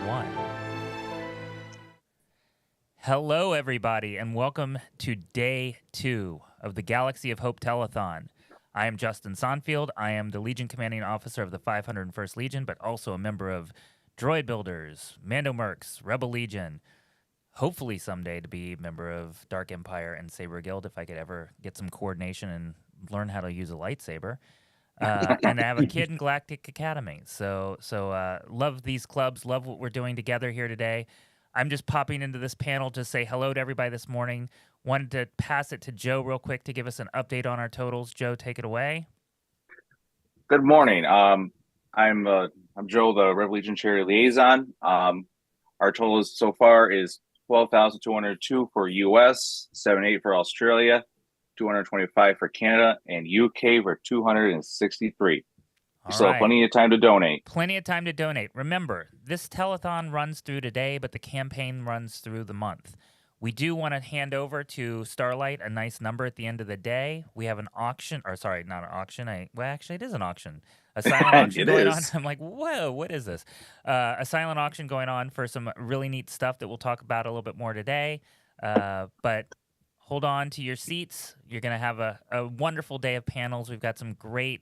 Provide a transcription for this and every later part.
1. Hello, everybody, and welcome to day 2 of the Galaxy of Hope Telethon. I am Justin Sonfield. I am the Legion Commanding Officer of the 501st Legion, but also a member of Droid Builders, Mando Mercs, Rebel Legion. Hopefully someday to be a member of Dark Empire and Saber Guild if I could ever get some coordination and learn how to use a lightsaber. And I have a kid in Galactic Academy. So love these clubs, love what we're doing together here today. I'm just popping into this panel to say hello to everybody this morning. Wanted to pass it to Joe real quick to give us an update on our totals. Joe, take it away. Good morning. I'm Joe, the Rebel Legion Charity Liaison. Our total so far is 12,202 for US, 78 for Australia, 225 for Canada, and UK for 263. So plenty of time to donate. Plenty of time to donate. Remember, this telethon runs through today, but the campaign runs through the month. We do want to hand over to Starlight a nice number at the end of the day. We have an auction, or sorry, not an auction. Well, actually, it is an auction. A silent auction going on. I'm like, whoa, what is this? A silent auction going on for some really neat stuff that we'll talk about a little bit more today. But hold on to your seats. You're going to have a wonderful day of panels. We've got some great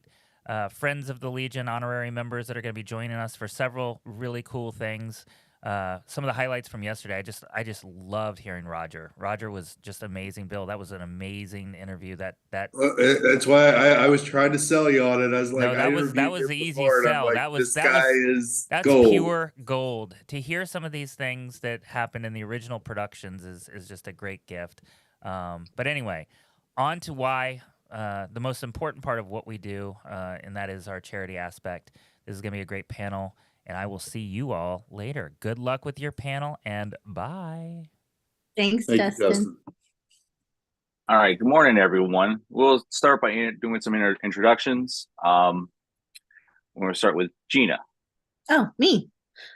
friends of the Legion, honorary members that are going to be joining us for several really cool things. Some of the highlights from yesterday, I just loved hearing Roger. Roger was just amazing. Bill, that was an amazing interview. That's why I was trying to sell you on it. I was like, no, that was the easy sell. Like, that's gold. Pure gold. To hear some of these things that happened in the original productions is just a great gift. But anyway, on to why the most important part of what we do, and that is our charity aspect. This is going to be a great panel. And I will see you all later. Good luck with your panel, and bye. Thanks, Justin. All right. Good morning, everyone. We'll start by doing some introductions. We're going to start with Gina. Oh, me.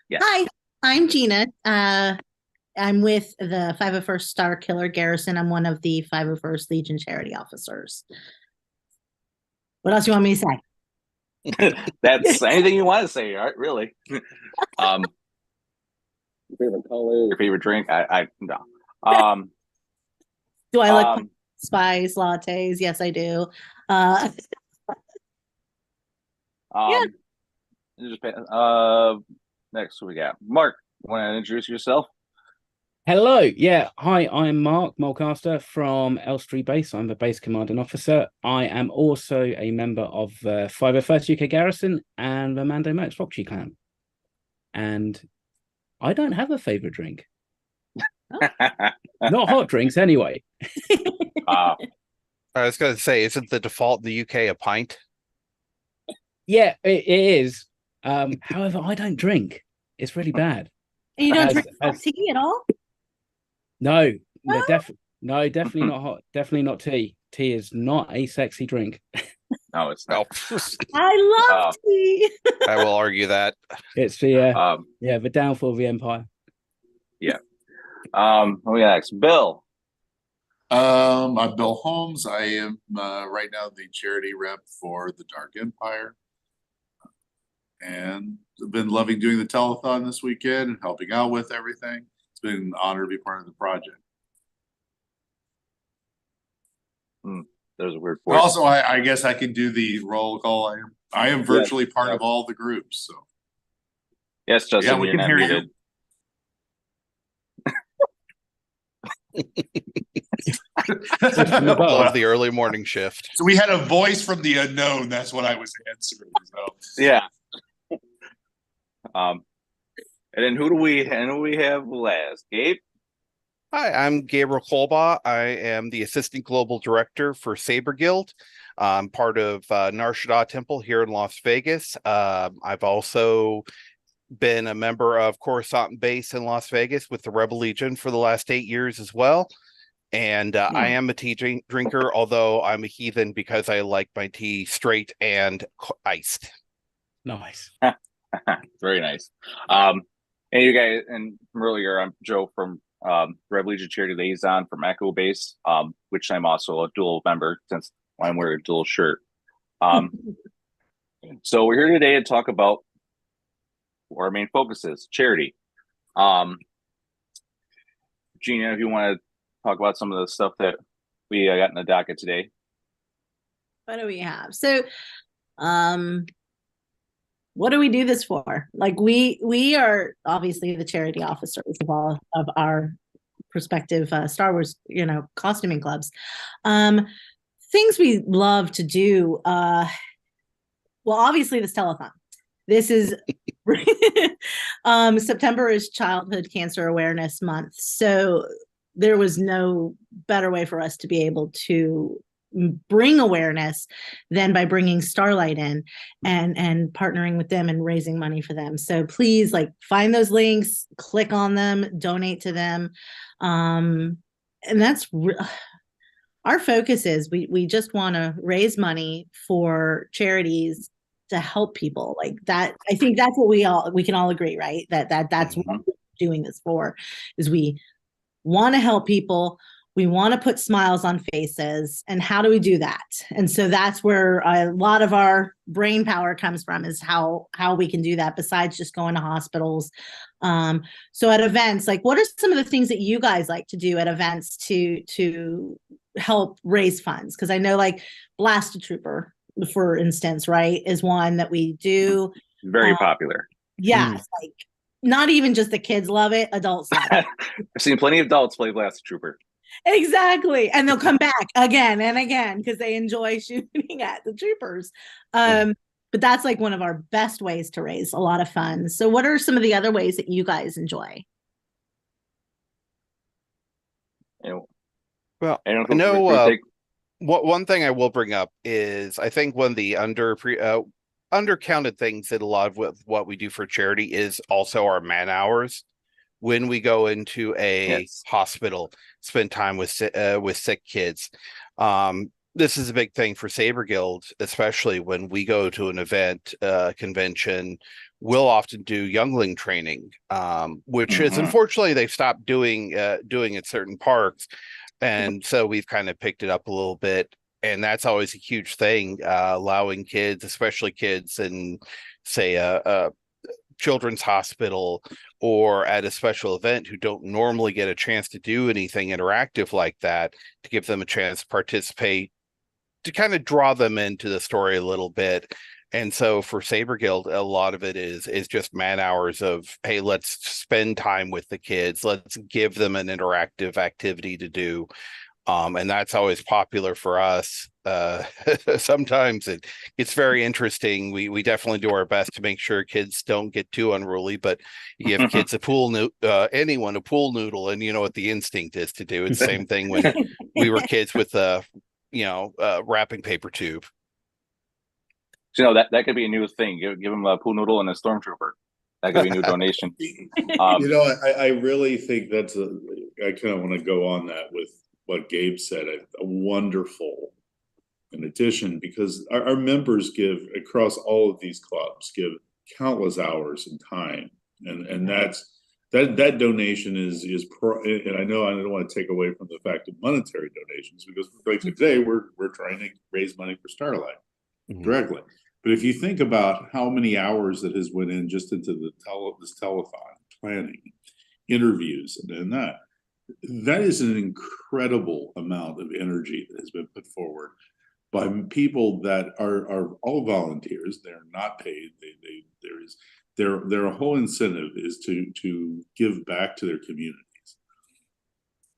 Yeah. Hi, I'm Gina. I'm with the 501st Star Killer Garrison. I'm one of the 501st Legion charity officers. What else do you want me to say? That's anything you want to say, right? Really. Your favorite color, your favorite drink? I no. Do I like spice lattes? Yes, I do. Yeah. Next we got Mark. Want to introduce yourself? Hello. Yeah. Hi, I'm Mark Mulcaster from Elstree Base. I'm the base commanding officer. I am also a member of the 501st UK Garrison and the Mando Mercs Foxy clan. And I don't have a favorite drink. Not hot drinks, anyway. I was going to say, isn't the default in the UK a pint? Yeah, it is. However, I don't drink. It's really bad. You don't drink tea at all? No, definitely not hot. Definitely not tea. Tea is not a sexy drink. No, it's not. I love tea. I will argue that. It's the downfall of the empire. Yeah. Who next? Bill. I'm Bill Holmes. I am right now the charity rep for the Dark Empire. And I've been loving doing the telethon this weekend and helping out with everything. It's been an honor to be part of the project. There's a weird voice. Also, I guess I can do the roll call. I am virtually part of all the groups. So yes, Justin. Yeah, we can hear you. Love the early morning shift. So we had a voice from the unknown. That's what I was answering. So. Yeah. And then who do we have last? Gabe? Hi, I'm Gabriel Kolba. I am the Assistant Global Director for Saber Guild. I'm part of Nar Shaddaa Temple here in Las Vegas. I've also been a member of Coruscant Base in Las Vegas with the Rebel Legion for the last 8 years as well. And I am a tea drinker, although I'm a heathen because I like my tea straight and iced. Nice. Very nice. And you guys, and from earlier, I'm Joe from Rebel Legion Charity Liaison from Echo Base, which I'm also a dual member since I'm wearing a dual shirt. So we're here today to talk about our main focuses: charity. Gina, if you want to talk about some of the stuff that we got in the docket today. What do we have? So, what do we do this for? Like we are obviously the charity officers of all of our prospective Star Wars, costuming clubs. Things we love to do. Well, obviously this telethon. This is September is Childhood Cancer Awareness Month, so there was no better way for us to be able to bring awareness than by bringing Starlight in and partnering with them and raising money for them. So please, find those links, click on them, donate to them, and that's our focus is we just want to raise money for charities to help people like that. I think that's what we can all agree, right? That's what we're doing this for, is we want to help people. We want to put smiles on faces. And how do we do that? And so that's where a lot of our brain power comes from, is how we can do that besides just going to hospitals. So at events, what are some of the things that you guys like to do at events to help raise funds? Because I know Blast a Trooper, for instance, right, is one that we do. Very popular. Yes, not even just the kids love it, adults love it. I've seen plenty of adults play Blast Trooper. Exactly. And they'll come back again and again because they enjoy shooting at the troopers. But that's one of our best ways to raise a lot of funds. So what are some of the other ways that you guys enjoy? Well, I know one thing I will bring up is I think one of the undercounted things that a lot of what we do for charity is also our man hours. When we go into a hospital, spend time with sick kids. This is a big thing for Saber Guild, especially when we go to an event, convention. We'll often do youngling training, which is unfortunately they've stopped doing at certain parks. And so we've kind of picked it up a little bit. And that's always a huge thing, allowing kids, especially kids in, say, a children's hospital or at a special event who don't normally get a chance to do anything interactive like that, to give them a chance to participate, to kind of draw them into the story a little bit. And so for Saber Guild, a lot of it is just man hours of, hey, let's spend time with the kids. Let's give them an interactive activity to do. And that's always popular for us. Sometimes it's very interesting. We definitely do our best to make sure kids don't get too unruly, but you give kids anyone a pool noodle, and you know what the instinct is to do. It's the same thing when we were kids with wrapping paper tube. So that could be a new thing. Give them a pool noodle and a stormtrooper. That could be a new donation. I really think I kind of want to go on that with what Gabe said. A wonderful, in addition, because our members give across all of these clubs, give countless hours and time, and that donation is and I know I don't want to take away from the fact of monetary donations, because like today we're trying to raise money for Starlight directly. But if you think about how many hours that has went in just into this telethon planning, interviews, and that is an incredible amount of energy that has been put forward by people that are all volunteers. They're not paid. Their whole incentive is to give back to their communities,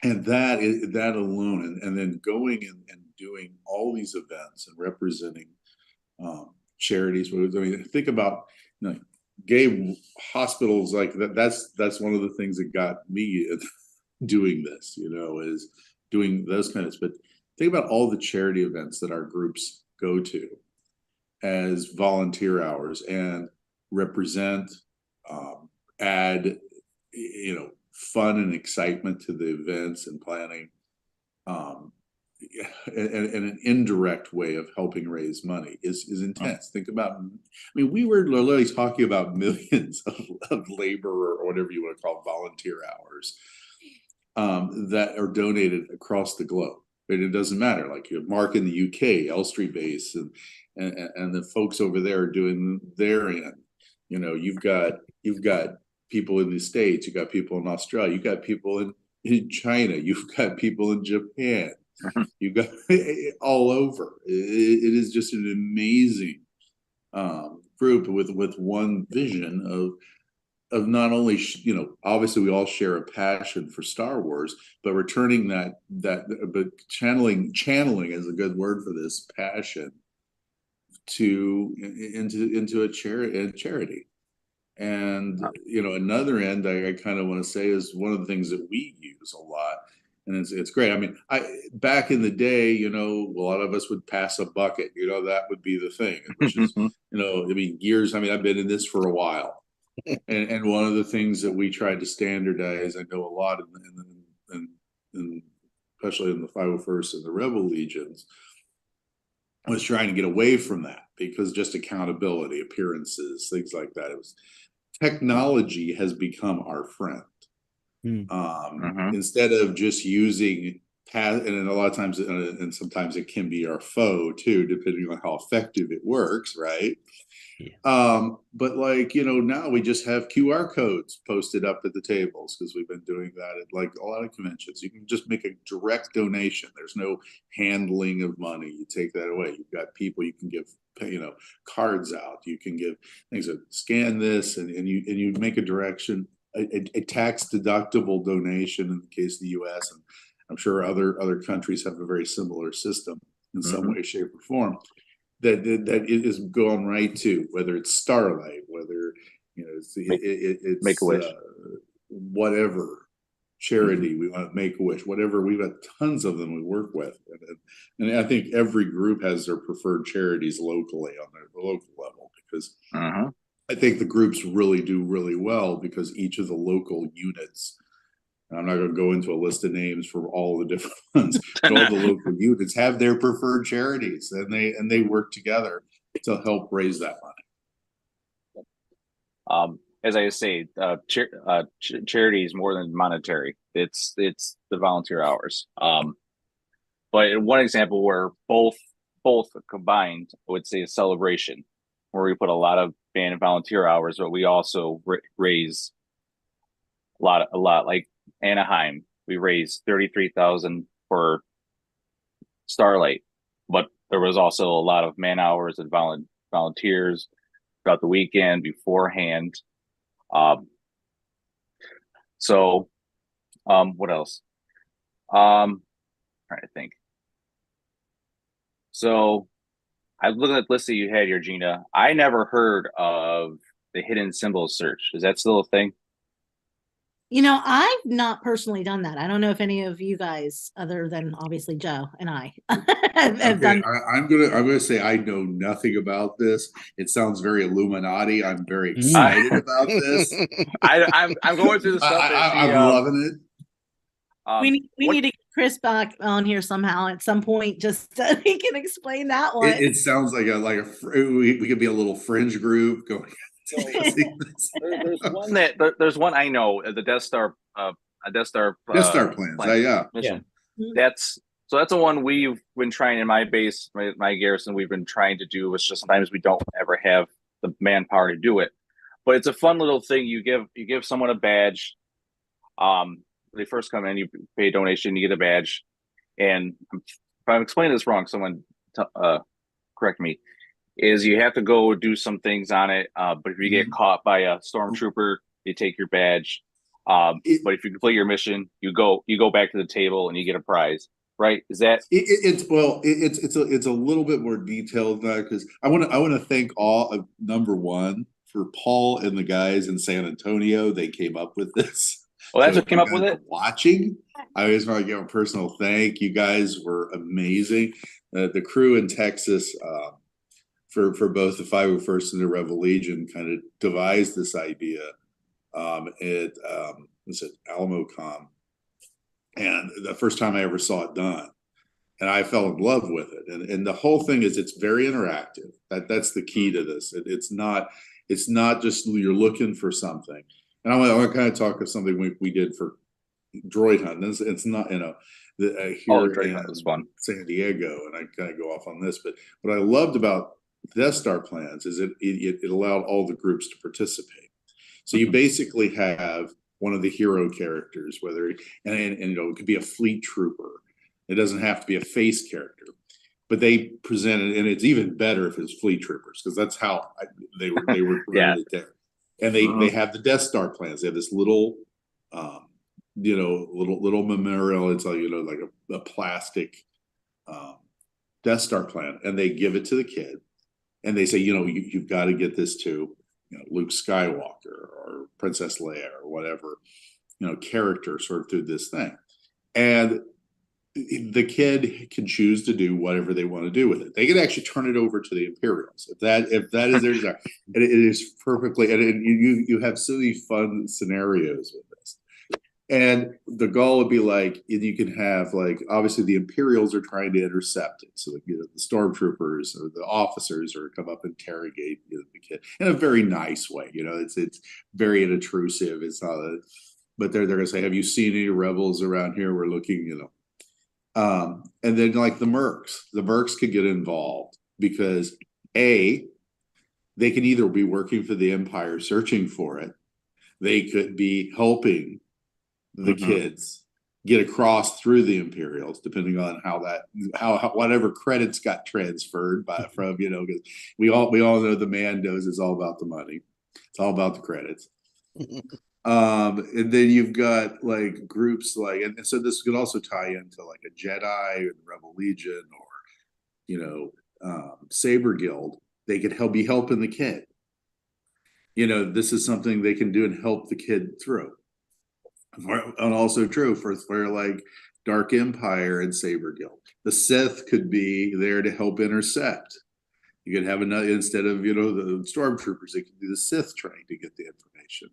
and that alone, and then going and doing all these events and representing charities. I mean, think about Gabe, hospitals like that. That's one of the things that got me doing this. Is doing those kinds. But think about all the charity events that our groups go to as volunteer hours and represent, add, fun and excitement to the events and planning, and an indirect way of helping raise money is intense. Think about, we were literally talking about millions of labor, or whatever you want to call volunteer hours, that are donated across the globe. And it doesn't matter. Like you have Mark in the UK, Elstree base, and the folks over there are doing their end. You've got people in the States, you got people in Australia, you got people in China, you've got people in Japan, you've got all over. It is just an amazing group with one vision of not only obviously we all share a passion for Star Wars, but returning but channeling is a good word for this passion into a charity. And another end I kind of want to say is one of the things that we use a lot, and it's great. I mean, back in the day, a lot of us would pass a bucket. That would be the thing, which is I mean, years. I mean, I've been in this for a while, and one of the things that we tried to standardize, I know a lot in especially in the 501st and the Rebel Legions, was trying to get away from that, because just accountability, appearances, things like that. It was technology has become our friend. Instead of just using and a lot of times, and sometimes it can be our foe too, depending on how effective it works, right? Yeah. But now we just have QR codes posted up at the tables, because we've been doing that at a lot of conventions. You can just make a direct donation. There's no handling of money. You take that away. You've got people you can give cards out. You can give things that scan this, and you make a tax deductible donation in the case of the U.S. and I'm sure other countries have a very similar system in some way, shape, or form. That it is going right to, whether it's Starlight, whether it's Make-A-Wish, whatever charity we want to Make-A-Wish, whatever. We've got tons of them we work with, and I think every group has their preferred charities locally on the local level, because I think the groups really do really well, because each of the local units. I'm not going to go into a list of names for all the different ones, but all the local units have their preferred charities, and they work together to help raise that money. As I say, charity is more than monetary. It's the volunteer hours. But one example where both combined, I would say, a celebration, where we put a lot of band and volunteer hours, but we also raise a lot. Like Anaheim, we raised $33,000 for Starlight, but there was also a lot of man hours and volunteers throughout the weekend beforehand. What else? Trying to think. So I looked at the list that you had here, Gina. I never heard of the hidden symbols search. Is that still a thing? I've not personally done that. I don't know if any of you guys, other than obviously Joe and I, have done. I'm gonna say I know nothing about this. It sounds very Illuminati. I'm very excited about this. I'm going through the stuff. I'm loving it. We need to get Chris back on here somehow at some point, just so he can explain that one. It sounds like we could be a little fringe group going. There's one I know, the Death Star plans. Yeah. Mission. That's the one we've been trying in my base, my garrison. We've been trying to do. It's just sometimes we don't ever have the manpower to do it, but it's a fun little thing. You give someone a badge. They first come in, you pay a donation, you get a badge, and if I'm explaining this wrong, someone correct me. Is you have to go do some things on it, but if you get caught by a stormtrooper, you take your badge. But if you complete your mission, you go back to the table and you get a prize. Right? Is that it's a little bit more detailed than that, because I want to thank all of number one for Paul and the guys in San Antonio. They came up with this. Well, that's what came up with it. Watching, I just want to give a personal thank. You guys were amazing. The crew in Texas. For both the 501st and the Rebel Legion kind of devised this idea at AlamoCon, and the first time I ever saw it done, and I fell in love with it. And the whole thing is it's very interactive. That's the key to this. It's not just you're looking for something. And I want to kind of talk of something we did for Droid Hunt. It's not here Droid Hunt was fun. San Diego, and I kind of go off on this, but what I loved about Death Star plans is it allowed all the groups to participate. So you basically have one of the hero characters, whether and you know, it could be a fleet trooper. It doesn't have to be a face character, but they presented, and it's even better if it's fleet troopers because that's how they were Yeah. presented there. And they have the Death Star plans. They have this little, you know, little memorial. It's like, you know, like a plastic Death Star plan, and they give it to the kid, and they say, you know, you've got to get this to, you know, Luke Skywalker or Princess Leia or whatever, you know, character sort of through this thing. And the kid can choose to do whatever they want to do with it. They can actually turn it over to the Imperials if that is their desire. And it is perfectly, and you have so many fun scenarios with this. And the goal would be like, you can have like, obviously the Imperials are trying to intercept it. So, you know, the stormtroopers or the officers are come up and interrogate, you know, the kid in a very nice way. You know, it's very unintrusive. It's not but they're going to say, have you seen any rebels around here? We're looking, you know. And then like the mercs could get involved because they could either be working for the Empire searching for it. They could be helping the kids get across through the Imperials, depending on how whatever credits got transferred from, you know, because we all know the Mandos is all about the money. It's all about the credits. And then you've got like groups like, and so this could also tie into like a Jedi or the Rebel Legion or, you know, Saber Guild. They could be helping the kid. You know, this is something they can do and help the kid through. And also true for like Dark Empire and Saber Guild. The Sith could be there to help intercept. You could have another, instead of, you know, the stormtroopers, they could be the Sith trying to get the information.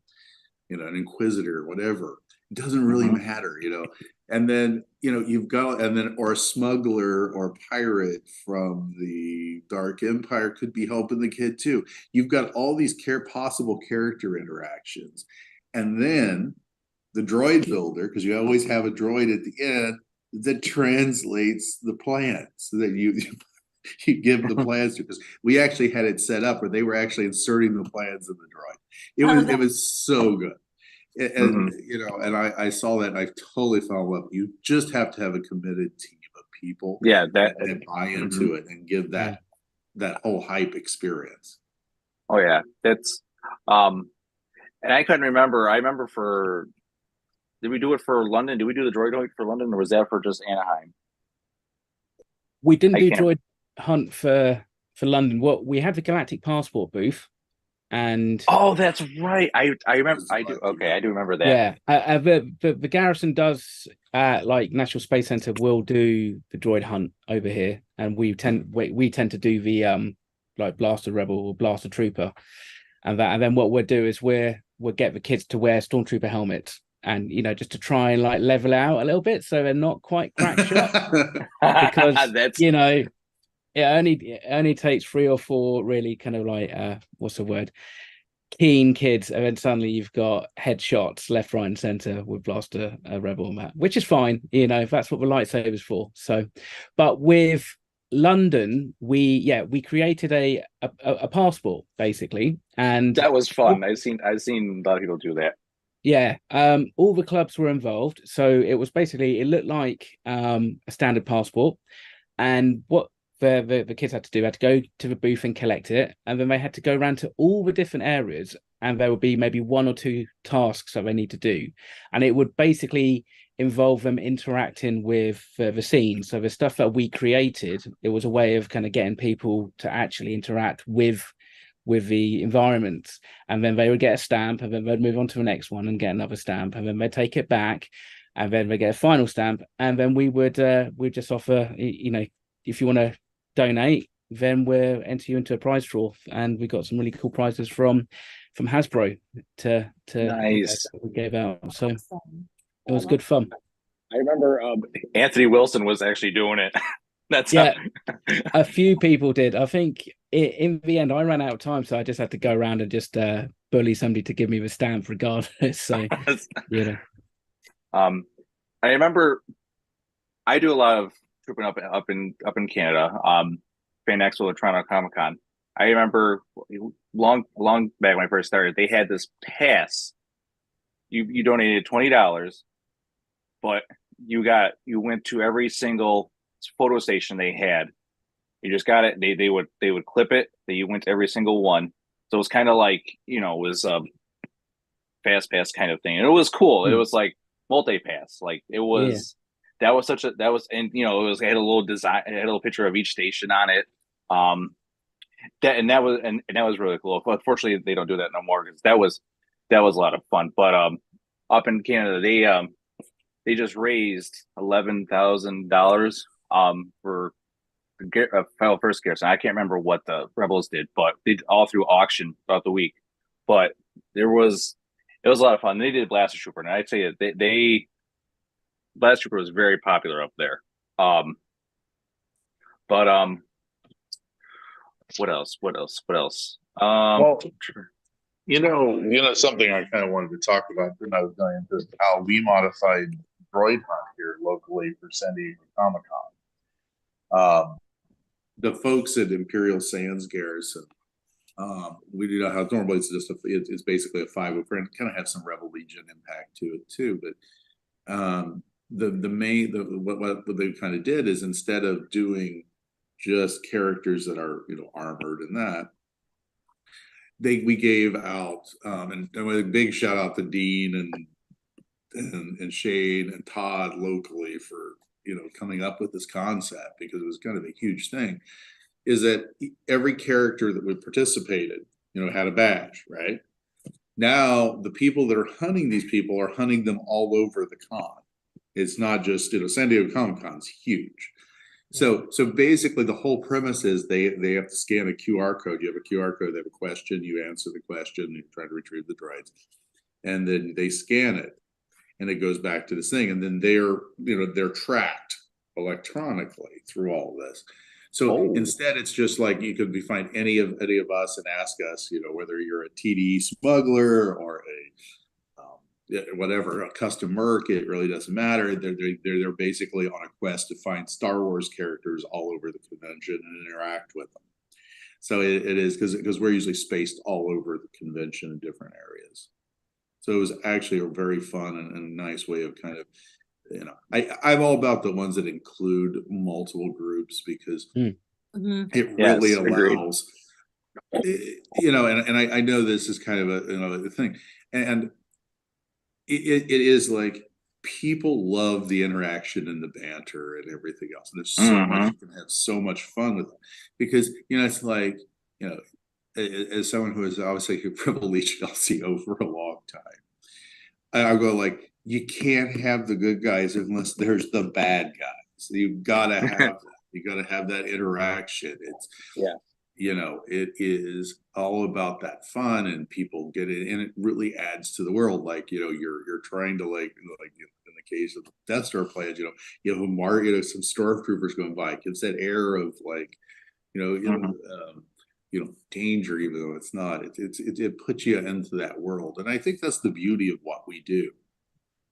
You know, an Inquisitor, whatever. It doesn't really matter, you know. And then, you know, you've got, and then, or a smuggler or a pirate from the Dark Empire could be helping the kid too. You've got all these possible character interactions. And then the droid builder, because you always have a droid at the end that translates the plans so that you give the plans to, because we actually had it set up where they were actually inserting the plans in the droid. It was so good. And you know, and I saw that and I totally fell in love. You just have to have a committed team of people that buy into it and give that whole hype experience. Oh yeah. That's and I couldn't remember. I remember did we do it for London? Did we do the droid hunt for London, or was that for just Anaheim? We didn't do droid hunt for London. What we had the Galactic Passport booth, and oh, that's right. I remember. I do. Okay, I do remember that. Yeah, the garrison does like National Space Center will do the droid hunt over here, and we tend to do the like Blaster Rebel or Blaster Trooper, and then what we'll do is we'll get the kids to wear Stormtrooper helmets. And, you know, just to try and like level out a little bit so they're not quite crack shot. Because that's, you know, it only takes 3 or 4 really kind of like what's the word, keen kids, and then suddenly you've got headshots left, right, and center with Blaster Rebel and that, which is fine, you know, if that's what the lightsaber's for. So, but with London, we created a passport basically, and that was fun. I've seen a lot of people do that. Yeah, all the clubs were involved. So it was basically, it looked like a standard passport. And what the kids had to do, had to go to the booth and collect it. And then they had to go around to all the different areas. And there would be maybe 1 or 2 tasks that they need to do. And it would basically involve them interacting with the scene. So the stuff that we created, it was a way of kind of getting people to actually interact with the environments, and then they would get a stamp, and then they'd move on to the next one and get another stamp, and then they'd take it back, and then they get a final stamp, and then we'd just offer, you know, if you want to donate, then we'll enter you into a prize draw, and we got some really cool prizes from Hasbro to nice. We gave out, so it was good fun. I remember Anthony Wilson was actually doing it. That's a few people did. I think in the end I ran out of time, so I just had to go around and just bully somebody to give me the stamp regardless. So you know, I remember I do a lot of trooping up in Canada, Fan Expo, Toronto Comic Con, I remember long back when I first started, they had this pass. You donated $20, but you went to every single photo station they had. You just got it. They would clip it. That you went to every single one. So it was kind of like, it was a fast pass kind of thing. And it was cool. It was like multi pass. Like it was that was such a that was and it had a little design, it had a little picture of each station on it. That was really cool. Unfortunately, they don't do that no more because that was a lot of fun. But up in Canada, they just raised $11,000 for Final First Garrison. I can't remember what the Rebels did, but they did all through auction throughout the week. But it was a lot of fun. They did Blaster Trooper, and I'd say that they Blaster Trooper was very popular up there. But what else? Well, something I kind of wanted to talk about when I was going into how we modified droid hunt here locally for San Diego Comic-Con. The folks at Imperial Sands Garrison, we do know how normally it's basically a 5. We're going to kind of have some Rebel Legion impact to it too, but what they kind of did is, instead of doing just characters that are armored and that, we gave out and a big shout out to Dean and Shane and Todd locally for coming up with this concept, because it was kind of a huge thing, is that every character that we participated had a badge, right? Now the people that are hunting these people are hunting them all over the con. It's not just San Diego Comic-Con's huge. So basically the whole premise is they have to scan a QR code. You have a QR code, they have a question, you answer the question, you try to retrieve the droids, and then they scan it, and it goes back to this thing, and then they're tracked electronically through all of this. So instead, it's just like you could find any of us and ask us, whether you're a TDE smuggler or whatever, a custom merc, it really doesn't matter. They're basically on a quest to find Star Wars characters all over the convention and interact with them. So it is because we're usually spaced all over the convention in different areas. So it was actually a very fun and nice way of kind of, I'm all about the ones that include multiple groups, because it really allows, and I know this is kind of a thing, and it is like, people love the interaction and the banter and everything else. And there's so much, you can have so much fun with it, because it's like, as someone who has obviously Rebel Legion LCO for a long time, I go like, you can't have the good guys unless there's the bad guys. You've got to have that. You got to have that interaction. It's it is all about that fun, and people get it, and it really adds to the world. Like you're trying to like in the case of the Death Star plans, you have some stormtroopers going by. It gives that air of like danger, even though it's not. It puts you into that world, and I think that's the beauty of what we do.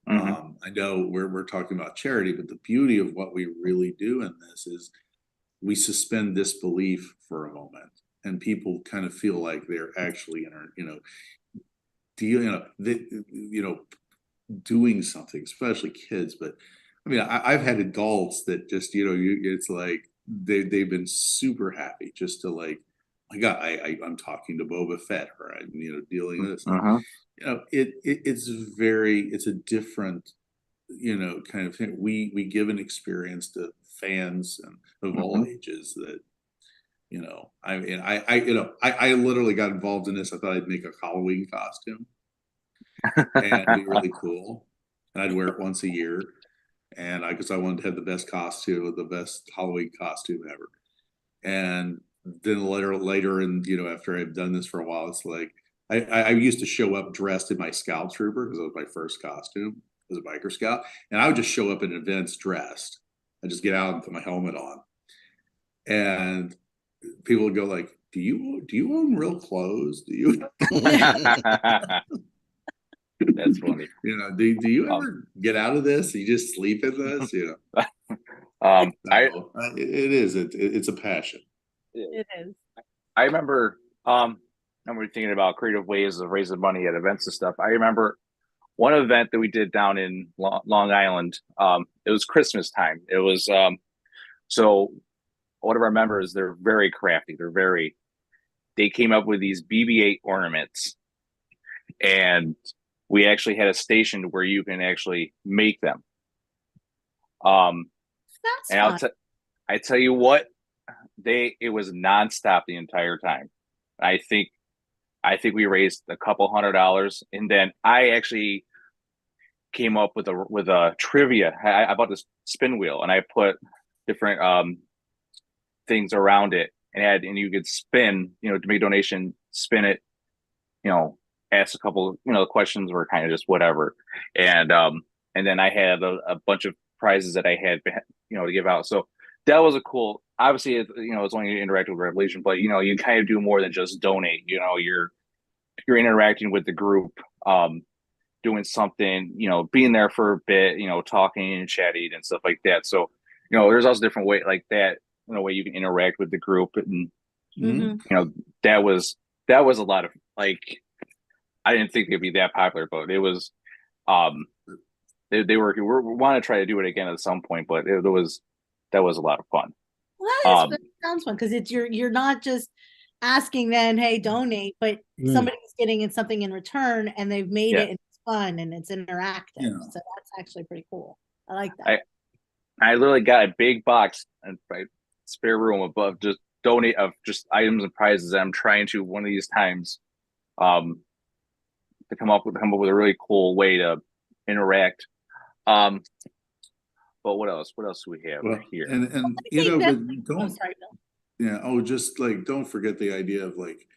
I know we're talking about charity, but the beauty of what we really do in this is we suspend disbelief for a moment, and people kind of feel like they're actually doing something, especially kids. But I mean, I've had adults that just it's like they've been super happy just to like, my God, I'm talking to Boba Fett, or I'm dealing with this. It's a different kind of thing. We give an experience to fans and of all ages that I literally got involved in this. I thought I'd make a Halloween costume and be really cool, and I'd wear it once a year, and because I wanted to have the best costume, the best Halloween costume ever. And then later, and after I've done this for a while, it's like I used to show up dressed in my Scout Trooper, because it was my first costume as a biker scout, and I would just show up in events dressed. I just get out and put my helmet on, and people would go like, "Do you own real clothes? Do you?" That's funny. Do you ever get out of this? You just sleep in this? It is. It's a passion. It is. I remember I'm thinking about creative ways of raising money at events and stuff. I remember one event that we did down in Long Island. It was Christmas time. It was so one of our members, they're very crafty. They came up with these BB-8 ornaments, and we actually had a station where you can actually make them. That's And fun. I tell you what, it was nonstop the entire time. I think we raised a couple $100, and then I actually came up with a trivia. I bought this spin wheel, and I put different things around it, and you could spin, to make a donation, spin it, ask a couple, the questions were kind of just whatever, and then I had a bunch of prizes that I had, to give out. So that was a cool. Obviously, it's only interactive with Revelation, but you kind of do more than just donate. You're interacting with the group, doing something, being there for a bit, talking and chatting and stuff like that. So, there's also different way like that, way you can interact with the group, and Mhm. that was a lot of, like, I didn't think it'd be that popular, but it was. They we want to try to do it again at some point, but that was a lot of fun. Well, that sounds fun because it's you're not just asking them, hey, donate, but somebody's getting something in return, and they've made it, and it's fun and it's interactive. Yeah. So that's actually pretty cool. I like that. I literally got a big box and spare room above just donate of just items and prizes that I'm trying to one of these times to come up with a really cool way to interact. But what else? What else do we have here? And but don't. Sorry, Bill. Yeah. Oh, just like don't forget the idea of like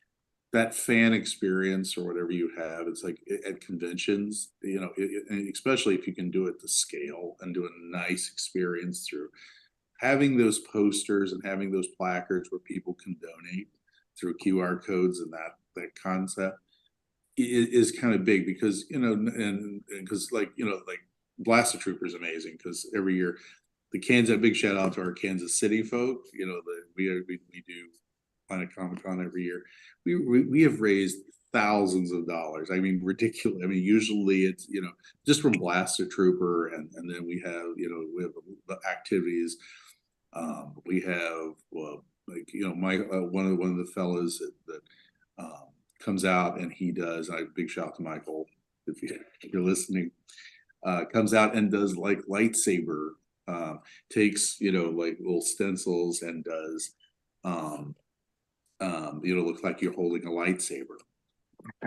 that fan experience or whatever you have. It's like at conventions, and especially if you can do it to scale and do a nice experience through having those posters and having those placards where people can donate through QR codes, and that concept is kind of big because and because like Blaster Trooper is amazing because every year big shout out to our Kansas City folk. We do Planet Comic Con every year. We have raised thousands of dollars. I mean, ridiculous. I mean, usually it's just from Blaster Trooper, and then we have the activities. We have my one of the fellas that comes out and he does. Big shout out to Michael if you're listening. Comes out and does like lightsaber. Takes like little stencils and does look like you're holding a lightsaber,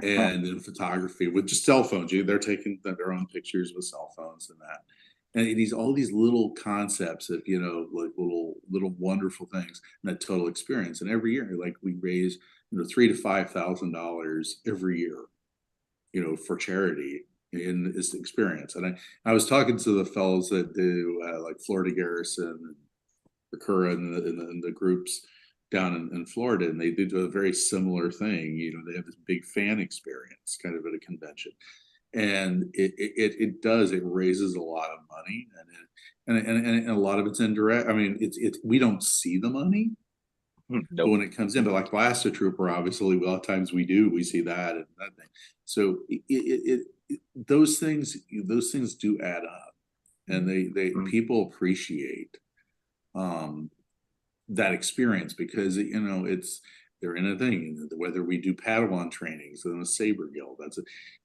and in photography with just cell phones. They're taking their own pictures with cell phones and that, and all these little concepts of like little wonderful things and that total experience. And every year, like we raise $3,000 to $5,000 every year, for charity in this experience. And I was talking to the fellows that do like Florida Garrison and Sakura and the groups down in Florida, and they do a very similar thing. They have this big fan experience kind of at a convention, and it raises a lot of money, and a lot of it's indirect. I mean, it's we don't see the money. Nope. But when it comes in, but like Blaster Trooper, obviously, a lot of times we see that and that thing. So those things do add up, and they people appreciate that experience because they're in a thing. Whether we do Padawan trainings in a Saber Guild, that's a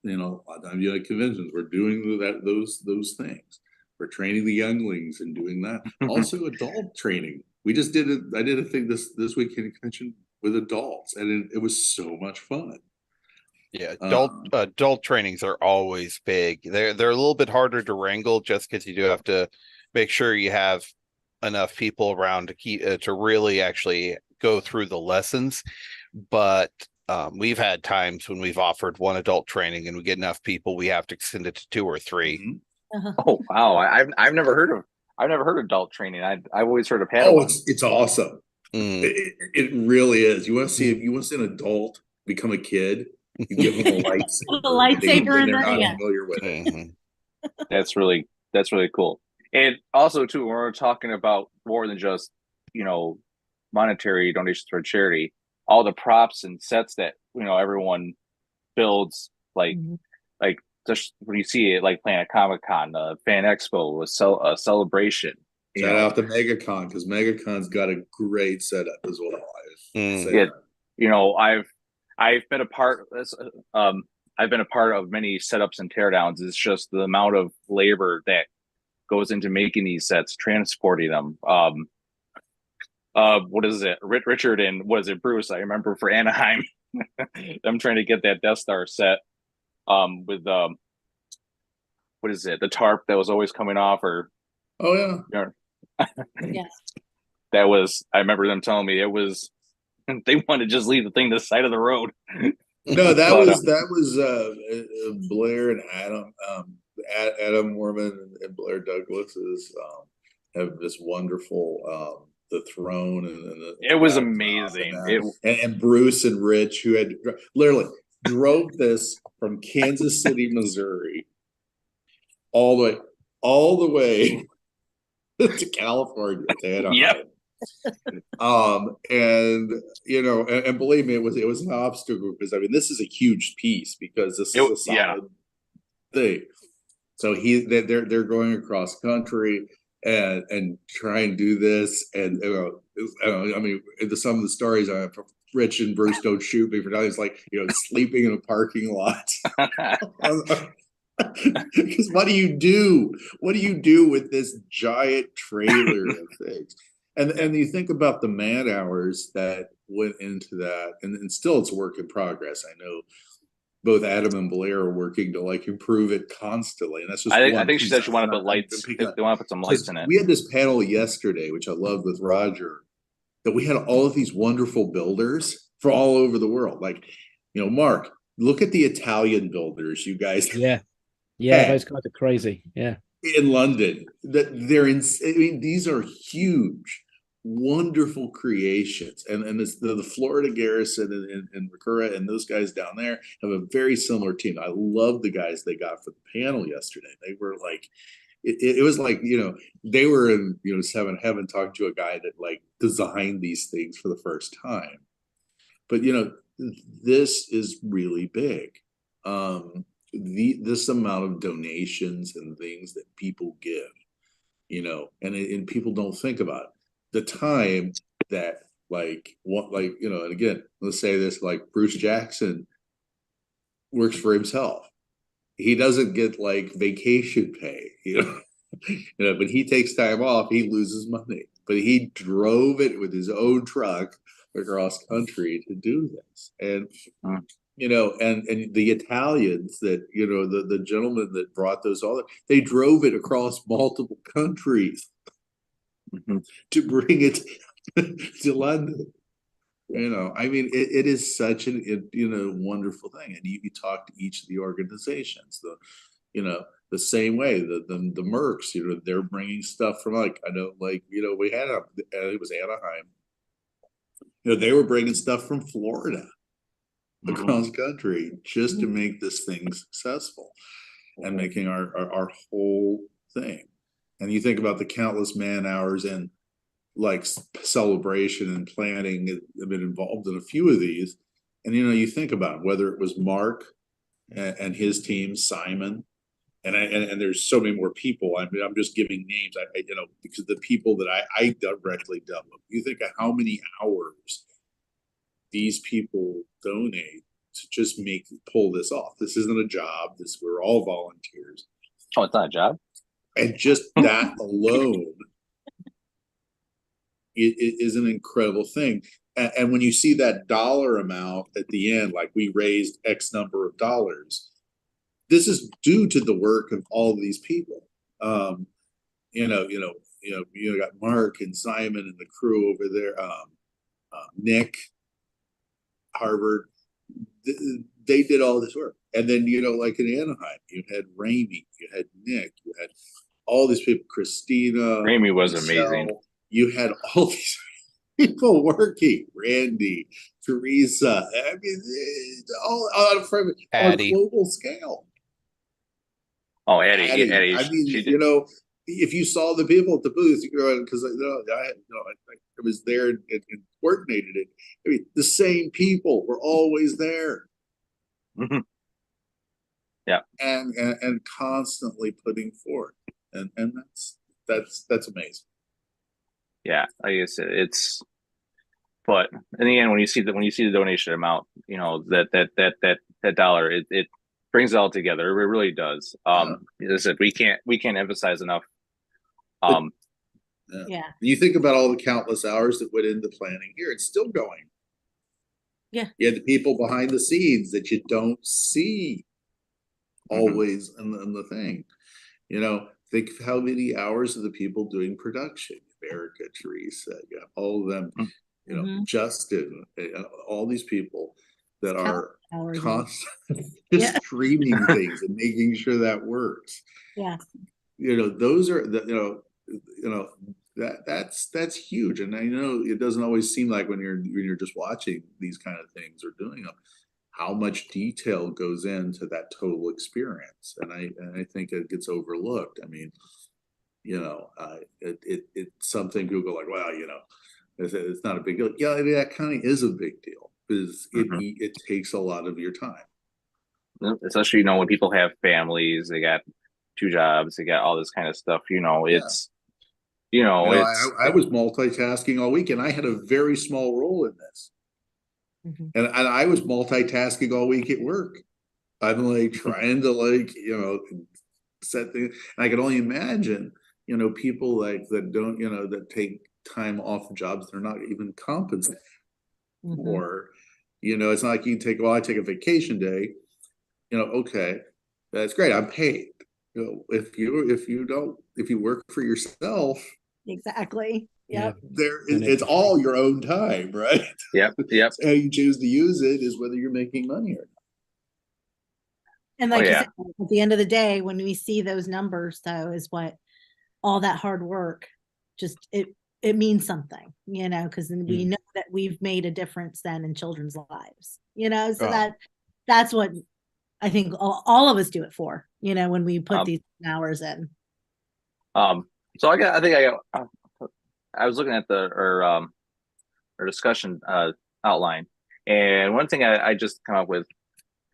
lot of times at conventions we're doing those things. We're training the younglings and doing that. Also adult training. We just did it. I did a thing this week in convention with adults, and it was so much fun. Yeah, adult trainings are always big. They're a little bit harder to wrangle just because you do have to make sure you have enough people around to keep to really actually go through the lessons. But we've had times when we've offered one adult training and we get enough people, we have to extend it to 2 or 3. Mm-hmm. Oh wow! I've never heard of adult training. I've always heard of Padawan. It's awesome. It really is. You want to see if you want to see an adult become a kid, you give them a lightsaber. A lightsaber in they're their not hand. familiar with it. That's really cool. And also too, when we're talking about more than just monetary donations for charity, all the props and sets that everyone builds, like Mhm. like just when you see it like Planet Comic Con, Fan Expo was a celebration. Shout out to MegaCon, because MegaCon's got a great setup as well. Yeah, I've been a part. I've been a part of many setups and teardowns. It's just the amount of labor that goes into making these sets, transporting them. What is it? Richard and what is it? Bruce. I remember for Anaheim, I'm trying to get that Death Star set. With what is it? The tarp that was always coming off, or Oh yeah. Yes. that was. I remember them telling me it was. They wanted to just leave the thing to the side of the road. No, that But, was Blair and Adam, Adam Mormon and Blair Douglas's have this wonderful the throne and the it was backdrop amazing. and Bruce and Rich, who had literally drove this from Kansas City, Missouri, all the way to California, to Anaheim. Yep. And and believe me, it was an obstacle, because I mean this is a huge piece, because this is a solid thing. So they're going across country and try and do this, and I mean some of the stories Rich and Bruce, don't shoot me for telling, it's like sleeping in a parking lot. Because what do you do? What do you do with this giant trailer of things? And you think about the man hours that went into that, and still it's a work in progress. I know both Adam and Blair are working to like improve it constantly, and that's just I one think she piece. said she wanted to put lights. They want to put some lights in it. We had this panel yesterday, which I loved, with Roger, that we had all of these wonderful builders from all over the world. Like, Mark, look at the Italian builders, you guys. Yeah, had those guys are crazy. Yeah, in London, that they're in. I mean, these are huge, wonderful creations, and this, the Florida Garrison and Ricura and those guys down there have a very similar team. I love the guys they got for the panel yesterday. They were like, it was like they were in seventh heaven talking to a guy that like designed these things for the first time. But this is really big. This amount of donations and things that people give, and people don't think about the time that and again, let's say this, like Bruce Jackson works for himself. He doesn't get like vacation pay, but he takes time off, he loses money. But he drove it with his own truck across country to do this. And and the Italians that the gentleman that brought those all, they drove it across multiple countries to bring it to London. I mean, it is such an wonderful thing. And you talk to each of the organizations, the same way, the Mercs, they're bringing stuff from, like, I know, like, we had it was Anaheim, they were bringing stuff from Florida across country just to make this thing successful and making our whole thing. And you think about the countless man hours and like celebration and planning have been involved in a few of these. And you think about whether it was Mark and his team, Simon, and there's so many more people. I mean, I'm just giving names, because the people that I directly dealt with. You think of how many hours these people donate to just pull this off. This isn't a job. We're all volunteers. Oh, it's not a job. And just that alone, it is an incredible thing. And when you see that dollar amount at the end, like we raised X number of dollars, this is due to the work of all of these people. You got Mark and Simon and the crew over there, Nick, Harvard. They did all this work. And then, like in Anaheim, you had Ramey, you had Nick, you had all these people, Christina. Ramey was amazing. You had all these people working, Randy, Teresa. I mean, all on a global scale. Oh, Eddie. I mean, if you saw the people at the booth, you know, because I was there and coordinated it. I mean, the same people were always there. Mhm. Yeah. And constantly putting forth, and that's amazing. Yeah, like I said, but in the end, when you see the donation amount, you know, that dollar, it brings it all together. It really does. As I said, we can't emphasize enough. Yeah. You think about all the countless hours that went into planning here, it's still going. Yeah. You had the people behind the scenes that you don't see always in the thing. You know, think of how many hours of the people doing production, Erica, Teresa, yeah, all of them, you know, Justin, all these people that are constantly just streaming things and making sure that works. Yeah. You know, those are the, you know, that's huge. And I know it doesn't always seem like when you're just watching these kind of things or doing them, how much detail goes into that total experience. And I think it gets overlooked. I mean, you know, it's something people go like, well, you know, it's not a big deal. Yeah, that kind of is a big deal because it takes a lot of your time. Especially, you know, when people have families, they got 2 jobs, they got all this kind of stuff. You know, it's I was multitasking all week, and I had a very small role in this. And I was multitasking all week at work. I'm like trying to set things. And I can only imagine, you know, people like that don't, you know, that take time off jobs they're not even compensated for. You know, it's not like you can take, well, I take a vacation day. You know, okay, that's great. I'm paid. You know, if you work for yourself, exactly. Yep. It's all your own time, right? Yep. So how you choose to use it is whether you're making money or not. And like you said, at the end of the day, when we see those numbers, though, is what all that hard work just it means something, you know, because then we know that we've made a difference then in children's lives, you know. So that's what I think all of us do it for, you know, when we put these hours in. So I was looking at our discussion outline, and one thing I just come up with,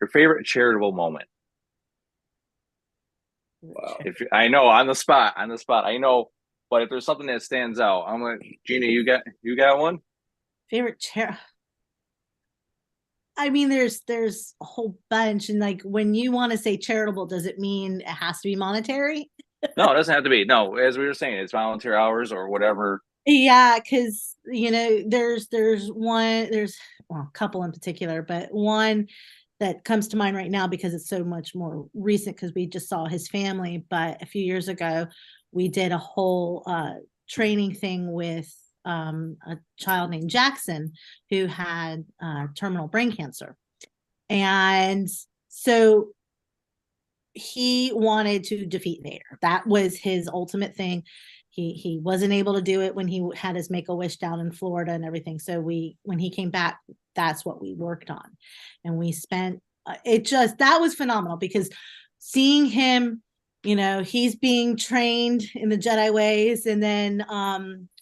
your favorite charitable moment. Wow. I know on the spot, I know, but if there's something that stands out, I'm like, Gina, you got one? Favorite I mean, there's a whole bunch, and like when you want to say charitable, does it mean it has to be monetary? No, it doesn't have to be. No, as we were saying, it's volunteer hours or whatever. Yeah, because you know, there's a couple in particular, but one that comes to mind right now because it's so much more recent because we just saw his family. But a few years ago, we did a whole training thing with a child named Jackson who had terminal brain cancer. And so he wanted to defeat Vader. That was his ultimate thing. He wasn't able to do it when he had his Make-A-Wish down in Florida and everything. So when he came back, that's what we worked on. And we spent that was phenomenal because seeing him, you know, he's being trained in the Jedi ways, and then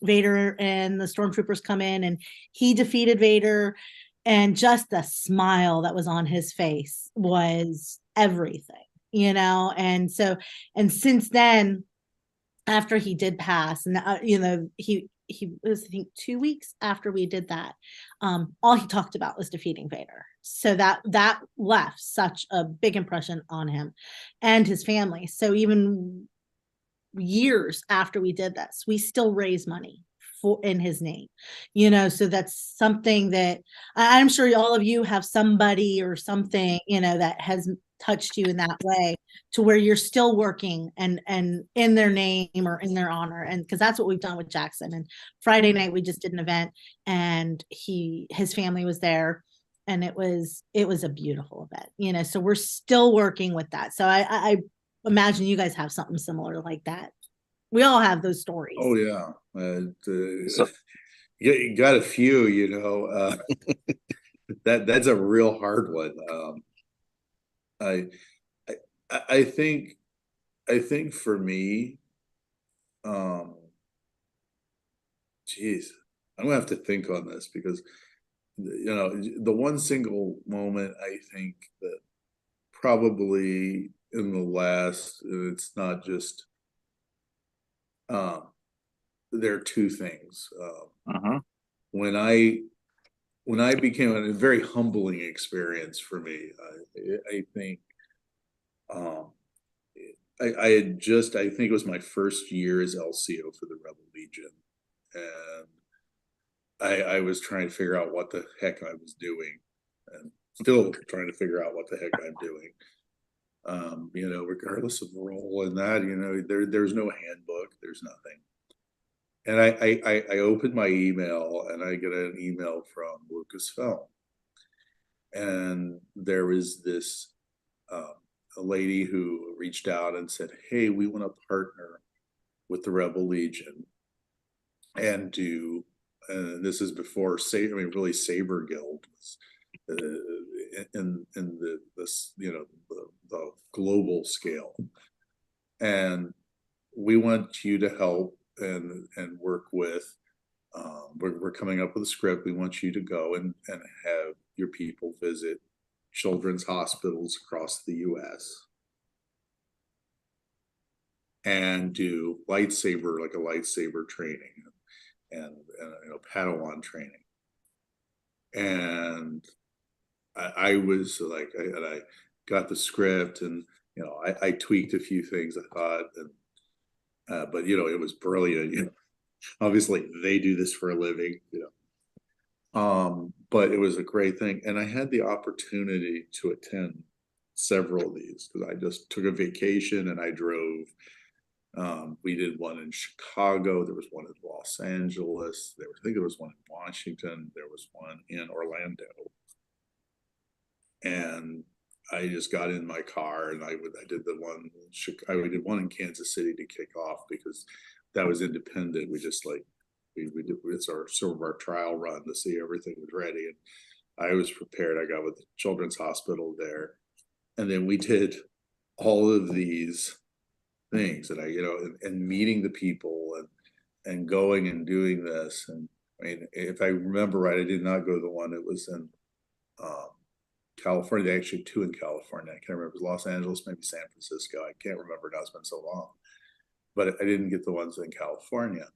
Vader and the stormtroopers come in and he defeated Vader, and just the smile that was on his face was everything, you know. And since then, after he did pass, and you know, he was, I think, 2 weeks after we did that, all he talked about was defeating Vader. So that left such a big impression on him and his family. So even years after we did this, we still raise money in his name, you know. So that's something that I'm sure all of you have somebody or something, you know, that has touched you in that way to where you're still working and in their name or in their honor. And because that's what we've done with Jackson. And Friday night we just did an event, and his family was there, and it was a beautiful event, you know. So we're still working with that. So I imagine you guys have something similar like that. We all have those stories. Oh yeah. You got a few, you know. That's a real hard one. I think for me, geez, I'm gonna have to think on this because the one single moment I think that probably in the last, it's not just there are two things. When I became a very humbling experience for me, I think I had just, I think it was my first year as LCO for the Rebel Legion, and I was trying to figure out what the heck I was doing, and still trying to figure out what the heck I'm doing. Regardless of the role in that, there's no handbook, there's nothing. And I opened my email and I get an email from Lucasfilm, and there was this a lady who reached out and said, "Hey, we want to partner with the Rebel Legion and do." And this is before really Saber Guild was in the global scale, and we want you to help and work with. We're coming up with a script. We want you to go and have your people visit children's hospitals across the U.S. and do like a lightsaber training and Padawan training. And I was like, I got the script, and I tweaked a few things I thought, and but it was brilliant. Obviously they do this for a living, but it was a great thing, and I had the opportunity to attend several of these because I just took a vacation and I drove. We did one in Chicago. There was one in Los Angeles. I think there was one in Washington. There was one in Orlando. And I just got in my car and I did the one in Chicago. We did one in Kansas City to kick off because that was independent. We just we did, it's sort of our trial run to see everything was ready. And I was prepared. I got with the Children's Hospital there. And then we did all of these things, and and meeting the people and going and doing this. And I mean, if I remember right, I did not go to the one that was in California. They actually two in California. I can't remember. It was Los Angeles, maybe San Francisco. I can't remember now. It's been so long. But I didn't get the ones in California.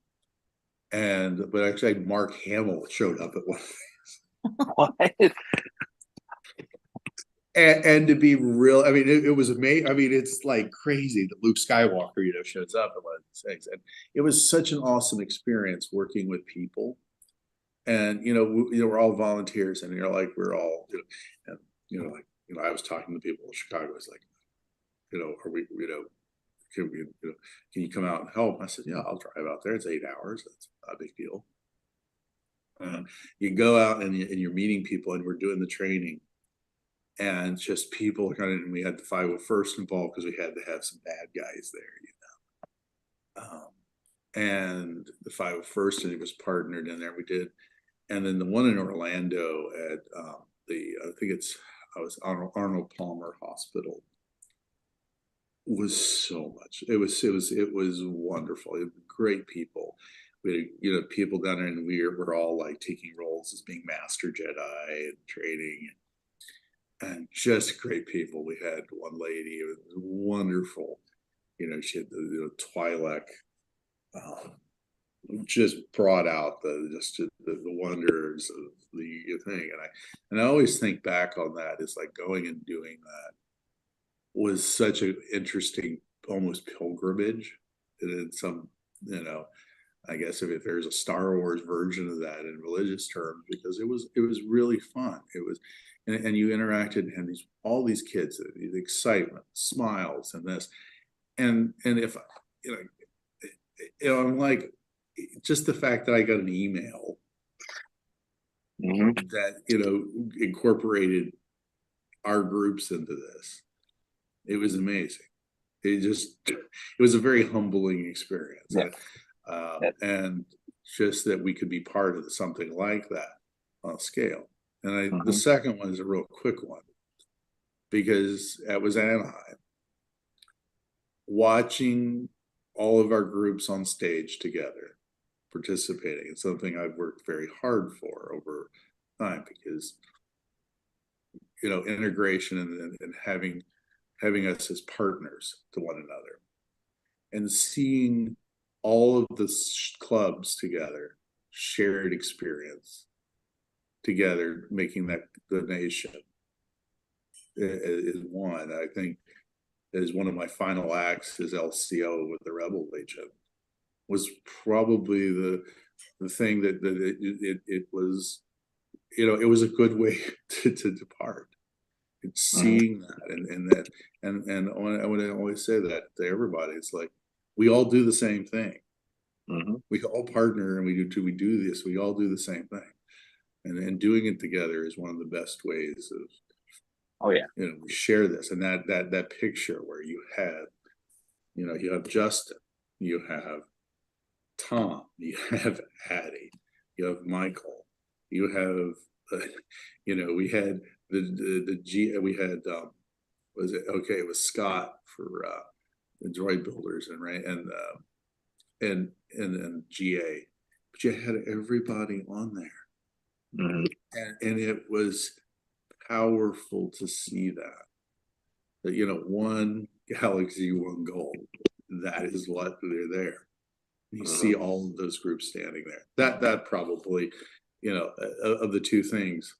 But actually, Mark Hamill showed up at one of these. What? And to be real, I mean, it was amazing. I mean, it's like crazy that Luke Skywalker, shows up at one of these things. And it was such an awesome experience working with people. And, we're all volunteers, and we're all, and, I was talking to people in Chicago. I was like, are we, can we, can you come out and help? I said, yeah, I'll drive out there. It's 8 hours. That's not a big deal. You go out and you're meeting people, and we're doing the training. And just people and we had the 501st involved because we had to have some bad guys there, and the 501st, and it was partnered in there. We did, and then the one in Orlando at I think I was Arnold Palmer Hospital was so much. It was wonderful. It was great people. We had, people down there, and we're all like taking roles as being Master Jedi and training. And just great people. We had one lady, it was wonderful. She had the Twi'lek, just brought out the wonders of the thing. And I always think back on that. It's like going and doing that was such an interesting, almost pilgrimage. And in some, I guess if there's a Star Wars version of that in religious terms, because it was really fun. It was. And you interacted, and all these kids, the excitement, smiles, and this, and if I'm like, just the fact that I got an email that incorporated our groups into this, it was amazing. It was a very humbling experience, and just that we could be part of something like that on a scale. And the second one is a real quick one, because it was Anaheim. Watching all of our groups on stage together, participating. It's something I've worked very hard for over time, because integration and having us as partners to one another, and seeing all of the clubs together, shared experience together, making that donation is one. I think as one of my final acts as LCO with the Rebel Legion was probably the thing that it was, it was a good way to depart. It's seeing that and I would always say that to everybody. It's like, we all do the same thing. We all partner and we do this. We all do the same thing, and doing it together is one of the best ways of. Oh yeah. We share this, and that picture where you have Justin, you have Tom, you have Addie, you have Michael, you have, we had we had, it was Scott for the Droid Builders, and GA, but you had everybody on there, and it was powerful to see that one galaxy, one goal. That is what they're there. You see all of those groups standing there. That probably, of the two things,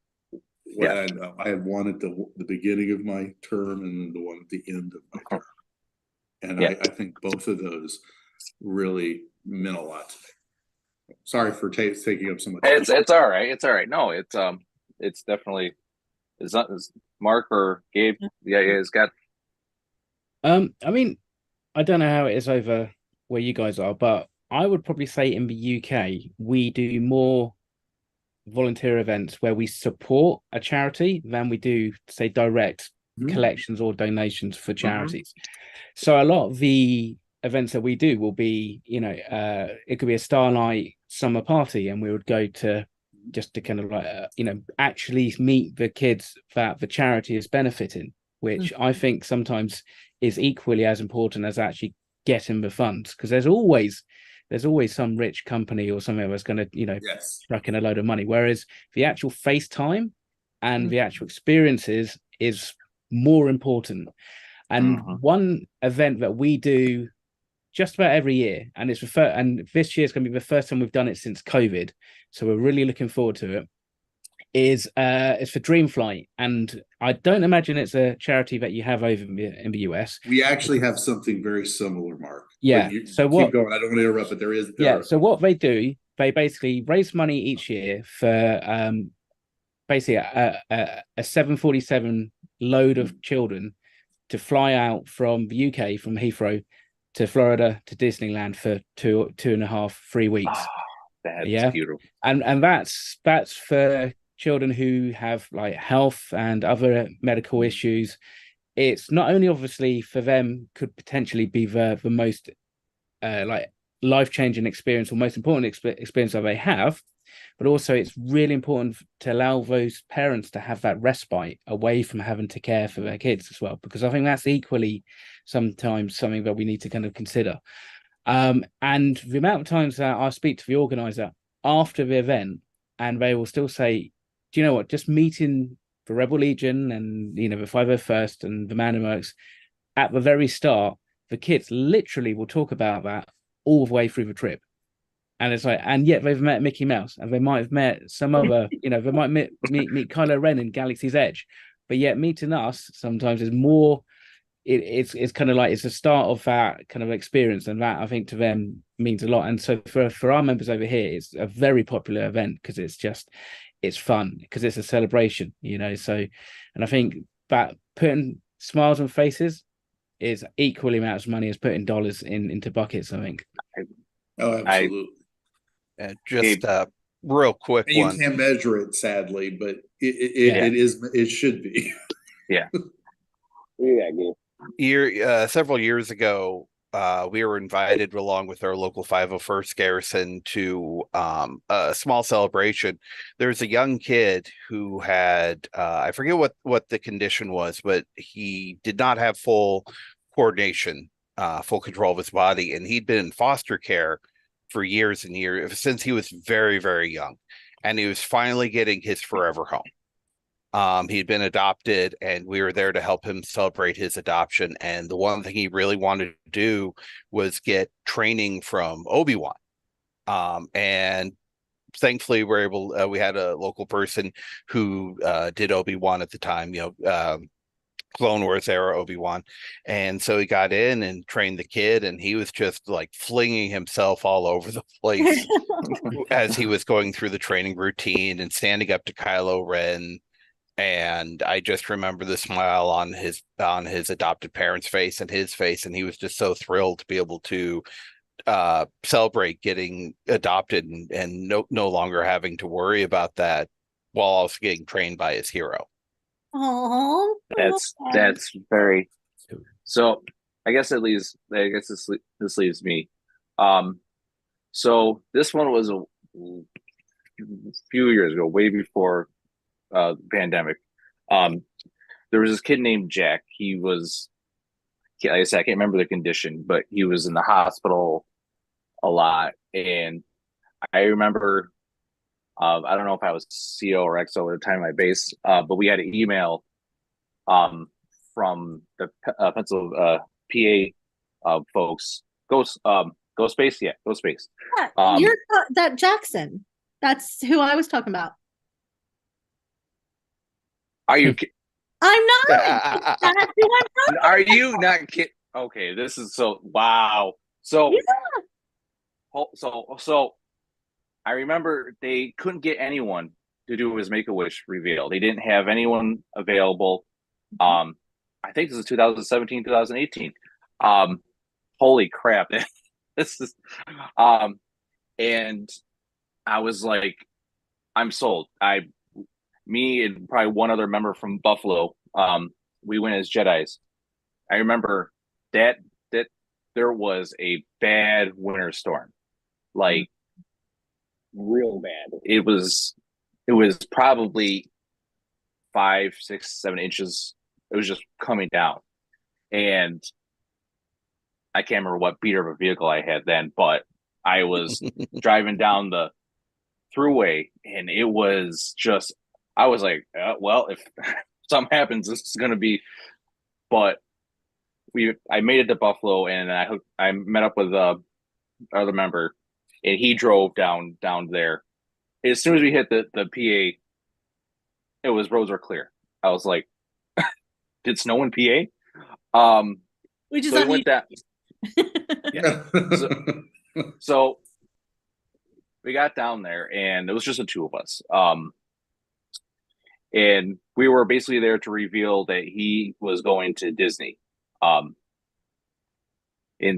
I had one at the beginning of my term and the one at the end of my term, and I think both of those really meant a lot to me. Sorry for taking up so much. It's all right. It's all right. No, it's definitely. Is Mark or Gabe? Yeah, it's got. I mean, I don't know how it is over where you guys are, but I would probably say in the UK we do more volunteer events where we support a charity than we do, say, direct collections or donations for charities. So a lot of the events that we do will be, it could be a Starlight summer party, and we would go to just to kind of like, actually meet the kids that the charity is benefiting, which I think sometimes is equally as important as actually getting the funds, because there's always some rich company or something that's going to, chuck in a load of money. Whereas the actual face time and the actual experiences is more important. And one event that we do just about every year, and it's and this year is going to be the first time we've done it since COVID, so we're really looking forward to it. It's for Dreamflight, and I don't imagine it's a charity that you have over in the US. We actually have something very similar, Mark. Yeah. So keep going. I don't want to interrupt, but there is. So what they do, they basically raise money each year for basically a 747 load of children to fly out from the UK, from Heathrow to Florida to Disneyland for 2.5-3 weeks. That's beautiful. And that's for children who have like health and other medical issues. It's not only obviously for them could potentially be the most like life-changing experience or most important experience that they have, but also it's really important to allow those parents to have that respite away from having to care for their kids as well, because I think that's equally sometimes something that we need to kind of consider. And the amount of times that I speak to the organizer after the event, and they will still say, do you know what, just meeting the Rebel Legion and, the 501st and the Man Who Works at the very start, the kids literally will talk about that all the way through the trip. And it's like, and yet they've met Mickey Mouse, and they might have met some other, they might meet Kylo Ren in Galaxy's Edge, but yet meeting us sometimes is more, it's kind of like, it's the start of that kind of experience, and that I think to them means a lot. And so for our members over here, it's a very popular event because it's fun, because it's a celebration, so, and I think that putting smiles on faces is equally amount of money as putting dollars into buckets, I think. Oh, absolutely. Just real quick you one. Can't measure it, sadly, but it should be. Yeah. Several years ago, we were invited along with our local 501st garrison to a small celebration. There's a young kid who had I forget what the condition was, but he did not have full coordination full control of his body, and he'd been in foster care for years and years since he was very, very young, and he was finally getting his forever home. He'd been adopted, and we were there to help him celebrate his adoption. And the one thing he really wanted to do was get training from Obi-Wan. And thankfully, we had a local person who did Obi-Wan at the time, Clone Wars era Obi-Wan. And so he got in and trained the kid, and he was just like flinging himself all over the place as he was going through the training routine and standing up to Kylo Ren. And I just remember the smile on his adopted parents' face and his face, and he was just so thrilled to be able to celebrate getting adopted and no longer having to worry about that while also getting trained by his hero. Oh, That's very. So I guess this leaves me. So this one was a few years ago, way before the pandemic. There was this kid named Jack. He was, like I said, I can't remember the condition, but he was in the hospital a lot. And I remember, I don't know if I was CO or XO at the time of my base, but we had an email from the Pennsylvania folks. Go Space, yeah, Go Space. yeah, you're that Jackson. That's who I was talking about. Are you? I'm not. That's who I'm talking Are you not kidding? Okay, this is so wow. So, Yeah. so I remember they couldn't get anyone to do his Make-A-Wish reveal. They didn't have anyone available. I think this is 2017, 2018. Holy crap. This is and I was like, I'm sold. Me and probably one other member from Buffalo, we went as Jedis. I remember that there was a bad winter storm, like real bad. It was probably 5, 6, 7 inches. It was just coming down, and I can't remember what beater of a vehicle I had then, but I was driving down the throughway, and it was just. I was like, well, if something happens, this is going to be. But I made it to Buffalo, and I met up with other member, and he drove down there. As soon as we hit the PA, it was roads were clear. I was like, did snow in PA? Which is so we went that. Yeah. So we got down there, and it was just the two of us. And we were basically there to reveal that he was going to Disney. And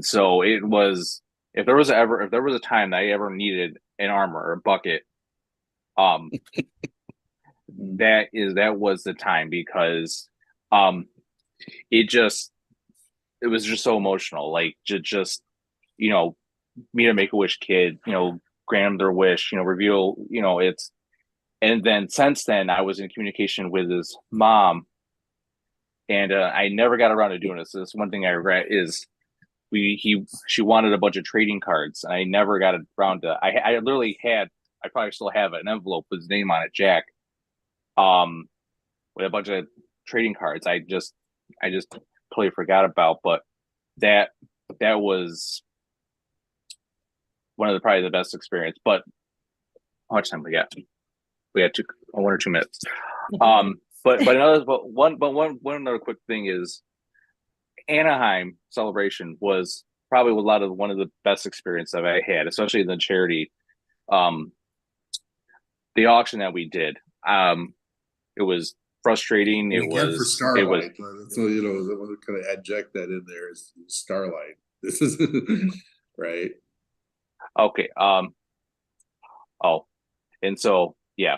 so it was, if there was a time that I ever needed an armor or a bucket, that was the time, because it was just so emotional. Like just meet a Make-A-Wish kid, grant them their wish, reveal, it's. And then since then, I was in communication with his mom, and I never got around to doing this. So this one thing I regret is she wanted a bunch of trading cards, and I never got around to. I literally had, I probably still have it, an envelope with his name on it, Jack, with a bunch of trading cards. I just totally forgot about, but that was one of probably the best experience. But how much time we got? We had 1 or 2 minutes. But one other quick thing is Anaheim Celebration was probably one of the best experiences I had, especially in the charity. The auction that we did, it was frustrating. And again, for Starlight, it was, so kind of adject that in there is Starlight. This is right. Okay. And so yeah,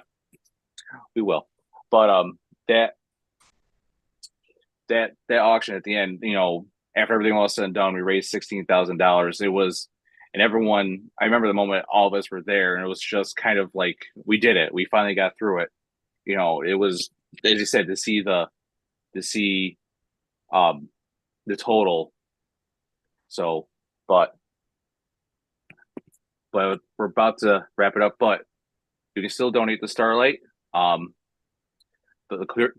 we will. But that auction at the end, after everything was said and done, we raised $16,000. It was, and everyone, I remember the moment all of us were there, and it was just kind of like, we did it. We finally got through it. It was, as you said, to see the total So, but we're about to wrap it up. But you can still donate to Starlight. The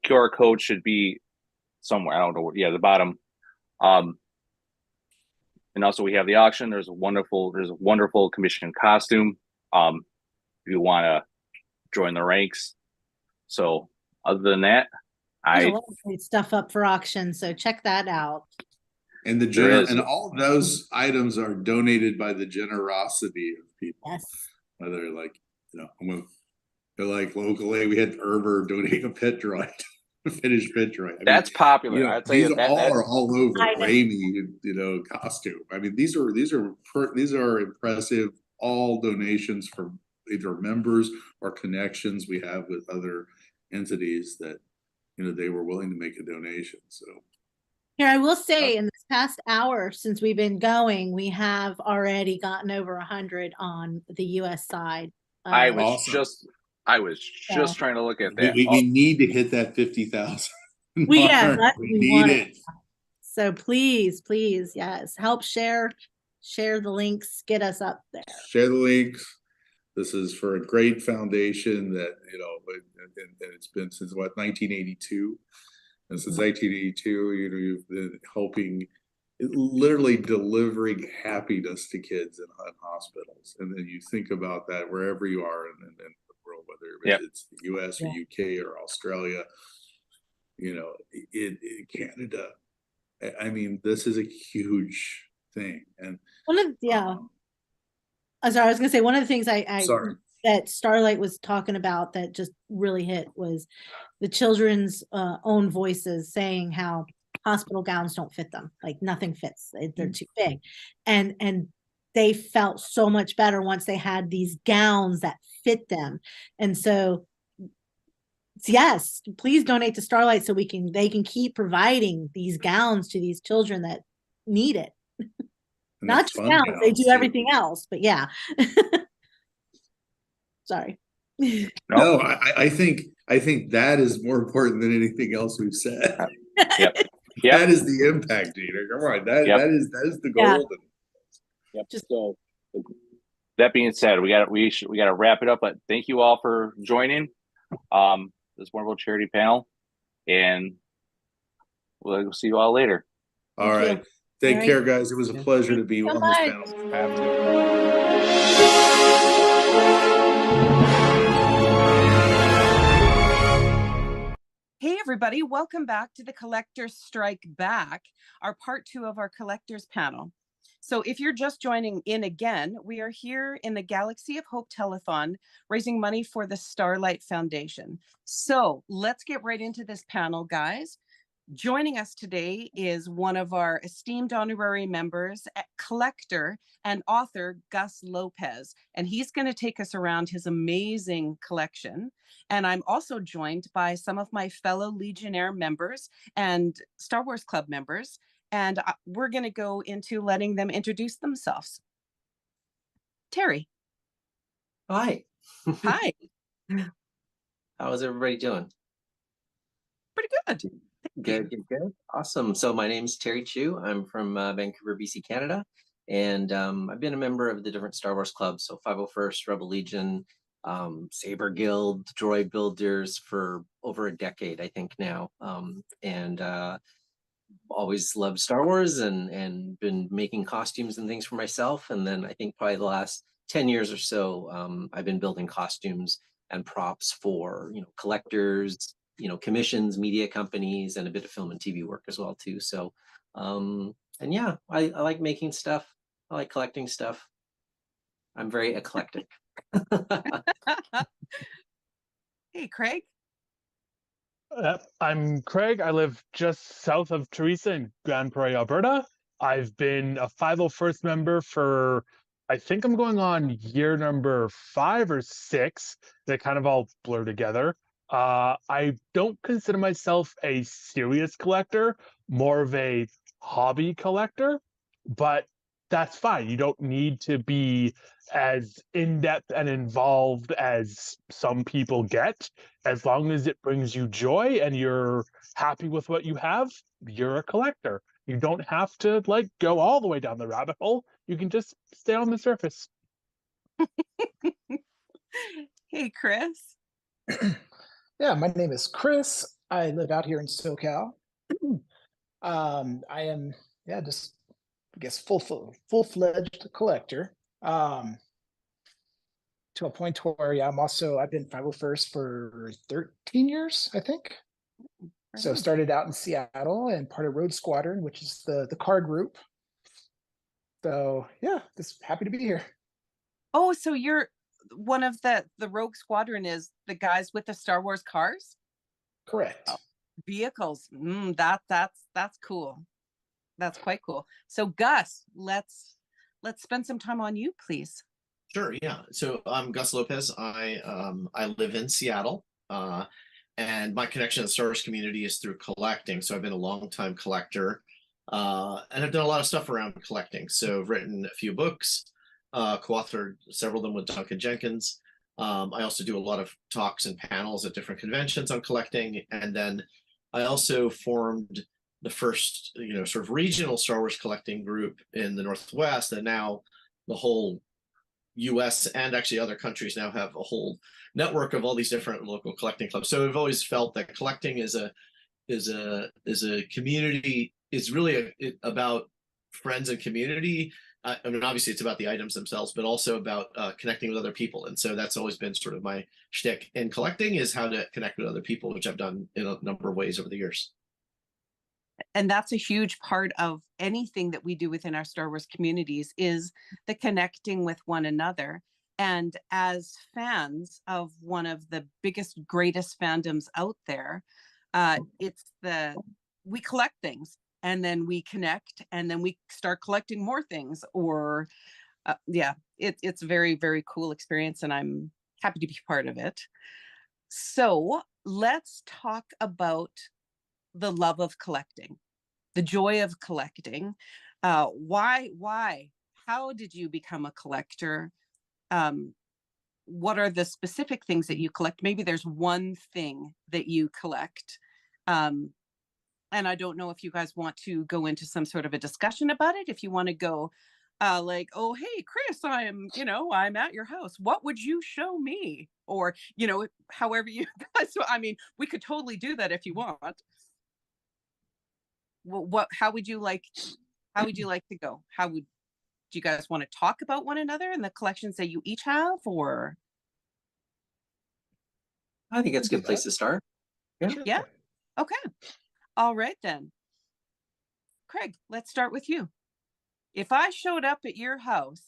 QR code should be somewhere. I don't know where. Yeah, the bottom. And also we have the auction. There's a wonderful commissioned costume. If you want to join the ranks. So other than that, There's a lot of great stuff up for auction, so check that out. And and all of those items are donated by the generosity of people. Yes. Whether they're like locally, we had Herber donate a pet droid, a finished pet droid. That's popular. I'd say these are all over. I know. Raimi, costume. I mean, these are impressive. All donations from either members or connections we have with other entities that they were willing to make a donation. So. Here, I will say, in this past hour since we've been going, we have already gotten over 100 on the U.S. side. I was just trying to look at that. We need to hit that 50,000. We need it. So please, yes, help share the links, get us up there. Share the links. This is for a great foundation that and it's been since 1982. And since 1982, you've been helping, literally delivering happiness to kids in hospitals. And then you think about that wherever you are in the world, whether it's the U.S. or UK or Australia, in Canada. I mean, this is a huge thing. And I was going to say, one of the things that Starlight was talking about that just really hit was the children's own voices saying how hospital gowns don't fit them. Like nothing fits. They're too big. And they felt so much better once they had these gowns that fit them. And so, yes, please donate to Starlight so they can keep providing these gowns to these children that need it. Not just gowns, they do everything else, but yeah. Sorry. No, I think that is more important than anything else we've said. Yep. That is the impact, Dieter. Come on, that is the goal. Yep. So that being said, we got to wrap it up. But thank you all for joining this wonderful charity panel, and we'll see you all later. All right. Take care, guys. It was a pleasure to be on this panel. Hey, everybody. Welcome back to the Collectors Strike Back, our part 2 of our Collectors panel. So if you're just joining in again, we are here in the Galaxy of Hope Telethon, raising money for the Starlight Foundation. So let's get right into this panel, guys. Joining us today is one of our esteemed honorary members, collector and author, Gus Lopez, and he's going to take us around his amazing collection. And I'm also joined by some of my fellow Legionnaire members and Star Wars Club members, and we're going to go into letting them introduce themselves. Terry. Hi. Hi. How is everybody doing? Pretty good. Good. Awesome. So my name's Terry Chu. I'm from Vancouver, BC, Canada. And I've been a member of the different Star Wars clubs. So 501st, Rebel Legion, Saber Guild, Droid Builders for over a decade, I think now. And always loved Star Wars and been making costumes and things for myself. And then I think probably the last 10 years or so, I've been building costumes and props for, collectors, commissions, media companies, and a bit of film and TV work as well too. So, and yeah, I like making stuff. I like collecting stuff. I'm very eclectic. Hey, Craig. I'm Craig. I live just south of Teresa in Grand Prairie, Alberta. I've been a 501st member for, I think I'm going on year number 5 or 6. They kind of all blur together. I don't consider myself a serious collector, more of a hobby collector, but that's fine. You don't need to be as in-depth and involved as some people get. As long as it brings you joy and you're happy with what you have, you're a collector. You don't have to like go all the way down the rabbit hole. You can just stay on the surface. Hey, Chris. Yeah, my name is Chris. I live out here in SoCal. I am, yeah, just I guess full-fledged collector. To a point where yeah, I've been 501st for 13 years, I think. So started out in Seattle and part of Road Squadron, which is the car group. So yeah, just happy to be here. Oh, so you're one of the Rogue Squadron is the guys with the Star Wars cars? Correct. Oh, vehicles. That's cool. That's quite cool. So Gus, let's spend some time on you, please. Sure, yeah. So I'm Gus Lopez. I live in Seattle, and my connection to the Star Wars community is through collecting. So I've been a longtime collector, and I've done a lot of stuff around collecting. So I've written a few books, co-authored several of them with Duncan Jenkins. I also do a lot of talks and panels at different conventions on collecting, and then I also formed the first, sort of regional Star Wars collecting group in the Northwest, and now the whole US and actually other countries now have a whole network of all these different local collecting clubs. So I've always felt that collecting is a community. It's really about friends and community. I mean, obviously it's about the items themselves, but also about connecting with other people. And so that's always been sort of my shtick in collecting, is how to connect with other people, which I've done in a number of ways over the years. And that's a huge part of anything that we do within our Star Wars communities, is the connecting with one another. And as fans of one of the biggest, greatest fandoms out there, we collect things and then we connect and then we start collecting more things. Or it's a very, very cool experience, and I'm happy to be part of it. So let's talk about the love of collecting, the joy of collecting. Why? How did you become a collector? What are the specific things that you collect? Maybe there's one thing that you collect. And I don't know if you guys want to go into some sort of a discussion about it. If you want to go like, oh, hey, Chris, I'm at your house. What would you show me? Or, however you guys, I mean, we could totally do that if you want. How would you like to go? Do you guys want to talk about one another and the collections that you each have? Or I think that's a good place to start. Yeah. Okay. All right then. Craig, let's start with you. If I showed up at your house,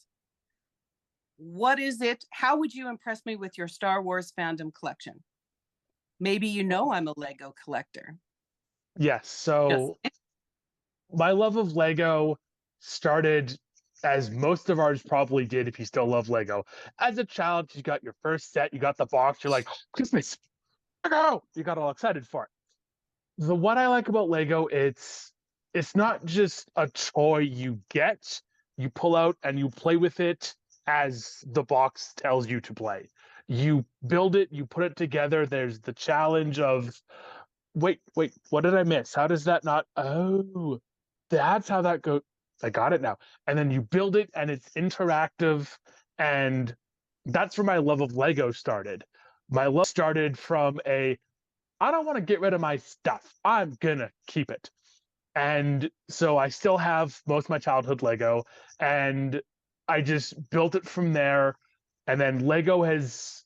what is it? How would you impress me with your Star Wars fandom collection? Maybe I'm a Lego collector. Yes. So my love of Lego started, as most of ours probably did if you still love Lego. As a child, you got your first set, you got the box, you're like, Christmas, Lego! You got all excited for it. What I like about Lego, it's not just a toy you get, you pull out and you play with it as the box tells you to play. You build it, you put it together, there's the challenge of, wait, what did I miss? How does that not? Oh, that's how that goes. I got it now. And then you build it and it's interactive. And that's where my love of Lego started. My love started from I don't want to get rid of my stuff. I'm gonna keep it. And so I still have most of my childhood Lego, and I just built it from there. And then Lego has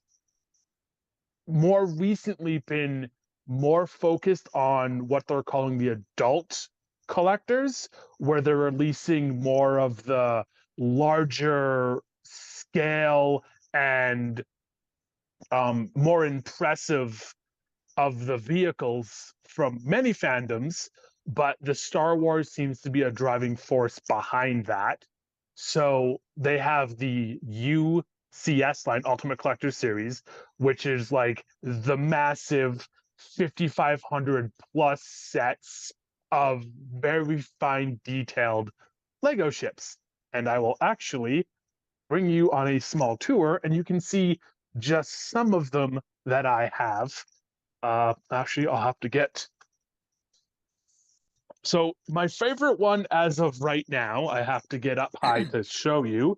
more recently been more focused on what they're calling the adult collectors, where they're releasing more of the larger scale and more impressive of the vehicles from many fandoms, but the Star Wars seems to be a driving force behind that. So they have the UCS line, Ultimate Collector Series, which is like the massive 5,500 plus sets of very fine detailed Lego ships. And I will actually bring you on a small tour and you can see just some of them that I have. Actually, I'll have to get So my favorite one as of right now, I have to get up high to show you,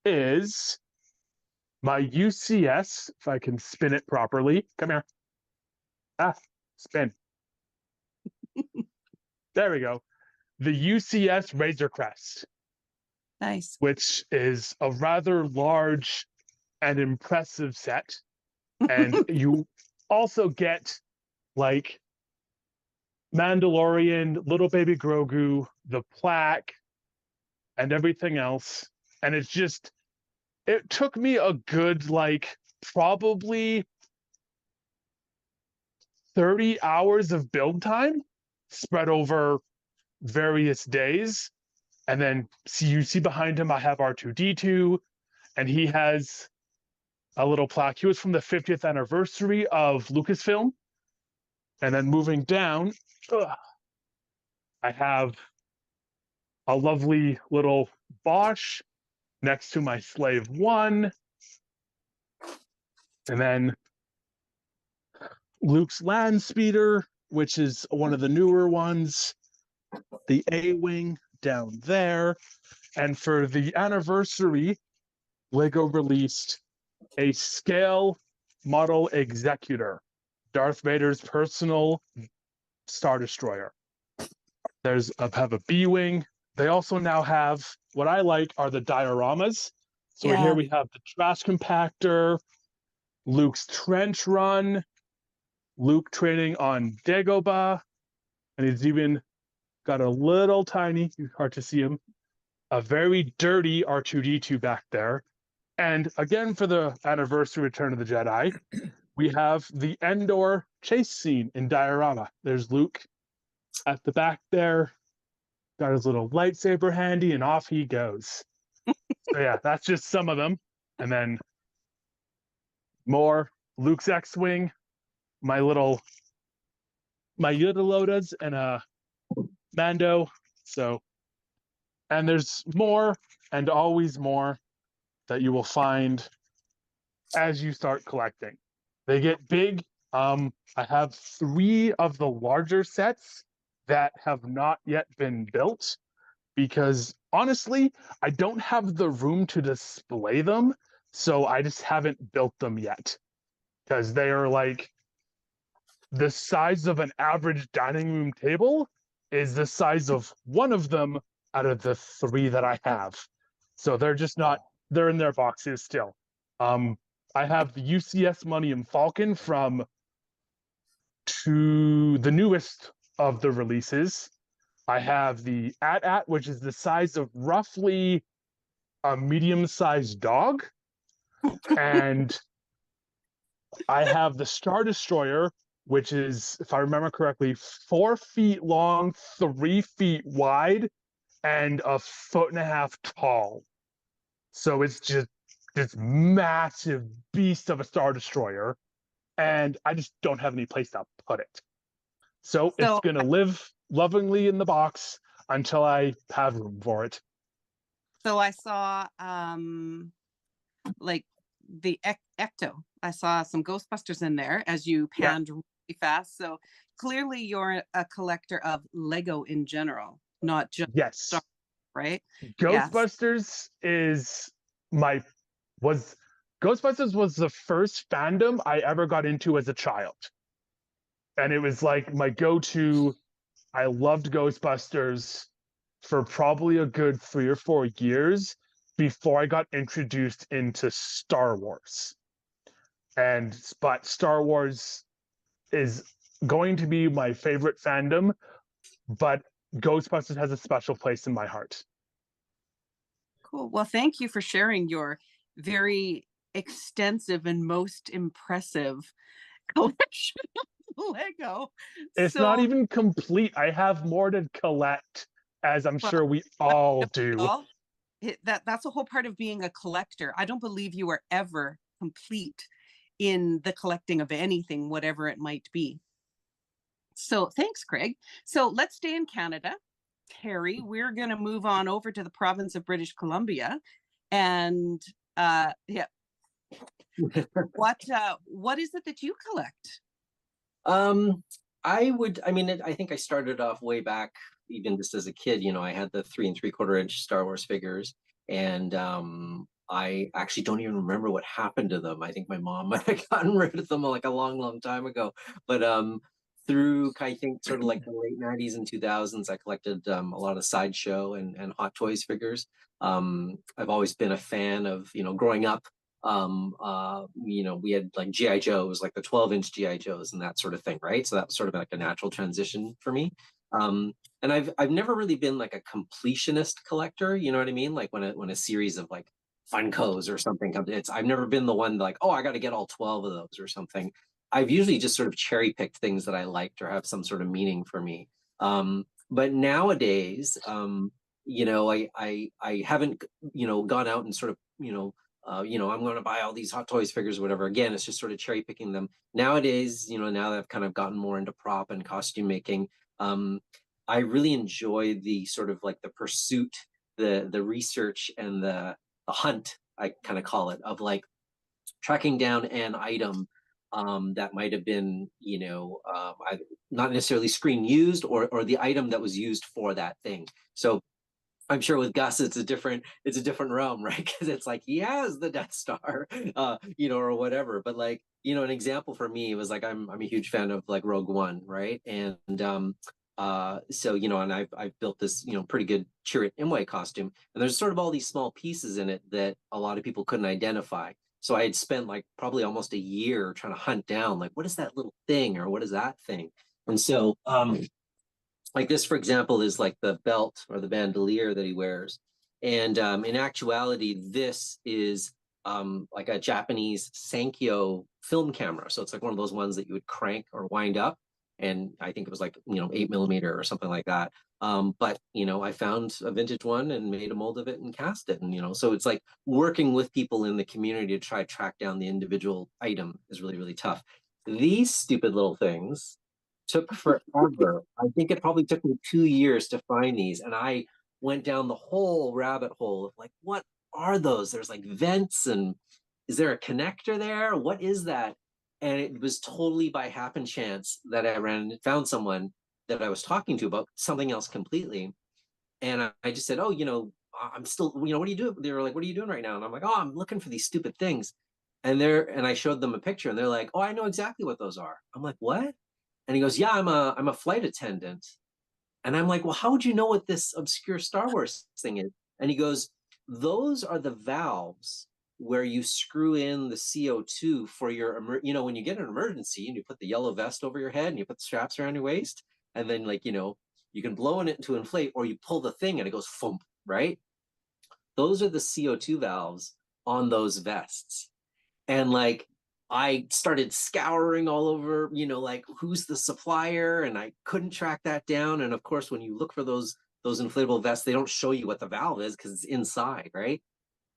is my UCS, if I can spin it properly. Come here. Spin. There we go. The UCS Razor Crest, Nice. which is a rather large and impressive set. And you also get like Mandalorian, little baby Grogu, the plaque, and everything else. And it's just, it took me a good, like, probably 30 hours of build time spread over various days. And then you see behind him, I have R2D2, and he has a little plaque. He was from the 50th anniversary of Lucasfilm. And then moving down, I have a lovely little Bosch next to my Slave 1. And then Luke's Land Speeder, which is one of the newer ones. The A-Wing down there. And for the anniversary, LEGO released a scale model Executor, Darth Vader's personal Star Destroyer. I have a B-Wing. They also now have, what I like are the dioramas. So here we have the trash compactor, Luke's trench run, Luke training on Dagobah, and he's even got a little tiny, hard to see him, a very dirty R2D2 back there. And again, for the anniversary Return of the Jedi, we have the Endor chase scene in diorama. There's Luke at the back there, got his little lightsaber handy, and off he goes. So yeah, that's just some of them. And then more Luke's X-Wing, my Yoda and a Mando. So, and there's more and always more that you will find as you start collecting. They get big. I have 3 of the larger sets that have not yet been built because honestly, I don't have the room to display them. So I just haven't built them yet because they are like the size of an average dining room table is the size of one of them out of the 3 that I have. So they're just not, they're in their boxes still. I have the UCS Millennium Falcon from the newest of the releases. I have the AT-AT, which is the size of roughly a medium-sized dog. And I have the Star Destroyer, which is, if I remember correctly, 4 feet long, 3 feet wide, and a 1.5 feet tall. So it's just this massive beast of a Star Destroyer, and I just don't have any place to put it. So it's going to live lovingly in the box until I have room for it. So I saw like the Ecto. I saw some Ghostbusters in there as you panned really fast. So clearly you're a collector of Lego in general, not just Star, right? Ghostbusters Ghostbusters was the first fandom I ever got into as a child. And it was like my go-to. I loved Ghostbusters for probably a good 3 or 4 years before I got introduced into Star Wars. But Star Wars is going to be my favorite fandom, but Ghostbusters has a special place in my heart. Cool. Well, thank you for sharing your very extensive and most impressive collection of Lego. It's not even complete. I have more to collect, as I'm sure we all do. That's a whole part of being a collector. I don't believe you are ever complete in the collecting of anything, whatever it might be. So thanks, Craig. So let's stay in Canada. Terry, we're going to move on over to the province of British Columbia. And what is it that you collect? I think I started off way back even just as a kid, I had the 3 3/4 inch Star Wars figures, and I actually don't even remember what happened to them. I think my mom might have gotten rid of them like a long, long time ago. But through, I think, sort of like the late 90s and 2000s, I collected a lot of Sideshow and Hot Toys figures. I've always been a fan of, growing up, we had like GI Joes, like the 12-inch GI Joes and that sort of thing, right? So that was sort of like a natural transition for me. And I've never really been like a completionist collector, you know what I mean? Like when a series of like Funkos or something comes, I've never been the one like, oh, I got to get all 12 of those or something. I've usually just sort of cherry picked things that I liked or have some sort of meaning for me. But nowadays, I haven't, gone out and sort of, I'm going to buy all these Hot Toys figures or whatever. Again, it's just sort of cherry picking them. Nowadays, now that I've kind of gotten more into prop and costume making, I really enjoy the sort of like the pursuit, the research and the hunt, I kind of call it, of like tracking down an item that might have been, not necessarily screen used or the item that was used for that thing. So I'm sure with Gus, it's a different realm, right? Because it's like he has the Death Star, or whatever. But like, an example for me was like I'm a huge fan of like Rogue One, right? And so and I've built this pretty good Chirrut Imwe costume, and there's sort of all these small pieces in it that a lot of people couldn't identify. So I had spent like probably almost a year trying to hunt down like what is that little thing or what is that thing, and so like this, for example, is like the belt or the bandolier that he wears. And in actuality, this is like a Japanese Sankyo film camera. So it's like one of those ones that you would crank or wind up. And I think it was like, 8mm or something like that. But, I found a vintage one and made a mold of it and cast it. And, so it's like working with people in the community to try to track down the individual item is really, really tough. These stupid little things took forever. I think it probably took me 2 years to find these. And I went down the whole rabbit hole of like, what are those? There's like vents, and is there a connector there? What is that? And it was totally by happen chance that I ran and found someone that I was talking to about something else completely. And I just said, oh, I'm still, what are you doing? They were like, what are you doing right now? And I'm like, oh, I'm looking for these stupid things. And I showed them a picture and they're like, oh, I know exactly what those are. I'm like, what? And he goes, yeah, I'm a flight attendant. And I'm like, well, how would you know what this obscure Star Wars thing is? And he goes, those are the valves where you screw in the CO2 for your, when you get an emergency and you put the yellow vest over your head and you put the straps around your waist, and then like, you can blow in it to inflate, or you pull the thing and it goes thump, right? Those are the CO2 valves on those vests. And like, I started scouring all over, like who's the supplier, and I couldn't track that down. And of course, when you look for those inflatable vests, they don't show you what the valve is because it's inside, right?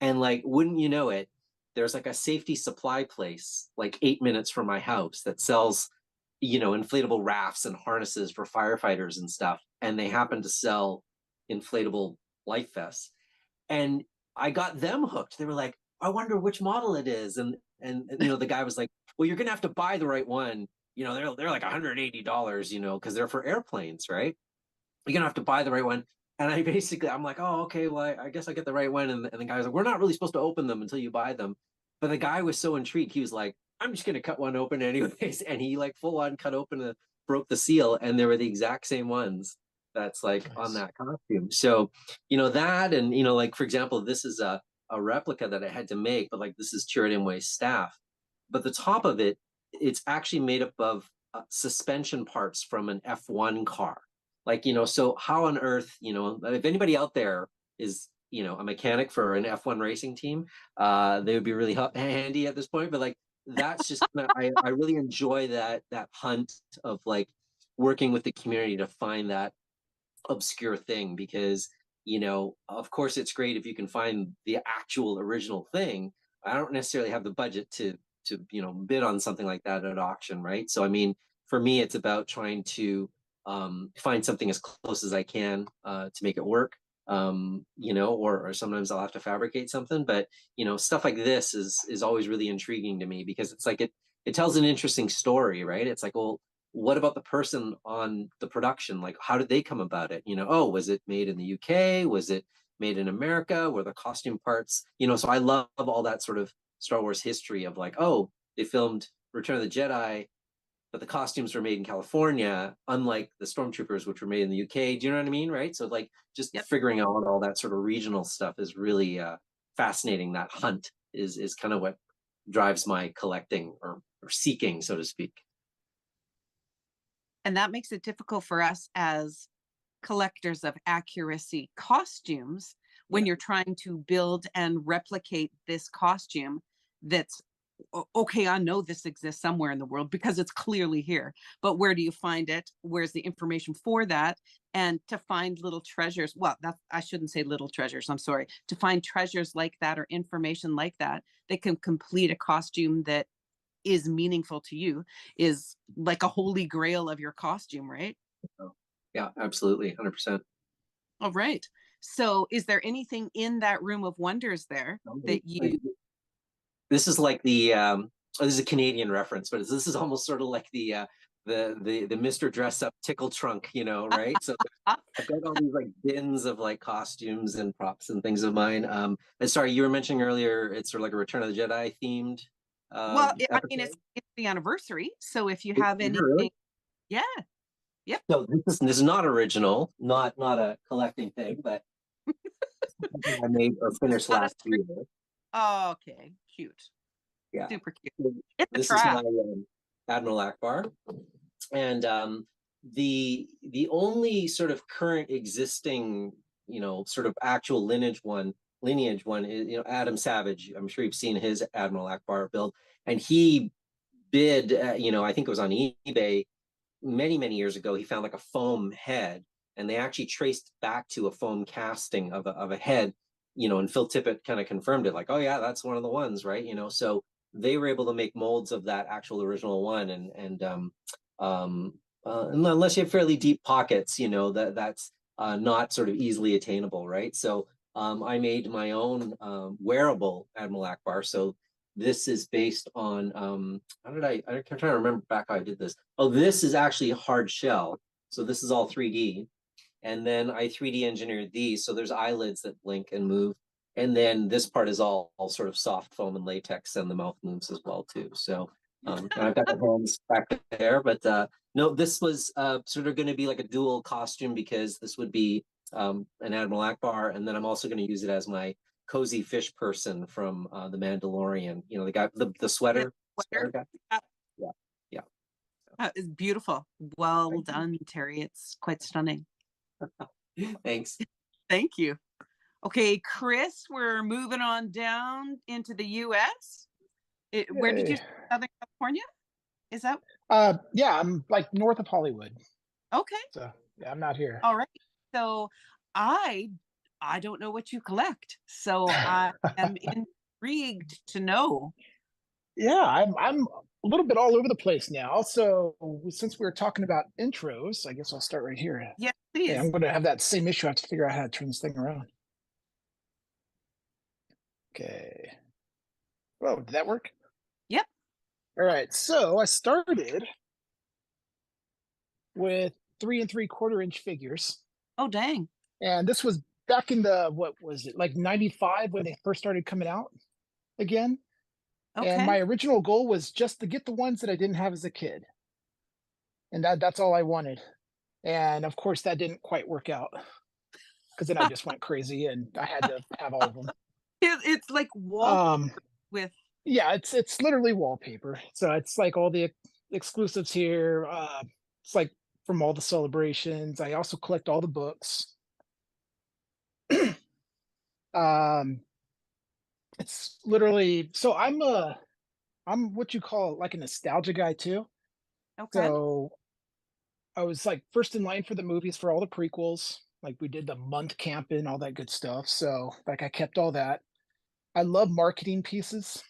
And like, wouldn't you know it, there's like a safety supply place like 8 minutes from my house that sells, inflatable rafts and harnesses for firefighters and stuff. And they happen to sell inflatable life vests. And I got them hooked. They were like, I wonder which model it is. And the guy was like, well, you're gonna have to buy the right one. They're like $180, because they're for airplanes, right? You're gonna have to buy the right one. And I'm like, oh, okay, well, I guess I get the right one. And the guy was like, we're not really supposed to open them until you buy them. But the guy was so intrigued, he was like, I'm just gonna cut one open anyways. And he like full on cut open broke the seal, and they were the exact same ones that's like nice on that costume. So, that, and like, for example, this is a replica that I had to make, but like this is Chirrut Imwe's staff. But the top of it, it's actually made up of suspension parts from an F1 car. Like, so how on earth, if anybody out there is, a mechanic for an F1 racing team, they would be really handy at this point. But like, that's just, I really enjoy that hunt of like working with the community to find that obscure thing, because of course it's great if you can find the actual original thing. I don't necessarily have the budget to bid on something like that at auction, right? So I mean, for me, it's about trying to find something as close as I can to make it work, or sometimes I'll have to fabricate something. But stuff like this is always really intriguing to me, because it's like it tells an interesting story, right? It's like, well, what about the person on the production? Like, how did they come about it? Oh, was it made in the UK? Was it made in America? Were the costume parts? So I love all that sort of Star Wars history of like, oh, they filmed Return of the Jedi, but the costumes were made in California, unlike the Stormtroopers, which were made in the UK. Do you know what I mean? Right. So like just figuring out all that sort of regional stuff is really fascinating. That hunt is kind of what drives my collecting or seeking, so to speak. And that makes it difficult for us as collectors of accuracy costumes when you're trying to build and replicate this costume that's okay, I know this exists somewhere in the world because it's clearly here, but where do you find it? Where's the information for that? And to find little treasures, well, I shouldn't say little treasures, I'm sorry, to find treasures like that or information like that that can complete a costume that is meaningful to you is like a holy grail of your costume, right? Yeah, absolutely. 100%. All right. So is there anything in that room of wonders there that you... This is like the, this is a Canadian reference, but this is almost sort of like the Mr. Dress Up tickle trunk, right? So I've got all these like bins of like costumes and props and things of mine. And sorry, you were mentioning earlier, it's sort of like a Return of the Jedi themed. Well, I mean, it's the anniversary. So if you have anything, really? Yeah. Yep. So this is not original, not a collecting thing, but I made or finished last year. Oh, okay, cute. Yeah, super cute. This is my Admiral Akbar, and the only sort of current existing, sort of actual lineage one is Adam Savage. I'm sure you've seen his Admiral Akbar build, and he bid, I think it was on eBay many years ago. He found like a foam head, and they actually traced back to a foam casting of a head, and Phil Tippett kind of confirmed it, like, oh yeah, that's one of the ones, right? So they were able to make molds of that actual original one, and unless you have fairly deep pockets, that's not sort of easily attainable, right? So I made my own wearable Admiral Akbar. So this is based on I'm trying to remember back how I did this. Oh, this is actually a hard shell. So this is all 3D. And then I 3D engineered these. So there's eyelids that blink and move. And then this part is all sort of soft foam and latex, and the mouth moves as well too. So and I've got the hands back there, but no, this was sort of going to be like a dual costume, because this would be an Admiral Akbar, and then I'm also going to use it as my cozy fish person from the Mandalorian. The guy, the sweater guy. Yeah. It's beautiful. Well done, Terry. It's quite stunning. Thanks. Thank you. Okay, Chris, we're moving on down into the US. Where did you Southern California? Is that? Yeah, I'm like north of Hollywood. Okay. So yeah, I'm not here. All right. So I don't know what you collect. So I am intrigued to know. Yeah, I'm a little bit all over the place now. So since we were talking about intros, I guess I'll start right here. Yeah, please. Yeah, I'm going to have that same issue. I have to figure out how to turn this thing around. Okay. Oh, did that work? Yep. All right. So I started with 3 3/4 inch figures. Oh, dang. And this was back in the, what was it, like 95 when they first started coming out again. Okay. And my original goal was just to get the ones that I didn't have as a kid. And that's all I wanted. And of course, that didn't quite work out, because then I just went crazy and I had to have all of them. It's like wallpaper with. Yeah, it's literally wallpaper. So it's like all the exclusives here. It's like from all the celebrations. I also collect all the books. It's literally, so I'm what you call like a nostalgia guy too. Okay. So I was like first in line for the movies for all the prequels. Like we did the month camping, all that good stuff. So like I kept all that. I love marketing pieces.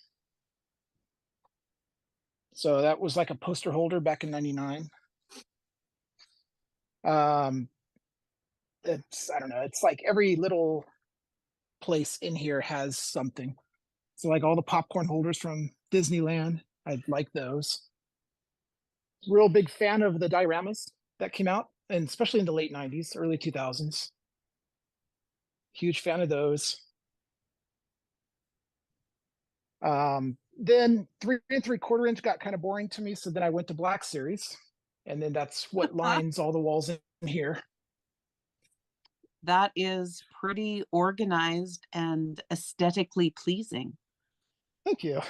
So that was like a poster holder back in '99. It's, I don't know, it's like every little place in here has something. So like all the popcorn holders from Disneyland, I like those. real big fan of the dioramas that came out, and especially in the late 90s, early 2000s. Huge fan of those. Then 3 3/4 inch got kind of boring to me, so then I went to Black Series, and then that's what lines all the walls in here. That is pretty organized and aesthetically pleasing. Thank you.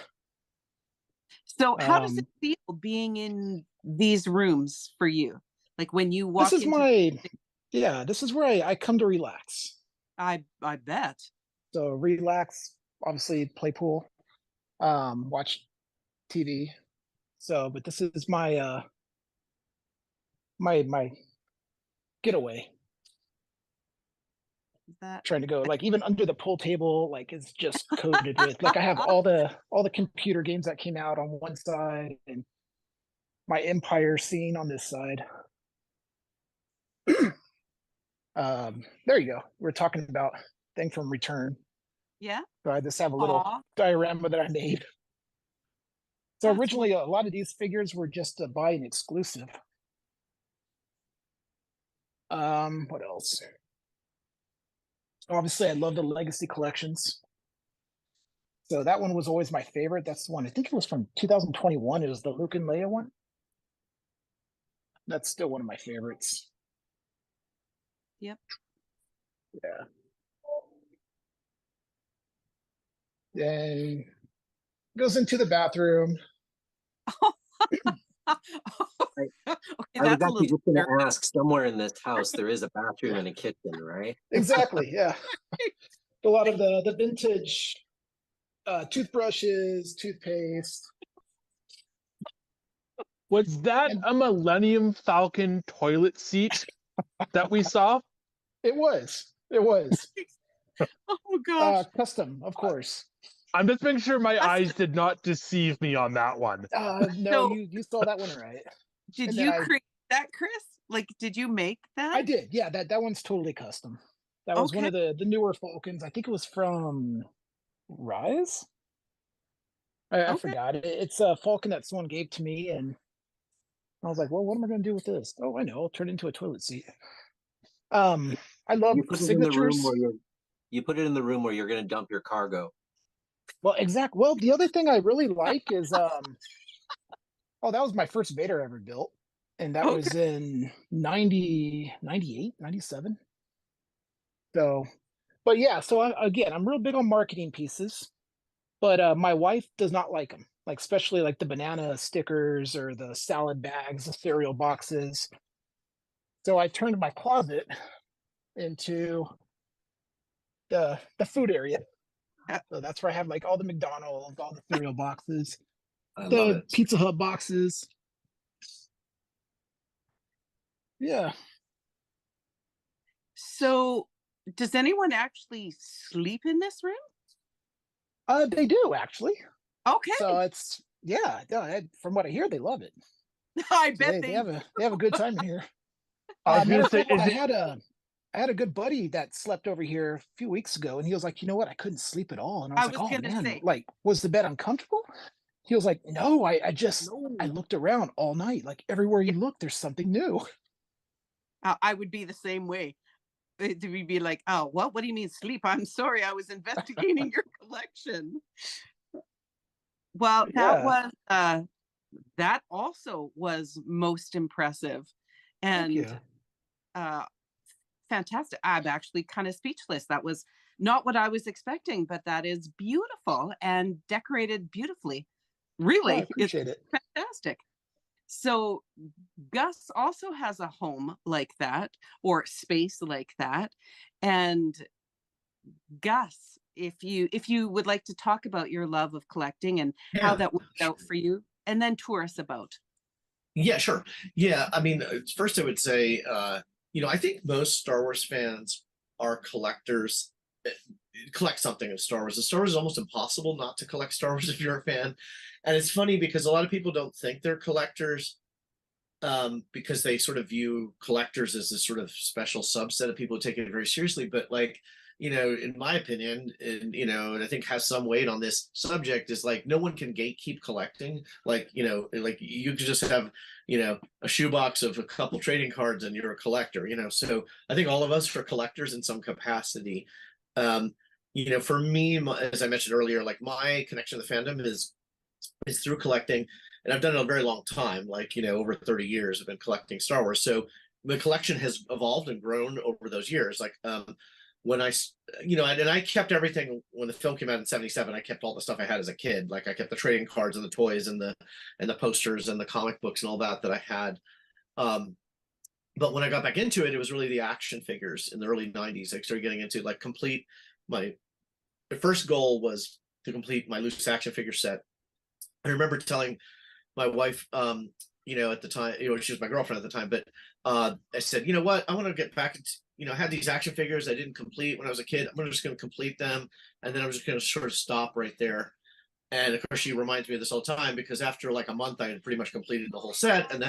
So how does it feel being in these rooms for you? Like when you walk This is into this is where I come to relax. I bet. So relax, obviously play pool, watch TV. So, but this is my my getaway. That Trying to go like even under the pool table, like it's just coated with like I have all the computer games that came out on one side and my Empire scene on this side. There you go. We're talking about thing from Return. Yeah. So I just have a little diorama that I made. So That's originally, a lot of these figures were just a buy and exclusive. What else? Obviously, I love the Legacy collections. So that one was always my favorite. That's the one. I think it was from 2021. It was the Luke and Leia one. That's still one of my favorites. Yep. Yeah. Then goes into the bathroom. I was actually just going to ask, somewhere in this house, there is a bathroom and a kitchen, right? Exactly. Yeah. A lot of the vintage toothbrushes, toothpaste. Was that a Millennium Falcon toilet seat that we saw? It was. It was. Oh gosh. Custom, of course. I'm just making sure my eyes did not deceive me on that one. No, you saw that one right. Did you create that, Chris? Like, did you make that? I did. Yeah, that one's totally custom. That was one of the newer Falcons. I think it was from Rise. I forgot. It's a Falcon that someone gave to me, and I was like, "Well, what am I going to do with this?" Oh, I know. I'll turn it into a toilet seat. I love signatures. You put it in the room where you're going to dump your cargo. Well, exactly. Well, the other thing I really like is that was my first Vader I ever built, and that was in 90, 98, 97. So, but yeah, so again, I'm real big on marketing pieces, but my wife does not like them, like especially like the banana stickers or the salad bags, the cereal boxes. So I turned my closet into the food area. So that's where I have like all the McDonald's, all the cereal boxes, the Pizza Hut boxes. Yeah. So does anyone actually sleep in this room? They do actually. Okay. So it's from what I hear, they love it. I So bet they have a good time in here. I was gonna say, I had a good buddy that slept over here a few weeks ago, and he was like, "You know what? I couldn't sleep at all." And I was like, "Oh man, like, was the bed uncomfortable?" He was like, "No, I looked around all night. Like everywhere you look, there's something new." I would be the same way. We'd be like, "Oh, what? What do you mean sleep? I'm sorry, I was investigating your collection." Well, that also was most impressive, and fantastic. I'm actually kind of speechless. That was not what I was expecting, but that is beautiful and decorated beautifully. Really, I appreciate it. Fantastic. So Gus also has a home like that, or space like that. And Gus, if you would like to talk about your love of collecting and how that worked out for you, and then tour us about. Yeah, sure. Yeah, I mean, first I would say, I think most Star Wars fans are collectors, collect something of Star Wars. The Star Wars is almost impossible not to collect Star Wars if you're a fan. And it's funny because a lot of people don't think they're collectors because they sort of view collectors as this sort of special subset of people who take it very seriously. But like in my opinion, and and I think has some weight on this subject, is like no one can gatekeep collecting. Like, like you could just have, a shoebox of a couple trading cards and you're a collector, So I think all of us are collectors in some capacity. For me, as I mentioned earlier, like my connection to the fandom is through collecting, and I've done it a very long time, like over 30 years I've been collecting Star Wars. So the collection has evolved and grown over those years. Like when I and I kept everything when the film came out in 77. I kept all the stuff I had as a kid. Like I kept the trading cards and the toys and the posters and the comic books and all that I had. But when I got back into it, it was really the action figures in the early 90s. I started getting into like my first goal was to complete my loose action figure set. I remember telling my wife, at the time, she was my girlfriend at the time, but I said, you know what, I want to get back into, I had these action figures I didn't complete when I was a kid. I'm just going to complete them, and then I'm just going to sort of stop right there. And of course, she reminds me of this all the time, because after like a month, I had pretty much completed the whole set, and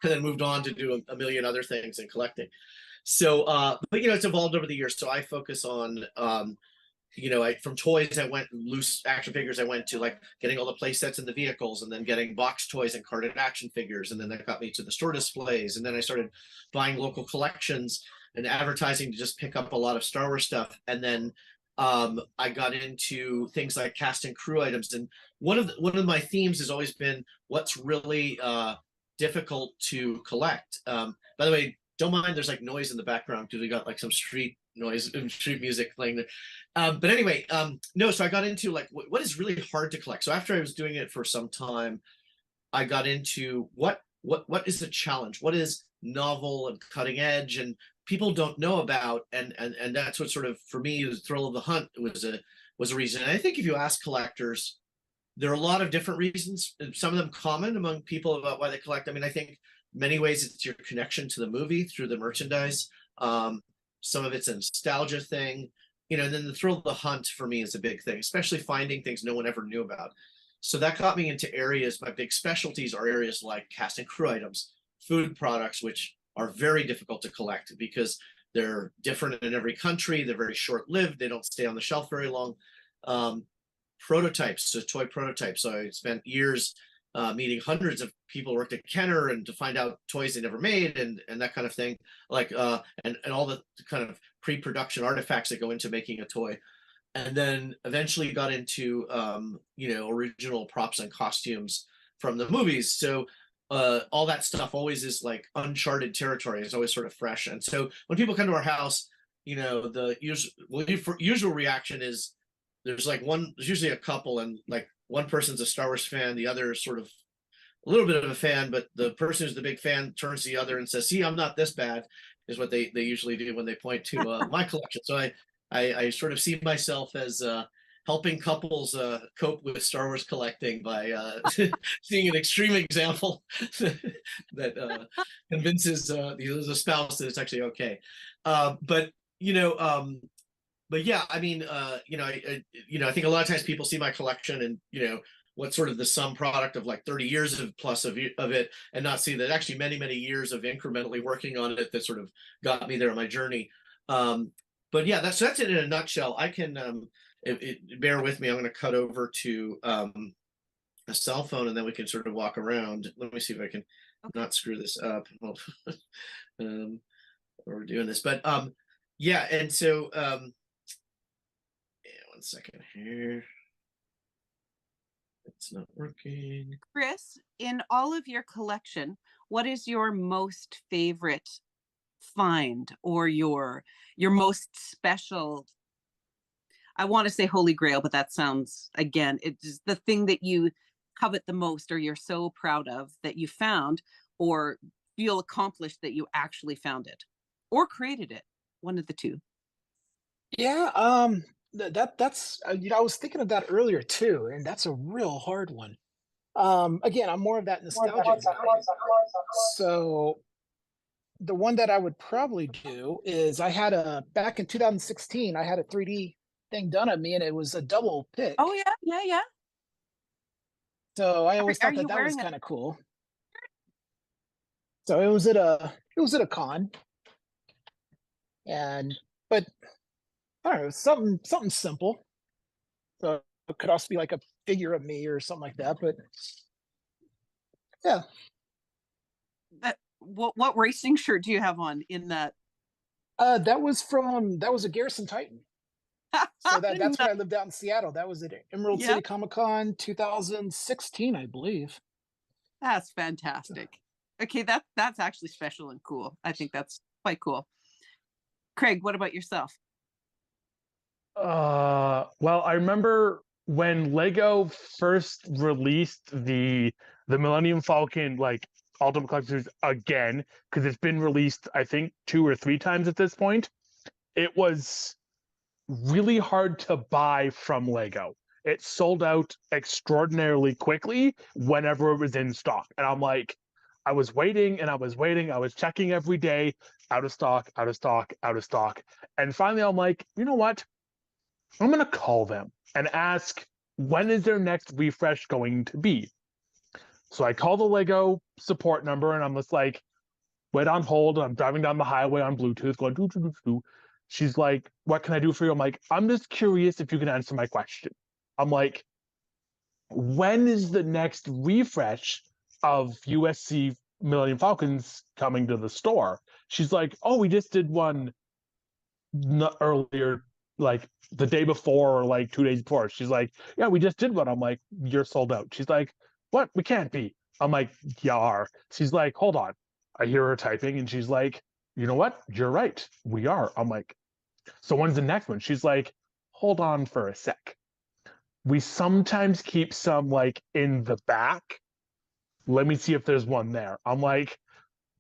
then moved on to do a million other things in collecting. So, but it's evolved over the years. So I focus on from toys, I went loose action figures. I went to like getting all the play sets and the vehicles, and then getting box toys and carded action figures. And then that got me to the store displays. And then I started buying local collections and advertising to just pick up a lot of Star Wars stuff. And then I got into things like cast and crew items. And one of my themes has always been what's really difficult to collect. By the way, don't mind there's like noise in the background because we got like some street noise and street music playing there. But anyway, no, so I got into like what is really hard to collect. So after I was doing it for some time, I got into what is the challenge? What is novel and cutting edge and people don't know about? And that's what sort of, for me, the thrill of the hunt was a reason. And I think if you ask collectors, there are a lot of different reasons, some of them common among people about why they collect. I mean, I think many ways it's your connection to the movie through the merchandise. Some of it's a nostalgia thing, and then the thrill of the hunt for me is a big thing, especially finding things no one ever knew about. So that got me into areas. My big specialties are areas like cast and crew items, food products, which are very difficult to collect because they're different in every country. They're very short-lived. They don't stay on the shelf very long. Prototypes, so toy prototypes. So I spent years meeting hundreds of people who worked at Kenner and to find out toys they never made and that kind of thing, like and all the kind of pre-production artifacts that go into making a toy. And then eventually got into original props and costumes from the movies. So all that stuff always is like uncharted territory. It's always sort of fresh. And so when people come to our house, the usual reaction is there's usually a couple, and like one person's a Star Wars fan, the other is sort of a little bit of a fan, but the person who's the big fan turns to the other and says, see, I'm not this bad, is what they usually do when they point to my collection. So I sort of see myself as helping couples cope with Star Wars collecting by seeing an extreme example that convinces the spouse that it's actually okay. But yeah, I mean, I think a lot of times people see my collection and what's sort of the sum product of like 30 years of plus of it, and not see that actually many years of incrementally working on it that sort of got me there on my journey. But yeah, that's it in a nutshell. I can bear with me. I'm going to cut over to a cell phone, and then we can sort of walk around. Let me see if I can not screw this up. We're doing this, but yeah, and so yeah, one second here. It's not working. Chris, in all of your collection, what is your most favorite find, or your most special? I want to say holy grail, but that sounds, again, it's the thing that you covet the most, or you're so proud of that you found, or feel accomplished that you actually found it or created it. One of the two. Yeah, that's I was thinking of that earlier too, and that's a real hard one. Again, I'm more of that nostalgia guy. So the one that I would probably do is back in 2016, I had a 3D thing done on me, and it was a double pick. Oh yeah. So I always thought that was kind of cool. So it was at a con, but I don't know, something simple. So it could also be like a figure of me or something like that. But yeah, What racing shirt do you have on in that? that was a Garrison Titan. So that's when I lived out in Seattle. That was at Emerald Yeah. City Comic Con 2016, I believe. That's fantastic. Okay, that's actually special and cool. I think that's quite cool. Craig, what about yourself? Well, I remember when Lego first released the Millennium Falcon like Ultimate Collectors again, because it's been released I think 2 or 3 times at this point. It was really hard to buy from Lego. It sold out extraordinarily quickly whenever it was in stock. And I'm like, I was waiting and I was waiting. I was checking every day, out of stock, out of stock, out of stock. And finally, I'm like, you know what? I'm going to call them and ask, when is their next refresh going to be? So I call the Lego support number and I'm just like, wait on hold. I'm driving down the highway on Bluetooth, going doo, doo, doo, doo. She's like, what can I do for you? I'm like, I'm just curious if you can answer my question. I'm like, when is the next refresh of USC Millennium Falcons coming to the store? She's like, oh, we just did one earlier, like the day before or like 2 days before. She's like, yeah, we just did one. I'm like, you're sold out. She's like, what? We can't be. I'm like, yar. She's like, hold on. I hear her typing and she's like, you know what? You're right. We are. I'm like, so when's the next one? She's like, hold on for a sec. We sometimes keep some like in the back. Let me see if there's one there. I'm like,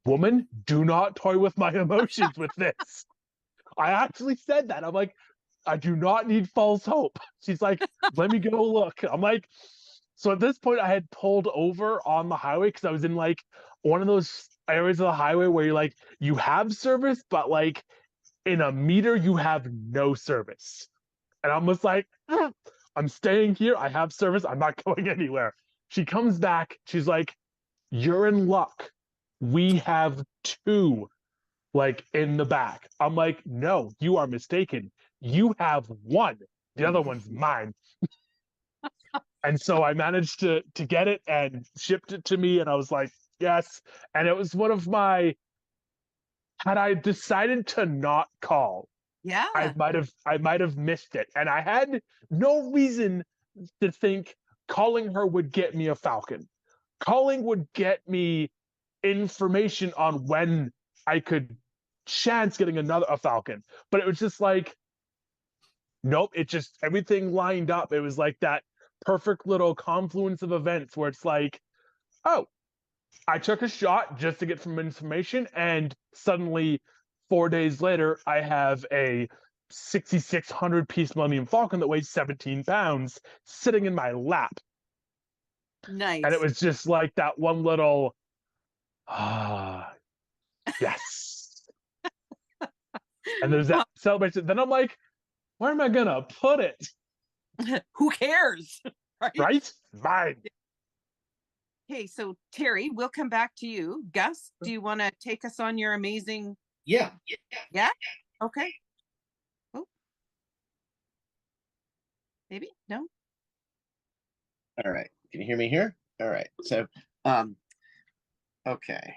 woman, do not toy with my emotions with this. I actually said that. I'm like, I do not need false hope. She's like, let me go look. I'm like, so at this point, I had pulled over on the highway because I was in like one of those areas of the highway where you're like, you have service, but like in a meter, you have no service. And I'm just like, I'm staying here. I have service. I'm not going anywhere. She comes back. She's like, you're in luck. We have 2 like in the back. I'm like, no, you are mistaken. You have 1. The other one's mine. And so I managed to get it and shipped it to me, and I was like, yes. And it was one of my. Had I decided to not call, Yeah. I might have missed it, and I had no reason to think calling her would get me a Falcon. Calling would get me information on when I could chance getting a Falcon. But it was just like, nope, it just everything lined up. It was like that perfect little confluence of events where it's like, oh, I took a shot just to get some information, and suddenly 4 days later, I have a 6,600 piece Millennium Falcon that weighs 17 pounds sitting in my lap. Nice. And it was just like that one little, yes. And there's that celebration. Then I'm like, where am I going to put it? Who cares? Right? Right? Mine. Okay, so Terry, we'll come back to you. Gus, do you want to take us on your amazing? Yeah. Yeah? Okay. Oh. Maybe? No? All right. Can you hear me here? All right. So, okay.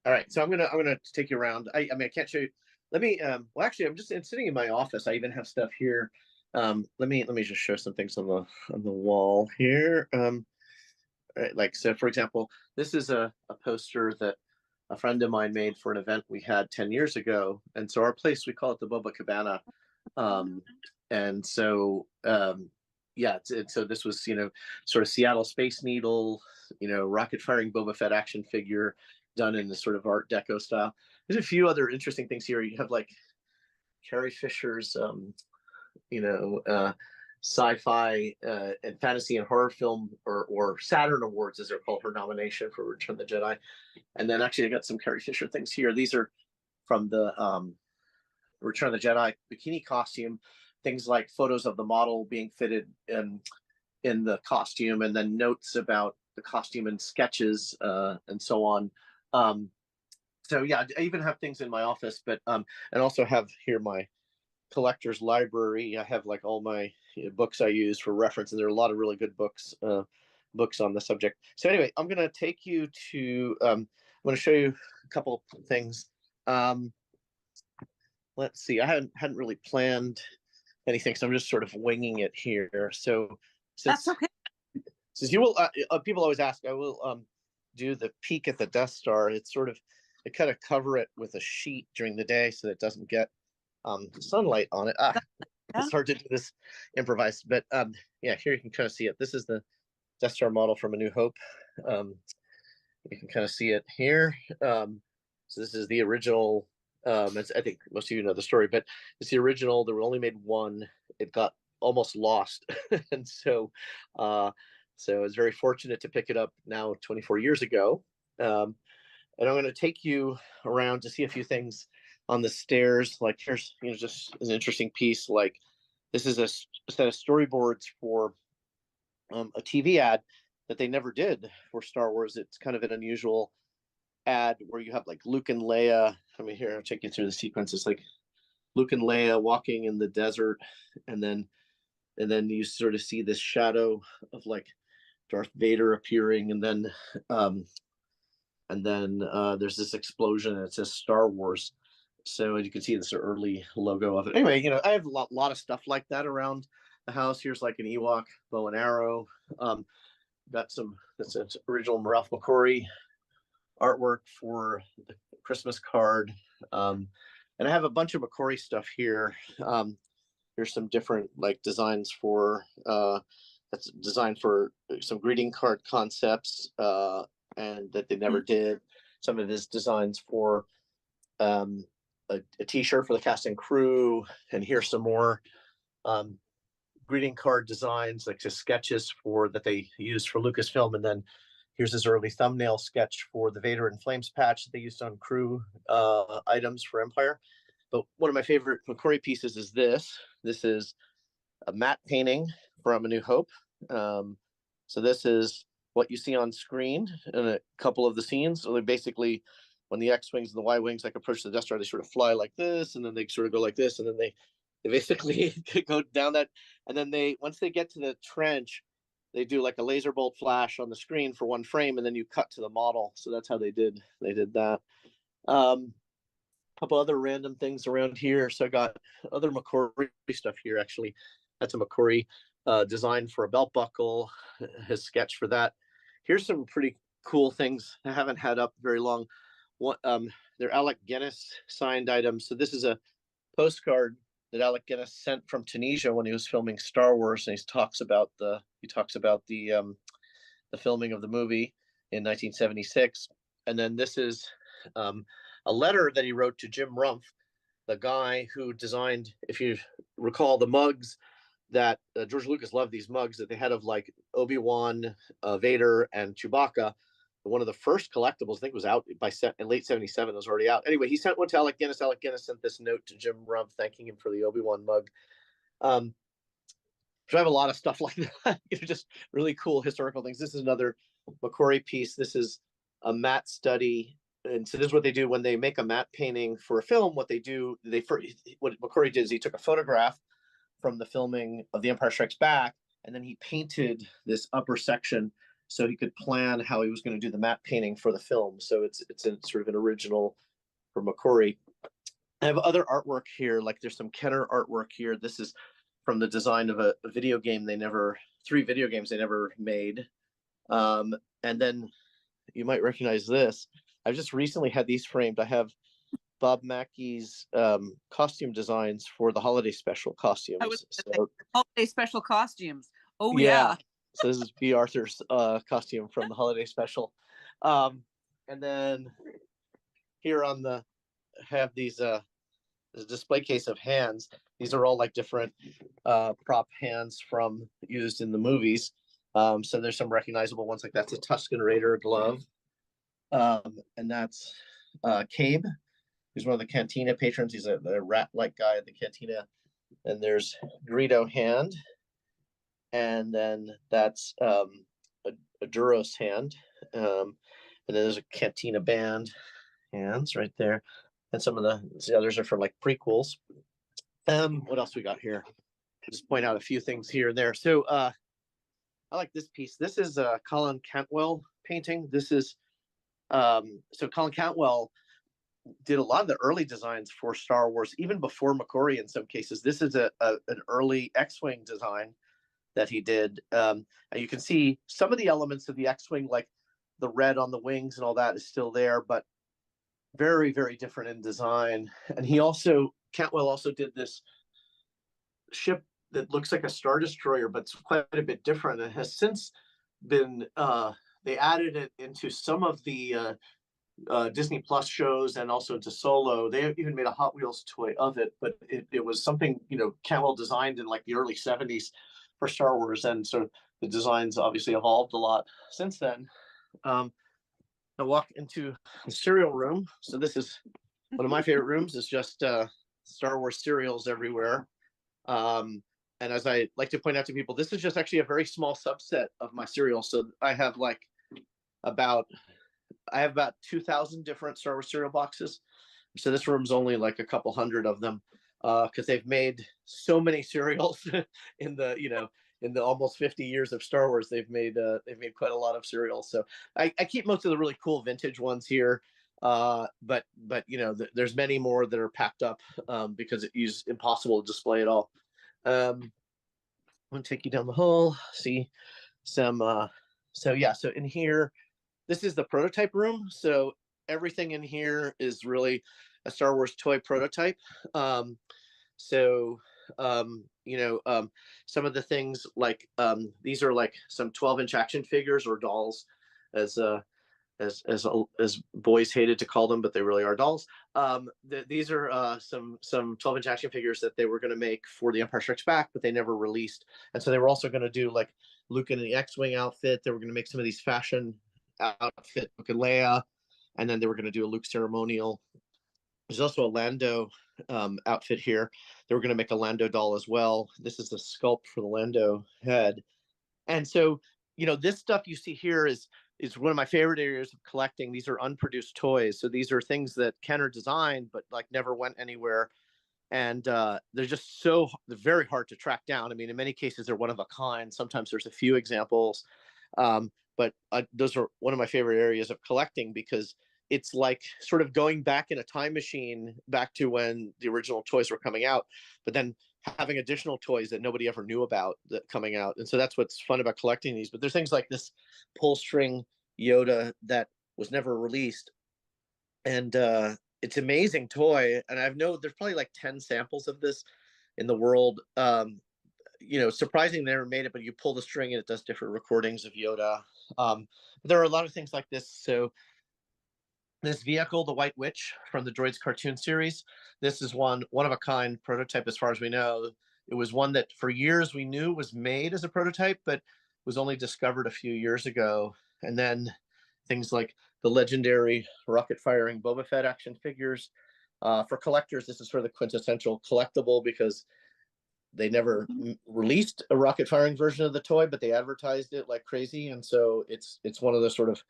All right. So I'm gonna take you around. I mean, I can't show you. Let me. Well, actually, I'm sitting in my office. I even have stuff here. Let me just show some things on the wall here. Right, like, so for example, this is a poster that a friend of mine made for an event we had 10 years ago. And so our place, we call it the Boba Cabana. And so, yeah, so this was, sort of Seattle Space Needle, rocket firing Boba Fett action figure done in this sort of Art Deco style. There's a few other interesting things here. You have like Carrie Fisher's, sci-fi and fantasy and horror film or Saturn Awards, as they're called, her nomination for Return of the Jedi. And then actually I got some Carrie Fisher things here. These are from the Return of the Jedi bikini costume, things like photos of the model being fitted in the costume, and then notes about the costume and sketches and so on. So yeah, I even have things in my office, but and also have here my collector's library. I have like all my books I use for reference, and there are a lot of really good books on the subject. So anyway, I'm going to take you to. I'm going to show you a couple things. Let's see. I hadn't really planned anything, so I'm just sort of winging it here. So That's okay. since you will, people always ask, I will do the peek at the Death Star. It's sort of, I kind of cover it with a sheet during the day so that it doesn't get sunlight on it. It's hard to do this improvised, but yeah, here you can kind of see it. This is the Death Star model from A New Hope. You can kind of see it here. So this is the original. I think most of you know the story, but it's the original. They were only made one. It got almost lost, and so I was very fortunate to pick it up now 24 years ago. And I'm going to take you around to see a few things on the stairs. Like here's just an interesting piece. Like this is a set of storyboards for a TV ad that they never did for Star Wars. It's kind of an unusual ad where you have like Luke and Leia. I mean, here I'll take you through the sequence. It's like Luke and Leia walking in the desert, and then you sort of see this shadow of like Darth Vader appearing, and then there's this explosion, and it says Star Wars. So as you can see, this early logo of it. Anyway, I have a lot of stuff like that around the house. Here's like an Ewok bow and arrow. That's an original Ralph McQuarrie artwork for the Christmas card. And I have a bunch of McQuarrie stuff here. Here's some different like designs for that's designed for some greeting card concepts and that they never did. Some of his designs for a t-shirt for the cast and crew, and here's some more greeting card designs, like just sketches for that they used for Lucasfilm, and then here's his early thumbnail sketch for the Vader and Flames patch that they used on crew items for Empire. But one of my favorite McQuarrie pieces is this. This is a matte painting from A New Hope. So this is what you see on screen in a couple of the scenes. So they basically, when the X-Wings and the Y-Wings like approach the Death Star, they sort of fly like this, and then they sort of go like this, and then they basically go down that, and then once they get to the trench, they do like a laser bolt flash on the screen for one frame, and then you cut to the model. So that's how they did that. Couple other random things around here. So I got other McQuarrie stuff here. Actually, that's a McQuarrie design for a belt buckle, his sketch for that. Here's some pretty cool things I haven't had up very long. They're Alec Guinness signed items. So this is a postcard that Alec Guinness sent from Tunisia when he was filming Star Wars, and he talks about the filming of the movie in 1976. And then this is a letter that he wrote to Jim Rumpf, the guy who designed, if you recall, the mugs that George Lucas loved, these mugs that they had of like Obi-Wan, Vader, and Chewbacca. One of the first collectibles, I think, was out by in late '77. It was already out. Anyway, he sent one to Alec Guinness. Alec Guinness sent this note to Jim Rumpf thanking him for the Obi-Wan mug. So I have a lot of stuff like that. Just really cool historical things. This is another McQuarrie piece. This is a matte study. And so this is what they do when they make a matte painting for a film. What McQuarrie did is he took a photograph from the filming of The Empire Strikes Back, and then he painted this upper section so he could plan how he was going to do the matte painting for the film. So it's sort of an original for McQuarrie. I have other artwork here, like there's some Kenner artwork here. This is from the design of a video game three video games they never made. And then you might recognize this. I've just recently had these framed. I have Bob Mackey's costume designs for the holiday special costumes. Holiday special costumes. Oh yeah. So this is B. Arthur's costume from the holiday special. And then here have these this display case of hands. These are all like different prop hands used in the movies. So there's some recognizable ones, like that's a Tusken Raider glove. And that's Cabe, who's one of the Cantina patrons. He's a rat-like guy at the Cantina. And there's Greedo hand. And then that's a Duros hand. And then there's a Cantina band hands right there. And some of the others are from like prequels. What else we got here? Just point out a few things here and there. So I like this piece. This is a Colin Cantwell painting. This is so Colin Cantwell did a lot of the early designs for Star Wars, even before McCory in some cases. This is an early X-Wing design that he did. And you can see some of the elements of the X-Wing, like the red on the wings and all that is still there, but very, very different in design. And Cantwell also did this ship that looks like a Star Destroyer, but it's quite a bit different. It has since been, they added it into some of the Disney Plus shows and also into Solo. They even made a Hot Wheels toy of it, but it was something, Cantwell designed in like the early 70s for Star Wars. And so the designs obviously evolved a lot since then. I walk into the cereal room. So this is one of my favorite rooms, is just Star Wars cereals everywhere. And as I like to point out to people, this is just actually a very small subset of my cereals. So I have about 2,000 different Star Wars cereal boxes. So this room's only like a couple hundred of them, because they've made so many cereals in the almost 50 years of Star Wars. They've made quite a lot of cereals. So I keep most of the really cool vintage ones here. But there's many more that are packed up because it is impossible to display it all. I'm gonna take you down the hall, see some so in here, this is the prototype room. So everything in here is really a Star Wars toy prototype. Some of the things like these are like some 12-inch action figures or dolls, as boys hated to call them, but they really are dolls. These are some 12-inch action figures that they were going to make for The Empire Strikes Back, but they never released. And so they were also going to do like Luke in the X-Wing outfit. They were going to make some of these fashion outfit, Luke and Leia, and then they were going to do a Luke ceremonial. There's also a Lando outfit here. They were going to make a Lando doll as well. This is the sculpt for the Lando head. And so, this stuff you see here is one of my favorite areas of collecting. These are unproduced toys. So these are things that Kenner designed, but like never went anywhere. And they're just they're very hard to track down. I mean, in many cases, they're one of a kind. Sometimes there's a few examples. But those are one of my favorite areas of collecting, because it's like sort of going back in a time machine back to when the original toys were coming out, but then having additional toys that nobody ever knew about that coming out. And so that's what's fun about collecting these. But there's things like this pull string Yoda that was never released. And it's an amazing toy. And there's probably like 10 samples of this in the world. Surprising they never made it, but you pull the string and it does different recordings of Yoda. But there are a lot of things like this. So this vehicle, the White Witch from the Droids cartoon series, this is one of a kind prototype as far as we know. It was one that for years we knew was made as a prototype, but was only discovered a few years ago. And then things like the legendary rocket firing Boba Fett action figures. For collectors, this is sort of the quintessential collectible, because they never released a rocket firing version of the toy, but they advertised it like crazy. And so it's one of the sort of,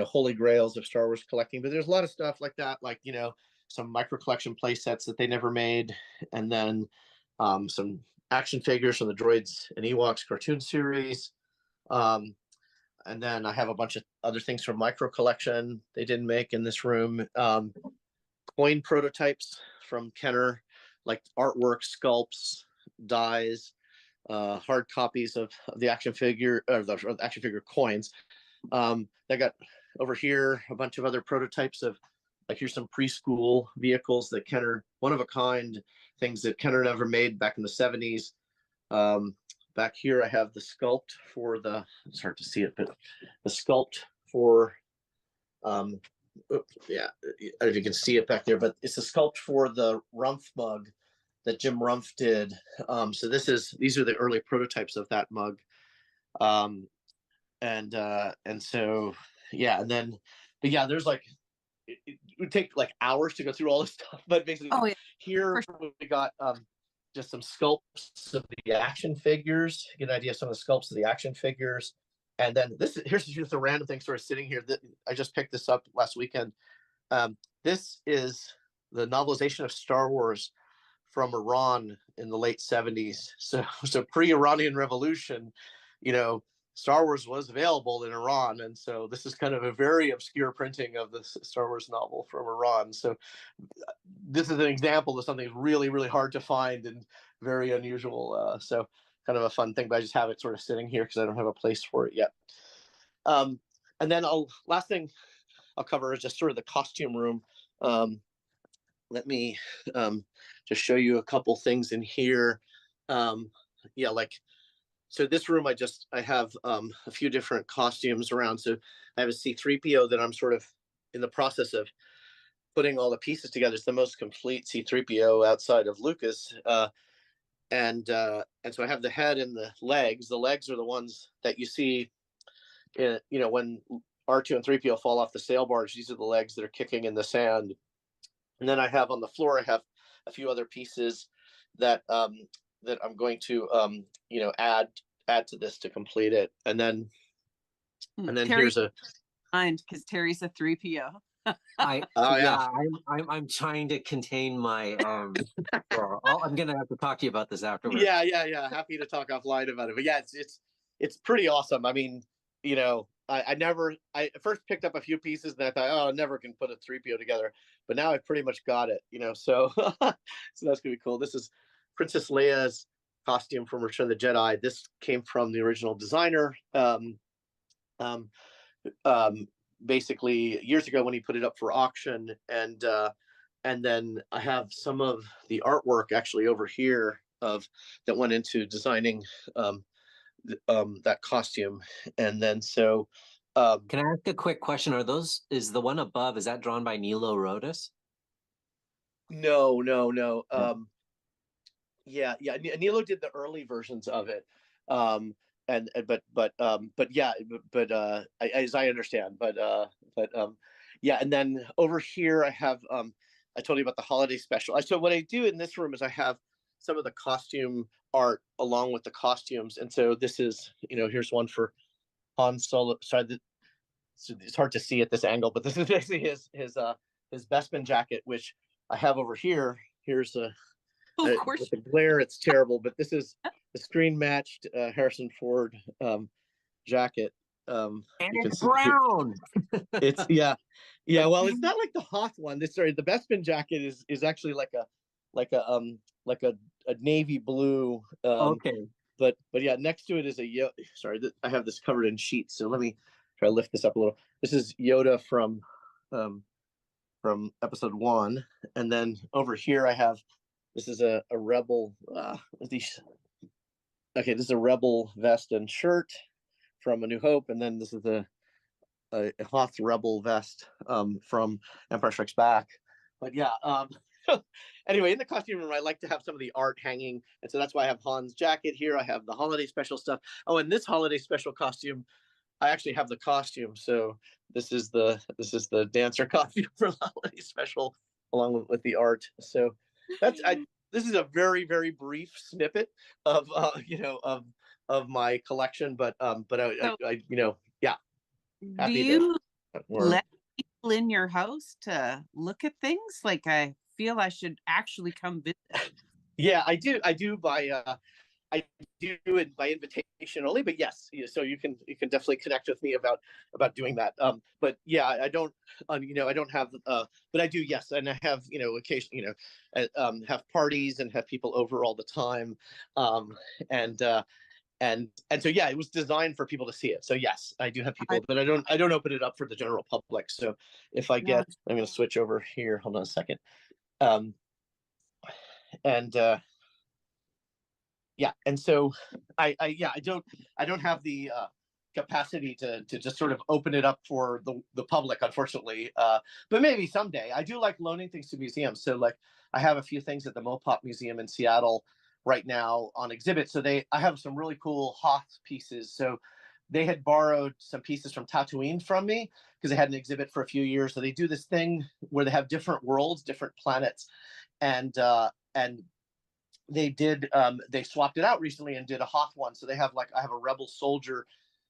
holy grails of Star Wars collecting. But there's a lot of stuff like that, like, some micro collection play sets that they never made. And then some action figures from the Droids and Ewoks cartoon series. And then I have a bunch of other things from micro collection they didn't make in this room. Coin prototypes from Kenner, like artwork, sculpts, dies, hard copies of the action figure, or the action figure coins. I got over here a bunch of other prototypes of, like, here's some preschool vehicles that Kenner, one of a kind things that Kenner never made back in the 70s. Back here, I have the sculpt for it's hard to see it, but the sculpt for, I don't know if you can see it back there, but it's a sculpt for the Rumpf mug that Jim Rumpf did. So these are the early prototypes of that mug. And so, there's like, it would take like hours to go through all this stuff, but basically here we got just some sculpts of the action figures, get an idea of some of the sculpts of the action figures. And then here's just a random thing sort of sitting here that I just picked this up last weekend. This is the novelization of Star Wars from Iran in the late 70s. So pre-Iranian Revolution, you know, Star Wars was available in Iran, and so this is kind of a very obscure printing of the Star Wars novel from Iran. So this is an example of something really, really hard to find and very unusual. So kind of a fun thing, but I just have it sort of sitting here because I don't have a place for it yet. And then last thing I'll cover is just sort of the costume room. Let me just show you a couple things in here. Yeah, like, so this room, I have a few different costumes around. So I have a C-3PO that I'm sort of in the process of putting all the pieces together. It's the most complete C-3PO outside of Lucas. And so I have the head and the legs. The legs are the ones that you see, you know, when R2 and 3PO fall off the sail barge. These are the legs that are kicking in the sand. And then I have on the floor, I have a few other pieces that that I'm going to you know, add to this to complete it. And then Terry, here's a mind, because Terry's a 3PO. I'm trying to contain my I'm gonna have to talk to you about this afterwards. Yeah. Happy to talk offline about it. But yeah, it's pretty awesome. I mean, you know, I first picked up a few pieces and I thought, oh, I never can put a 3PO together. But now I've pretty much got it, you know, so so that's gonna be cool. This is Princess Leia's costume from Return of the Jedi. This came from the original designer. Basically years ago when he put it up for auction, and then I have some of the artwork actually over here that went into designing that costume. And then so can I ask a quick question? Is the one above, is that drawn by Nilo Rodis? No. Yeah. Nilo did the early versions of it. As I understand, yeah. And then over here I have I told you about the holiday special. So what I do in this room is I have some of the costume art along with the costumes. And so this is, you know, here's one for Han Solo. Sorry, it's hard to see at this angle, but this is basically his Bespin jacket, which I have over here. Here's of course, with the glare, it's terrible, but this is the screen matched Harrison Ford jacket. And it's brown. It's yeah. Well, it's not like the Hoth one. The Bespin jacket is actually like a navy blue. Okay. But yeah, next to it is I have this covered in sheets. So let me try to lift this up a little. This is Yoda from episode 1, and then over here I have. This is a rebel. This is a rebel vest and shirt from A New Hope, and then this is a Hoth rebel vest from Empire Strikes Back. But yeah, anyway, in the costume room, I like to have some of the art hanging, and so that's why I have Han's jacket here. I have the holiday special stuff. Oh, and this holiday special costume, I actually have the costume. So this is the dancer costume for the holiday special, along with the art. So. This is a very, very brief snippet of of my collection, but I you know, yeah. Do you let people in your house to look at things? Like, I feel I should actually come visit. Yeah, I do I do it by invitation only, but yes, so you can definitely connect with me about doing that. But yeah, I don't, I don't have, but I do, yes, and I have, occasionally, have parties and have people over all the time, and so yeah, it was designed for people to see it. So yes, I do have people, but I don't open it up for the general public. So if I get, I'm going to switch over here. Hold on a second, yeah, and so I don't have the capacity to just sort of open it up for the public, unfortunately. But maybe someday. I do like loaning things to museums. So like I have a few things at the Mopop Museum in Seattle right now on exhibit. So I have some really cool Hoth pieces. So they had borrowed some pieces from Tatooine from me because they had an exhibit for a few years. So they do this thing where they have different worlds, different planets, and they did they swapped it out recently and did a Hoth one. So they have I have a rebel soldier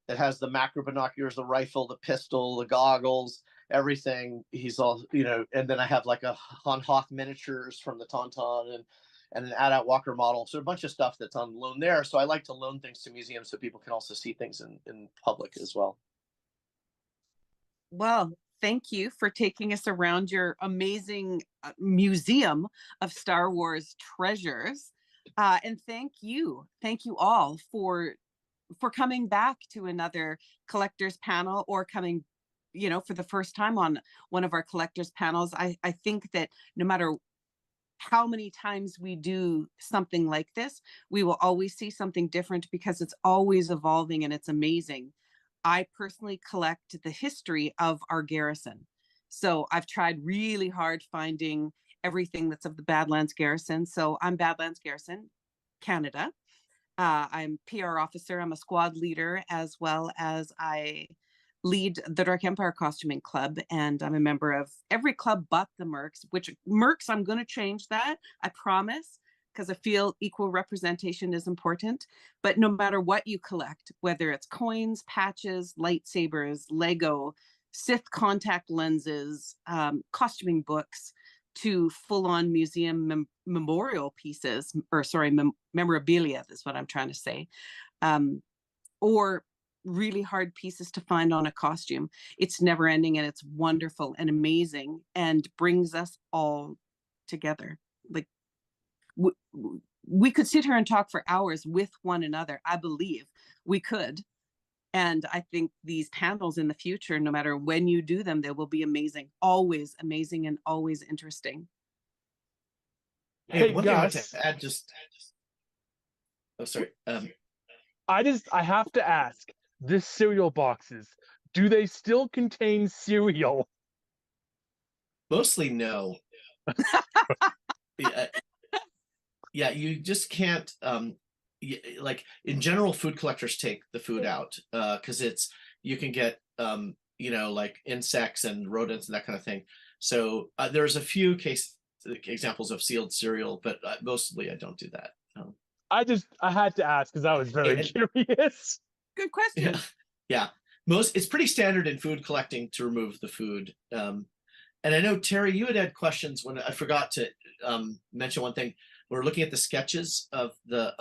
that has the macro binoculars, the rifle, the pistol, the goggles, everything. He's all, and then I have like a Han Hoth miniatures from the Tauntaun, and an Adat Walker model. So a bunch of stuff that's on loan there. So I like to loan things to museums so people can also see things in public as well. Well, thank you for taking us around your amazing museum of Star Wars treasures. And thank you all for coming back to another collectors panel, or coming, for the first time on one of our collectors panels. I think that no matter how many times we do something like this, we will always see something different, because it's always evolving and it's amazing. I personally collect the history of our garrison. So I've tried really hard finding everything that's of the Badlands Garrison. So I'm Badlands Garrison, Canada. I'm PR officer. I'm a squad leader, as well as I lead the Dark Empire Costuming Club, and I'm a member of every club but the Mercs, which Mercs, I'm going to change that, I promise, because I feel equal representation is important. But no matter what you collect, whether it's coins, patches, lightsabers, Lego, Sith contact lenses, costuming books, to full-on museum memorial pieces, or sorry, memorabilia is what I'm trying to say, or really hard pieces to find on a costume. It's never ending, and it's wonderful and amazing, and brings us all together. Like, we could sit here and talk for hours with one another. I believe we could. And I think these panels in the future, no matter when you do them, they will be amazing, always amazing, and always interesting. Hey, one thing I want Gus. to add, oh, sorry. I have to ask, the cereal boxes, do they still contain cereal? Mostly no. Yeah, you just can't. Like in general, food collectors take the food out because you can get like insects and rodents and that kind of thing. So there's a few examples of sealed cereal, but mostly I don't do that. I had to ask because I was very curious. Good question. Yeah. It's pretty standard in food collecting to remove the food. And I know, Terry, you had questions when I forgot to mention one thing. We're looking at the sketches of the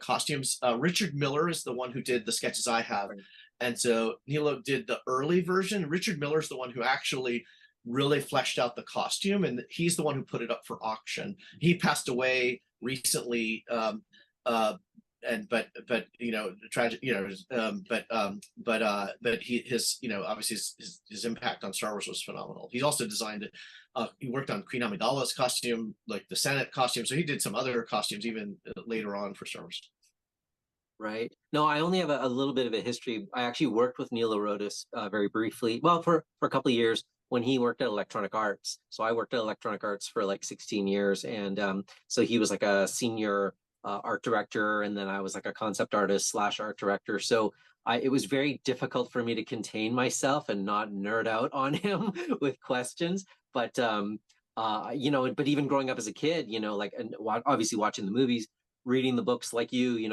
costumes. Richard Miller is the one who did the sketches I have. Right. And so Nilo did the early version. Richard Miller is the one who actually really fleshed out the costume, and he's the one who put it up for auction. He passed away recently, tragic, but obviously his impact on Star Wars was phenomenal. He also designed he worked on Queen Amidala's costume, like the Senate costume. So he did some other costumes even later on for Star Wars. Right. No, I only have a little bit of a history. I actually worked with Nilo Rodis very briefly, well, for a couple of years when he worked at Electronic Arts. So I worked at Electronic Arts for like 16 years. And so he was like a senior art director, and then I was like a concept artist / art director. So it was very difficult for me to contain myself and not nerd out on him with questions. But but even growing up as a kid, and obviously watching the movies, reading the books like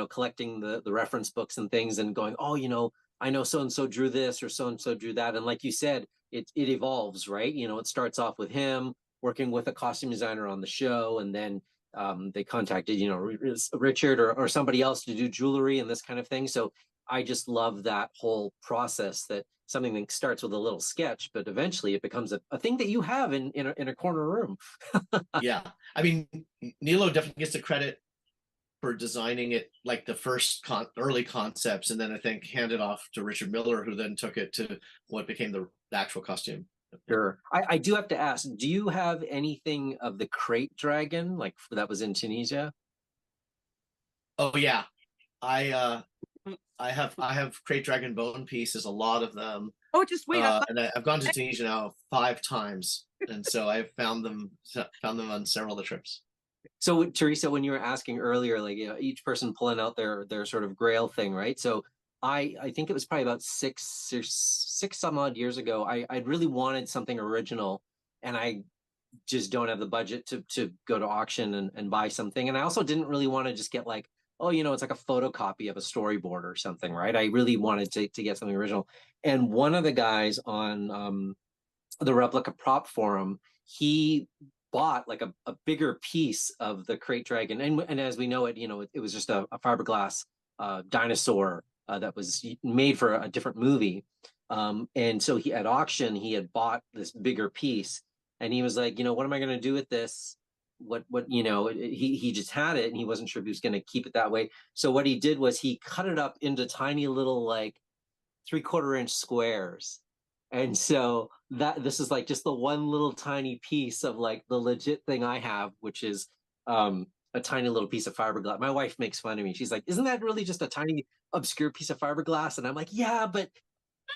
collecting the reference books and things, and going, oh, I know so and so drew this or so and so drew that, and like you said, it evolves, right? It starts off with him working with a costume designer on the show, and then they contacted Richard or somebody else to do jewelry and this kind of thing. So I just love that whole process, that something that starts with a little sketch, but eventually it becomes a thing that you have in a corner room. Yeah, I mean, Nilo definitely gets the credit for designing it, like the first early concepts, and then I think handed off to Richard Miller, who then took it to what became the actual costume. Sure. I do have to ask, do you have anything of the crate dragon, like that was in Tunisia? Oh yeah, I have crate dragon bone pieces, a lot of them. Oh, just wait. And I've gone to Tunisia now 5 times, and so I've found them on several of the trips. So Teresa, when you were asking earlier, like each person pulling out their sort of grail thing, right? So I think it was probably about six some odd years ago. I really wanted something original, and I just don't have the budget to go to auction and buy something. And I also didn't really want to just get like, oh, it's like a photocopy of a storyboard or something, right? I really wanted to get something original. And one of the guys on the Replica Prop Forum, he bought like a bigger piece of the crate dragon, and as we know it, it was just a fiberglass dinosaur that was made for a different movie. And so he at auction he had bought this bigger piece, and he was like, what am I going to do with this? What he just had it, and he wasn't sure if he was going to keep it that way. So what he did was he cut it up into tiny little like 3/4 inch squares. And so this is like just the one little tiny piece of like the legit thing I have, which is a tiny little piece of fiberglass. My wife makes fun of me. She's like, isn't that really just a tiny obscure piece of fiberglass? And I'm like, yeah, but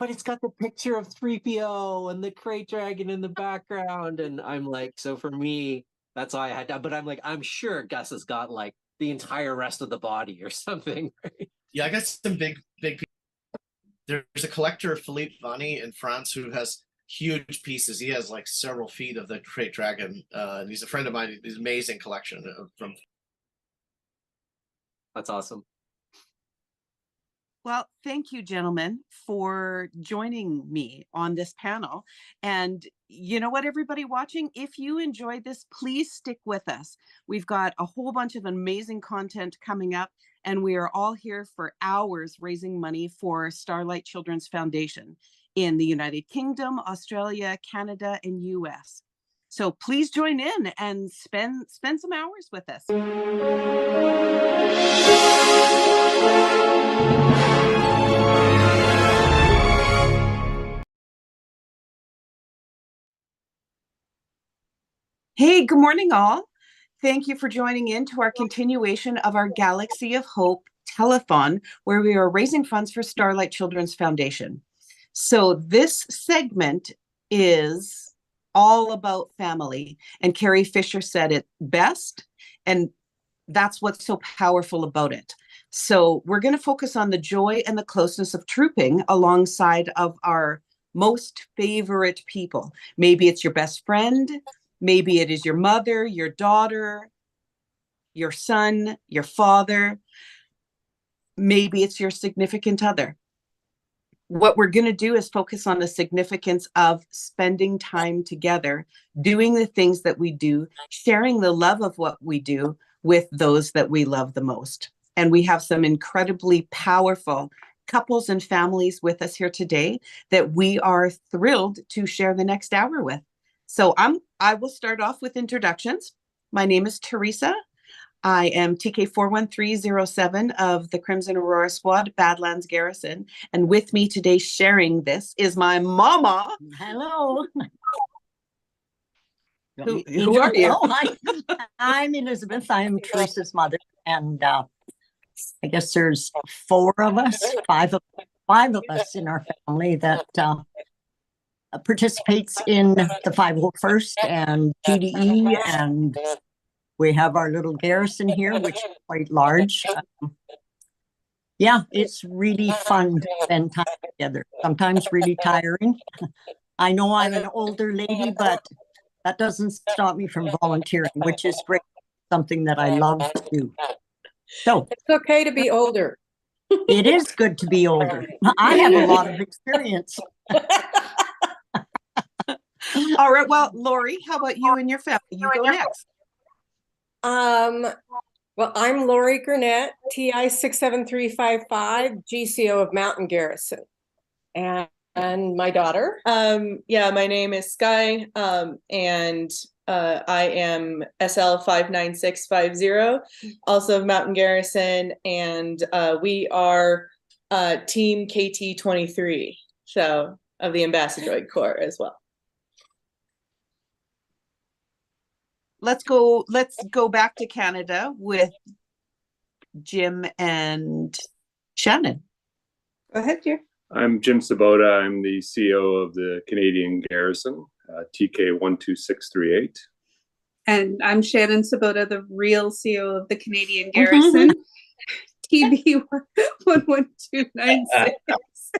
it's got the picture of 3PO and the crate dragon in the background. And I'm like, so for me, that's all I had to, but I'm like, I'm sure Gus has got like the entire rest of the body or something. Right? Yeah, I got some big There's a collector, Philippe Vanni, in France, who has huge pieces. He has like several feet of the crate dragon. And he's a friend of mine. He's an amazing collection from. That's awesome. Well, thank you, gentlemen, for joining me on this panel. And you know what, everybody watching, if you enjoyed this, please stick with us. We've got a whole bunch of amazing content coming up, and we are all here for hours raising money for Starlight Children's Foundation in the United Kingdom, Australia, Canada, and US. So please join in and spend some hours with us. Hey, good morning, all. Thank you for joining in to our continuation of our Galaxy of Hope Telethon, where we are raising funds for Starlight Children's Foundation. So this segment is all about family, and Carrie Fisher said it best, and that's what's so powerful about it. So we're going to focus on the joy and the closeness of trooping alongside of our most favorite people. Maybe it's your best friend, maybe it is your mother, your daughter, your son, your father. Maybe it's your significant other. What we're going to do is focus on the significance of spending time together, doing the things that we do, sharing the love of what we do with those that we love the most. And we have some incredibly powerful couples and families with us here today that we are thrilled to share the next hour with. So I will start off with introductions. My name is Teresa. I am TK 41307 of the Crimson Aurora Squad, Badlands Garrison. And with me today sharing this is my mama. Hello. Who are you? I'm Elizabeth. I'm Teresa's mother. And I guess there's five of us in our family that participates in the 501st and GDE, and we have our little garrison here, which is quite large. Yeah, it's really fun to spend time together. Sometimes really tiring. I know I'm an older lady, but that doesn't stop me from volunteering, which is great. Something that I love to do. So it's okay to be older. It is good to be older. I have a lot of experience. All right. Well, Lori, how about you and your family? You go next. Well, I'm Lori Gurnett, TI 67355, GCO of Mountain Garrison. And my daughter? Yeah, my name is Sky, and I am SL 59650, also of Mountain Garrison, and we are Team KT-23, so of the Ambassadroid Corps as well. Let's go back to Canada with Jim and Shannon. Go ahead, Jim. I'm Jim Sabota. I'm the CEO of the Canadian Garrison, TK 12638. And I'm Shannon Sabota, the real CEO of the Canadian Garrison, TB 11296.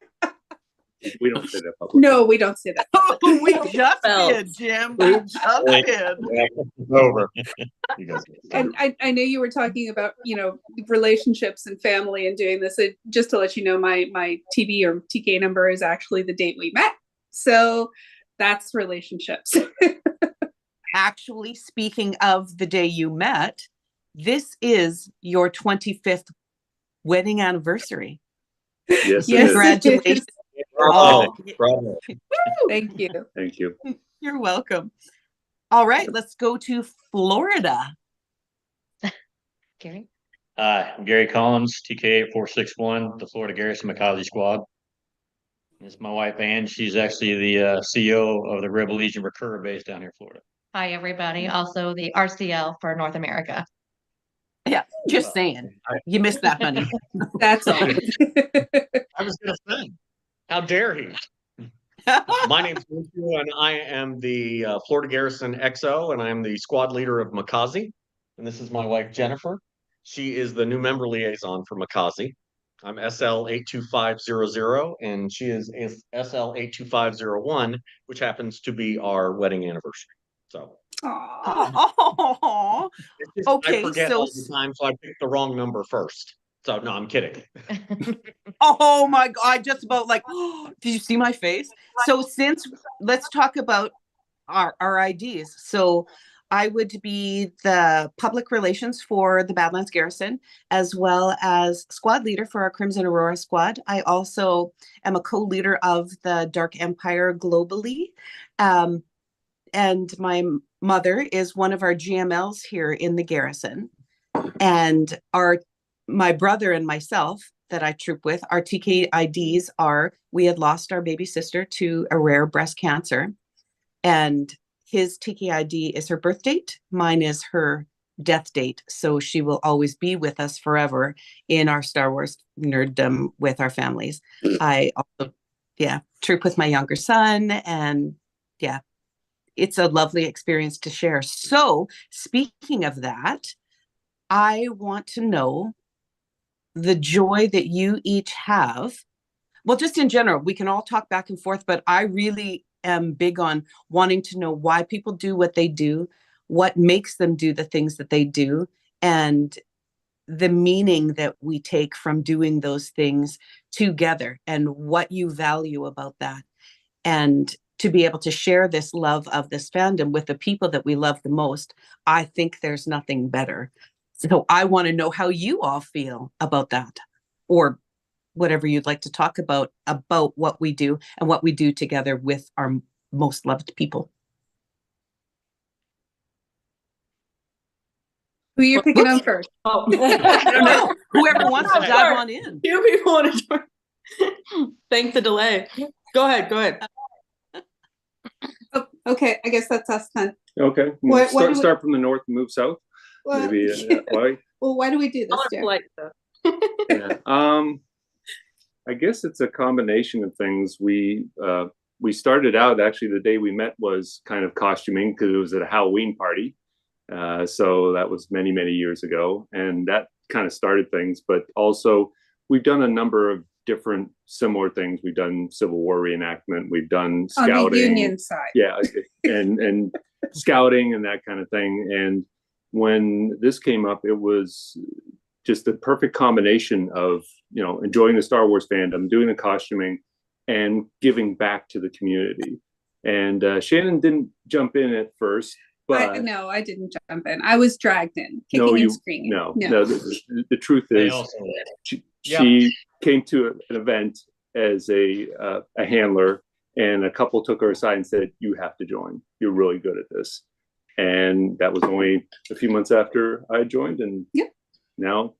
We don't say that publicly. No, we don't say that. Oh, we just did, Jim. We just did. Over. And I know you were talking about, relationships and family and doing this. Just to let you know, my TB or TK number is actually the date we met. So that's relationships. actually, speaking of the day you met, this is your 25th wedding anniversary. Yes, Yes, Congratulations. Bravo. Oh, Bravo. Thank you. Thank you. you're welcome. All right, let's go to Florida. Gary? Hi, I'm Gary Collins, TK8461, the Florida Garrison Makazi Squad. This is my wife, Ann. She's actually the CEO of the Rebel Legion Recurve base down here in Florida. Hi, everybody. Also the RCL for North America. Yeah, just saying. You missed that, honey. That's all. I was going to say, how dare he? My name's Lucio, and I am the Florida Garrison XO, and I'm the squad leader of Makazi. And this is my wife, Jennifer. She is the new member liaison for Makazi. I'm SL82500, and she is SL82501, which happens to be our wedding anniversary. So Oh, okay. I forget all the time, so I picked the wrong number first. So no, I'm kidding. Oh my God, I just about like, did you see my face? So let's talk about our IDs. So I would be the public relations for the Badlands Garrison, as well as squad leader for our Crimson Aurora squad. I also am a co-leader of the Dark Empire globally. And my mother is one of our GMLs here in the Garrison. And my brother and myself that I troop with, our TK IDs are, we had lost our baby sister to a rare breast cancer. And his TK ID is her birth date. Mine is her death date. So she will always be with us forever in our Star Wars nerddom with our families. I also, troop with my younger son. And it's a lovely experience to share. So speaking of that, I want to know the joy that you each have. Well, just in general, we can all talk back and forth, but I really am big on wanting to know why people do what they do, what makes them do the things that they do, and the meaning that we take from doing those things together and what you value about that. And to be able to share this love of this fandom with the people that we love the most, I think there's nothing better. So I want to know how you all feel about that, or whatever you'd like to talk about what we do and what we do together with our most loved people. Who you're picking on first? Oh. I don't know. Whoever wants to dive on in. Two people want to join. Thank the delay. Go ahead. Oh, okay, I guess that's us then. Okay. Start from the north and move south. Well, Maybe why? Well, why do we do this, Jeff? I guess it's a combination of things. We started out, actually the day we met was kind of costuming because it was at a Halloween party. So that was many, many years ago. And that kind of started things. But also we've done a number of different similar things. We've done Civil War reenactment. We've done scouting. On the Union side. Yeah. And scouting and that kind of thing. And when this came up, it was just the perfect combination of, enjoying the Star Wars fandom, doing the costuming, and giving back to the community. And Shannon didn't jump in at first, but no, I didn't jump in. I was dragged in, kicking and screaming. No. The truth is, she came to an event as a handler, and a couple took her aside and said, "You have to join. You're really good at this." And that was only a few months after I joined, and now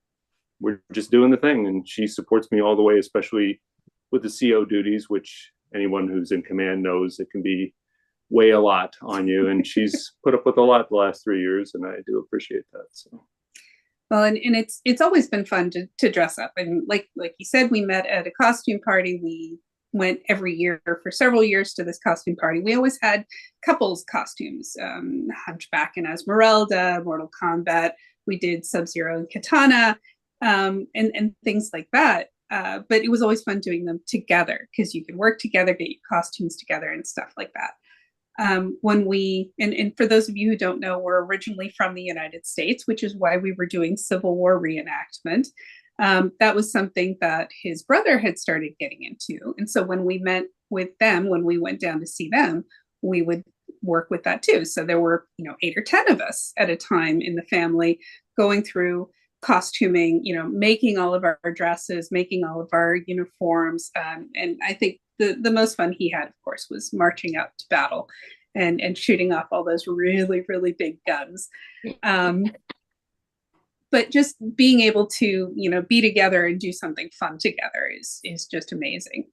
we're just doing the thing. And she supports me all the way, especially with the CO duties, which anyone who's in command knows it can weigh a lot on you. And she's put up with a lot the last 3 years, and I do appreciate that. So. Well, and it's always been fun to dress up. And like you said, we met at a costume party. We went every year for several years to this costume party. We always had couples costumes, Hunchback and Esmeralda, Mortal Kombat. We did Sub-Zero and Katana, and things like that. But it was always fun doing them together because you could work together, get your costumes together and stuff like that. When we, and for those of you who don't know, we're originally from the United States, which is why we were doing Civil War reenactment. That was something that his brother had started getting into. And so when we met with them, when we went down to see them, we would work with that too. So there were, 8 or 10 of us at a time in the family going through costuming, making all of our dresses, making all of our uniforms. And I think the most fun he had, of course, was marching out to battle and shooting off all those really, really big guns. But just being able to, be together and do something fun together is just amazing.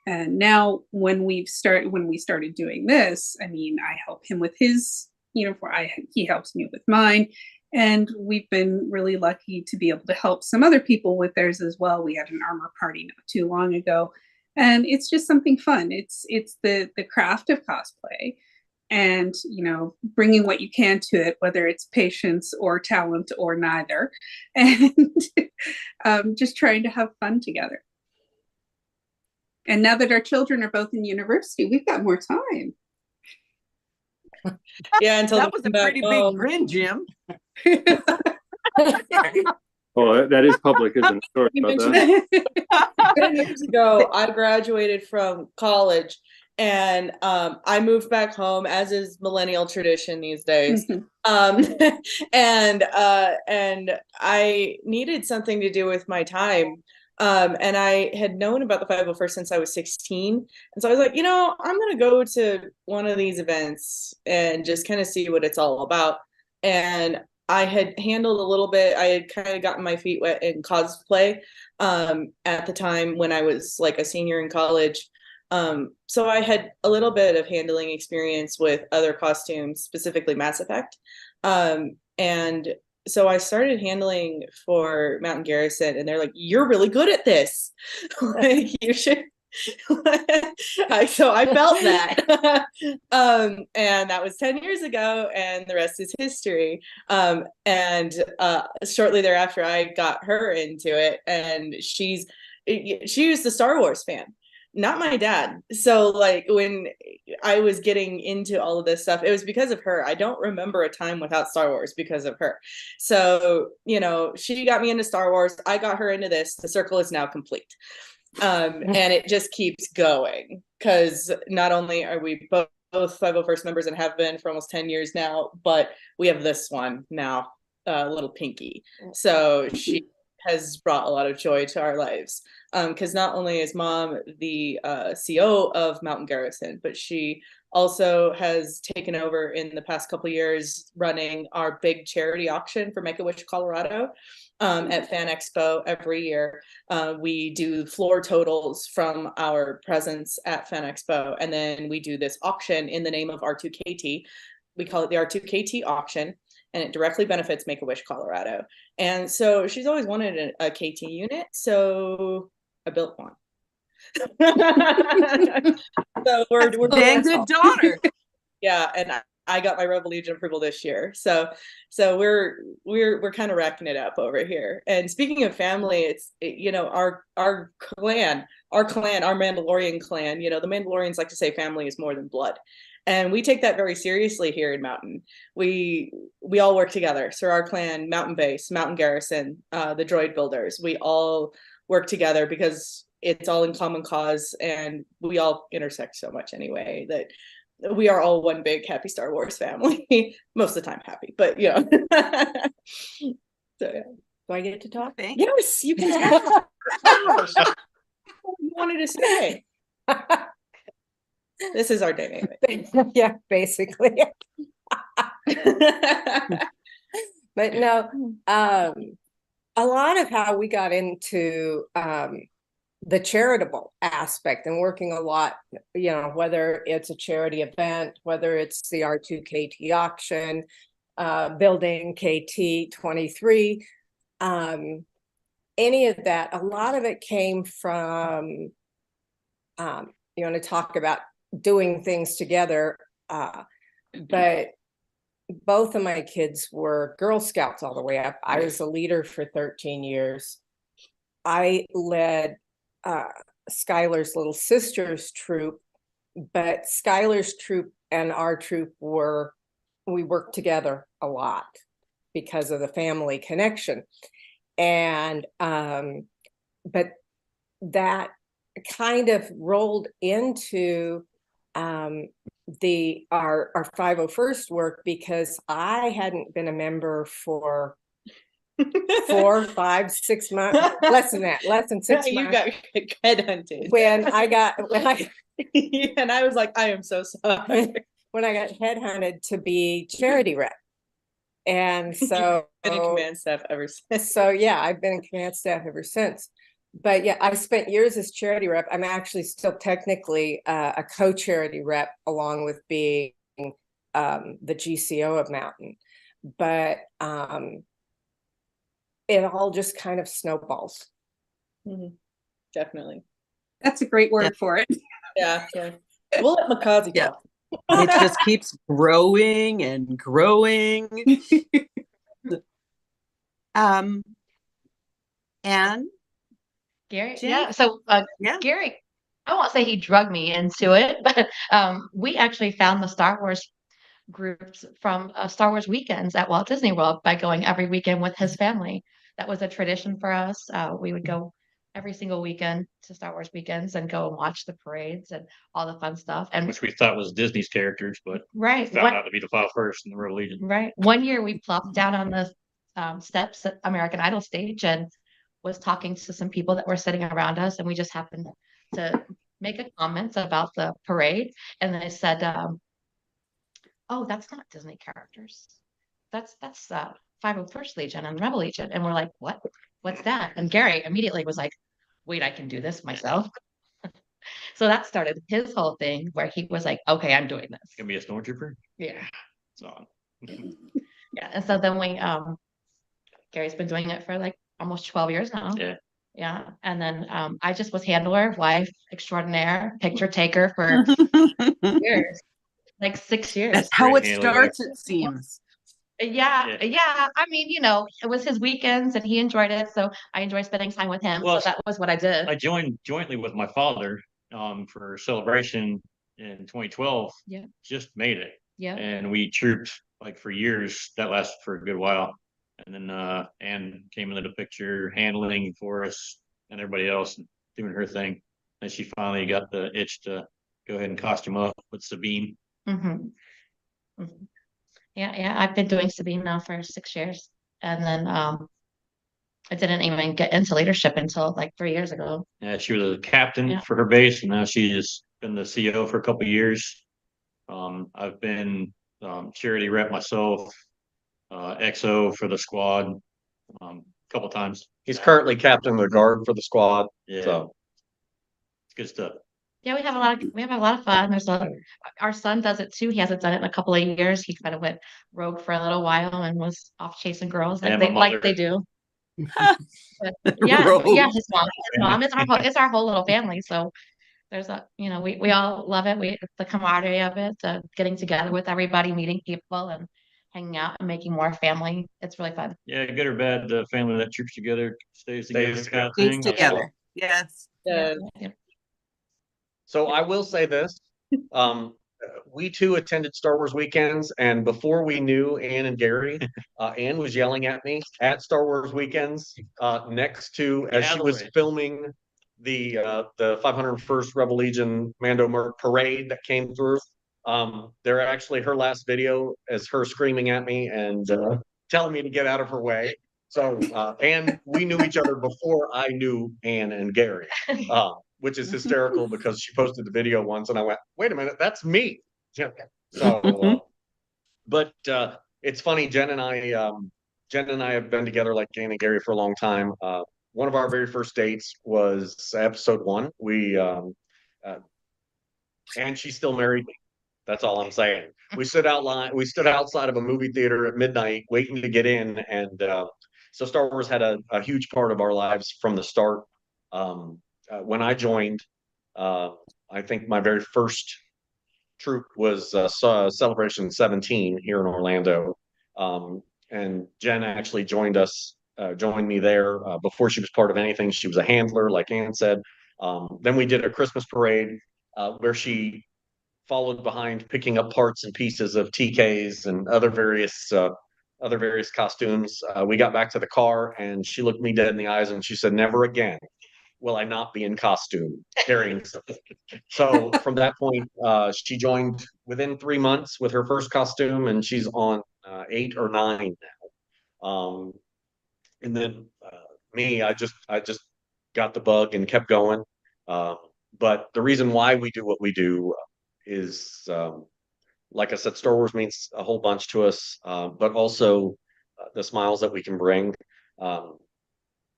And now when we started doing this, I help him with his uniform. He helps me with mine. And we've been really lucky to be able to help some other people with theirs as well. We had an armor party not too long ago. And it's just something fun. It's the craft of cosplay, and bringing what you can to it, whether it's patience or talent or neither, and just trying to have fun together. And now that our children are both in university, we've got more time. Yeah, until that was a pretty big grin, Jim. Oh, that is public, isn't it? Sorry about that. 10 years ago, I graduated from college, and I moved back home, as is millennial tradition these days. And I needed something to do with my time. And I had known about the 501st since I was 16. And so I was like, I'm going to go to one of these events and just kind of see what it's all about. And I had handled a little bit. I had kind of gotten my feet wet in cosplay at the time when I was like a senior in college. So I had a little bit of handling experience with other costumes, specifically Mass Effect. And so I started handling for Mountain Garrison, and they're like, "You're really good at this. Like, you should." So I felt that. And that was 10 years ago, and the rest is history. And shortly thereafter, I got her into it, and she was the Star Wars fan, not my dad. So like when I was getting into all of this stuff, it was because of her. I don't remember a time without Star Wars because of her. So, she got me into Star Wars. I got her into this. The circle is now complete. And it just keeps going, because not only are we both 501st members and have been for almost 10 years now, but we have this one now, little Pinky. So she has brought a lot of joy to our lives, because not only is Mom the CO of Mountain Garrison, but she also has taken over in the past couple of years running our big charity auction for Make-A-Wish Colorado. At Fan Expo every year. We do floor totals from our presence at Fan Expo, and then we do this auction in the name of R2KT. We call it the R2KT auction, and it directly benefits Make-A-Wish Colorado. And so she's always wanted a KT unit, so I built one. So we're dang good daughter. Yeah, and I got my Rebel Legion approval this year, so we're kind of racking it up over here. And speaking of family, it's our clan, our Mandalorian clan. The Mandalorians like to say family is more than blood, and we take that very seriously here in Mountain. We all work together. So our clan, Mountain Base, Mountain Garrison, the Droid Builders, we all work together because it's all in common cause, and we all intersect so much anyway that we are all one big happy Star Wars family. Most of the time happy, but so yeah. Do I get to talk? Yes, you can talk. You wanted to say. This is our dynamic. Yeah, basically. But no, a lot of how we got into the charitable aspect and working a lot, whether it's a charity event, whether it's the R2KT auction, building KT 23, any of that, a lot of it came from, you want to talk about doing things together, but both of my kids were Girl Scouts all the way up. I was a leader for 13 years. I led Skylar's little sister's troop, but Skylar's troop and our troop we worked together a lot because of the family connection. And but that kind of rolled into our 501st work, because I hadn't been a member for 4, 5, 6 months, less than 6 months. You got headhunted. When I and I was like, I am so sorry. When I got headhunted to be charity rep. And so been in command staff ever since. So yeah, I've been in command staff ever since. But yeah, I spent years as charity rep. I'm actually still technically a co-charity rep, along with being the GCO of Mountain. But it all just kind of snowballs. Mm-hmm. Definitely. That's a great word for it. Yeah. We'll let Makazi talk. It just keeps growing and growing. And Gary, Jen? yeah. So Gary, I won't say he drugged me into it, but we actually found the Star Wars groups from Star Wars weekends at Walt Disney World by going every weekend with his family. That was a tradition for us. We would go every single weekend to Star Wars weekends and go and watch the parades and all the fun stuff. And which we thought was Disney's characters, but right, found out to be the 501st and the Rebel Legion. Right. One year we plopped down on the steps at American Idol stage and was talking to some people that were sitting around us, and we just happened to make a comment about the parade, and they said, "Oh, that's not Disney characters. That's 501st Legion and Rebel Legion." And we're like, "What? What's that?" And Gary immediately was like, "Wait, I can do this myself." So that started his whole thing, where he was like, "Okay, I'm doing this." Gonna be a stormtrooper. Yeah. It's on. Yeah. And so then Gary's been doing it for like almost 12 years now. Yeah. Yeah. And then I just was handler, wife extraordinaire, picture taker for years, like 6 years. That's how it starts, it seems. Yeah. I mean, it was his weekends and he enjoyed it. So I enjoy spending time with him. Well, so that was what I did. I joined jointly with my father for celebration in 2012. Yeah. Just made it. Yeah. And we trooped like for years. That lasted for a good while. And then Anne came into the picture, handling for us and everybody else, doing her thing. And she finally got the itch to go ahead and costume up with Sabine. Mm-hmm. Mm-hmm. Yeah. I've been doing Sabine now for 6 years. And then I didn't even get into leadership until like 3 years ago. Yeah, she was a captain for her base, and now she's been the CO for a couple of years. I've been charity rep myself, XO for the squad a couple times. He's currently captain of the guard for the squad. Yeah. So it's good stuff. Yeah, we have a lot of fun. Our son does it too. He hasn't done it in a couple of years. He kind of went rogue for a little while and was off chasing girls like they do. Yeah, his mom. It's our whole little family. So there's we all love it. The camaraderie of it, getting together with everybody, meeting people, and hanging out and making more family. It's really fun. Yeah, good or bad, the family that troops together stays together. Kind of Stays thing. together. Yes. Yeah. So I will say this. We too attended Star Wars weekends, and before we knew Ann and Gary, Ann was yelling at me at Star Wars weekends next to as she was filming the 501st Rebel Legion Mando Merc parade that came through. They're actually her last video is her screaming at me and telling me to get out of her way. So Ann, we knew each other before I knew Ann and Gary. Which is hysterical because she posted the video once and I went, wait a minute, that's me. So, but it's funny. Jen and I have been together like Ann and Gary for a long time. One of our very first dates was episode 1. And she still married me. That's all I'm saying. We stood outside of a movie theater at midnight waiting to get in. And so Star Wars had a huge part of our lives from the start. When I joined, I think my very first troop was Celebration 17 here in Orlando. And Jen actually joined me there before she was part of anything. She was a handler, like Ann said. Then we did a Christmas parade where she followed behind picking up parts and pieces of TKs and other various costumes. We got back to the car and she looked me dead in the eyes and she said, "Never again." will I not be in costume carrying something? So from that point, she joined within 3 months with her first costume, and she's on 8 or 9 now. And then me, I just got the bug and kept going. But the reason why we do what we do is, like I said, Star Wars means a whole bunch to us, but also the smiles that we can bring.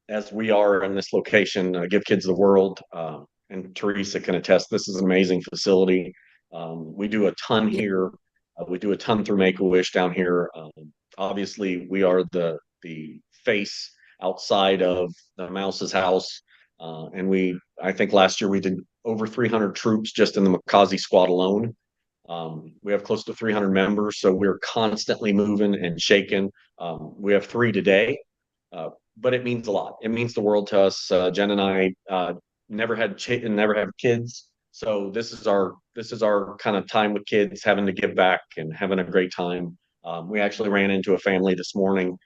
As we are in this location, Give Kids the World, and Teresa can attest, this is an amazing facility. We do a ton here. We do a ton through Make-A-Wish down here. Obviously, we are the face outside of the Mouse's house. And I think last year we did over 300 troops just in the Makazi squad alone. We have close to 300 members, so we're constantly moving and shaking. We have 3 today, but it means a lot. It means the world to us. Jen and I never had kids, so this is our kind of time with kids, having to give back and having a great time. We actually ran into a family this morning.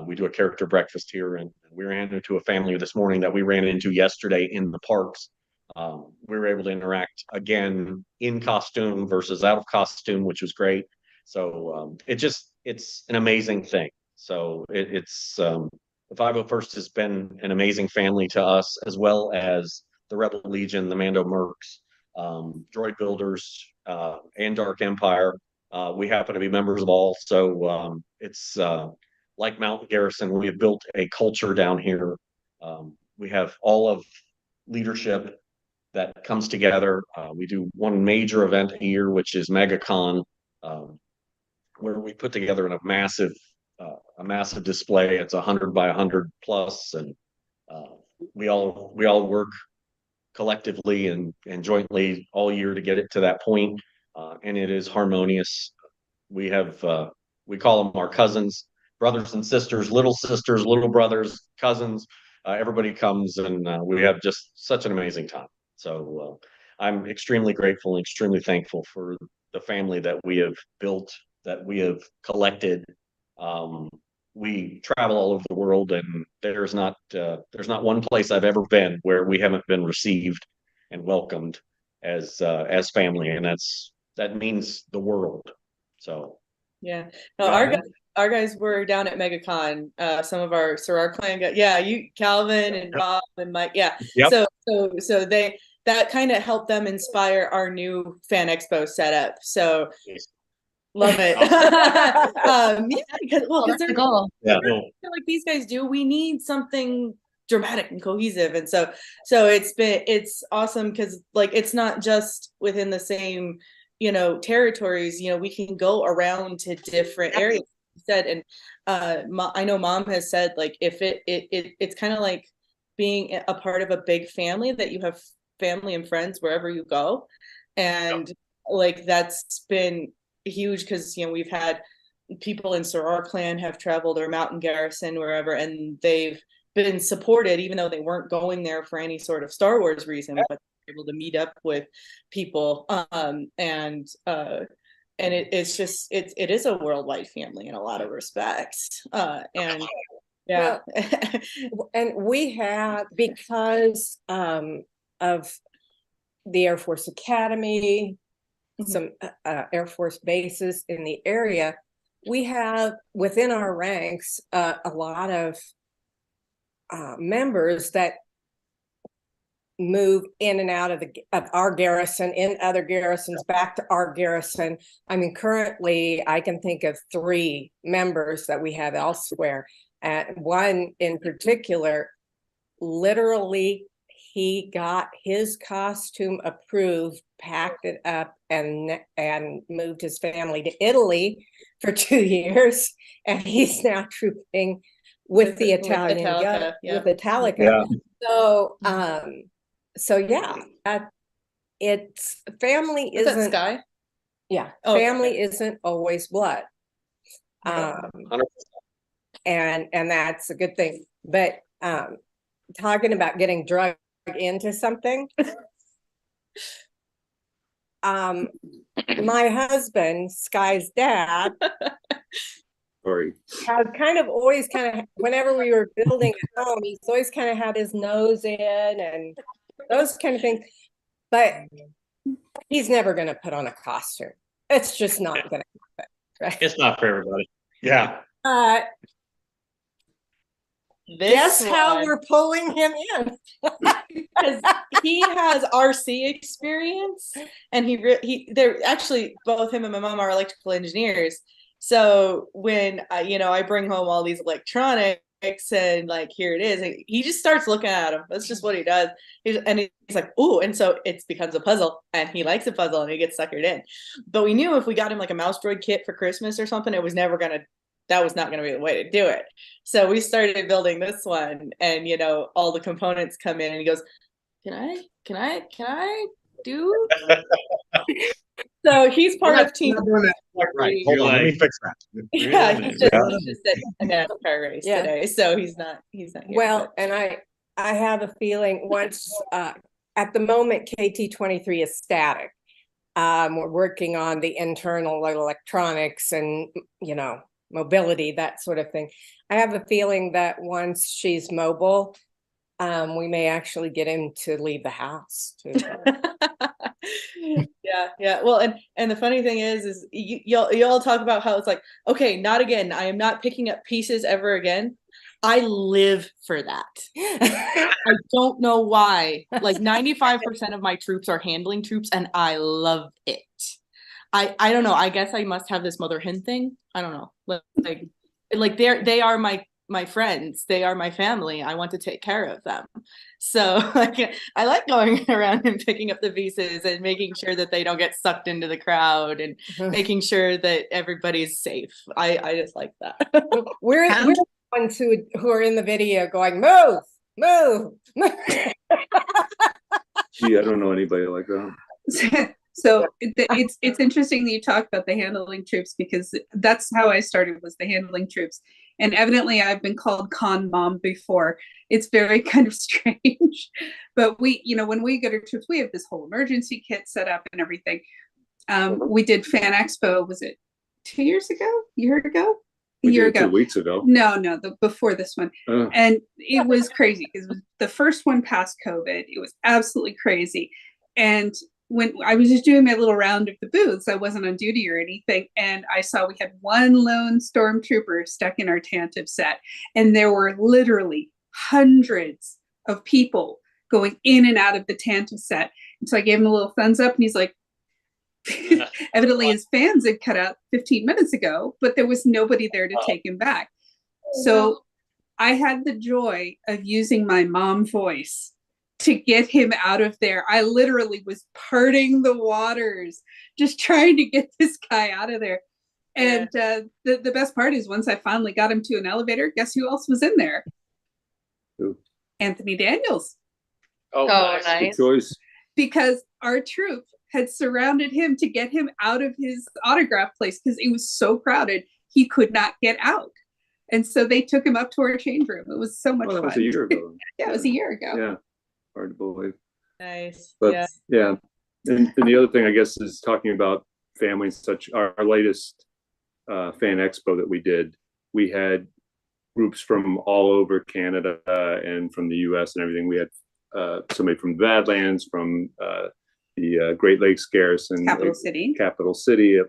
We do a character breakfast here, and we ran into a family this morning that we ran into yesterday in the parks. We were able to interact again in costume versus out of costume, which was great. So it's an amazing thing. So the 501st has been an amazing family to us, as well as the Rebel Legion, the Mando Mercs, Droid Builders, and Dark Empire. We happen to be members of all. So it's like Mountain Garrison, we have built a culture down here. We have all of leadership that comes together. We do one major event a year, which is MegaCon, where we put together a massive display. It's 100 by 100 plus, and we all work collectively and jointly all year to get it to that point, and it is harmonious. We call them our cousins, brothers and sisters, little brothers, cousins. Everybody comes, and we have just such an amazing time. So I'm extremely grateful and extremely thankful for the family that we have built, that we have collected. We travel all over the world, and there's not one place I've ever been where we haven't been received and welcomed as family, and that means the world. So yeah, no, our guys were down at MegaCon. Some of our Soror clan guys, yeah, Calvin and Rob and Mike, yeah. Yep. So that kind of helped them inspire our new fan expo setup. So love it. Yeah, because they're goal. Yeah, like these guys do. We need something dramatic and cohesive, and so it's awesome because like it's not just within the same territories. We can go around to different areas. Said, and I know Mom has said like if it's kind of like being a part of a big family, that you have family and friends wherever you go, and like that's been huge because we've had people in Soror clan have traveled, or Mountain Garrison, wherever, and they've been supported even though they weren't going there for any sort of Star Wars reason, but able to meet up with people, and it's just it is a worldwide family in a lot of respects, and yeah. Well, and we have, because of the Air Force Academy, some Air Force bases in the area, we have within our ranks a lot of members that move in and out of our garrison, in other garrisons, back to our garrison. I mean, currently I can think of 3 members that we have elsewhere, and one in particular, literally he got his costume approved, packed it up, and moved his family to Italy for 2 years, and he's now trooping with the Italian Italica, with Italica. Yeah. So yeah, it's family Is that isn't Sky? Yeah, Oh, family okay. isn't always blood, and that's a good thing. But talking about getting drugged into something, my husband, Sky's dad, story. I've kind of always whenever we were building at home, he's always kind of had his nose in and those kind of things. But he's never going to put on a costume. It's just not going to happen. Right? It's not for everybody. Yeah. Guess how we're pulling him in? Because he has RC experience, and they're actually, both him and my mom are electrical engineers. So when I bring home all these electronics and like, here it is, and he just starts looking at them. That's just what he does. He's like, ooh, and so it becomes a puzzle, and he likes a puzzle, and he gets suckered in. But we knew if we got him like a mouse droid kit for Christmas or something, that was not going to be the way to do it. So we started building this one, and all the components come in, and he goes, can I do? So he's part of team. Right. Hold on, let me fix that. Yeah, he's just at a NASCAR race today, so he's not here. Well, and I have a feeling once at the moment KT-23 is static. We're working on the internal electronics and mobility, that sort of thing. I have a feeling that once she's mobile, we may actually get him to leave the house too. Yeah. Well, and the funny thing is y'all talk about how it's like, okay, not again. I am not picking up pieces ever again. I live for that. I don't know why. Like 95% of my troops are handling troops, and I love it. I don't know. I guess I must have this mother hen thing. I don't know. Like they are my friends. They are my family. I want to take care of them. So I like going around and picking up the pieces and making sure that they don't get sucked into the crowd and making sure that everybody's safe. I just like that. We're the ones who are in the video going, move. Gee, I don't know anybody like that. So it's interesting that you talk about the handling troops, because that's how I started, was the handling troops. And evidently I've been called con mom before. It's very kind of strange. But we, when we go to troops, we have this whole emergency kit set up and everything. We did Fan Expo, was it 2 years ago? A year ago? A year ago. 2 weeks ago. No, before this one. And it was crazy because it was the first one past COVID. It was absolutely crazy. And when I was just doing my little round of the booths, I wasn't on duty or anything, and I saw we had one lone stormtrooper stuck in our Tantive set, and there were literally hundreds of people going in and out of the Tantive set. And so I gave him a little thumbs up, and he's like, evidently his fans had cut out 15 minutes ago, but there was nobody there to take him back. So I had the joy of using my mom voice to get him out of there. I literally was parting the waters, just trying to get this guy out of there. And the best part is, once I finally got him to an elevator, guess who else was in there? Who? Anthony Daniels. Oh, nice. Good choice. Because our troop had surrounded him to get him out of his autograph place because it was so crowded, he could not get out. And so they took him up to our change room. It was so much fun. That was a year ago. Yeah, it was a year ago. Yeah. Hard to believe. Nice. But yeah. And the other thing, I guess, is talking about family and such. Our latest Fan Expo that we did, we had groups from all over Canada and from the US and everything. We had somebody from the Badlands, from the Great Lakes Garrison, Capital City,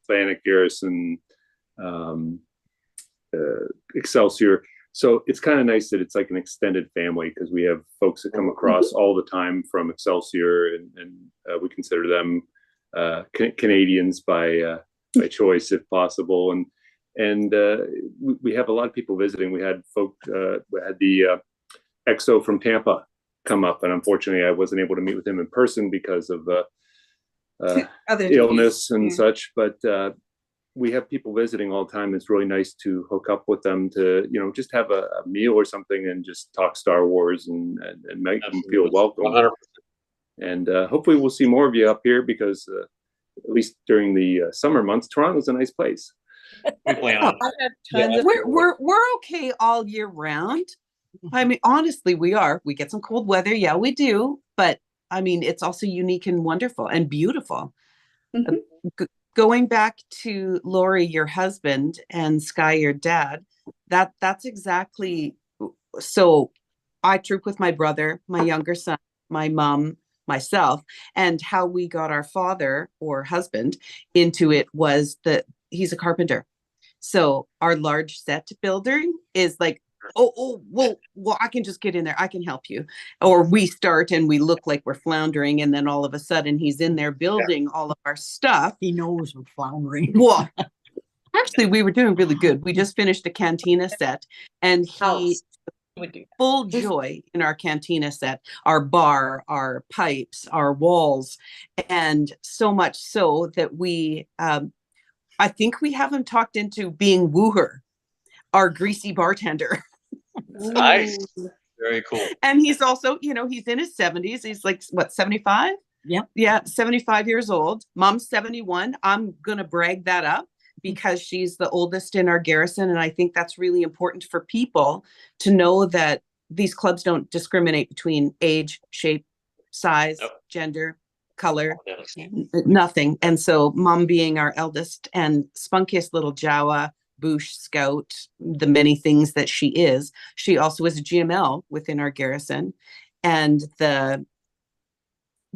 Atlantic Garrison, Excelsior. So it's kind of nice that it's like an extended family, because we have folks that come across all the time from Excelsior, and we consider them Canadians by choice, if possible. And we have a lot of people visiting. We had we had the EXO from Tampa come up, and unfortunately I wasn't able to meet with him in person because of illness and such. But we have people visiting all the time. It's really nice to hook up with them to, just have a meal or something and just talk Star Wars and make them feel welcome. 100%. And hopefully we'll see more of you up here, because at least during the summer months, Toronto's a nice place. I have tons of We're okay all year round. I mean, honestly, we are. We get some cold weather. Yeah, we do. But I mean, it's also unique and wonderful and beautiful. going back to Lori, your husband, and Sky, your dad, that's exactly. So I troop with my brother, my younger son, my mom, myself, and how we got our father or husband into it was that he's a carpenter. So our large set building is like, well, I can just get in there. I can help you. Or we start and we look like we're floundering, and then all of a sudden he's in there building all of our stuff. He knows we're floundering. Well, actually, we were doing really good. We just finished a cantina set, and he would do full joy in our cantina set, our bar, our pipes, our walls, and so much so that we, I think we have him talked into being Wooher, our greasy bartender. Nice. Very cool. And he's also, he's in his 70s. He's like, what, 75? Yeah. Yeah, 75 years old. Mom's 71. I'm going to brag that up because she's the oldest in our garrison. And I think that's really important for people to know that these clubs don't discriminate between age, shape, size, gender, color, nothing. And so Mom being our eldest and spunkiest little Jawa, Bush Scout, the many things that she is, she also is a GML within our garrison. And the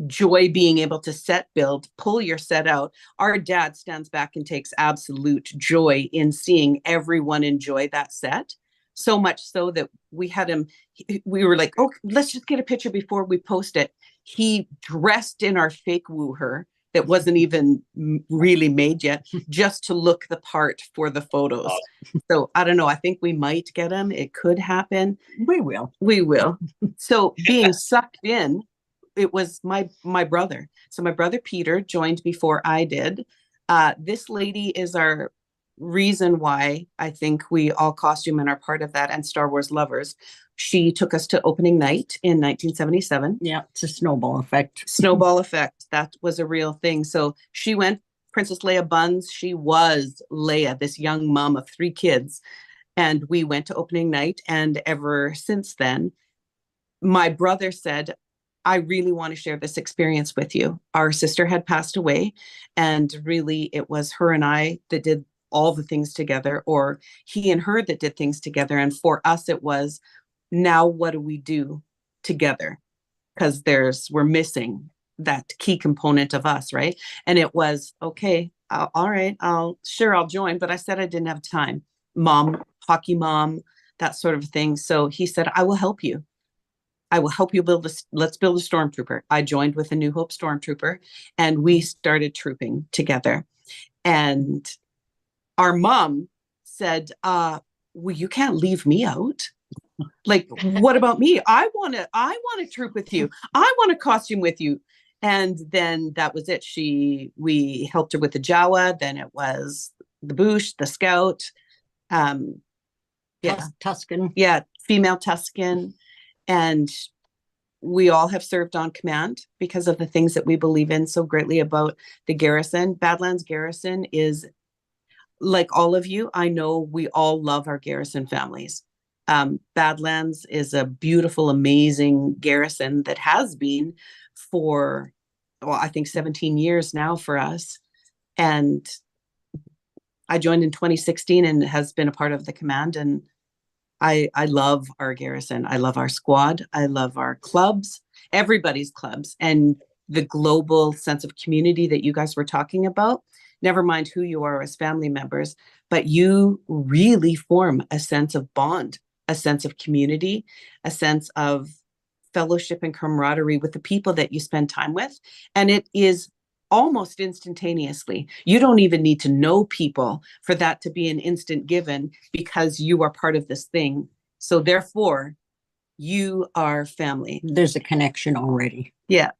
joy being able to set build, pull your set out. Our dad stands back and takes absolute joy in seeing everyone enjoy that set. So much so that we had him, we were like, oh, let's just get a picture before we post it. He dressed in our fake Wooher that wasn't even really made yet, just to look the part for the photos. So I don't know. I think we might get him. It could happen. We will. We will. So being sucked in, it was my brother. So my brother Peter joined before I did. This lady is our reason why I think we all costume and are part of that, and Star Wars lovers. She took us to opening night in 1977. Yeah, it's a snowball effect. Snowball effect. That was a real thing. So she went Princess Leia buns. She was Leia, this young mom of 3 kids. And we went to opening night. And ever since then, my brother said, I really want to share this experience with you. Our sister had passed away, and really it was her and I that did all the things together, or he and her that did things together. And for us, it was, now what do we do together? Because we're missing that key component of us, right? And it was, okay, all right, I'll join. But I said I didn't have time. Mom, hockey mom, that sort of thing. So he said, I will help you. I will help you build this. Let's build a stormtrooper. I joined with a New Hope stormtrooper, and we started trooping together. And our mom said, well, you can't leave me out. Like, what about me? I want to troop with you. I want to costume with you. And then that was it. We helped her with the Jawa. Then it was the Bush, the Scout. Tusken. Yeah, female Tusken. And we all have served on command because of the things that we believe in so greatly about the garrison. Badlands Garrison is, like all of you, I know we all love our garrison families. Badlands is a beautiful, amazing garrison that has been for, well, I think 17 years now for us. And I joined in 2016 and has been a part of the command. And I love our garrison. I love our squad. I love our clubs, everybody's clubs, and the global sense of community that you guys were talking about. Never mind who you are as family members, but you really form a sense of bond, a sense of community, a sense of fellowship and camaraderie with the people that you spend time with. And it is almost instantaneously. You don't even need to know people for that to be an instant given, because you are part of this thing. So therefore, you are family. There's a connection already. Yeah.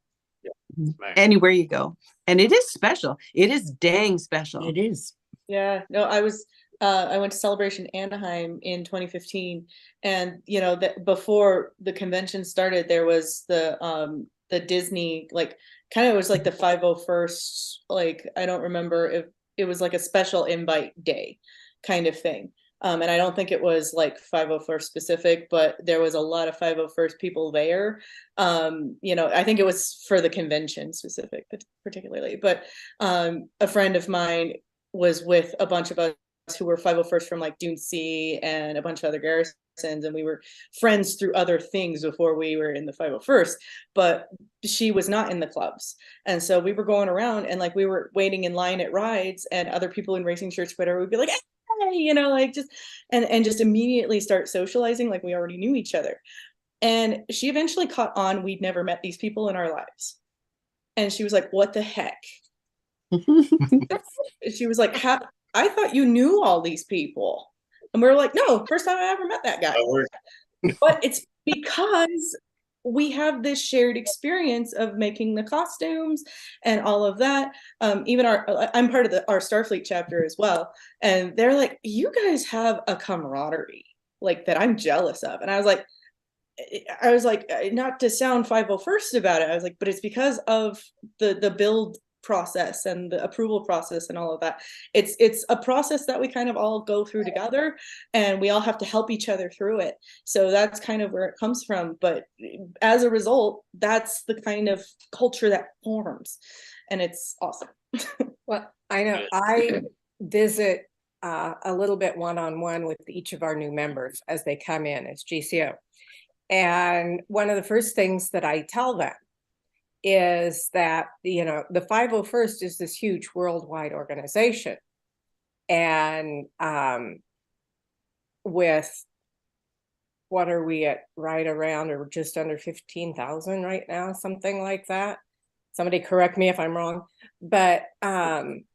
Anywhere you go. And it is special. It is dang special. It is. Yeah. No, I went to Celebration Anaheim in 2015, and that before the convention started, there was the Disney, like, kind of was like the 501st, like, I don't remember if it was like a special invite day kind of thing. And I don't think it was like 501st specific, but there was a lot of 501st people there. I think it was for the convention specific, particularly. But a friend of mine was with a bunch of us who were 501st from like Dune C and a bunch of other garrisons, and we were friends through other things before we were in the 501st, but she was not in the clubs. And so we were going around and like we were waiting in line at rides, and other people in racing shirts, whatever, would be like, hey, like just and just immediately start socializing like we already knew each other. And she eventually caught on we'd never met these people in our lives. And she was like, what the heck? She was like, I thought you knew all these people. And we were like, no, first time I ever met that guy. But it's because we have this shared experience of making the costumes and all of that. Even I'm part of our Starfleet chapter as well. And they're like, you guys have a camaraderie like that I'm jealous of. And I was like, not to sound 501st about it. I was like, but it's because of the build process and the approval process and all of that. It's a process that we kind of all go through together, and we all have to help each other through it. So that's kind of where it comes from. But as a result, that's the kind of culture that forms, and it's awesome. Well, I know I visit a little bit one-on-one with each of our new members as they come in as GCO. And one of the first things that I tell them is that, the 501st is this huge worldwide organization. And with, what are we at, right around or just under 15,000 right now, something like that. Somebody correct me if I'm wrong. But every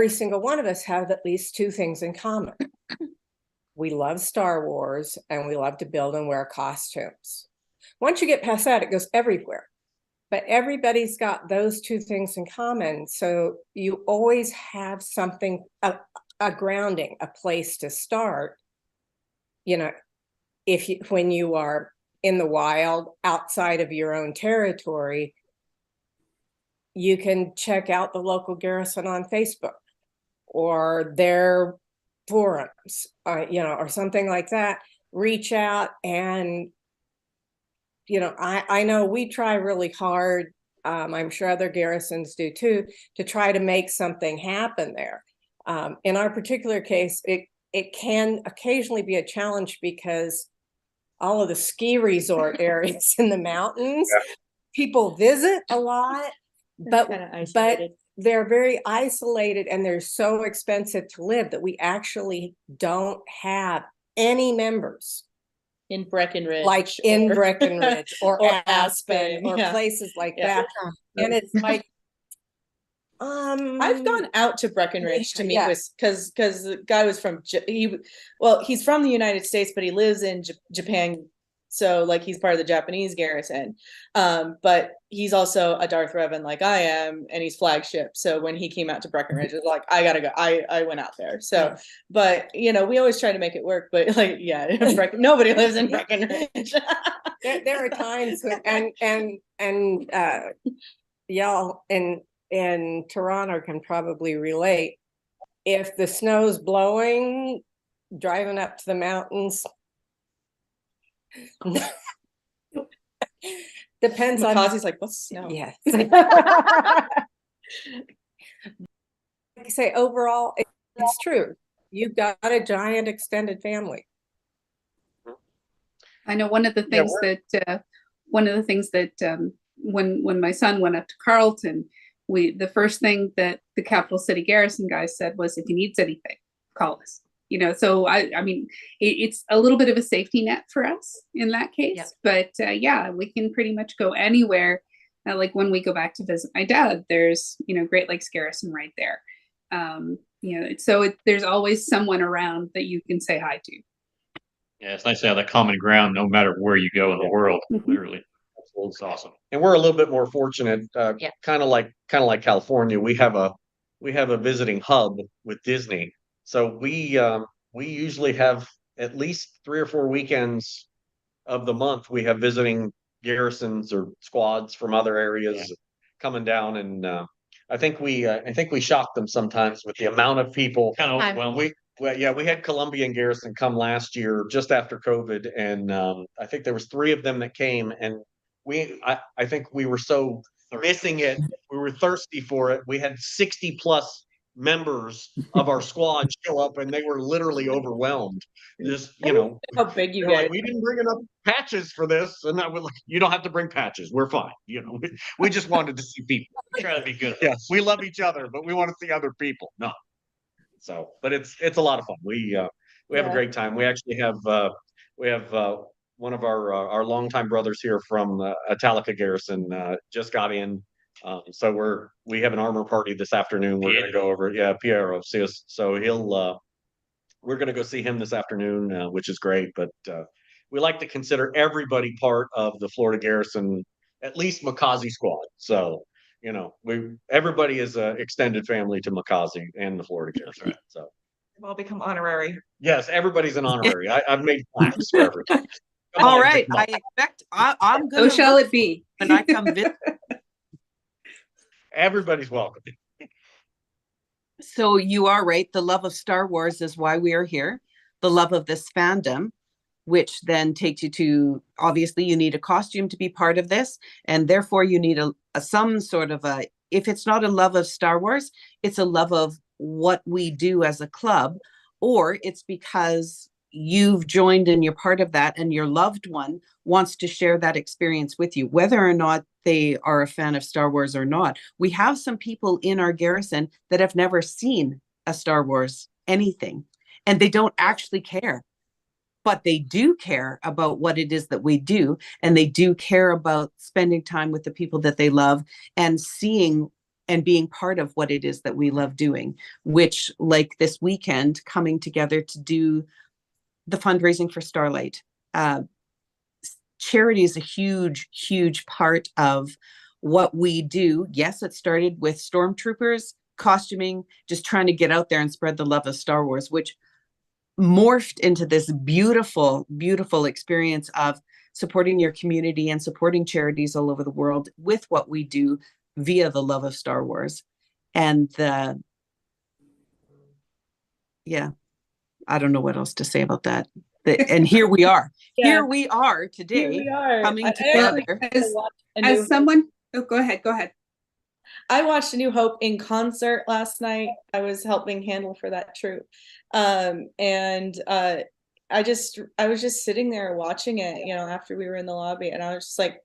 single one of us have at least two things in common. We love Star Wars and we love to build and wear costumes. Once you get past that, it goes everywhere. But everybody's got those two things in common. So you always have something, a grounding, a place to start. When you are in the wild, outside of your own territory, you can check out the local garrison on Facebook or their forums, or something like that. Reach out and I know we try really hard. I'm sure other garrisons do too, to try to make something happen there. In our particular case, it can occasionally be a challenge because all of the ski resort areas in the mountains, people visit a lot, but they're very isolated and they're so expensive to live that we actually don't have any members in Breckenridge, like in Breckenridge or Aspen or places like that. And it's like, I've gone out to Breckenridge to meet with, because the guy was he's from the United States, but he lives in Japan. So like he's part of the Japanese garrison. But he's also a Darth Revan like I am, and he's flagship. So when he came out to Breckenridge, it was like, I gotta go. I went out there. So, but we always try to make it work. But like, nobody lives in Breckenridge. there are times when, and y'all in Toronto can probably relate. If the snow's blowing, driving up to the mountains, depends on. Makasi's like, what's snow? Yes. Like I say, overall, it's true. You've got a giant extended family. I know one of the things that when my son went up to Carleton, the first thing that the Capital City Garrison guys said was, if he needs anything, call us. So I mean, it's a little bit of a safety net for us in that case. But we can pretty much go anywhere. Like when we go back to visit my dad, there's Great Lakes Garrison right there. There's always someone around that you can say hi to. Yeah, it's nice to have that common ground no matter where you go in the world. Literally, it's awesome. And we're a little bit more fortunate, kind of like California. We have a visiting hub with Disney. So we usually have at least 3 or 4 weekends of the month. We have visiting garrisons or squads from other areas coming down, and I think we shocked them sometimes with the amount of people. We had Columbia and Garrison come last year just after COVID, and I think there was 3 of them that came, and I think we were so missing it. We were thirsty for it. We had 60 plus members of our squad show up, and they were literally overwhelmed. Just how big you they're get. like, we didn't bring enough patches for this, and I was like, you don't have to bring patches. We're fine. We just wanted to see people. Try to be good. Yes, we love each other, but we want to see other people. No. So, but it's a lot of fun. We have a great time. We actually have one of our longtime brothers here from Italica Garrison just got in. So we have an armor party this afternoon. We're going to go over. Yeah, Piero. So we're going to go see him this afternoon, which is great. But we like to consider everybody part of the Florida Garrison, at least Makazi squad. So everybody is an extended family to Makazi and the Florida Garrison. Right. So we've all become honorary. Yes, everybody's an honorary. I've made plaques for everybody. All right, I expect I'm going. So shall it be when I come visit. Everybody's welcome. So you are right. The love of Star Wars is why we are here. The love of this fandom, which then takes you to, obviously you need a costume to be part of this. And therefore you need some sort of if it's not a love of Star Wars, it's a love of what we do as a club, or it's because you've joined and you're part of that and your loved one wants to share that experience with you, whether or not they are a fan of Star Wars or not. We have some people in our garrison that have never seen a Star Wars anything, and they don't actually care, but they do care about what it is that we do. And they do care about spending time with the people that they love and seeing and being part of what it is that we love doing, which, like this weekend, coming together to do the fundraising for Starlight. Charity is a huge, huge part of what we do. Yes, it started with stormtroopers, costuming, just trying to get out there and spread the love of Star Wars, which morphed into this beautiful, beautiful experience of supporting your community and supporting charities all over the world with what we do via the love of Star Wars. And I don't know what else to say about that. And here we are. Yeah. Here we are today. Here we are. Coming together. As someone, go ahead. I watched A New Hope in concert last night. I was helping handle for that troop. I was just sitting there watching it, after we were in the lobby, and I was just like,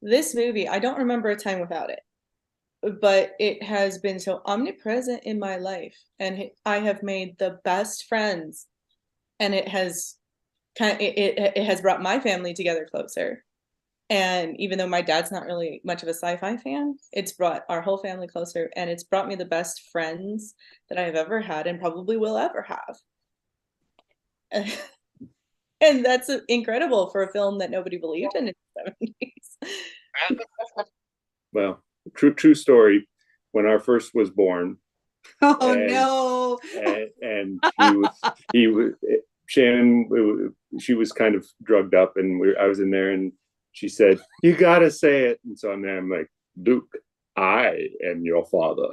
this movie, I don't remember a time without it, but it has been so omnipresent in my life, and I have made the best friends, and it has brought my family together closer. And even though my dad's not really much of a sci-fi fan, it's brought our whole family closer, and it's brought me the best friends that I've ever had and probably will ever have. And that's incredible for a film that nobody believed in the 70s. Well, true story. When our first was born. Oh, no. And Shannon, she was kind of drugged up, and I was in there, and she said, "You gotta say it." And so I'm there, I'm like, "Luke, I am your father."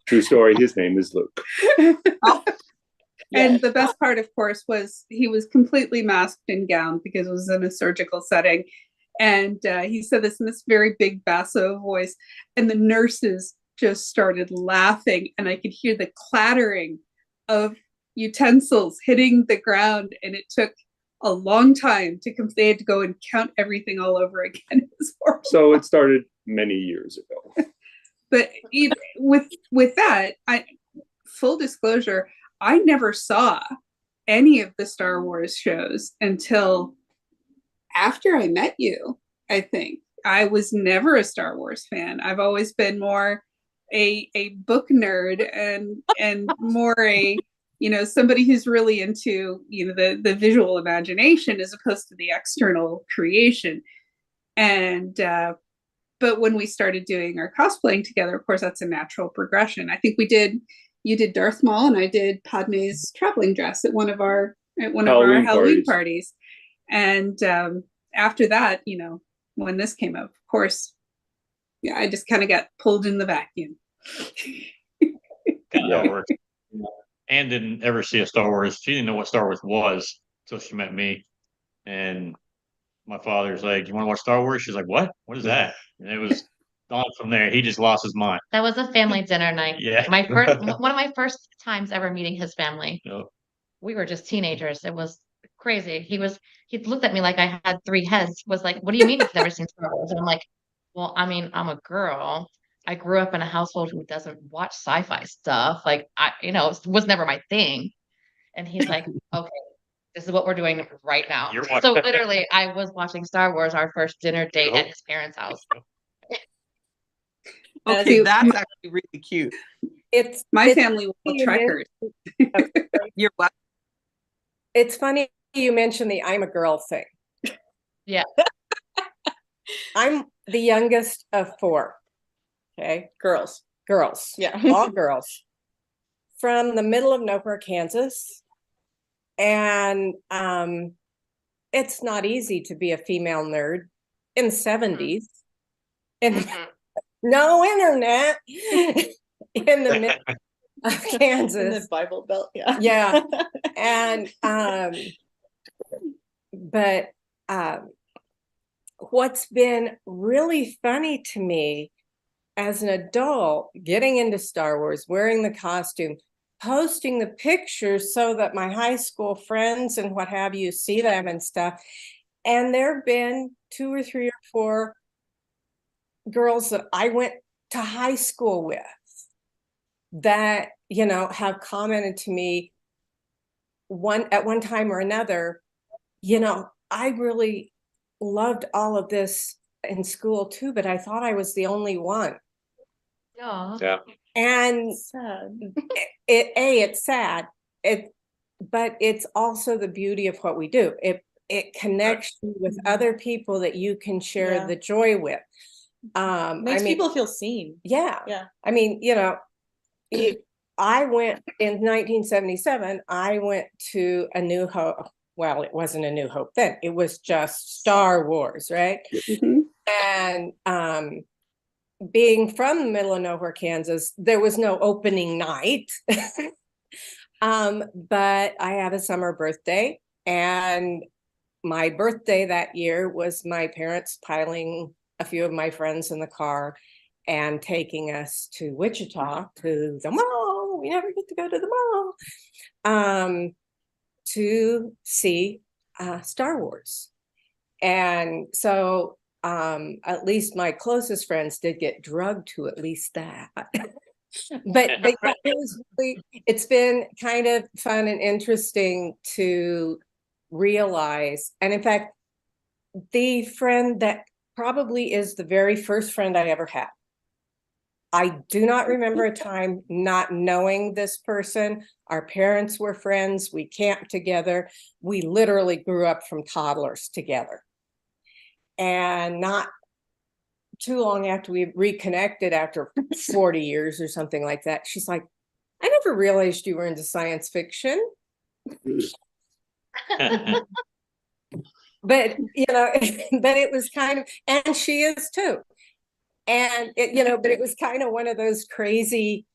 True story. His name is Luke. And the best part, of course, was he was completely masked and gowned because it was in a surgical setting. And he said this in this very big basso voice, and the nurses just started laughing, and I could hear the clattering of utensils hitting the ground, and it took a long time they had to go and count everything all over again. It was horrible. So it started many years ago. But even with that, full disclosure, I never saw any of the Star Wars shows until after I met you. I think I was never a Star Wars fan. I've always been more a book nerd and more a somebody who's really into the visual imagination as opposed to the external creation. And but when we started doing our cosplaying together, of course, that's a natural progression. I think you did Darth Maul, and I did Padme's traveling dress at one of our Halloween parties. And after that, when this came up, of course, I just kind of got pulled in the vacuum. Kind of how it works. Anne didn't ever see a Star Wars. She didn't know what Star Wars was until she met me. And my father's like, "You want to watch Star Wars?" She's like, "What? What is that?" And it was on from there. He just lost his mind. That was a family dinner night. Yeah. My first one of my first times ever meeting his family. Yep. We were just teenagers. It was crazy. He looked at me like I had three heads. Was like, "What do you mean you've never seen Star Wars?" And I'm like, "Well, I mean, I'm a girl. I grew up in a household who doesn't watch sci-fi stuff. Like it was never my thing." And he's like, "Okay, this is what we're doing right now." So literally, I was watching Star Wars our first dinner date at his parents' house. Okay, that's actually really cute. It's my family will Trekkers. You're what? It's funny you mentioned the "I'm a girl" thing. Yeah. I'm the youngest of four. Okay, girls. Yeah. All girls from the middle of nowhere, Kansas. And it's not easy to be a female nerd in the 70s. And no internet in the middle of Kansas. In the Bible Belt, yeah. Yeah. And but what's been really funny to me as an adult, getting into Star Wars, wearing the costume, posting the pictures so that my high school friends and what have you see them and stuff. And there have been 2 or 3 or 4 girls that I went to high school with that, have commented to me at one time or another, I really loved all of this in school too, but I thought I was the only one. Yeah. And sad. It's sad. But it's also the beauty of what we do. It connects you with other people that you can share the joy with. Makes people feel seen. Yeah. Yeah. I mean, I went in 1977, I went to A New Hope. Well, it wasn't A New Hope then. It was just Star Wars, right? And being from the middle of nowhere, Kansas, there was no opening night. But I had a summer birthday, and my birthday that year was my parents piling a few of my friends in the car and taking us to Wichita to the mall. We never get to go to the mall to see Star Wars. And so at least my closest friends did get drugged to at least that. But it's been kind of fun and interesting to realize. And in fact, the friend that probably is the very first friend I ever had, I do not remember a time not knowing this person. Our parents were friends. We camped together. We literally grew up from toddlers together. And not too long after we reconnected, after 40 years or something like that, she's like, "I never realized you were into science fiction." But but it was kind of, and she is too. And but it was kind of one of those crazy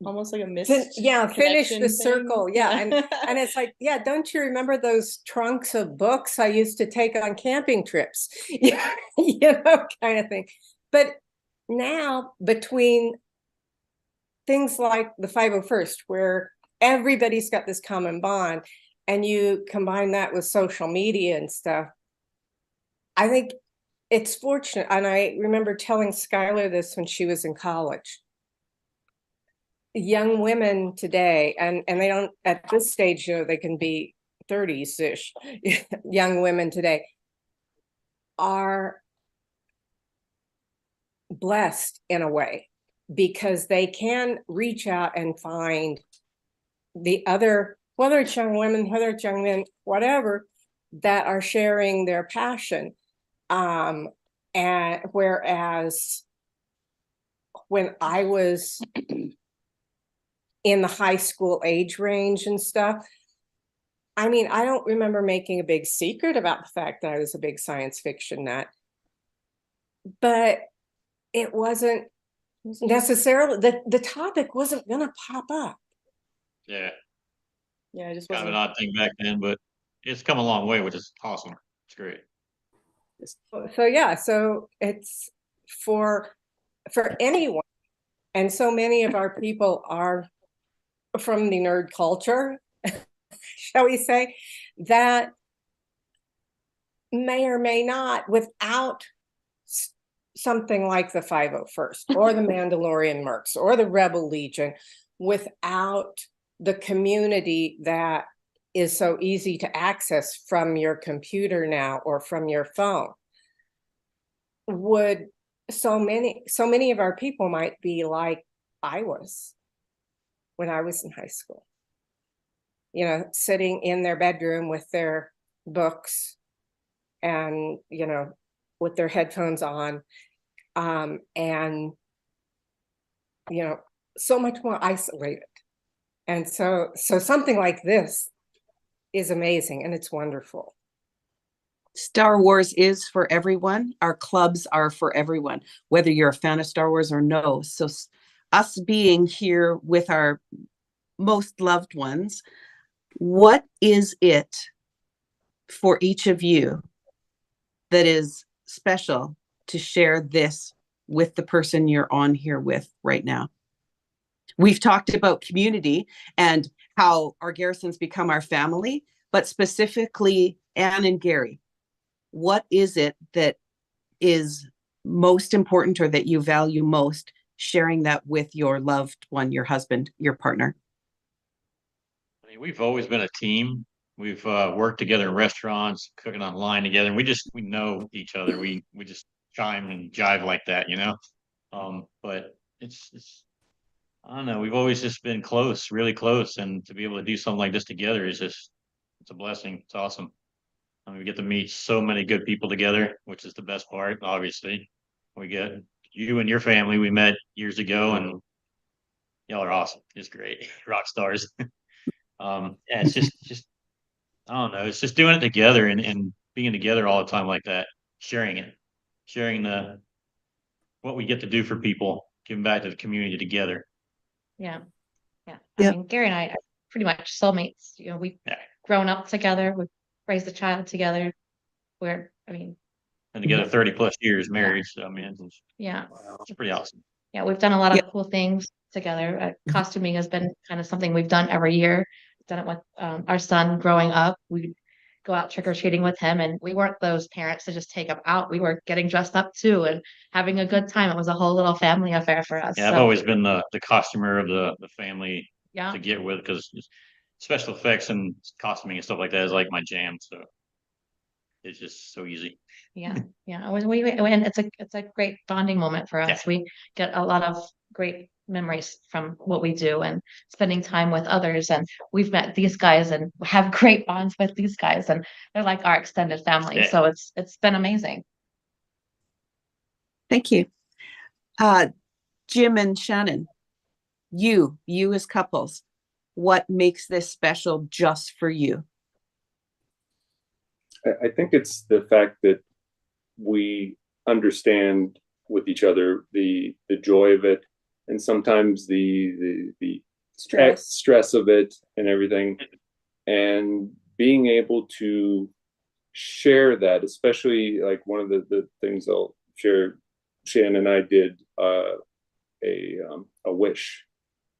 almost like a finish the thing. circle. And it's like, don't you remember those trunks of books I used to take on camping trips? Kind of thing. But now, between things like the 501st, where everybody's got this common bond, and you combine that with social media and stuff, I think it's fortunate. And I remember telling Skylar this when she was in college. Young women today, and they don't, at this stage, they can be 30s-ish. Young women today are blessed in a way, because they can reach out and find the other, whether it's young women, whether it's young men, whatever, that are sharing their passion. And whereas when I was in the high school age range and stuff, I mean, I don't remember making a big secret about the fact that I was a big science fiction nut. But it wasn't necessarily, the topic wasn't going to pop up. Yeah, Yeah, I just kind of an wasn't. odd thing back then, but it's come a long way, which is awesome. It's great. So yeah, so it's for anyone, and so many of our people are from the nerd culture, shall we say, that may or may not, without something like the 501st or the Mandalorian Mercs or the Rebel Legion, without the community that is so easy to access from your computer now or from your phone, would so many of our people might be like I was when I was in high school, you know, sitting in their bedroom with their books and, you know, with their headphones on, and, you know, so much more isolated. And so something like this is amazing and it's wonderful. Star Wars is for everyone. Our clubs are for everyone, whether you're a fan of Star Wars or no. So us being here with our most loved ones, what is it for each of you that is special to share this with the person you're on here with right now? We've talked about community and how our garrisons become our family, but specifically Anne and Gary, what is it that is most important or that you value most sharing that with your loved one, your husband, your partner? I mean, we've always been a team. We've worked together in restaurants, cooking online together, and we know each other. We just chime and jive like that, you know. But it's I don't know. We've always just been close, really close, and to be able to do something like this together is just it's a blessing. It's awesome. I mean, we get to meet so many good people together, which is the best part. Obviously, we get you and your family. We met years ago, and y'all are awesome. It's great, rock stars. Yeah, it's just I don't know. It's just doing it together and being together all the time like that, sharing it, sharing the what we get to do for people, giving back to the community together. Yeah. Yeah. I mean, Gary and I are pretty much soulmates. You know, we've grown up together, we've raised a child together. I mean, And together 30 plus years married. So I mean, yeah. It's pretty awesome. Yeah, we've done a lot of cool things together. Costuming has been kind of something we've done every year. We've done it with our son growing up. We go out trick-or-treating with him, and we weren't those parents to just take him out. We were getting dressed up too and having a good time. It was a whole little family affair for us. Yeah, I've always been the costumer of the family Yeah. to get with, because special effects and costuming and stuff like that is like my jam. So it's just so easy. Yeah, yeah. And it's a great bonding moment for us. We get a lot of great memories from what we do and spending time with others. And we've met these guys and have great bonds with these guys, and they're like our extended family. Yeah. So it's been amazing. Thank you. Jim and Shannon, you as couples, what makes this special just for you? I think it's the fact that we understand with each other the joy of it, and sometimes the stress of it and everything, and being able to share that, especially like one of the things I'll share. Shannon and I did a wish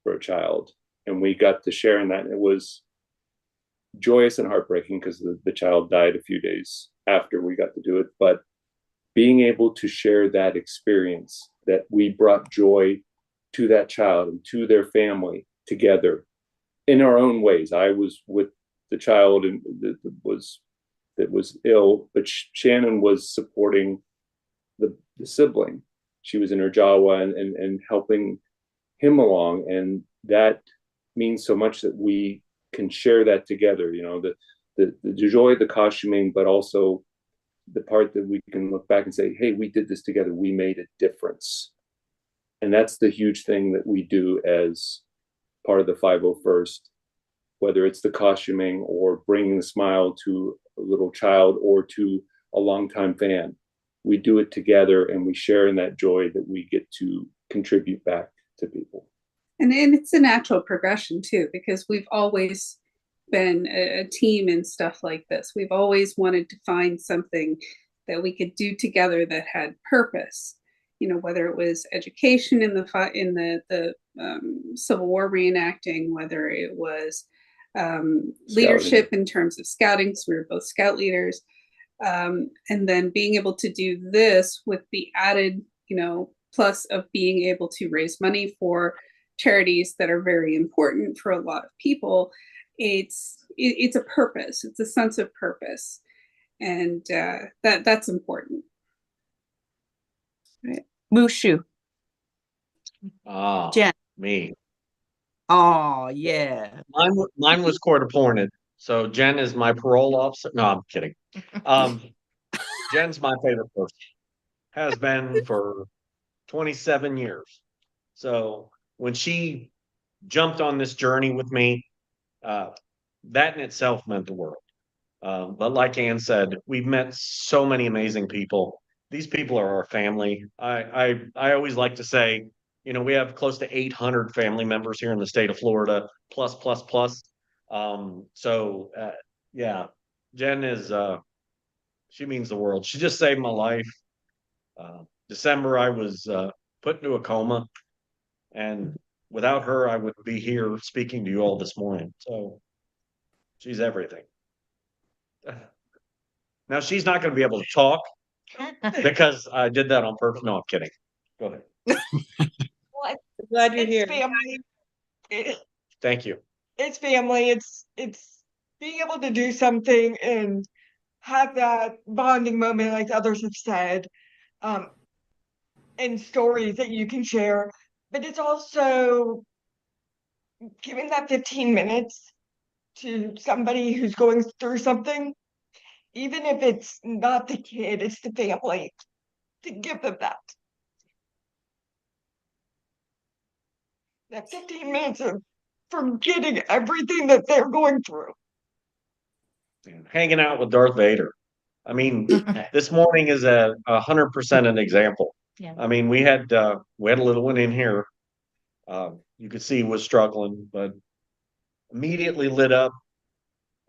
for a child, and we got to share in that. And it was joyous and heartbreaking because the child died a few days after we got to do it. But being able to share that experience, that we brought joy to that child and to their family together in our own ways. I was with the child and that was ill, but Shannon was supporting the sibling. She was in her Jawa and helping him along, and that means so much that we can share that together. You know, the joy of the costuming, but also the part that we can look back and say, hey, we did this together. We made a difference. And that's the huge thing that we do as part of the 501st, whether it's the costuming or bringing the smile to a little child or to a longtime fan. we do it together and we share in that joy that we get to contribute back to people. And it's a natural progression too, because we've always been a team and stuff like this. We've always wanted to find something that we could do together that had purpose. You know, whether it was education in the Civil War reenacting, whether it was leadership in terms of scouting, so we were both scout leaders, and then being able to do this with the added, you know, plus of being able to raise money for charities that are very important for a lot of people. It's a purpose. It's a sense of purpose, and that's important. Right. Mushu. Jen. Me. Oh, yeah. Mine was court appointed. So Jen is my parole officer. No, I'm kidding. Jen's my favorite person. Has been for 27 years. So when she jumped on this journey with me, that in itself meant the world. But like Ann said, we've met so many amazing people. These people are our family. I always like to say, you know, we have close to 800 family members here in the state of Florida, plus. Yeah, Jen is, she means the world. She just saved my life. December, I was put into a coma, and without her, I wouldn't be here speaking to you all this morning. So she's everything. Now she's not going to be able to talk because I did that on purpose. No, I'm kidding. Go ahead. Well, Glad you're it's here. family. Thank you. It's family. It's being able to do something and have that bonding moment, like others have said, and stories that you can share. But it's also giving that 15 minutes to somebody who's going through something, even if it's not the kid, it's the family, to give them that 15 minutes of forgetting everything that they're going through. Hanging out with Darth Vader. I mean, this morning is 100% an example. Yeah. I mean, we had a little one in here. You could see he was struggling, but immediately lit up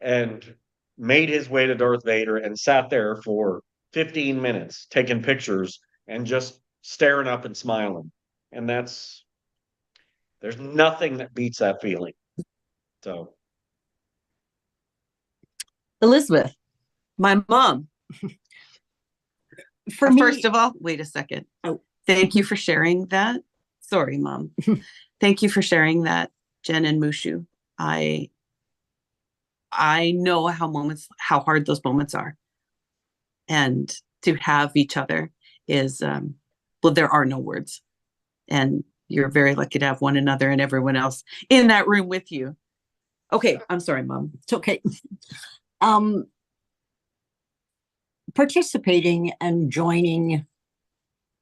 and made his way to Darth Vader and sat there for 15 minutes taking pictures and just staring up and smiling. And there's nothing that beats that feeling. So Elizabeth, my mom. For me- First of all, wait a second. Oh, thank you for sharing that. Sorry, Mom. Thank you for sharing that, Jen and Mushu. I know how hard those moments are. And to have each other is, well, there are no words. And you're very lucky to have one another and everyone else in that room with you. Okay, I'm sorry, Mom. It's okay. Participating and joining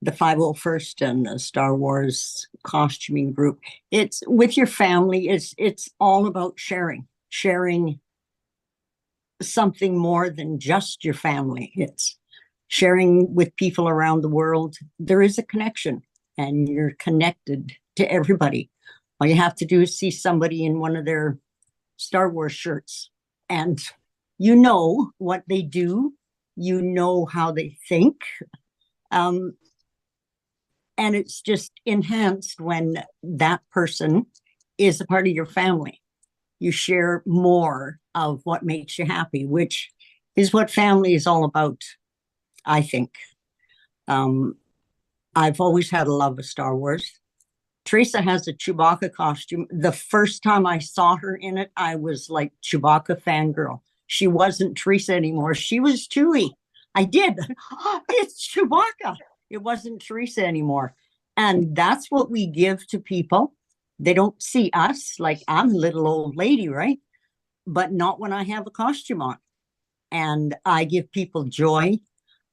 the 501st and the Star Wars costuming group, it's with your family. It's all about sharing something more than just your family. It's sharing with people around the world. There is a connection and you're connected to everybody. All you have to do is see somebody in one of their Star Wars shirts and you know what they do, you know how they think. And it's just enhanced when that person is a part of your family. You share more of what makes you happy, which is what family is all about, I think. I've always had a love of Star Wars. Teresa has a Chewbacca costume. The first time I saw her in it, I was like Chewbacca fangirl. She wasn't Teresa anymore. She was Chewie. I did. It's Chewbacca. It wasn't Teresa anymore. And that's what we give to people. They don't see us like I'm a little old lady, right? But not when I have a costume on. And I give people joy.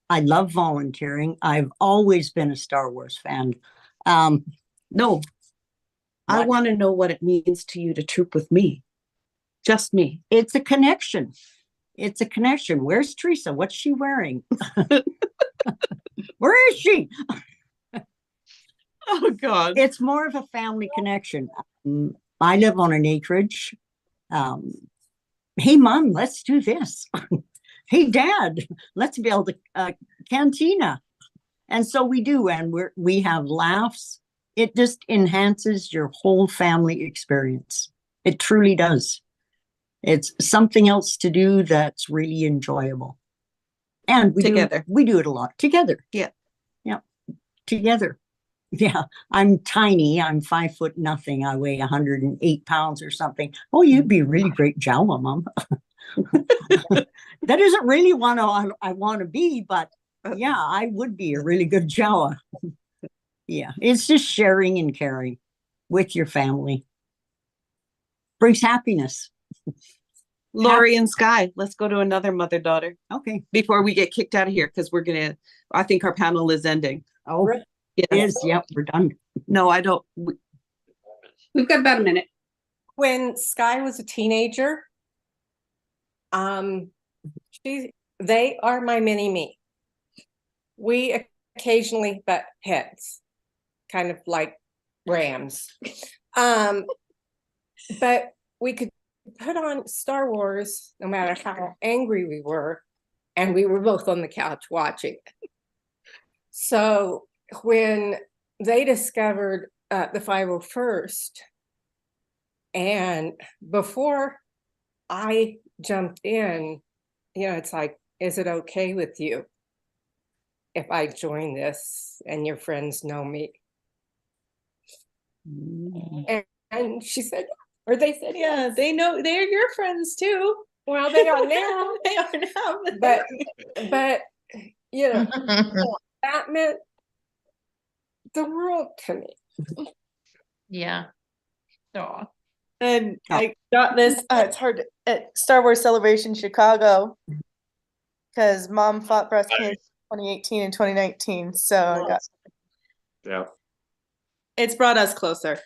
I love volunteering. I've always been a Star Wars fan. No, I want to know what it means to you to troop with me. Just me. It's a connection. It's a connection. Where's Teresa? What's she wearing? is she? Oh God. It's more of a family connection. I live on an acreage. Hey, Mom, let's do this. Hey, Dad, let's build a cantina. And so we do, and we have laughs. It just enhances your whole family experience. It truly does. It's something else to do that's really enjoyable. And we do it a lot together. Yeah. Yeah. Together. Yeah. I'm tiny. I'm 5 foot nothing. I weigh 108 pounds or something. Oh, you'd be a really great Jawa, Mom. That isn't really what I want to be, but yeah, I would be a really good Jawa. Yeah. It's just sharing and caring with your family. Brings happiness. Lori and Sky, let's go to another mother-daughter. Okay. Before we get kicked out of here, because I think our panel is ending. Oh, yes. It is. Yep, we're done. No, I don't. We've got about a minute. When Sky was a teenager, they are my mini-me. We occasionally butt heads, kind of like rams. But we could put on Star Wars no matter how angry we were, and we were both on the couch watching it. So when they discovered the 501st, and before I jumped in, it's like, is it okay with you if I join this and your friends know me? And she said, or they said, yeah, they know, they're your friends too. Well, they are now. They are now. But that meant the world to me. Yeah. Oh. And I got this, it's hard at Star Wars Celebration Chicago, because Mom fought breast cancer in 2018 and 2019. So I got, Yeah, it's brought us closer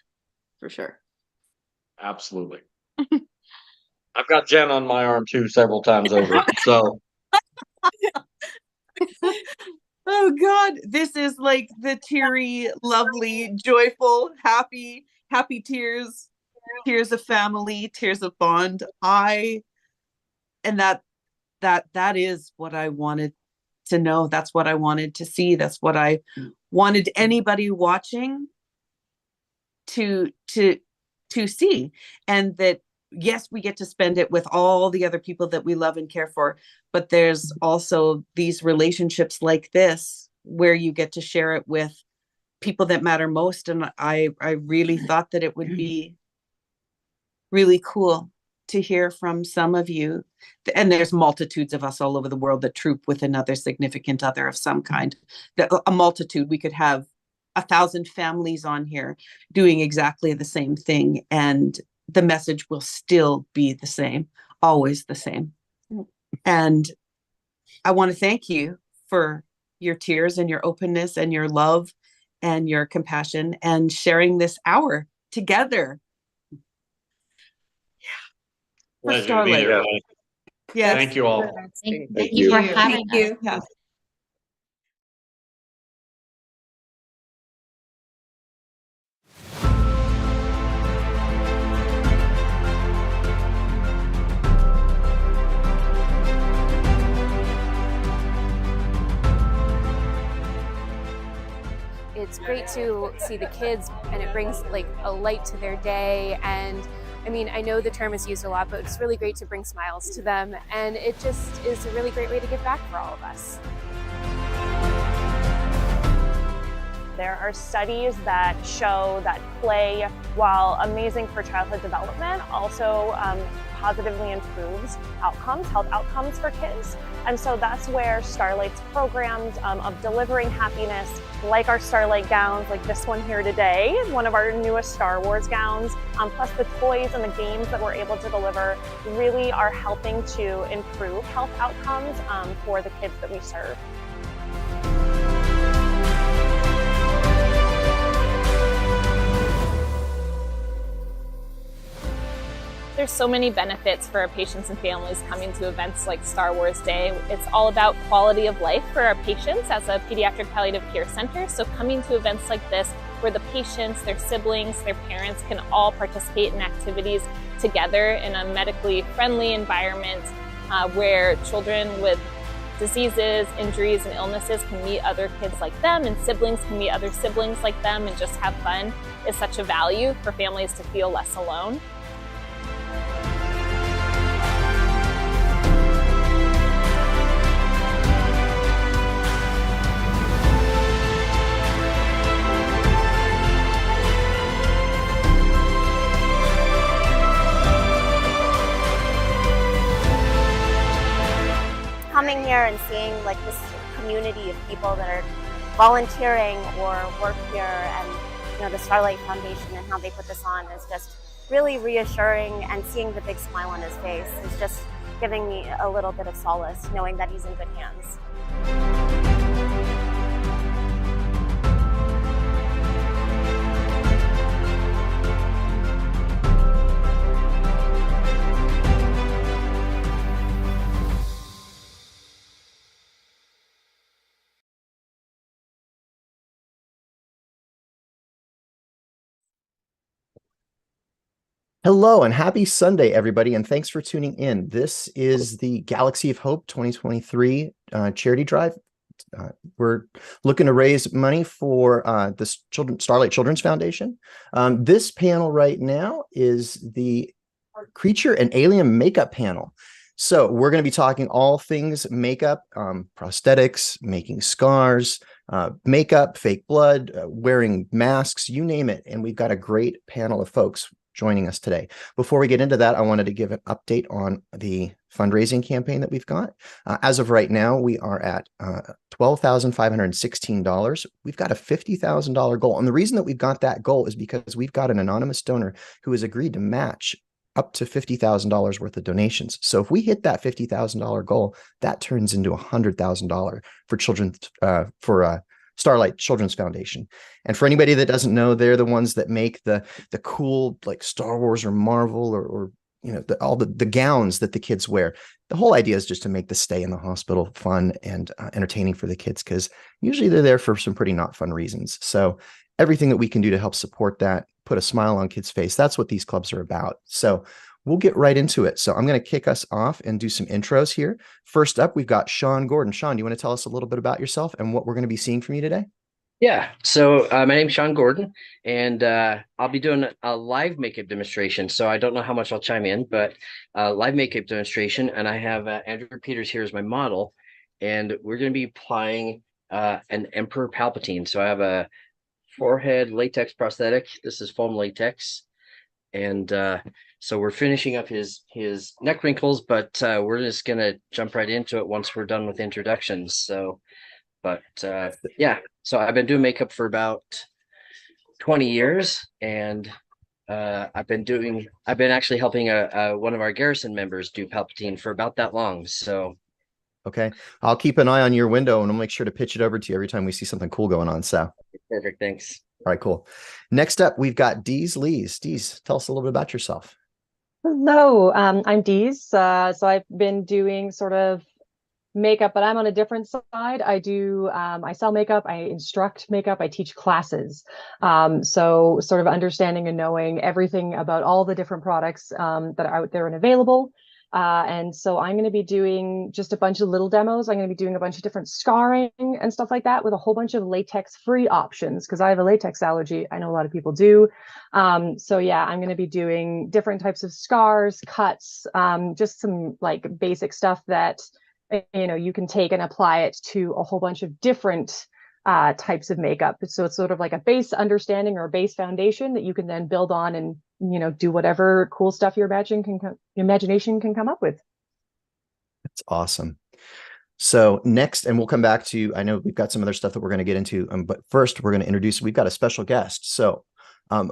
for sure. Absolutely. I've got Jen on my arm too several times over. So Oh God, this is like the teary, lovely, joyful, happy tears of family, tears of bond. That is what I wanted to know. That's what I wanted to see. That's what I wanted anybody watching to see. And that, yes, we get to spend it with all the other people that we love and care for, but there's also these relationships like this where you get to share it with people that matter most. And I really thought that it would be really cool to hear from some of you. And there's multitudes of us all over the world that troop with another significant other of some kind. A multitude. We could have 1,000 families on here doing exactly the same thing, and the message will still be the same, always the same. And I want to thank you for your tears and your openness and your love and your compassion and sharing this hour together. For pleasure to be Starlight. there. Yes. Thank you all. Thank you for having us. Yes. It's great to see the kids, and it brings like a light to their day. And I mean, I know the term is used a lot, but it's really great to bring smiles to them. And it just is a really great way to give back for all of us. There are studies that show that play, while amazing for childhood development, also positively improves outcomes, health outcomes for kids. And so that's where Starlight's programs of delivering happiness, like our Starlight gowns, like this one here today, one of our newest Star Wars gowns, plus the toys and the games that we're able to deliver, really are helping to improve health outcomes for the kids that we serve. There's so many benefits for our patients and families coming to events like Star Wars Day. It's all about quality of life for our patients as a pediatric palliative care center. So coming to events like this where the patients, their siblings, their parents can all participate in activities together in a medically friendly environment where children with diseases, injuries, and illnesses can meet other kids like them, and siblings can meet other siblings like them and just have fun is such a value for families to feel less alone. Coming here and seeing like this community of people that are volunteering or work here, and the Starlight Foundation and how they put this on is just really reassuring, and seeing the big smile on his face is just giving me a little bit of solace knowing that he's in good hands. Hello and happy Sunday, everybody, and thanks for tuning in. This is the Galaxy of Hope 2023 charity drive. We're looking to raise money for the Starlight Children's Foundation. This panel right now is the Creature and Alien Makeup panel. So we're going to be talking all things makeup, prosthetics, making scars, makeup, fake blood, wearing masks, you name it. And we've got a great panel of folks joining us today. Before we get into that, I wanted to give an update on the fundraising campaign that we've got. As of right now, we are at $12,516. We've got a $50,000 goal. And the reason that we've got that goal is because we've got an anonymous donor who has agreed to match up to $50,000 worth of donations. So if we hit that $50,000 goal, that turns into $100,000 for children, for Starlight Children's Foundation. And for anybody that doesn't know, they're the ones that make the cool, like Star Wars or Marvel or all the gowns that the kids wear. The whole idea is just to make the stay in the hospital fun and entertaining for the kids, because usually they're there for some pretty not fun reasons. So everything that we can do to help support that, put a smile on kids' face, that's what these clubs are about. So we'll get right into it. So I'm going to kick us off and do some intros here. First up, we've got Sean Gordon. Sean, do you want to tell us a little bit about yourself and what we're going to be seeing from you today? Yeah, so my name's Sean Gordon, and I'll be doing a live makeup demonstration. So I don't know how much I'll chime in, but live makeup demonstration. And I have Andrew Peters here as my model, and we're going to be applying an Emperor Palpatine. So I have a forehead latex prosthetic. This is foam latex. And so we're finishing up his neck wrinkles, but we're just going to jump right into it once we're done with introductions. So, but yeah, so I've been doing makeup for about 20 years, and I've been actually helping one of our garrison members do Palpatine for about that long. So, okay, I'll keep an eye on your window and I'll make sure to pitch it over to you every time we see something cool going on. So perfect, thanks. All right, cool. Next up, we've got Deez Lees. Deez, tell us a little bit about yourself. Hello, I'm Deez. So I've been doing sort of makeup, but I'm on a different side. I sell makeup, I instruct makeup, I teach classes. So sort of understanding and knowing everything about all the different products that are out there and available. And so I'm going to be doing just a bunch of little demos. I'm going to be doing a bunch of different scarring and stuff like that with a whole bunch of latex-free options, because I have a latex allergy. I know a lot of people do. So yeah, I'm going to be doing different types of scars, cuts, just some like basic stuff that you can take and apply it to a whole bunch of different types of makeup. So it's sort of like a base understanding or a base foundation that you can then build on and do whatever cool stuff your imagination can come up with. That's awesome. So next, and we'll come back to, I know we've got some other stuff that we're going to get into, but first we're going to introduce, we've got a special guest. So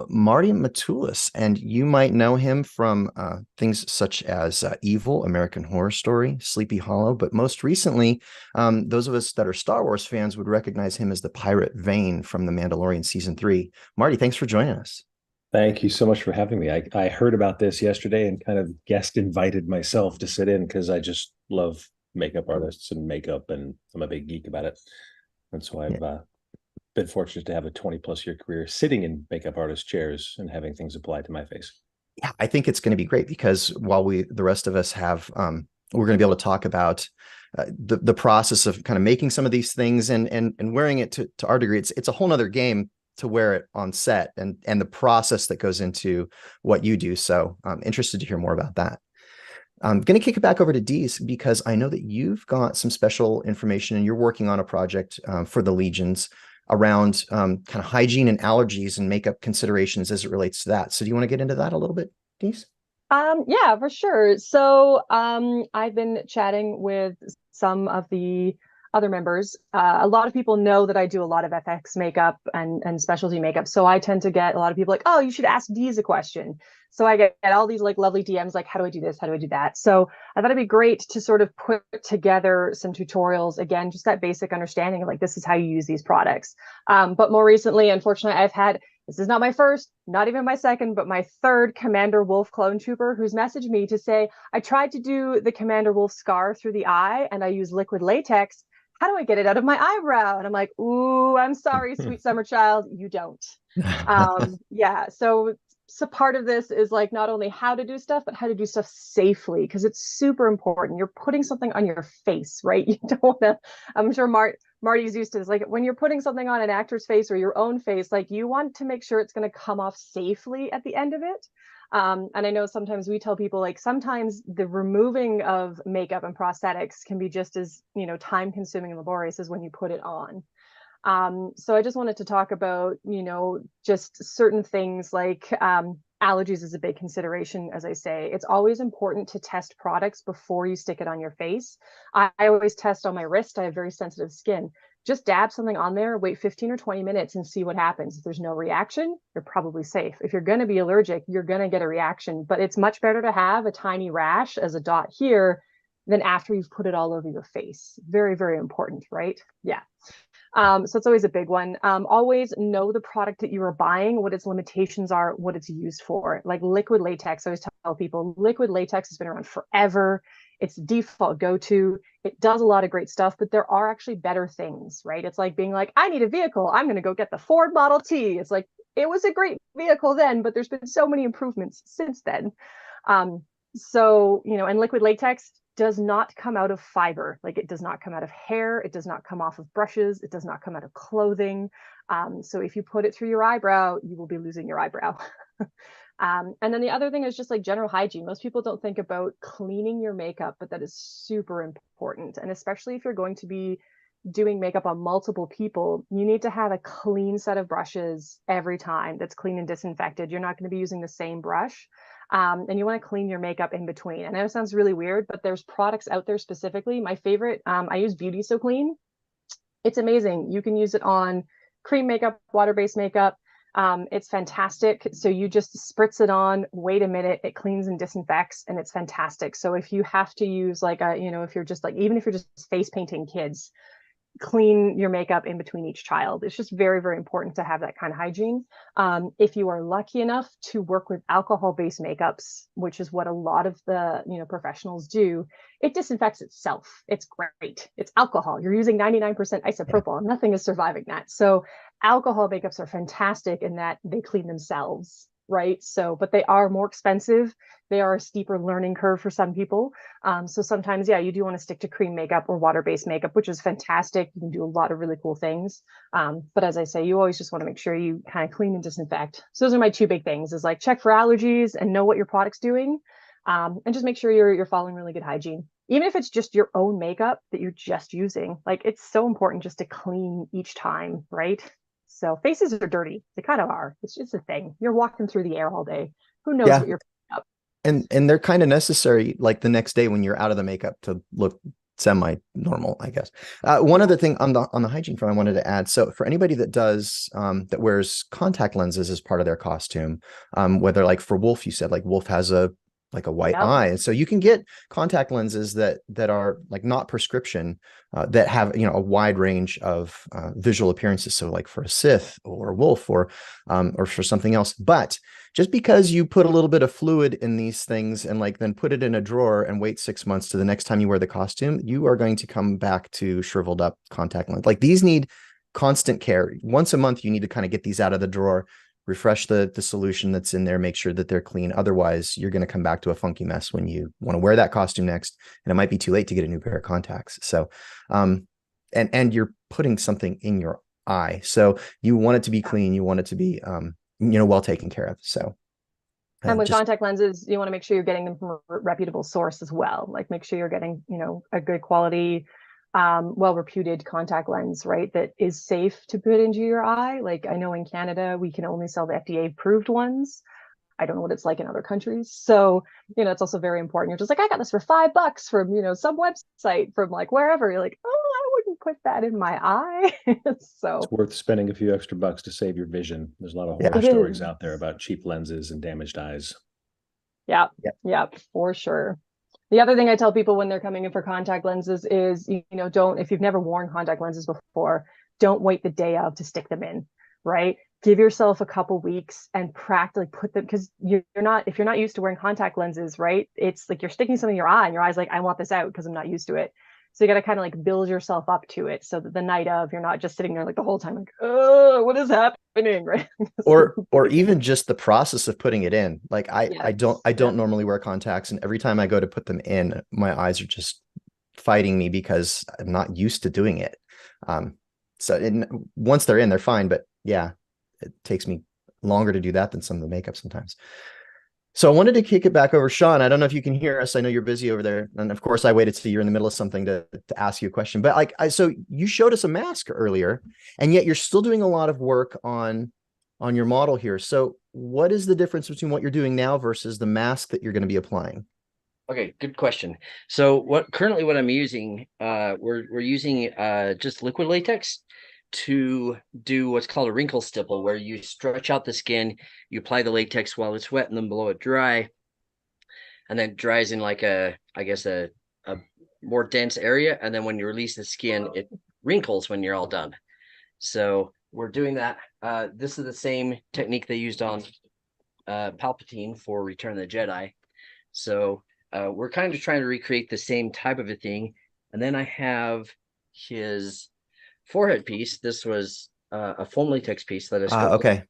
Marty Matulis, and you might know him from things such as Evil, American Horror Story, Sleepy Hollow, but most recently, those of us that are Star Wars fans would recognize him as the Pirate Vane from The Mandalorian Season 3. Marty, thanks for joining us. Thank you so much for having me. I heard about this yesterday and kind of guest invited myself to sit in because I just love makeup artists and makeup, and I'm a big geek about it. And so I've been fortunate to have a 20+ year career sitting in makeup artist chairs and having things applied to my face. Yeah, I think it's going to be great because while the rest of us have, we're going to be able to talk about the process of kind of making some of these things and wearing it to our degree. It's a whole nother game to wear it on set and the process that goes into what you do. So I'm interested to hear more about that. I'm going to kick it back over to Dees because I know that you've got some special information and you're working on a project for the Legions around kind of hygiene and allergies and makeup considerations as it relates to that. So do you want to get into that a little bit, Dees? Yeah, for sure. So I've been chatting with some of the other members. A lot of people know that I do a lot of FX makeup and specialty makeup. So I tend to get a lot of people like, oh, you should ask Dees a question. So I get all these like lovely DMs like, how do I do this? How do I do that? So I thought it'd be great to sort of put together some tutorials. Again, just that basic understanding of like, this is how you use these products. But more recently, unfortunately, I've had, this is not my first, not even my second, but my third Commander Wolf clone trooper who's messaged me to say, I tried to do the Commander Wolf scar through the eye and I use liquid latex. How do I get it out of my eyebrow? And I'm like, ooh, I'm sorry, sweet summer child, you don't. Yeah, so part of this is like not only how to do stuff, but how to do stuff safely, because it's super important. You're putting something on your face, right? You don't want to, I'm sure Marty's used to this, like when you're putting something on an actor's face or your own face, like you want to make sure it's going to come off safely at the end of it. And I know sometimes we tell people like sometimes the removing of makeup and prosthetics can be just as, time consuming and laborious as when you put it on. So I just wanted to talk about, just certain things like allergies is a big consideration. As I say, it's always important to test products before you stick it on your face. I always test on my wrist. I have very sensitive skin. Just dab something on there, wait 15 or 20 minutes and see what happens. If there's no reaction, you're probably safe. If you're going to be allergic, you're going to get a reaction, but it's much better to have a tiny rash as a dot here than after you've put it all over your face. Very, very important, right? Yeah. So it's always a big one. Always know the product that you are buying, what its limitations are, what it's used for. Like liquid latex, I always tell people, liquid latex has been around forever. It's default go-to. It does a lot of great stuff, but there are actually better things, right? It's like being like, I need a vehicle. I'm going to go get the Ford Model T. It's like, it was a great vehicle then, but there's been so many improvements since then. And liquid latex does not come out of fiber. Like it does not come out of hair. It does not come off of brushes. It does not come out of clothing. So if you put it through your eyebrow, you will be losing your eyebrow. And then the other thing is just like general hygiene. Most people don't think about cleaning your makeup, but that is super important. And especially if you're going to be doing makeup on multiple people, you need to have a clean set of brushes every time that's clean and disinfected. You're not going to be using the same brush. And you want to clean your makeup in between. I know it sounds really weird, but there's products out there specifically. My favorite, I use Beauty So Clean. It's amazing. You can use it on cream makeup, water-based makeup. It's fantastic. So you just spritz it on, wait a minute, it cleans and disinfects, and it's fantastic. So if you have to use like if you're just like, even if you're just face painting kids, clean your makeup in between each child. It's just very, very important to have that kind of hygiene. If you are lucky enough to work with alcohol-based makeups, which is what a lot of the professionals do, it disinfects itself. It's great. It's alcohol. You're using 99% isopropyl. Nothing is surviving that. So alcohol makeups are fantastic in that they clean themselves, right? So, but they are more expensive. They are a steeper learning curve for some people. So sometimes, you do want to stick to cream makeup or water-based makeup, which is fantastic. You can do a lot of really cool things. But as I say, you always just want to make sure you kind of clean and disinfect. So those are my two big things, is like check for allergies and know what your product's doing. And just make sure you're following really good hygiene. Even if it's just your own makeup that you're just using, like it's so important just to clean each time, right? So faces are dirty. They kind of are. It's just a thing. You're walking through the air all day. Who knows what you're putting up? And they're kind of necessary like the next day when you're out of the makeup to look semi-normal, I guess. One other thing on the hygiene front I wanted to add. So for anybody that does that wears contact lenses as part of their costume, whether like for Wolf, you said like Wolf has a like a white Yep. eye. And so you can get contact lenses that are like not prescription, that have, you know, a wide range of visual appearances. So like for a Sith or a wolf or for something else. But just because you put a little bit of fluid in these things and like then put it in a drawer and wait 6 months to the next time you wear the costume, you are going to come back to shriveled up contact lens. Like these need constant care. Once a month, you need to kind of get these out of the drawer, refresh the solution that's in there, make sure that they're clean. Otherwise, you're going to come back to a funky mess when you want to wear that costume next, and it might be too late to get a new pair of contacts. So, and you're putting something in your eye, so you want it to be clean. You want it to be, well taken care of. So, and with contact lenses, you want to make sure you're getting them from a reputable source as well. Like make sure you're getting, a good quality, well-reputed contact lens, right? That is safe to put into your eye. Like I know in Canada, we can only sell the FDA-approved ones. I don't know what it's like in other countries. So, it's also very important. You're just like, I got this for $5 from, some website from like wherever. You're like, oh, I wouldn't put that in my eye. So it's worth spending a few extra bucks to save your vision. There's a lot of Yeah. horror It stories is. out there about cheap lenses and damaged eyes. Yeah, for sure. The other thing I tell people when they're coming in for contact lenses is, if you've never worn contact lenses before, don't wait the day of to stick them in, right? Give yourself a couple weeks and practically put them, because if you're not used to wearing contact lenses, right? It's like you're sticking something in your eye and your eye's like, I want this out because I'm not used to it. So you got to kind of like build yourself up to it so that the night of, you're not just sitting there like the whole time, like, oh, what is happening, right? or even just the process of putting it in. Like I Yes. don't normally wear contacts, and every time I go to put them in, my eyes are just fighting me because I'm not used to doing it. Once they're in, they're fine, but yeah, it takes me longer to do that than some of the makeup sometimes. So I wanted to kick it back over. Sean, I don't know if you can hear us. I know you're busy over there. And of course I waited till you're in the middle of something to ask you a question, but so you showed us a mask earlier, and yet you're still doing a lot of work on your model here. So what is the difference between what you're doing now versus the mask that you're going to be applying? Okay, good question. So what I'm using, we're using just liquid latex to do what's called a wrinkle stipple, where you stretch out the skin, you apply the latex while it's wet, and then blow it dry, and then it dries in like a more dense area, and then when you release the skin, it wrinkles when you're all done. So we're doing that. This is the same technique they used on Palpatine for Return of the Jedi. So we're kind of trying to recreate the same type of a thing. And then I have his forehead piece. This was a foam latex piece that is okay.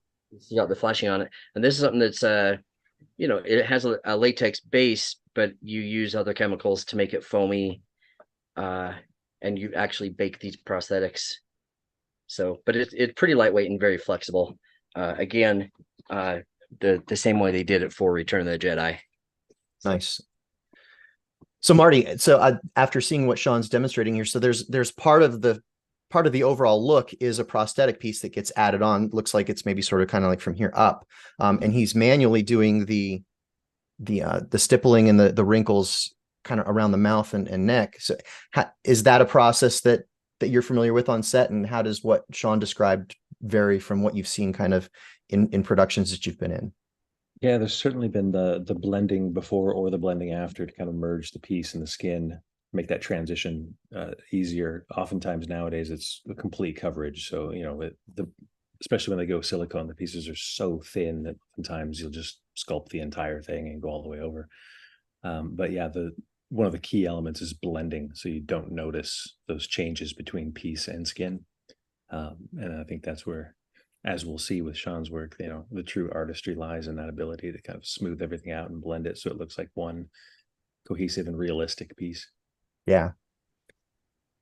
You got the flashing on it, and this is something that's it has a latex base, but you use other chemicals to make it foamy, and you actually bake these prosthetics. So, but it's pretty lightweight and very flexible. Again, the same way they did it for Return of the Jedi. Nice. So Marty, after seeing what Sean's demonstrating here, so there's part of the overall look is a prosthetic piece that gets added on. Looks like it's maybe sort of kind of like from here up, and he's manually doing the stippling and the wrinkles kind of around the mouth and neck. So is that a process that you're familiar with on set, and how does what Sean described vary from what you've seen kind of in productions that you've been in? Yeah, there's certainly been the blending before or the blending after to kind of merge the piece and the skin, make that transition easier. Oftentimes nowadays it's the complete coverage. So, especially when they go silicone, the pieces are so thin that sometimes you'll just sculpt the entire thing and go all the way over. But yeah, one of the key elements is blending, so you don't notice those changes between piece and skin. And I think that's where, as we'll see with Sean's work, the true artistry lies in that ability to kind of smooth everything out and blend it so it looks like one cohesive and realistic piece. Yeah.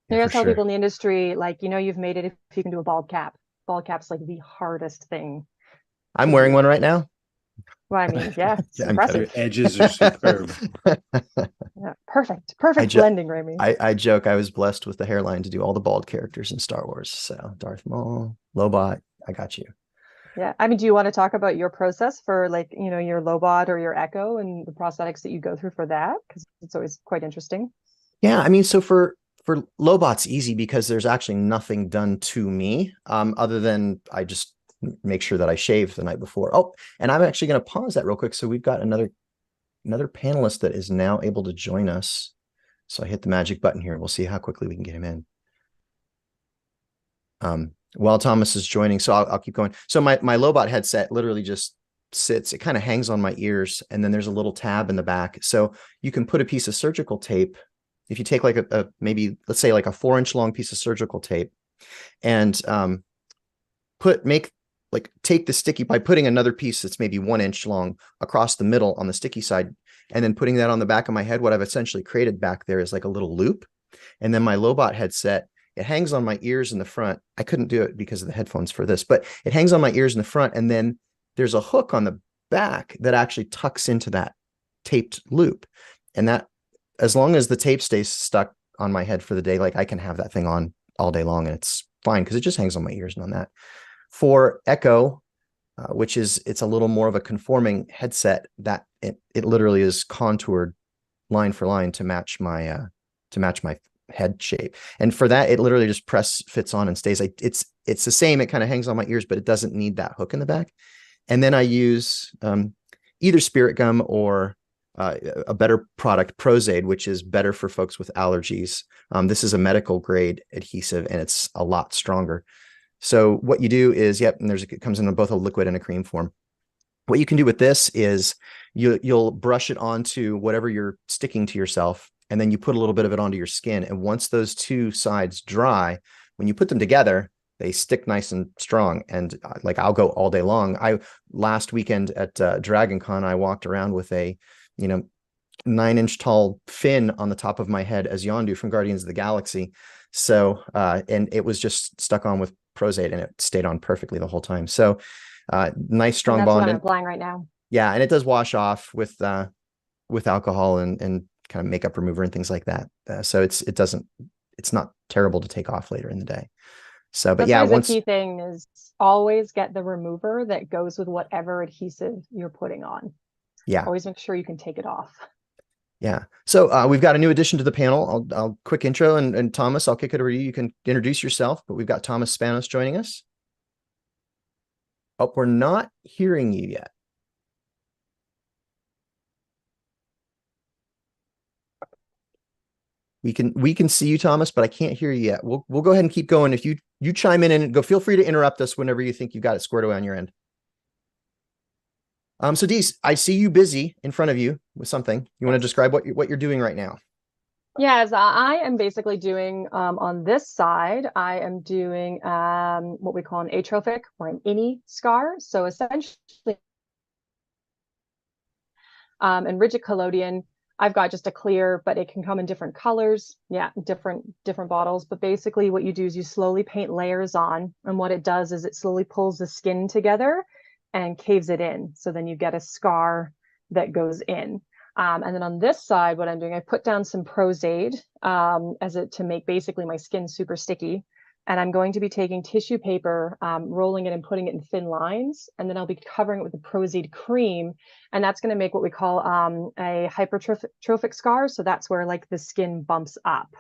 You're gonna tell people in the industry, like, you've made it if you can do a bald cap. Bald cap's like the hardest thing. I'm wearing one right now. Well, I mean, yeah, it's Yeah, impressive. Your edges are superb. Yeah, perfect blending, Rami. I joke I was blessed with the hairline to do all the bald characters in Star Wars. So Darth Maul, Lobot, I got you. Yeah, I mean, do you want to talk about your process for your Lobot or your Echo and the prosthetics that you go through for that? Because it's always quite interesting. Yeah, I mean, so for Lobot's easy because there's actually nothing done to me, other than I just make sure that I shave the night before. Oh, and I'm actually going to pause that real quick. So we've got another another panelist that is now able to join us. So I hit the magic button here. We'll see how quickly we can get him in. While Thomas is joining, so I'll keep going. So my Lobot headset literally just sits, it kind of hangs on my ears, and then there's a little tab in the back. So you can put a piece of surgical tape. If you take like a maybe, let's say like a 4-inch long piece of surgical tape, and take the sticky by putting another piece that's maybe 1 inch long across the middle on the sticky side, and then putting that on the back of my head. What I've essentially created back there is like a little loop. And then my Lobot headset, it hangs on my ears in the front. I couldn't do it because of the headphones for this, but it hangs on my ears in the front. And then there's a hook on the back that actually tucks into that taped loop. And that, as long as the tape stays stuck on my head for the day, like I can have that thing on all day long and it's fine because it just hangs on my ears and on that. For Echo, which is, it's a little more of a conforming headset, that it literally is contoured line for line to match my head shape. And for that, it literally just fits on and stays. It's the same. It kind of hangs on my ears, but it doesn't need that hook in the back. And then I use either Spirit Gum or a better product, Prozaid, which is better for folks with allergies. This is a medical grade adhesive and it's a lot stronger. So what you do is, and it comes in both a liquid and a cream form. What you can do with this is you'll brush it onto whatever you're sticking to yourself, and then you put a little bit of it onto your skin. And once those two sides dry, when you put them together, they stick nice and strong. And like, I'll go all day long. Last weekend at Dragon Con, I walked around with a 9-inch tall fin on the top of my head as Yondu from Guardians of the Galaxy. So, and it was just stuck on with Prozaid and it stayed on perfectly the whole time. So nice, strong That's bond. what I'm applying right now. Yeah. And it does wash off with alcohol and kind of makeup remover and things like that. So it's not terrible to take off later in the day. So, but That's yeah, the key thing is always get the remover that goes with whatever adhesive you're putting on. Yeah. Always make sure you can take it off. Yeah. So we've got a new addition to the panel. I'll quick intro and Thomas, I'll kick it over to you. You can introduce yourself, but we've got Thomas Spanos joining us. Oh, we're not hearing you yet. We can see you, Thomas, but I can't hear you yet. We'll go ahead and keep going. If you chime in and go, feel free to interrupt us whenever you think you got it squared away on your end. So Dees, I see you busy in front of you with something. You want to describe what you're doing right now? Yes, I am basically doing on this side, I am doing what we call an atrophic or an innie scar. So essentially, and rigid collodion, I've got just a clear, but it can come in different colors. Yeah, different bottles. But basically what you do is you slowly paint layers on. And what it does is it slowly pulls the skin together and caves it in. So then you get a scar that goes in. And then on this side, what I'm doing, I put down some Prozaid to make basically my skin super sticky. And I'm going to be taking tissue paper, rolling it and putting it in thin lines. And then I'll be covering it with the Prozaid cream. And that's going to make what we call a hypertrophic scar. So that's where like the skin bumps up,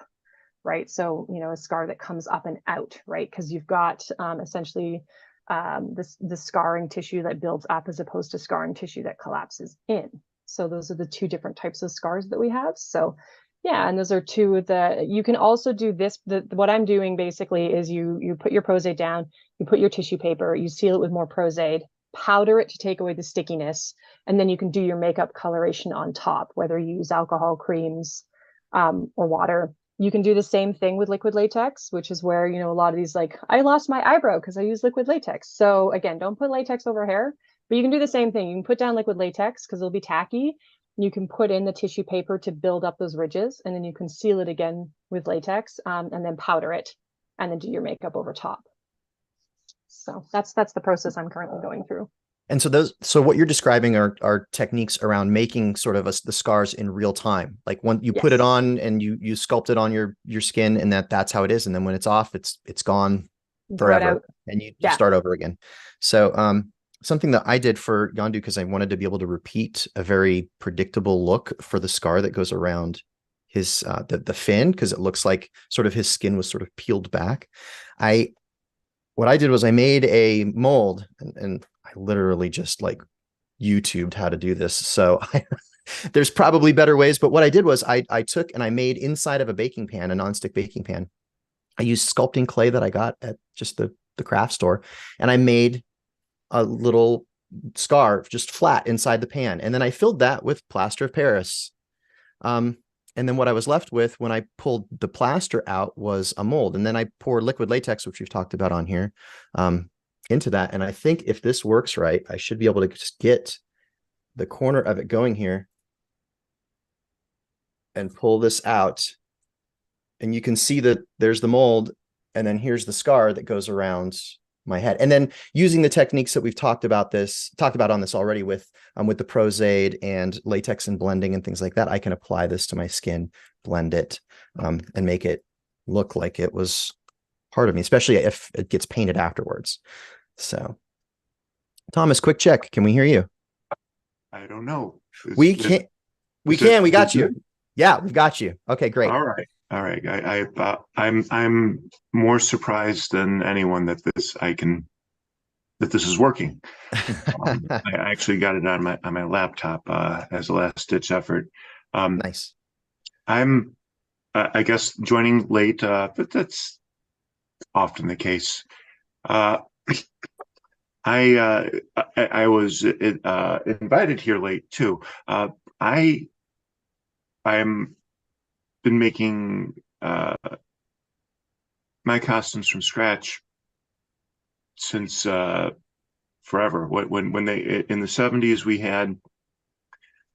right? So, a scar that comes up and out, right? Because you've got essentially the scarring tissue that builds up as opposed to scarring tissue that collapses in. So those are the two different types of scars that we have. So yeah, and those are two you can also do this. What I'm doing basically is you put your Prozaid down, you put your tissue paper, you seal it with more Prozaid, powder it to take away the stickiness, and then you can do your makeup coloration on top, whether you use alcohol, creams, or water. You can do the same thing with liquid latex, which is where, a lot of these, like, I lost my eyebrow because I use liquid latex. So again, don't put latex over hair, but you can do the same thing. You can put down liquid latex because it'll be tacky. You can put in the tissue paper to build up those ridges, and then you can seal it again with latex, and then powder it, and then do your makeup over top. So that's the process I'm currently going through. And so what you're describing are techniques around making sort of the scars in real time. Like when you put it on and you sculpt it on your skin, and that's how it is. And then when it's off, it's gone forever, and you start over again. So something that I did for Yondu, because I wanted to be able to repeat a very predictable look for the scar that goes around his the fin, because it looks like sort of his skin was sort of peeled back. What I did was I made a mold, and I literally just like YouTubed how to do this. So There's probably better ways, but what I did was I took and I made inside of a baking pan, a nonstick baking pan. I used sculpting clay that I got at just the craft store, and I made a little scar just flat inside the pan. And then I filled that with plaster of Paris. And then what I was left with when I pulled the plaster out was a mold. And then I poured liquid latex, which we've talked about on here, into that. And I think if this works right, I should be able to just get the corner of it going here and pull this out. And you can see that there's the mold, and then here's the scar that goes around my head. And then using the techniques that we've talked about on this already with the Pros-Aid and latex and blending and things like that, I can apply this to my skin, blend it, and make it look like it was part of me, especially if it gets painted afterwards. So, Thomas, quick check. Can we hear you? I don't know. We got you. Yeah, we've got you. Okay, great. All right. I'm more surprised than anyone that this is working. I actually got it on my laptop as a last ditch effort. Nice. I'm I guess joining late, but that's often the case. I was invited here late too. I'm been making my costumes from scratch since forever. When they in the 70s we had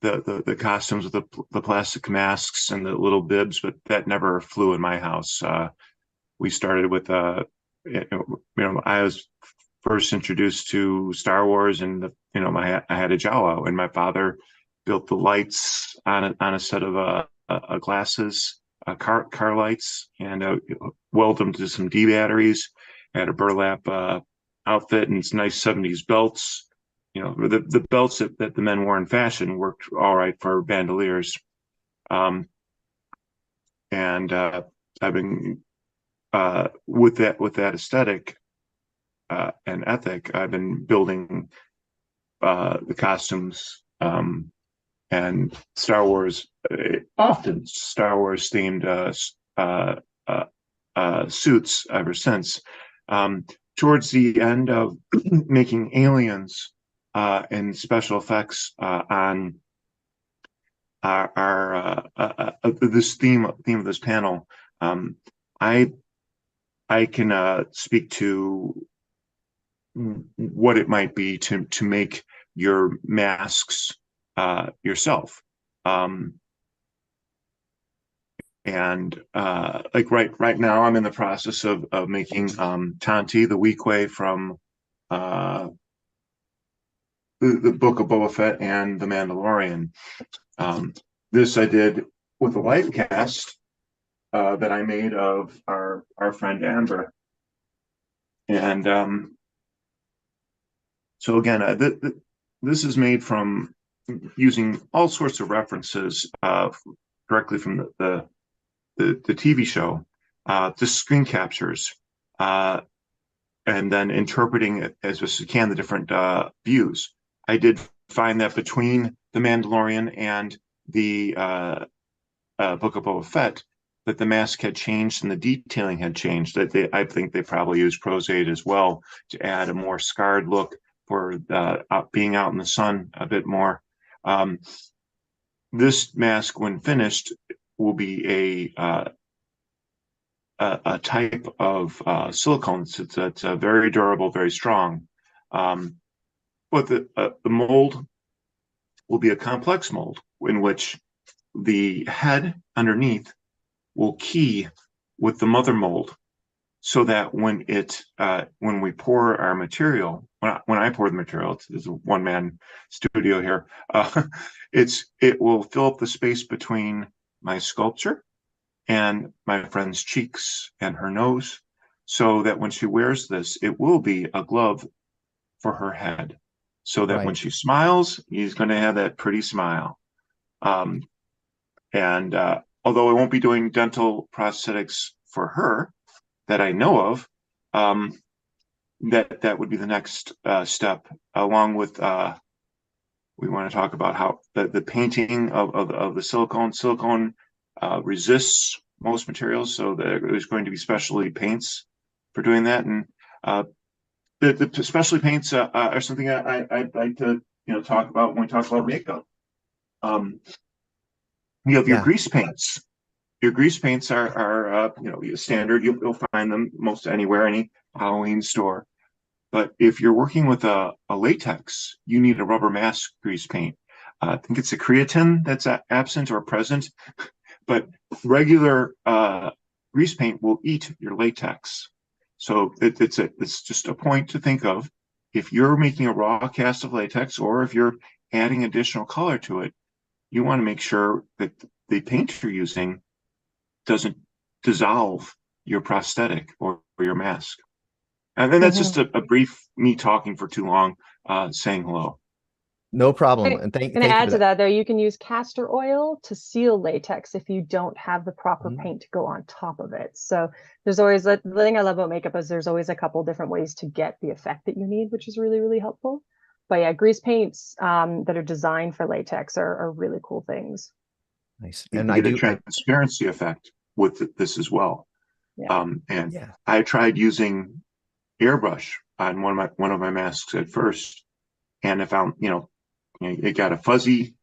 the costumes with the plastic masks and the little bibs, but that never flew in my house. We started with I was first introduced to Star Wars, and I had a Jawa, and my father built the lights on a set of glasses, car lights, and welded them to some D batteries. Had a burlap outfit and some nice 70s belts. The belts that the men wore in fashion worked all right for bandoliers. And I've been with that aesthetic and ethic, I've been building the costumes and Star Wars, often Star Wars themed suits ever since. Towards the end of making Aliens and special effects on our this theme of this panel, I can speak to what it might be to make your masks yourself. Like right now I'm in the process of making Tanti, the Weequay from the Book of Boba Fett and The Mandalorian. This I did with a light cast that I made of our friend Amber. And so again, this is made from using all sorts of references directly from the TV show, the screen captures, and then interpreting it as best as you can the different views. I did find that between The Mandalorian and the Book of Boba Fett, that the mask had changed and the detailing had changed. That I think they probably used Pros-Aid as well to add a more scarred look for being out in the sun a bit more. This mask, when finished, will be a type of silicone that's very durable, very strong. But the mold will be a complex mold in which the head underneath will key with the mother mold, so that when we pour our material, when I pour the material, it's a one-man studio here, it will fill up the space between my sculpture and my friend's cheeks and her nose, so that when she wears this, it will be a glove for her head, so that when she smiles, he's going to have that pretty smile. Although I won't be doing dental prosthetics for her that I know of, that would be the next step, along with We want to talk about how the painting of the silicone resists most materials, so there's going to be specialty paints for doing that. And the specialty paints are something I'd like to talk about when we talk about makeup. You have your grease paints. Your grease paints are standard. You'll find them most anywhere, any Halloween store. But if you're working with a latex, you need a rubber mask grease paint. I think it's a creatine that's absent or present, but regular grease paint will eat your latex. So it's just a point to think of. If you're making a raw cast of latex, or if you're adding additional color to it, you want to make sure that the paint you're using doesn't dissolve your prosthetic or your mask. And then that's just a brief me talking for too long, saying hello. No problem. And thank Going to you add for to that. that, though, you can use castor oil to seal latex if you don't have the proper paint to go on top of it. So there's always the thing I love about makeup is there's always a couple different ways to get the effect that you need, which is really, really helpful. But yeah, grease paints that are designed for latex are really cool things. Nice. You And can I get do a transparency effect with this as well. Yeah. And I tried using airbrush on one of my masks at first, and I found it got a fuzzy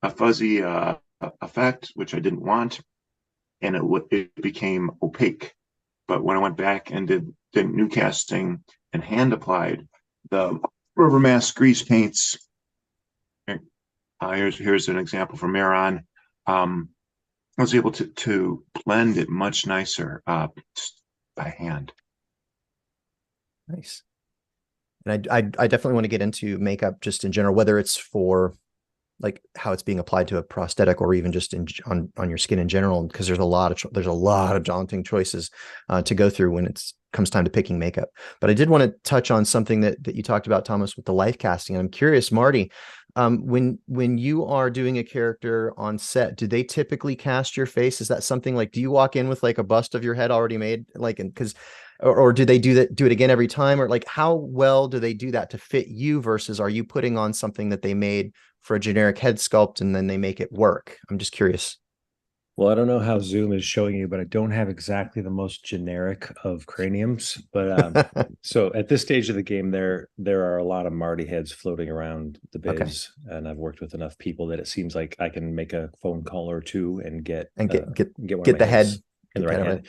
effect, which I didn't want, and it became opaque. But when I went back and did new casting and hand applied the rubber mask grease paints, here's an example from Maron. I was able to blend it much nicer by hand. Nice. And I definitely want to get into makeup just in general, whether it's for like how it's being applied to a prosthetic or even just on your skin in general, because there's a lot of daunting choices to go through when it comes time to picking makeup. But I did want to touch on something that you talked about, Thomas, with the life casting. And I'm curious, Marty, when you are doing a character on set, do they typically cast your face? Is that something like, do you walk in with like a bust of your head already made? Like, because or do they do it again every time? Or like, how well do they do that to fit you versus are you putting on something that they made for a generic head sculpt and then they make it work? I'm just curious. Well, I don't know how Zoom is showing you, but I don't have exactly the most generic of craniums. But so at this stage of the game, there are a lot of Marty heads floating around the biz, and I've worked with enough people that it seems like I can make a phone call or two and get one of my the head heads in the right head.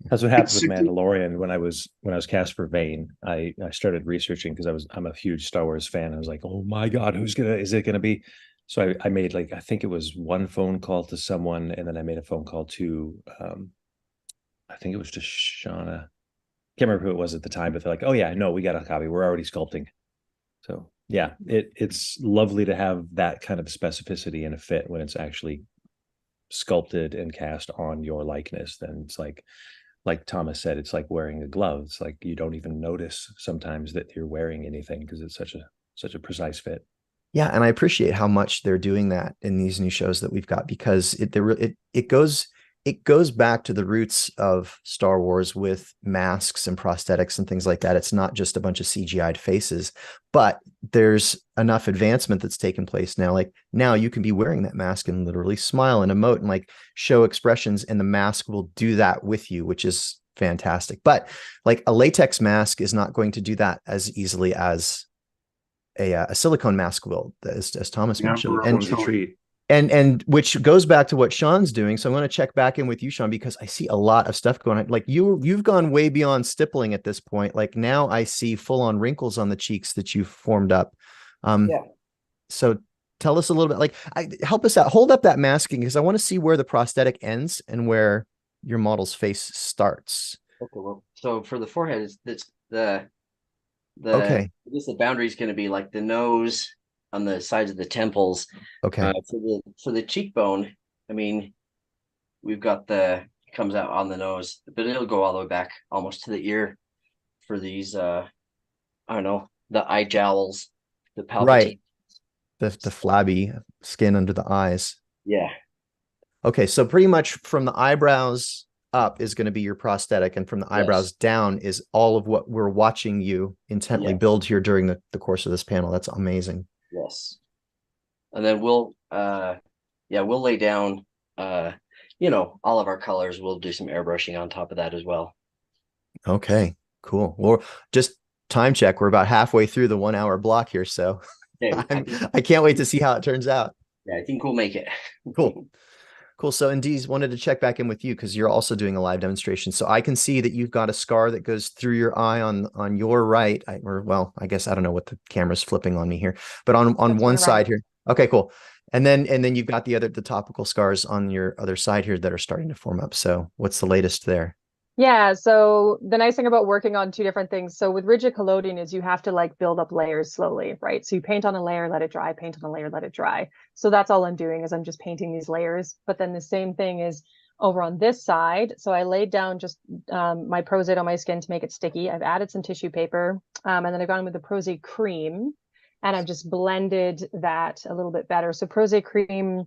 That's what happened with Mandalorian. When I was cast for Vane, I started researching because I'm a huge Star Wars fan. I was like, oh my God, is it gonna be? So I made like, I think it was one phone call to someone, and then I made a phone call to I think it was to Shauna. Can't remember who it was at the time, but they're like, oh yeah, no, we got a copy. We're already sculpting. So yeah, it's lovely to have that kind of specificity and a fit when it's actually sculpted and cast on your likeness. Then it's like Thomas said, it's like wearing a glove. It's like you don't even notice sometimes that you're wearing anything because it's such a precise fit. Yeah, and I appreciate how much they're doing that in these new shows that we've got, because it goes back to the roots of Star Wars with masks and prosthetics and things like that. It's not just a bunch of CGI'd faces, but there's enough advancement that's taken place now. Like now you can be wearing that mask and literally smile and emote and like show expressions, and the mask will do that with you, which is fantastic. But like a latex mask is not going to do that as easily as a silicone mask will, as Thomas mentioned. And which goes back to what Sean's doing. So I'm going to check back in with you, Sean, because I see a lot of stuff going on. Like you've gone way beyond stippling at this point. Like now I see full on wrinkles on the cheeks that you've formed up. So tell us a little bit, like help us out, hold up that masking, because I want to see where the prosthetic ends and where your model's face starts. Okay. Well, so for the forehead, it's okay. I guess the boundary is going to be like the nose on the sides of the temples. Okay. For the cheekbone, I mean, we've got comes out on the nose, but it'll go all the way back almost to the ear for these I don't know, the eye jowls, the palpitations. Right. The flabby skin under the eyes. Yeah. Okay, so pretty much from the eyebrows up is going to be your prosthetic, and from the eyebrows down is all of what we're watching you intently build here during the course of this panel. That's amazing. Yes. and then we'll lay down all of our colors. We'll do some airbrushing on top of that as well. Okay, cool. Well, just time check. We're about halfway through the 1 hour block here. So I can't wait to see how it turns out. Yeah, I think we'll make it. Cool. Cool. So, Indies, wanted to check back in with you because you're also doing a live demonstration. So I can see that you've got a scar that goes through your eye on your right. I guess I don't know what the camera's flipping on me here, but on one side here. Okay, cool. And then you've got the topical scars on your other side here that are starting to form up. So what's the latest there? Yeah, so the nice thing about working on two different things, so with rigid collodion is you have to like build up layers slowly, right? So you paint on a layer, let it dry, paint on a layer, let it dry. So that's all I'm doing is I'm just painting these layers. But then the same thing is over on this side. So I laid down just my Pros-Aid on my skin to make it sticky. I've added some tissue paper, and then I've gone with the Pros-Aid cream, and I've just blended that a little bit better. So Pros-Aid cream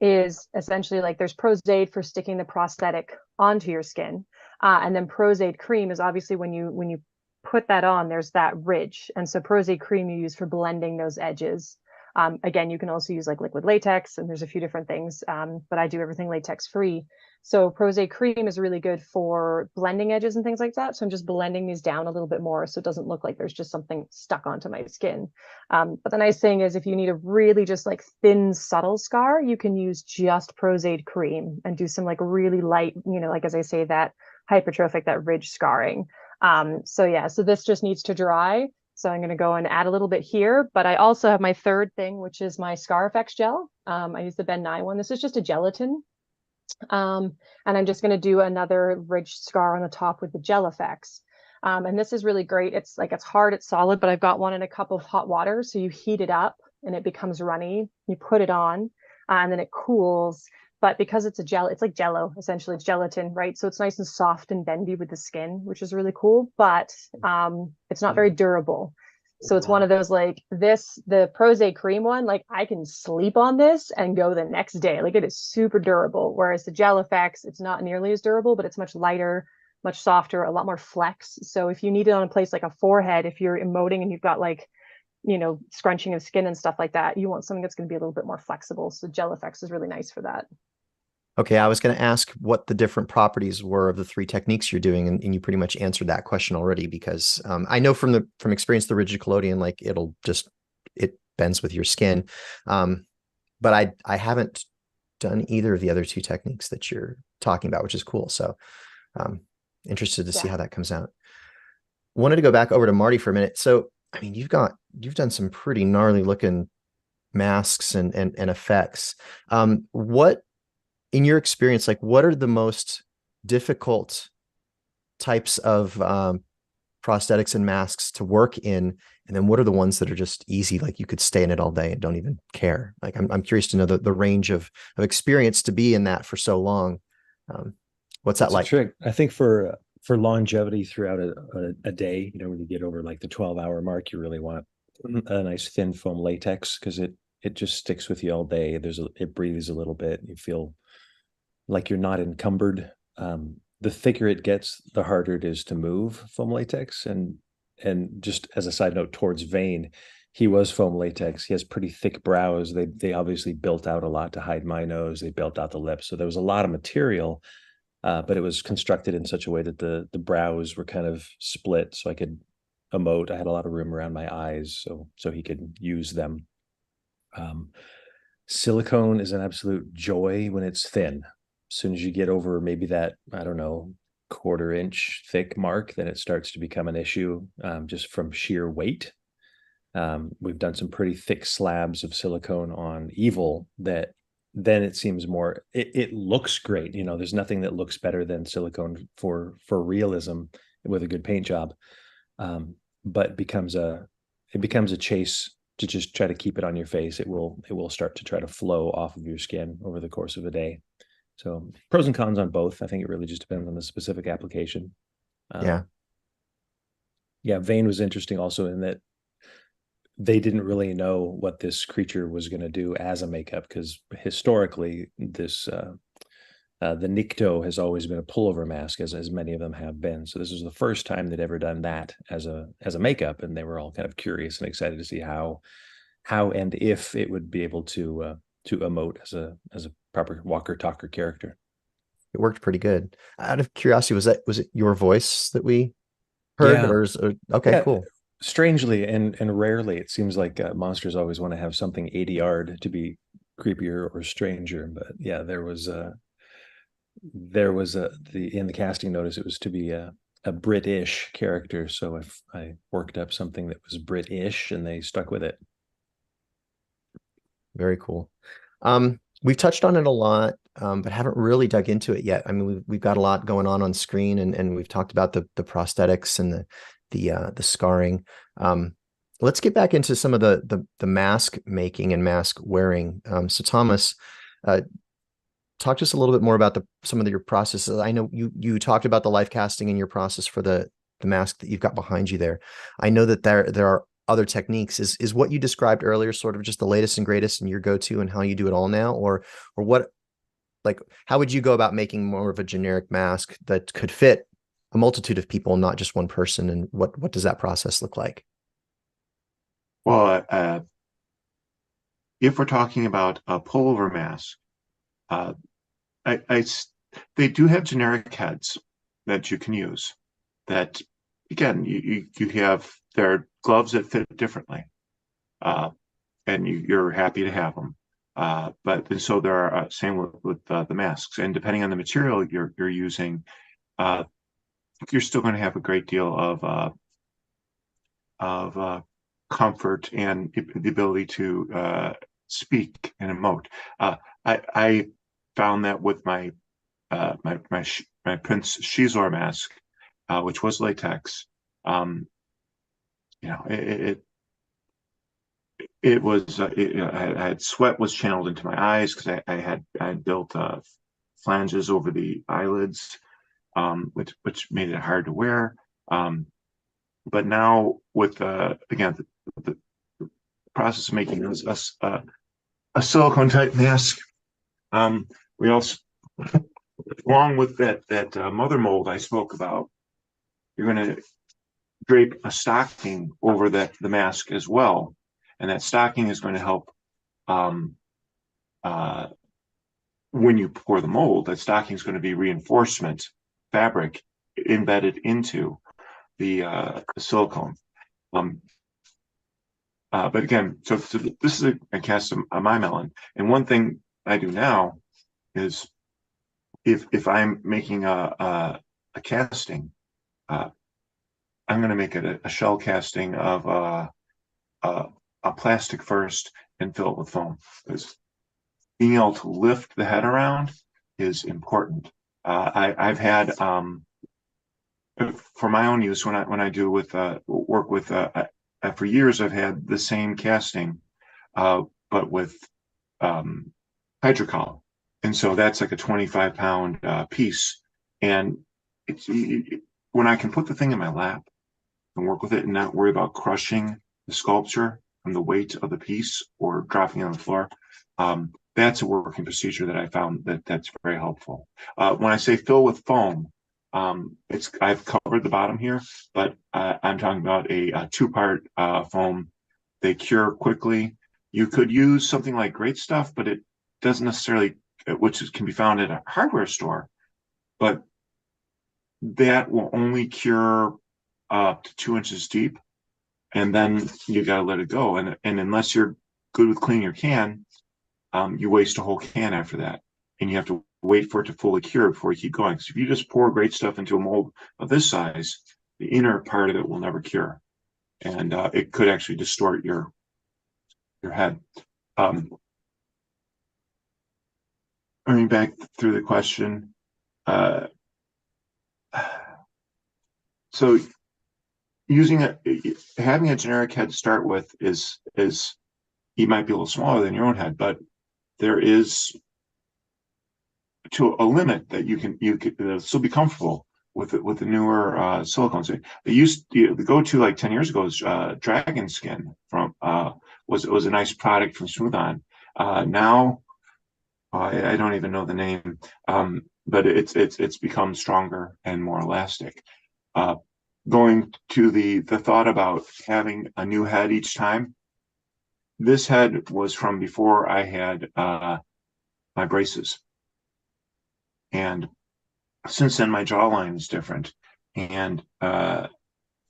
is essentially like there's Pros-Aid for sticking the prosthetic onto your skin. And then Pros-Aid cream is obviously when you put that on, there's that ridge. And so Pros-Aid cream you use for blending those edges. Again, you can also use like liquid latex, and there's a few different things, but I do everything latex free. So Pros-Aid cream is really good for blending edges and things like that. So I'm just blending these down a little bit more so it doesn't look like there's just something stuck onto my skin. But the nice thing is if you need a really just like thin, subtle scar, you can use just Pros-Aid cream and do some like really light, like as I say, that hypertrophic, that ridge scarring. So this just needs to dry. So I'm going to go and add a little bit here, but I also have my third thing, which is my Scar Effects gel. I use the Ben Nye one. This is just a gelatin. And I'm just going to do another ridge scar on the top with the gel effects. And this is really great. It's hard, it's solid, but I've got one in a cup of hot water. So you heat it up and it becomes runny. You put it on and then it cools. But because it's it's like Jello, essentially it's gelatin, right? So it's nice and soft and bendy with the skin, which is really cool, but it's not very durable. So it's one of those like the Pros-Aid cream one, like I can sleep on this and go the next day. Like it is super durable. Whereas the gel effects, it's not nearly as durable, but it's much lighter, much softer, a lot more flex. So if you need it on a place like a forehead, if you're emoting and you've got like, scrunching of skin and stuff like that, you want something that's going to be a little bit more flexible. So gel effects is really nice for that. Okay, I was going to ask what the different properties were of the three techniques you're doing, and you pretty much answered that question already because I know from experience the rigid collodion, like it bends with your skin, but I haven't done either of the other two techniques that you're talking about, which is cool. So interested to see how that comes out. Wanted to go back over to Marty for a minute. So I mean, you've done some pretty gnarly looking masks and effects. What, in your experience, like what are the most difficult types of prosthetics and masks to work in? And then what are the ones that are just easy, like you could stay in it all day and don't even care? Like I'm curious to know the range of experience to be in that for so long. What's that like? Trick. I think for longevity throughout a day, when you get over like the 12-hour mark, you really want a nice thin foam latex because it just sticks with you all day. It breathes a little bit. You feel like you're not encumbered. The thicker it gets, the harder it is to move foam latex. And just as a side note towards Vane, he was foam latex. He has pretty thick brows. They obviously built out a lot to hide my nose. They built out the lips. So there was a lot of material, but it was constructed in such a way that the brows were kind of split so I could emote. I had a lot of room around my eyes so he could use them. Silicone is an absolute joy when it's thin. As soon as you get over maybe that, I don't know, 1/4 inch thick mark, then it starts to become an issue just from sheer weight. We've done some pretty thick slabs of silicone on Evil that then it seems more, it looks great. There's nothing that looks better than silicone for realism with a good paint job. But it becomes a chase to just try to keep it on your face. It will start to try to flow off of your skin over the course of a day. So pros and cons on both. I think it really just depends on the specific application. Yeah, Vane was interesting also in that they didn't really know what this creature was going to do as a makeup because historically this the Nikto has always been a pullover mask, as many of them have been. So this was the first time they'd ever done that as a makeup, and they were all kind of curious and excited to see how how and if it would be able to emote as a proper walker talker character. It worked pretty good. Out of curiosity, was it your voice that we heard, Yeah. okay, Yeah, cool. Strangely and rarely, it seems like monsters always want to have something 80-yard to be creepier or stranger. But yeah, there was in the casting notice it was to be a British character. So if I worked up something that was British, and they stuck with it. Very cool. We've touched on it a lot, but haven't really dug into it yet. I mean, we've got a lot going on screen, and we've talked about the prosthetics and the scarring. Let's get back into some of the mask making and mask wearing. So Thomas, talk to us a little bit more about some of your processes. I know you talked about the life casting and your process for the mask that you've got behind you there. I know that there are other techniques. Is what you described earlier sort of just the latest and greatest and your go-to and how you do it all now, or what, like, how would you go about making more of a generic mask that could fit a multitude of people, not just one person? And what does that process look like? Well, if we're talking about a pullover mask, they do have generic heads that you can use. That, again, you have their gloves that fit differently, and you're happy to have them. And so there are same with the masks, and depending on the material you're using, you're still going to have a great deal of comfort and the ability to speak and emote. I found that with my Prince Shizor mask, which was latex. It was I had sweat was channeled into my eyes because I had built flanges over the eyelids, which made it hard to wear. But now with again the process of making a silicone type mask, we also, along with that mother mold I spoke about, you're going to drape a stocking over the mask as well, and that stocking is going to help when you pour the mold. That stocking is going to be reinforcement fabric embedded into the silicone. But again, so this is a cast of my melon, and one thing I do now is if I'm making a casting, I'm going to make it a shell casting of a plastic first and fill it with foam, because being able to lift the head around is important. I've had for my own use when I do work with for years I've had the same casting, but with hydrocal, and so that's like a 25-pound piece, and when I can put the thing in my lap and work with it and not worry about crushing the sculpture from the weight of the piece or dropping it on the floor, that's a working procedure that I found that's very helpful. When I say fill with foam, I've covered the bottom here, but I'm talking about a two-part foam. They cure quickly. You could use something like Great Stuff, but it doesn't necessarily, which can be found at a hardware store, but that will only cure up to 2 inches deep, and then you got to let it go. And unless you're good with cleaning your can, you waste a whole can after that, and you have to wait for it to fully cure before you keep going. So if you just pour Great Stuff into a mold of this size, the inner part of it will never cure, and it could actually distort your head. Going back through the question, so having a generic head to start with is you might be a little smaller than your own head, but there is to a limit that you can still be comfortable with the newer silicones. The go-to like 10 years ago was dragon skin from was a nice product from Smooth On. Now I don't even know the name, but it's become stronger and more elastic. Going to the thought about having a new head each time, this head was from before I had my braces. And since then, my jawline is different. And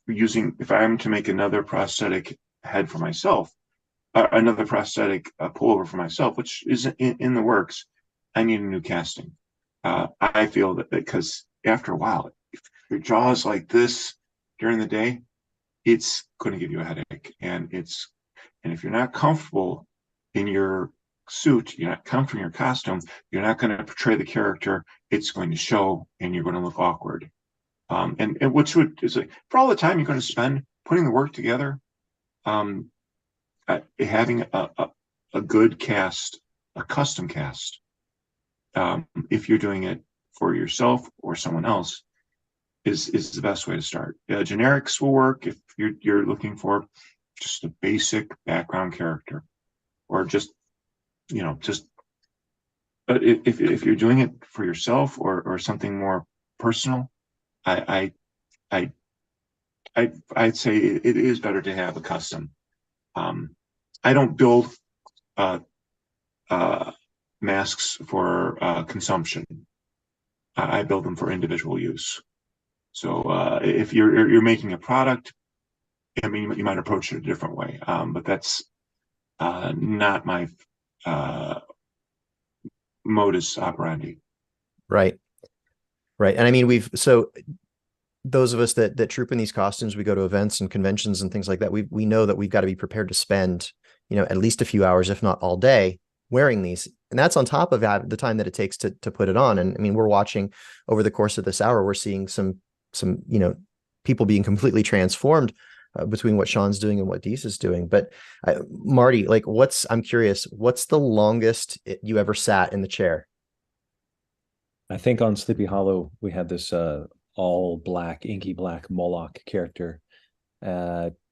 if I'm to make another prosthetic head for myself, another prosthetic pullover for myself, which is in the works, I need a new casting. I feel that because after a while, if your jaw is like this during the day, it's going to give you a headache. And if you're not comfortable in your suit, you're not comfortable in your costume, you're not going to portray the character, it's going to show and you're going to look awkward. And which is like, for all the time you're going to spend putting the work together, having a good cast, a custom cast, if you're doing it for yourself or someone else, is the best way to start. Generics will work if you're looking for just a basic background character, or just but if you're doing it for yourself or something more personal, I'd say it is better to have a custom. I don't build masks for consumption. I build them for individual use. So if you're making a product, I mean, you might approach it a different way, but that's not my modus operandi. Right. And I mean, so those of us that troop in these costumes, we go to events and conventions and things like that. We know that we've got to be prepared to spend, at least a few hours, if not all day, wearing these. And that's on top of the time that it takes to put it on. And I mean, we're watching over the course of this hour, we're seeing some people being completely transformed between what Sean's doing and what Dees is doing. But Marty, like, I'm curious, what's the longest you ever sat in the chair? I think on Sleepy Hollow, we had this all black, inky black Moloch character,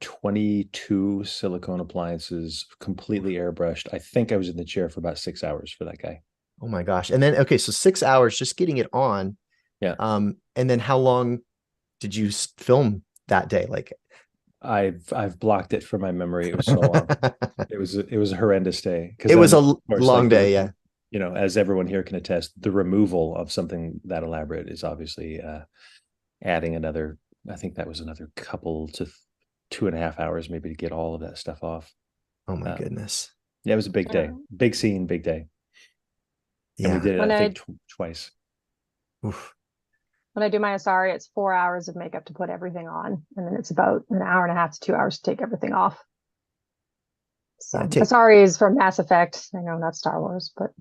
22 silicone appliances, completely airbrushed. I think I was in the chair for about 6 hours for that guy. Oh my gosh. And then, okay, so 6 hours just getting it on. Yeah. And then how long did you film that day? Like, I've blocked it from my memory. It was so long. It was a horrendous day. It was a long day. Yeah. As everyone here can attest, the removal of something that elaborate is obviously adding another, I think that was another couple to 2.5 hours maybe to get all of that stuff off. Oh my goodness. Yeah, it was a big day, big scene, big day. Yeah. And we did it, I think, twice. Oof. When I do my Asari, it's 4 hours of makeup to put everything on. And then it's about 1.5 to 2 hours to take everything off. So Asari is from Mass Effect. I know, not Star Wars, but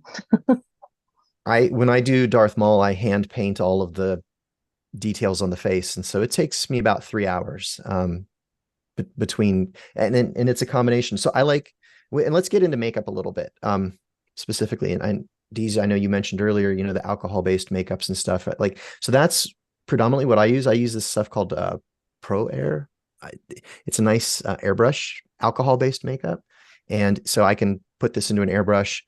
when I do Darth Maul, I hand paint all of the details on the face. And so it takes me about 3 hours between, and it's a combination. So and let's get into makeup a little bit specifically. And Dees, I know you mentioned earlier, the alcohol-based makeups and stuff. So that's predominantly what I use. I use this stuff called Pro Air. It's a nice airbrush alcohol-based makeup. And so I can put this into an airbrush,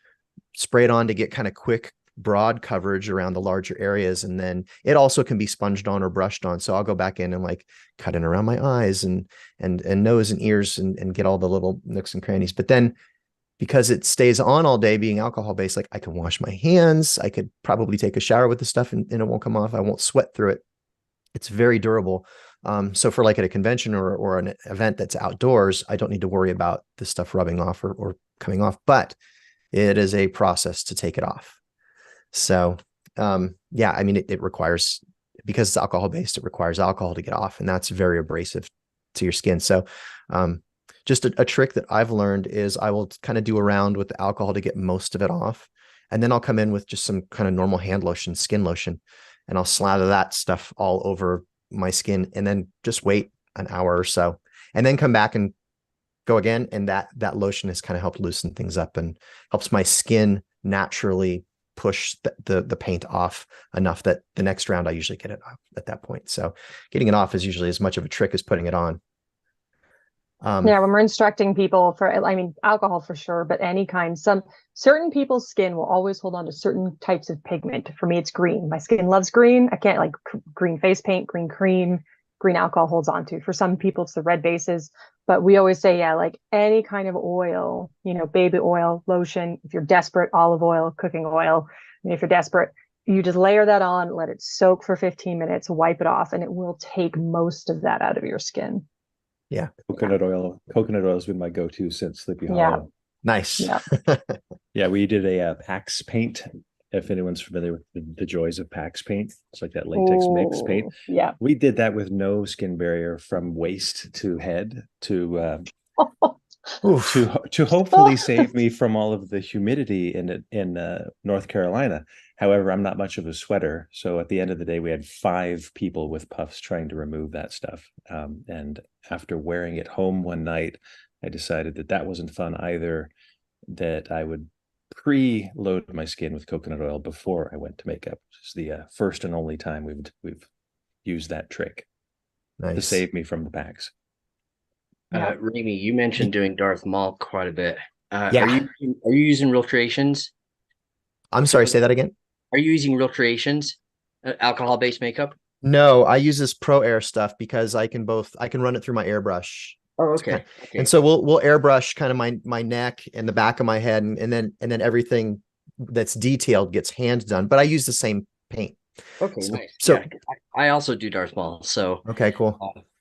spray it on to get kind of quick, broad coverage around the larger areas. And then it also can be sponged on or brushed on. So I'll go back in and cut in around my eyes and nose and ears and get all the little nooks and crannies. But then, because it stays on all day being alcohol based, I can wash my hands. I could probably take a shower with the stuff and it won't come off. I won't sweat through it. It's very durable. So for at a convention or an event that's outdoors, I don't need to worry about this stuff rubbing off or coming off, but it is a process to take it off. So yeah, I mean, it requires, because it's alcohol based, it requires alcohol to get off, and that's very abrasive to your skin. So just a trick that I've learned is I will kind of do a round with the alcohol to get most of it off. And then I'll come in with just some kind of normal hand lotion, skin lotion, and I'll slather that stuff all over my skin and then just wait an hour or so and then come back and go again. And that lotion has kind of helped loosen things up and helps my skin naturally push the paint off enough that the next round I usually get it off at that point. So getting it off is usually as much of a trick as putting it on. Yeah, when we're instructing people alcohol for sure, but any kind, certain people's skin will always hold on to certain types of pigment. For me, it's green. My skin loves green. I can't green face paint, green cream, green alcohol holds onto. For some people, it's the red bases, but we always say, yeah, like any kind of oil, baby oil, lotion, if you're desperate, olive oil, cooking oil. And if you're desperate, you just layer that on, let it soak for 15 minutes, wipe it off, and it will take most of that out of your skin. Yeah. Coconut oil. Coconut oil has been my go-to since Sleepy Hollow. Yeah. Nice. Yeah. Yeah, we did a PAX paint. If anyone's familiar with the joys of PAX paint, it's like that latex mix paint. Yeah. We did that with no skin barrier from waist to head to hopefully save me from all of the humidity in North Carolina. However, I'm not much of a sweater, so at the end of the day, we had 5 people with puffs trying to remove that stuff. And after wearing it home one night, I decided that wasn't fun either. That I would pre-load my skin with coconut oil before I went to makeup. It's the first and only time we've used that trick to save me from the packs. Remy, you mentioned doing Darth Maul quite a bit. Yeah. Are you using Real Creations? I'm sorry, say that again. Are you using Real Creations, alcohol-based makeup? No, I use this Pro Air stuff because I can run it through my airbrush. Oh, okay. And so we'll airbrush kind of my neck and the back of my head, and then everything that's detailed gets hand done. But I use the same paint. Okay, So, nice. So yeah, I also do Darth Maul. So okay, cool.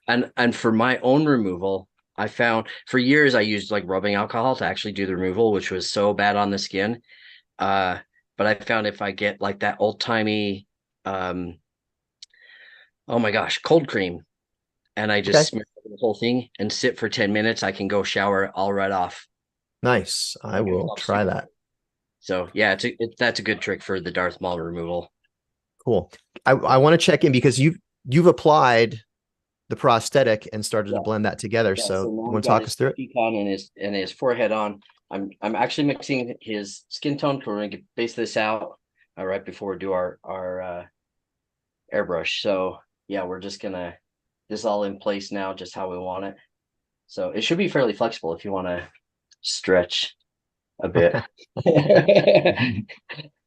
And for my own removal, I found for years I used like rubbing alcohol to actually do the removal, which was so bad on the skin. But I found if I get like that old timey, oh my gosh, cold cream, and I just smear the whole thing and sit for 10 minutes, I can go shower all right off. Nice. I will try that. So yeah, that's a good trick for the Darth Maul removal. Cool. I want to check in because you've applied the prosthetic and started to blend that together. Yeah, so you now want to talk us through it? Pecan and his forehead on. I'm actually mixing his skin tone. We're gonna base this out right before we do our airbrush. So yeah, we're just gonna this all in place now, just how we want it. So it should be fairly flexible if you want to stretch a bit.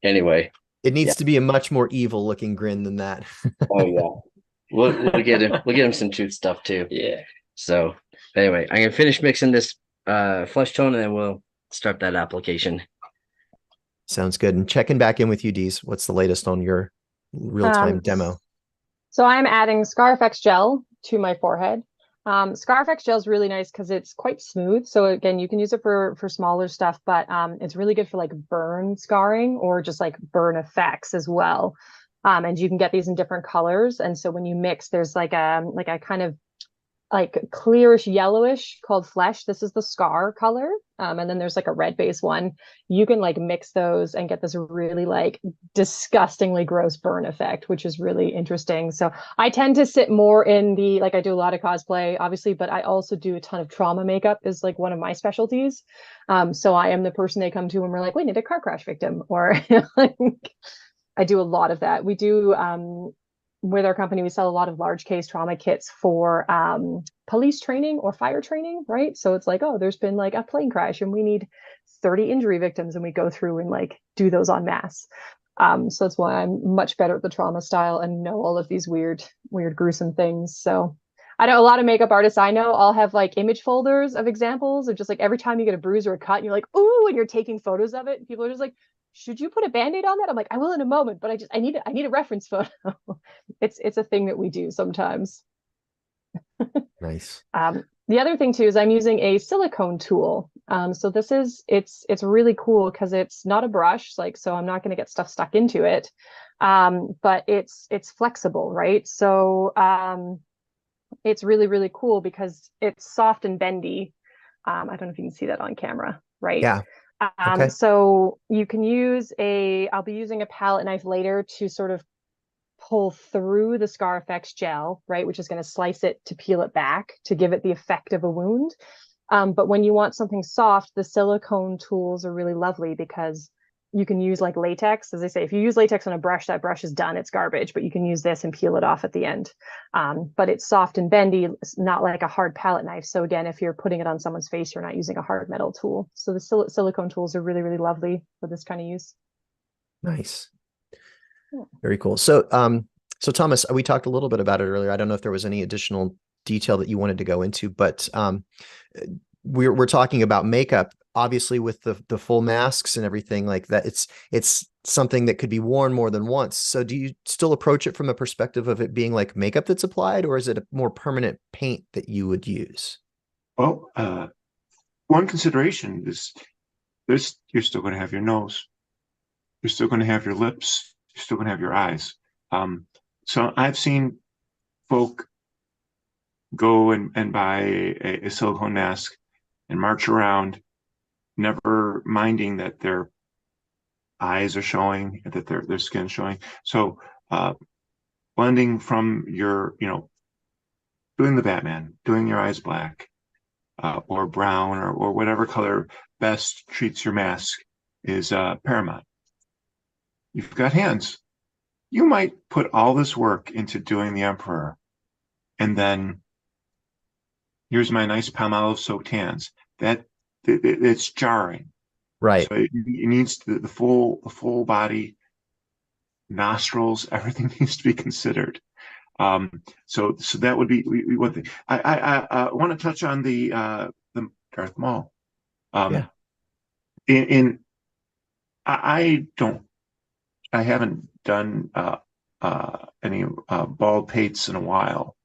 Anyway, it needs to be a much more evil looking grin than that. Oh yeah. We'll get him some tooth stuff too. Yeah. So anyway, I'm gonna finish mixing this flesh tone and then we'll start that application. Sounds good. And checking back in with you, Dees. What's the latest on your real-time demo? So I'm adding Scar-FX gel to my forehead. Scar-FX gel is really nice because it's quite smooth. So again, you can use it for smaller stuff, but it's really good for like burn scarring or just like burn effects as well. And you can get these in different colors. And so when you mix, there's like a kind of like clearish yellowish called flesh. This is the scar color. And then there's like a red base one. You can like mix those and get this really like disgustingly gross burn effect, which is really interesting. So I tend to sit more in the, like I do a lot of cosplay, obviously, but I also do a ton of trauma makeup is like one of my specialties. So I am the person they come to when we're like, we need a car crash victim, or like, I do a lot of that. We do, with our company, we sell a lot of large case trauma kits for police training or fire training, right? So it's like, oh, there's been like a plane crash and we need 30 injury victims, and we go through and like do those en masse. So that's why I'm much better at the trauma style and know all of these weird, gruesome things. So I know a lot of makeup artists I know all have like image folders of examples of just like every time you get a bruise or a cut and you're like, ooh, and you're taking photos of it. And people are just like, should you put a Band-Aid on that? I'm like, I will in a moment, but I need a reference photo. It's a thing that we do sometimes. Nice. The other thing too is I'm using a silicone tool. So this is it's really cool because it's not a brush, like, so I'm not going to get stuff stuck into it. But it's flexible, right? So it's really, really cool because it's soft and bendy. I don't know if you can see that on camera, right? Yeah. Okay. So you can use I'll be using a palette knife later to sort of pull through the Scar-FX gel, right? Which is going to slice it to peel it back to give it the effect of a wound. But when you want something soft, the silicone tools are really lovely because you can use like latex. As I say, if you use latex on a brush, that brush is done, it's garbage, but you can use this and peel it off at the end. But it's soft and bendy, it's not like a hard palette knife. So again, if you're putting it on someone's face, you're not using a hard metal tool. So the silicone tools are really, really lovely for this kind of use. Nice. Very cool. So So Thomas, we talked a little bit about it earlier. I don't know if there was any additional detail that you wanted to go into, but we're talking about makeup, obviously with the full masks and everything like that. It's something that could be worn more than once. So do you still approach it from a perspective of it being like makeup that's applied, or is it a more permanent paint that you would use? Well, one consideration is this: you're still going to have your nose, you're still going to have your lips, you're still going to have your eyes. So I've seen folk go and buy a silicone mask and march around, never minding that their eyes are showing, that their skin's showing. So blending from your, doing the Batman, doing your eyes black or brown or whatever color best treats your mask is paramount. You've got hands. You might put all this work into doing the Emperor, and then here's my nice Palmolive soaked hands. It's jarring. Right. So it needs the full body, nostrils, everything needs to be considered. So that would be one thing. I want to touch on the Darth Maul. Yeah. I haven't done any bald paints in a while.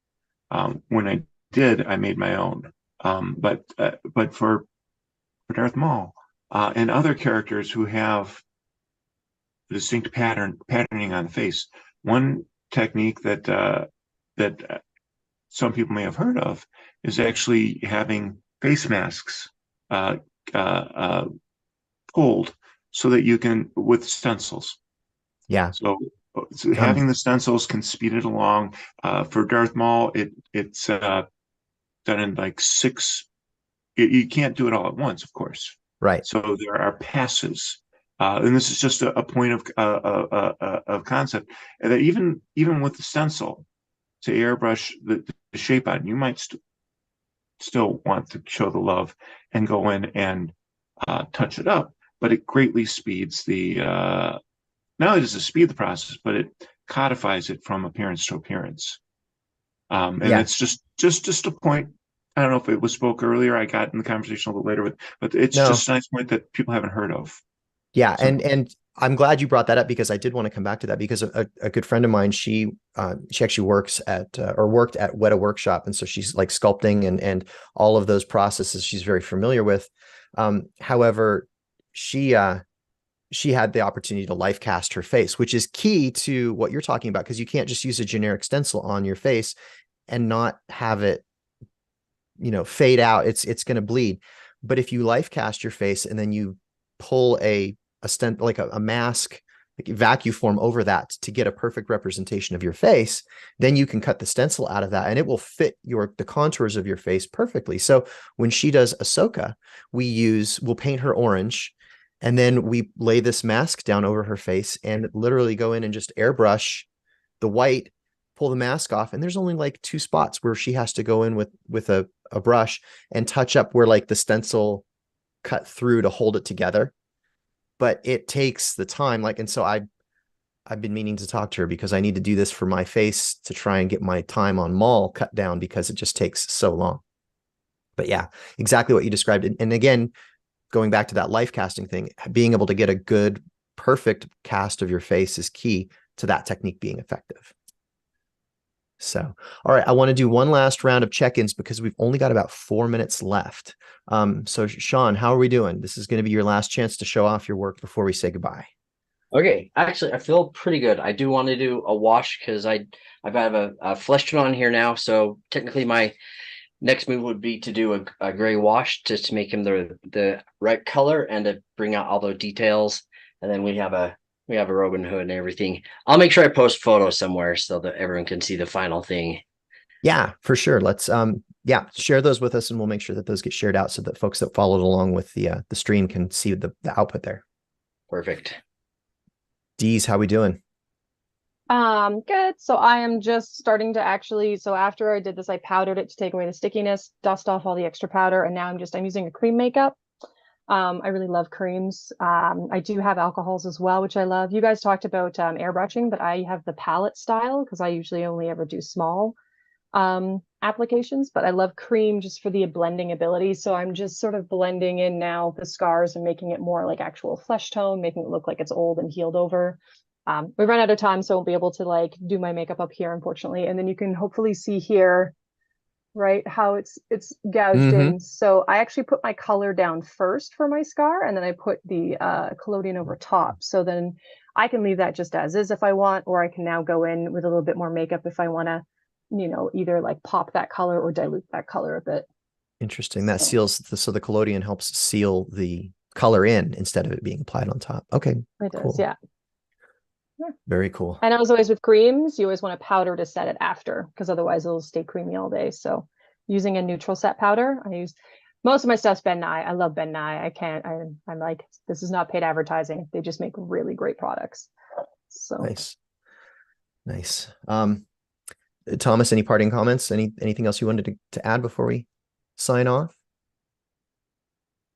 When I did, I made my own. But for Darth Maul and other characters who have distinct patterning on the face, one technique that some people may have heard of is actually having face masks pulled so that you can, with stencils. Yeah. So having the stencils can speed it along. For Darth Maul, it's done in like 6. You can't do it all at once, of course. Right. So there are passes, and this is just a point of concept. And that even with the stencil to airbrush the shape out, you might still want to show the love and go in and touch it up. But it greatly speeds the. Not only does it speed the process, but it codifies it from appearance to appearance. And it's just a point. I don't know if it was spoke earlier. I got in the conversation a little later, but it's just a nice point that people haven't heard of. Yeah, and I'm glad you brought that up, because I did want to come back to that, because a good friend of mine, she actually works at or worked at Weta Workshop, and so she's like sculpting and all of those processes she's very familiar with. However, she had the opportunity to life cast her face, which is key to what you're talking about, because you can't just use a generic stencil on your face and not have it, fade out. It's going to bleed. But if you life cast your face and then you pull a stent, like a mask, like vacuum form over that to get a perfect representation of your face, then you can cut the stencil out of that and it will fit the contours of your face perfectly. So when she does Ahsoka, we'll paint her orange, and then we lay this mask down over her face and literally go in and just airbrush the white, pull the mask off. And there's only like 2 spots where she has to go in with a brush and touch up where like the stencil cut through to hold it together. But it takes the time. And so I've been meaning to talk to her, because I need to do this for my face to try and get my time on Maul cut down, because it just takes so long. But yeah, exactly what you described. And again, going back to that life casting thing, being able to get a good, perfect cast of your face is key to that technique being effective. So, all right, I want to do one last round of check-ins, because we've only got about 4 minutes left. So Sean, how are we doing? This is going to be your last chance to show off your work before we say goodbye. Okay, actually, I feel pretty good. I do want to do a wash, because I've got a flesh tone on here now. So technically, my next move would be to do a gray wash, just to make him the right color and to bring out all the details. And then we have a Robin Hood and everything. I'll make sure I post photos somewhere so that everyone can see the final thing. Yeah, for sure. Let's share those with us, and we'll make sure that those get shared out so that folks that followed along with the stream can see the output there. Perfect. Deez, how we doing? Good. So I am just starting to so after I did this, I powdered it to take away the stickiness, dust off all the extra powder, and now I'm using a cream makeup. I really love creams. I do have alcohols as well, which I love. You guys talked about airbrushing, but I have the palette style because I usually only ever do small applications, but I love cream just for the blending ability. So I'm just sort of blending in now the scars and making it more like actual flesh tone, making it look like it's old and healed over. We run out of time, so I won't be able to like do my makeup up here, unfortunately. And then you can hopefully see here, right, how it's gouged in. So I actually put my color down first for my scar, and then I put the collodion over top. So then I can leave that just as is if I want, or I can now go in with a little bit more makeup if I want to, you know, either like pop that color or dilute that color a bit. Interesting. That seals so the collodion helps seal the color in instead of it being applied on top. Okay. It cool. does, yeah. Very cool. And as always with creams, you always want to powder to set it after, because otherwise it'll stay creamy all day. So using a neutral set powder, I use most of my stuff's Ben Nye. I love Ben Nye. I'm like, this is not paid advertising. They just make really great products. So Nice. Thomas, any parting comments? Anything else you wanted to add before we sign off?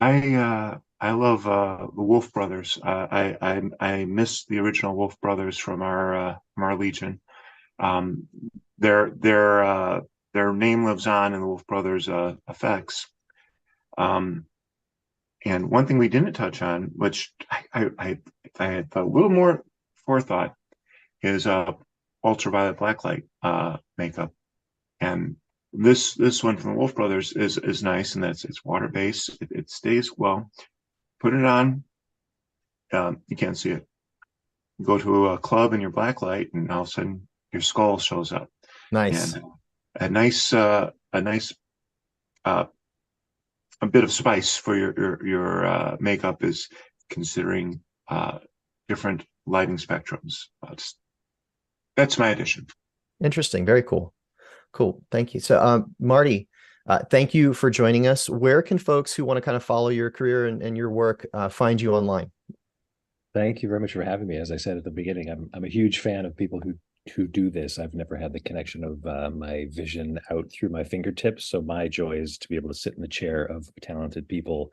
I love the Wolf Brothers. I miss the original Wolf Brothers from our Legion. Their name lives on in the Wolf Brothers effects. And one thing we didn't touch on, which I had a little more forethought, is ultraviolet blacklight makeup. And this one from the Wolf Brothers is nice, and it's water based. It stays well. Put it on. You can't see it. You go to a club in your blacklight, and all of a sudden your skull shows up. Nice. And a nice a bit of spice for your makeup is considering different lighting spectrums. That's my addition. Interesting. Very cool. Cool. Thank you. So, Marty, thank you for joining us. Where can folks who want to kind of follow your career and your work find you online? Thank you very much for having me. As I said at the beginning, I'm a huge fan of people who do this. I've never had the connection of my vision out through my fingertips. So my joy is to be able to sit in the chair of talented people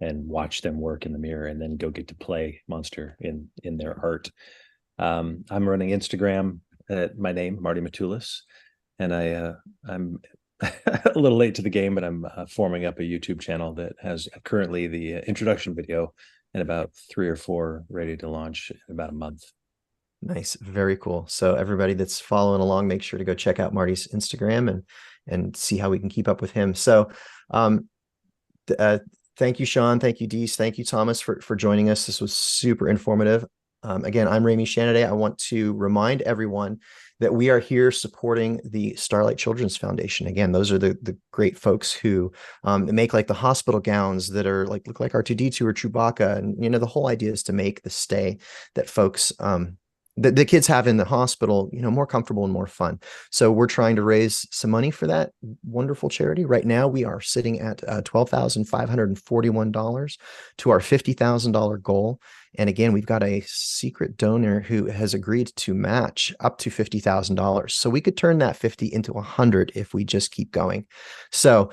and watch them work in the mirror, and then go get to play monster in their art. I'm running Instagram at my name, Marty Matulis, and I'm a little late to the game, but I'm forming up a YouTube channel that has currently the introduction video and about 3 or 4 ready to launch in about a month. Nice. Very cool. So everybody that's following along, make sure to go check out Marty's Instagram and see how we can keep up with him. So thank you, Sean. Thank you, Dees. Thank you, Thomas, for joining us. This was super informative. Again, I'm Rami Shanaday. I want to remind everyone that we are here supporting the Starlight Children's Foundation. Again, those are the great folks who make like the hospital gowns that are like look like R2-D2 or Chewbacca. And, you know, the whole idea is to make the stay that folks the kids have in the hospital, you know, more comfortable and more fun. So we're trying to raise some money for that wonderful charity. Right now, we are sitting at $12,541 to our $50,000 goal. And again, we've got a secret donor who has agreed to match up to $50,000. So we could turn that 50 into 100 if we just keep going. So,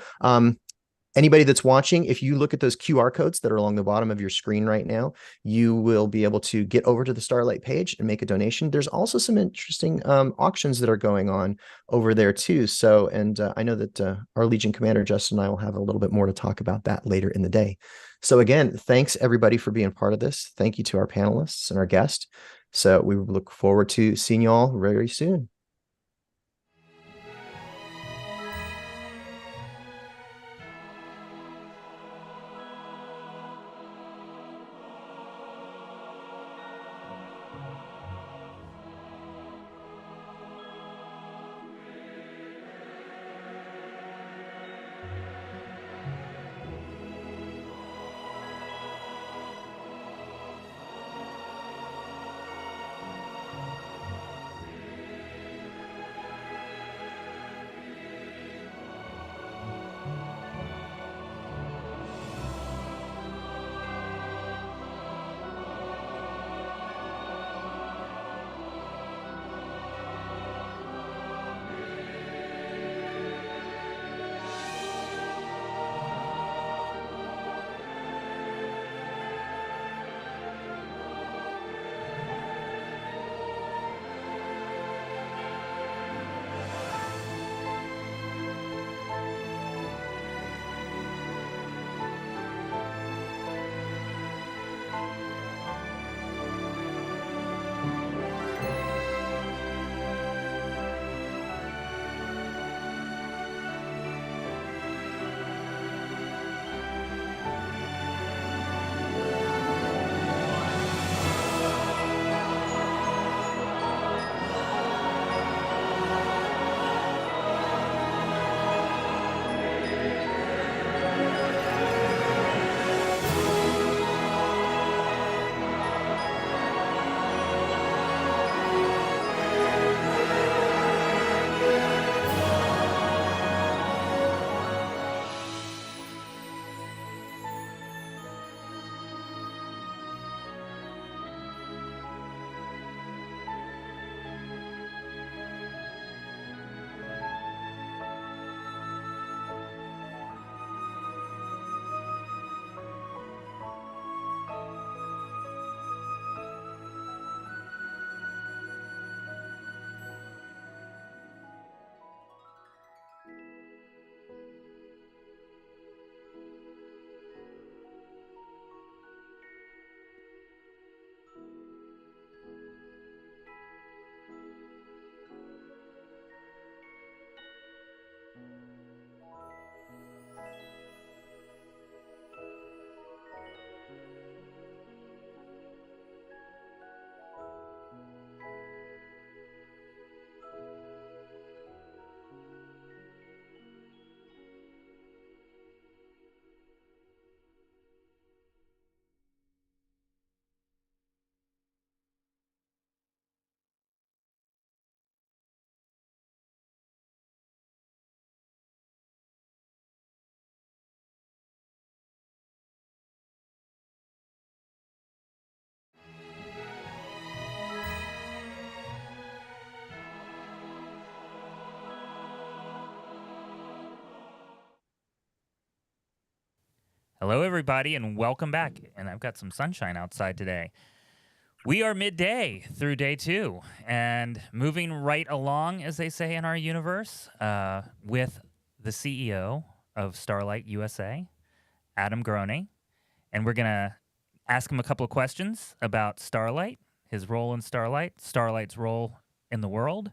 anybody that's watching, if you look at those QR codes that are along the bottom of your screen right now, you will be able to get over to the Starlight page and make a donation. There's also some interesting auctions that are going on over there too. So, and I know that our Legion Commander, Justin, and I will have a little bit more to talk about that later in the day. So again, thanks everybody for being part of this. Thank you to our panelists and our guest. So we look forward to seeing you all very soon. Hello, everybody, and welcome back. And I've got some sunshine outside today. We are midday through day 2 and moving right along, as they say in our universe, with the CEO of Starlight USA, Adam Groney. And we're going to ask him a couple of questions about Starlight, his role in Starlight, Starlight's role in the world.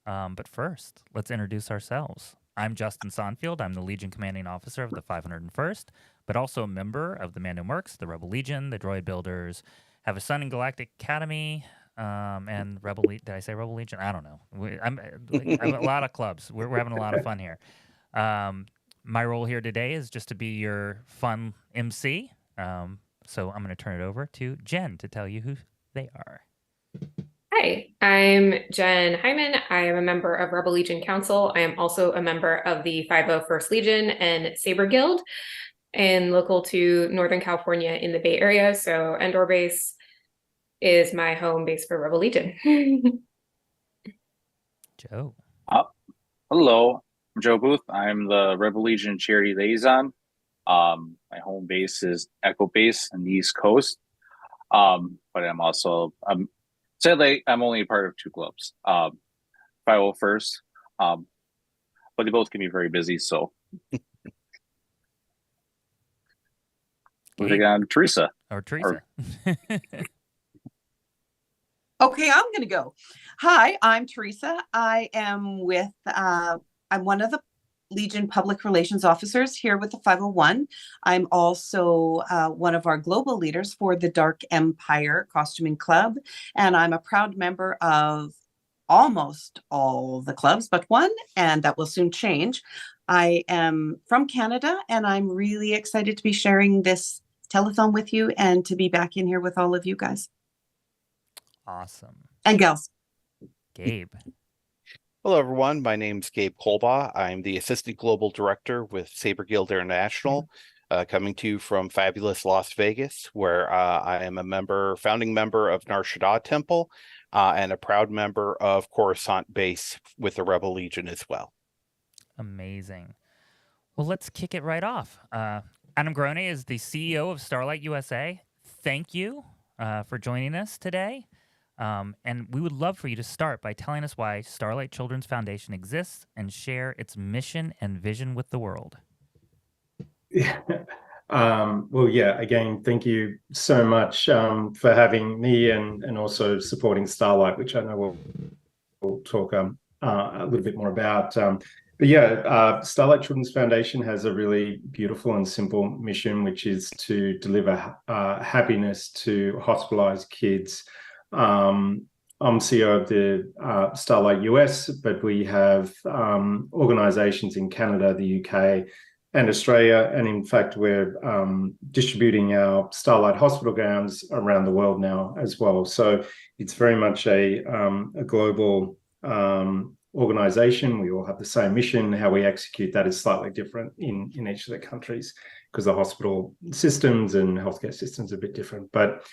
But first, let's introduce ourselves. I'm Justin Sonfield. I'm the Legion Commanding Officer of the 501st, but also a member of the Mandem Works, the Rebel Legion, the Droid Builders, have a son in Galactic Academy, and Rebel Legion. Did I say Rebel Legion? I don't know. I'm a lot of clubs. We're having a lot of fun here. My role here today is just to be your fun MC. So I'm going to turn it over to Jen to tell you who they are. Hi, I'm Jen Hyman. I am a member of Rebel Legion Council. I am also a member of the 501st Legion and Saber Guild, and local to Northern California in the Bay Area. So Endor Base is my home base for Rebel Legion. Joe. Hello, I'm Joe Booth. I'm the Rebel Legion Charity Liaison. My home base is Echo Base on the East Coast. But sadly, I'm only a part of 2 clubs. 501st, but they both can be very busy, so. Moving on, Teresa. Or Teresa. Okay, I'm going to go. Hi, I'm Teresa. I am with, I'm one of the Legion Public Relations Officers here with the 501. I'm also one of our global leaders for the Dark Empire Costuming Club, and I'm a proud member of almost all the clubs but one, and that will soon change. I am from Canada, and I'm really excited to be sharing this telethon with you and to be back in here with all of you guys. Awesome. And gals. Gabe. Hello, everyone. My name's Gabe Kolbaugh. I'm the Assistant Global Director with Saber Guild International, coming to you from fabulous Las Vegas, where I am a founding member of Nar Shaddaa Temple, and a proud member of Coruscant Base with the Rebel Legion as well. Amazing. Well, let's kick it right off. Adam Groney is the CEO of Starlight USA. Thank you for joining us today. And we would love for you to start by telling us why Starlight Children's Foundation exists and share its mission and vision with the world. Well, yeah, again, thank you so much for having me and also supporting Starlight, which I know we'll talk a little bit more about. But yeah, Starlight Children's Foundation has a really beautiful and simple mission, which is to deliver happiness to hospitalized kids. I'm CEO of the Starlight US, but we have organizations in Canada, the UK, and Australia. And in fact, we're distributing our Starlight hospital gowns around the world now as well. So it's very much a global organization. We all have the same mission. How we execute that is slightly different in each of the countries because the hospital systems and healthcare systems are a bit different. But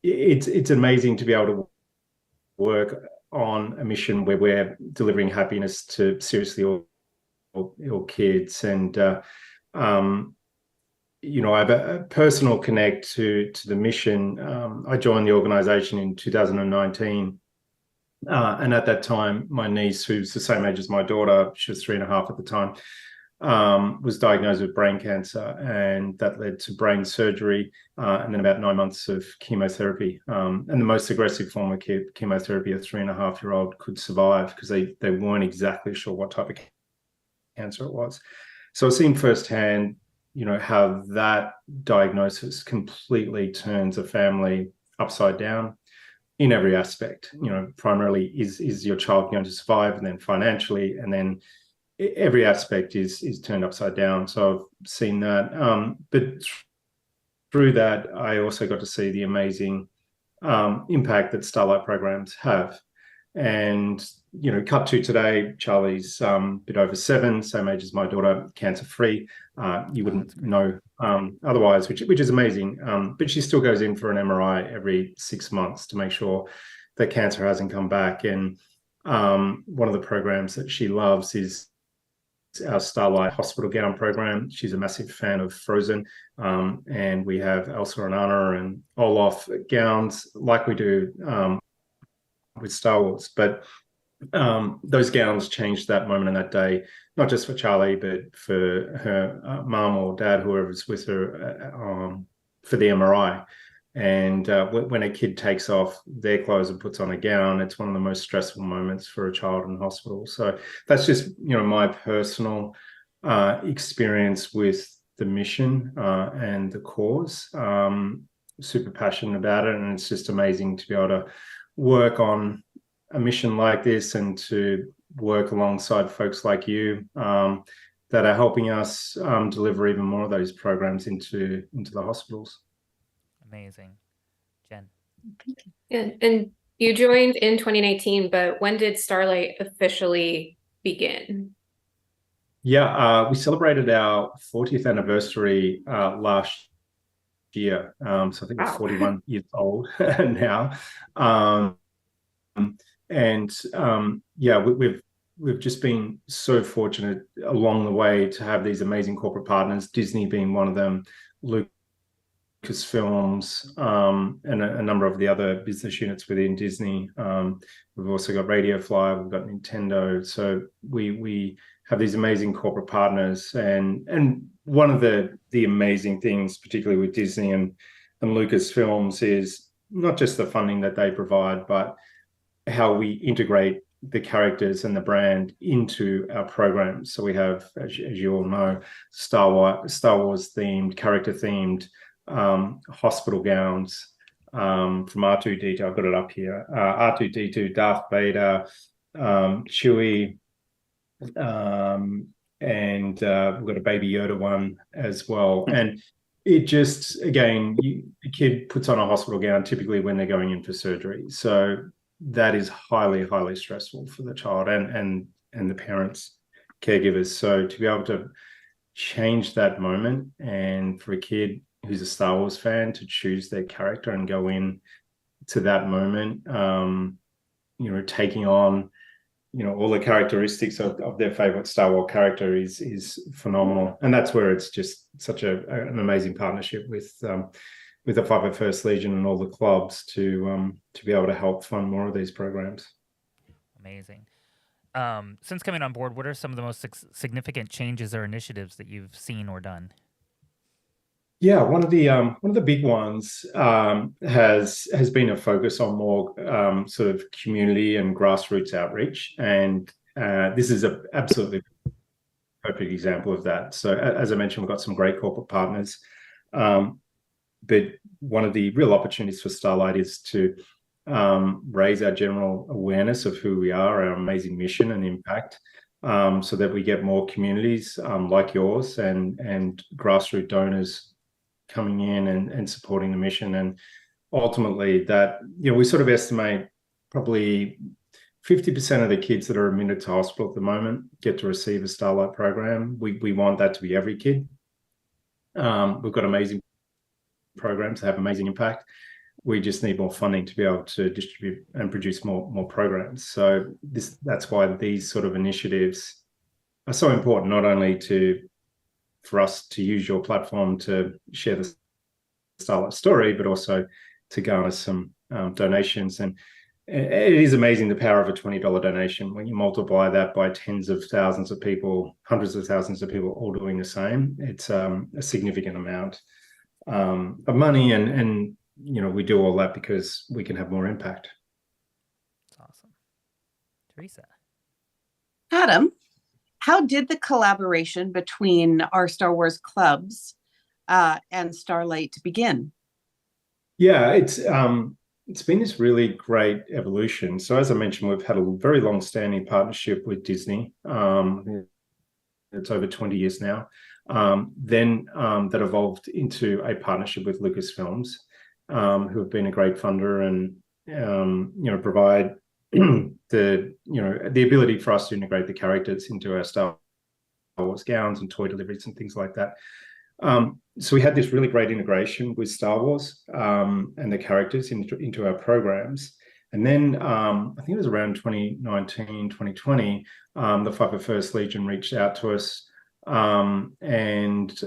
it's amazing to be able to work on a mission where we're delivering happiness to seriously ill kids. And you know, I have a personal connect to the mission. I joined the organization in 2019. And at that time, my niece, who's the same age as my daughter, she was 3.5 at the time, was diagnosed with brain cancer, and that led to brain surgery and then about 9 months of chemotherapy. And the most aggressive form of chemotherapy a 3.5-year-old could survive because they weren't exactly sure what type of cancer it was. So I've seen firsthand, you know, how that diagnosis completely turns a family upside down in every aspect. You know, primarily is your child going to survive, and then financially, and then every aspect is turned upside down. So I've seen that. But through that, I also got to see the amazing impact that Starlight programs have. And, you know, cut to today, Charlie's a bit over 7, same age as my daughter, cancer-free. You wouldn't know otherwise, which is amazing. But she still goes in for an MRI every 6 months to make sure that cancer hasn't come back. And one of the programs that she loves is our Starlight hospital gown program. She's a massive fan of Frozen. And we have Elsa and Anna and Olaf gowns like we do with Star Wars. But those gowns changed that moment and that day, not just for Charlie, but for her mom or dad, whoever's with her for the MRI. And when a kid takes off their clothes and puts on a gown, it's one of the most stressful moments for a child in hospital. So that's just, my personal experience with the mission and the cause. Super passionate about it, and it's just amazing to be able to work on a mission like this and to work alongside folks like you that are helping us deliver even more of those programs into the hospitals. Amazing. Jen. And you joined in 2019, but when did Starlight officially begin? Yeah, we celebrated our 40th anniversary last year. So I think it's 41 years old now. We've just been so fortunate along the way to have these amazing corporate partners, Disney being one of them, Lucasfilms, and a number of the other business units within Disney. We've also got Radio Fly, we've got Nintendo. So we have these amazing corporate partners, and one of the amazing things, particularly with Disney and Lucasfilms, is not just the funding that they provide, but how we integrate the characters and the brand into our programs. So we have, as you all know, Star Wars themed, character themed hospital gowns from R2-D2. I've got it up here. R2-D2, Darth Vader, Chewie, and we've got a Baby Yoda one as well. And it just, again, a kid puts on a hospital gown typically when they're going in for surgery. So that is highly, highly stressful for the child and the parents, caregivers. So to be able to change that moment, and for a kid who's a Star Wars fan to choose their character and go in to that moment, taking on, all the characteristics of their favorite Star Wars character is phenomenal. And that's where it's just such an amazing partnership with the 501st Legion and all the clubs to be able to help fund more of these programs. Amazing. Since coming on board, what are some of the most significant changes or initiatives that you've seen or done? Yeah, one of the big ones has been a focus on more sort of community and grassroots outreach, and this is an absolutely perfect example of that. So, as I mentioned, we've got some great corporate partners, but one of the real opportunities for Starlight is to raise our general awareness of who we are, our amazing mission and impact, so that we get more communities like yours and grassroots donors coming in and supporting the mission. And ultimately that, we sort of estimate probably 50% of the kids that are admitted to hospital at the moment get to receive a Starlight program. We want that to be every kid. We've got amazing programs that have amazing impact. We just need more funding to be able to distribute and produce more programs. So that's why these sort of initiatives are so important, not only for us to use your platform to share the Starlight story, but also to garner some donations. And it is amazing the power of a $20 donation. When you multiply that by tens of thousands of people, hundreds of thousands of people all doing the same, it's a significant amount of money. And we do all that because we can have more impact. That's awesome. Teresa. Adam, how did the collaboration between our Star Wars clubs and Starlight begin? Yeah, it's been this really great evolution. So as I mentioned, we've had a very long-standing partnership with Disney. It's over 20 years now. Then that evolved into a partnership with Lucasfilms, who have been a great funder and provide the ability for us to integrate the characters into our Star Wars gowns and toy deliveries and things like that. So we had this really great integration with Star Wars and the characters into our programs. And then I think it was around 2019, 2020, the 501st Legion reached out to us and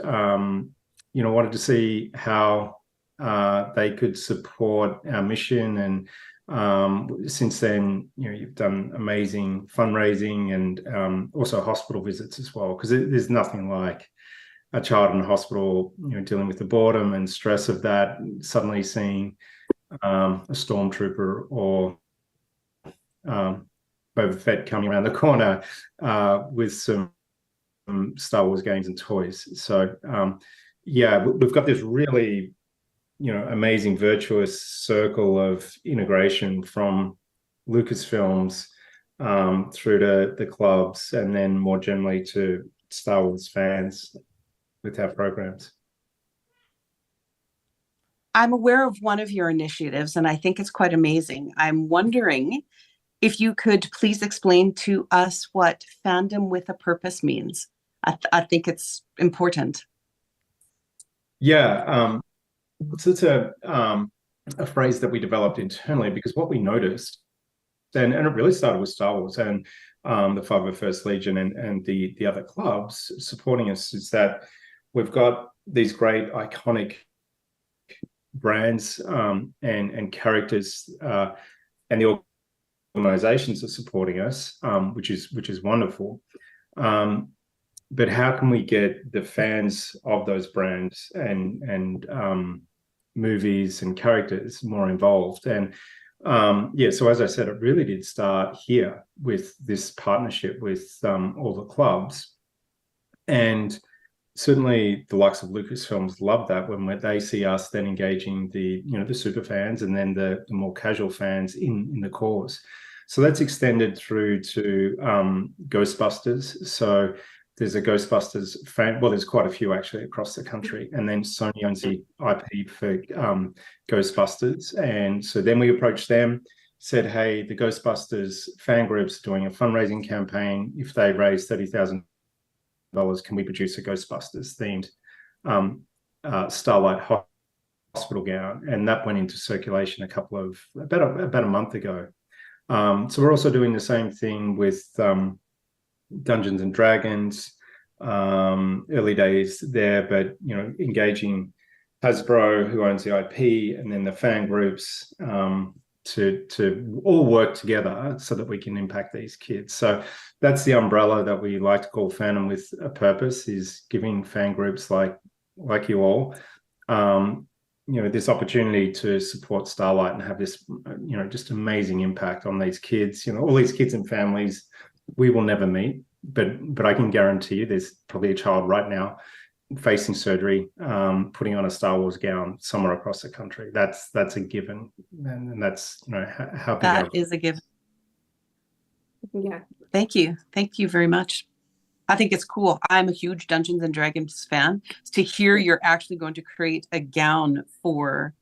wanted to see how they could support our mission. And since then, you've done amazing fundraising and also hospital visits as well, because there's nothing like a child in hospital, dealing with the boredom and stress of that, suddenly seeing a stormtrooper or Boba Fett coming around the corner with some Star Wars games and toys. So yeah, we've got this really amazing virtuous circle of integration from Lucasfilms through to the clubs, and then more generally to Star Wars fans with our programs. I'm aware of one of your initiatives, and I think it's quite amazing. I'm wondering if you could please explain to us what fandom with a purpose means. I think it's important. Yeah, so it's a phrase that we developed internally, because what we noticed, and it really started with Star Wars and the 501st Legion and the other clubs supporting us, is that we've got these great iconic brands and characters, and the organizations are supporting us, which is wonderful. But how can we get the fans of those brands and movies and characters more involved? And yeah, so as I said, it really did start here with this partnership with all the clubs. And certainly the likes of Lucasfilms love that when they see us then engaging the super fans and then the more casual fans in the cause. So that's extended through to Ghostbusters. So there's a Ghostbusters fan, well, there's quite a few actually across the country, and then Sony owns the IP for Ghostbusters. And so then we approached them, said, hey, the Ghostbusters fan group's doing a fundraising campaign. If they raise $30,000, can we produce a Ghostbusters themed Starlight hospital gown? And that went into circulation about a month ago. So we're also doing the same thing with Dungeons and Dragons, early days there, but engaging Hasbro, who owns the IP, and then the fan groups to all work together so that we can impact these kids. So that's the umbrella that we like to call fandom with a purpose, is giving fan groups like you all this opportunity to support Starlight and have this just amazing impact on these kids. All these kids and families we will never meet, but I can guarantee you there's probably a child right now facing surgery, putting on a Star Wars gown somewhere across the country. That's a given, and that's how big that is a given. Yeah. Thank you very much. I think it's cool. I'm a huge Dungeons and Dragons fan. To hear you're actually going to create a gown for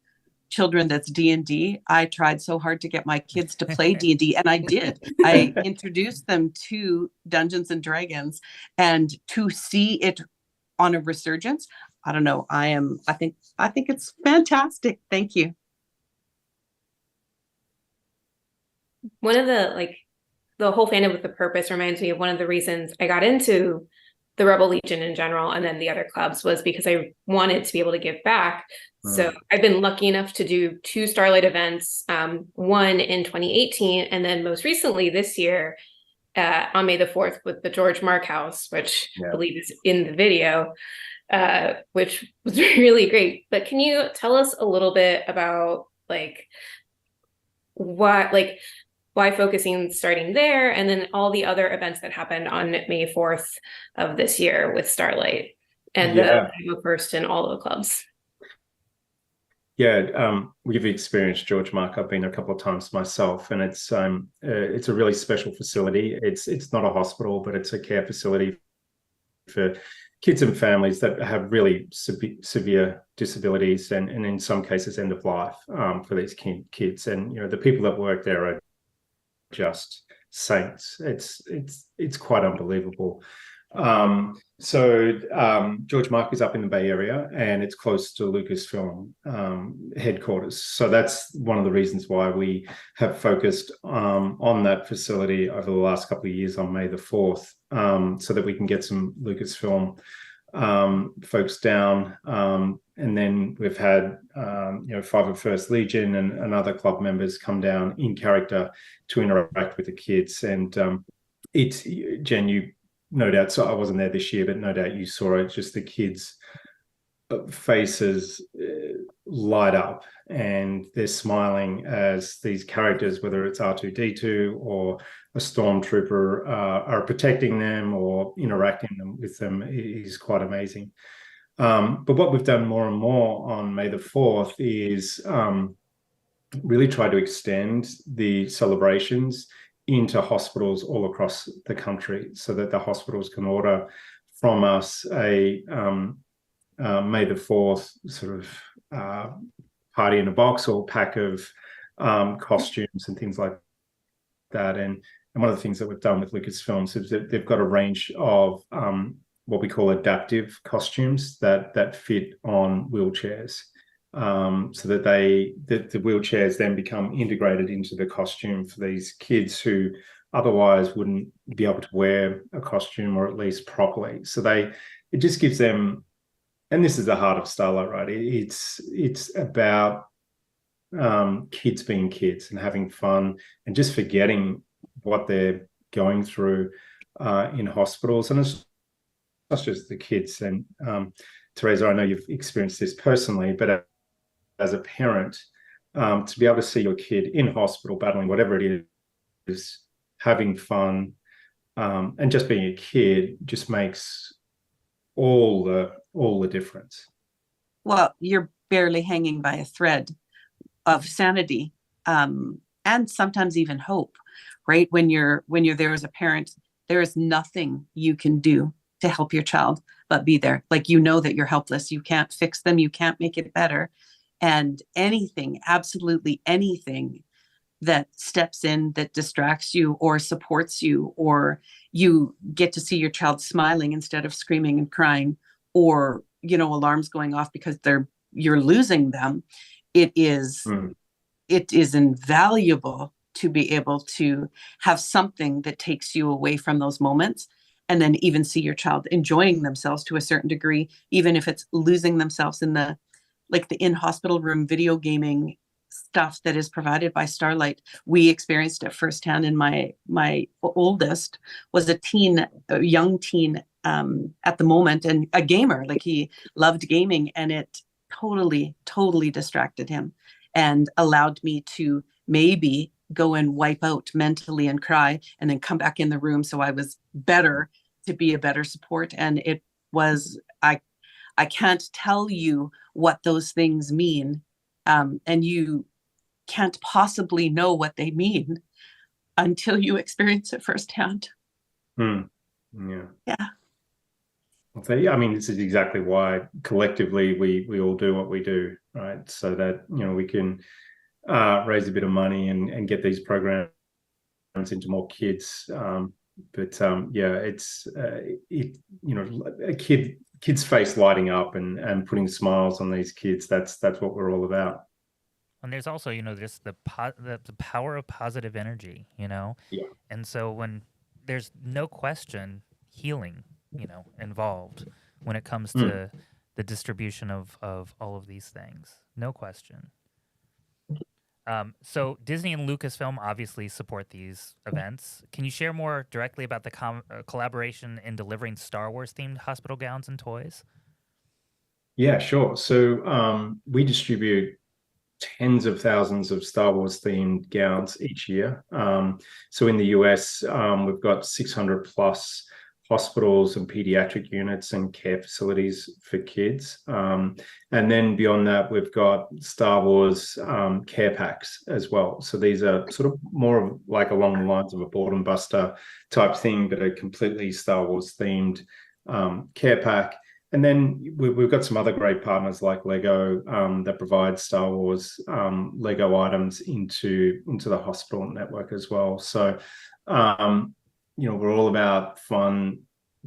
children that's D&D. I tried so hard to get my kids to play D&D, and I did. I introduced them to Dungeons and Dragons, and to see it on a resurgence, I don't know. I think it's fantastic. Thank you. One of the whole fandom with the purpose reminds me of one of the reasons I got into the Rebel Legion in general, and then the other clubs, was because I wanted to be able to give back. So I've been lucky enough to do 2 Starlight events, one in 2018, and then most recently this year on May the 4th with the George Mark House, which I believe is in the video, which was really great. But can you tell us a little bit about why focusing starting there, and then all the other events that happened on May 4th of this year with Starlight and the first and all of the clubs? Yeah, we've experienced George Mark. I've been a couple of times myself, and it's a really special facility. It's not a hospital, but it's a care facility for kids and families that have really severe disabilities, and in some cases end of life for these kids. And the people that work there are just saints. It's quite unbelievable. George Mark is up in the Bay Area, and it's close to Lucasfilm headquarters. So that's one of the reasons why we have focused on that facility over the last couple of years on May the 4th, so that we can get some Lucasfilm folks down. And then we've had 501st Legion and other club members come down in character to interact with the kids. And it's, Jen, you no doubt, so I wasn't there this year, but no doubt you saw it, just the kids' faces light up, and they're smiling as these characters, whether it's R2-D2 or a stormtrooper, are protecting them or interacting with them is quite amazing. But what we've done more and more on May the 4th is really try to extend the celebrations into hospitals all across the country, so that the hospitals can order from us a May the 4th sort of party in a box or pack of costumes and things like that. And one of the things that we've done with Lucasfilms is that they've got a range of what we call adaptive costumes that fit on wheelchairs. So that the wheelchairs then become integrated into the costume for these kids who otherwise wouldn't be able to wear a costume, or at least properly. So it just gives them, and this is the heart of Starlight, right? It's about kids being kids and having fun and just forgetting what they're going through in hospitals. And it's not just the kids. And Teresa, I know you've experienced this personally, but as a parent, to be able to see your kid in hospital battling whatever it is, having fun, and just being a kid just makes all the difference. Well, you're barely hanging by a thread of sanity, and sometimes even hope, right? When you're there as a parent, there is nothing you can do to help your child but be there. Like, you know that you're helpless. You can't fix them. You can't make it better. And anything, absolutely anything that steps in, that distracts you or supports you, or you get to see your child smiling instead of screaming and crying, or, alarms going off because you're losing them. It is invaluable to be able to have something that takes you away from those moments, and then even see your child enjoying themselves to a certain degree, even if it's losing themselves in the in-hospital room video gaming stuff that is provided by Starlight. We experienced it firsthand, and my oldest was a young teen at the moment, and a gamer. Like, he loved gaming, and it totally distracted him and allowed me to maybe go and wipe out mentally and cry, and then come back in the room so I was better, to be a better support. And it was, I can't tell you what those things mean. And you can't possibly know what they mean until you experience it firsthand. Yeah. I mean, this is exactly why collectively we all do what we do, right? So that, we can raise a bit of money and get these programs into more kids. It's a kid's face lighting up and putting smiles on these kids. That's what we're all about. And there's also, just the power of positive energy, Yeah. And so when there's no question healing, involved when it comes to the distribution of all of these things, no question. So Disney and Lucasfilm obviously support these events. Can you share more directly about the collaboration in delivering Star Wars themed hospital gowns and toys? Yeah, sure. So we distribute tens of thousands of Star Wars themed gowns each year. So in the US, we've got 600 plus hospitals and pediatric units and care facilities for kids. And then beyond that, we've got Star Wars care packs as well. So these are sort of more of like along the lines of a boredom buster type thing, but a completely Star Wars themed care pack. And then we've got some other great partners like Lego that provide Star Wars Lego items into the hospital network as well. So, we're all about fun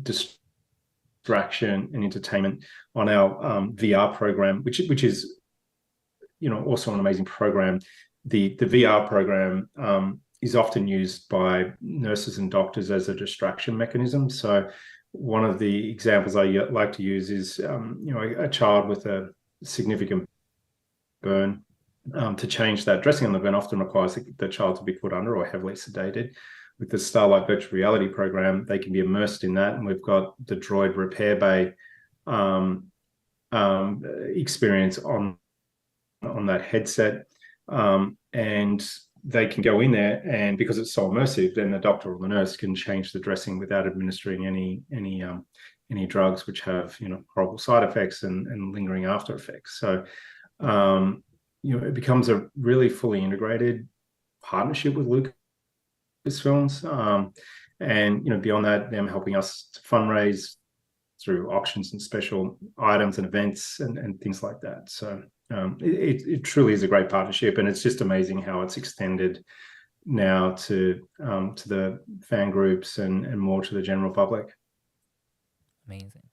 distraction and entertainment on our VR program, which is, you know, also an amazing program. The VR program is often used by nurses and doctors as a distraction mechanism. So one of the examples I like to use is, you know, a child with a significant burn. To change that dressing on the burn often requires the child to be put under or heavily sedated. With the Starlight virtual reality program, they can be immersed in that, and we've got the Droid Repair Bay experience on that headset, and they can go in there, and because it's so immersive, then the doctor or the nurse can change the dressing without administering any drugs which have, you know, horrible side effects and lingering after effects. So you know, it becomes a really fully integrated partnership with Lucasfilms, and, you know, beyond that, them helping us to fundraise through auctions and special items and events and things like that. So it truly is a great partnership, and it's just amazing how it's extended now to the fan groups and more to the general public. Amazing.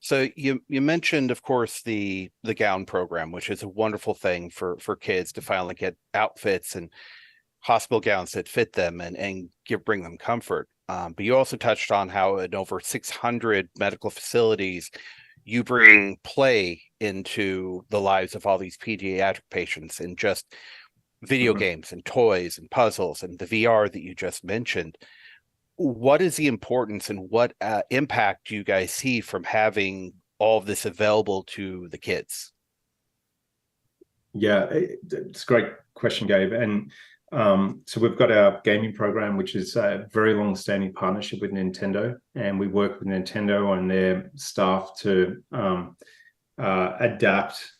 So you mentioned, of course, the gown program, which is a wonderful thing for kids to finally get outfits and hospital gowns that fit them and bring them comfort. But you also touched on how in over 600 medical facilities, you bring play into the lives of all these pediatric patients, and just video games and toys and puzzles and the VR that you just mentioned. What is the importance and what impact do you guys see from having all of this available to the kids? Yeah, it's a great question, Gabe. And so we've got our gaming program, which is a very long-standing partnership with Nintendo, and we work with Nintendo and their staff to adapt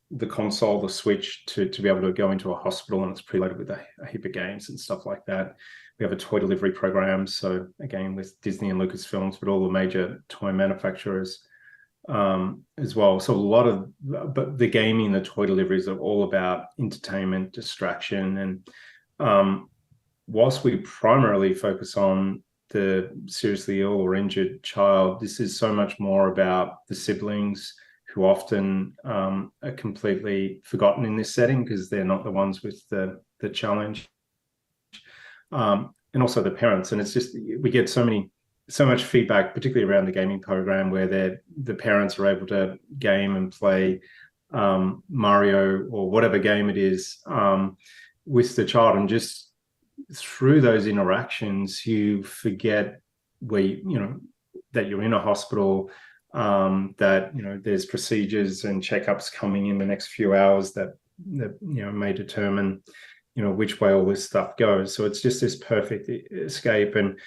the console, the Switch, to be able to go into a hospital, and it's preloaded with a heap of games and stuff like that. We have a toy delivery program, so again with Disney and Lucasfilms, but all the major toy manufacturers as well. So a lot of, but the gaming, the toy deliveries are all about entertainment, distraction, and whilst we primarily focus on the seriously ill or injured child, this is so much more about the siblings, who often are completely forgotten in this setting because they're not the ones with the challenge. And also the parents. And it's just, we get so much feedback, particularly around the gaming program, where the parents are able to game and play Mario or whatever game it is with the child. And just through those interactions, you forget that you're in a hospital, that, you know, there's procedures and checkups coming in the next few hours that you know, may determine, you know, which way all this stuff goes. So it's just this perfect escape. And,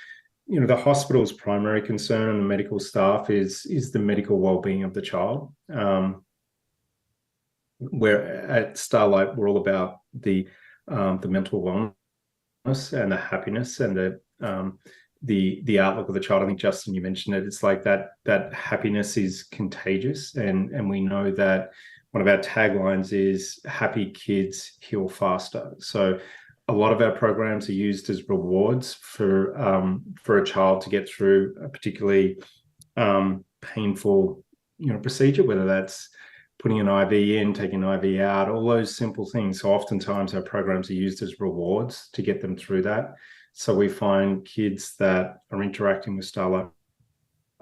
you know, the hospital's primary concern and the medical staff is the medical well-being of the child. Where at Starlight, we're all about the mental wellness and the happiness and the outlook of the child. I think, Justin, you mentioned it. It's like that happiness is contagious, and we know that one of our taglines is happy kids heal faster. So a lot of our programs are used as rewards for a child to get through a particularly painful, you know, procedure, whether that's putting an IV in, taking an IV out, all those simple things. So oftentimes our programs are used as rewards to get them through that. So we find kids that are interacting with Starlight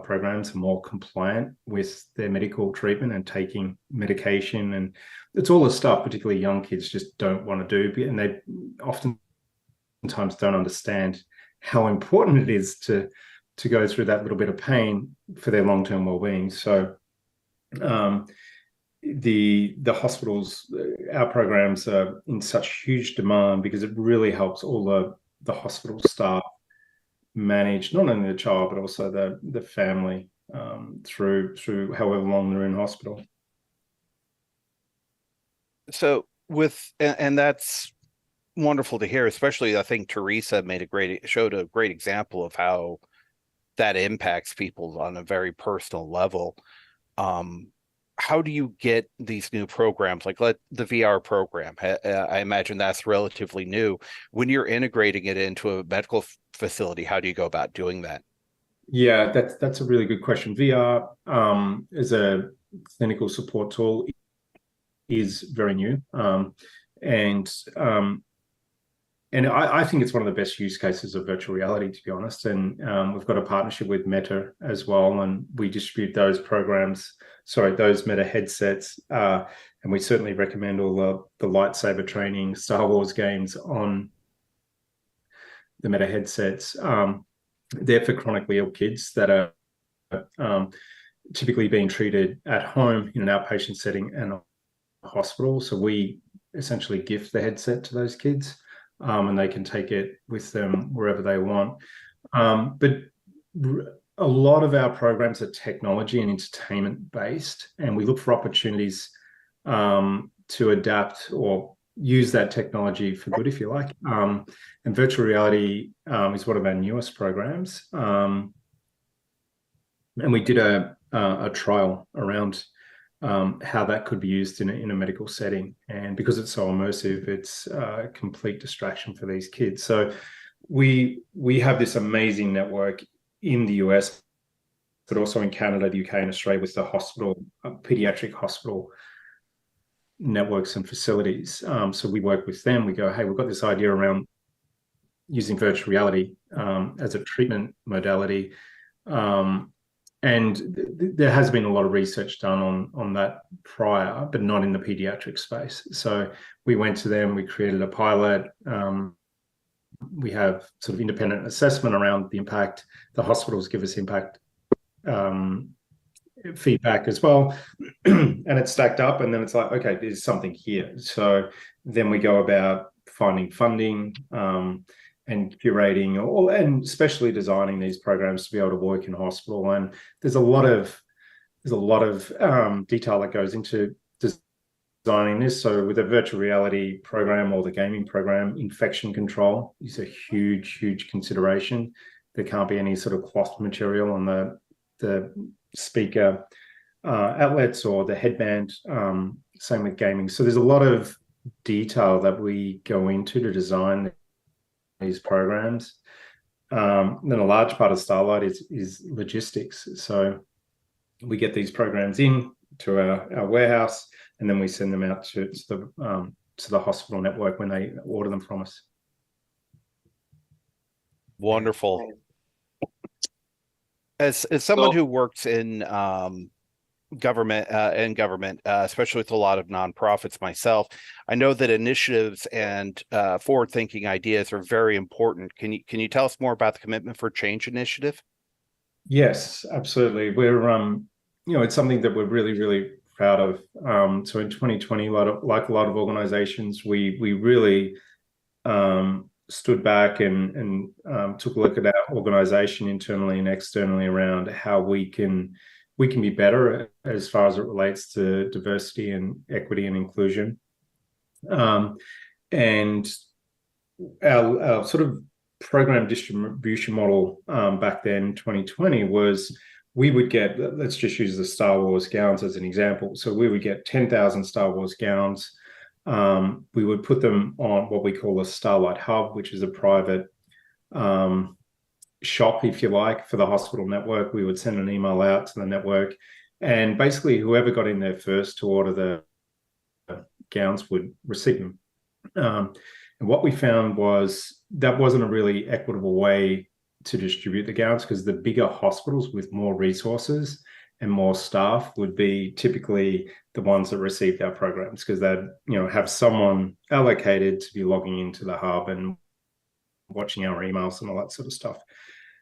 programs are more compliant with their medical treatment and taking medication. And it's all the stuff particularly young kids just don't want to do, and they oftentimes don't understand how important it is to go through that little bit of pain for their long-term well-being. So the hospitals, our programs are in such huge demand because it really helps all the hospital staff manage not only the child but also the family through however long they're in hospital. So and that's wonderful to hear, especially I think Teresa showed a great example of how that impacts people on a very personal level. How do you get these new programs, like the VR program? I imagine that's relatively new. When you're integrating it into a medical facility, how do you go about doing that? Yeah, that's a really good question. VR as a clinical support tool is very new, and I think it's one of the best use cases of virtual reality, to be honest. And we've got a partnership with Meta as well, and we distribute those those Meta headsets, and we certainly recommend all the lightsaber training Star Wars games on the Meta headsets. They're for chronically ill kids that are typically being treated at home in an outpatient setting and a hospital. So we essentially gift the headset to those kids, and they can take it with them wherever they want. But a lot of our programs are technology and entertainment based, and we look for opportunities to adapt or use that technology for good, if you like. And virtual reality is one of our newest programs. And we did a trial around how that could be used in a medical setting. And because it's so immersive, it's a complete distraction for these kids. So we have this amazing network in the US, but also in Canada, the UK, and Australia with the pediatric hospital networks and facilities. So we work with them. We go, hey, we've got this idea around using virtual reality as a treatment modality. And there has been a lot of research done on that prior, but not in the pediatric space. So we went to them, we created a pilot. We have sort of independent assessment around the impact. The hospitals give us impact feedback as well. And it's stacked up, and then it's like, okay, there's something here. So then we go about finding funding and curating and especially designing these programs to be able to work in hospital. And there's a lot of detail that goes into designing this. So with a virtual reality program or the gaming program, infection control is a huge consideration. There can't be any sort of cloth material on the speaker outlets or the headband. Same with gaming. So there's a lot of detail that we go into to design these programs. Then a large part of Starlight is logistics. So we get these programs in to our warehouse, and then we send them out to the hospital network when they order them from us. Wonderful. As someone who works in government, especially with a lot of nonprofits myself, I know that initiatives and forward-thinking ideas are very important. Can you tell us more about the Commitment for Change initiative? Yes, absolutely. We're it's something that we're really proud of. So in 2020, like a lot of organizations, we really stood back and took a look at our organization internally and externally around how we can be better as far as it relates to diversity and equity and inclusion. And our sort of program distribution model back then, 2020, was we would get, let's just use the Star Wars gowns as an example. So we would get 10,000 Star Wars gowns. We would put them on what we call a Starlight Hub, which is a private shop, if you like, for the hospital network. We would send an email out to the network, and basically whoever got in there first to order the gowns would receive them. And what we found was that wasn't a really equitable way to distribute the gowns, because the bigger hospitals with more resources and more staff would be typically the ones that received our programs, because they'd have someone allocated to be logging into the hub and watching our emails and all that sort of stuff.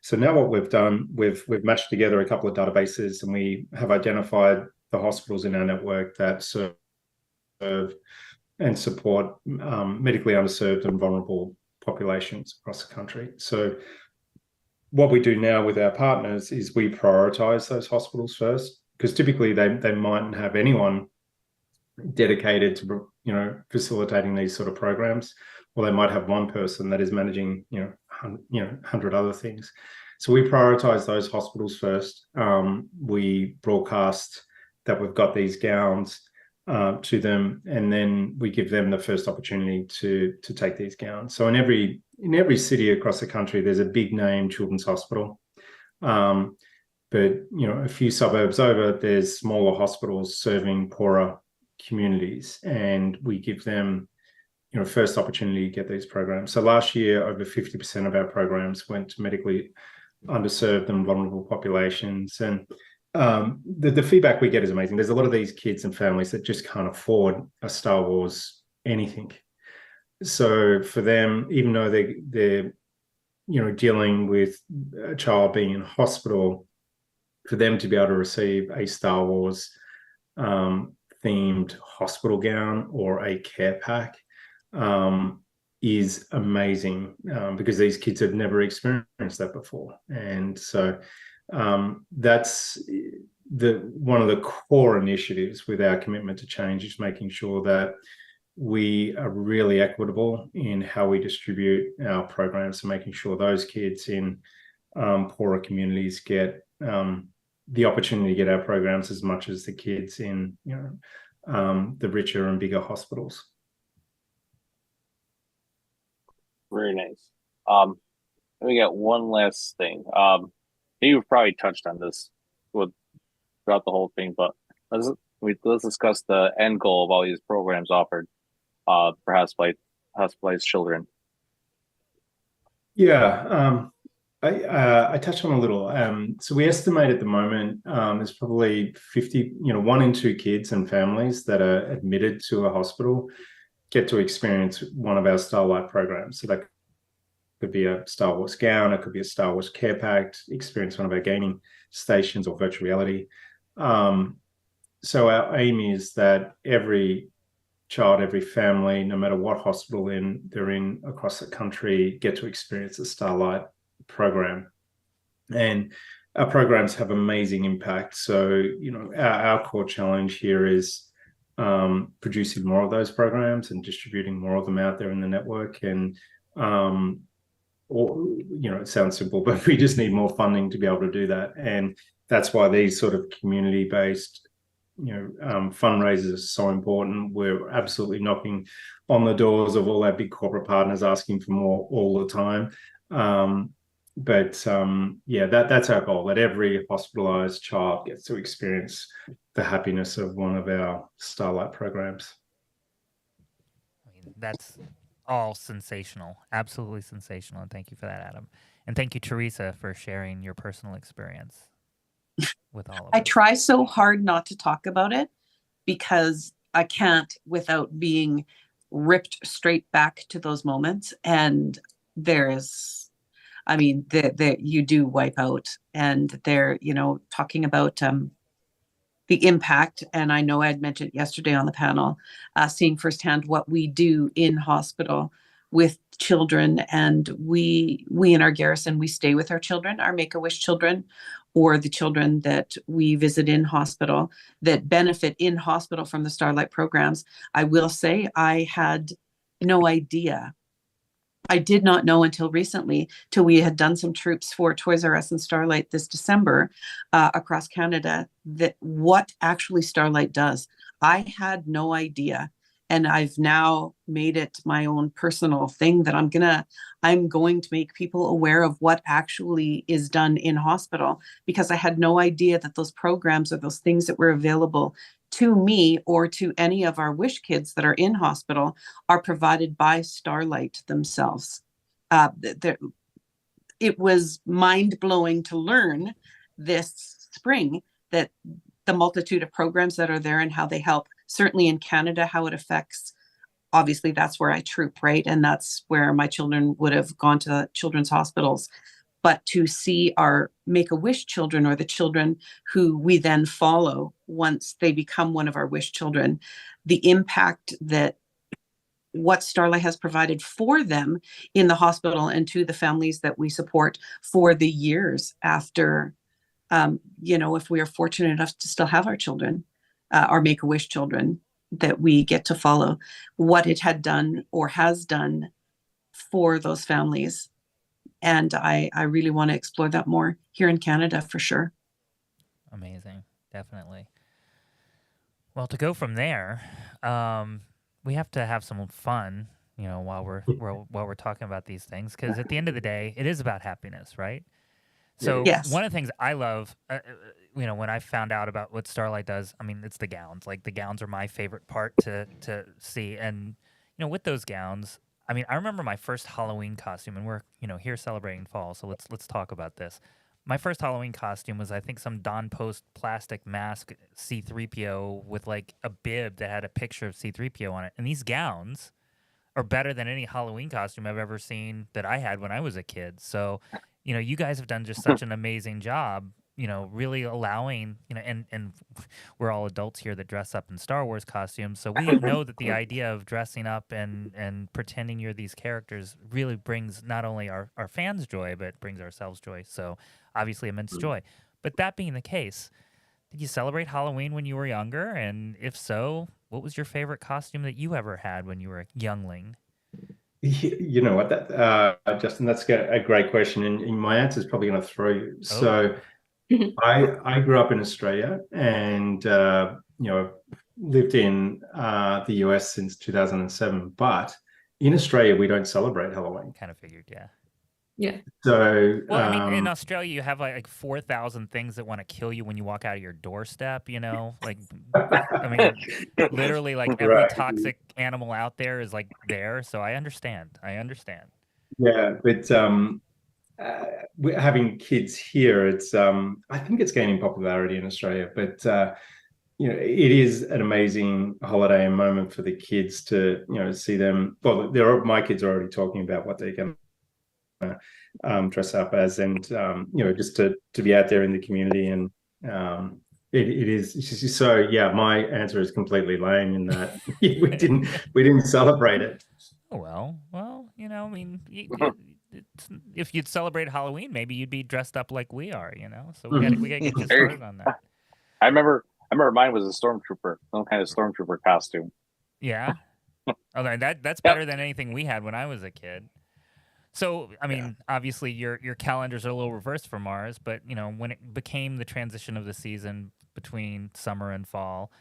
So now what we've done, we've matched together a couple of databases, and we have identified the hospitals in our network that serve and support medically underserved and vulnerable populations across the country. So what we do now with our partners is we prioritize those hospitals first, because typically they mightn't have anyone dedicated to facilitating these sort of programs, or they might have one person that is managing 100 other things. So we prioritize those hospitals first. We broadcast that we've got these gowns to them, and then we give them the first opportunity to take these gowns. So in every city across the country, there's a big name children's hospital. But a few suburbs over, there's smaller hospitals serving poorer communities, and we give them first opportunity to get these programs. So last year, over 50% of our programs went to medically underserved and vulnerable populations. And the feedback we get is amazing. There's a lot of these kids and families that just can't afford a Star Wars anything. So for them, even though they're dealing with a child being in hospital, for them to be able to receive a Star Wars themed hospital gown or a care pack is amazing, because these kids have never experienced that before. And so that's one of the core initiatives with our commitment to change, is making sure that we are really equitable in how we distribute our programs, and making sure those kids in poorer communities get the opportunity to get our programs as much as the kids in the richer and bigger hospitals. Very nice. Let me get one last thing. You've probably touched on this throughout the whole thing, but let's discuss the end goal of all these programs offered for hospitalized children. Yeah, I touched on a little. So we estimate at the moment there's probably 50, 1 in 2 kids and families that are admitted to a hospital get to experience one of our Starlight programs. So that could be a Star Wars gown, it could be a Star Wars care pack, experience one of our gaming stations or virtual reality. So our aim is that every child, every family, no matter what hospital they're in across the country, get to experience a Starlight program. And our programs have amazing impact. So, our core challenge here is producing more of those programs and distributing more of them out there in the network. And it sounds simple, but we just need more funding to be able to do that. And that's why these sort of community-based fundraisers are so important. We're absolutely knocking on the doors of all our big corporate partners, asking for more all the time. That's our goal, that every hospitalized child gets to experience the happiness of one of our Starlight programs. That's all sensational, absolutely sensational. And thank you for that, Adam. And thank you, Teresa, for sharing your personal experience with all of us. I try so hard not to talk about it because I can't without being ripped straight back to those moments. And you do wipe out, and they're, talking about the impact. And I know I had mentioned yesterday on the panel, seeing firsthand what we do in hospital with children. And we in our garrison, we stay with our children, our Make-A-Wish children, or the children that we visit in hospital that benefit in hospital from the Starlight programs. I will say I had no idea. I did not know until recently, till we had done some troops for Toys R Us and Starlight this December across Canada, that what actually Starlight does. I had no idea. And I've now made it my own personal thing that I'm going to make people aware of what actually is done in hospital, because I had no idea that those programs or those things that were available to me or to any of our Wish kids that are in hospital are provided by Starlight themselves. It was mind-blowing to learn this spring that the multitude of programs that are there and how they help, certainly in Canada, how it affects, obviously that's where I troop, right? And that's where my children would have gone to children's hospitals. But to see our Make-A-Wish children, or the children who we then follow once they become one of our Wish children, the impact that what Starlight has provided for them in the hospital and to the families that we support for the years after, if we are fortunate enough to still have our children, our Make-A-Wish children that we get to follow, what it had done or has done for those families. And I really want to explore that more here in Canada for sure. Amazing. Definitely. Well, to go from there, we have to have some fun, while we're talking about these things, because at the end of the day, it is about happiness, right? So Yes. one of the things I love, when I found out about what Starlight does, I mean, it's the gowns. Like the gowns are my favorite part to see. And with those gowns, I mean, I remember my first Halloween costume, and we're here celebrating fall, so let's talk about this. My first Halloween costume was, I think, some Don Post plastic mask C-3PO with like a bib that had a picture of C-3PO on it. And these gowns are better than any Halloween costume I've ever seen that I had when I was a kid. So, you guys have done just such an amazing job, really allowing, and we're all adults here that dress up in Star Wars costumes. So we know that the idea of dressing up and pretending you're these characters really brings not only our fans joy, but brings ourselves joy. So obviously immense joy. But that being the case, did you celebrate Halloween when you were younger? And if so, what was your favorite costume that you ever had when you were a youngling? You know what, Justin, that's a great question, and my answer is probably going to throw you. So, I grew up in Australia, and lived in the US since 2007. But in Australia, we don't celebrate Halloween. Kind of figured, yeah. Yeah. So, well, I mean, in Australia, you have like 4,000 things that want to kill you when you walk out of your doorstep. Like, I mean, literally, like every Right. toxic animal out there is like there. So I understand. Yeah, but having kids here, it's I think it's gaining popularity in Australia. But it is an amazing holiday and moment for the kids to see them. Well, my kids are already talking about what they're going to dress up as, and just to be out there in the community, and it is so. Yeah, my answer is completely lame in that we didn't celebrate it. Oh, well, I mean, if you'd celebrate Halloween, maybe you'd be dressed up like we are, So we got to get you started on that. I remember mine was a stormtrooper, some kind of stormtrooper costume. Yeah. Oh, that's better than anything we had when I was a kid. So, I mean, obviously your calendars are a little reversed from ours, but when it became the transition of the season between summer and fall,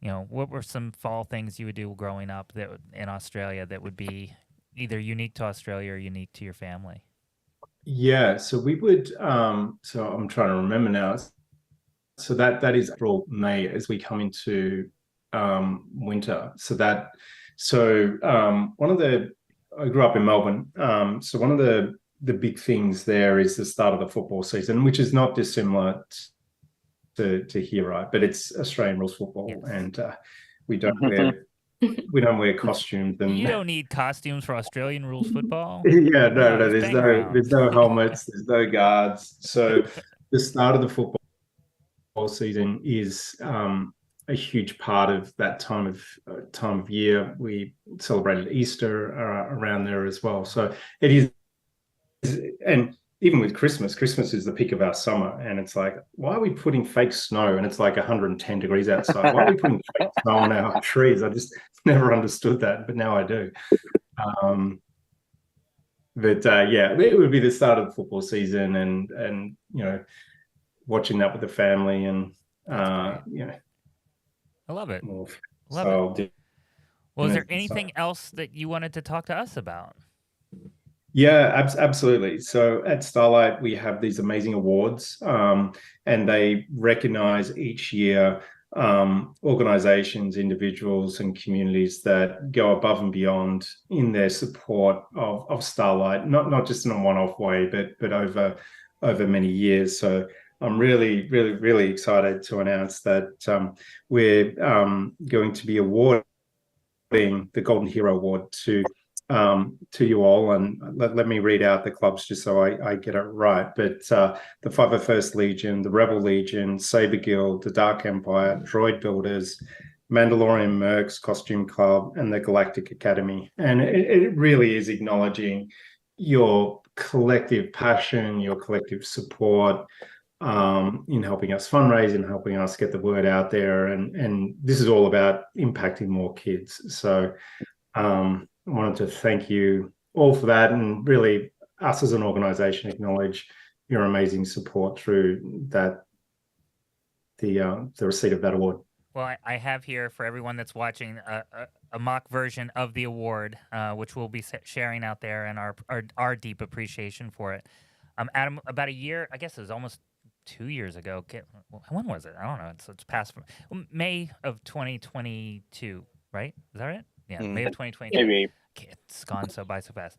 what were some fall things you would do growing up in Australia that would be either unique to Australia or unique to your family? Yeah, so we would so I'm trying to remember now. So that is April, May as we come into winter. I grew up in Melbourne. So one of the big things there is the start of the football season, which is not dissimilar to here, right? But it's Australian rules football, yes. And we don't wear costumes. And you don't need costumes for Australian rules football. Yeah, no. There's no helmets, there's no guards. So the start of the football season is a huge part of that time of year. We celebrated Easter around there as well. So it is, and even with Christmas is the peak of our summer, and it's like, why are we putting fake snow? And it's like 110 degrees outside. Why are we putting fake snow on our trees? I just never understood that, but now I do. Yeah, it would be the start of the football season, and watching that with the family, and I love it. Well, is there anything else that you wanted to talk to us about? Yeah, absolutely. So at Starlight, we have these amazing awards, and they recognize each year organizations, individuals, and communities that go above and beyond in their support of Starlight, not just in a one-off way, but over many years. So I'm really, really, really excited to announce that we're going to be awarding the Golden Hero Award to you all, and let me read out the clubs just so I get it right. But the 501st Legion, the Rebel Legion, Saber Guild, the Dark Empire, Droid Builders, Mandalorian Mercs, Costume Club, and the Galactic Academy. And it really is acknowledging your collective passion, your collective support in helping us fundraise and helping us get the word out there. And this is all about impacting more kids. So I wanted to thank you all for that, and really us as an organization acknowledge your amazing support through that, the receipt of that award. Well, I have here for everyone that's watching a mock version of the award, which we'll be sharing out there, and our deep appreciation for it. Adam, about a year, I guess it was almost 2 years ago. When was it? I don't know. It's past May of 2022, right? Is that right? Yeah, May of 2022. Maybe. It's gone so fast.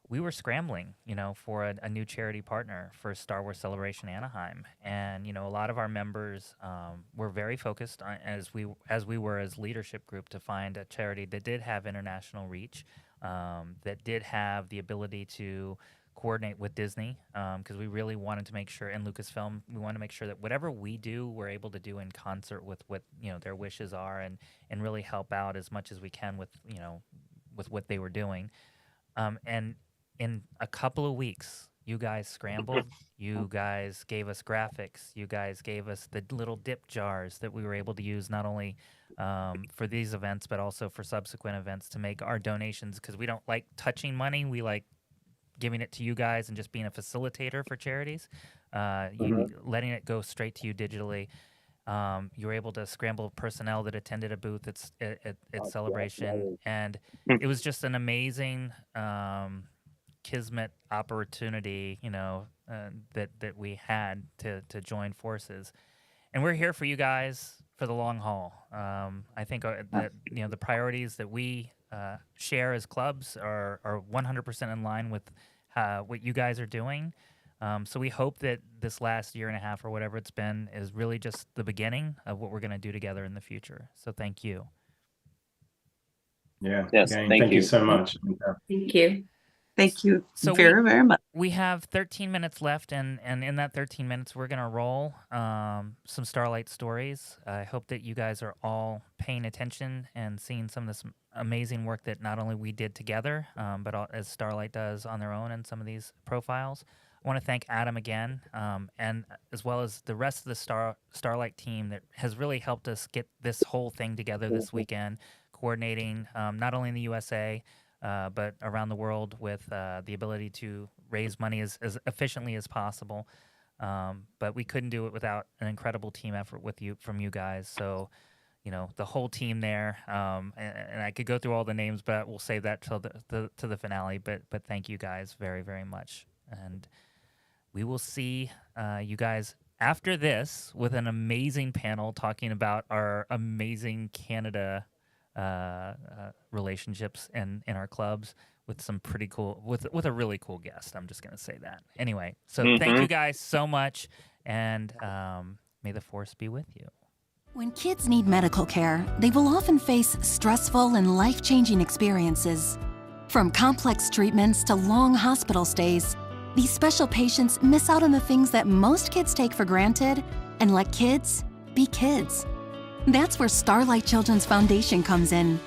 We were scrambling, for a new charity partner for Star Wars Celebration Anaheim, and a lot of our members were very focused on, as we were as leadership group, to find a charity that did have international reach, that did have the ability to coordinate with Disney, because we really wanted to make sure, and Lucasfilm, we wanted to make sure that whatever we do, we're able to do in concert with what their wishes are, and really help out as much as we can with with what they were doing, and in a couple of weeks, you guys scrambled. You guys gave us graphics. You guys gave us the little dip jars that we were able to use not only for these events, but also for subsequent events to make our donations, because we don't like touching money. We like giving it to you guys and just being a facilitator for charities, letting it go straight to you digitally. You were able to scramble personnel that attended a booth at Celebration, and it was just an amazing kismet opportunity, that we had to join forces, and we're here for you guys for the long haul. I think that the priorities that we share as clubs are 100% in line with what you guys are doing. So we hope that this last year and a half or whatever it's been is really just the beginning of what we're going to do together in the future. So thank you. Yeah. Yes. Again, Thank you you so much. Thank you. Thank you So very much. We have 13 minutes left, and in that 13 minutes, we're going to roll some Starlight stories. I hope that you guys are all paying attention and seeing some of this amazing work that not only we did together, but as Starlight does on their own in some of these profiles. I want to thank Adam again, and as well as the rest of the Starlight team that has really helped us get this whole thing together this weekend, coordinating not only in the USA, but around the world with the ability to raise money as efficiently as possible. But we couldn't do it without an incredible team effort from you guys. So, the whole team there, and I could go through all the names, but we'll save that till to the finale. But thank you guys very, very much. And we will see you guys after this with an amazing panel talking about our amazing Canada relationships in our clubs with some pretty cool, with a really cool guest. I'm just going to say that. Anyway, so thank you guys so much, and may the force be with you. When kids need medical care, they will often face stressful and life-changing experiences. From complex treatments to long hospital stays, these special patients miss out on the things that most kids take for granted and let kids be kids. That's where Starlight Children's Foundation comes in.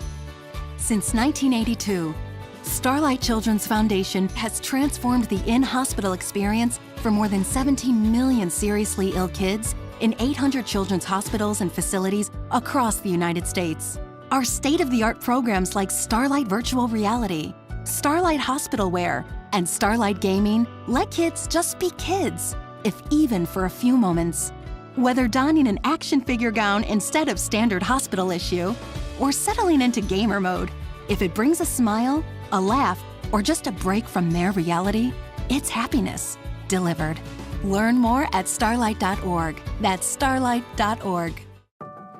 Since 1982, Starlight Children's Foundation has transformed the in-hospital experience for more than 17 million seriously ill kids in 800 children's hospitals and facilities across the United States. Our state-of-the-art programs like Starlight Virtual Reality, Starlight Hospital Wear, and Starlight Gaming let kids just be kids, if even for a few moments. Whether donning an action figure gown instead of standard hospital issue, or settling into gamer mode, if it brings a smile, a laugh, or just a break from their reality, it's happiness delivered. Learn more at starlight.org. That's starlight.org.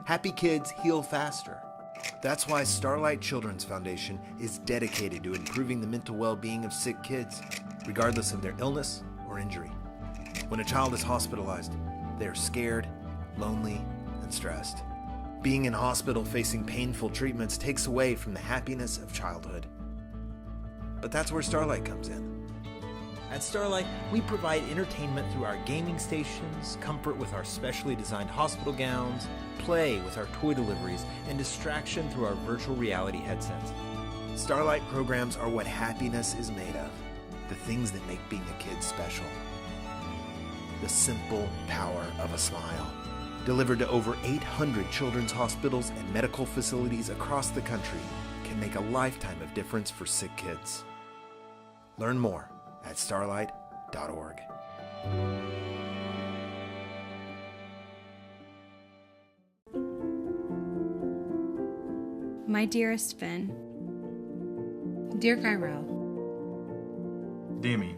Happy kids heal faster. That's why Starlight Children's Foundation is dedicated to improving the mental well-being of sick kids, regardless of their illness or injury. When a child is hospitalized, they are scared, lonely, and stressed. Being in hospital facing painful treatments takes away from the happiness of childhood. But that's where Starlight comes in. At Starlight, we provide entertainment through our gaming stations, comfort with our specially designed hospital gowns, play with our toy deliveries, and distraction through our virtual reality headsets. Starlight programs are what happiness is made of, the things that make being a kid special. The simple power of a smile. Delivered to over 800 children's hospitals and medical facilities across the country, can make a lifetime of difference for sick kids. Learn more at starlight.org. My dearest Finn, dear Cairo, Demi,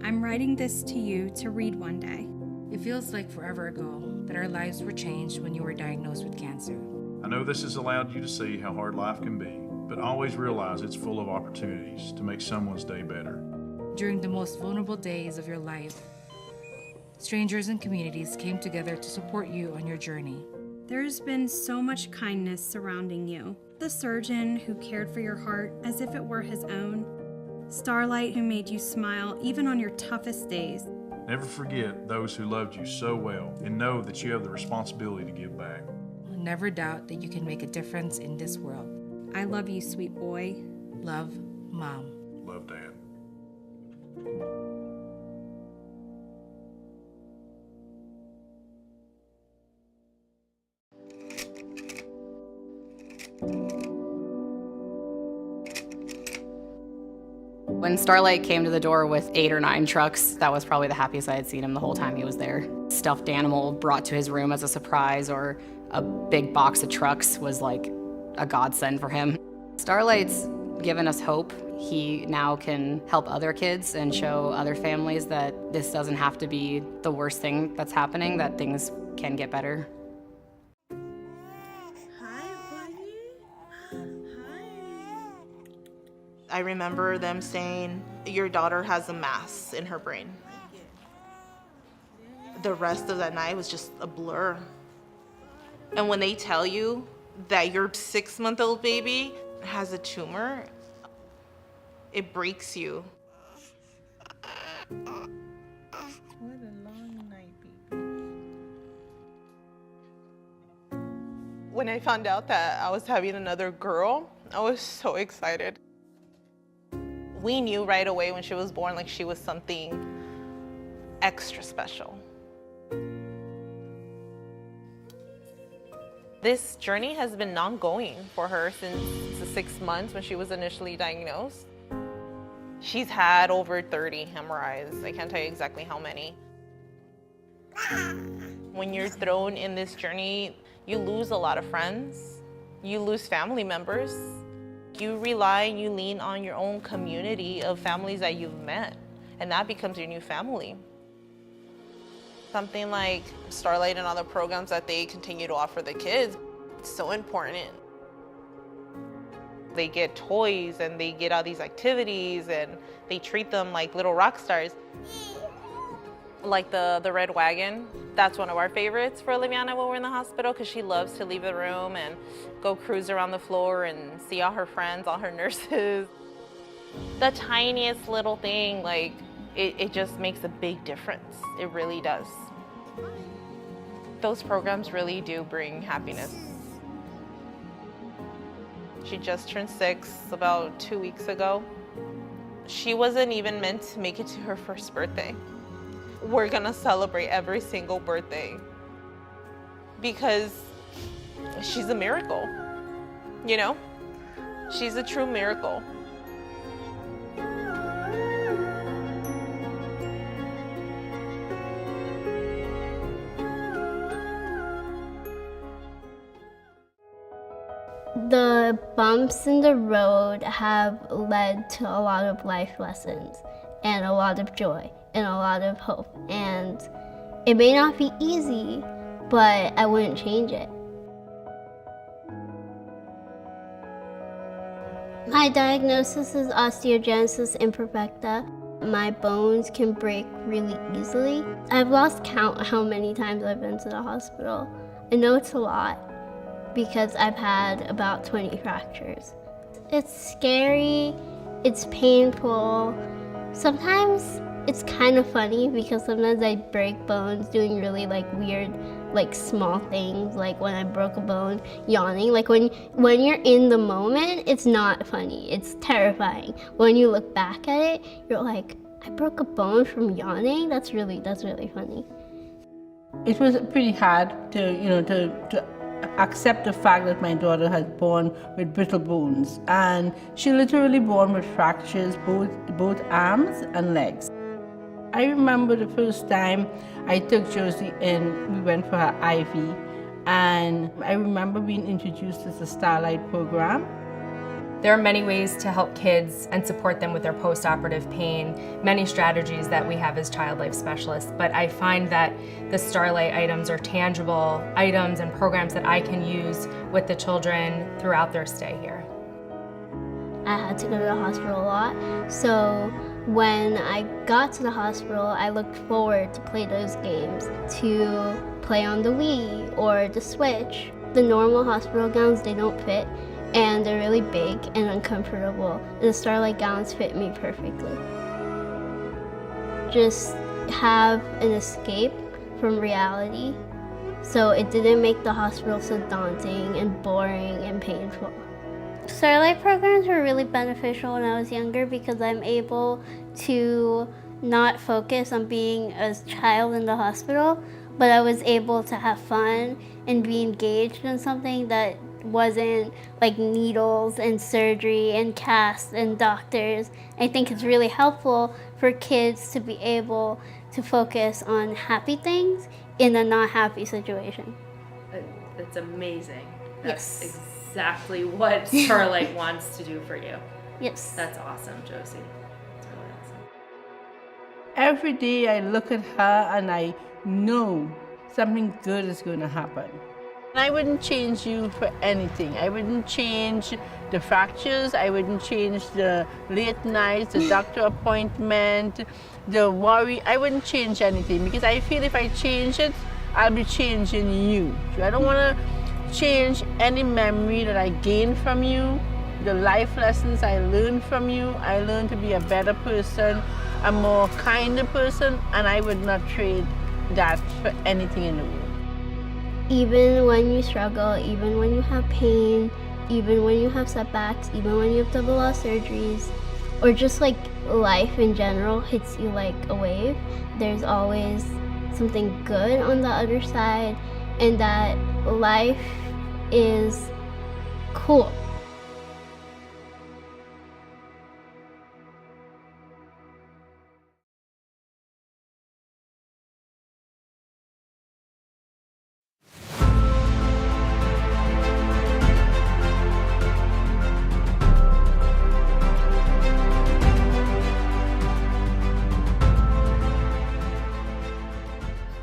I'm writing this to you to read one day. It feels like forever ago that our lives were changed when you were diagnosed with cancer. I know this has allowed you to see how hard life can be, but always realize it's full of opportunities to make someone's day better. During the most vulnerable days of your life, strangers and communities came together to support you on your journey. There's been so much kindness surrounding you. The surgeon who cared for your heart as if it were his own. Starlight who made you smile even on your toughest days. Never forget those who loved you so well and know that you have the responsibility to give back. Never doubt that you can make a difference in this world. I love you, sweet boy. Love, Mom. Love, Dad. When Starlight came to the door with 8 or 9 trucks, that was probably the happiest I had seen him the whole time he was there. Stuffed animal brought to his room as a surprise, or a big box of trucks was like a godsend for him. Starlight's given us hope. He now can help other kids and show other families that this doesn't have to be the worst thing that's happening, that things can get better. I remember them saying, your daughter has a mass in her brain. The rest of that night was just a blur. And when they tell you that your 6-month-old baby has a tumor, it breaks you. What a long night, baby. When I found out that I was having another girl, I was so excited. We knew right away when she was born, like she was something extra special. This journey has been ongoing for her since the 6 months when she was initially diagnosed. She's had over 30 hemorrhoids. I can't tell you exactly how many. When you're thrown in this journey, you lose a lot of friends. You lose family members. You rely and you lean on your own community of families that you've met, and that becomes your new family. Something like Starlight and other programs that they continue to offer the kids, it's so important. They get toys and they get all these activities and they treat them like little rock stars. Like the red wagon, that's one of our favorites for Liviana when we're in the hospital, because she loves to leave the room and go cruise around the floor and see all her friends, all her nurses. The tiniest little thing, like, it just makes a big difference. It really does. Those programs really do bring happiness. She just turned 6 about 2 weeks ago. She wasn't even meant to make it to her first birthday. We're gonna celebrate every single birthday because she's a miracle, you know? She's a true miracle. The bumps in the road have led to a lot of life lessons and a lot of joy and a lot of hope. And it may not be easy, but I wouldn't change it. My diagnosis is osteogenesis imperfecta. My bones can break really easily. I've lost count how many times I've been to the hospital. I know it's a lot because I've had about 20 fractures. It's scary, it's painful. Sometimes it's kind of funny because sometimes I break bones doing really weird small things, like when I broke a bone yawning. Like when you're in the moment, it's not funny, it's terrifying. When you look back at it, you're like, I broke a bone from yawning? That's really funny. It was pretty hard to accept the fact that my daughter had born with brittle bones, and she literally born with fractures both arms and legs. I remember the first time I took Josie in, we went for her IV, and I remember being introduced to the Starlight program. There are many ways to help kids and support them with their post-operative pain, many strategies that we have as child life specialists, but I find that the Starlight items are tangible items and programs that I can use with the children throughout their stay here. I had to go to the hospital a lot, so when I got to the hospital, I looked forward to play those games, to play on the Wii or the Switch. The normal hospital gowns, they don't fit, and they're really big and uncomfortable. The Starlight gowns fit me perfectly. Just have an escape from reality, so it didn't make the hospital so daunting and boring and painful. Starlight programs were really beneficial when I was younger because I'm able to not focus on being a child in the hospital, but I was able to have fun and be engaged in something that wasn't like needles and surgery and casts and doctors. I think it's really helpful for kids to be able to focus on happy things in a not happy situation. That's amazing. That's Yes. Exactly what Starlight wants to do for you. Yes. That's awesome, Josie. That's really awesome. Every day I look at her and I know something good is going to happen. I wouldn't change you for anything. I wouldn't change the fractures. I wouldn't change the late nights, the doctor appointment, the worry. I wouldn't change anything because I feel if I change it, I'll be changing you. I don't want to change any memory that I gained from you, the life lessons I learned from you. I learned to be a better person, a more kinder person, and I would not trade that for anything in the world. Even when you struggle, even when you have pain, even when you have setbacks, even when you have double loss surgeries, or just like life in general hits you like a wave, there's always something good on the other side, and that life is cool.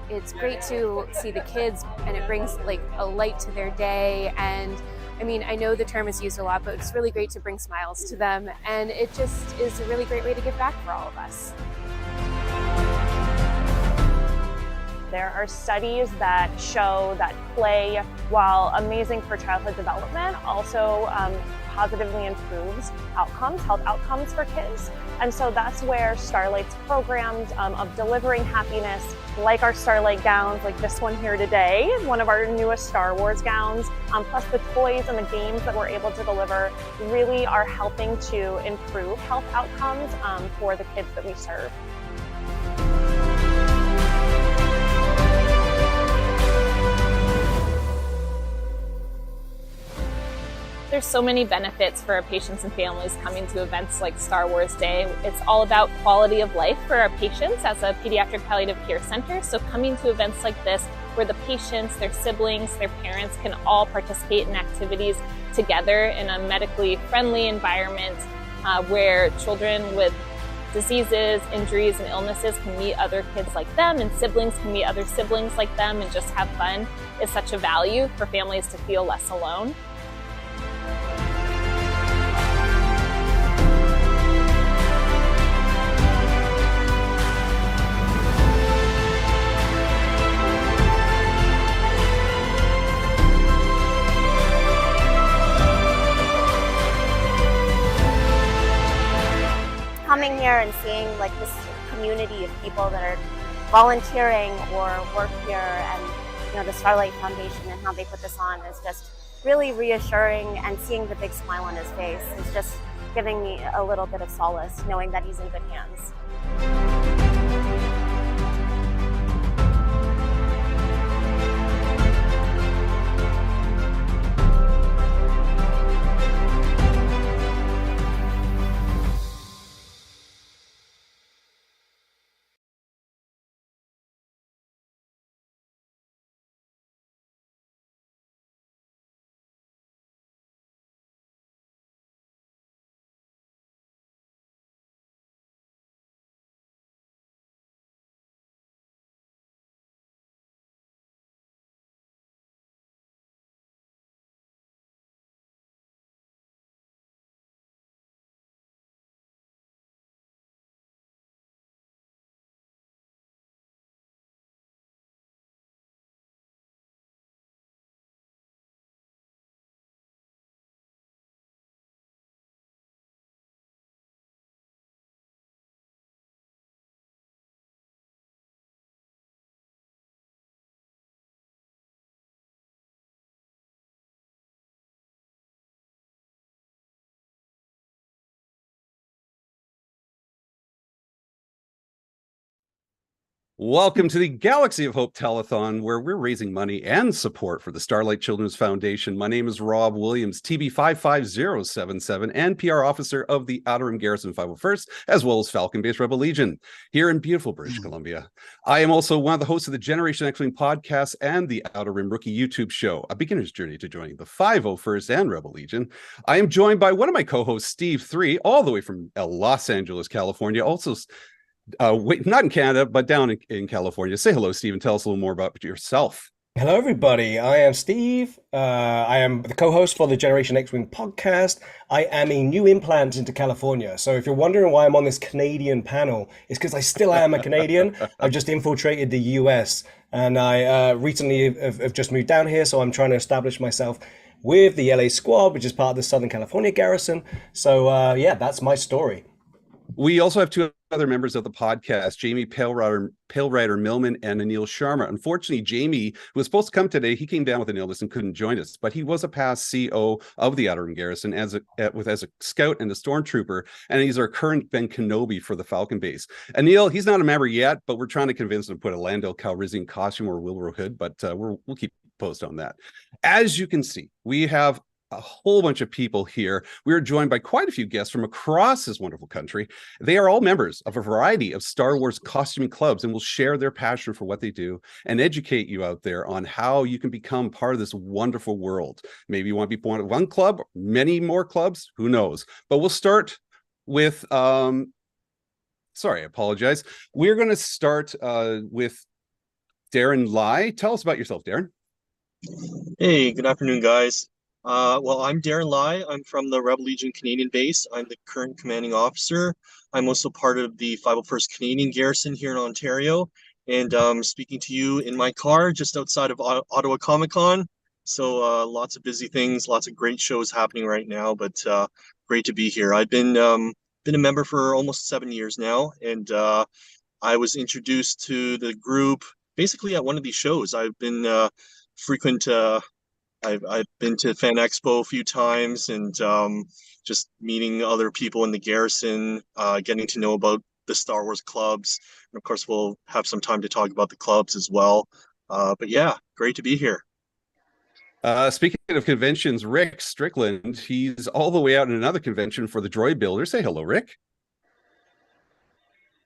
It's great to see the kids, and it brings like a light to their day. And I mean, I know the term is used a lot, but it's really great to bring smiles to them. And it just is a really great way to give back for all of us. There are studies that show that play, while amazing for childhood development, also positively improves outcomes, health outcomes for kids. And so that's where Starlight's programs of delivering happiness, like our Starlight gowns, like this one here today, one of our newest Star Wars gowns, plus the toys and the games that we're able to deliver, really are helping to improve health outcomes for the kids that we serve. There's so many benefits for our patients and families coming to events like Star Wars Day. It's all about quality of life for our patients as a pediatric palliative care center. So coming to events like this where the patients, their siblings, their parents can all participate in activities together in a medically friendly environment where children with diseases, injuries, and illnesses can meet other kids like them, and siblings can meet other siblings like them and just have fun is such a value for families to feel less alone. Coming here and seeing like this community of people that are volunteering or work here, and the Starlight Foundation and how they put this on is just really reassuring, and seeing the big smile on his face is just giving me a little bit of solace knowing that he's in good hands. Welcome to the Galaxy of Hope Telethon, where we're raising money and support for the Starlight Children's Foundation. My name is Rob Williams, TB55077, and PR Officer of the Outer Rim Garrison 501st, as well as Falcon-based Rebel Legion here in beautiful British Columbia. I am also one of the hosts of the Generation X-Wing podcast and the Outer Rim Rookie YouTube show, a beginner's journey to joining the 501st and Rebel Legion. I am joined by one of my co-hosts, Steve 3, all the way from Los Angeles, California, also wait, not in Canada, but down in California. Say hello, Steve, and tell us a little more about yourself. Hello, everybody. I am Steve. I am the co-host for the Generation X-Wing podcast. I am a new implant into California. So if you're wondering why I'm on this Canadian panel, it's because I still am a Canadian. I've just infiltrated the US. And I recently have just moved down here, so I'm trying to establish myself with the LA squad, which is part of the Southern California Garrison. So yeah, that's my story. We also have two other members of the podcast, Jamie Pale Rider Millman and Anil Sharma. Unfortunately, Jamie, who was supposed to come today, he came down with an illness and couldn't join us, but he was a past CO of the Outer Rim Garrison as a scout and a stormtrooper, and he's our current Ben Kenobi for the Falcon base. Anil, he's not a member yet, but we're trying to convince him to put a Lando Calrissian costume or Wilbur Hood, but we'll keep post on that. As you can see, we have a whole bunch of people here. We are joined by quite a few guests from across this wonderful country. They are all members of a variety of Star Wars costuming clubs and will share their passion for what they do and educate you out there on how you can become part of this wonderful world. Maybe you want to be part of one club, many more clubs, who knows? But we'll start with, sorry, I apologize. We're going to start with Darren Lai. Tell us about yourself, Darren. Hey, good afternoon, guys. Well, I'm Darren Lai. I'm from the Rebel Legion Canadian base. I'm the current commanding officer. I'm also part of the 501st Canadian Garrison here in Ontario, and speaking to you in my car just outside of Ottawa Comic Con. So lots of busy things, lots of great shows happening right now, but great to be here. I've been a member for almost 7 years now, and I was introduced to the group basically at one of these shows. I've been frequent. I've been to Fan Expo a few times and just meeting other people in the garrison, getting to know about the Star Wars clubs. And of course, we'll have some time to talk about the clubs as well. But yeah, great to be here. Speaking of conventions, Rick Strickland, he's all the way out in another convention for the Droid Builder. Say hello, Rick.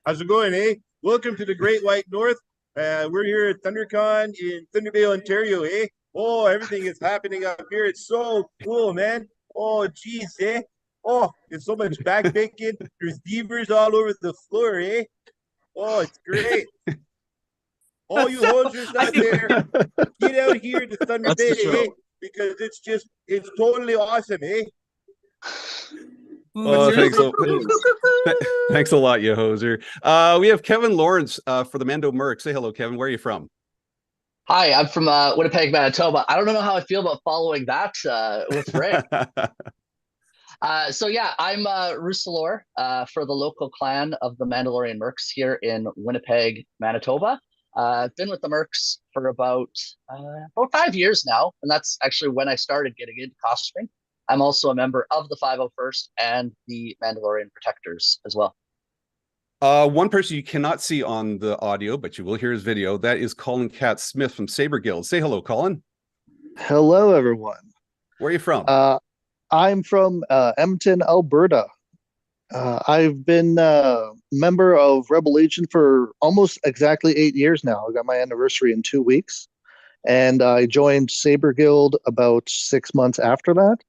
How's it going, eh? Welcome to the Great White North. We're here at ThunderCon in Thunder Bay, Ontario, eh? Oh, everything is happening up here. It's so cool, man. Oh, geez, eh? Oh, there's so much back bacon. There's beavers all over the floor, eh? Oh, it's great. All you hosers out there, get out here to Thunder Bay, eh? Because it's totally awesome, eh? Oh, thanks a lot, you hoser. We have Kevin Lawrence for the Mando Merc. Say hello, Kevin. Where are you from? Hi, I'm from Winnipeg, Manitoba. I don't know how I feel about following that with Rick. So yeah, I'm Rousselor for the local clan of the Mandalorian Mercs here in Winnipeg, Manitoba. I've been with the Mercs for about 5 years now, and that's actually when I started getting into costuming. I'm also a member of the 501st and the Mandalorian Protectors as well. One person you cannot see on the audio, but you will hear his video. That is Colin Cat Smith from Saber Guild. Say hello, Colin. Hello, everyone. Where are you from? I'm from Edmonton, Alberta. I've been a member of Rebel Legion for almost exactly 8 years now. I got my anniversary in 2 weeks. And I joined Saber Guild about 6 months after that.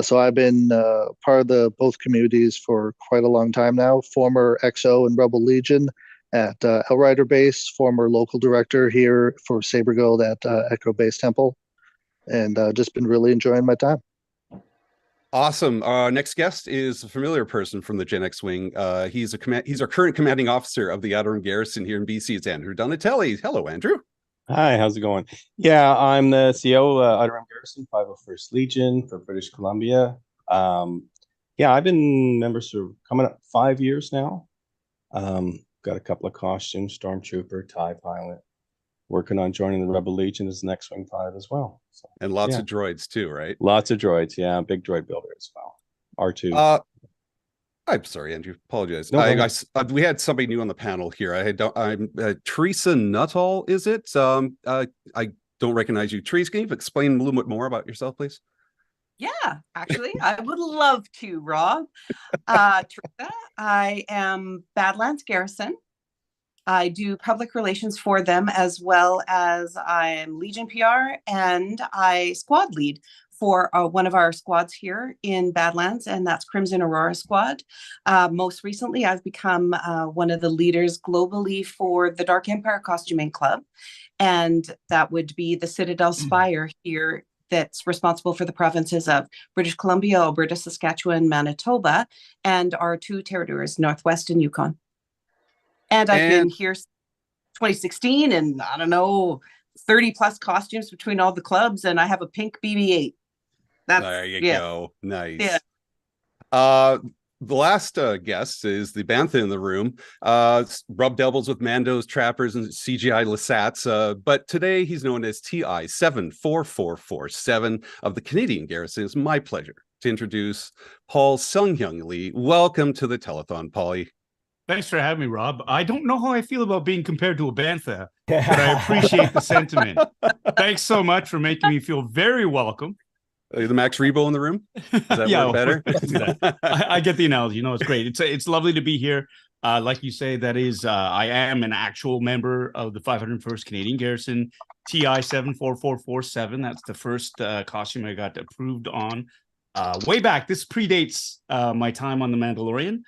So I've been part of both communities for quite a long time now. Former XO and Rebel Legion at Hellrider Base, former local director here for Saber Guild at Echo Base Temple, and just been really enjoying my time. Awesome. Our next guest is a familiar person from the Gen X Wing. He's our current commanding officer of the Outer Rim Garrison here in BC. It's Andrew Donatelli. Hello, Andrew. Hi, how's it going? Yeah, I'm the CO, Outer Rim Garrison, 501st Legion for British Columbia. Yeah, I've been members for coming up 5 years now. Got a couple of costumes, Stormtrooper, TIE Pilot. Working on joining the Rebel Legion as an X-Wing pilot as well. So, and lots of droids too, right? Lots of droids, yeah. Big droid builder as well. R2. I'm sorry, Andrew. Apologize. No problem. We had somebody new on the panel here. I'm Teresa Nuttall. Is it? I don't recognize you. Teresa, can you explain a little bit more about yourself, please? Yeah, actually, I would love to, Rob. Teresa, I am Badlands Garrison. I do public relations for them, as well as I am Legion PR and I squad lead for one of our squads here in Badlands, and that's Crimson Aurora Squad. Most recently, I've become one of the leaders globally for the Dark Empire Costuming Club, and that would be the Citadel Spire here that's responsible for the provinces of British Columbia, Alberta, Saskatchewan, Manitoba, and our two territories, Northwest and Yukon. And I've been here since 2016, and I don't know, 30 plus costumes between all the clubs, and I have a pink BB-8. There you go. Nice. Yeah. The last guest is the Bantha in the room. Rubbed elbows with Mandos, Trappers, and CGI Lasats. But today he's known as TI 74447 of the Canadian Garrison. It's my pleasure to introduce Paul Sung-Hyung Lee. Welcome to the telethon, Paulie. Thanks for having me, Rob. I don't know how I feel about being compared to a Bantha, but I appreciate the sentiment. Thanks so much for making me feel very welcome. Are you the Max Rebo in the room? Is that Yeah, work better? let's do that. I get the analogy. No, it's great. It's lovely to be here. Like you say, that is, I am an actual member of the 501st Canadian Garrison, TI 74447. That's the first costume I got approved on way back. This predates my time on The Mandalorian.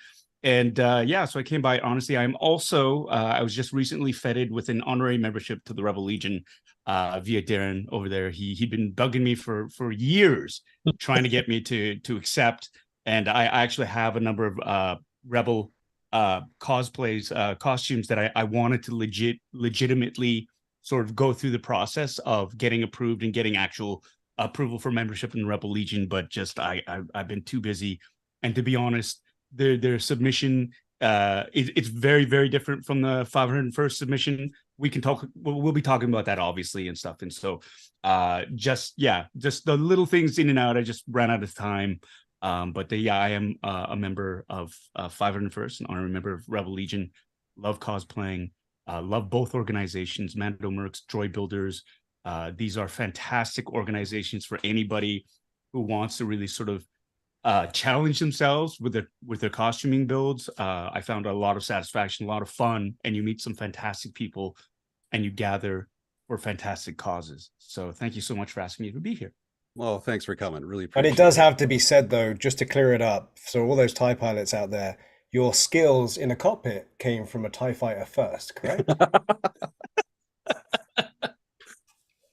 And yeah, so I came by. Honestly, I'm also, I was just recently feted with an honorary membership to the Rebel Legion via Darren over there. He'd been bugging me for years, trying to get me to accept. And I actually have a number of Rebel cosplays, costumes that I wanted to legitimately sort of go through the process of getting approved and getting actual approval for membership in the Rebel Legion. But just I've been too busy. And to be honest, their submission it's very, very different from the 501st submission. We'll be talking about that obviously and stuff. And so just the little things in and out, I just ran out of time. But I am a member of 501st, an honorary member of Rebel Legion. Love cosplaying, love both organizations, Mando Mercs, Droid Builders. These are fantastic organizations for anybody who wants to really sort of challenge themselves with their costuming builds. I found a lot of satisfaction, a lot of fun, and you meet some fantastic people and you gather for fantastic causes. So thank you so much for asking me to be here. Well, thanks for coming. Really appreciate it. And it does have to be said, though, just to clear it up, so all those TIE pilots out there, your skills in a cockpit came from a TIE fighter first, correct?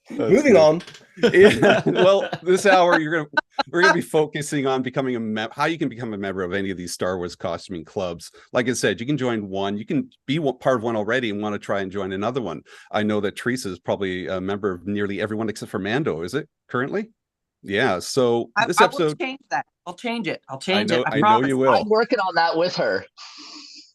Moving on. Yeah. Well, this hour we're gonna be focusing on becoming how you can become a member of any of these Star Wars costuming clubs. Like I said, you can join one. You can be part of one already and want to try and join another one. I know that Teresa is probably a member of nearly everyone except for Mando. Is it currently? Yeah. So this episode, I will change that. I'll change it. I'll change it. I know you will. I'm working on that with her.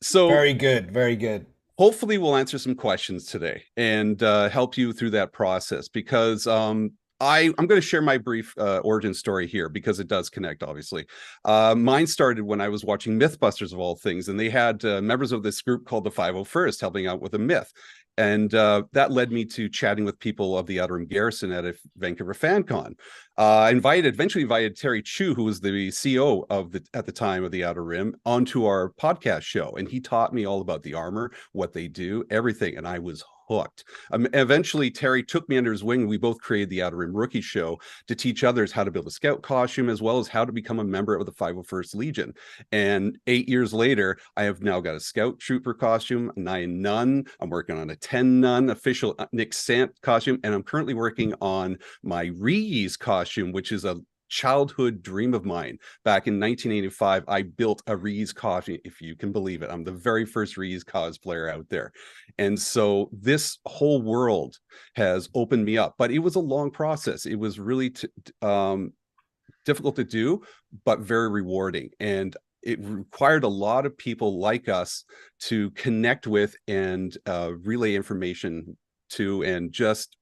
So very good. Very good. Hopefully we'll answer some questions today and help you through that process, because I'm going to share my brief origin story here because it does connect, obviously. Mine started when I was watching Mythbusters, of all things, and they had members of this group called the 501st helping out with a myth. And that led me to chatting with people of the Outer Rim Garrison at a Vancouver FanCon. I eventually invited Terry Chu, who was the CEO at the time of the Outer Rim, onto our podcast show. And he taught me all about the armor, what they do, everything. And I was hooked. Eventually, Terry took me under his wing. We both created the Outer Rim Rookie Show to teach others how to build a scout costume, as well as how to become a member of the 501st Legion. And 8 years later, I have now got a scout trooper costume, a 9 nun. I'm working on a 10 nun official Nick Sant costume, and I'm currently working on my Reese costume, which is a childhood dream of mine. Back in 1985, I built a Reese costume, if you can believe it. I'm the very first Reese cosplayer out there. And so this whole world has opened me up, but it was a long process. It was really difficult to do, but very rewarding. And it required a lot of people like us to connect with and relay information to, and just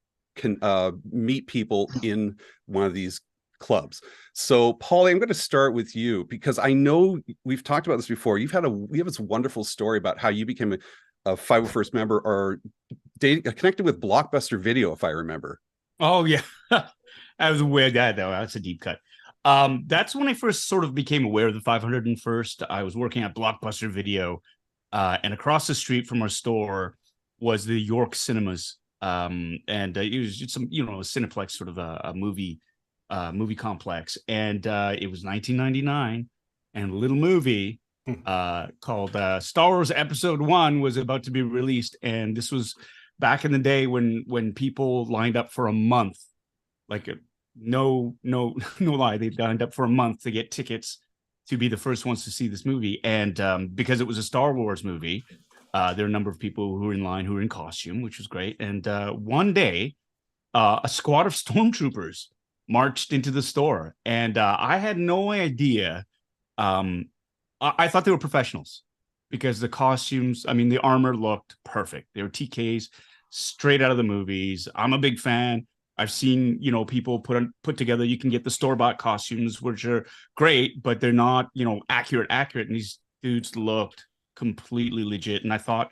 meet people in one of these clubs. So, Polly, I'm going to start with you because I know we've talked about this before. You have this wonderful story about how you became a 501st member or connected with Blockbuster Video, if I remember. Oh yeah, that was a weird guy though. That's a deep cut. That's when I first sort of became aware of the 501st. I was working at Blockbuster Video, and across the street from our store was the York Cinemas, and it was just some, a Cineplex sort of a movie complex, and it was 1999, and a little movie called Star Wars Episode 1 was about to be released, and this was back in the day when people lined up for a month, like no lie, they lined up for a month to get tickets to be the first ones to see this movie. And because it was a Star Wars movie, there are a number of people who were in line who were in costume, which was great. And one day, a squad of stormtroopers marched into the store, and I had no idea. I thought they were professionals because the costumes, the armor looked perfect. They were TKs straight out of the movies. I'm a big fan. I've seen, people put together, you can get the store-bought costumes, which are great, but they're not, accurate. And these dudes looked completely legit. And I thought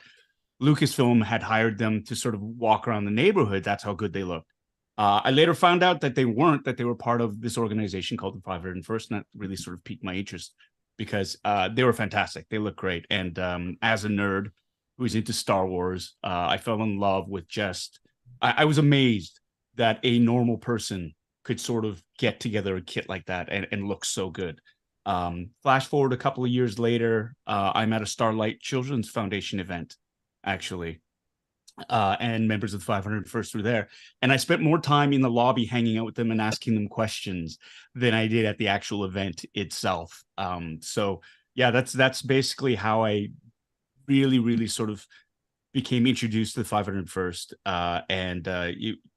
Lucasfilm had hired them to sort of walk around the neighborhood. That's how good they looked. I later found out that they weren't, that they were part of this organization called the 501st, and that really sort of piqued my interest because they were fantastic. They looked great. And as a nerd who's into Star Wars, I fell in love with I was amazed that a normal person could sort of get together a kit like that and look so good. Flash forward a couple of years later, I'm at a Starlight Children's Foundation event, actually. And members of the 501st were there. And I spent more time in the lobby hanging out with them and asking them questions than I did at the actual event itself. So yeah, that's basically how I really, really sort of became introduced to the 501st. And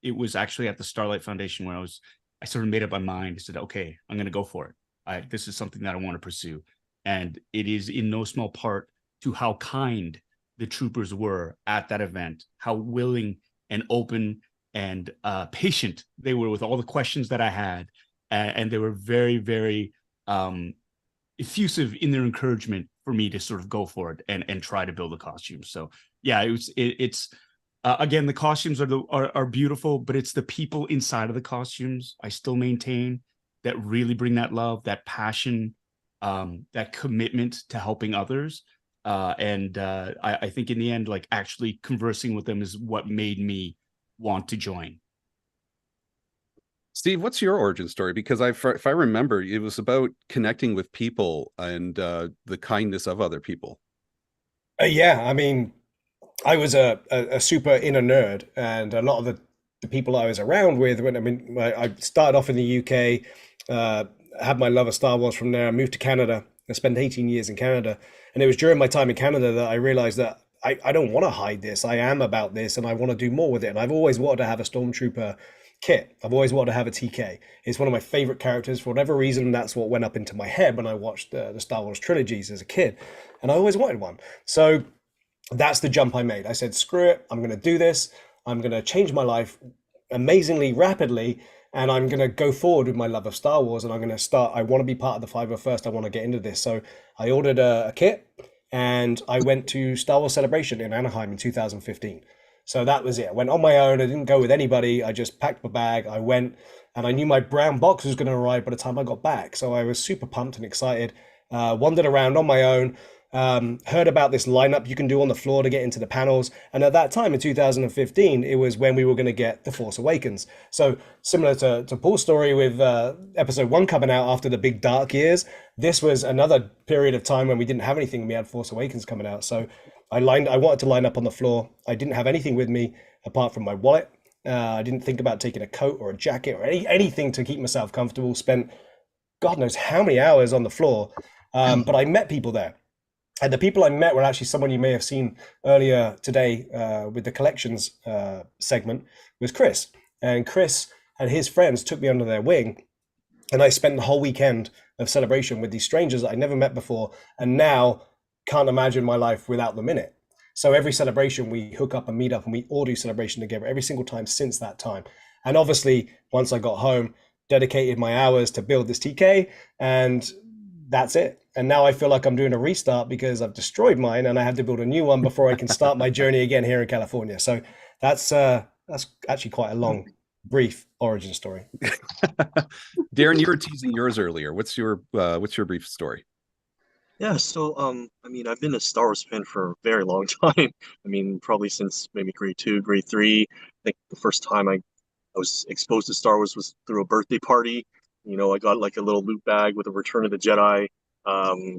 it was actually at the Starlight Foundation where I sort of made up my mind. I said, okay, I'm going to go for it. This is something that I want to pursue. And it is in no small part to how kind the troopers were at that event, how willing and open and patient they were with all the questions that I had. And they were very, very effusive in their encouragement for me to sort of go for it and try to build a costume. So yeah, it's again, the costumes are beautiful, but it's the people inside of the costumes I still maintain that really bring that love, that passion, that commitment to helping others. I think in the end, like actually conversing with them is what made me want to join. Steve, what's your origin story? Because if I remember, it was about connecting with people and the kindness of other people. Yeah, I was a super inner nerd, and a lot of the people I was around with, I started off in the UK, had my love of Star Wars from there. I moved to Canada. I spent 18 years in Canada. And it was during my time in Canada that I realized that I don't want to hide this. I am about this and I want to do more with it. And I've always wanted to have a Stormtrooper kit. I've always wanted to have a TK. It's one of my favorite characters. For whatever reason, that's what went up into my head when I watched the Star Wars trilogies as a kid. And I always wanted one. So that's the jump I made. I said, screw it. I'm going to do this. I'm going to change my life amazingly rapidly. And I'm going to go forward with my love of Star Wars, and I'm going to start. I want to be part of the 501st. I want to get into this. So I ordered a kit, and I went to Star Wars Celebration in Anaheim in 2015. So that was it. I went on my own. I didn't go with anybody. I just packed my bag. I went, and I knew my brown box was going to arrive by the time I got back. So I was super pumped and excited. Wandered around on my own. Heard about this lineup you can do on the floor to get into the panels, and at that time in 2015 it was when we were going to get The Force Awakens. So similar to Paul's story with episode 1 coming out after the big dark years, this was another period of time when we didn't have anything. We had Force Awakens coming out, so I wanted to line up on the floor. I didn't have anything with me apart from my wallet. I didn't think about taking a coat or a jacket or anything to keep myself comfortable. Spent God knows how many hours on the floor, but I met people there. And the people I met were actually someone you may have seen earlier today with the collections segment, was Chris. And Chris and his friends took me under their wing, and I spent the whole weekend of celebration with these strangers that I never met before, and now can't imagine my life without them in it. So every celebration we hook up and meet up, and we all do celebration together every single time since that time. And obviously, once I got home, dedicated my hours to build this TK, and that's it. And now I feel like I'm doing a restart because I've destroyed mine and I have to build a new one before I can start my journey again here in California. So that's actually quite a long, brief origin story. Darren, you were teasing yours earlier. What's your brief story? Yeah, so I mean, I've been a Star Wars fan for a very long time. I mean, probably since maybe grade 2, grade 3. I think the first time I was exposed to Star Wars was through a birthday party. You know, I got like a little loot bag with a Return of the Jedi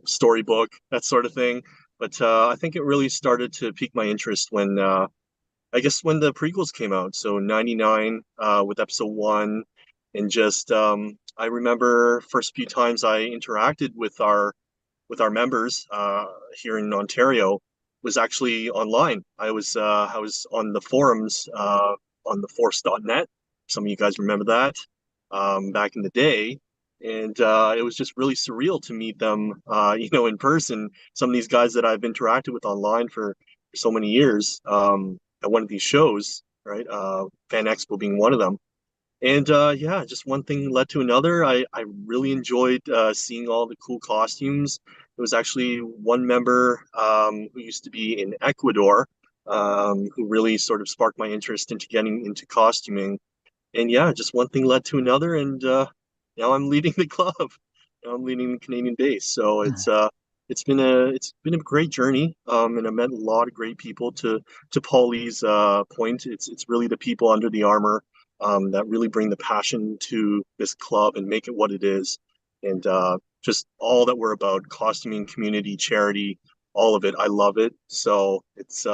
storybook, that sort of thing. But I think it really started to pique my interest when I guess when the prequels came out. So 99 with Episode 1, and just I remember first few times I interacted with our members here in Ontario was actually online. I was on the forums on the force.net. Some of you guys remember that back in the day, and it was just really surreal to meet them, in person. Some of these guys that I've interacted with online for so many years at one of these shows, right? Fan Expo being one of them. And yeah, just one thing led to another. I really enjoyed seeing all the cool costumes. There was actually one member who used to be in Ecuador who really sort of sparked my interest into getting into costuming. And yeah, just one thing led to another, and now I'm leading the club. Now I'm leading the Canadian base. So it's been a great journey, and I met a lot of great people. To Paulie's point, it's really the people under the armor that really bring the passion to this club and make it what it is. And just all that we're about, costuming, community, charity, all of it. I love it. So it's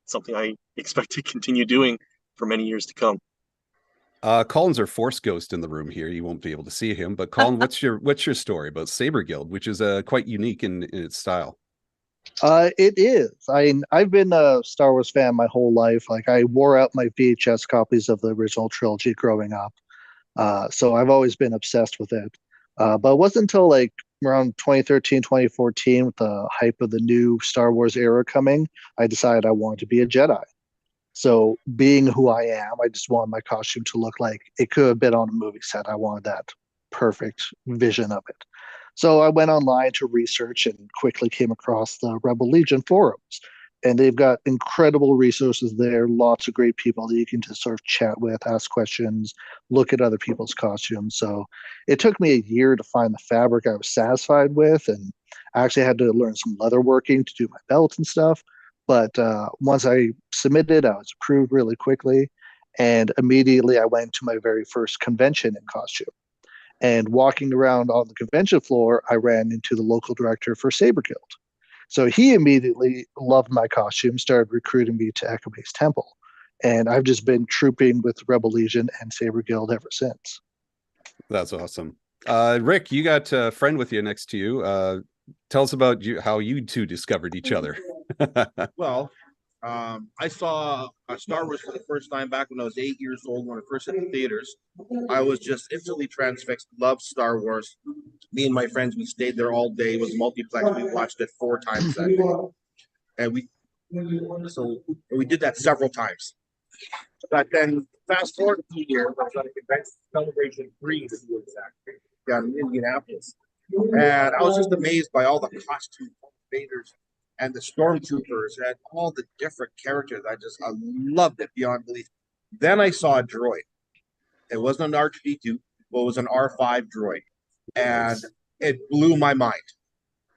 something I expect to continue doing for many years to come. Colin's our force ghost in the room here. You won't be able to see him, but Colin, what's your story about Saber Guild, which is quite unique in its style? It is. I've been a Star Wars fan my whole life. Like, I wore out my VHS copies of the original trilogy growing up. So I've always been obsessed with it. But it wasn't until like around 2013, 2014, with the hype of the new Star Wars era coming, I decided I wanted to be a Jedi. So being who I am, I just wanted my costume to look like it could have been on a movie set. I wanted that perfect vision of it. So I went online to research and quickly came across the Rebel Legion forums. And they've got incredible resources there, lots of great people that you can just sort of chat with, ask questions, look at other people's costumes. So it took me a year to find the fabric I was satisfied with. And I actually had to learn some leatherworking to do my belt and stuff. But once I submitted, I was approved really quickly. And immediately I went to my very first convention in costume. And walking around on the convention floor, I ran into the local director for Saber Guild. So he immediately loved my costume, started recruiting me to Echo Base Temple. And I've just been trooping with Rebel Legion and Saber Guild ever since. That's awesome. Rick, you got a friend with you next to you. Tell us about how you two discovered each other. Well, I saw Star Wars for the first time back when I was 8 years old when I first hit the theaters. I was just instantly transfixed, loved Star Wars. Me and my friends, we stayed there all day. It was multiplex. We watched it 4 times that day. And we did that several times. But then fast forward a few years, I was at a convention, Celebration 3 to be exact, down in Indianapolis. And I was just amazed by all the costume invaders and the stormtroopers and all the different characters. I loved it beyond belief. Then I saw a droid. It wasn't an R2D2, but it was an R5 droid. And it blew my mind.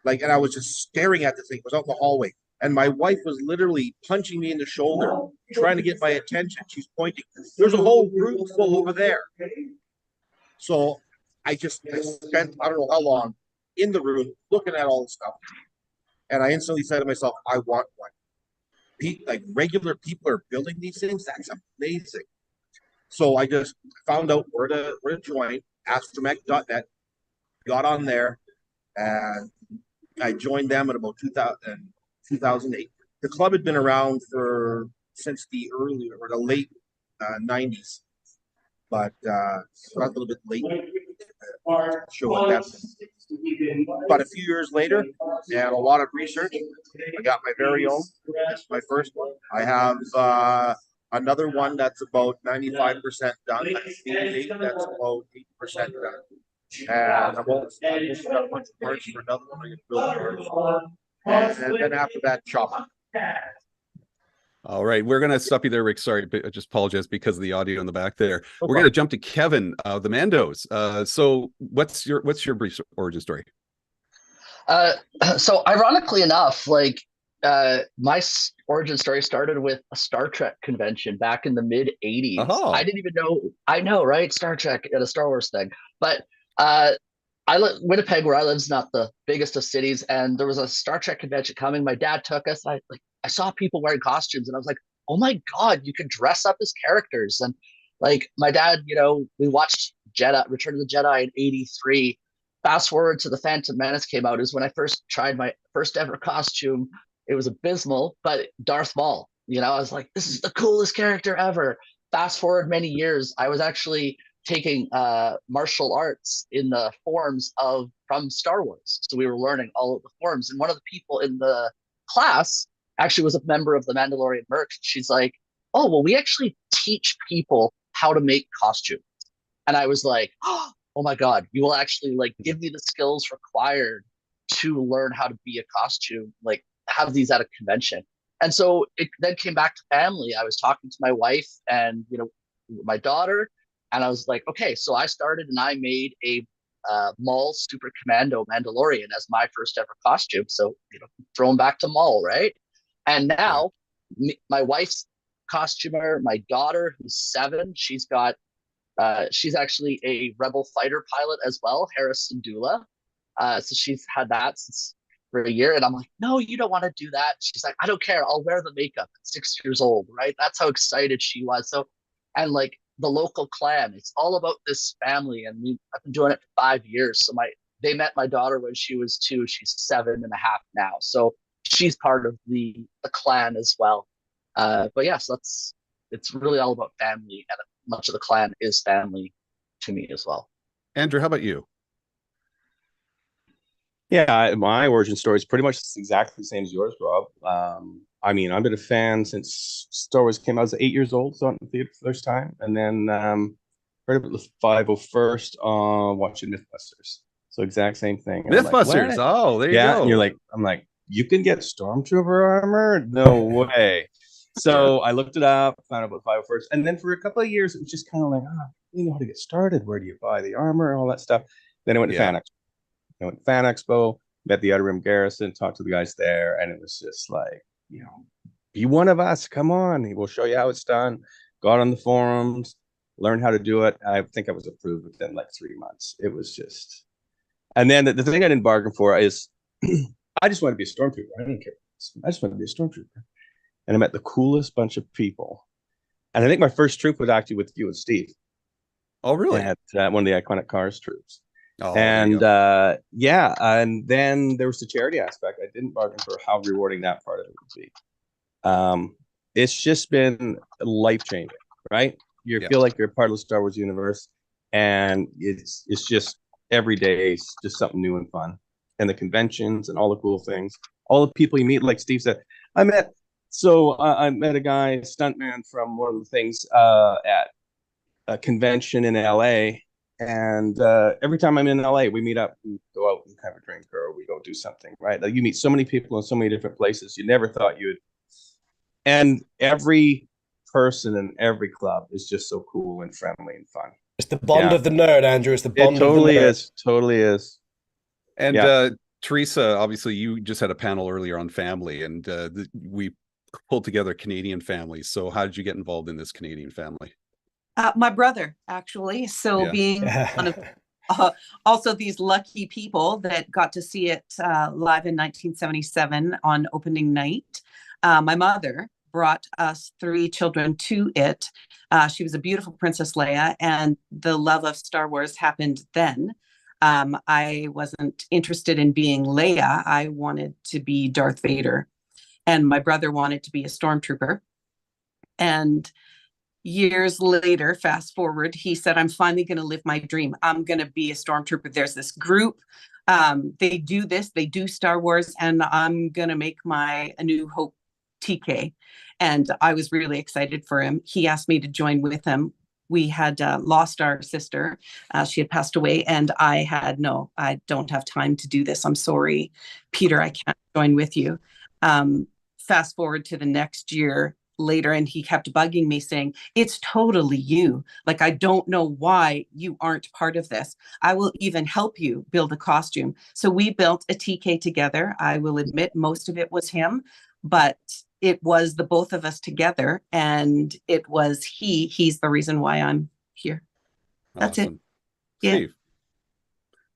And I was just staring at this thing. It was out in the hallway. And my wife was literally punching me in the shoulder, trying to get my attention. She's pointing. There's a whole room full over there. So I spent, I don't know how long, in the room looking at all this stuff. And I instantly said to myself, I want one. Regular people are building these things. That's amazing. So I just found out where to join, astromech.net, got on there, and I joined them at about 2008. The club had been around since the late 90s, but got a little bit late. Show at that. But a few years later, and a lot of research, I got my very own, my first one. I Another one that's about 95% done. That's 88. That's about 8% done. And I've also got a bunch of parts for another one. I can build parts. And then after that, chop. All right, we're going to stop you there, Rick. Sorry, but I just apologize because of the audio in the back there. No We're going to jump to Kevin, the Mandos. So what's your brief origin story? So ironically enough, like my origin story started with a Star Trek convention back in the mid 80s. Oh. I didn't even know. I know, right? Star Trek at a Star Wars thing. But Winnipeg, where I live, is not the biggest of cities, and there was a Star Trek convention coming. My dad took us. I saw people wearing costumes, and I was like, "Oh my god, you could dress up as characters!" And like my dad, we watched Return of the Jedi in '83. Fast forward to the Phantom Menace came out, is when I first tried my first ever costume. It was abysmal, but Darth Maul. I was like, "This is the coolest character ever." Fast forward many years, I was actually taking martial arts in the forms from Star Wars. So we were learning all of the forms. And one of the people in the class actually was a member of the Mandalorian Merc. She's like, "Oh, well, we actually teach people how to make costumes." And I was like, "Oh my God, you will actually give me the skills required to learn how to be a costume, have these at a convention." And so it then came back to family. I was talking to my wife and, my daughter, and I was like, okay, so I started and I made a Maul Super Commando Mandalorian as my first ever costume. So, thrown back to Maul, right? And now my wife's costumer, my daughter, who's 7, she's actually a Rebel fighter pilot as well, Harrison Dula. So she's had that since for a year. And I'm like, "No, you don't want to do that." She's like, "I don't care. I'll wear the makeup at 6 years old," right? That's how excited she was. So, and the local clan, it's all about this family. And I've been doing it for 5 years. So they met my daughter when she was 2. She's 7.5 now. So she's part of the clan as well. But yes, it's really all about family, and much of the clan is family to me as well. Andrew, how about you? Yeah, my origin story is pretty much exactly the same as yours, Rob. I've been a fan since Star Wars came out. I was 8 years old, saw it in the theater for the first time, and then heard about the 501st watching Mythbusters. So exact same thing. And Mythbusters. There you go. And you're like, I'm like, you can get Stormtrooper armor? No way. So I looked it up, found out about 501st, and then for a couple of years, it was just kind of like, you know how to get started. Where do you buy the armor? All that stuff. Then I went to Fan Expo. I went to Fan Expo, met the Outer Rim Garrison, talked to the guys there, and it was just like, be one of us. Come on, we'll show you how it's done. Got on the forums, learned how to do it. I think I was approved within 3 months. It was just, and then the thing I didn't bargain for is, I just wanted to be a stormtrooper. I didn't care. I just wanted to be a stormtrooper, and I met the coolest bunch of people. And I think my first troop was actually with you and Steve. Oh, really? At one of the iconic Cars troops. Oh, and and then there was the charity aspect. I didn't bargain for how rewarding that part of it would be. It's just been life-changing, right? You feel like you're a part of the Star Wars universe, and it's just every day is just something new and fun. And the conventions and all the cool things, all the people you meet, like Steve said, I met a guy, stuntman from one of the things at a convention in LA. And every time I'm in LA, we meet up and go out and have a drink, or we go do something, right? You meet so many people in so many different places you never thought you would. And every person in every club is just so cool and friendly and fun. It's the bond of the nerd, Andrew. It's the bond of the nerd. Is. Totally is. And Teresa, obviously, you just had a panel earlier on family, and we pulled together Canadian families. So how did you get involved in this Canadian family? My brother, actually. So being one of also these lucky people that got to see it live in 1977 on opening night. My mother brought us 3 children to it. She was a beautiful Princess Leia, and the love of Star Wars happened then. I wasn't interested in being Leia. I wanted to be Darth Vader. And my brother wanted to be a stormtrooper. And years later, fast forward, he said, "I'm finally going to live my dream. I'm going to be a stormtrooper. There's this group. They do Star Wars, and I'm going to make my A New Hope TK, and I was really excited for him. He asked me to join with him. We had lost our sister. She had passed away, and I had, no, I don't have time to do this. I'm sorry, Peter, I can't join with you. Fast forward to the next year later, and he kept bugging me saying, it's totally you. Like, I don't know why you aren't part of this. I will even help you build a costume. So we built a TK together. I will admit most of it was him, but it was the both of us together, and it was he's the reason why I'm here. That's Awesome. it. Yeah. Steve.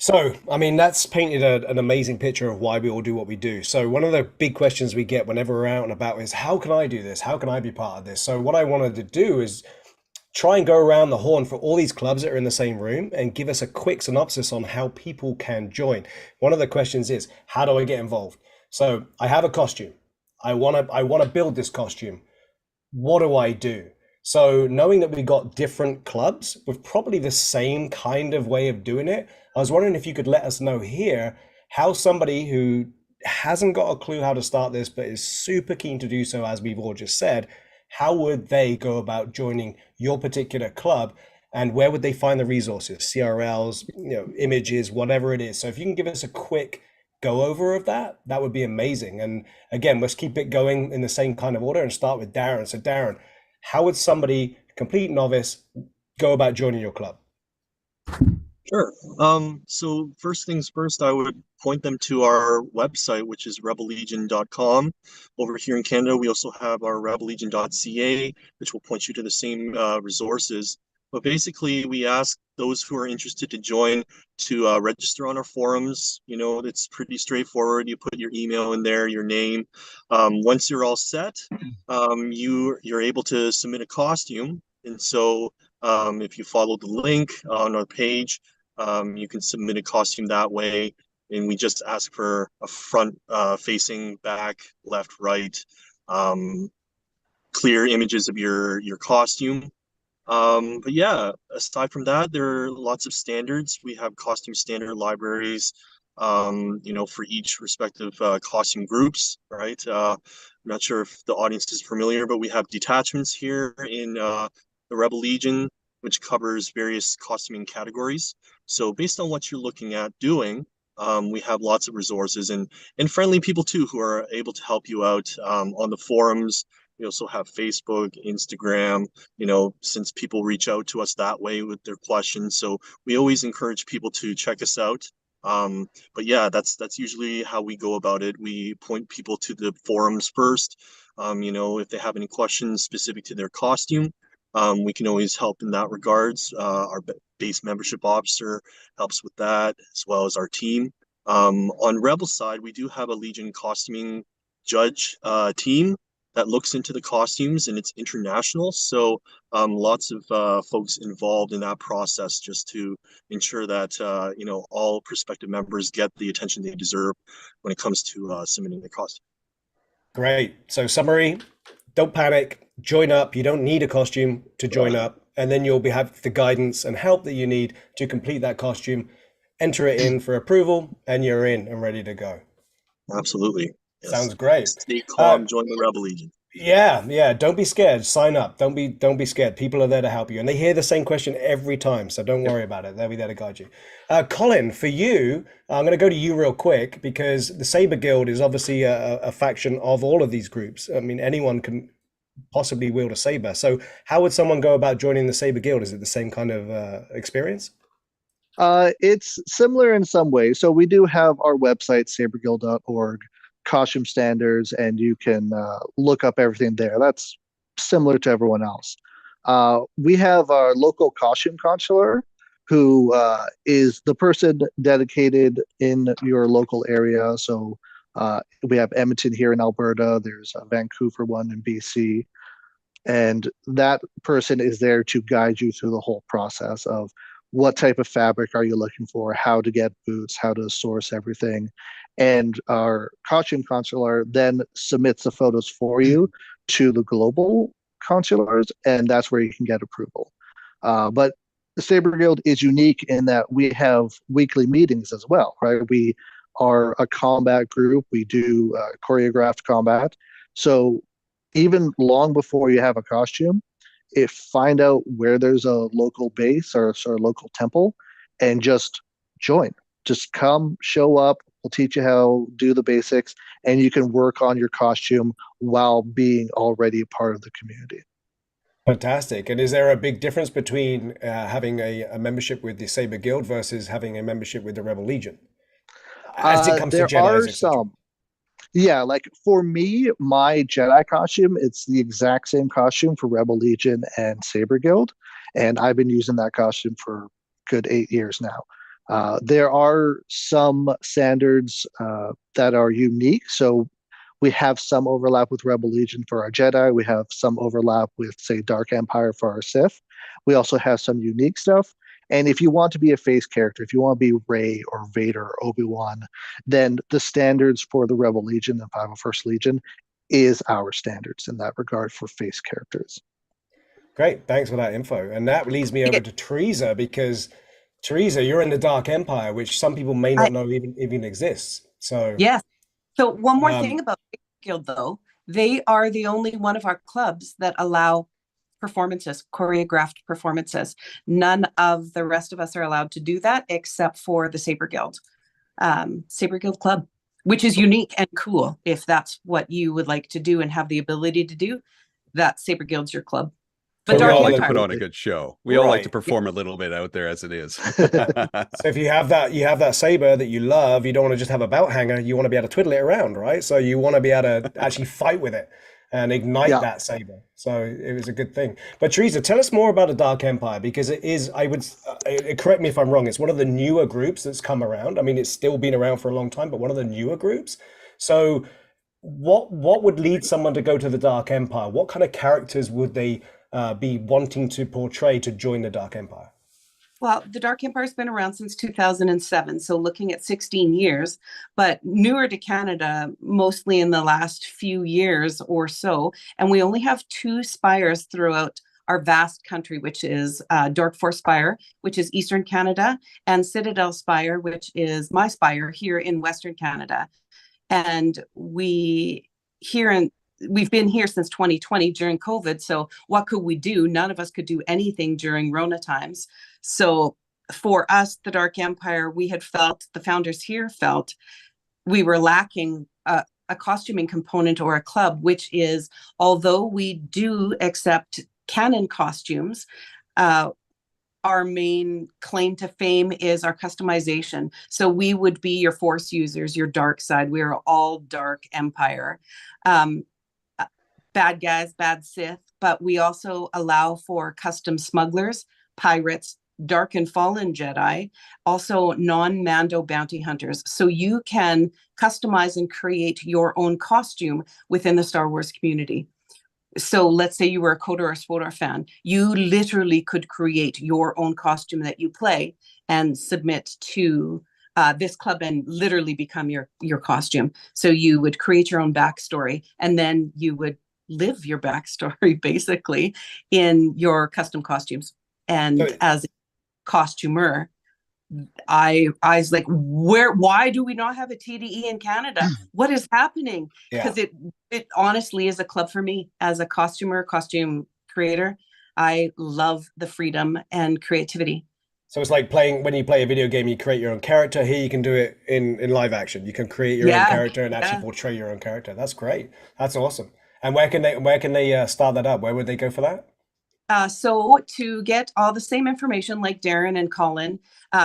So, I mean, that's painted an amazing picture of why we all do what we do. So one of the big questions we get whenever we're out and about is, how can I do this? How can I be part of this? So what I wanted to do is try and go around the horn for all these clubs that are in the same room and give us a quick synopsis on how people can join. One of the questions is, how do I get involved? So I have a costume. I want to build this costume. What do I do? So knowing that we got different clubs with probably the same kind of way of doing it, I was wondering if you could let us know here how somebody who hasn't got a clue how to start this, but is super keen to do so, as we've all just said, how would they go about joining your particular club, and where would they find the resources, CRLs, images, whatever it is. So if you can give us a quick go over of that, that would be amazing. And again, let's keep it going in the same kind of order and start with Darren. So Darren, how would somebody, complete novice, go about joining your club? Sure. So first things first, I would point them to our website, which is rebellegion.com. Over here in Canada, we also have our rebellegion.ca, which will point you to the same resources. But basically, we ask those who are interested to join to register on our forums. It's pretty straightforward. You put your email in there, your name. Once you're all set, you're able to submit a costume. And so if you follow the link on our page, you can submit a costume that way. And we just ask for a front facing, back, left, right, clear images of your costume. But yeah, aside from that, there are lots of standards. We have costume standard libraries, for each respective costume groups, right? I'm not sure if the audience is familiar, but we have detachments here in the Rebel Legion, which covers various costuming categories. So based on what you're looking at doing, we have lots of resources and friendly people too who are able to help you out on the forums. We also have Facebook, Instagram, since people reach out to us that way with their questions. So we always encourage people to check us out. But yeah, that's usually how we go about it. We point people to the forums first. If they have any questions specific to their costume, we can always help in that regards. Our base membership officer helps with that, as well as our team. On Rebel side, we do have a Legion costuming judge team that looks into the costumes, and it's international. So lots of folks involved in that process just to ensure that all prospective members get the attention they deserve when it comes to submitting their costume. Great. So summary, don't panic, join up. You don't need a costume to join up, and then you'll have the guidance and help that you need to complete that costume, enter it in for approval, and you're in and ready to go. Absolutely. Yes. Sounds great. Stay calm, join the Rebel Legion. Yeah. Don't be scared. Sign up. Don't be scared. People are there to help you, and they hear the same question every time, so don't worry about it. They'll be there to guide you. Colin, for you, I'm going to go to you real quick because the Saber Guild is obviously a faction of all of these groups. I mean, anyone can possibly wield a saber. So, how would someone go about joining the Saber Guild? Is it the same kind of experience? It's similar in some ways. So we do have our website, saberguild.org, costume standards, and you can look up everything there. That's similar to everyone else. We have our local costume consular, who is the person dedicated in your local area. So we have Edmonton here in Alberta. There's a Vancouver one in BC. And that person is there to guide you through the whole process of what type of fabric are you looking for, how to get boots, how to source everything. And our costume consular then submits the photos for you to the global consulars, and that's where you can get approval. But the Saber Guild is unique in that we have weekly meetings as well, right? We are a combat group. We do choreographed combat. So even long before you have a costume, if find out where there's a local base or sort of local temple and just join. Just come, show up, we'll teach you how to do the basics, and you can work on your costume while being already a part of the community. Fantastic. And is there a big difference between having a membership with the Saber Guild versus having a membership with the Rebel Legion? As it comes to There Jedis, are etc. some. Yeah, like for me, my Jedi costume, it's the exact same costume for Rebel Legion and Saber Guild. And I've been using that costume for good 8 years now. There are some standards that are unique. So we have some overlap with Rebel Legion for our Jedi. We have some overlap with, say, Dark Empire for our Sith. We also have some unique stuff. And if you want to be a face character, if you want to be Rey or Vader or Obi-Wan, then the standards for the Rebel Legion and 501st Legion is our standards in that regard for face characters. Great, thanks for that info. And that leads me over to Teresa, because Teresa, you're in the Dark Empire, which some people may not know even exists. So yes. So one more thing about Guild, though, they are the only one of our clubs that allow performances, choreographed performances. None of the rest of us are allowed to do that except for the Saber Guild Club, which is unique and cool. If that's what you would like to do and have the ability to do, that Saber Guild's your club. But we all like to put on a good show. We all like to perform a little bit out there as it is. So if you have that saber that you love, you don't want to just have a belt hanger. You want to be able to twiddle it around, right? So you want to be able to actually fight with it and ignite that saber. So it was a good thing. But Teresa, tell us more about the Dark Empire, because it is, correct me if I'm wrong, it's one of the newer groups that's come around. I mean, it's still been around for a long time, but one of the newer groups. So what would lead someone to go to the Dark Empire? What kind of characters would they be wanting to portray to join the Dark Empire? Well, the Dark Empire has been around since 2007, so looking at 16 years, but newer to Canada, mostly in the last few years or so. And we only have 2 spires throughout our vast country, which is Dark Force Spire, which is Eastern Canada, and Citadel Spire, which is my spire here in Western Canada. And we've been here since 2020 during COVID. So what could we do? None of us could do anything during Rona times. So for us, the Dark Empire, the founders here felt we were lacking a costuming component or a club, which is, although we do accept canon costumes, our main claim to fame is our customization. So we would be your Force users, your dark side. We are all Dark Empire. Bad guys, bad Sith, but we also allow for custom smugglers, pirates, Dark and Fallen Jedi, also non-Mando bounty hunters. So you can customize and create your own costume within the Star Wars community. So let's say you were a KOTOR or SWTOR fan, you literally could create your own costume that you play and submit to this club and literally become your costume. So you would create your own backstory, and then you would live your backstory basically in your custom costumes. And as a costumer, I was like, why do we not have a TDE in Canada? What is happening? Because it honestly is a club for me as a costume creator. I love the freedom and creativity. So it's like when you play a video game, you create your own character. Here you can do it in live action. You can create your own character and actually portray your own character. That's great. That's awesome. And where can they start that up? Where would they go for that? So to get all the same information like Darren and Colin,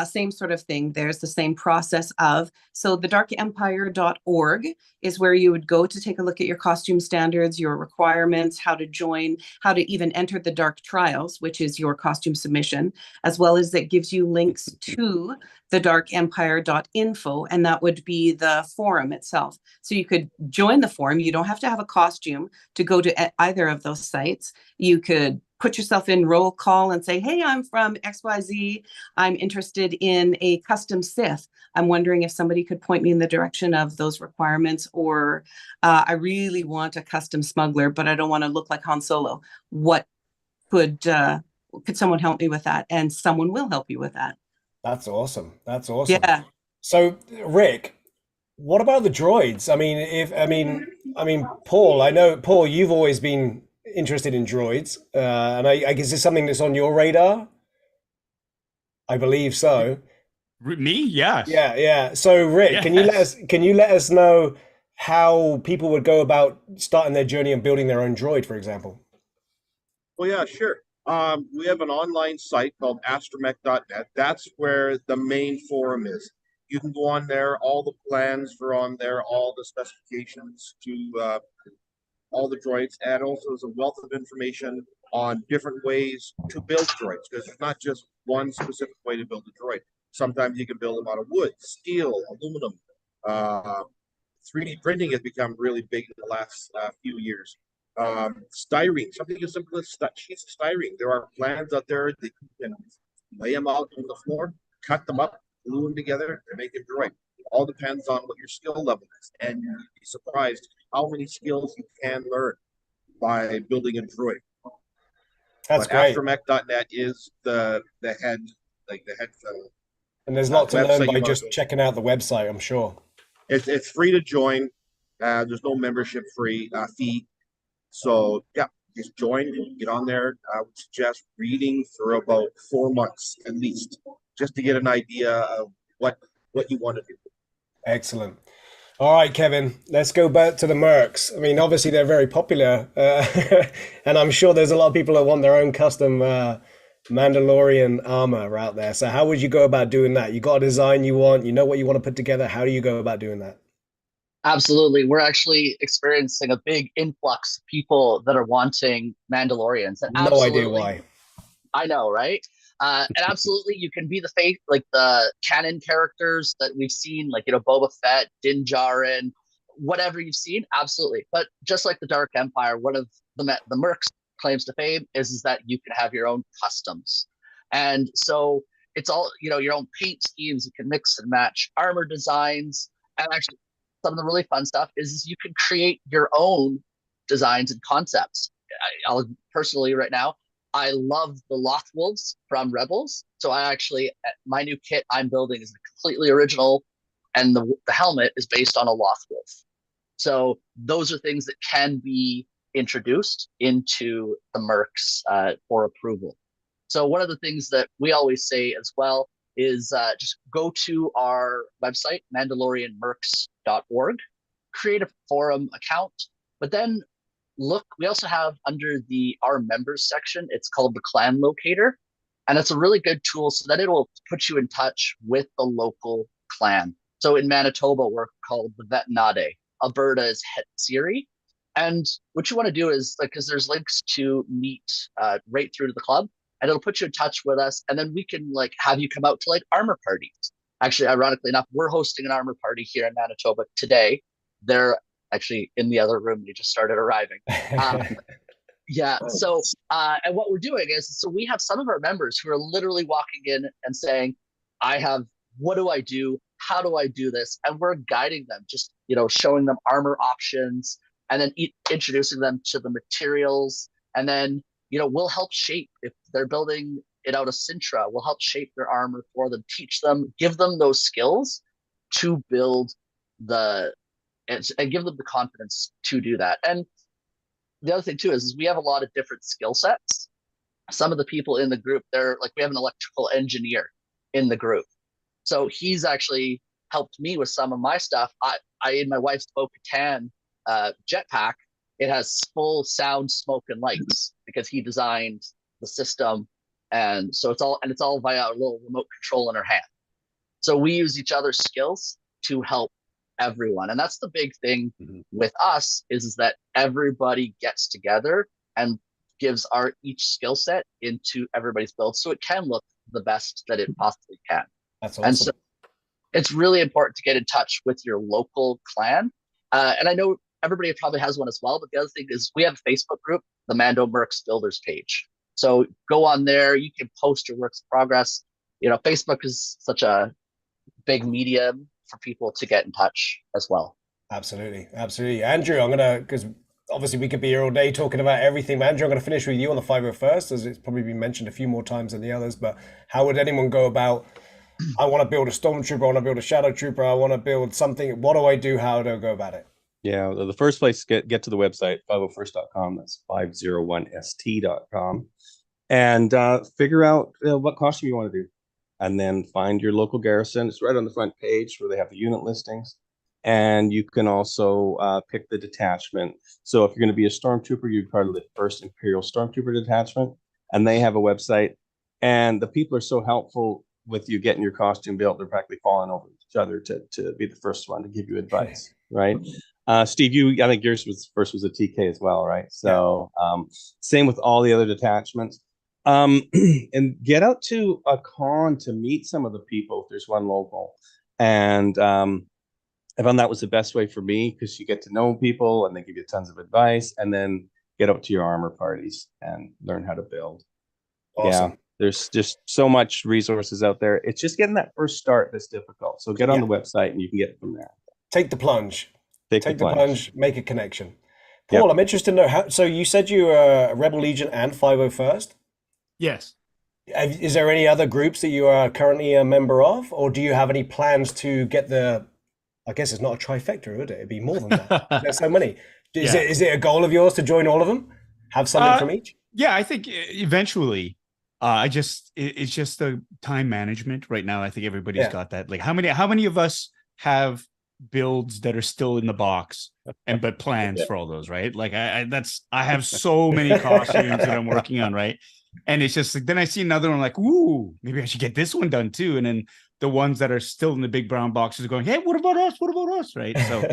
same sort of thing. There's the same process of, so the darkempire.org is where you would go to take a look at your costume standards, your requirements, how to join, how to even enter the Dark Trials, which is your costume submission, as well as it gives you links to the darkempire.info, and that would be the forum itself. So you could join the forum. You don't have to have a costume to go to either of those sites. You could put yourself in roll call and say, hey, I'm from XYZ. I'm interested in a custom Sith. I'm wondering if somebody could point me in the direction of those requirements, or I really want a custom smuggler, but I don't want to look like Han Solo. What could someone help me with that? And someone will help you with that. That's awesome. That's awesome. Yeah. So Rick, what about the droids? I mean, I mean, Paul, I know, Paul, you've always been interested in droids, and I guess it's something that's on your radar. I believe so. Me? Yes. Yeah. So, Rick, Yes. can you let us know how people would go about starting their journey and building their own droid, for example? Well, yeah, sure. We have an online site called astromech.net. That's where the main forum is. You can go on there. All the plans are on there, all the specifications to all the droids, and also there's a wealth of information on different ways to build droids, because there's not just one specific way to build a droid. Sometimes you can build them out of wood, steel, aluminum. 3D printing has become really big in the last few years. Styrene, something as simple as sheets of styrene. There are plans out there that you can lay them out on the floor, cut them up, glue them together, and make a droid. It all depends on what your skill level is, and you'd be surprised how many skills you can learn by building a droid. That's great. Astromech.net is the head, And there's lots to learn by just to. checking out the website, I'm sure. It's free to join. There's no membership fee. So yeah, just join, get on there. I would suggest reading for about 4 months at least, just to get an idea of what you want to do. Excellent. All right, Kevin, let's go back to the Mercs. I mean, obviously they're very popular, and I'm sure there's a lot of people that want their own custom Mandalorian armor out there. So how would you go about doing that? You got a design you want, you know what you want to put together. How do you go about doing that? Absolutely. We're actually experiencing a big influx of people that are wanting Mandalorians. And No idea why. I know, right? And absolutely, you can be the fake, like the canon characters that we've seen, like, Boba Fett, Din Djarin, whatever you've seen. Absolutely. But just like the Dark Empire, one of the Mercs' claims to fame is that you can have your own customs. And so it's all, your own paint schemes. You can mix and match armor designs. And actually, some of the really fun stuff is you can create your own designs and concepts. I'll personally right now, I love the Loth Wolves from Rebels. So my new kit I'm building is completely original, and the helmet is based on a Loth Wolf. So those are things that can be introduced into the Mercs for approval. So one of the things that we always say as well is just go to our website, mandalorianmercs.org, create a forum account, but then look, we also have under our members section, it's called the Clan Locator. And it's a really good tool so that it will put you in touch with the local clan. So in Manitoba, we're called the Vetinade. Alberta is Hetsiri. And what you want to do is, because there's links to meet right through to the club, and it'll put you in touch with us. And then we can have you come out to armor parties. Actually, ironically enough, we're hosting an armor party here in Manitoba today. They're actually in the other room. They just started arriving. Yeah. So, and what we're doing is, so we have some of our members who are literally walking in and saying, what do I do? How do I do this? And we're guiding them, just, showing them armor options, and then introducing them to the materials. And then, we'll help shape, if they're building it out of Sintra, we'll help shape their armor for them, teach them, give them those skills to build and give them the confidence to do that. And the other thing too is we have a lot of different skill sets. Some of the people in the group, we have an electrical engineer in the group. So he's actually helped me with some of my stuff. I in my wife's Bo-Katan jetpack, it has full sound, smoke, and lights because he designed the system. And so it's all via a little remote control in her hand. So we use each other's skills to help everyone. And that's the big thing with us is that everybody gets together and gives each skill set into everybody's build so it can look the best that it possibly can. That's awesome. And so it's really important to get in touch with your local clan. And I know everybody probably has one as well, but the other thing is we have a Facebook group, the Mando Mercs Builders page. So go on there, you can post your works in progress. Facebook is such a big medium for people to get in touch as well. Absolutely. Andrew, because obviously we could be here all day talking about everything, but Andrew, I'm going to finish with you on the 501st, as it's probably been mentioned a few more times than the others, but how would anyone go about, I want to build a stormtrooper, I want to build a shadow trooper, I want to build something, what do I do, how do I go about it? Yeah, the first place, get to the website, 501st.com. That's 501st.com. And figure out what costume you want to do. And then find your local garrison. It's right on the front page where they have the unit listings. And you can also pick the detachment. So if you're going to be a stormtrooper, you're part of the 1st Imperial Stormtrooper Detachment. And they have a website. And the people are so helpful with you getting your costume built. They're practically falling over each other to be the first one to give you advice, right? Steve, I think yours was a TK as well, right? So same with all the other detachments. And get out to a con to meet some of the people if there's one local. And I found that was the best way for me, because you get to know people and they give you tons of advice, and then get out to your armor parties and learn how to build. Awesome. Yeah, there's just so much resources out there. It's just getting that first start that's difficult. So get on the website and you can get it from there. Take the plunge. Take the plunge. Make a connection. Yep. Paul, I'm interested to know how. So you said you were a Rebel Legion and 501st. Yes. Is there any other groups that you are currently a member of, or do you have any plans to get the? I guess it's not a trifecta, would it? It'd be more than that. There's so many. Is it a goal of yours to join all of them? Have something from each? Yeah, I think eventually. It's just the time management right now. I think everybody's got that. Like, how many of us have builds that are still in the box but plans for all those, right? Like I have so many costumes that I'm working on, right? And it's just like, then I see another one, like, ooh, maybe I should get this one done too. And then the ones that are still in the big brown boxes are going, hey, what about us? What about us? Right. So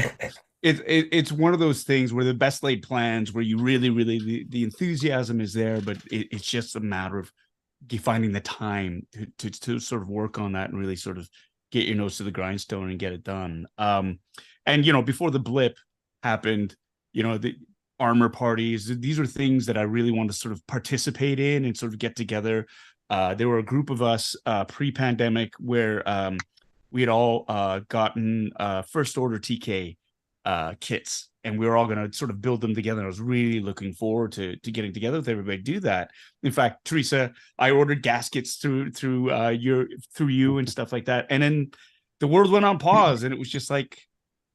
it's one of those things where the best laid plans, where you really the enthusiasm is there, but it's just a matter of finding the time to sort of work on that and really sort of get your nose to the grindstone and get it done. And before the blip happened, the armor parties, these are things that I really want to sort of participate in and sort of get together. There were a group of us pre-pandemic where we had all gotten first order TK kits, and we were all going to sort of build them together. I was really looking forward to getting together with everybody to do that. In fact, Teresa, I ordered gaskets through you and stuff like that. And then the world went on pause, and it was just like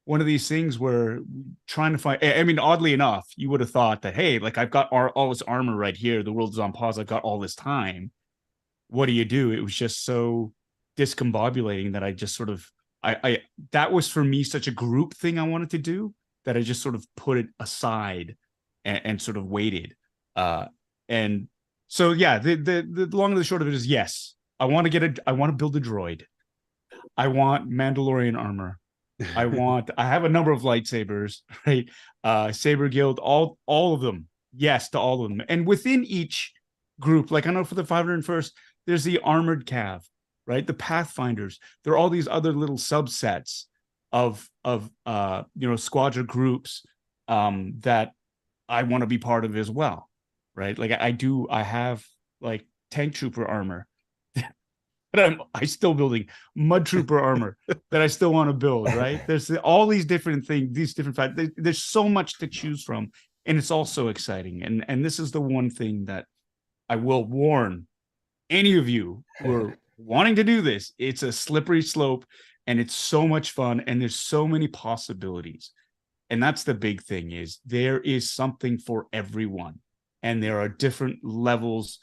one of these things where trying to find, I mean, oddly enough, you would have thought that, hey, like, I've got all this armor right here. The world is on pause. I've got all this time. What do you do? It was just so discombobulating that I just sort of, I that was for me such a group thing I wanted to do, that I just sort of put it aside and sort of waited. And so, yeah, the long and the short of it is, yes, I want to build a droid. I want Mandalorian armor. I have a number of lightsabers, right? Saber Guild, all of them. Yes, to all of them. And within each group, like I know for the 501st, there's the Armored Cav, right? The Pathfinders. There are all these other little subsets of squadron groups that I want to be part of as well, right? Like I have like tank trooper armor. But I'm still building mud trooper armor that I still want to build, right? There's all these different things, these different facts. There's so much to choose from, and it's all so exciting. And this is the one thing that I will warn any of you who are wanting to do this. It's a slippery slope, and it's so much fun, and there's so many possibilities. And that's the big thing, is there is something for everyone, and there are different levels,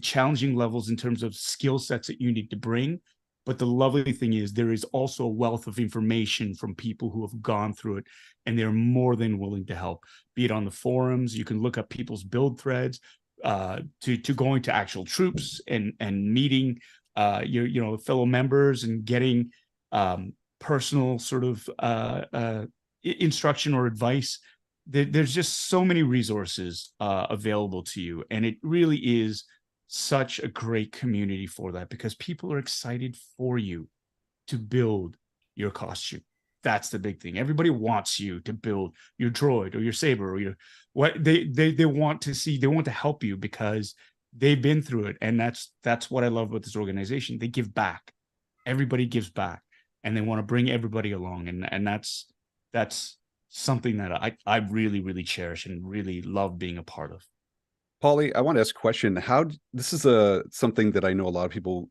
challenging levels in terms of skill sets that you need to bring. But the lovely thing is there is also a wealth of information from people who have gone through it, and they're more than willing to help, be it on the forums. You can look up people's build threads, to going to actual troops and meeting your fellow members and getting personal sort of instruction or advice. There's just so many resources available to you, and it really is such a great community for that, because people are excited for you to build your costume. That's the big thing. Everybody wants you to build your droid or your saber or your what they want to see. They want to help you because they've been through it, and that's what I love about this organization. They give back. Everybody gives back, and they want to bring everybody along, and that's something that I really cherish and really love being a part of. Polly, I want to ask a question. This is something that I know a lot of people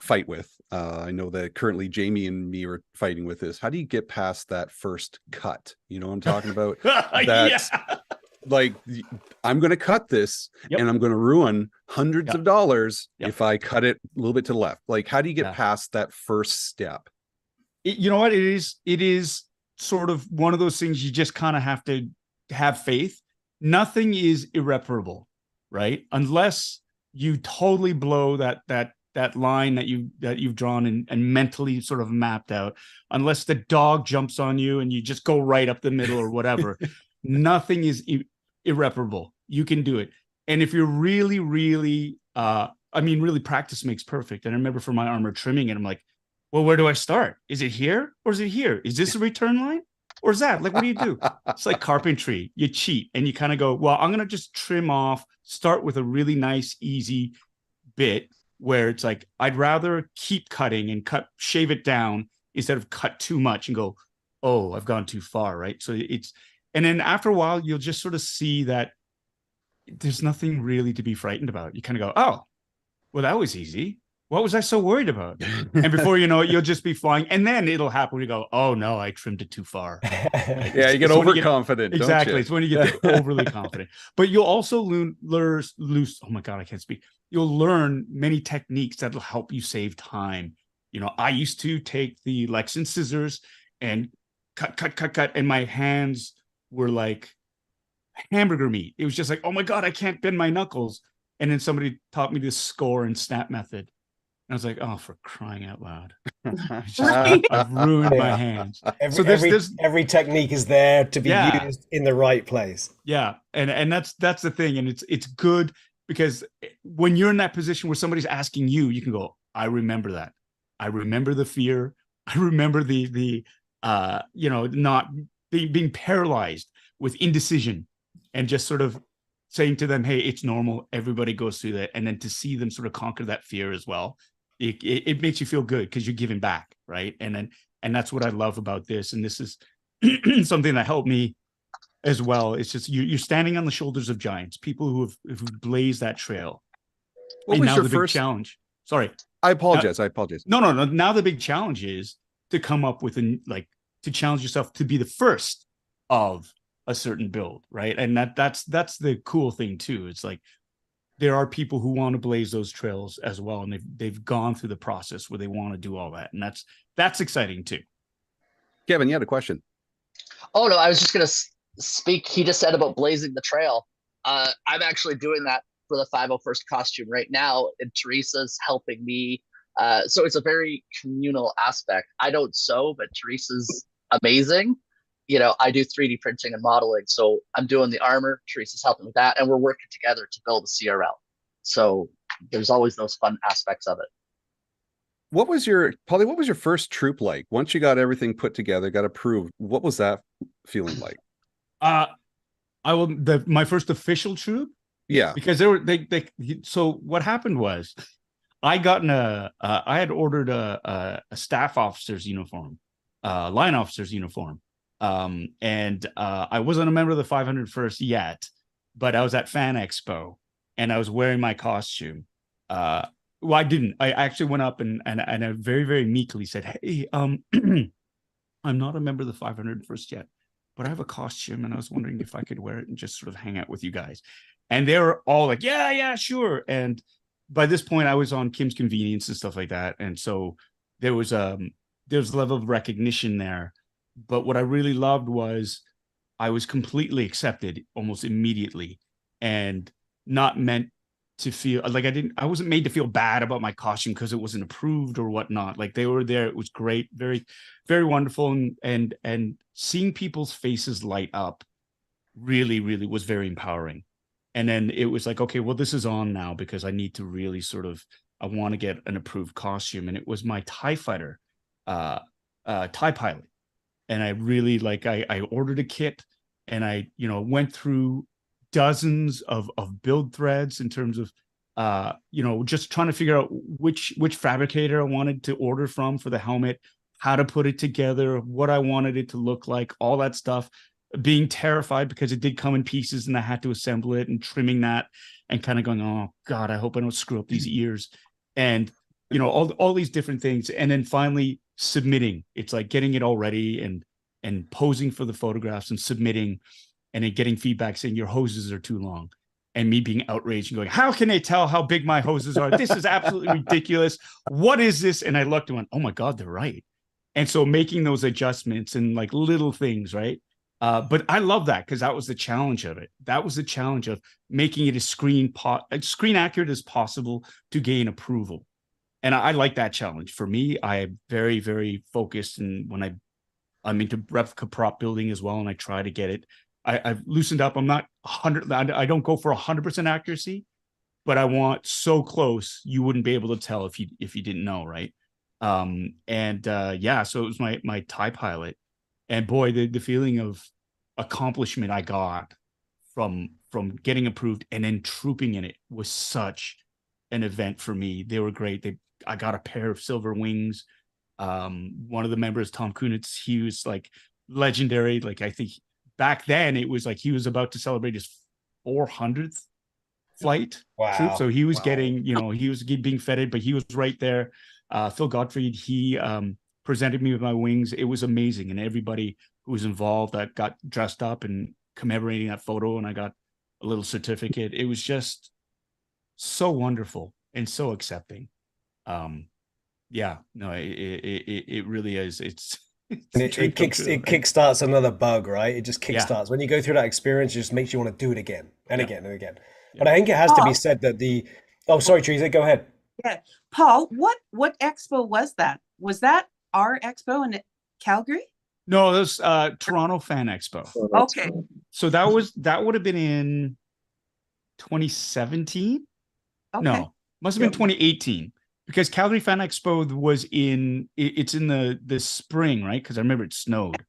fight with. I know that currently Jamie and me are fighting with this. How do you get past that first cut? You know what I'm talking about? That's like, I'm going to cut this and I'm going to ruin hundreds of dollars if I cut it a little bit to the left. Like, how do you get past that first step? You know what? It is sort of one of those things you just kind of have to have faith. Nothing is irreparable, right? Unless you totally blow that line that you've drawn and mentally sort of mapped out. Unless the dog jumps on you and you just go right up the middle or whatever. Nothing is irreparable. You can do it. And if you're really, really, really practice makes perfect. And I remember for my armor trimming it, I'm like, well, where do I start? Is it here or is it here? Is this a return line or is that? Like, what do you do? It's like carpentry. You cheat and you kind of go, well, I'm going to just trim off, start with a really nice, easy bit where it's like, I'd rather keep cutting and shave it down instead of cut too much and go, oh, I've gone too far, right? So and then after a while, you'll just sort of see that there's nothing really to be frightened about. You kind of go, oh, well, that was easy. What was I so worried about? And before you know it, you'll just be flying. And then it'll happen when you go, oh, no, I trimmed it too far. Right? Yeah, you get overconfident. Exactly. It's when you get overly confident. But you'll also learn, oh my God, I can't speak. You'll learn many techniques that'll help you save time. You know, I used to take the Lexan scissors and cut, and my hands were like hamburger meat. It was just like, oh my God, I can't bend my knuckles. And then somebody taught me this score and snap method. And I was like, oh, for crying out loud. I've ruined my hands. Every technique is there to be used in the right place. Yeah. And that's the thing. And it's good because when you're in that position where somebody's asking you, you can go, I remember that. I remember the fear. I remember the not being paralyzed with indecision and just sort of saying to them, hey, it's normal. Everybody goes through that. And then to see them sort of conquer that fear as well, it makes you feel good because you're giving back, right? And that's what I love about this. And this is something that helped me as well. It's just you're standing on the shoulders of giants, people who've blazed that trail. What was your big first challenge? Sorry. I apologize. No. Now the big challenge is to come up with to challenge yourself to be the first of a certain build, right? And that's the cool thing too. It's like there are people who want to blaze those trails as well, and they've gone through the process where they want to do all that, and that's exciting too. Kevin, you had a question. Oh no, I was just gonna speak. He just said about blazing the trail. I'm actually doing that for the 501st costume right now, and Teresa's helping me. So it's a very communal aspect. I don't sew, but Teresa's amazing. You know, I do 3D printing and modeling, so I'm doing the armor. Teresa's helping with that, and we're working together to build a CRL. So there's always those fun aspects of it. What was your first troop like? Once you got everything put together, got approved, what was that feeling like? My first official troop. Yeah, because so what happened was I had ordered a staff officer's uniform, line officer's uniform. And I wasn't a member of the 501st yet, but I was at Fan Expo and I was wearing my costume. I didn't. I actually went up and I very, very meekly said, hey, I'm not a member of the 501st yet, but I have a costume and I was wondering if I could wear it and just sort of hang out with you guys. And they were all like, yeah, sure. And by this point I was on Kim's Convenience and stuff like that. And so there was a level of recognition there. But what I really loved was I was completely accepted almost immediately and not meant to feel like I wasn't made to feel bad about my costume because it wasn't approved or whatnot. Like they were there. It was great. Very, very wonderful. And seeing people's faces light up really, really was very empowering. And then it was like, okay, well, this is on now because I need to really I want to get an approved costume. And it was my TIE fighter, TIE pilot. And I really I ordered a kit and I, went through dozens of build threads in terms of, just trying to figure out which fabricator I wanted to order from for the helmet, how to put it together, what I wanted it to look like, all that stuff, being terrified because it did come in pieces and I had to assemble it and trimming that and kind of going, oh God, I hope I don't screw up these ears. And you know, all these different things, and then finally submitting. It's like getting it all ready and posing for the photographs and submitting, and then getting feedback saying your hoses are too long, and me being outraged and going, how can they tell how big my hoses are? This is absolutely ridiculous. What is this? And I looked and went, oh my God, they're right. And so making those adjustments and like little things, right? But I love that because that was the challenge of it. That was the challenge of making it as screen accurate as possible to gain approval. And I like that challenge. For me, I am very, very focused. And when I'm into replica prop building as well, and I try to get it, I've loosened up. I'm not 100. I don't go for 100% accuracy, but I want so close you wouldn't be able to tell if you didn't know, right? Yeah, so it was my TIE pilot, and boy, the feeling of accomplishment I got from getting approved and then trooping in it was such an event for me. They were great. I got a pair of silver wings. One of the members, Tom Kunitz, he was like legendary. Like I think back then it was like he was about to celebrate his 400th flight troop. So he was getting, you know, he was being feted, but he was right there. Phil Gottfried, he presented me with my wings. It was amazing. And everybody who was involved that got dressed up and commemorating that photo, and I got a little certificate. It was just so wonderful and so accepting. Yeah, no, it really is. It kickstarts another bug, right? It just kickstarts. When you go through that experience, it just makes you want to do it again and again and again. But I think it has to be said that oh, sorry, Teresa, go ahead. Yeah, Paul, what expo was that? Was that our expo in Calgary? No, it was Toronto Fan Expo. Okay. So that would have been in 2017. Okay. No, must have been 2018, because Calgary Fan Expo was it's in the spring, right? Because I remember it snowed.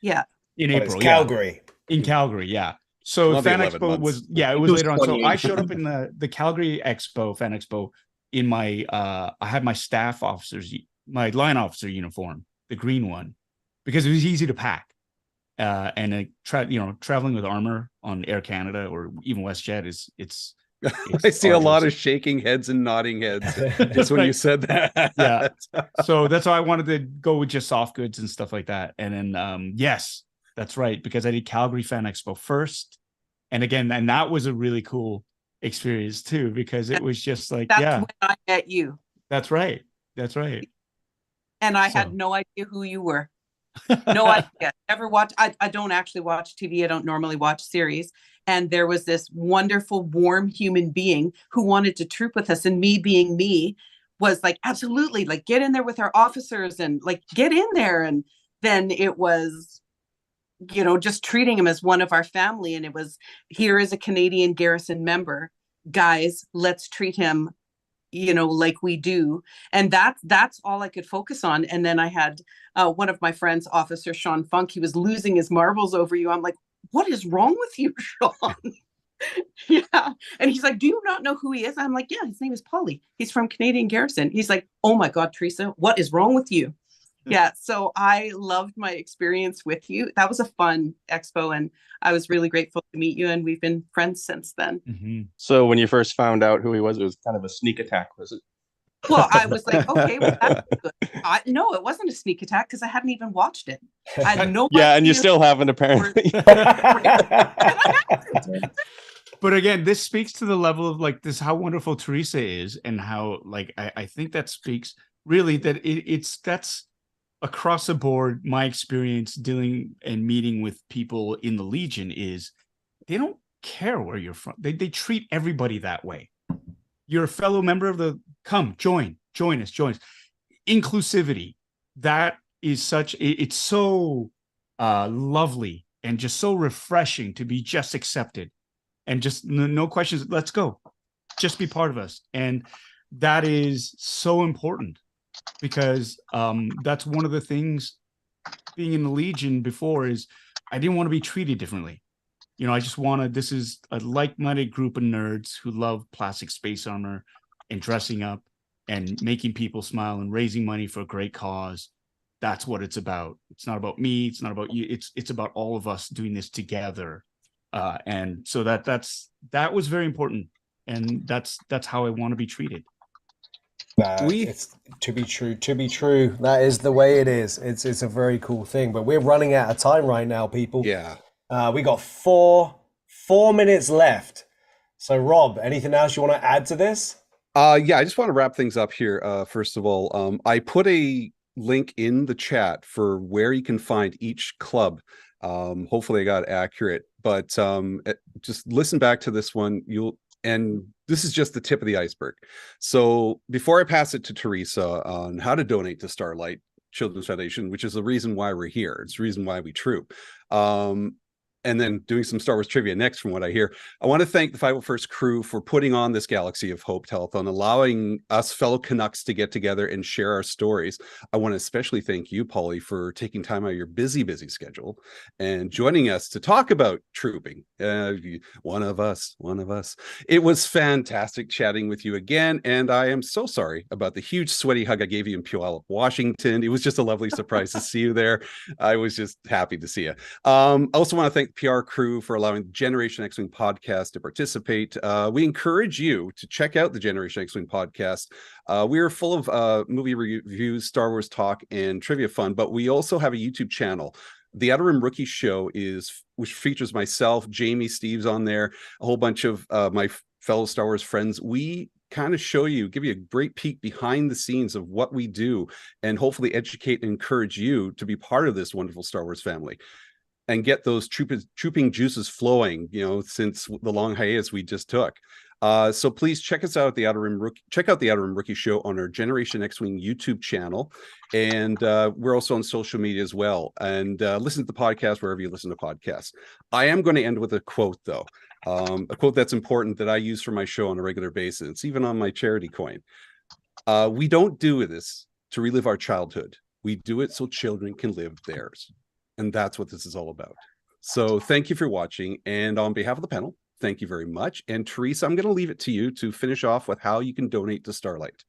Yeah. In April. It's Calgary. In Calgary, yeah. So Fan Expo was it was later on. So I showed up in the Calgary Expo, Fan Expo, in my I had my staff officers, my line officer uniform, the green one, because it was easy to pack. And traveling with armor on Air Canada or even WestJet it's I see a lot of shaking heads and nodding heads just when you said that. Yeah. So that's why I wanted to go with just soft goods and stuff like that. And then yes, that's right, because I did Calgary Fan Expo first. And that was a really cool experience too, because it was just like, that's when I met you. That's right. That's right. And I had no idea who you were. No idea. Never watched. I don't actually watch TV. I don't normally watch series. And there was this wonderful, warm human being who wanted to troop with us. And me being me was like, absolutely, like get in there with our officers and like get in there. And then it was, you know, just treating him as one of our family. And it was, here is a Canadian Garrison member. Guys, let's treat him, you know, like we do. And that's all I could focus on. And then I had one of my friends, Officer Sean Funk, he was losing his marbles over you. I'm like, what is wrong with you, Sean? Yeah. And he's like, do you not know who he is? I'm like, yeah, his name is Paulie. He's from Canadian Garrison. He's like, oh my God, Teresa, what is wrong with you? Yeah. So I loved my experience with you. That was a fun expo, and I was really grateful to meet you, and we've been friends since then. Mm-hmm. So when you first found out who he was, it was kind of a sneak attack, was it? Well, I was like, okay, well, that's good. No, it wasn't a sneak attack because I hadn't even watched it. I had no idea. And you still haven't, apparently. But again, this speaks to the level of like this, how wonderful Teresa is, and how like I think that speaks really that that's across the board. My experience dealing and meeting with people in the Legion is they don't care where you're from. They treat everybody that way. You're a fellow member of come join us. Inclusivity, that is it's so lovely and just so refreshing to be just accepted and just no questions. Let's go, just be part of us. And that is so important, because that's one of the things being in the Legion before is I didn't want to be treated differently. You know, I just wanted, this is a like-minded group of nerds who love plastic space armor and dressing up and making people smile and raising money for a great cause. That's what it's about. It's not about me. It's not about you. It's about all of us doing this together. And so that was very important. And that's how I want to be treated. It's to be true. To be true. That is the way it is. It's a very cool thing. But we're running out of time right now, people. Yeah. We got four minutes left. So, Rob, anything else you want to add to this? Yeah, I just want to wrap things up here. First of all, I put a link in the chat for where you can find each club. Hopefully I got it accurate, but just listen back to this one. And this is just the tip of the iceberg. So before I pass it to Teresa on how to donate to Starlight Children's Foundation, which is the reason why we're here, it's the reason why we troop. And then doing some Star Wars trivia next, from what I hear. I want to thank the 501st crew for putting on this Galaxy of Hope Telethon, allowing us fellow Canucks to get together and share our stories. I want to especially thank you, Polly, for taking time out of your busy schedule and joining us to talk about trooping. One of us. It was fantastic chatting with you again, and I am so sorry about the huge sweaty hug I gave you in Puyallup, Washington. It was just a lovely surprise to see you there. I was just happy to see you. I also want to thank the PR crew for allowing the Generation X-Wing podcast to participate. We encourage you to check out the Generation X-Wing podcast. We are full of movie reviews, Star Wars talk, and trivia fun, but we also have a YouTube channel. The Outer Rim Rookie Show which features myself, Jamie, Steve's on there, a whole bunch of my fellow Star Wars friends. We kind of give you a great peek behind the scenes of what we do, and hopefully educate and encourage you to be part of this wonderful Star Wars family and get those trooping juices flowing, since the long hiatus we just took. So please check us out at the Outer Rim Rookie. Check out the Outer Rim Rookie Show on our Generation X-Wing YouTube channel, and we're also on social media as well. And listen to the podcast wherever you listen to podcasts. I am going to end with a quote, though, a quote that's important that I use for my show on a regular basis. It's even on my charity coin. We don't do this to relive our childhood. We do it so children can live theirs. And that's what this is all about. So thank you for watching. And on behalf of the panel, thank you very much. And Teresa, I'm going to leave it to you to finish off with how you can donate to Starlight.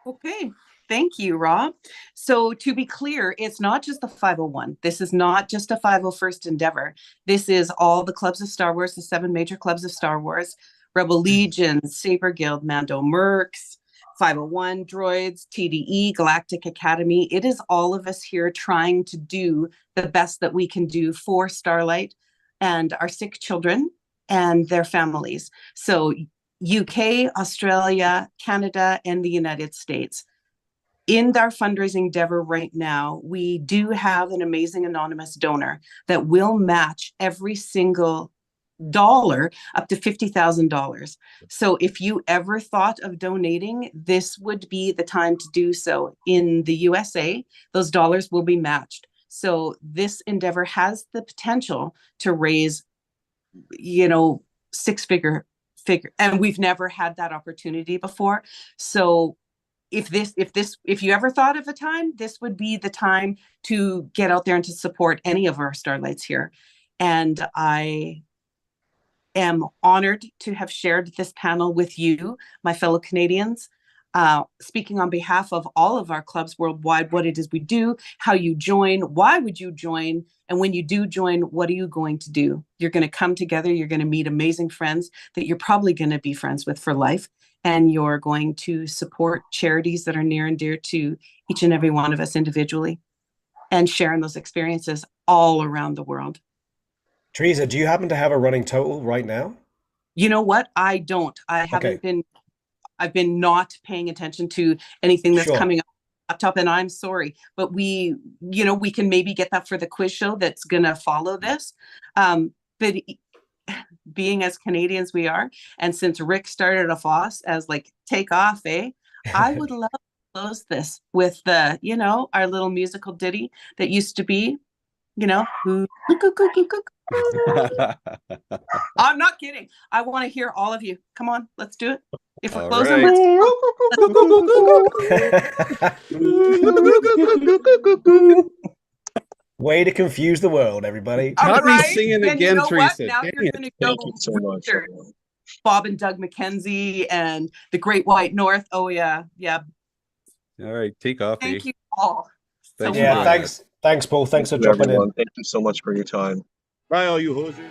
Okay. Thank you, Rob. So to be clear, it's not just the 501. This is not just a 501st endeavor. This is all the clubs of Star Wars, the 7 major clubs of Star Wars, Rebel Legion, Saber Guild, Mando Mercs, 501 Droids, TDE, Galactic Academy. It is all of us here trying to do the best that we can do for Starlight and our sick children and their families. So UK, Australia, Canada, and the United States. In our fundraising endeavor right now, we do have an amazing anonymous donor that will match every single dollar up to $50,000. So if you ever thought of donating, this would be the time to do so. In the USA, those dollars will be matched. So this endeavor has the potential to raise, 6-figure, and we've never had that opportunity before. So if you ever thought of a time, this would be the time to get out there and to support any of our Starlights here. And I am honored to have shared this panel with you, my fellow Canadians, speaking on behalf of all of our clubs worldwide, what it is we do, how you join, why would you join, and when you do join, what are you going to do? You're going to come together, you're going to meet amazing friends that you're probably going to be friends with for life, and you're going to support charities that are near and dear to each and every one of us individually, and sharing those experiences all around the world. Teresa, do you happen to have a running total right now? You know what? I don't. I've been not paying attention to anything that's coming up top, and I'm sorry, but we can maybe get that for the quiz show that's going to follow this. But being as Canadians we are, and since Rick started off as like take off, I would love to close this with our little musical ditty that used to be, I'm not kidding. I want to hear all of you. Come on, let's do it. If we're closing, way to confuse the world, everybody. Not singing again, Teresa. Now you're going to go so much. Bob and Doug McKenzie and the Great White North. Oh yeah. All right, take off. Thank you all. Thanks, Paul. Thanks for dropping in. Thank you so much for your time. Bye, all you hosers.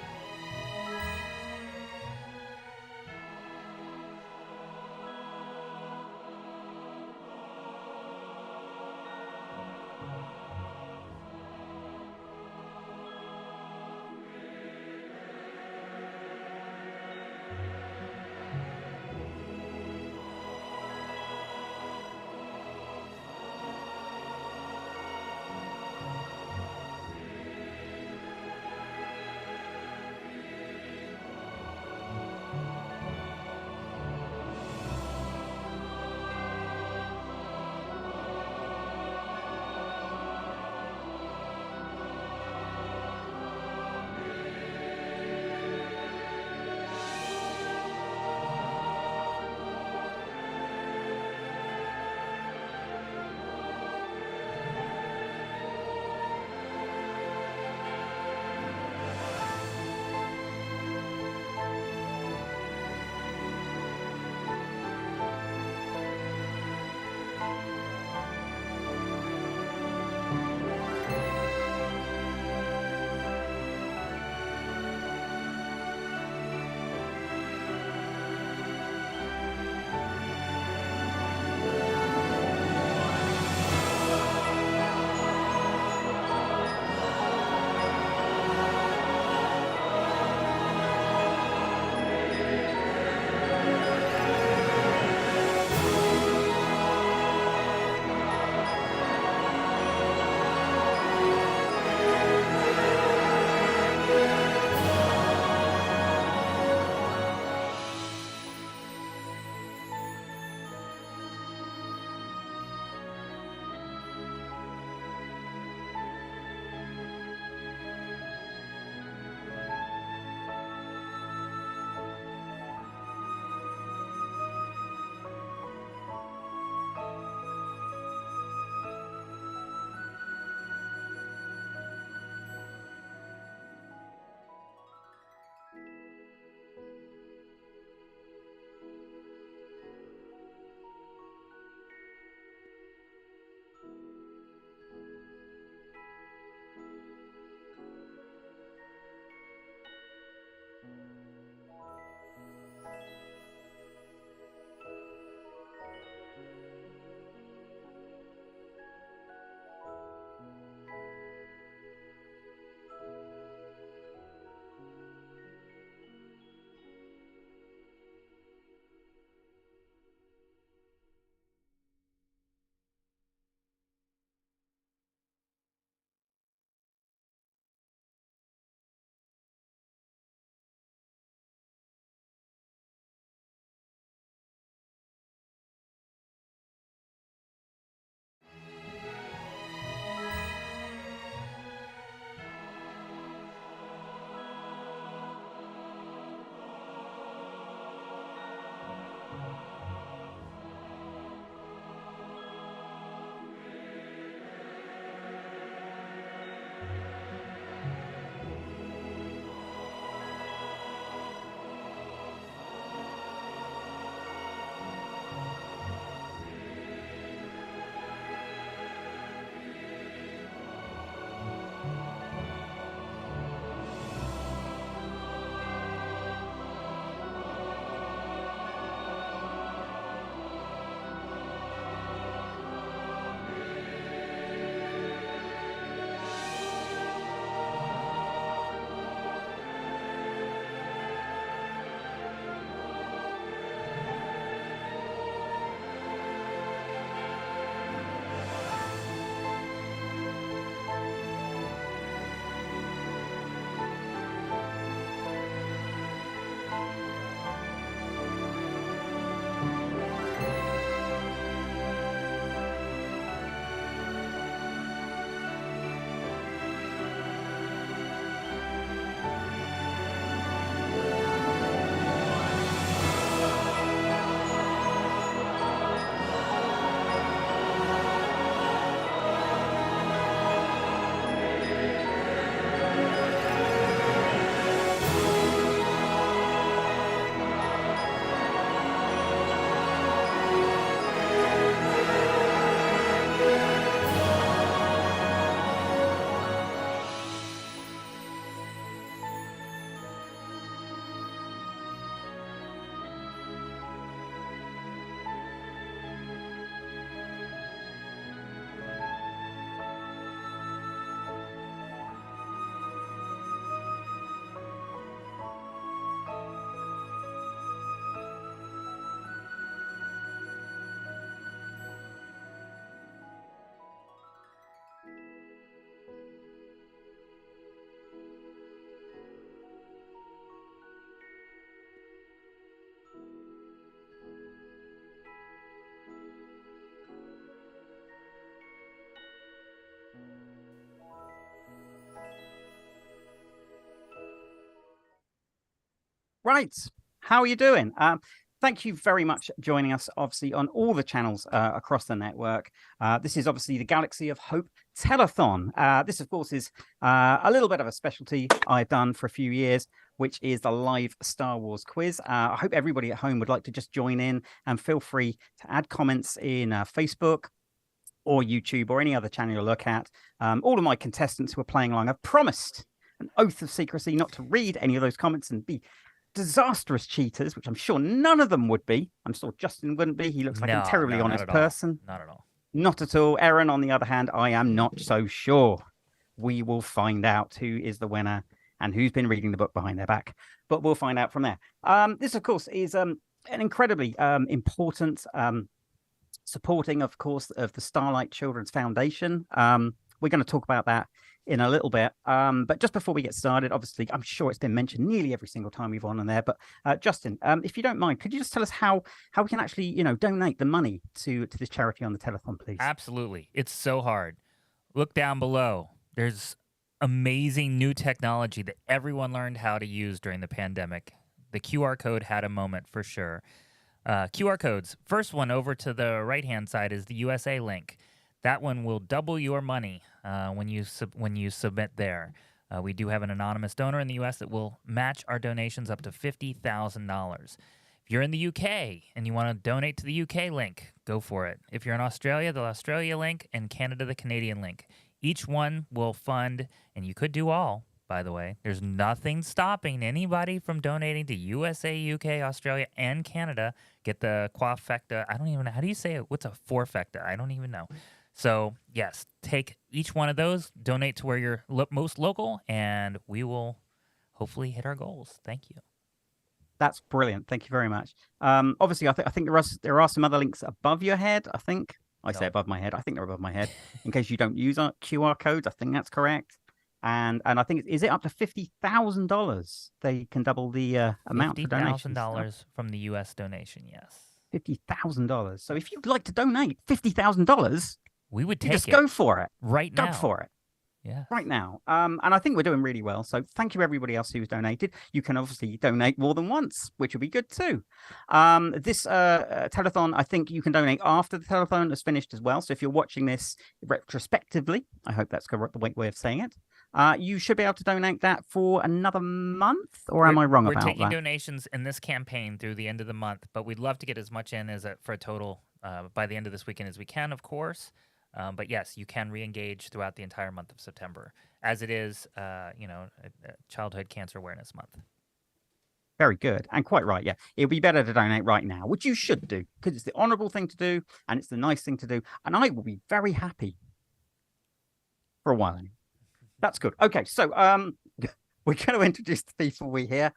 Right. How are you doing? Thank you very much for joining us, obviously, on all the channels across the network. This is obviously the Galaxy of Hope Telethon. This, of course, is a little bit of a specialty I've done for a few years, which is the live Star Wars quiz. I hope everybody at home would like to just join in, and feel free to add comments in Facebook or YouTube or any other channel you look at. All of my contestants who are playing along have promised an oath of secrecy not to read any of those comments and be disastrous cheaters, which I'm sure none of them would be. I'm sure Justin wouldn't be. He looks like a terribly honest person. Not at all. Not at all. Erin, on the other hand, I am not so sure. We will find out who is the winner and who's been reading the book behind their back, but we'll find out from there. This, of course, is an incredibly important supporting, of course, of the Starlight Children's Foundation. We're going to talk about that in a little bit. But just before we get started, obviously, I'm sure it's been mentioned nearly every single time we've on there. But Justin, if you don't mind, could you just tell us how we can actually, donate the money to this charity on the telethon, please? Absolutely. It's so hard. Look down below. There's amazing new technology that everyone learned how to use during the pandemic. The QR code had a moment for sure. QR codes. First one over to the right-hand side is the USA link. That one will double your money when you submit there. We do have an anonymous donor in the U.S. that will match our donations up to $50,000. If you're in the UK and you want to donate to the UK link, go for it. If you're in Australia, the Australia link, and Canada, the Canadian link. Each one will fund, and you could do all, by the way. There's nothing stopping anybody from donating to USA, UK, Australia, and Canada. Get the quafecta. I don't even know. How do you say it? What's a forfecta? I don't even know. So, yes, take each one of those, donate to where you're most local, and we will hopefully hit our goals. Thank you. That's brilliant. Thank you very much. Obviously, I think there are some other links above your head, I think. I say above my head. I think they're above my head. In case you don't use our QR codes, I think that's correct. And I think, is it up to $50,000? They can double the amount for donations. $50,000 from the U.S. donation, yes. $50,000. So if you'd like to donate $50,000, we would take just it. Go for it. Right now. Go for it. Yeah. Right now. And I think we're doing really well. So thank you, everybody else who's donated. You can obviously donate more than once, which would be good too. This telethon, I think you can donate after the telethon is finished as well. So if you're watching this retrospectively, I hope that's the right way of saying it. You should be able to donate that for another month, or am I wrong about that? We're taking donations in this campaign through the end of the month, but we'd love to get as much in for a total by the end of this weekend as we can, of course. But yes, you can re-engage throughout the entire month of September, as it is, Childhood Cancer Awareness Month. Very good, and quite right. Yeah, it'd be better to donate right now, which you should do, because it's the honourable thing to do, and it's the nice thing to do, and I will be very happy for a while. That's good. Okay, so we're going to introduce the people we hear.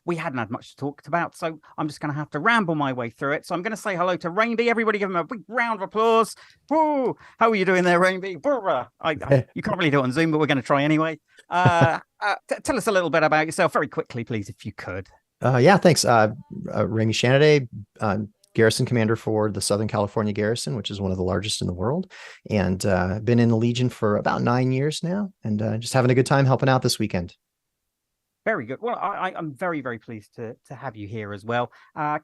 We hadn't had much to talk about, so I'm just going to have to ramble my way through it. So I'm going to say hello to Rainby. Everybody give him a big round of applause. Woo! How are you doing there, Rainby? You can't really do it on Zoom, but we're going to try anyway. Tell us a little bit about yourself very quickly, please, if you could. Yeah, thanks. Raimi Shanaday, Garrison Commander for the Southern California Garrison, which is one of the largest in the world. And been in the Legion for about 9 years now, and just having a good time helping out this weekend. Very good. Well, I'm very, very pleased to have you here as well.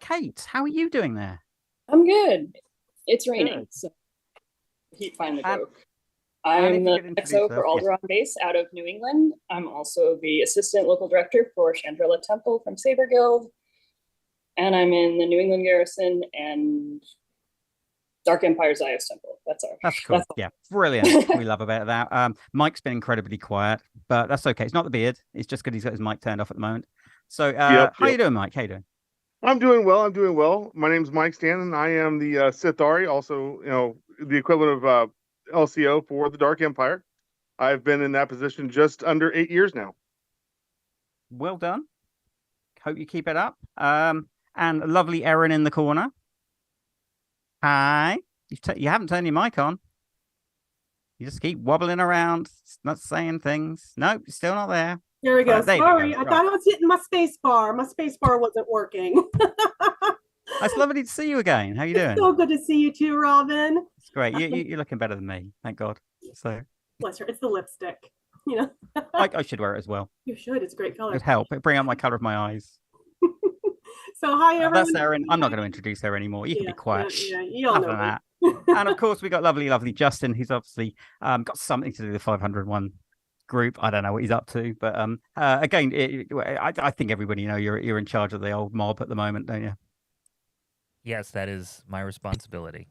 Kate, how are you doing there? I'm good. It's raining, so heat finally broke. I'm the XO for Alderaan Base out of New England. I'm also the Assistant Local Director for Chandrilla Temple from Saber Guild. And I'm in the New England Garrison and Dark Empire Zios Temple. That's cool. Yeah, brilliant. We love about that. Mike's been incredibly quiet, but that's okay. It's not the beard. It's just because he's got his mic turned off at the moment. So how you doing, Mike? How you doing? I'm doing well. My name's Mike Stanton. I am the Sithari, also, the equivalent of LCO for the Dark Empire. I've been in that position just under 8 years now. Well done. Hope you keep it up. And lovely Erin in the corner. Hi. You haven't turned your mic on. You just keep wobbling around, not saying things. Nope, you're still not there. There we go. There Sorry, you go. I thought I was hitting my space bar. My space bar wasn't working. It's lovely to see you again. How you doing? So good to see you too, Robin. It's great. You're looking better than me. Thank God. So bless her. It's the lipstick. I should wear it as well. You should. It's a great color. It'd help. It'd bring out my color of my eyes. So hi everyone. That's Erin. I'm not going to introduce her anymore. You can be quiet. Yeah, you all Other know than that. me. And of course, we got lovely Justin, who's obviously got something to do with the 501 group. I don't know what he's up to, but again, I think everybody you're in charge of the old mob at the moment, don't you? Yes, that is my responsibility.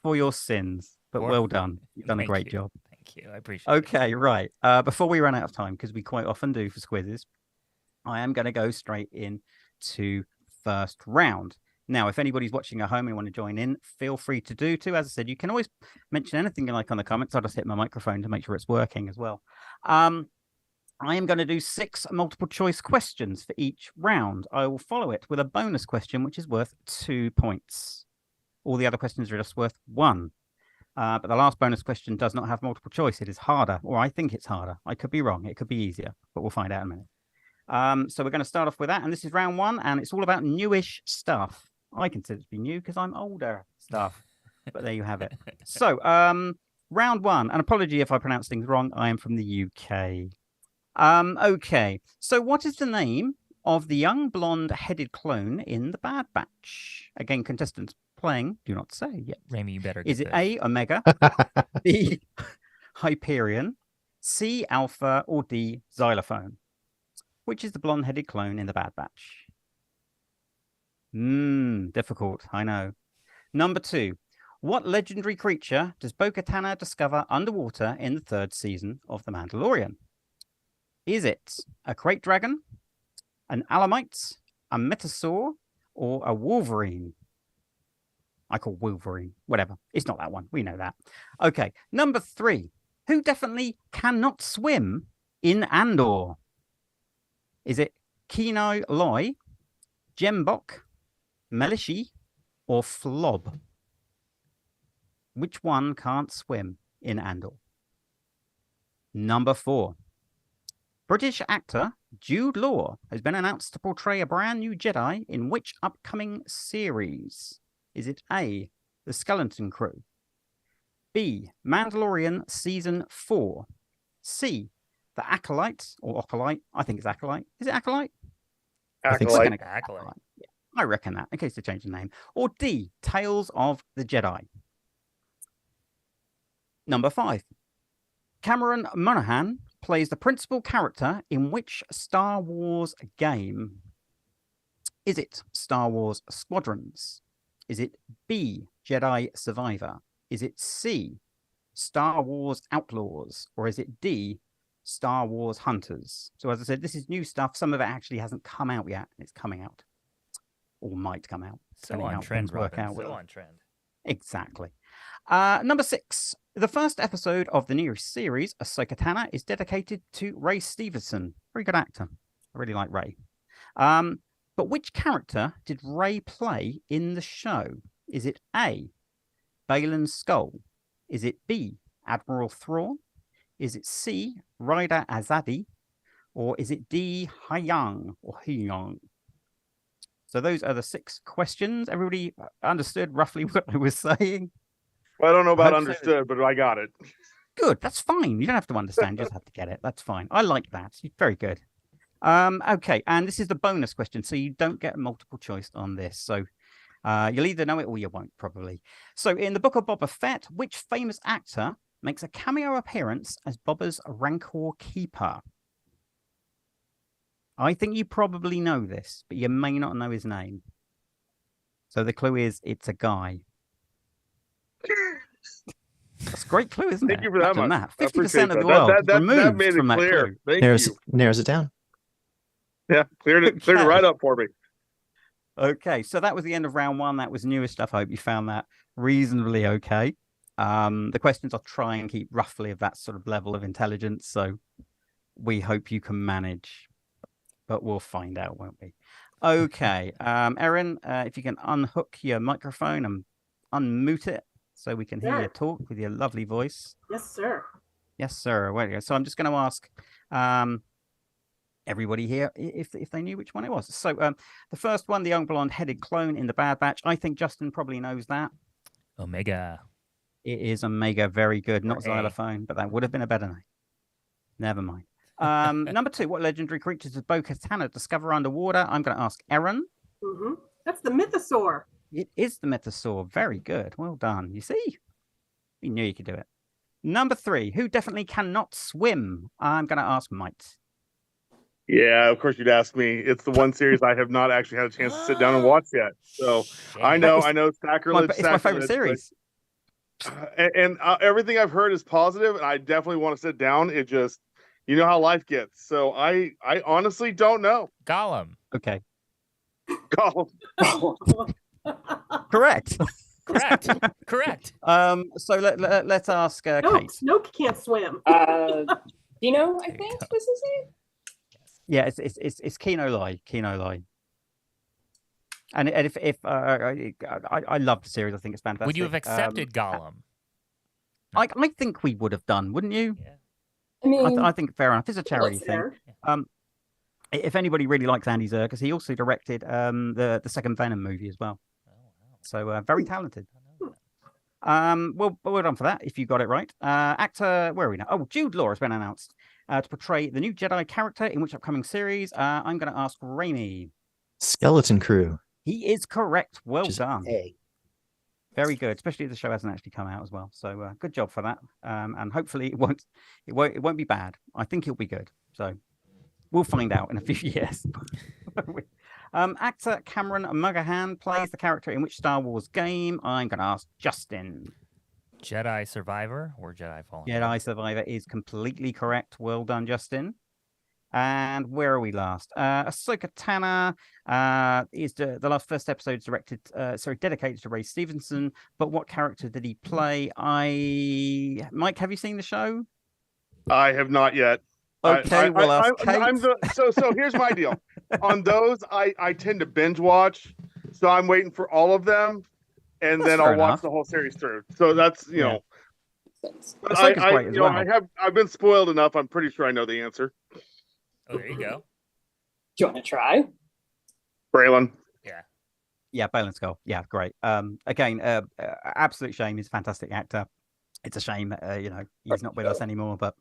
For your sins, but well done. You've done a great job. Thank you. I appreciate it. Okay, right. Before we run out of time, because we quite often do for quizzes, I am going to go straight in to first round. Now, if anybody's watching at home and want to join in, feel free to do too. As I said, you can always mention anything you like on the comments. I'll just hit my microphone to make sure it's working as well. I am going to do 6 multiple choice questions for each round. I will follow it with a bonus question, which is worth 2 points. All the other questions are just worth 1. But the last bonus question does not have multiple choice. It is harder, or I think it's harder. I could be wrong. It could be easier, but we'll find out in a minute. So we're going to start off with that. And this is round 1, and it's all about newish stuff. I consider it to be new because I'm older stuff. But there you have it. So round 1, an apology if I pronounce things wrong. I am from the UK. Okay. So what is the name of the young blonde-headed clone in the Bad Batch? Again, contestants playing, do not say yet. Rami, you better. Is it A, Omega, B, Hyperion, C, Alpha, or D, Xylophone? Which is the blonde-headed clone in the Bad Batch? Difficult, I know. Number 2. What legendary creature does Bo-Katan discover underwater in the 3rd season of The Mandalorian? Is it a krayt dragon, an Alamite, a Metasaur, or a Wolverine? I call Wolverine. Whatever. It's not that one. We know that. Okay. Number 3. Who definitely cannot swim in Andor? Is it Kenai Loy, Jembok, Melishi, or Flob? Which one can't swim in Andor? Number 4. British actor Jude Law has been announced to portray a brand new Jedi in which upcoming series? Is it A, The Skeleton Crew, B, Mandalorian Season 4, C, The Acolyte, or Acolyte? I think it's Acolyte. Is it Acolyte? Acolyte. Acolyte. Yeah, I reckon that, in case they change the name. Or D, Tales of the Jedi. Number 5. Cameron Monaghan plays the principal character in which Star Wars game? Is it Star Wars Squadrons? Is it B, Jedi Survivor? Is it C, Star Wars Outlaws? Or is it D, Star Wars Hunters? So as I said, this is new stuff. Some of it actually hasn't come out yet. It's coming out. Or might come out. So on trend, Robin. So on trend. Exactly. Number 6. The first episode of the new series, Ahsoka Tano, is dedicated to Ray Stevenson. Very good actor. I really like Ray. But which character did Ray play in the show? Is it A, Baylan Skoll? Is it B, Admiral Thrawn? Is it C, Ryder Azadi? Or is it D, Hyang or Hyang? So those are the 6 questions. Everybody understood roughly what I was saying? Well, I don't know about understood, but I got it. Good. That's fine. You don't have to understand. You just have to get it. That's fine. I like that. Very good. Okay. And this is the bonus question. So you don't get a multiple choice on this. So you'll either know it or you won't, probably. So in the Book of Boba Fett, which famous actor makes a cameo appearance as Boba's Rancor Keeper? I think you probably know this, but you may not know his name. So the clue is it's a guy. That's a great clue, isn't it? Thank you for that much. 50% of the world removed made it from that clear. clue. Narrows it down. Yeah, cleared it right up for me. Okay, so that was the end of round 1. That was newer stuff. I hope you found that reasonably okay. The questions I'll try and keep roughly of that sort of level of intelligence. So we hope you can manage, but we'll find out, won't we? Okay, Erin, if you can unhook your microphone and unmute it so we can hear you talk with your lovely voice. Yes, sir. Yes, sir. Well, so I'm just going to ask everybody here if they knew which one it was. So the first one, the young blonde-headed clone in the Bad Batch. I think Justin probably knows that. Omega. It is Omega. Very good. Not Xylophone, but that would have been a better name. Never mind. Number 2, what legendary creatures does Bo-Katan discover underwater? I'm going to ask Erin. That's the mythosaur. It is the mythosaur. Very good. Well done. You see? You knew you could do it. Number 3, who definitely cannot swim? I'm going to ask Mike. Yeah, of course you'd ask me. It's the one series I have not actually had a chance to sit down and watch yet. So I know sacrilege. It's my favorite series. And everything I've heard is positive, and I definitely want to sit down. It just, you know how life gets. So I honestly don't know. Gollum. Okay. Gollum. Correct. Correct. So let's ask Kate. Snoke can't swim. Dino, I think was his name. Yeah, it's Kino Lai. And if I love the series, I think it's fantastic. Would you have accepted Gollum? I think we would have done, wouldn't you? Yeah. I mean, I think fair enough. It's a charity thing. If anybody really likes Andy Serkis, he also directed the second Venom movie as well. So very talented. Well done for that. If you got it right, actor. Where are we now? Oh, Jude Law has been announced to portray the new Jedi character in which upcoming series? I'm going to ask Raimi. Skeleton Crew. He is correct. Well done. Very good, especially if the show hasn't actually come out as well. So good job for that. And hopefully it won't be bad. I think it'll be good. So we'll find out in a few years. Actor Cameron Muggahan plays the character in which Star Wars game? I'm going to ask Justin. Jedi Survivor or Jedi Fallen? Jedi Survivor is completely correct. Well done, Justin. And where are we last? Ahsoka Tano is the first episode is dedicated to Ray Stevenson. But what character did he play? Mike, have you seen the show? I have not yet. Okay, we'll ask Kate. So here's my deal. On those, I tend to binge watch, so I'm waiting for all of them, and then I'll watch the whole series through. So that's know, I've been spoiled enough. I'm pretty sure I know the answer. Oh, there you go. Do you want to try? Braylon. Yeah, Baylan Skull. Yeah, great. Again, absolute shame. He's a fantastic actor. It's a shame, he's not with us anymore. But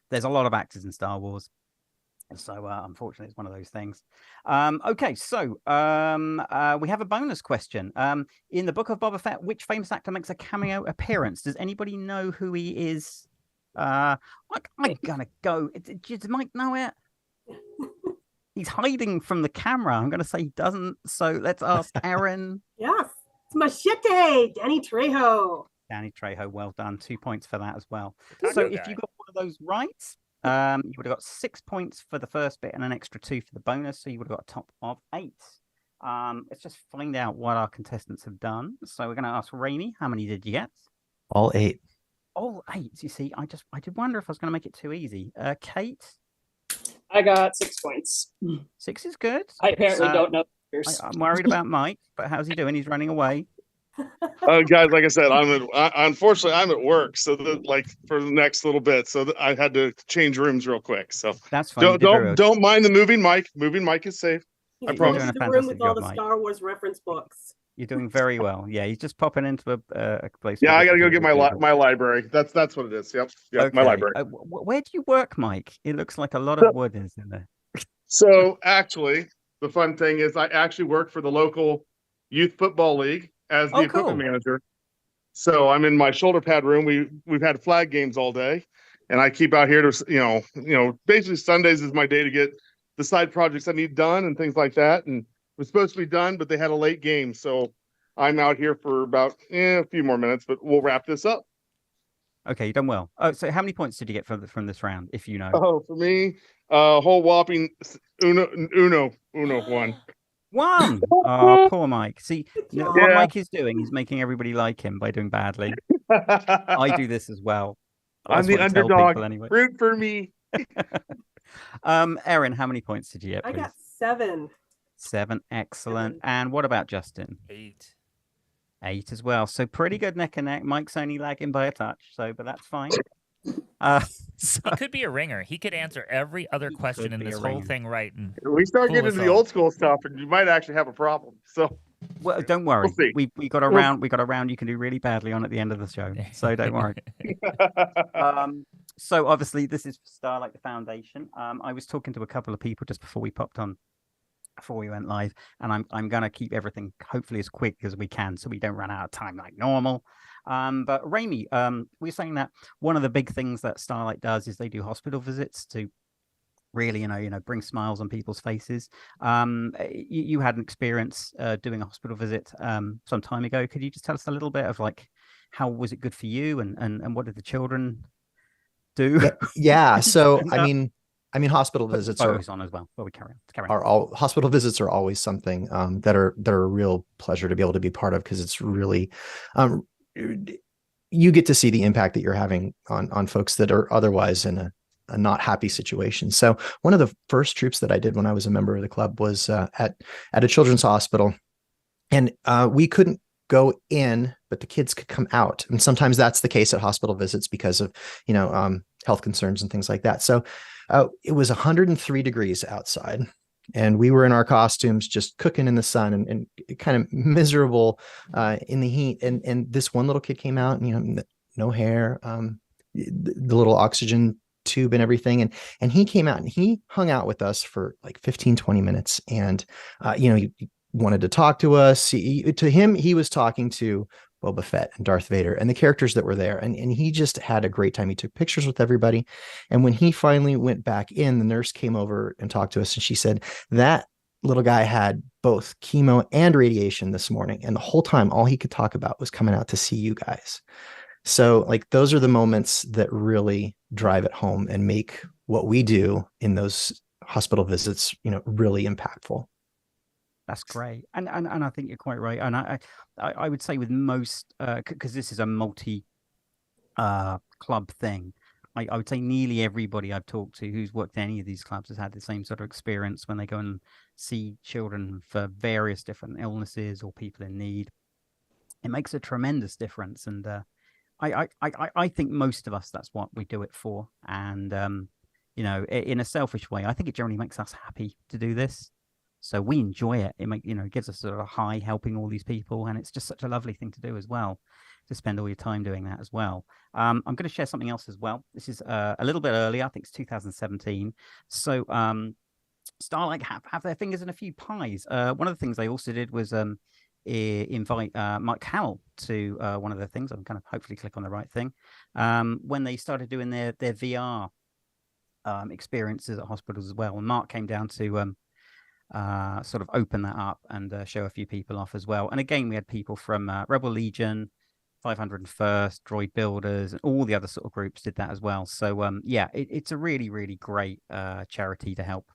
there's a lot of actors in Star Wars. So unfortunately, it's one of those things. Okay, so we have a bonus question. In the Book of Boba Fett, which famous actor makes a cameo appearance? Does anybody know who he is? I'm gonna go. Does Mike know it? He's hiding from the camera. I'm gonna say he doesn't. So let's ask Erin. Yes, it's Machete, Danny Trejo. Danny Trejo, well done. 2 points for that as well. So if you got one of those right, you would have got 6 points for the first bit and an extra 2 for the bonus. So you would have got a top of 8. Let's just find out what our contestants have done. So we're going to ask Raimi, how many did you get? All 8. All 8. You see, I did wonder if I was going to make it too easy. Kate? I got 6 points. 6 is good. I apparently don't know. I'm worried about Mike, but how's he doing? He's running away. Guys, like I said, unfortunately I'm at work, so for the next little bit, so I had to change rooms real quick. So that's fine. Don't mind the moving mic. Moving mic is safe. I promise. He's in the room with all the Star Wars reference books. You're doing very well. Yeah, he's just popping into a place. Yeah, I gotta go get my library. That's what it is. Yep, okay. My library. Where do you work, Mike? It looks like a lot of wood is in there. So actually, the fun thing is, I actually work for the local youth football league as the equipment manager. So I'm in my shoulder pad room. We've had flag games all day, and I keep out here to basically Sundays is my day to get the side projects I need done and things like that. And it was supposed to be done, but they had a late game, so I'm out here for about a few more minutes. But we'll wrap this up. Okay, you've done well. Oh, so how many points did you get from this round, if you know? Oh, for me, whole whopping uno one. 1. Oh, poor Mike. See, what Mike is doing, he's making everybody like him by doing badly. I do this as well. I'm the underdog. Anyway. Root for me. Erin, how many points did you get, please? I got 7. 7, excellent. And what about Justin? 8. 8 as well. So pretty good neck and neck. Mike's only lagging by a touch, but that's fine. He could be a ringer. He could answer every other question in this whole thing right. And we start getting into the old school stuff, and you might actually have a problem. So, well, don't worry. We got a round. We got a round you can do really badly on at the end of the show. So don't worry. So obviously this is for Starlight the Foundation. I was talking to a couple of people just before we popped on, before we went live, and I'm gonna keep everything hopefully as quick as we can so we don't run out of time like normal. But Raimi, we're saying that one of the big things that Starlight does is they do hospital visits to really, bring smiles on people's faces. You had an experience doing a hospital visit some time ago. Could you just tell us a little bit of like how was it good for you, and what did the children do? Yeah. So I mean, hospital visits are on as well. Well, we carry on. Are all hospital visits are always something that are a real pleasure to be able to be part of, because it's really you get to see the impact that you're having on folks that are otherwise in a not happy situation. So one of the first troops that I did when I was a member of the club was at a children's hospital, and we couldn't go in, but the kids could come out. And sometimes that's the case at hospital visits because of, health concerns and things like that. So it was 103 degrees outside, and we were in our costumes just cooking in the sun and kind of miserable in the heat. And this one little kid came out, and, no hair, the little oxygen tube and everything. And he came out and he hung out with us for like 15, 20 minutes. And, he wanted to talk to us. To him, he was talking to Boba Fett and Darth Vader and the characters that were there. And he just had a great time. He took pictures with everybody. And when he finally went back in, the nurse came over and talked to us. And she said, that little guy had both chemo and radiation this morning. And the whole time, all he could talk about was coming out to see you guys. So like, those are the moments that really drive it home and make what we do in those hospital visits, really impactful. That's great, and I think you're quite right. And I would say with most, because this is a multi club thing, I would say nearly everybody I've talked to who's worked in any of these clubs has had the same sort of experience when they go and see children for various different illnesses or people in need. It makes a tremendous difference, and I think most of us, that's what we do it for. And in a selfish way, I think it generally makes us happy to do this. So we enjoy it. It gives us sort of a high helping all these people, and it's just such a lovely thing to do as well, to spend all your time doing that as well. I'm going to share something else as well. This is a little bit earlier. I think it's 2017. So Starlight have their fingers in a few pies. One of the things they also did was invite Mike Howell to one of the things. I'm going to hopefully click on the right thing. When they started doing their VR experiences at hospitals as well, and Mark came down to sort of open that up and show a few people off as well. And again, we had people from Rebel Legion, 501st, Droid Builders, and all the other sort of groups did that as well. So it's a really, really great charity to help.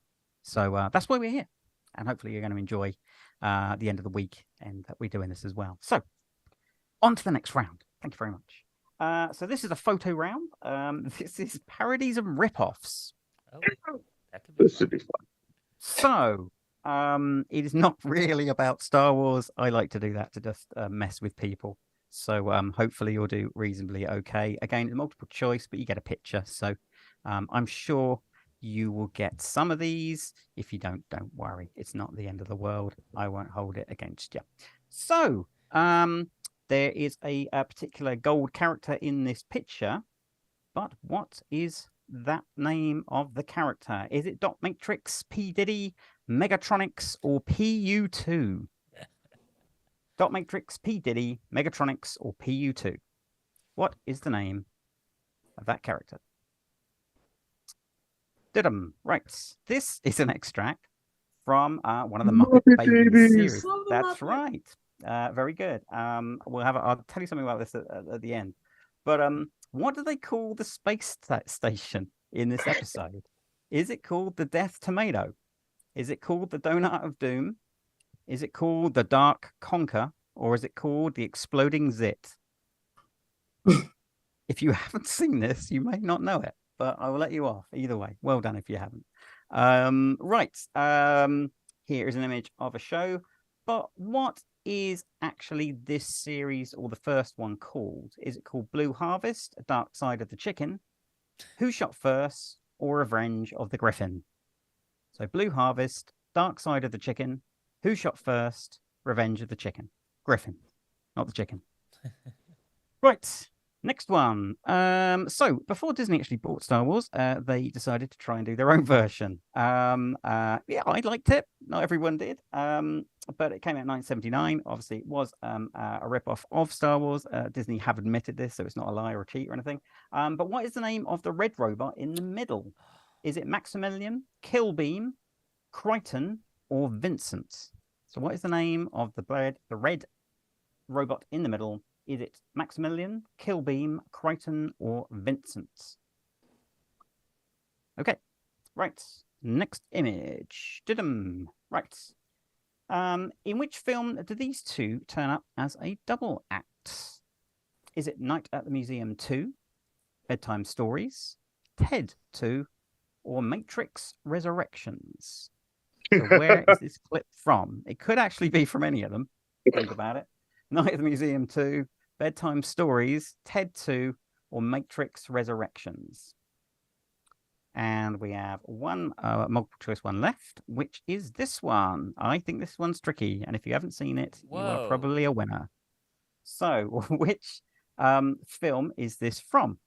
So that's why we're here, and hopefully you're going to enjoy the end of the week and that we're doing this as well. So on to the next round. Thank you very much. So this is a photo round. This is parodies and rip-offs. Oh, that could be this should be fun. So it is not really about Star Wars. I like to do that to just mess with people. So hopefully you'll do reasonably okay. Again, it's multiple choice, but you get a picture. So I'm sure you will get some of these. If you don't worry. It's not the end of the world. I won't hold it against you. So there is a particular gold character in this picture, but what is that name of the character? Is it Dot Matrix, P. Diddy, Megatronics, or PU2? Dot Matrix, P. Diddy, Megatronics, or PU2? What is the name of that character? Right. This is an extract from one of the Muppet Babies series. That's right. Very good. I'll tell you something about this at the end. But what do they call the space station in this episode? Is it called the Death Tomato? Is it called the Donut of Doom? Is it called the Dark Conker? Or is it called the Exploding Zit? If you haven't seen this, you may not know it, but I will let you off either way. Well done if you haven't. Right. Here is an image of a show. But what is actually this series, or the first one, called? Is it called Blue Harvest, Dark Side of the Chicken, Who Shot First, or Revenge of the Griffin? So Blue Harvest, Dark Side of the Chicken, Who Shot First, Revenge of the Chicken. Griffin, not the chicken. Right. Next one. So before Disney actually bought Star Wars, they decided to try and do their own version. Yeah, I liked it. Not everyone did. But it came out in 1979. Obviously, it was a rip-off of Star Wars. Disney have admitted this, so it's not a lie or a cheat or anything. But what is the name of the red robot in the middle? Is it Maximilian, Killbeam, Crichton, or Vincent? So what is the name of the red robot in the middle? Is it Maximilian, Killbeam, Crichton, or Vincent? Okay, right. Next image. Didum. Right. In which film do these two turn up as a double act? Is it Night at the Museum 2, Bedtime Stories, Ted 2, or Matrix Resurrections? So where is this clip from? It could actually be from any of them. Think about it. Night at the Museum 2, Bedtime Stories, Ted 2, or Matrix Resurrections. And we have one multiple choice one left, which is this one. I think this one's tricky. And if you haven't seen it, you are probably a winner. So which film is this from?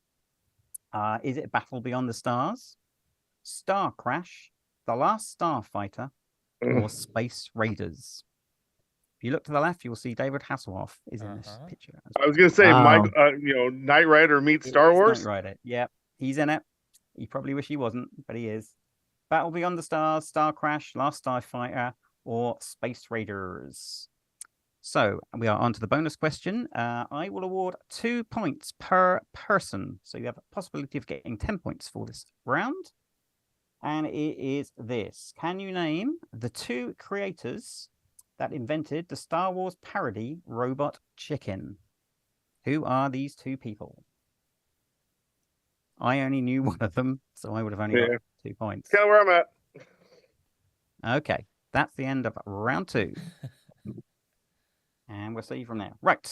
Is it Battle Beyond the Stars, Star Crash, The Last Starfighter, or Space Raiders? If you look to the left, you will see David Hasselhoff is in this picture. I was going to say, Mike, Knight Rider meets Star Wars. Knight Rider, yeah, he's in it. You probably wish he wasn't, but he is. Battle Beyond the Stars, Star Crash, Last Starfighter, or Space Raiders. So we are on to the bonus question. I will award 2 points per person. So you have a possibility of getting 10 points for this round. And it is this. Can you name the 2 creators that invented the Star Wars parody Robot Chicken? Who are these 2 people? I only knew one of them, so I would have only got 2 points. Kind of where I'm at. Okay, that's the end of round 2. And we'll see from there. Right.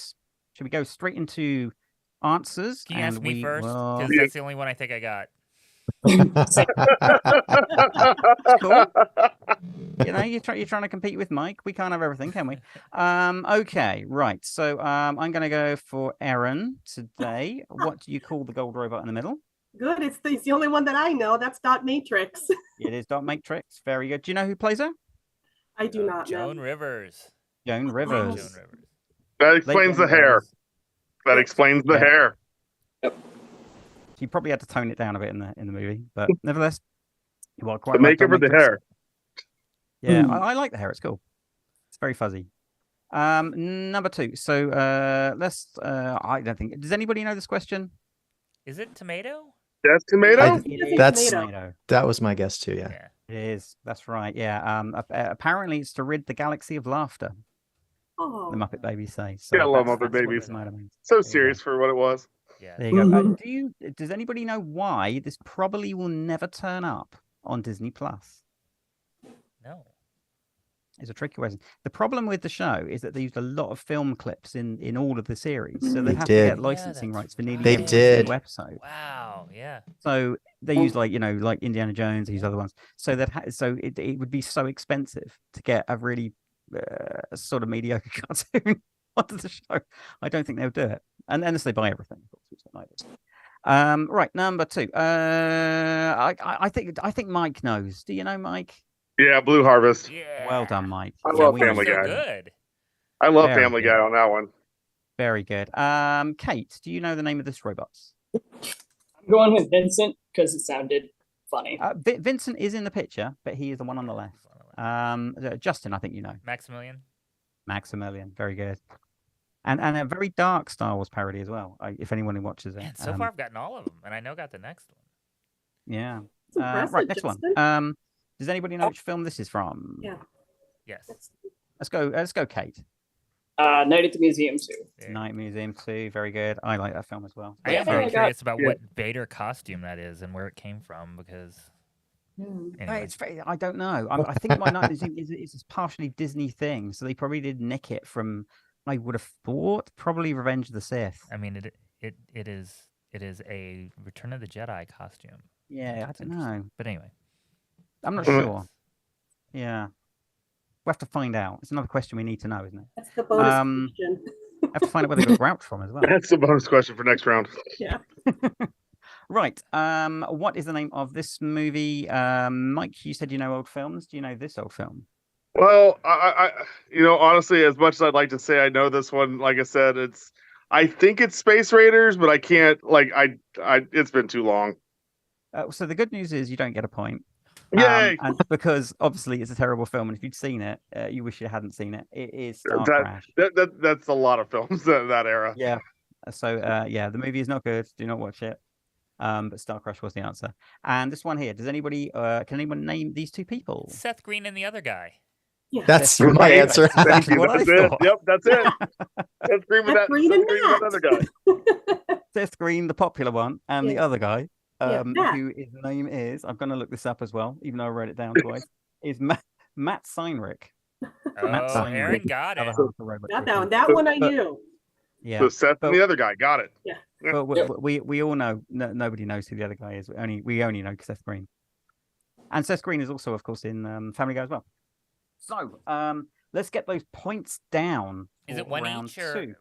Should we go straight into answers? Can you ask me first? Because that's the only one I think I got. Cool. You know, you're trying to compete with Mike. We can't have everything, can we? Okay, right. So I'm going to go for Erin today. What do you call the gold robot in the middle? Good. It's the only one that I know. That's Dot Matrix. It is Dot Matrix. Very good. Do you know who plays her? I do not know. Joan Rivers. Joan Rivers. That explains the hair. That explains the hair. She probably had to tone it down a bit in the movie, but nevertheless, you are quite the makeup of the hair. Yeah, I like the hair. It's cool. It's very fuzzy. Number 2. So let's. I don't think. Does anybody know this question? Is it tomato? That's tomato. That was my guess too. Yeah. It is. That's right. Yeah. Apparently, it's to rid the galaxy of laughter. Oh. The Muppet Babies say. So I love Muppet Babies. So serious for what it was. Yeah. There you go. Does anybody know why this probably will never turn up on Disney Plus? No. It's a tricky question. The problem with the show is that they used a lot of film clips in all of the series, so they have to get licensing rights for nearly every single episode. Wow. Yeah. So they use like Indiana Jones, these other ones. So it would be so expensive to get a really sort of mediocre cartoon onto the show. I don't think they'll do it, and unless they buy everything. Right, number 2. I think Mike knows. Do you know Mike? Yeah, Blue Harvest. Yeah. Well done, Mike. I love Family Guy. Good. I love Family Guy on that one. Very good. Kate, do you know the name of this robot? I'm going with Vincent because it sounded funny. Vincent is in the picture, but he is the one on the left. Justin, I think you know. Maximilian. Very good. And a very dark Star Wars parody as well, if anyone who watches it. Man, so far I've gotten all of them, and I know got the next one. Yeah. Right, next one. Does anybody know which film this is from? Yeah. Yes. Let's go, Kate. Night at the Museum 2. Yeah. Night Museum 2. Very good. I like that film as well. I am very curious about what Vader costume that is and where it came from because. Anyway. I don't know. I think my Night Museum is a partially Disney thing, so they probably did nick it from. I would have thought probably Revenge of the Sith. I mean, it is a Return of the Jedi costume. Yeah, I don't know. But anyway. I'm not sure. Yeah. We'll have to find out. It's another question we need to know, isn't it? That's the bonus question. have to find out where they got Grouch from as well. That's a bonus question for next round. Yeah. Right. What is the name of this movie? Mike, you said you know old films. Do you know this old film? Well, honestly, as much as I'd like to say I know this one, like I said, I think it's Space Raiders, but I can't. It's been too long. So the good news is you don't get a point. Yay! And because obviously it's a terrible film, and if you'd seen it, you wish you hadn't seen it. It is Star Crash. That's a lot of films that era. Yeah. So the movie is not good. Do not watch it. But Star Crash was the answer. And this one here, does anybody can anyone name these two people? Seth Green and the other guy. Yeah. That's my answer. Thank you. What That's I it. thought. Yep, that's it. Seth Green with Seth Green and Matt. other guy. Seth Green, the popular one, and the Yeah. other guy, Matt. who his name is, I'm going to look this up as well, even though I wrote it down twice, is Matt Seinrich. Oh, Aaron got it. Got that one. That one I knew. Yeah. So Seth and the other guy got it. Yeah. But we all know nobody knows who the other guy is. We only know Seth Green, and Seth Green is also, of course, in Family Guy as well. So let's get those points down. Is it for one round each two.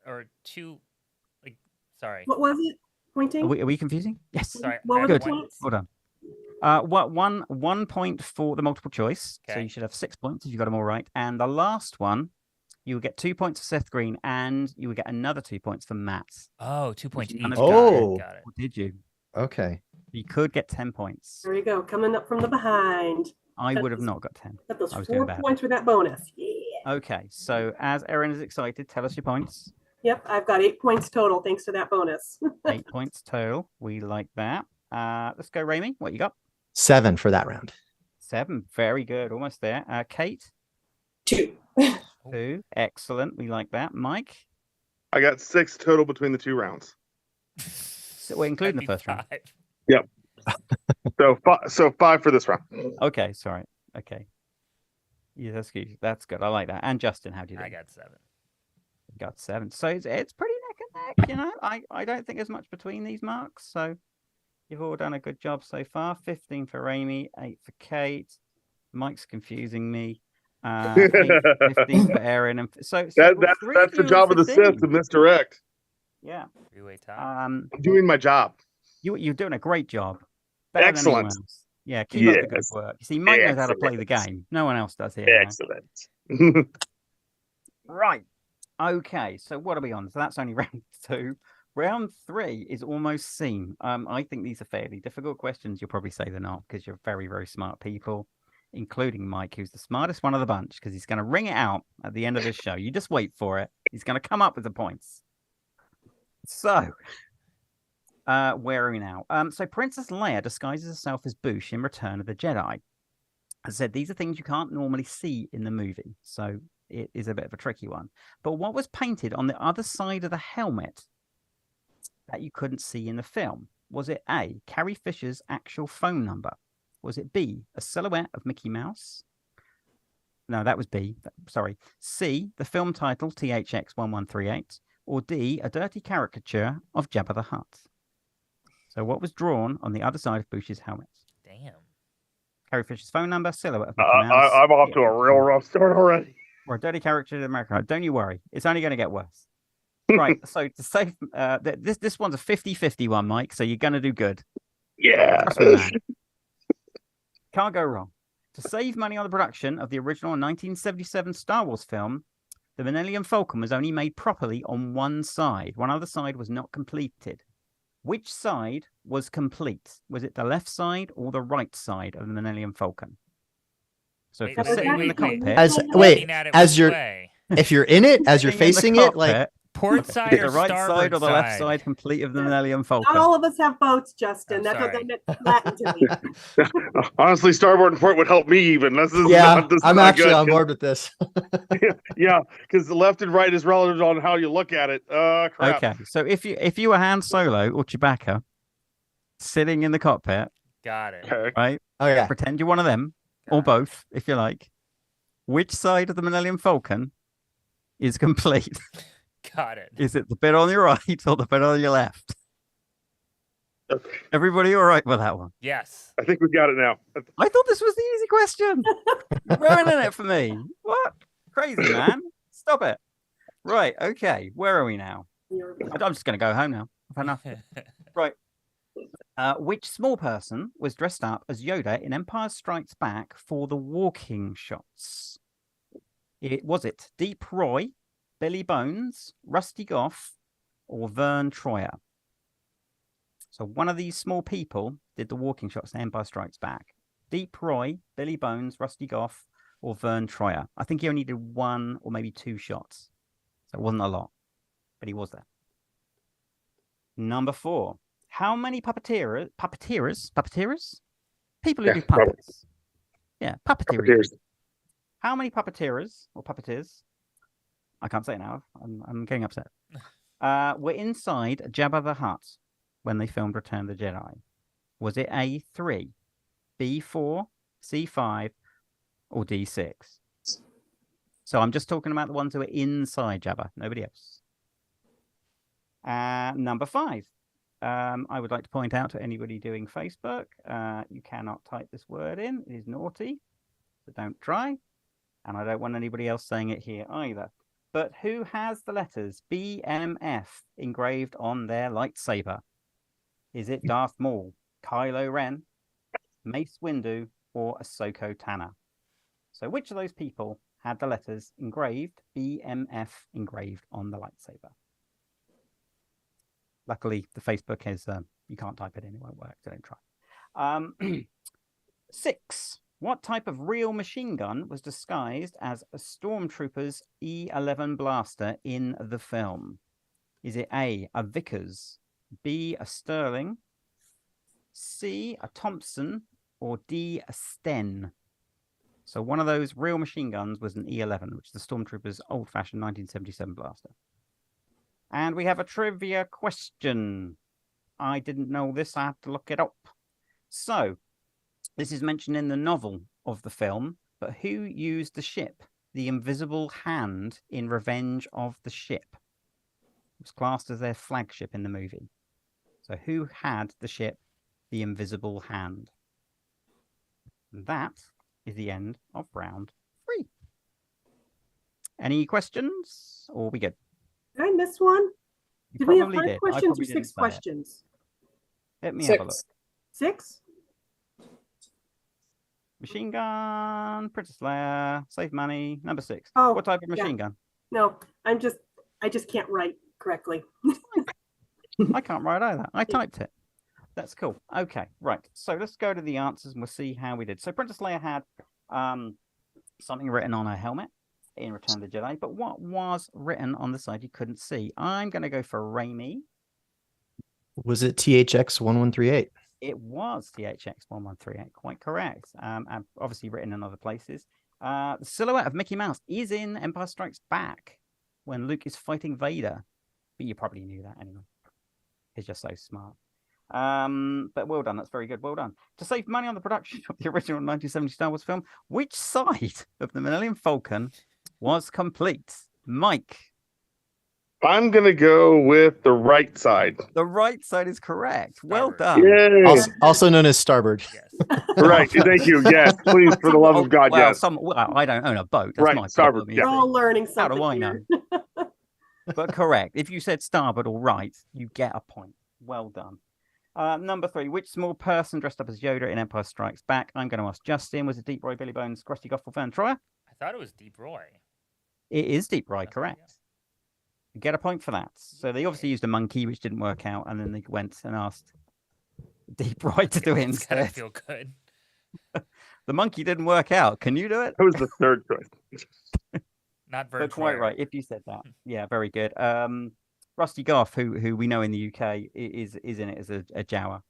or two? Like, sorry. What was it? Pointing? Are we confusing? Yes. Sorry. What were the Good. points? Hold on. One point for the multiple choice. So Okay. you should have 6 points if you got them all right. And the last one, you will get 2 points for Seth Green, and you will get another 2 points for Matt. Oh, 2 points each. Got Oh. it. Or did you? Okay. You could get 10 points. There you go. Coming up from the behind. I would have not got 10. Got those I was 4 doing bad. points for that bonus. Yeah. Okay, so as Erin is excited, tell us your points. Yep, I've got 8 points total thanks to that bonus. 8 points total. We like that. Let's go, Raimi. What you got? 7 for that round. 7. Very good. Almost there. Kate? 2. 2. Excellent. We like that. Mike? I got 6 total between the 2 rounds. So we're including the first round. Yep. so 5 for this round. Okay, sorry. Okay. Yeah, that's good. I like that. And Justin, how do you do? I got 7. Got 7. So it's pretty neck and neck, I don't think there's much between these marks. So you've all done a good job so far. 15 for Amy, 8 for Kate. Mike's confusing me. 8, 15 for Aaron. And so that's the job of the Sith to misdirect. Yeah. Three-way tie. I'm doing my job. You're doing a great job. Better than anyone Excellent. else. Yeah, keep up the good Yes. work. You see, Mike knows how to play the game. No one else does here. Excellent. Right. Okay, so what are we on? So that's only round 2. Round 3 is almost seen. I think these are fairly difficult questions. You'll probably say they're not because you're very, very smart people, including Mike, who's the smartest one of the bunch because he's going to ring it out at the end of this show. You just wait for it. He's going to come up with the points. So, where are we now? So Princess Leia disguises herself as Boushh in Return of the Jedi. As I said, these are things you can't normally see in the movie, so it is a bit of a tricky one. But what was painted on the other side of the helmet that you couldn't see in the film? Was it A, Carrie Fisher's actual phone number? Was it B, a silhouette of Mickey Mouse? No, that was B. Sorry. C, the film title THX 1138, or D, a dirty caricature of Jabba the Hutt? So what was drawn on the other side of Boush's helmet? Damn. Carrie Fisher's phone number, silhouette of Mickey Mouse. I'm off to a real rough start already. Or a dirty character in America. Don't you worry. It's only going to get worse. Right. So to save this one's a 50-50 one, Mike. So you're going to do good. Yeah. Trust me, man. Can't go wrong. To save money on the production of the original 1977 Star Wars film, the Millennium Falcon was only made properly on one side. One other side was not completed. Which side was complete? Was it the left side or the right side of the Millennium Falcon? So if you're sitting in the cockpit, if you're in it, as you're sitting in the facing it, like cockpit, port side the or right starboard side or the left side? side complete of the Millennium Falcon. Not all of us have boats, Justin. That's what sorry. they meant Latin to me. Honestly, starboard and port would help me even. This is yeah, not, this is I'm not actually good. on board with this. Yeah, because the left and right is relative on how you look at it. Crap. Okay, so if you were Han Solo or Chewbacca sitting in the cockpit, Got it. Okay. right? Oh yeah. Pretend you're one of them, or both, if you like. Which side of the Millennium Falcon is complete? Got it. Is it the bit on your right or the bit on your left? Everybody all right with that one? Yes. I think we got it now. I thought this was the easy question. You're ruining it for me. What? Crazy, man. Stop it. Right. Okay. Where are we now? I'm just going to go home now. I've had enough. Right. Which small person was dressed up as Yoda in Empire Strikes Back for the walking shots? Was it Deep Roy, Billy Bones, Rusty Goff, or Vern Troyer? So one of these small people did the walking shots in Empire Strikes Back. Deep Roy, Billy Bones, Rusty Goff, or Vern Troyer. I think he only did 1 or maybe 2 shots. So it wasn't a lot, but he was there. Number 4. How many puppeteers? People who do puppets. Yeah, puppeteers. How many puppeteers or puppeteers? I can't say it now. I'm getting upset. Were inside Jabba the Hutt when they filmed Return of the Jedi? Was it A3, B4, C5, or D6? So I'm just talking about the ones who are inside Jabba, nobody else. Number 5. I would like to point out to anybody doing Facebook, you cannot type this word in. It is naughty, so don't try. And I don't want anybody else saying it here either. But who has the letters BMF engraved on their lightsaber? Is it Darth Maul, Kylo Ren, Mace Windu, or Ahsoka Tano? So which of those people had the letters engraved, BMF engraved on the lightsaber? Luckily, the Facebook is, you can't type it in, it won't work, so don't try. 6. What type of real machine gun was disguised as a stormtrooper's E11 blaster in the film? Is it A, a Vickers, B, a Sterling, C, a Thompson, or D, a Sten? So one of those real machine guns was an E11, which is the stormtrooper's old-fashioned 1977 blaster. And we have a trivia question. I didn't know this, I had to look it up. So, this is mentioned in the novel of the film, but who used the ship, the Invisible Hand, in Revenge of the Ship? It was classed as their flagship in the movie. So who had the ship, the Invisible Hand? And that is the end of round 3. Any questions? Or are we good? Did I miss one? You Did we have probably 5 did. I questions probably or 6 didn't say it. questions? Let me have a look. 6? Machine gun, Princess Leia, save money, number 6. Oh, what type of yeah. machine gun? No, I just can't write correctly. I can't write either. I typed it. That's cool. Okay, right. So let's go to the answers and we'll see how we did. So Princess Leia had something written on her helmet in Return of the Jedi, but what was written on the side you couldn't see? I'm going to go for Raimi. Was it THX 1138? It was THX 1138, quite correct. And obviously written in other places. The silhouette of Mickey Mouse is in Empire Strikes Back when Luke is fighting Vader. But you probably knew that anyway. He's just so smart. But well done. That's very good. Well done. To save money on the production of the original 1970 Star Wars film, which side of the Millennium Falcon was complete? Mike. I'm going to go with the right side. The right side is correct. Well done. Yay. Also known as starboard. Right. Thank you. Yes, please, for the love of God, well, yes. I don't own a boat. That's Right, my starboard, problem. yeah. We're all learning something. How do I know? But correct. If you said starboard or right, you get a point. Well done. Number 3. Which small person dressed up as Yoda in Empire Strikes Back? I'm going to ask Justin. Was it Deep Roy, Billy Bones, Rusty Goff, or Vern Troyer? I thought it was Deep Roy. It is Deep Roy, correct. You get a point for that. So they obviously used a monkey, which didn't work out, and then they went and asked Deep Roy to do it It's gotta instead. feel good. The monkey didn't work out. Can you do it? That was the third choice. Not Vern But quite Troyer. right, if you said that. Yeah, very good. Rusty Goff, who we know in the UK, is in it as a Jawa,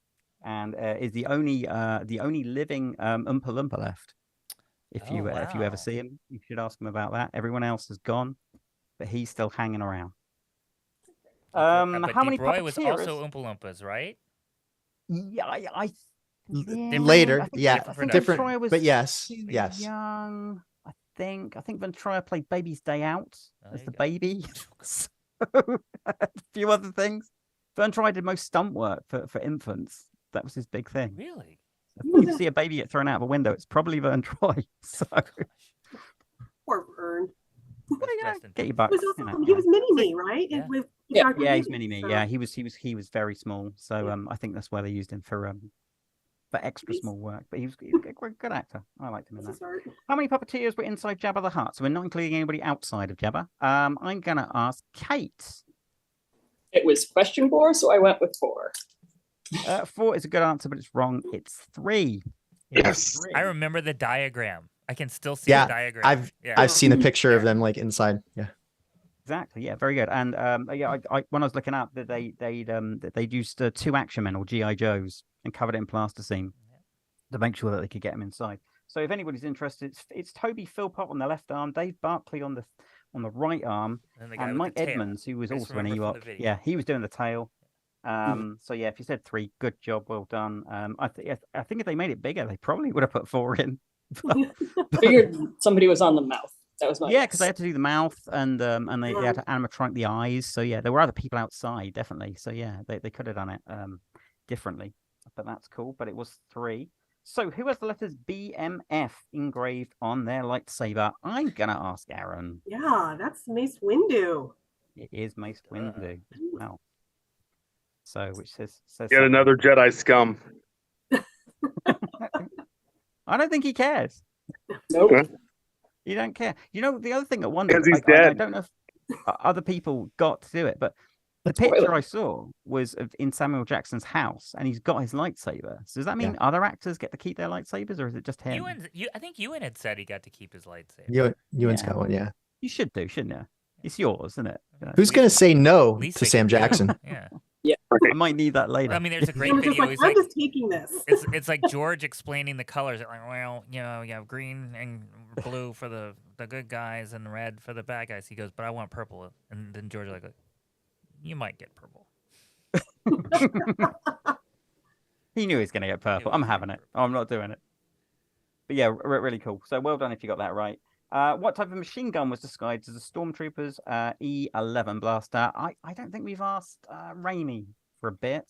and is the only living Oompa Loompa left. If you ever see him, you should ask him about that. Everyone else has gone, but he's still hanging around. But How many Deep Roy was puppeteers? also Oompa Loompas, right? Yeah, Later, I think yeah, Vern different, Troyer was but yes, too yes. young. I think Vern Troyer played Baby's Day Out as the baby. So, a few other things. Vern Troyer did most stunt work for infants. That was his big thing. Really? If you see a baby get thrown out of a window, it's probably Vern Troyer. So Poor Vern. Get your bucks. He was, also, he was mini-me, right? Yeah. Yeah, he's mini-me. So. Yeah, he was very small. So I think that's why they used him for extra small work. But he was a good actor. I liked him in that. How many puppeteers were inside Jabba the Hutt? So we're not including anybody outside of Jabba. I'm gonna ask Kate. It was question 4, so I went with 4. 4 is a good answer, but it's wrong. It's 3. Yes. I remember the diagram. I can still see the diagram. I've seen a picture of them like inside. Yeah. Exactly. Yeah. Very good. And I when I was looking up that they'd used 2 action men or GI Joes and covered it in plasticine to make sure that they could get them inside. So if anybody's interested, it's Toby Philpott on the left arm, Dave Barkley on the right arm, and Mike Edmonds, who was also an Ewok. Yeah, he was doing the tail. So yeah, if you said 3, good job, well done. I think if they made it bigger, they probably would have put 4 in. Figured somebody was on the mouth. That was my guess. Because they had to do the mouth and they had to animatronic the eyes. So yeah, there were other people outside, definitely. So yeah, they could have done it differently, but that's cool. But it was 3. So who has the letters BMF engraved on their lightsaber? I'm gonna ask Aaron. Yeah, that's Mace Windu. It is Mace Windu. Wow. So which says yet another Jedi scum. I don't think he cares. Nope. You don't care. You know, the other thing I wonder, because he's dead. I don't know if other people got to do it, but the picture I saw was in Samuel Jackson's house, and he's got his lightsaber. So does that mean other actors get to keep their lightsabers, or is it just him? I think Ewan had said he got to keep his lightsaber. Ewan's got one, yeah. You should do, shouldn't you? It's yours, isn't it? Who's going to say no to Sam Jackson? Yeah. Yeah, I might need that later. I mean, there's a great video. Like, I'm just taking this. It's like George explaining the colors. Like, well, you have green and blue for the good guys and red for the bad guys. He goes, but I want purple. And then George like, you might get purple. He knew he was going to get purple. I'm having it. I'm not doing it. But yeah, really cool. So well done if you got that right. What type of machine gun was disguised as a Stormtrooper's E11 blaster? I don't think we've asked Raimi for a bit.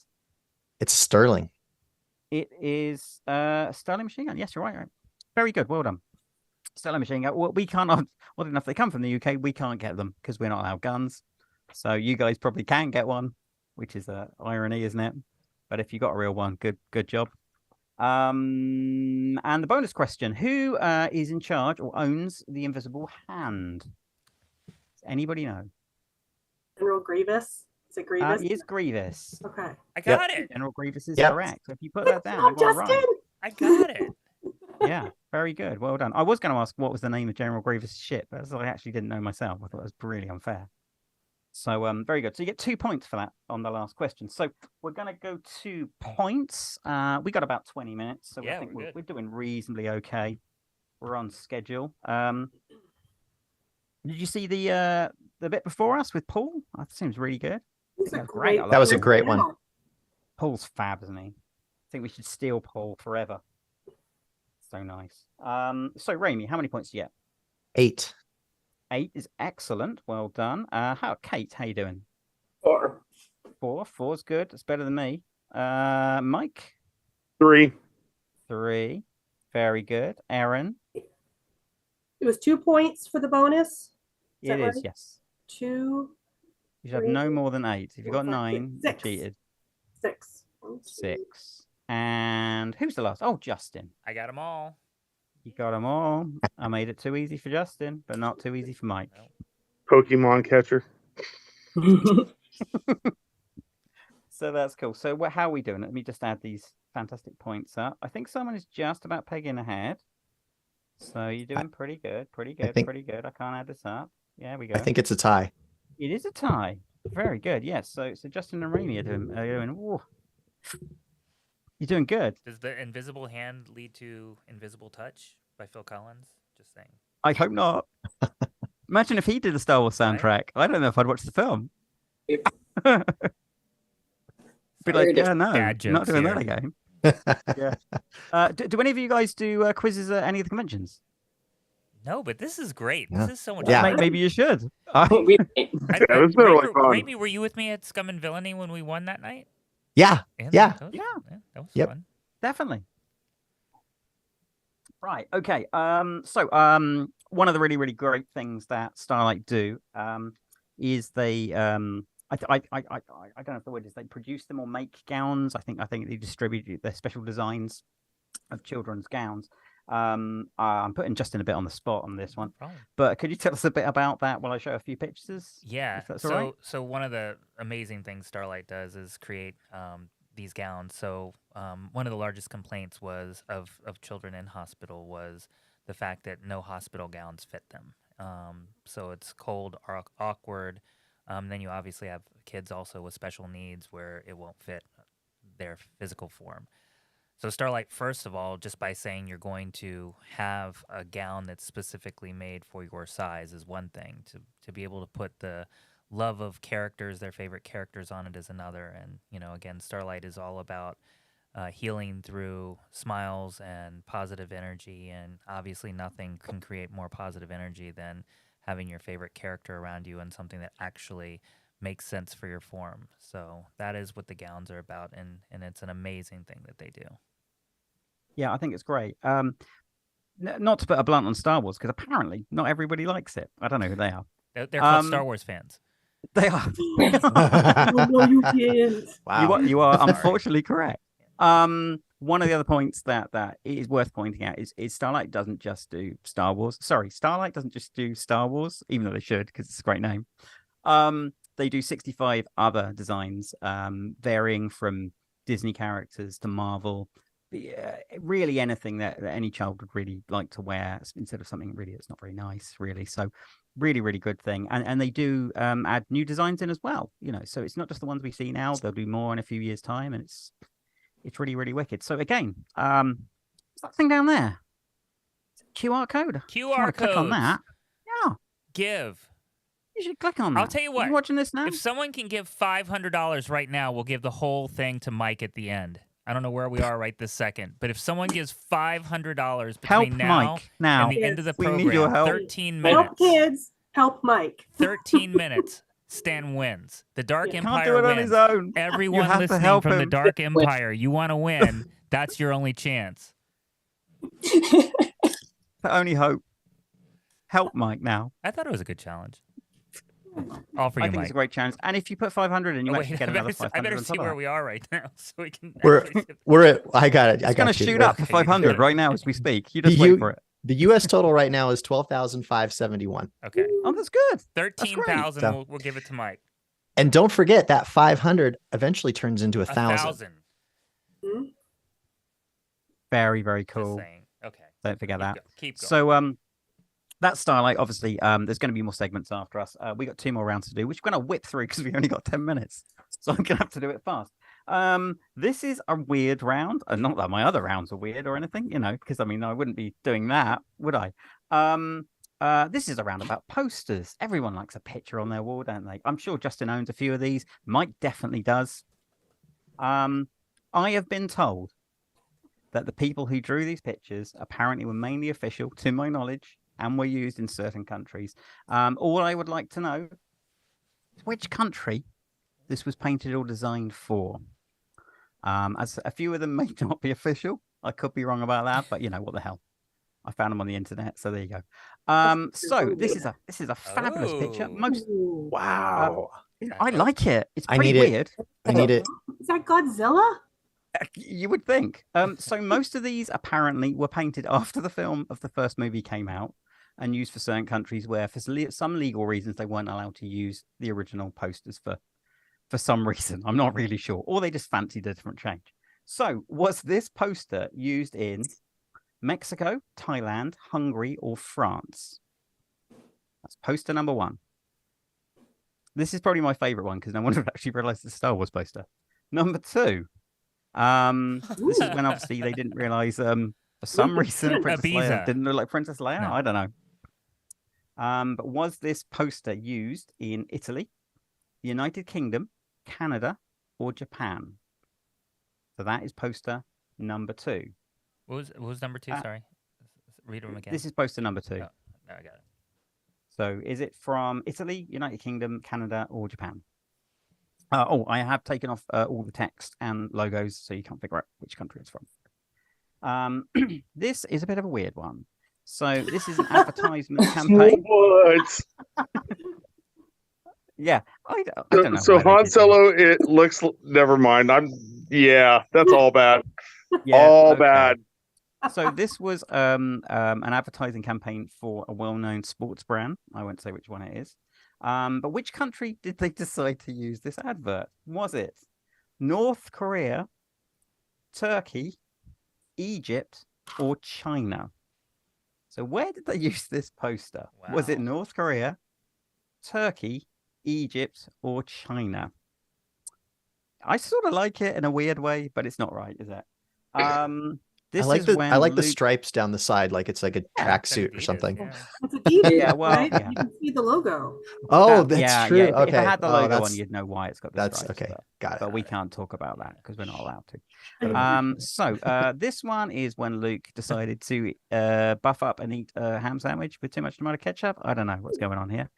It's Sterling. It is Sterling machine gun. Yes, you're right. Very good. Well done. Sterling machine gun. Well, we can't. Well enough. They come from the UK. We can't get them because we're not allowed guns. So you guys probably can get one, which is irony, isn't it? But if you got a real one, good job. And the bonus question: who is in charge or owns the invisible hand? Does anybody know? General Grievous. Is it Grievous? It is Grievous. Okay. I got it. General Grievous is correct. So if you put that down, Justin. right. I got it. Yeah, very good. Well done. I was going to ask what was the name of General Grievous' ship, but I actually didn't know myself. I thought it was really unfair. So very good. So you get 2 points for that on the last question. So we're going to go to points. We got about 20 minutes, so I think we're doing reasonably okay. We're on schedule. Did you see the bit before us with Paul? That seems really good. That was a great one. Paul's fab, isn't he? I think we should steal Paul forever. So nice. So Raimi, how many points do you get? 8. 8 is excellent. Well done. Kate, how you doing? 4. 4 is good. It's better than me. Mike? 3. 3. Very good. Aaron? It was 2 points for the bonus. It is, yes. 2. You should have no more than 8. If you got 9, you 6. cheated. 6. 6. And who's the last? Oh, Justin. I got them all. You got them all. I made it too easy for Justin, but not too easy for Mike. Pokemon catcher. So that's cool. So how are we doing? Let me just add these fantastic points up. I think someone is just about pegging ahead. So you're doing pretty good. Pretty good. I can't add this up. Yeah, we go. I think it's a tie. It is a tie. Very good. Yes. So Justin and Raimi are doing whoa. You're doing good. Does the invisible hand lead to Invisible Touch by Phil Collins? Just saying. I hope not. Imagine if he did a Star Wars soundtrack. I don't know if I'd watch the film. Be like, yeah, no, not doing that again. Yeah. Do any of you guys do quizzes at any of the conventions? No, but this is great. Yeah. This is so much Yeah, fun. Maybe you should. Raimi, were you with me at Scum and Villainy when we won that night? Yeah. That was fun. Definitely. Right. Okay. So one of the really, really great things that Starlight do is they I don't know if the word is they produce them or make gowns. I think they distribute their special designs of children's gowns. I'm putting Justin a bit on the spot on this one, but could you tell us a bit about that while I show a few pictures? Yeah. If that's all right. So one of the amazing things Starlight does is create these gowns. So one of the largest complaints was of children in hospital was the fact that no hospital gowns fit them. So it's cold, awkward. Then you obviously have kids also with special needs where it won't fit their physical form. So Starlight, first of all, just by saying you're going to have a gown that's specifically made for your size is one thing. To be able to put the love of characters, their favorite characters on it is another. And, again, Starlight is all about healing through smiles and positive energy. And obviously nothing can create more positive energy than having your favorite character around you and something that actually makes sense for your form. So that is what the gowns are about, and it's an amazing thing that they do. Yeah, I think it's great. Not to put a blunt on Star Wars, because apparently not everybody likes it. I don't know who they are. They're called Star Wars fans. They are. No, you can't. Wow. You are unfortunately correct. One of the other points that is worth pointing out is Starlight doesn't just do Star Wars. Sorry, Starlight doesn't just do Star Wars, even though they should, because it's a great name. They do 65 other designs, varying from Disney characters to Marvel. Really anything that any child would really like to wear instead of something really that's not very nice, really. So really, really good thing. And they do add new designs in as well, so it's not just the ones we see now. They'll do more in a few years' time, and it's really, really wicked. So again, what's that thing down there? QR code. QR code. Click on that. Yeah. Give. You should click on that. I'll tell you what. You watching this now? If someone can give $500 right now, we'll give the whole thing to Mike at the end. I don't know where we are right this second, but if someone gives $500 between now and the end of the program, need your help. 13 minutes. Help kids. Help Mike. 13 minutes. Stan wins. The Dark Empire can't do it wins. on his own. Everyone have to listening help from the him. Dark Empire, you want to win. That's your only chance. But only hope. Help Mike now. I thought it was a good challenge. All for you, I think Mike. it's a great challenge. And if you put 500 in, you actually get another 500 I better on see top of where that. we are right now, so we can. We're at. I got it. It's going to shoot up to 500 right now as we speak. You just wait for it. The U.S. total right now is 12,571. Okay. Oh, that's good. 13,000. So- We'll give it to Mike. And don't forget that 500 eventually turns into 1,000. Very, very cool. Okay. Don't forget that. Keep going. So that's Starlight. Obviously, there's going to be more segments after us. We got 2 more rounds to do, which we're going to whip through because we only got 10 minutes. So I'm going to have to do it fast. This is a weird round. Not that my other rounds are weird or anything, because I wouldn't be doing that, would I? This is a round about posters. Everyone likes a picture on their wall, don't they? I'm sure Justin owns a few of these. Mike definitely does. I have been told that the people who drew these pictures apparently were mainly official, to my knowledge, and were used in certain countries. All I would like to know is which country this was painted or designed for. As a few of them may not be official. I could be wrong about that, but what the hell? I found them on the internet, so there you go. So this is a fabulous picture. Wow. I like it. It's I pretty need it. weird. I need it. Is that Godzilla? You would think. So most of these apparently were painted after the film of the first movie came out and used for certain countries where, for some legal reasons, they weren't allowed to use the original posters for some reason. I'm not really sure. Or they just fancied a different change. So was this poster used in Mexico, Thailand, Hungary, or France? That's poster number 1. This is probably my favorite one because no one would actually realize it's a Star Wars poster. Number 2. This is when obviously they didn't realize for some reason Princess Leia didn't look like Princess Leia. No. I don't know. But was this poster used in Italy, United Kingdom, Canada, or Japan? So that is poster number 2. What was number 2? Sorry. Read them again. This is poster number 2. Oh, I got it. So is it from Italy, United Kingdom, Canada, or Japan? I have taken off all the text and logos, so you can't figure out which country it's from. This is a bit of a weird one. So this is an advertisement campaign. What? Yeah, I don't know. So why they Han did Solo, it looks. Never mind. Yeah, that's all bad. Yeah, all okay. bad. So this was an advertising campaign for a well-known sports brand. I won't say which one it is. But which country did they decide to use this advert? Was it North Korea, Turkey, Egypt, or China? So where did they use this poster? Was it North Korea, Turkey, Egypt, or China? I sort of like it in a weird way, but it's not right, is it? This I like is the when I like the Luke... stripes down the side, like it's like a tracksuit or something. It's Adidas, Yeah, well, right? yeah. You can see the logo. Oh, that's yeah, true. yeah. If Okay. I had the Oh, logo on, that's- you'd know why it's got the that's stripes. okay. Got it. But we can't talk about that because we're not allowed to. Okay. So this one is when Luke decided to buff up and eat a ham sandwich with too much tomato ketchup. I don't know what's going on here.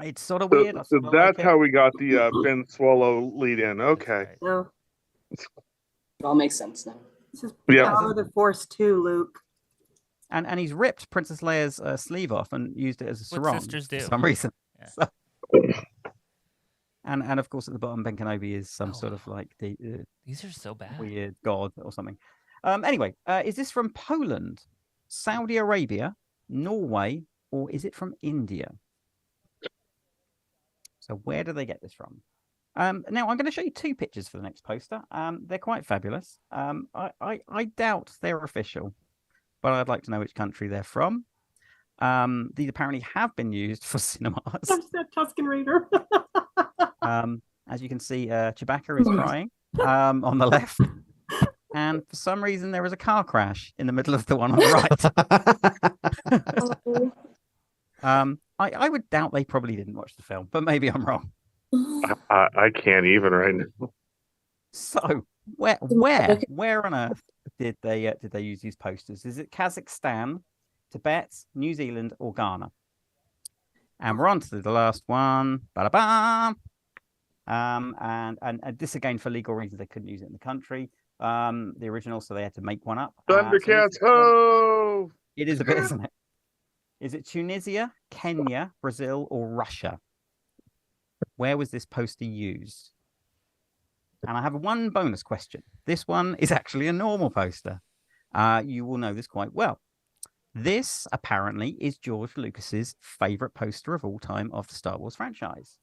It's sort of weird. So that's how we got the Ben Swallow lead in. Okay. No. It all makes sense now. This is Yeah. Power of the Force too, Luke. And he's ripped Princess Leia's sleeve off and used it as a What sarong sisters for do. some reason. Yeah. So- and of course at the bottom Ben Kenobi is some sort of like the These are so bad. weird god or something. Anyway, is this from Poland, Saudi Arabia, Norway, or is it from India? So where do they get this from? Now I'm going to show you two pictures for the next poster. They're quite fabulous. I doubt they're official, but I'd like to know which country they're from. These apparently have been used for cinemas. That's that Tusken Raider. As you can see, Chewbacca is crying on the left. And for some reason, there is a car crash in the middle of the one on the right. I would doubt they probably didn't watch the film, but maybe I'm wrong. I can't even right now. So where on earth did they use these posters? Is it Kazakhstan, Tibet, New Zealand, or Ghana? And we're on to the last one. Ba-da-ba! And this again for legal reasons they couldn't use it in the country. The original, so they had to make one up. Thundercats, ho! It is a bit, isn't it? Is it Tunisia, Kenya, Brazil, or Russia? Where was this poster used? And I have one bonus question. This one is actually a normal poster. You will know this quite well. This apparently is George Lucas's favorite poster of all time of the Star Wars franchise.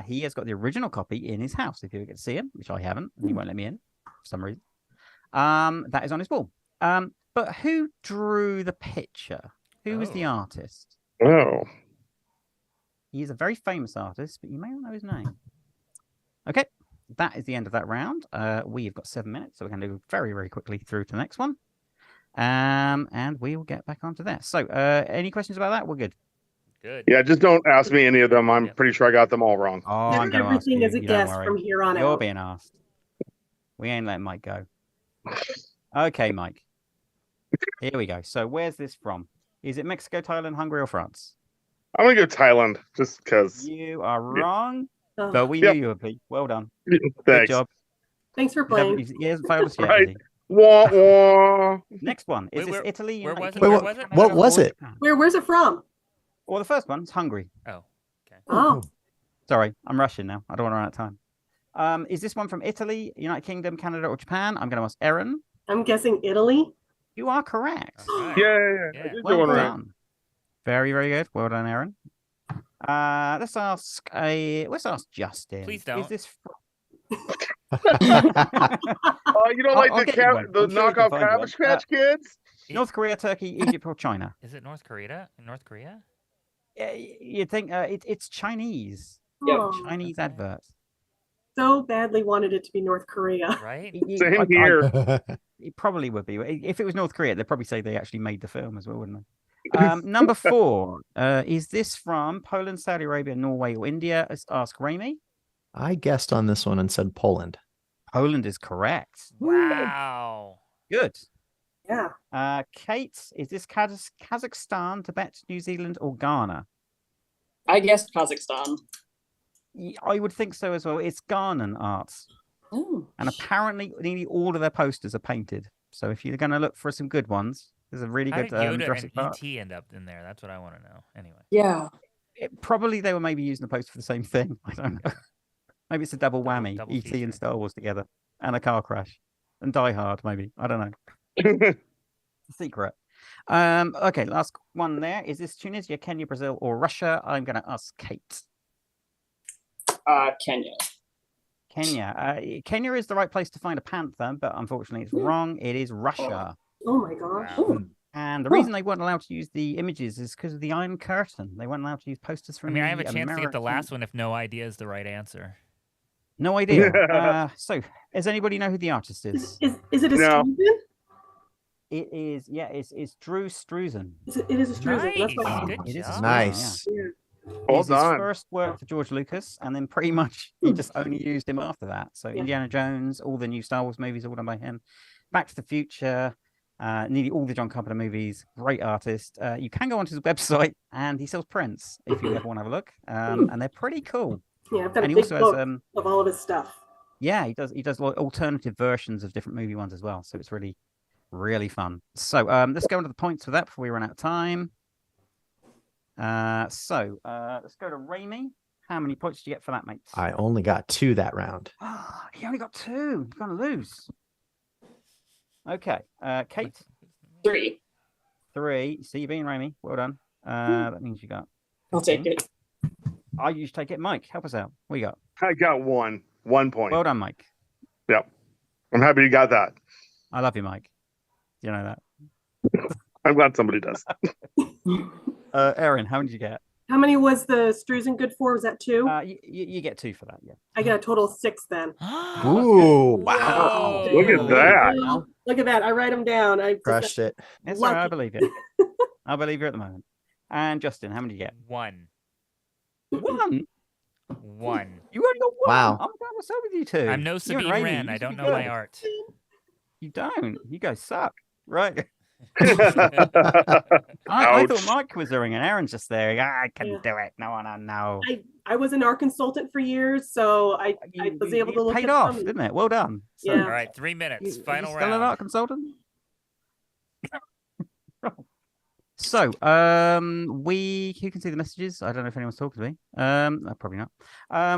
He has got the original copy in his house. If you ever get to see him, which I haven't, and he won't let me in for some reason. That is on his wall. But who drew the picture? Who was the artist? Oh. He is a very famous artist, but you may not know his name. Okay, that is the end of that round. We have got 7 minutes, so we're going to go very, very quickly through to the next one. And we will get back onto that. So, any questions about that? We're good. Good. Yeah, just don't ask me any of them. I'm pretty sure I got them all wrong. Oh, I'm going to ask Everything you. is a You don't guess worry. from here on You're out. being asked. We ain't letting Mike go. Okay, Mike. Here we go. So, where's this from? Is it Mexico, Thailand, Hungary, or France? I'm gonna go Thailand just because. You are wrong, Oh. but we knew you would be. Well done. Good Thanks. job. Thanks for He hasn't- playing. He hasn't failed us yet, Right. has he? Wah, wah. Next one. Is Wait, this Italy? where United was it? Kingdom, Where was it? Canada, What was or it? Japan? Where's it from? Well, the first one's Hungary. Oh, okay. Oh, Sorry, I'm rushing now. I don't want to run out of time. Is this one from Italy, United Kingdom, Canada, or Japan? I'm going to ask Erin. I'm guessing Italy. You are correct. All right. Yeah. I did Well go right. done. Very, very good. Well done, Erin. Let's ask Justin. Please don't. Is this You don't like I'll the get you one. the I'm sure we can knockoff find you Cabbage one. Patch Kids? North Korea, Turkey, Egypt, or China? Is it North Korea? North Korea? You'd think it's Chinese. Oh, Chinese advert. so badly wanted it to be North Korea. Right? Same here. It probably would be. If it was North Korea, they'd probably say they actually made the film as well, wouldn't they? Number 4. Is this from Poland, Saudi Arabia, Norway, or India? Let's ask Rami. I guessed on this one and said Poland. Poland is correct. Wow. Good. Yeah. Kate, is this Kazakhstan, Tibet, New Zealand, or Ghana? I guessed Kazakhstan. I would think so as well. It's Ghanan art. Oh. And apparently nearly all of their posters are painted. So if you're going to look for some good ones, There's a really How good did Yoda Jurassic and Park. ET end up in there? That's what I want to know. Anyway. Yeah. Probably they were maybe using the poster for the same thing. I don't know. Maybe it's a double whammy. double ET feature. and Star Wars together, and a car crash, and Die Hard. Maybe I don't know. It's a secret. Okay, last one. There is this: Tunisia, Kenya, Brazil, or Russia? I'm going to ask Kate. Kenya. Kenya is the right place to find a panther, but unfortunately it's wrong. It is Russia. Oh my gosh. And the reason they weren't allowed to use the images is because of the Iron Curtain. They weren't allowed to use posters from I mean, I have a the chance to get the American- last one if no idea is the right answer. No idea. So, does anybody know who the artist is? Is it a Steven? It is, yeah, it's Drew Struzan. It is a Struzan. That's what I It is a Struzan, Nice. yeah. Well It was his done. first work for George Lucas, and then pretty much he just only used him after that. So Indiana Jones, all the new Star Wars movies, all done by him. Back to the Future, nearly all the John Carpenter movies. Great artist. You can go onto his website, and he sells prints if you ever want to have a look. And they're pretty cool. Yeah, I've got And a he big also book has of all of his stuff. yeah, he does like alternative versions of different movie ones as well. So it's really, really fun. So let's go into the points for that before we run out of time. Let's go to Raimi. How many points did you get for that, mate? I only got 2 that round. He only got 2. You're gonna lose. Okay, Kate. 3. 3. See you being Raimi. Well done. That means you got. I'll take it. I usually take it. Mike, help us out. What you got? I got 1 point. Well done, Mike. Yep. I'm happy you got that. I love you, Mike. You know that. I'm glad somebody does. Erin, how many did you get? How many was the Struzan good for? Was that 2? You get 2 for that, yeah. I got a total of 6 then. Ooh, wow. Look at that. Look at that. I write them down. I Crushed it. That's all right, I believe you. I believe you at the moment. And Justin, how many did you get? 1. 1? 1. You only got 1? Wow. Oh my God, what's up with you two? I'm no You and Sabine Raimi, Wren. you I should don't be know my good. art. You don't. You guys suck. Right. I thought Mike was doing it. Aaron's just there. I can do it. No one I know. I was an art consultant for years, so I was able to look Paid at off, them. didn't it? Well done. So, Yeah. All right, 3 minutes. Final Still an round. art consultant? So, who can see the messages? I don't know if anyone's talking to me. Probably not.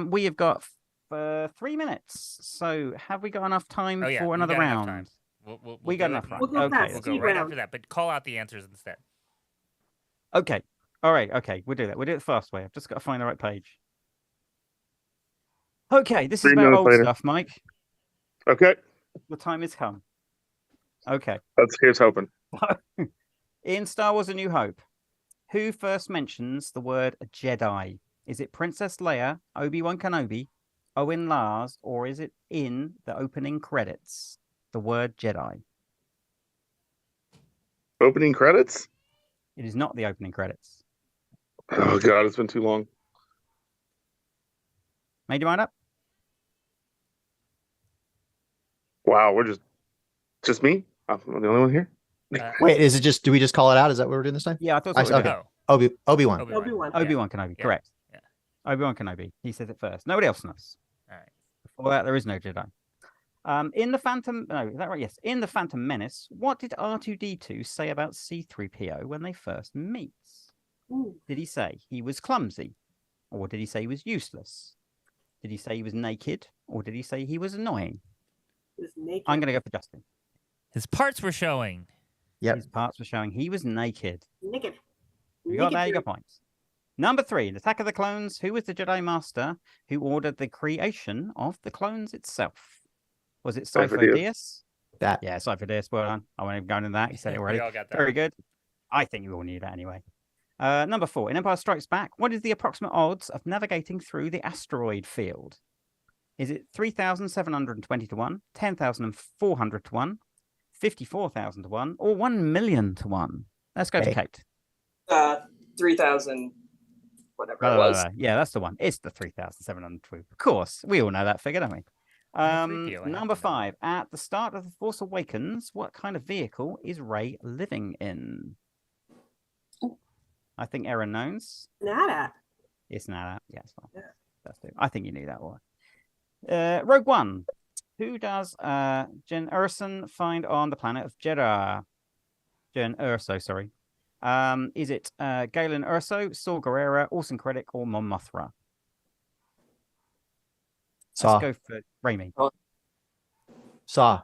We have got 3 minutes. So, have we got enough time Oh, yeah, for we another got enough round? time. We'll We got do it. enough. Right? We'll go Okay. fast. We'll go Speed right round. after that, but call out the answers instead. Okay. All right. Okay. We'll do that. We'll do it the fast way. I've just got to find the right page. Okay. This is 3 about minutes old later. stuff, Mike. Okay. The time has come. Okay. Here's hoping. In Star Wars A New Hope, who first mentions the word Jedi? Is it Princess Leia, Obi-Wan Kenobi, Owen Lars, or is it in the opening credits? The word Jedi. Opening credits? It is not the opening credits. Oh God, it's been too long. Made your mind up? Wow, we're just me? I'm the only one here? Wait, is it just? Do we just call it out? Is that what we're doing this time? Yeah, I thought so. Okay. Obi-Wan. Obi-Wan Kenobi, correct. Yeah. Obi-Wan Kenobi. He says it first. Nobody else knows. All right. Before that, there is no Jedi. In the Phantom, no, is that right? Yes. In the Phantom Menace, what did R2-D2 say about C-3PO when they first meet? Did he say he was clumsy, or did he say he was useless? Did he say he was naked, or did he say he was annoying? He was naked. I'm going to go for Justin. His parts were showing. Yep. His parts were showing he was naked. Naked. You got that? You Naked. got points. Number 3, in Attack of the Clones, who was the Jedi Master who ordered the creation of the clones itself? Was it Cypher Dyas? That. Yeah, Cypher Dyas. Well done. I won't even go into that. You said it already. We all got that. Very good. I think you all knew that anyway. Number 4, in Empire Strikes Back, what is the approximate odds of navigating through the asteroid field? Is it 3,720 to 1, 10,400 to 1, 54,000 to 1, or 1 million to 1? Let's go to Kate. 3,000, whatever it was. Yeah, that's the one. It's the 3,700. Of course, we all know that figure, don't we? 3PO, I Number 5. At the start of The Force Awakens, what kind of vehicle is Rey living in? I think Erin knows. Nada. It's Nada. Yeah, it's fine. That's it. I think you knew that one. Rogue One. Who does Jen Erson find on the planet of Jedha? Christian Urso, sorry. Is it Galen Urso, Saw Gerrera, Orson Krennic, or Mon Mothra? Saw. Let's go for Raimi. Saw.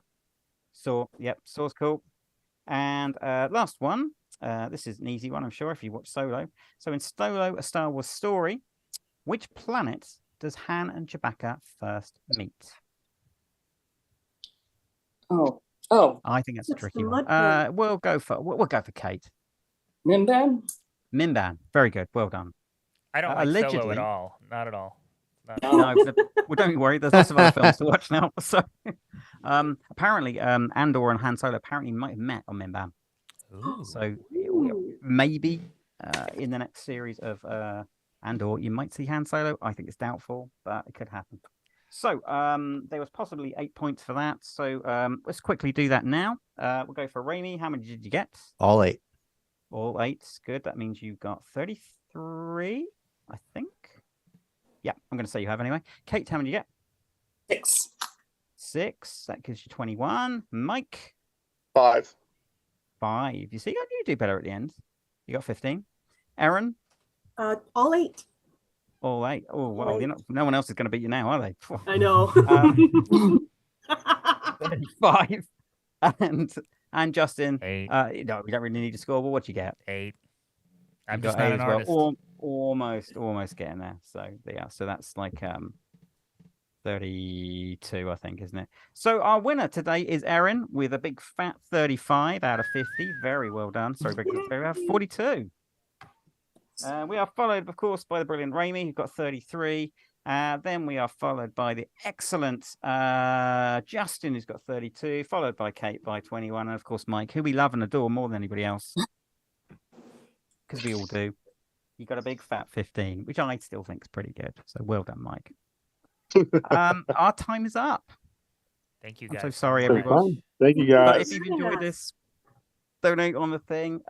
Saw. Yep. Saw's cool. And last one. This is an easy one, I'm sure, if you watch Solo. So in Solo, A Star Wars Story, which planet does Han and Chewbacca first meet? Oh. I think that's a It's tricky the one. mud planet. We'll go for Kate. Mimban? Mimban. Very good. Well done. I don't like allegedly, Solo at all. Not at all. No, well, don't worry. There's lots of other films to watch now. So, apparently, Andor and Han Solo apparently might have met on Mimban. So maybe in the next series of Andor, you might see Han Solo. I think it's doubtful, but it could happen. So there was possibly 8 points for that. So let's quickly do that now. We'll go for Raimi. How many did you get? All 8. All 8. Good. That means you got 33, I think. Yeah, I'm going to say you have anyway. Kate, how many did you get? 6. 6. That gives you 21. Mike? 5. 5. You see, you do better at the end. You got 15. Erin? All 8. All 8. Oh, well, no one else is going to beat you now, are they? I know. 35. And Justin? 8. No, we don't really need to score, but what do you get? 8. You I'm got just not 8 an as well. artist. Almost getting there. So yeah, so that's like 32, I think, isn't it? So our winner today is Erin with a big fat 35 out of 50. Very well done. Sorry, big 42. We are followed, of course, by the brilliant Raimi, who got 33. Then we are followed by the excellent Justin, who's got 32, followed by Kate by 21, and of course Mike, who we love and adore more than anybody else, because we all do. You got a big fat 15, which I still think is pretty good. So well done, Mike. Our time is up. Thank you, I'm guys. so sorry, everyone. Thank you, But guys. if you've enjoyed this, donate on the thing.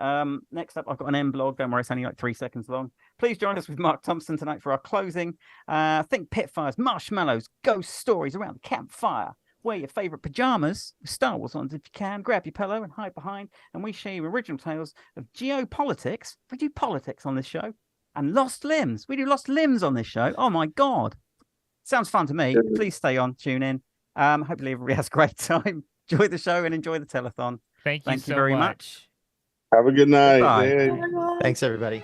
Next up, I've got an end blog. Don't worry, it's only like 3 seconds long. Please join us with Mark Thompson tonight for our closing. Think pitfires, marshmallows, ghost stories around the campfire. Wear your favourite pajamas with Star Wars ones if you can. Grab your pillow and hide behind. And we share you original tales of geopolitics. We do politics on this show. And lost limbs. We do lost limbs on this show. Oh, my God. Sounds fun to me. Please stay on, tune in. Hopefully everybody has a great time. Enjoy the show and enjoy the telethon. Thank you so very much. Have a good night. Bye. Yay. Thanks, everybody.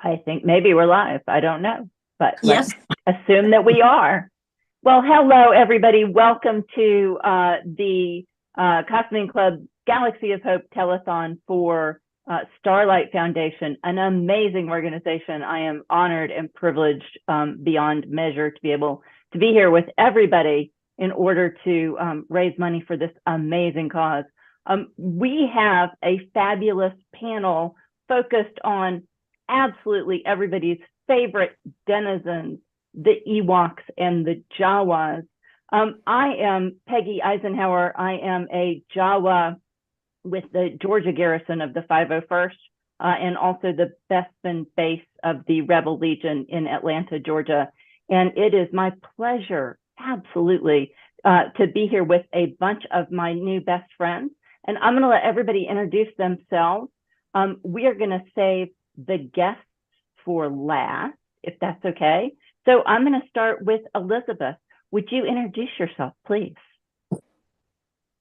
I think maybe we're live. I don't know, but Yes. let's assume that we are. Well, hello, everybody. Welcome to the Costuming Club Galaxy of Hope Telethon for Starlight Foundation, an amazing organization. I am honored and privileged beyond measure to be able to be here with everybody in order to raise money for this amazing cause. We have a fabulous panel focused on absolutely everybody's favorite denizens, the Ewoks and the Jawas. I am Peggy Eisenhower. I am a Jawa with the Georgia garrison of the 501st and also the Bespin base of the Rebel Legion in Atlanta, Georgia. And it is my pleasure, absolutely, to be here with a bunch of my new best friends. And I'm going to let everybody introduce themselves. We are going to save the guests for last, if that's okay. So I'm going to start with Elizabeth. Would you introduce yourself, please?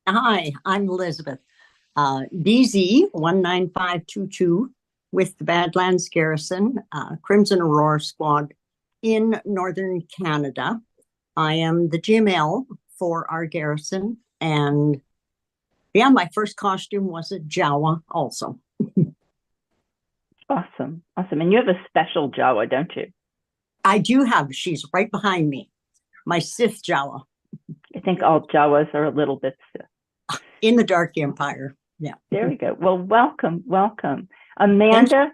Hi, I'm Elizabeth. DZ19522 with the Badlands Garrison, Crimson Aurora Squad in Northern Canada. I am the GML for our garrison. And yeah, my first costume was a Jawa also. Awesome. Awesome. And you have a special Jawa, don't you? I do have. She's right behind me. My Sith Jawa. I think all Jawas are a little bit Sith. In the Dark Empire. Yeah. There we go. Well, welcome. Welcome. Amanda,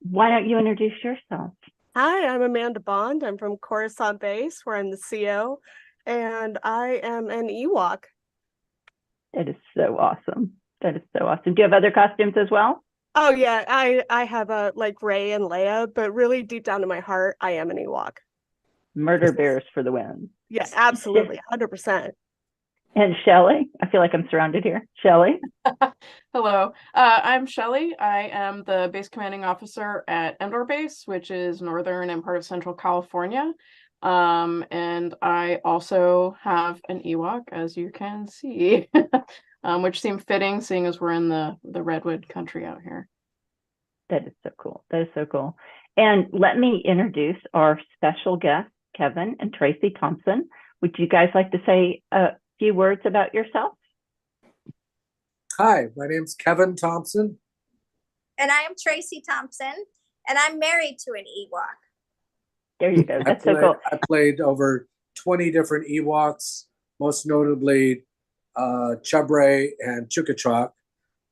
why don't you introduce yourself? Hi, I'm Amanda Bond. I'm from Coruscant Base, where I'm the CO, and I am an Ewok. That is so awesome. That is so awesome. Do you have other costumes as well? Oh yeah, I have a like Rey and Leia, but really deep down in my heart, I am an Ewok. Murder bears for the win. Yes, absolutely, 100%. And Shelley, I feel like I'm surrounded here. Shelley. Hello, I'm Shelley. I am the base commanding officer at Endor Base, which is northern and part of Central California. And I also have an Ewok, as you can see, which seemed fitting, seeing as we're in the Redwood country out here. That is so cool. That is so cool. And let me introduce our special guests, Kevin and Tracy Thompson. Would you guys like to say a few words about yourself? Hi, my name's Kevin Thompson. And I am Tracy Thompson, and I'm married to an Ewok. There you go. That's so cool. I played over 20 different Ewoks, most notably Chubre and Chukachok.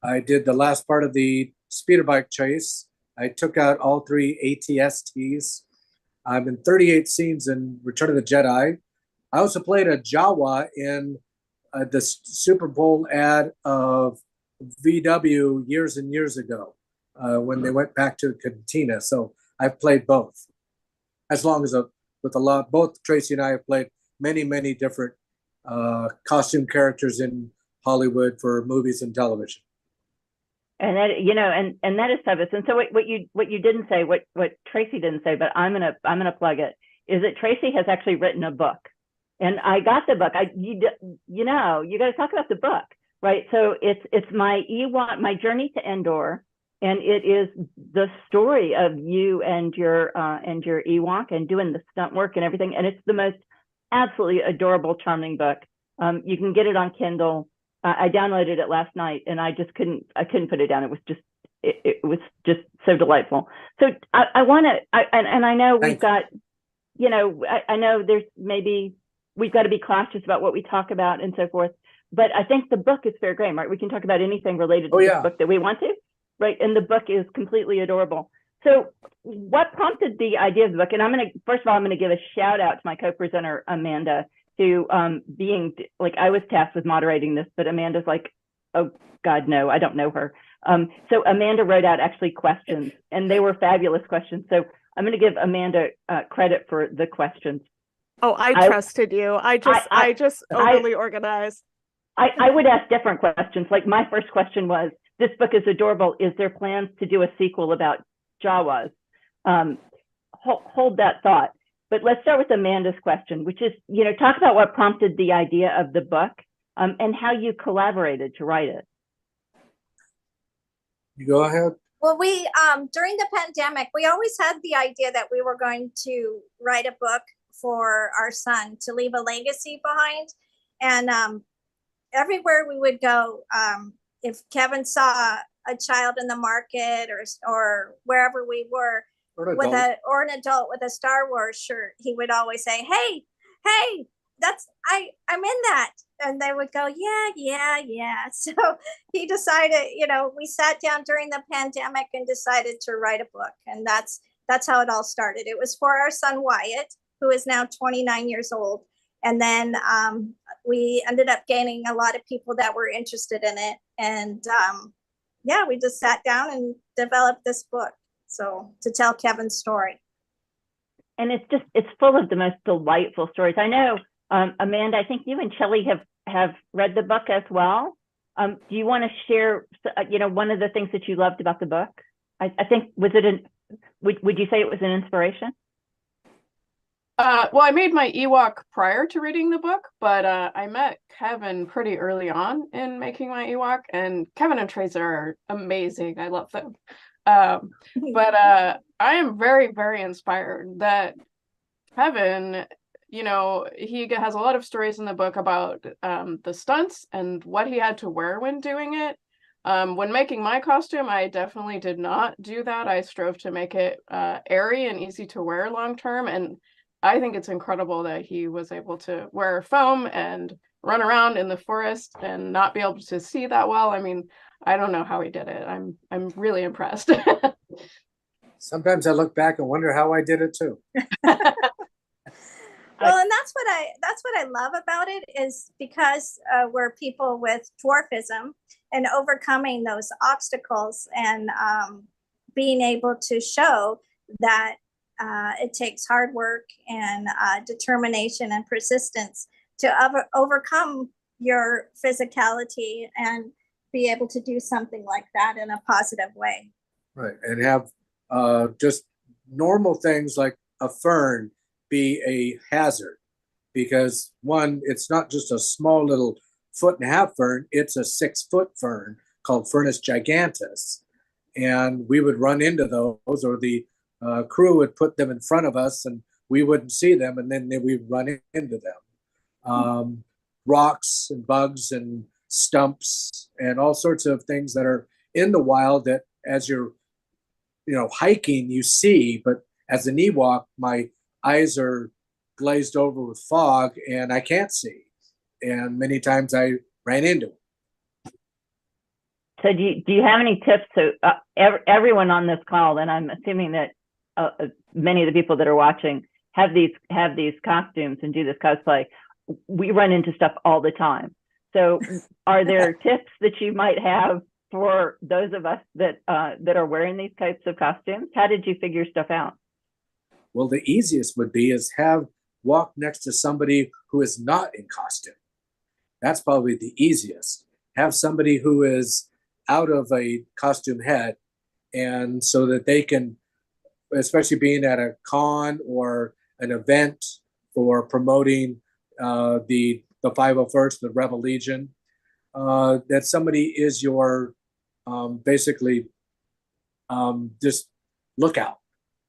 I did the last part of the speeder bike chase. I took out all 3 ATSTs. I'm in 38 scenes in Return of the Jedi. I also played a Jawa in the Super Bowl ad of VW years and years ago when they went back to Cantina. So I've played both. As long as both Tracy and I have played many, many different costume characters in Hollywood for movies and television. And that, and that is fabulous. And so what you didn't say, what Tracy didn't say, but I'm gonna plug it, is that Tracy has actually written a book. And I got the book. You got to talk about the book, right? So it's my Ewok, my journey to Endor, and it is the story of you and your Ewok and doing the stunt work and everything. And it's the most absolutely adorable, charming book. You can get it on Kindle. I downloaded it last night, and I couldn't put it down. It was just so delightful. So I want to, and I know we've got, I know there's maybe. We've got to be cautious about what we talk about and so forth. But I think the book is fair game, right? We can talk about anything related to this book that we want to, right? And the book is completely adorable. So what prompted the idea of the book? And first of all, I'm going to give a shout out to my co-presenter, Amanda, who being like, I was tasked with moderating this, but Amanda's like, oh God, no, I don't know her. So Amanda wrote out actually questions, and they were fabulous questions. So I'm going to give Amanda credit for the questions. Oh, I trusted you. I just overly organized. I would ask different questions. Like my first question was, this book is adorable. Is there plans to do a sequel about Jawas? Hold that thought. But let's start with Amanda's question, which is, talk about what prompted the idea of the book and how you collaborated to write it. You go ahead. Well, we during the pandemic, we always had the idea that we were going to write a book for our son to leave a legacy behind. And everywhere we would go, if Kevin saw a child in the market or wherever we were with an adult with a Star Wars shirt, he would always say, hey, that's I'm in that. And they would go, yeah. So he decided, we sat down during the pandemic and decided to write a book. And that's how it all started. It was for our son Wyatt, who is now 29 years old. And then we ended up gaining a lot of people that were interested in it. And we just sat down and developed this book. So to tell Kevin's story. And it's full of the most delightful stories. I know, Amanda, I think you and Shelley have read the book as well. Do you want to share, one of the things that you loved about the book? I think, would you say it was an inspiration? Well, I made my Ewok prior to reading the book, but I met Kevin pretty early on in making my Ewok, and Kevin and Tracer are amazing. I love them. But I am very, very inspired that Kevin, he has a lot of stories in the book about the stunts and what he had to wear when doing it. When making my costume, I definitely did not do that. I strove to make it airy and easy to wear long term, and I think it's incredible that he was able to wear foam and run around in the forest and not be able to see that well. I mean, I don't know how he did it. I'm really impressed. Sometimes I look back and wonder how I did it too. Well, and that's what I love about it is because we're people with dwarfism and overcoming those obstacles and being able to show that it takes hard work and determination and persistence to overcome your physicality and be able to do something like that in a positive way. Right. And have just normal things like a fern be a hazard because one, it's not just a small little 1.5 foot fern, it's a 6-foot fern called Furnus gigantus. And we would run into those, or the crew would put them in front of us and we wouldn't see them, and then we'd run into them. Rocks and bugs and stumps and all sorts of things that are in the wild that as you're hiking you see, but as an Ewok my eyes are glazed over with fog and I can't see, and many times I ran into them. So do you have any tips? So everyone on this call, and I'm assuming that many of the people that are watching have these costumes and do this cosplay. We run into stuff all the time. So are there tips that you might have for those of us that are wearing these types of costumes? How did you figure stuff out? Well, the easiest would be is walk next to somebody who is not in costume. That's probably the easiest. Have somebody who is out of a costume head, and so that they can, especially being at a con or an event for promoting the 501st, the Rebel Legion, that somebody is your basically just lookout,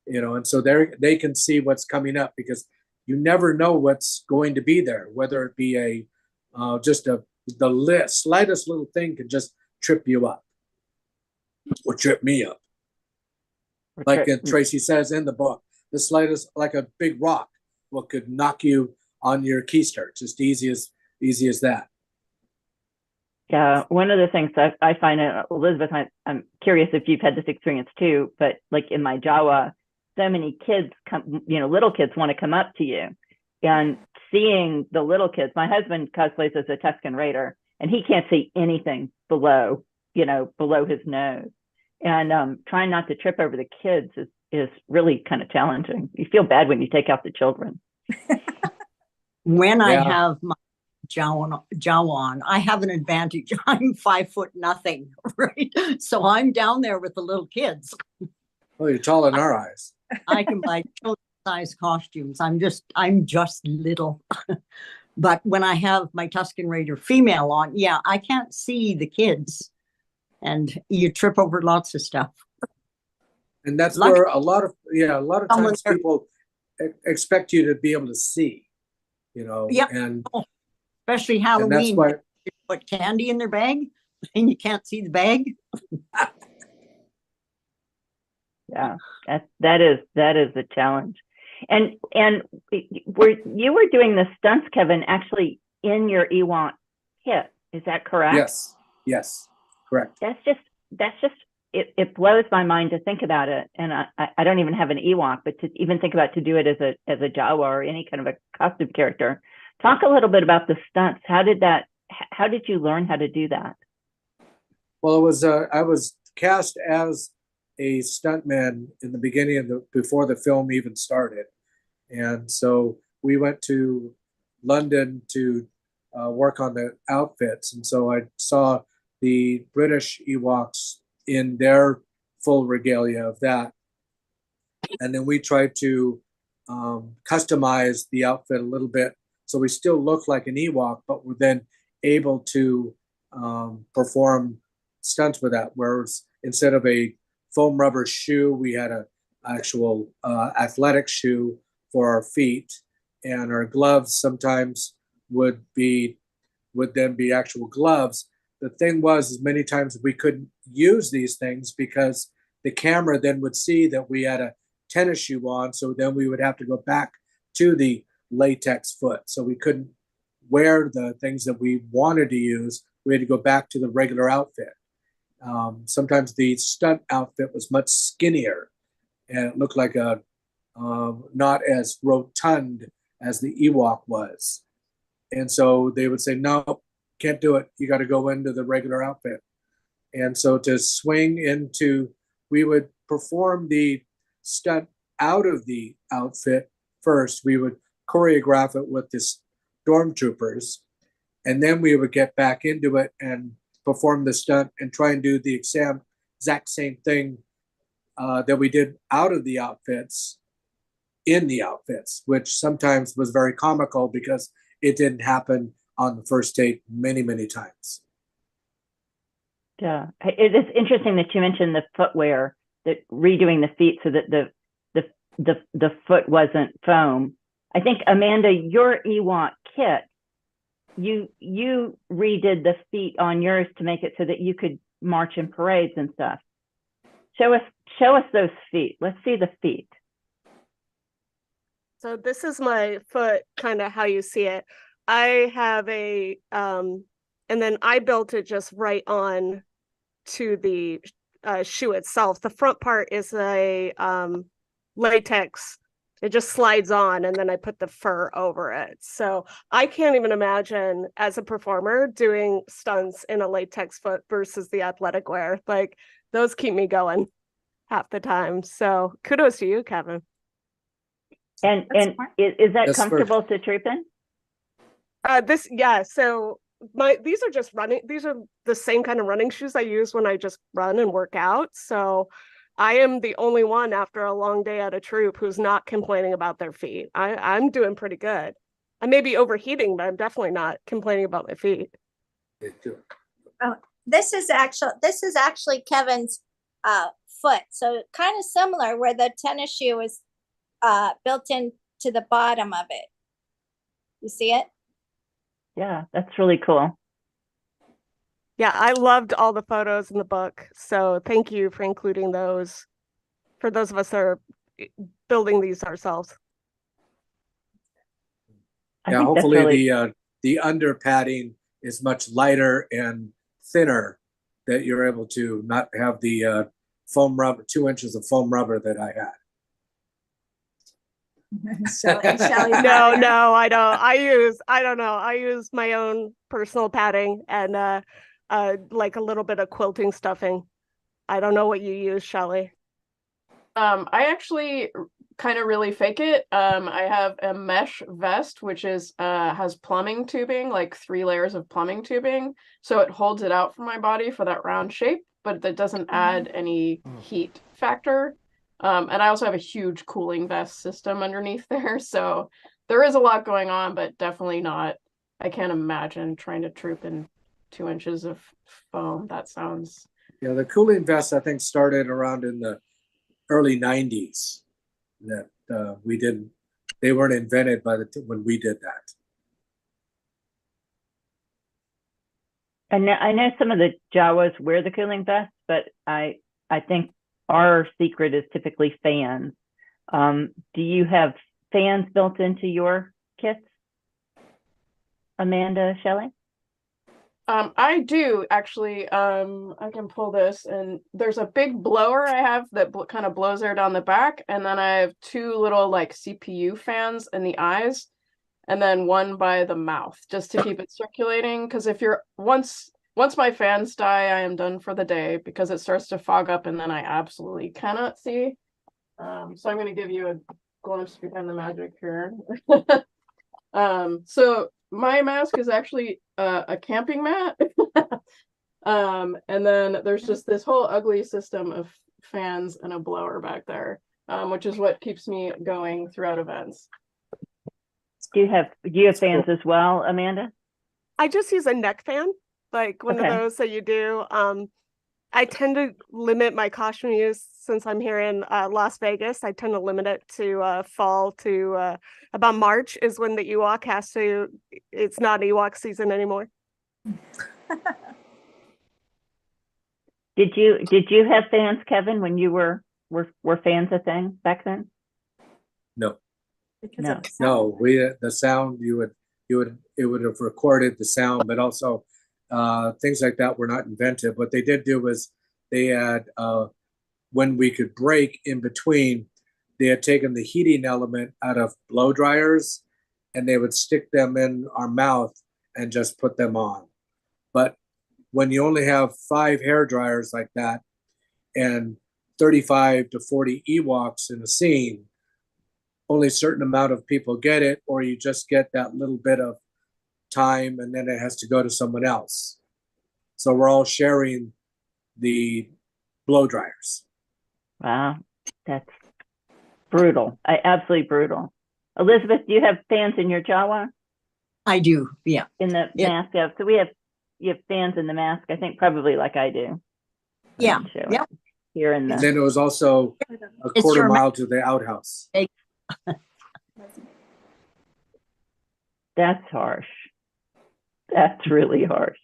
and so they can see what's coming up, because you never know what's going to be there, whether it be the slightest little thing can just trip you up or trip me up. Like Tracy says in the book, the slightest, like a big rock, what could knock you on your keister, just easy as that. Yeah, one of the things I find, Elizabeth, I'm curious if you've had this experience too, but like in my Jawa, so many kids little kids want to come up to you, and seeing the little kids, my husband cosplays as a Tusken Raider and he can't see anything below his nose, and trying not to trip over the kids is really kind of challenging. You feel bad when you take out the children. When I have my Jawan, I have an advantage. I'm 5 foot nothing, right? So I'm down there with the little kids. Oh, you're tall in our eyes. I can buy children's-size costumes. I'm just little. But when I have my Tusken Raider female on, I can't see the kids, and you trip over lots of stuff. And that's Lucky- where a lot of Someone times there- people expect you to be able to see, you know, Yep. and Especially and that's Halloween, why they put candy in their bag and you can't see the bag. Yeah, that is a challenge. And you were doing the stunts, Kevin, actually in your Ewok kit. Is that correct? Yes, correct. That's just it blows my mind to think about it. And I don't even have an Ewok, but to even think about to do it as a Jawa or any kind of a costume character. Talk a little bit about the stunts. How did you learn how to do that? Well, it was I was cast as a stuntman in the beginning before the film even started, and so we went to London to work on the outfits, and so I saw the British Ewoks in their full regalia of that, and then we tried to customize the outfit a little bit so we still look like an Ewok, but we're then able to perform stunts with that. Whereas instead of a foam rubber shoe, we had a actual athletic shoe for our feet, and our gloves sometimes would then be actual gloves. The thing was, many times we couldn't use these things because the camera then would see that we had a tennis shoe on, so then we would have to go back to the latex foot. So we couldn't wear the things that we wanted to use. We had to go back to the regular outfit. Sometimes the stunt outfit was much skinnier, and it looked like a not as rotund as the Ewok was. And so they would say, no, can't do it. You got to go into the regular outfit. And so to swing into, we would perform the stunt out of the outfit first. We would choreograph it with the stormtroopers, and then we would get back into it and perform the stunt and try and do the exact same thing that we did out of the outfits in the outfits, which sometimes was very comical because it didn't happen on the first take many, many times. Yeah, it is interesting that you mentioned the footwear, that redoing the feet so that the foot wasn't foam. I think, Amanda, your Ewok kit, you redid the feet on yours to make it so that you could march in parades and stuff. Show us those feet. Let's see the feet. So this is my foot, kind of how you see it. I have a, and then I built it just right on to the shoe itself. The front part is a latex. It just slides on, and then I put the fur over it. So I can't even imagine as a performer doing stunts in a latex foot versus the athletic wear. Like, those keep me going half the time. So kudos to you, Kevin. And is that That's comfortable to troop in? So these are just running. These are the same kind of running shoes I use when I just run and work out. So I am the only one after a long day at a troop who's not complaining about their feet. I'm doing pretty good. I may be overheating, but I'm definitely not complaining about my feet. Oh, this is actually Kevin's foot. So kind of similar, where the tennis shoe is built into the bottom of it. You see it? Yeah, that's really cool. Yeah, I loved all the photos in the book. So thank you for including those for those of us that are building these ourselves. Yeah, hopefully the under padding is much lighter and thinner, that you're able to not have the foam rubber, 2 inches of foam rubber that I had. No, I don't. I use my own personal padding and like a little bit of quilting stuffing. I don't know what you use, Shelly. I actually kind of really fake it. I have a mesh vest, which is has plumbing tubing, like 3 layers of plumbing tubing, so it holds it out from my body for that round shape, but that doesn't add any heat factor. And I also have a huge cooling vest system underneath there, so there is a lot going on, but definitely not. I can't imagine trying to troop in 2 inches of foam. That sounds. Yeah, the cooling vest I think started around in the early 90s that we didn't, they weren't invented by when we did that. And I know some of the Jawas wear the cooling vest, but I think our secret is typically fans. Do you have fans built into your kits, Amanda, Shelley? I do actually. I can pull this, and there's a big blower I have that kind of blows air down the back, and then I have two little like CPU fans in the eyes, and then one by the mouth, just to keep it circulating. Because if you're once my fans die, I am done for the day because it starts to fog up, and then I absolutely cannot see. So I'm going to give you a glimpse behind the magic here. So my mask is actually a camping mat. And then there's just this whole ugly system of fans and a blower back there, which is what keeps me going throughout events. Do you have fans as well, Amanda? I just use a neck fan, like one of those that you do. I tend to limit my costume use since I'm here in Las Vegas. I tend to limit it to fall to about March is when the Ewok has to, it's not Ewok season anymore. Did you have fans, Kevin, when you were fans a thing back then? No. No. We the sound it would have recorded the sound, but also things like that were not invented. What they did do was they had when we could break in between, they had taken the heating element out of blow dryers and they would stick them in our mouth and just put them on. But when you only have 5 hair dryers like that and 35 to 40 Ewoks in a scene, only a certain amount of people get it, or you just get that little bit of time and then it has to go to someone else. So we're all sharing the blow dryers. Wow, that's brutal. Absolutely brutal. Elizabeth, do you have fans in your Jawa? I do, yeah. In the mask, yeah. So you have fans in the mask, I think probably like I do. Yeah, yeah. Here in the. And then it was also a quarter mile to the outhouse. That's harsh. That's really harsh.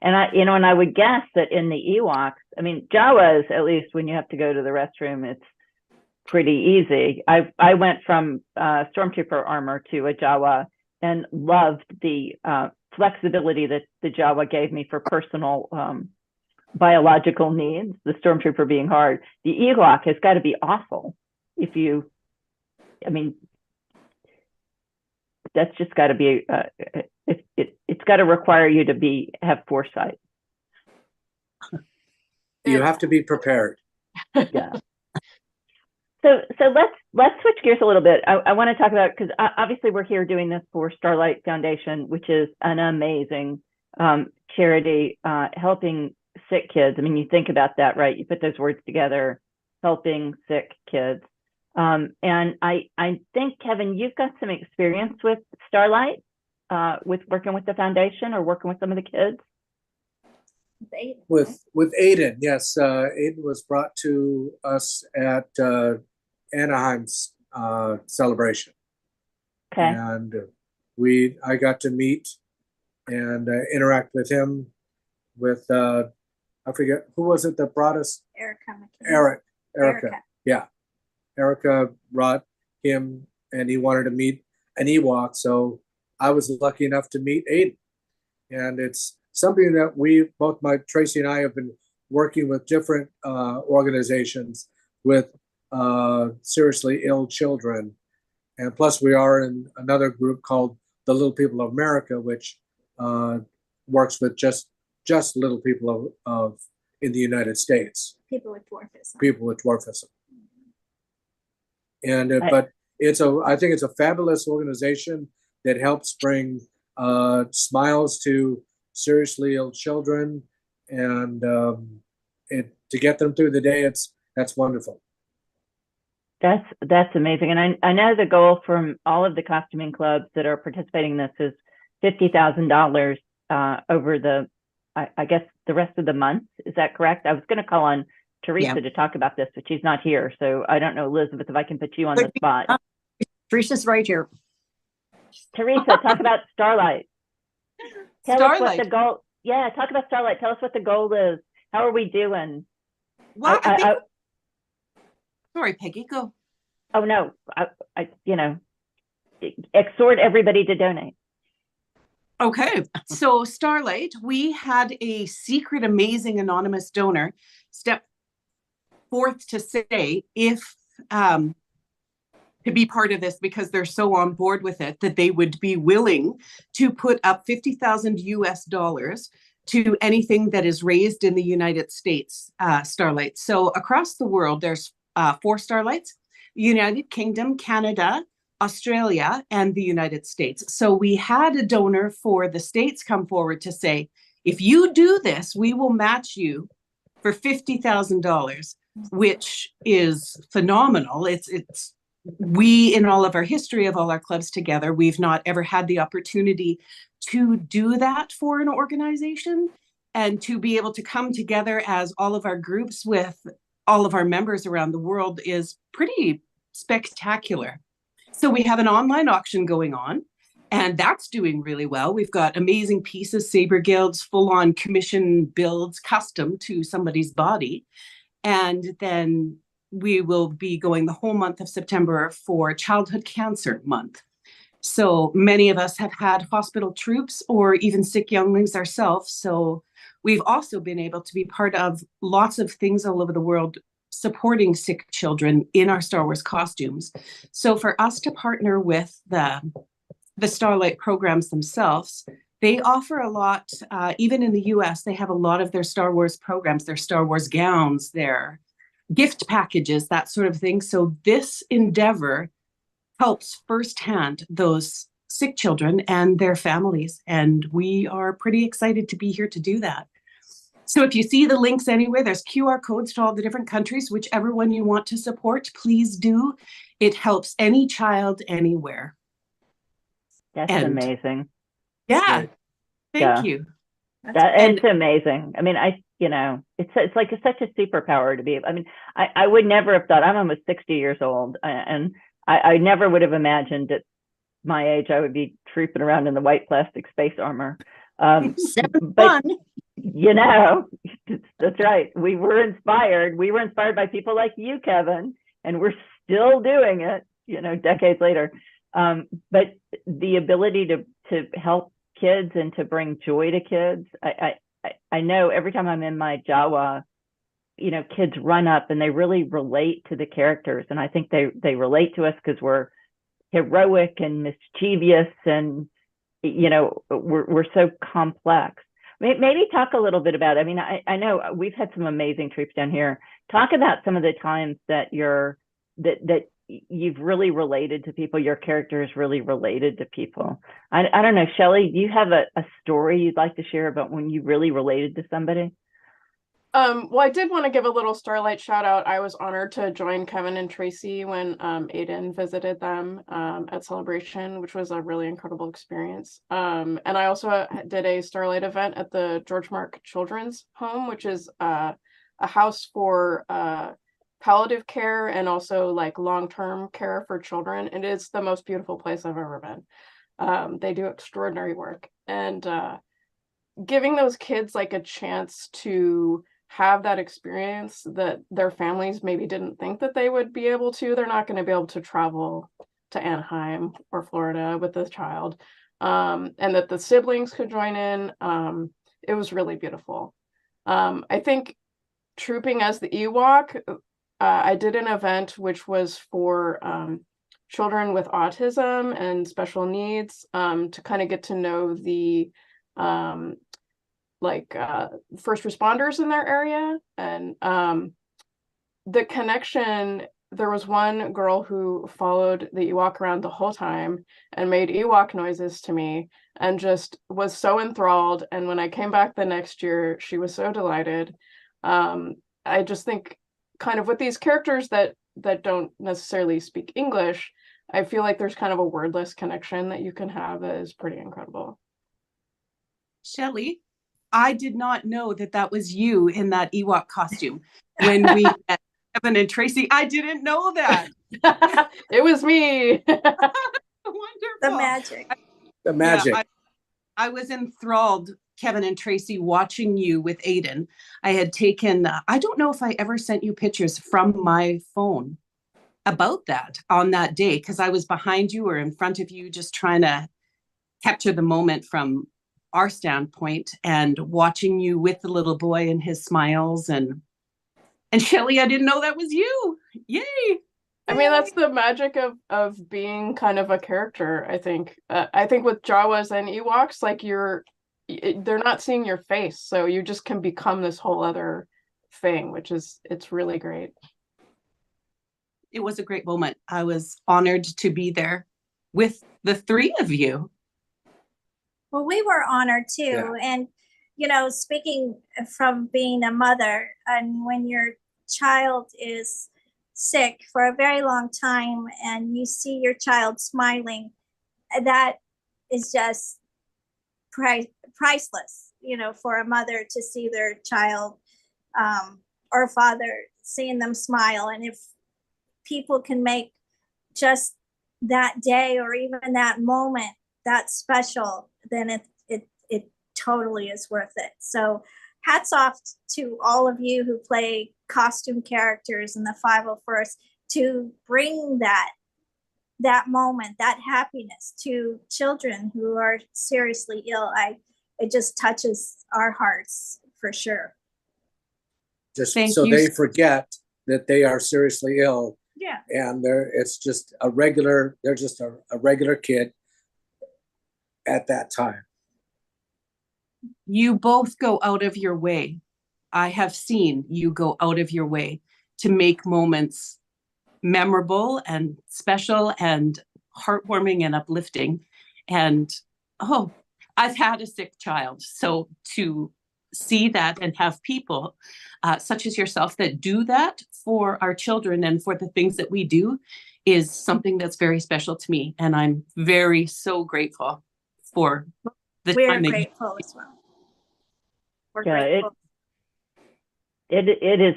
And I would guess that in the Ewoks, I mean, Jawas, at least when you have to go to the restroom, it's pretty easy. I went from Stormtrooper armor to a Jawa and loved the flexibility that the Jawa gave me for personal biological needs, the Stormtrooper being hard. The Ewok has got to be awful that's just got to be it's got to require you to have foresight. You have to be prepared. Yeah. So let's switch gears a little bit. I want to talk about, because obviously we're here doing this for Starlight Foundation, which is an amazing charity helping sick kids. I mean, you think about that, right? You put those words together, helping sick kids. And I think, Kevin, you've got some experience with Starlight, with working with the foundation or working with some of the kids. With Aiden, yes. Aiden was brought to us at Anaheim's celebration. Okay. And I got to meet and interact with him with I forget who was it that brought us? Erica. Yeah. Erica brought him and he wanted to meet an Ewok. So I was lucky enough to meet Aiden. And it's something that Tracy and I have been working with different organizations with seriously ill children. And plus we are in another group called the Little People of America, which works with just little people of in the United States. People with dwarfism. And but I think it's a fabulous organization that helps bring smiles to seriously ill children, and to get them through the day, that's wonderful. That's amazing. And I know the goal from all of the costuming clubs that are participating in this is $50,000 over I guess the rest of the month. Is that correct? I was going to call on Teresa to talk about this, but she's not here. So I don't know, Elizabeth, if I can put you on the spot. Teresa's right here. Teresa, talk about Starlight. Tell us what Starlight. the goal. Yeah, talk about Starlight. Tell us what the goal is. How are we doing? Well, sorry, Peggy, go. Oh no, I exhort everybody to donate. Okay, so Starlight, we had a secret, amazing, anonymous donor step forth to say if to be part of this because they're so on board with it that they would be willing to put up $50,000 US to anything that is raised in the United States, Starlight. So across the world, there's 4 Starlights: United Kingdom, Canada, Australia, and the United States. So we had a donor for the States come forward to say, if you do this, we will match you for $50,000, which is phenomenal. It's we, in all of our history of all our clubs together, we've not ever had the opportunity to do that for an organization, and to be able to come together as all of our groups with all of our members around the world is pretty spectacular. So we have an online auction going on, and that's doing really well. We've got amazing pieces, saber guilds, full-on commission builds, custom to somebody's body. And then we will be going the whole month of September for Childhood Cancer Month. So many of us have had hospital troops or even sick younglings ourselves. So we've also been able to be part of lots of things all over the world supporting sick children in our Star Wars costumes. So for us to partner with the Starlight programs themselves, they offer a lot, even in the US, they have a lot of their Star Wars programs, their Star Wars gowns, their gift packages, that sort of thing. So this endeavor helps firsthand those sick children and their families. And we are pretty excited to be here to do that. So if you see the links anywhere, there's QR codes to all the different countries, whichever one you want to support, please do. It helps any child anywhere. That's amazing. Yeah. Thank you. It's amazing. I mean, it's like such a superpower to be. I mean, I would never have thought. I'm almost 60 years old, and I never would have imagined at my age I would be trooping around in the white plastic space armor. But that's right. We were inspired. We were inspired by people like you, Kevin, and we're still doing it, decades later. But the ability to help kids and to bring joy to kids, I know every time I'm in my Jawa, kids run up and they really relate to the characters, and I think they relate to us because we're heroic and mischievous, and we're so complex. Maybe talk a little bit about, I know we've had some amazing troops down here. Talk about some of the times that you've really related to people, your character is really related to people. I don't know, Shelley, do you have a story you'd like to share about when you really related to somebody? Well, I did want to give a little Starlight shout out. I was honored to join Kevin and Tracy when Aiden visited them at Celebration, which was a really incredible experience. And I also did a Starlight event at the George Mark Children's Home, which is a house for palliative care and also like long-term care for children. And it's the most beautiful place I've ever been. They do extraordinary work, and giving those kids like a chance to have that experience that their families maybe didn't think that they would be able to. They're not going to be able to travel to Anaheim or Florida with the child, and that the siblings could join in. It was really beautiful. I think trooping as the Ewok, I did an event which was for children with autism and special needs, to kind of get to know the first responders in their area. And the connection, there was one girl who followed the Ewok around the whole time and made Ewok noises to me and just was so enthralled. And when I came back the next year, she was so delighted. I just think kind of with these characters that don't necessarily speak English, I feel like there's kind of a wordless connection that you can have that is pretty incredible. Shelley, I did not know that was you in that Ewok costume. when we met Kevin and Tracy. I didn't know that. It was me. Wonderful. The magic. The magic. Yeah, I was enthralled, Kevin and Tracy, watching you with Aiden. I had taken, I don't know if I ever sent you pictures from my phone about that on that day, because I was behind you or in front of you, just trying to capture the moment from our standpoint, and watching you with the little boy and his smiles. And Shelly, I didn't know that was you. Yay. I mean, that's the magic of being kind of a character, I think. I think with Jawas and Ewoks, like they're not seeing your face, so you just can become this whole other thing, it's really great. It was a great moment. I was honored to be there with the three of you. Well, we were honored too. Yeah. And, you know, speaking from being a mother, and when your child is sick for a very long time and you see your child smiling, that is just priceless, you know, for a mother to see their child or father, seeing them smile. And if people can make just that day or even that moment that special, then it totally is worth it. So hats off to all of you who play costume characters in the 501st to bring that moment, that happiness to children who are seriously ill. It just touches our hearts for sure. Just Thank so you. they forget that they are seriously ill. Yeah. And it's just they're just a regular kid at that time. You both go out of your way. I have seen you go out of your way to make moments memorable and special and heartwarming and uplifting. And I've had a sick child. So to see that and have people such as yourself that do that for our children and for the things that we do is something that's very special to me. And I'm so grateful for the We're time that grateful as well. We're Yeah, grateful. it is.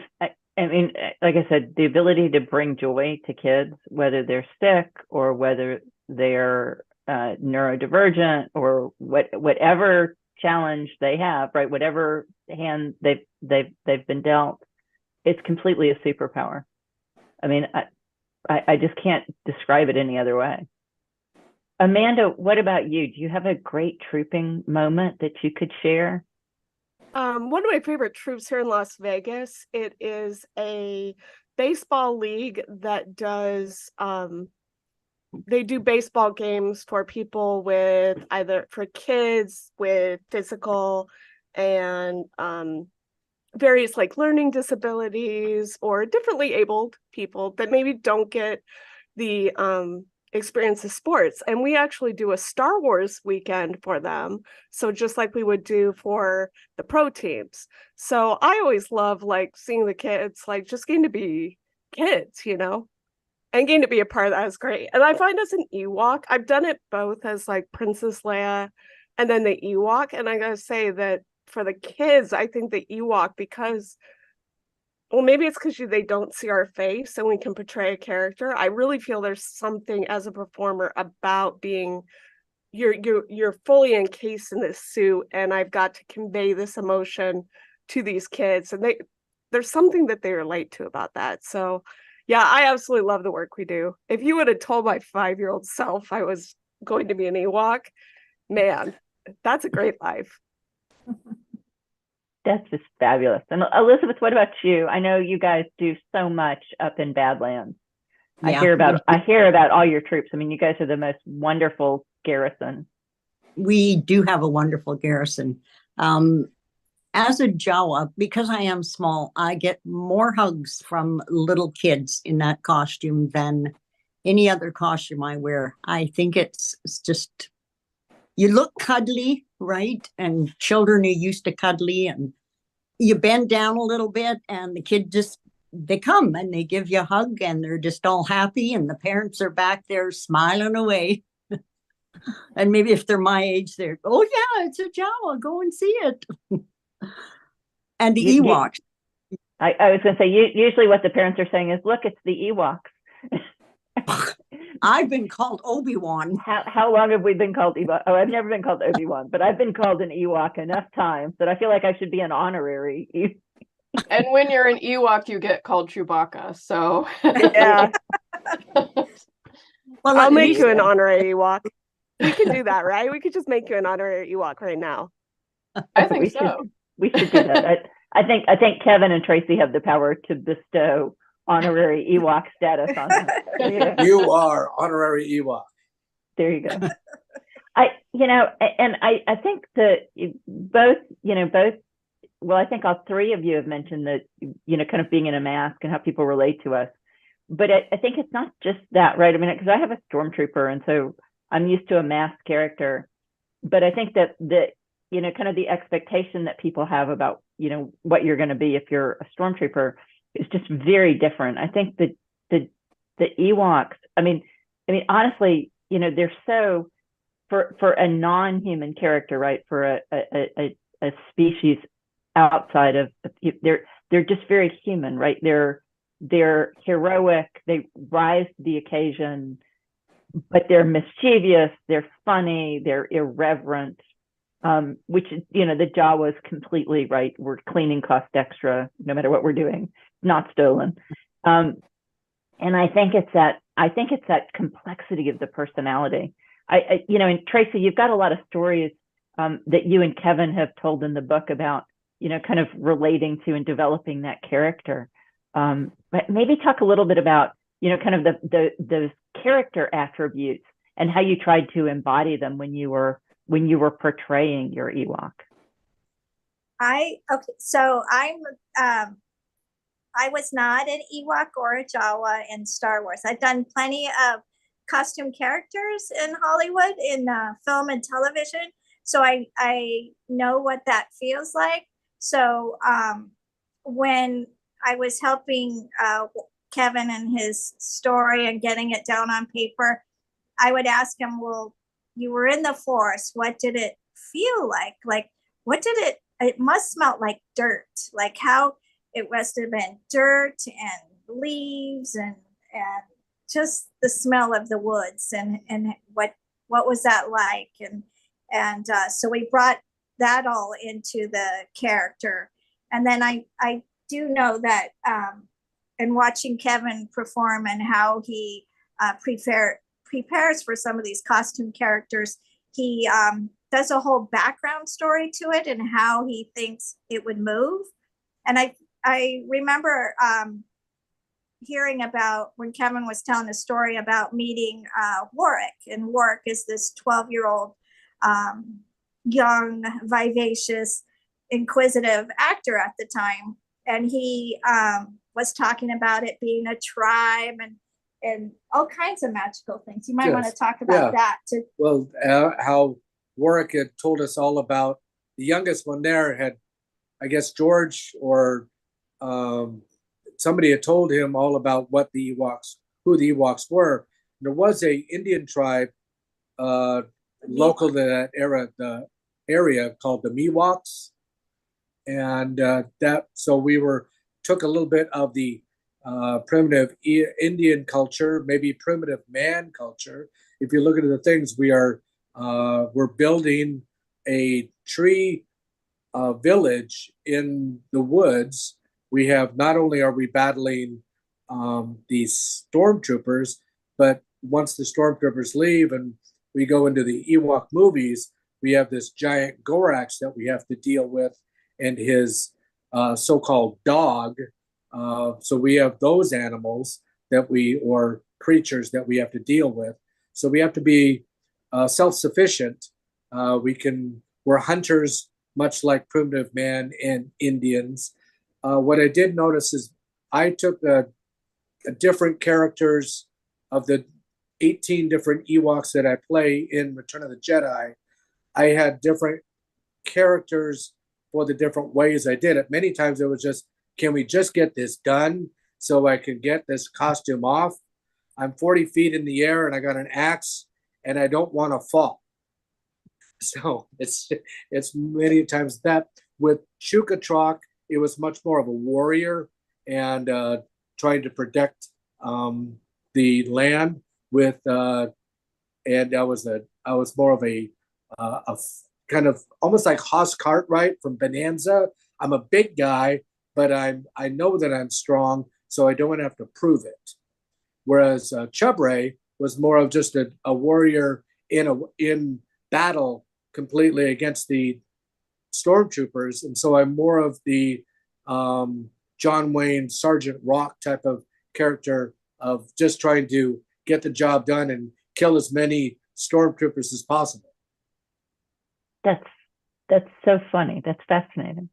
I mean, like I said, the ability to bring joy to kids, whether they're sick or whether they're neurodivergent or whatever challenge they have, right? Whatever hand they've been dealt, it's completely a superpower. I mean, I just can't describe it any other way. Amanda, what about you? Do you have a great trooping moment that you could share? One of my favorite troops here in Las Vegas, it is a baseball league that does they do baseball games for people with for kids with physical and various like learning disabilities or differently abled people that maybe don't get the experience of sports. And we actually do a Star Wars weekend for them. So just like we would do for the pro teams. So I always love like seeing the kids, like just getting to be kids, you know, and getting to be a part of that is great. And I find as an Ewok, I've done it both as like Princess Leia and then the Ewok. And I gotta say that for the kids, I think the Ewok, because well, maybe it's because they don't see our face and we can portray a character. I really feel there's something as a performer about being you're fully encased in this suit, and I've got to convey this emotion to these kids, and there's something that they relate to about that. So yeah, I absolutely love the work we do. If you would have told my 5-year-old self I was going to be an Ewok, man, that's a great life. That's just fabulous. And Elizabeth, what about you? I know you guys do so much up in Badlands. Yeah. I hear about all your troops. I mean, you guys are the most wonderful garrison. We do have a wonderful garrison. As a Jawa, because I am small, I get more hugs from little kids in that costume than any other costume I wear. I think it's just, you look cuddly, right? And children are used to cuddly, and you bend down a little bit and the kid they come and they give you a hug and they're just all happy, and the parents are back there smiling away. And maybe if they're my age, they're, oh yeah, it's a Jawa, go and see it. And the Ewoks, I was going to say, usually what the parents are saying is, look, it's the Ewoks. I've been called Obi-Wan. How long have we been called Ewok? Oh, I've never been called Obi-Wan, but I've been called an Ewok enough times that I feel like I should be an honorary. And when you're an Ewok, you get called Chewbacca. So Yeah. Well, I'll at make least- you an honorary Ewok. We can do that, right? We could just make you an honorary Ewok right now. I think so. We should do that. I think Kevin and Tracy have the power to bestow honorary Ewok status on us. Yeah. You are honorary Ewok. There you go. I think that both, well, I think all three of you have mentioned that, kind of being in a mask and how people relate to us. But I think it's not just that, right? I mean, because I have a stormtrooper, and so I'm used to a masked character. But I think that kind of the expectation that people have about, what you're going to be if you're a stormtrooper is just very different. I think that the Ewoks, I mean, honestly, they're so, for a non-human character, right? For a species outside of, they're just very human, right? They're heroic, they rise to the occasion, but they're mischievous, they're funny, they're irreverent, which, the Jawas completely, right? We're cleaning cost extra, no matter what we're doing, not stolen. And I think it's that complexity of the personality. And Tracy, you've got a lot of stories that you and Kevin have told in the book about, kind of relating to and developing that character. But maybe talk a little bit about, kind of those character attributes and how you tried to embody them when you were portraying your Ewok. So I was not an Ewok or a Jawa in Star Wars. I've done plenty of costume characters in Hollywood, in film and television. So I know what that feels like. So when I was helping Kevin and his story and getting it down on paper, I would ask him, well, you were in the forest. What did it feel like? Like, what did it must smell like dirt. Like how it must have been dirt and leaves and just the smell of the woods and what was that like? And so we brought that all into the character. And then I do know that in watching Kevin perform and how he prepares for some of these costume characters, he does a whole background story to it and how he thinks it would move. And I remember hearing about when Kevin was telling a story about meeting Warwick, and Warwick is this 12-year-old young, vivacious, inquisitive actor at the time. And he was talking about it being a tribe and all kinds of magical things. You might want to talk about that too. Well, how Warwick had told us all about the youngest one there had, I guess, George or somebody had told him all about what the Ewoks, who the Ewoks were. There was a Indian tribe local to that the area called the Miwoks. And so we took a little bit of the primitive Indian culture, maybe primitive man culture. If you look at the things, we're building a tree village in the woods. We have, not only are we battling these stormtroopers, but once the stormtroopers leave and we go into the Ewok movies, we have this giant Gorax that we have to deal with and his so-called dog. So we have those animals or creatures that we have to deal with. So we have to be self-sufficient. We're hunters, much like primitive man and Indians. What I did notice is I took the different characters of the 18 different Ewoks that I play in Return of the Jedi. I had different characters for the different ways I did it. Many times it was just, can we just get this done so I can get this costume off? I'm 40 feet in the air and I got an axe and I don't want to fall. So it's many times that. With Chukatrak, it was much more of a warrior and trying to protect the land with, and I was more of a kind of almost like Hoss Cartwright from Bonanza. I'm a big guy, but I know that I'm strong, so I don't have to prove it. Whereas Chubre was more of just a warrior in battle completely against the stormtroopers, and so I'm more of the John Wayne Sergeant Rock type of character of just trying to get the job done and kill as many stormtroopers as possible. That's so funny. That's fascinating.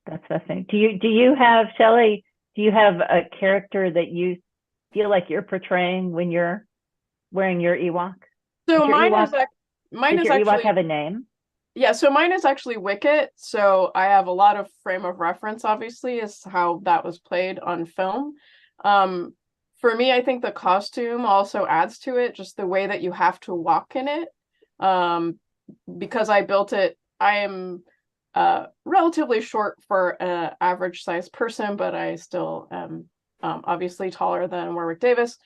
That's fascinating. Do you have, Shelley, do you have a character that you feel like you're portraying when you're wearing your Ewok? So Does your Ewok actually have a name? Yeah, so mine is actually Wicket. So I have a lot of frame of reference, obviously, is how that was played on film. For me, I think the costume also adds to it, just the way that you have to walk in it. Because I built it, I am relatively short for an average sized person, but I still am obviously taller than Warwick Davis.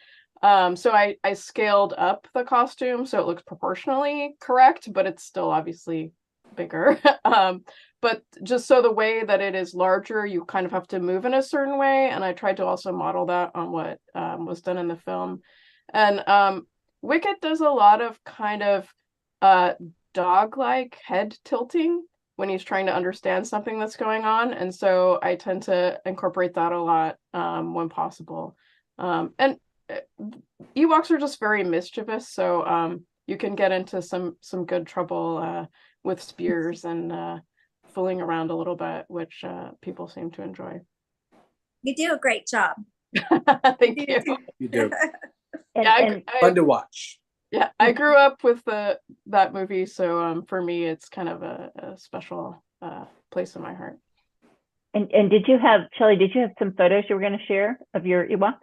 So I scaled up the costume so it looks proportionally correct, but it's still obviously bigger. But just so the way that it is larger, you kind of have to move in a certain way. And I tried to also model that on what was done in the film. And Wicket does a lot of kind of dog-like head tilting when he's trying to understand something that's going on. And so I tend to incorporate that a lot when possible. And Ewoks are just very mischievous, so you can get into some good trouble with spears and fooling around a little bit, which people seem to enjoy. You do a great job. Thank you. You do. Fun to watch. Yeah, I grew up with that movie, so for me, it's kind of a special place in my heart. And did you have, Shelley, did you have some photos you were going to share of your Ewok?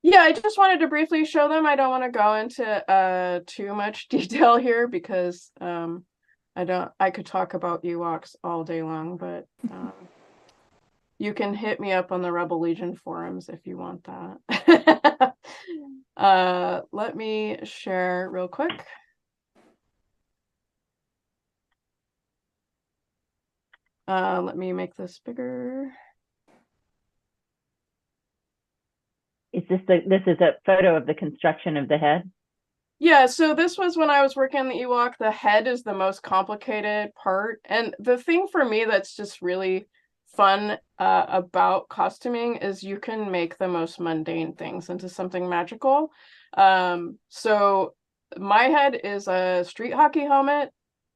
Yeah, I just wanted to briefly show them. I don't want to go into too much detail here because I could talk about Ewoks all day long, but you can hit me up on the Rebel Legion forums if you want that. Let me share real quick. Let me make this bigger. Is this is a photo of the construction of the head? Yeah, so this was when I was working on the Ewok. The head is the most complicated part. And the thing for me that's just really fun about costuming is you can make the most mundane things into something magical. So my head is a street hockey helmet,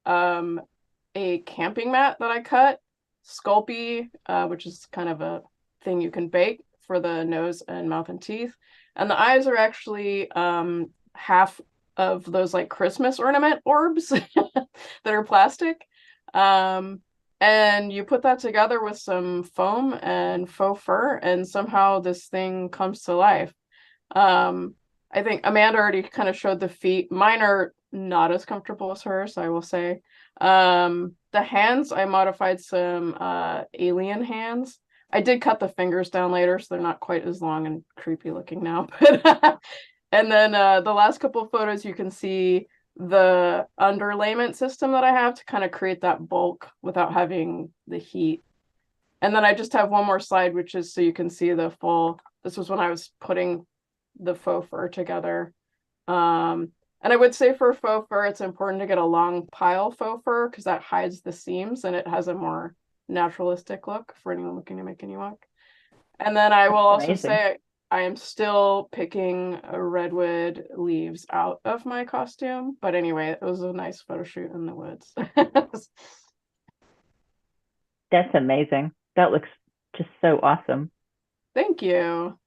a camping mat that I cut, Sculpey, which is kind of a thing you can bake for the nose and mouth and teeth. And the eyes are actually half of those like Christmas ornament orbs that are plastic. And you put that together with some foam and faux fur, and somehow this thing comes to life. I think Amanda already kind of showed the feet. Mine are not as comfortable as hers, I will say. The hands, I modified some alien hands. I did cut the fingers down later, so they're not quite as long and creepy looking now. But and then the last couple of photos, you can see the underlayment system that I have to kind of create that bulk without having the heat. And then I just have one more slide, which is so you can see the full, this was when I was putting the faux fur together. And I would say for faux fur, it's important to get a long pile faux fur because that hides the seams and it has a more naturalistic look for anyone looking to make an Ewok. And then I will also say I am still picking redwood leaves out of my costume. But anyway, it was a nice photo shoot in the woods. That's amazing. That looks just so awesome. Thank you.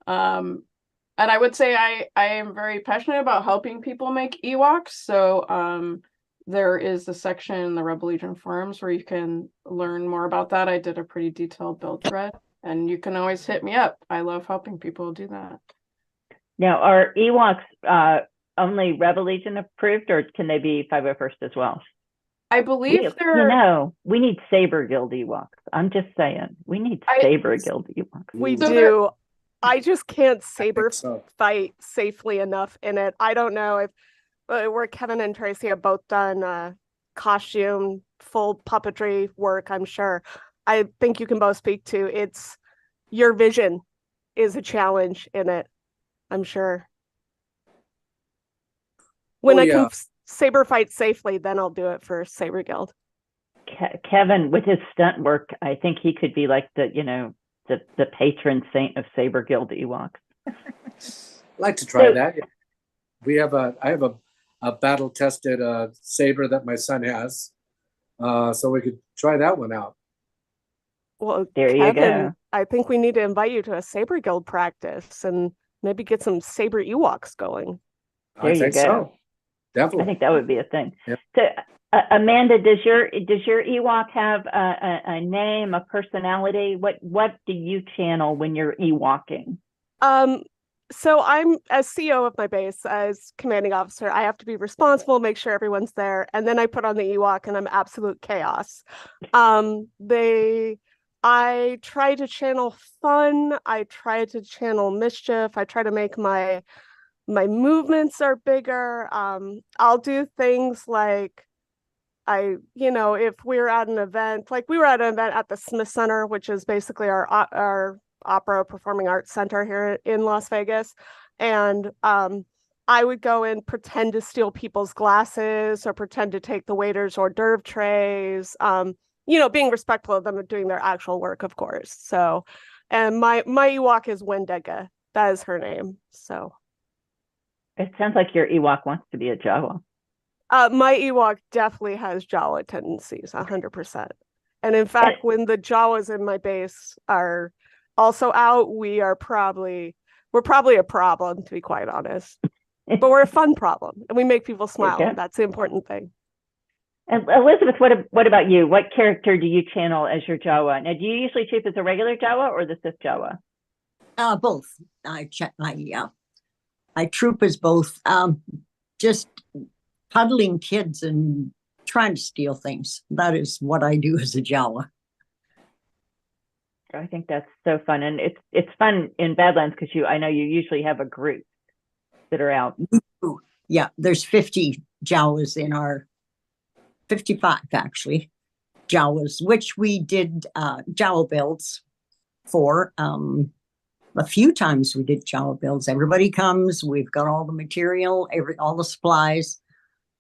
And I would say I am very passionate about helping people make Ewoks. So there is a section in the Rebel Legion forums where you can learn more about that. I did a pretty detailed build thread, and you can always hit me up. I love helping people do that. Now, are Ewoks only Rebel Legion approved, or can they be 501st as well? I believe You there. know, we need Saber Guild Ewoks. I'm just saying, we need Saber Guild Ewoks. We So do. I just can't saber so. fight safely enough in it. I don't know if where Kevin and Tracy have both done costume, full puppetry work, I'm sure. I think you can both speak to it's your vision is a challenge in it, I'm sure. When I can saber fight safely, then I'll do it for Saber Guild. Kevin, with his stunt work, I think he could be like the, you know, the patron saint of Saber Guild Ewoks. I'd like to try that. I have a battle tested saber that my son has, so we could try that one out. Well, there Kevin, you go. I think we need to invite you to a Saber Guild practice and maybe get some Saber Ewoks going. There you go. So. Definitely. I think that would be a thing. Yep. So, Amanda, does your Ewok have a name, a personality? What do you channel when you're Ewoking? So I'm as CEO of my base, as commanding officer, I have to be responsible, make sure everyone's there, and then I put on the Ewok and I'm absolute chaos. I try to channel fun, I try to channel mischief, I try to make my movements are bigger. I'll do things like if we're at an event, like we were at an event at the Smith Center, which is basically our opera performing arts center here in Las Vegas. And I would go and pretend to steal people's glasses or pretend to take the waiter's hors d'oeuvre trays, being respectful of them doing their actual work, of course. So, and my Ewok is Wendiga. That is her name. So. It sounds like your Ewok wants to be a Jawa. My Ewok definitely has Jawa tendencies, 100%. And in fact, when the Jawas in my base are also out, we're probably a problem, to be quite honest. But we're a fun problem, and we make people smile. Okay. That's the important thing. And Elizabeth, what about you? What character do you channel as your Jawa? Now, do you usually troop as a regular Jawa or the Sith Jawa? Both. I troop as both, just cuddling kids and trying to steal things. That is what I do as a Jawa. I think that's so fun, and it's fun in Badlands because I know you usually have a group that are out. Yeah, there's 50 Jawas in our 55 actually Jawas, which we did Jawa builds for. A few times we did Jawa builds. Everybody comes, we've got all the material, all the supplies.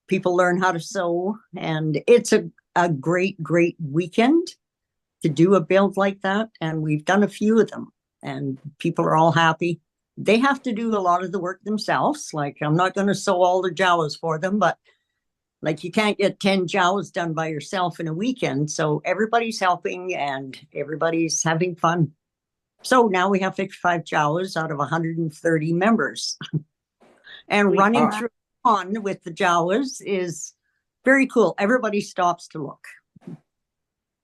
People learn how to sew, and it's a great weekend to do a build like that. And we've done a few of them, and people are all happy. They have to do a lot of the work themselves. Like, I'm not going to sew all the Jawas for them, but like, you can't get 10 Jawas done by yourself in a weekend. So everybody's helping and everybody's having fun. So now we have 55 Jawas out of 130 members. And running through on with the Jawas is very cool. Everybody stops to look.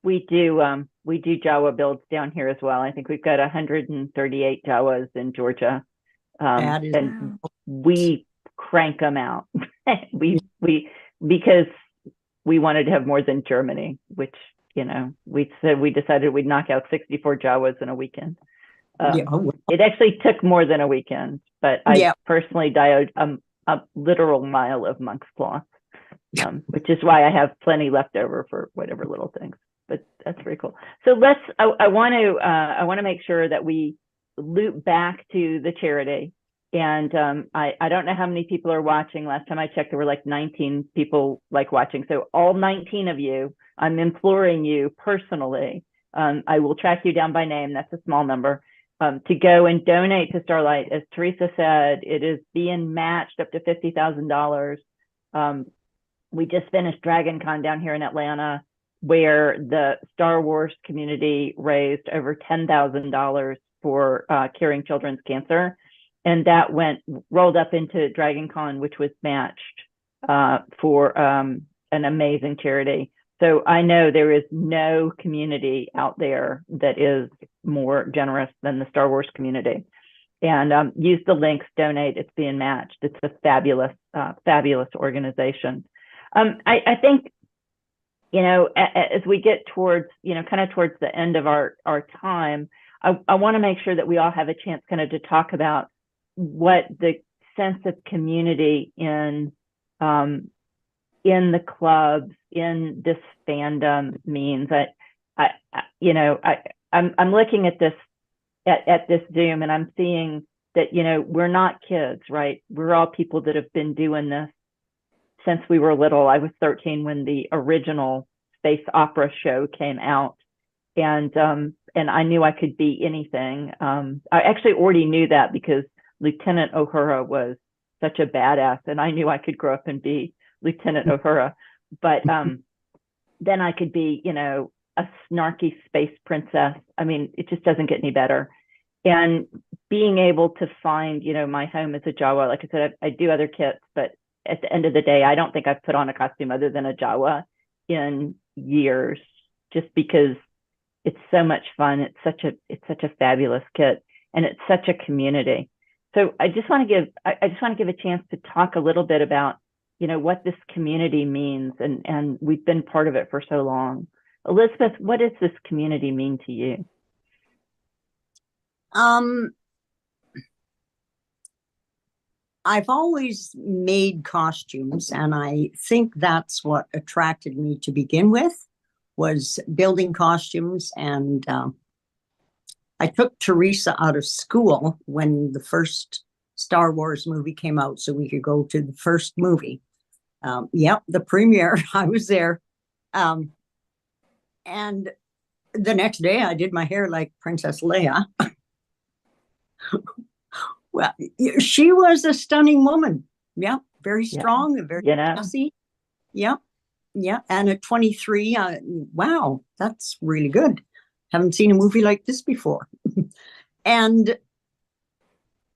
We do Jawa builds down here as well. I think we've got 138 Jawas in Georgia. And we crank them out. we because we wanted to have more than Germany, which, we decided we'd knock out 64 Jawas in a weekend. It actually took more than a weekend, but I personally dyed a literal mile of monk's cloth, which is why I have plenty left over for whatever little things. But that's very cool. So I want to make sure that we loop back to the charity. And I don't know how many people are watching. Last time I checked, there were like 19 people watching. So all 19 of you, I'm imploring you personally. I will track you down by name. That's a small number. To go and donate to Starlight. As Teresa said, it is being matched up to $50,000. We just finished Dragon Con down here in Atlanta, where the Star Wars community raised over $10,000 for curing children's cancer. And that rolled up into Dragon Con, which was matched for an amazing charity. So I know there is no community out there that is more generous than the Star Wars community. And use the links, donate, it's being matched. It's a fabulous, fabulous organization. I think as we get towards, kind of towards the end of our time, I want to make sure that we all have a chance kind of to talk about what the sense of community in the clubs, in this fandom means. I'm looking at this Zoom, and I'm seeing that, we're not kids, right? We're all people that have been doing this since we were little. I was 13 when the original space opera show came out, and I knew I could be anything. I actually already knew that because Lieutenant Uhura was such a badass, and I knew I could grow up and be Lieutenant Uhura. But then I could be, a snarky space princess. I mean, it just doesn't get any better. And being able to find, my home as a Jawa, like I said, I do other kits, but at the end of the day, I don't think I've put on a costume other than a Jawa in years, just because it's so much fun. It's such a fabulous kit, and it's such a community. So I just want to give a chance to talk a little bit about, what this community means, and we've been part of it for so long. Elizabeth, what does this community mean to you? I've always made costumes, and I think that's what attracted me to begin with, was building costumes. And I took Teresa out of school when the first Star Wars movie came out, so we could go to the first movie. The premiere, I was there. And the next day I did my hair like Princess Leia. Well, she was a stunning woman. Yeah, very strong and very classy. Yeah. And at 23, wow, that's really good. Haven't seen a movie like this before. And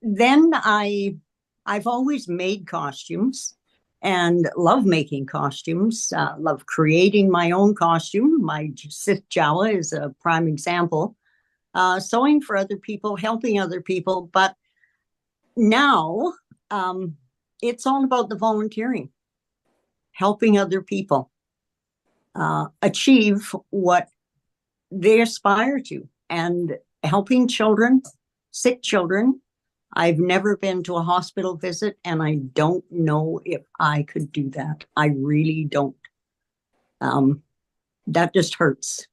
then I've always made costumes and love making costumes, love creating my own costume. My Sith Jawa is a prime example. Sewing for other people, helping other people. But now it's all about the volunteering, helping other people achieve what they aspire to, and helping children, sick children. I've never been to a hospital visit, and I don't know if I could do that. I really don't. That just hurts.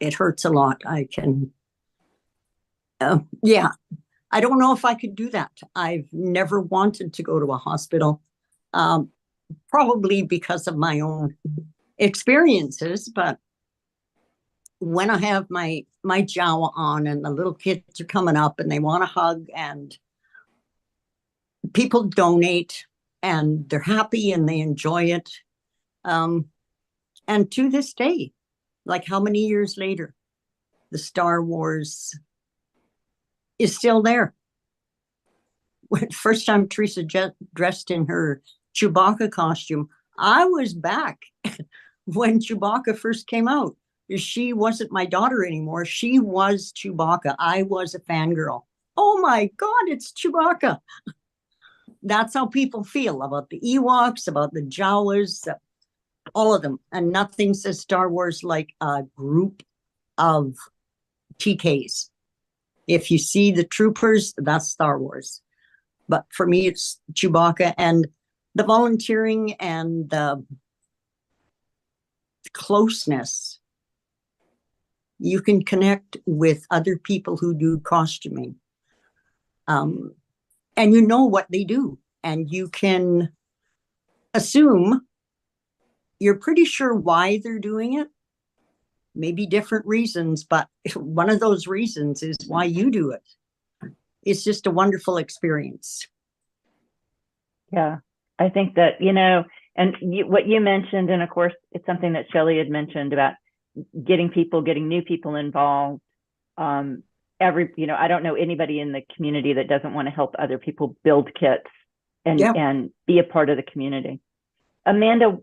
It hurts a lot. I can, I don't know if I could do that. I've never wanted to go to a hospital, probably because of my own experiences. But when I have my Jawa on and the little kids are coming up and they want a hug, and people donate and they're happy and they enjoy it. And to this day, like how many years later, the Star Wars is still there. First time Teresa dressed in her Chewbacca costume, I was back when Chewbacca first came out. She wasn't my daughter anymore. She was Chewbacca. I was a fangirl. Oh my God, it's Chewbacca. That's how people feel about the Ewoks, about the Jawas, all of them. And nothing says Star Wars like a group of TKs. If you see the troopers, that's Star Wars. But for me, it's Chewbacca, and the volunteering and the closeness. You can connect with other people who do costuming. And you know what they do, and you can assume you're pretty sure why they're doing it. Maybe different reasons, but one of those reasons is why you do it. It's just a wonderful experience. Yeah, I think that, and what you mentioned, and of course, it's something that Shelley had mentioned about getting new people involved. I don't know anybody in the community that doesn't want to help other people build kits and be a part of the community. Amanda,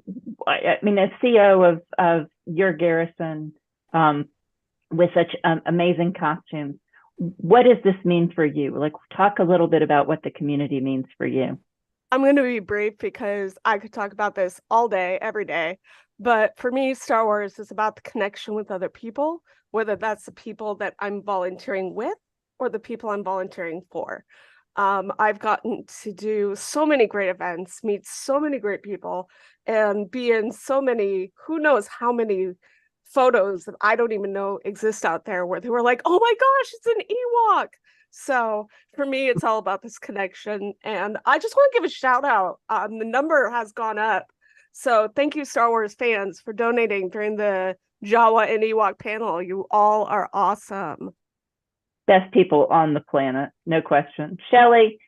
as CEO of your garrison, with such amazing costumes, what does this mean for you? Like, talk a little bit about what the community means for you. I'm going to be brief because I could talk about this all day, every day. But for me, Star Wars is about the connection with other people, whether that's the people that I'm volunteering with or the people I'm volunteering for. I've gotten to do so many great events, meet so many great people, and be in so many, who knows how many photos that I don't even know exist out there where they were like, oh my gosh, it's an Ewok. So for me, it's all about this connection. And I just want to give a shout out. The number has gone up. So thank you, Star Wars fans, for donating during the Jawa and Ewok panel. You all are awesome. Best people on the planet, no question. Shelley,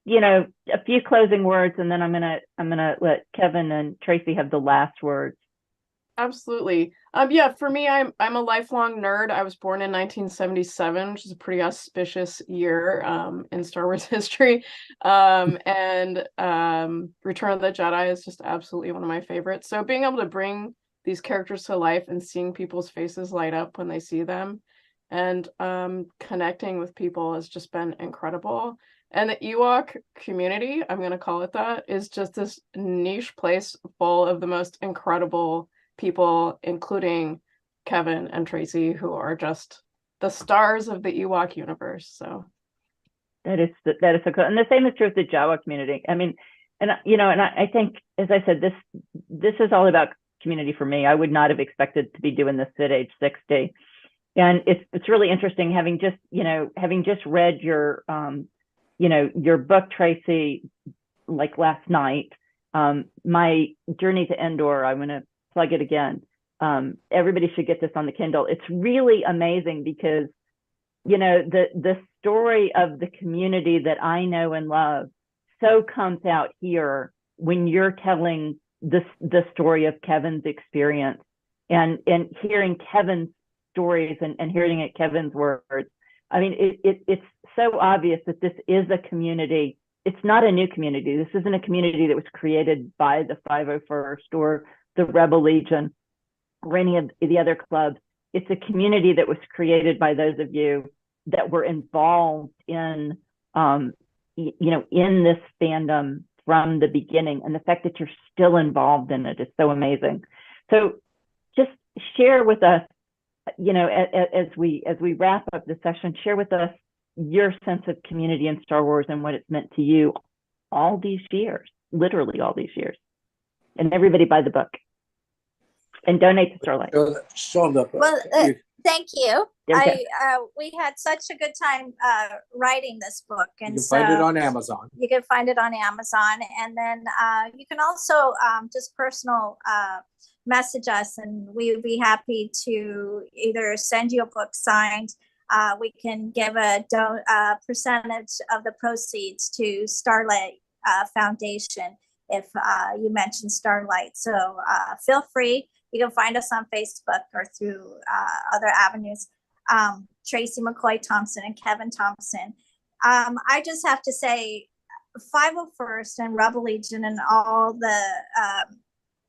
a few closing words, and then I'm gonna let Kevin and Tracy have the last words. Absolutely. Yeah, for me, I'm a lifelong nerd. I was born in 1977, which is a pretty auspicious year in Star Wars history. And Return of the Jedi is just absolutely one of my favorites. So being able to bring these characters to life and seeing people's faces light up when they see them and connecting with people has just been incredible. And the Ewok community, I'm going to call it that, is just this niche place full of the most incredible people, including Kevin and Tracy, who are just the stars of the Ewok universe. So that is so cool. And the same is true with the Jawa community. I mean, and I think, as I said, this is all about community for me. I would not have expected to be doing this at age 60. And it's really interesting having just read your your book, Tracy, like last night. My Journey to Endor, I'm going to plug it again. Everybody should get this on the Kindle. It's really amazing because the story of the community that I know and love so comes out here when you're telling the story of Kevin's experience and hearing Kevin's stories and hearing it Kevin's words. I mean, it's so obvious that this is a community. It's not a new community. This isn't a community that was created by the 501st or the Rebel Legion or any of the other clubs. It's a community that was created by those of you that were involved in, in this fandom from the beginning. And the fact that you're still involved in it is so amazing. So just share with us, as we wrap up the session, share with us your sense of community in Star Wars and what it's meant to you all these years, literally all these years. And everybody buy the book and donate to Starlight. Well, thank you. We had such a good time writing this book, and you can find it on Amazon. You can find it on Amazon, and then you can also just personal message us, and we would be happy to either send you a book signed. We can give a percentage of the proceeds to Starlight Foundation if you mention Starlight. So feel free. You can find us on Facebook or through other avenues. Tracy McCoy Thompson and Kevin Thompson. I just have to say, 501st and Rebel Legion and all the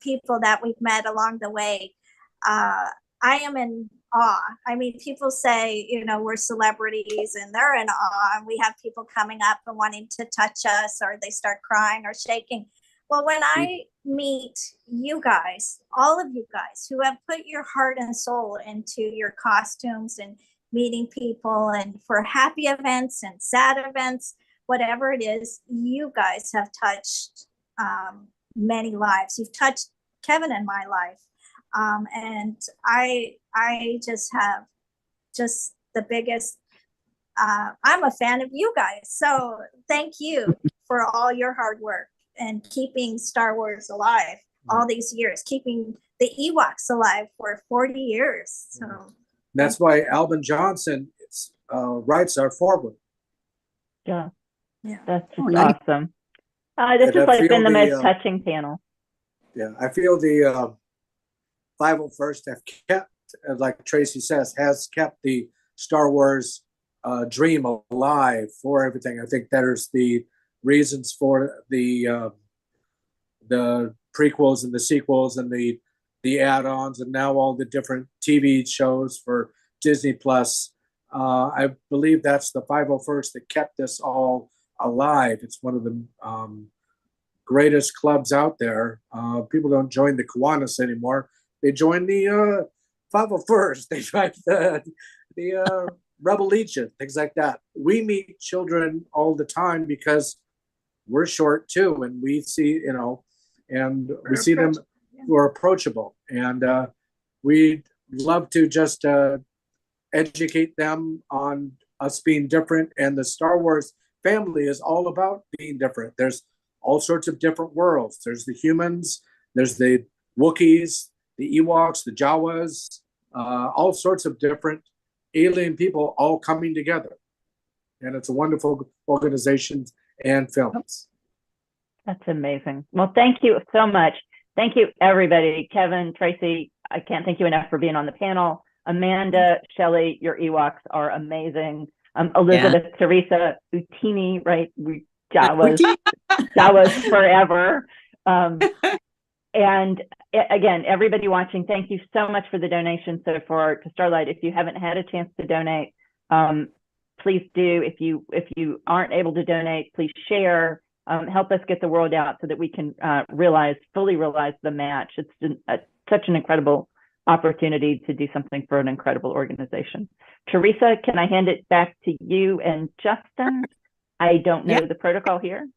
people that we've met along the way, I am in awe. I mean, people say, we're celebrities, and they're in awe. And we have people coming up and wanting to touch us, or they start crying or shaking. Well, when I meet you guys, all of you guys who have put your heart and soul into your costumes and meeting people, and for happy events and sad events, whatever it is, you guys have touched many lives. You've touched Kevin and my life. And I just have just the biggest, I'm a fan of you guys. So thank you for all your hard work and keeping Star Wars alive all these years, keeping the Ewoks alive for 40 years. So that's why Alvin Johnson writes our foreword. Yeah, that's just awesome. This has been the most touching panel. Yeah, I feel the 501st have kept, like Tracy says, has kept the Star Wars dream alive for everything. I think there's the reasons for the prequels and the sequels and the add-ons, and now all the different TV shows for Disney Plus. I believe that's the 501st that kept this all alive. It's one of the greatest clubs out there. People don't join the Kiwanis anymore. They join the 501st. They join the Rebel Legion, things like that. We meet children all the time because we're short too, and we see, and we see them who are approachable, and we'd love to just educate them on us being different. And the Star Wars family is all about being different. There's all sorts of different worlds. There's the humans, there's the Wookiees, the Ewoks, the Jawas, all sorts of different alien people all coming together. And it's a wonderful organization and films. That's amazing. Well, thank you so much. Thank you, everybody. Kevin, Tracy, I can't thank you enough for being on the panel. Amanda, Shelley, your Ewoks are amazing. Elizabeth, Teresa, Utini, right? Jawas forever. And again, everybody watching, thank you so much for the donation so far to Starlight. If you haven't had a chance to donate, please do. If you aren't able to donate, please share. Help us get the word out so that we can fully realize the match. It's such an incredible opportunity to do something for an incredible organization. Teresa, can I hand it back to you and Justin? I don't know the protocol here.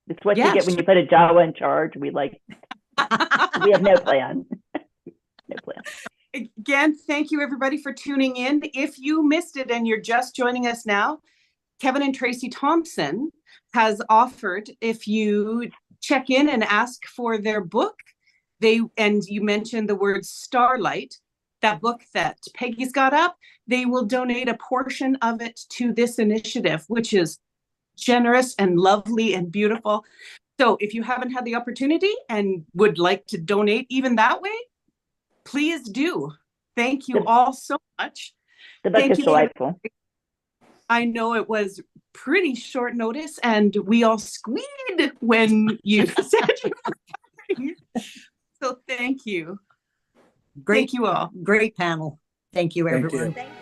It's what you get when you put a Jawa in charge. We have no plan. No plan. Again, thank you everybody for tuning in. If you missed it and you're just joining us now, Kevin and Tracy Thompson has offered, if you check in and ask for their book, and you mentioned the word Starlight, that book that Peggy's got up, they will donate a portion of it to this initiative, which is generous and lovely and beautiful. So if you haven't had the opportunity and would like to donate even that way, please do. Thank you all so much. The book is delightful. I know it was pretty short notice and we all squealed when you said you were coming. So thank you. Thank you all. Great panel. Thank you, everyone. Thank you.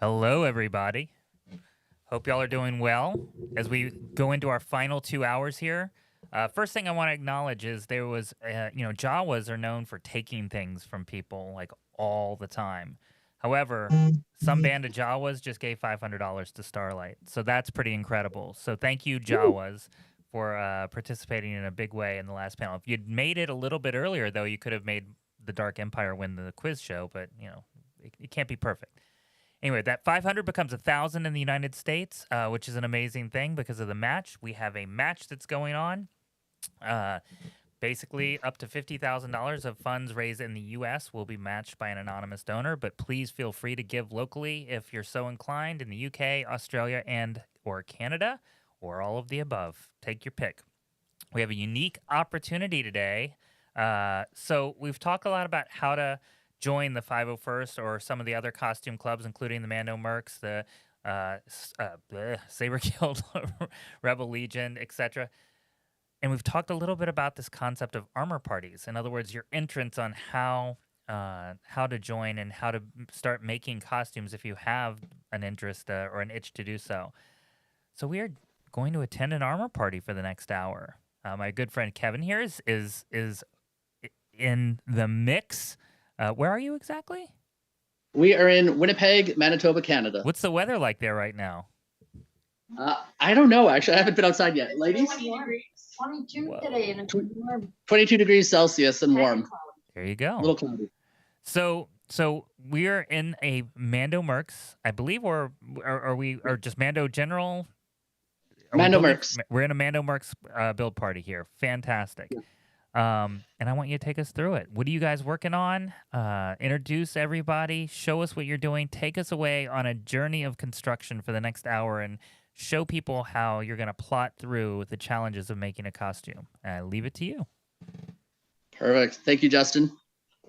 Hello, everybody. Hope y'all are doing well as we go into our final 2 hours here. First thing I want to acknowledge is there was, Jawas are known for taking things from people like all the time. However, some band of Jawas just gave $500 to Starlight. So that's pretty incredible. So thank you, Jawas, for participating in a big way in the last panel. If you'd made it a little bit earlier, though, you could have made the Dark Empire win the quiz show, but, it can't be perfect. Anyway, that 500 becomes 1,000 in the United States, which is an amazing thing because of the match. We have a match that's going on. Basically, up to $50,000 of funds raised in the U.S. will be matched by an anonymous donor, but please feel free to give locally if you're so inclined in the U.K., Australia, and or Canada, or all of the above. Take your pick. We have a unique opportunity today. So we've talked a lot about how to join the 501st or some of the other costume clubs, including the Mando Mercs, the Saber Guild, Rebel Legion, etc. And we've talked a little bit about this concept of armor parties. In other words, your entrance on how to join and how to start making costumes if you have an interest or an itch to do so. So we are going to attend an armor party for the next hour. My good friend Kevin here is in the mix. Where are you exactly? We are in Winnipeg, Manitoba, Canada. What's the weather like there right now? I don't know, actually. I haven't been outside yet. Ladies? 22 today and it's warm. 22 degrees Celsius and warm. There you go. A little cloudy. So we're in a Mando Mercs, I believe, or just Mando General? Mando Mercs. We're in a Mando Mercs build party here. Fantastic. Yeah. And I want you to take us through it. What are you guys working on? Introduce everybody. Show us what you're doing. Take us away on a journey of construction for the next hour and show people how you're going to plot through the challenges of making a costume. I leave it to you. Perfect. Thank you, Justin.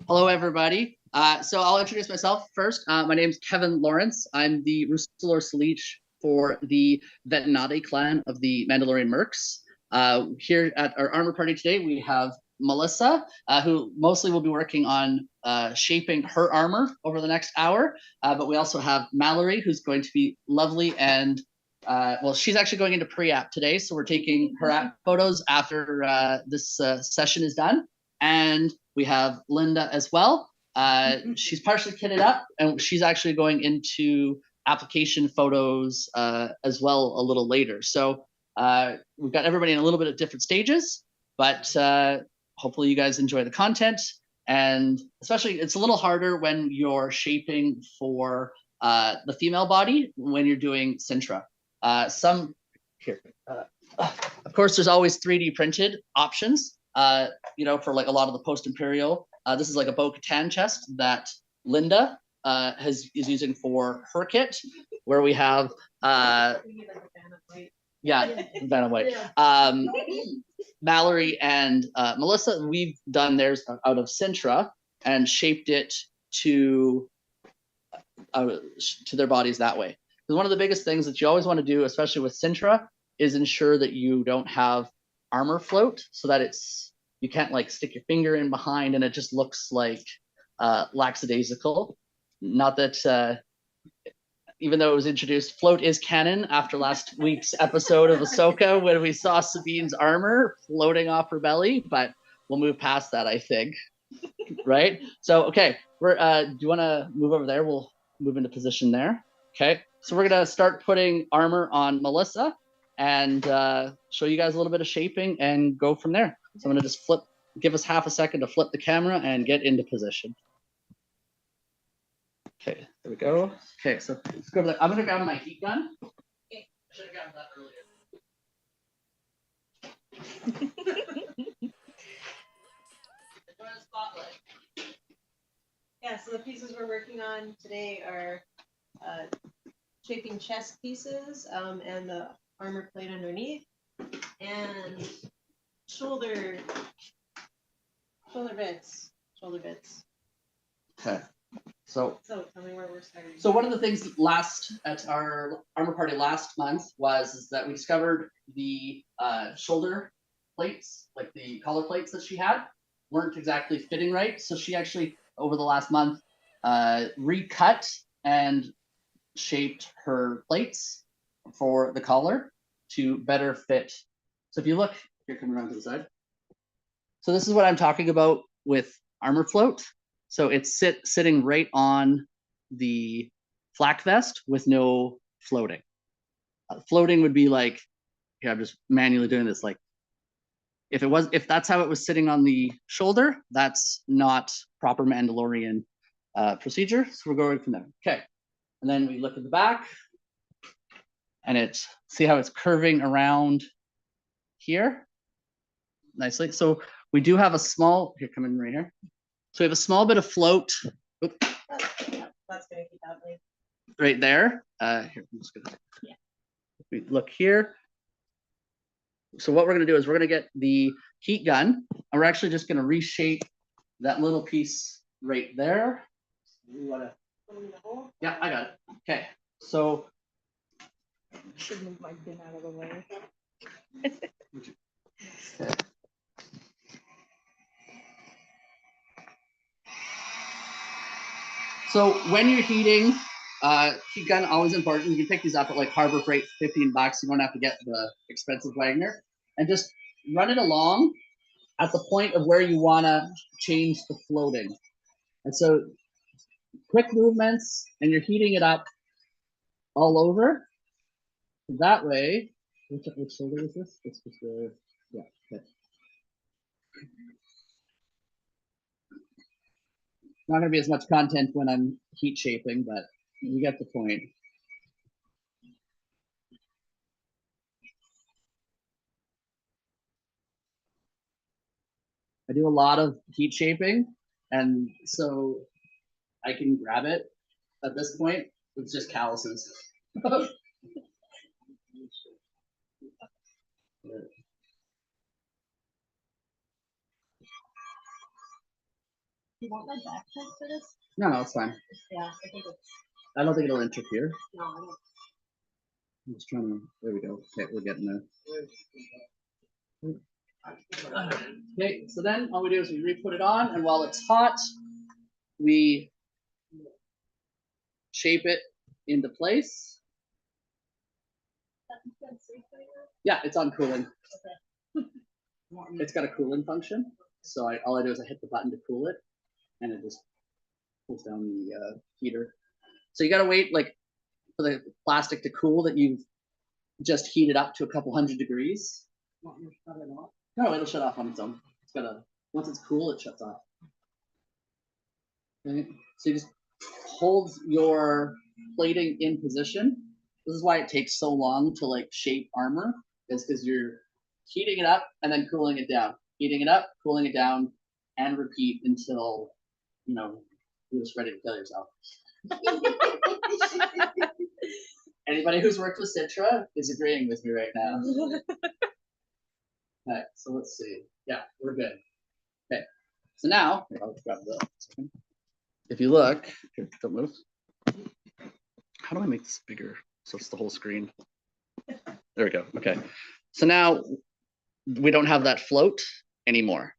Hello, everybody. So I'll introduce myself first. My name's Kevin Lawrence. I'm the Rustalor Salich for the Vetinati clan of the Mandalorian Mercs. Here at our armor party today, we have Melissa, who mostly will be working on shaping her armor over the next hour. But we also have Mallory, who's going to be lovely and she's actually going into pre-app today, so we're taking her app photos after this session is done. And we have Linda as well. She's partially kitted up, and she's actually going into application photos as well a little later. So we've got everybody in a little bit of different stages, but hopefully you guys enjoy the content. And especially, it's a little harder when you're shaping for the female body when you're doing Sintra. Of course, there's always 3D printed options, for like a lot of the post-imperial. This is like a Bo-Katan chest that Linda is using for her kit, where we have Vanna White. Mallory and Melissa, we've done theirs out of Sintra and shaped it to their bodies that way. Because one of the biggest things that you always want to do, especially with Sintra, is ensure that you don't have armor float, so that you can't like stick your finger in behind and it just looks like lackadaisical. Not that even though it was introduced, float is canon after last week's episode of Ahsoka when we saw Sabine's armor floating off her belly, but we'll move past that, I think. Right? So, okay, do you want to move over there? We'll move into position there. Okay, so we're going to start putting armor on Melissa and show you guys a little bit of shaping and go from there. So I'm going to just give us half a second to flip the camera and get into position. Okay, there we go. Okay, so let's go over there. I'm going to grab my heat gun. I should have grabbed that earlier. Yeah, so the pieces we're working on today are shaping chest pieces and the armor plate underneath, and shoulder bits. Okay. So tell me where we're starting. So one of the things at our armor party last month is that we discovered the shoulder plates, like the collar plates that she had, weren't exactly fitting right. So she actually, over the last month, recut and shaped her plates for the collar to better fit. So if you look, here, come around to the side. So this is what I'm talking about with armor float. So it's sitting right on the flak vest with no floating. Floating would be like, here, I'm just manually doing this. Like, if that's how it was sitting on the shoulder, that's not proper Mandalorian procedure. So we're going from there. Okay, and then we look at the back, and see how it's curving around here nicely. So we do have a small, here, come in right here. So we have a small bit of float. Oops. That's gonna keep out late. Right there. Here, I'm just gonna, yeah. We look here. So what we're gonna do is we're gonna get the heat gun, and we're actually just gonna reshape that little piece right there. You wanna? Yeah, I got it. Okay, so. Should move my bin out of the way. Okay. So when you're heating, heat gun always important. You can pick these up at like Harbor Freight, $15. You don't have to get the expensive Wagner, and just run it along at the point of where you want to change the floating. And so quick movements, and you're heating it up all over. That way, which shoulder is this? It's just yeah. Okay. Not gonna be as much content when I'm heat shaping, but you get the point. I do a lot of heat shaping, and so I can grab it at this point. It's just calluses. You want my backpack for this? No, it's fine. Yeah, I think it's. I don't think it'll interfere. No, I don't. I'm just trying to. There we go. Okay, we're getting there. Okay, so then all we do is we re-put it on, and while it's hot, we shape it into place. Yeah, it's on cooling. Okay. It's got a cooling function, so all I do is I hit the button to cool it, and it just pulls down the heater. So you gotta wait like for the plastic to cool that you've just heated up to a couple hundred degrees. No, it'll shut off on its own. It's gotta, once it's cool, it shuts off. Okay. So you just hold your plating in position. This is why it takes so long to like shape armor, is because you're heating it up and then cooling it down, heating it up, cooling it down, and repeat until you're just ready to kill yourself. Anybody who's worked with Citra is agreeing with me right now. Okay, so let's see. Yeah, we're good. Okay, so now I'll grab the. If you look, here, don't move. How do I make this bigger so it's the whole screen? There we go. Okay, so now we don't have that float anymore.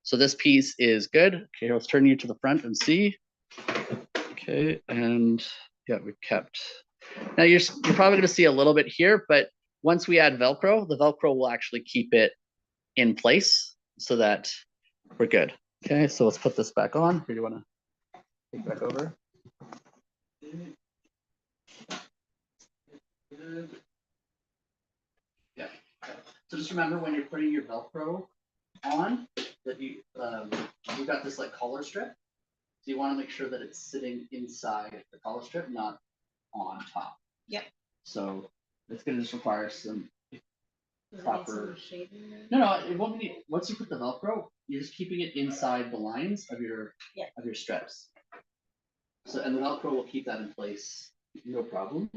So this piece is good. Okay, let's turn you to the front and see. Okay, and yeah, we've kept. Now you're probably going to see a little bit here, but once we add Velcro, the Velcro will actually keep it in place so that we're good. Okay, so let's put this back on. Here, do you want to take it back over? Yeah. So just remember when you're putting your Velcro on that you've got this like collar strip. So you want to make sure that it's sitting inside the collar strip, not on top. Yep. So it's going to just require some proper. No, it won't be. Once you put the Velcro, you're just keeping it inside the lines of your strips. So and the Velcro will keep that in place, no problem.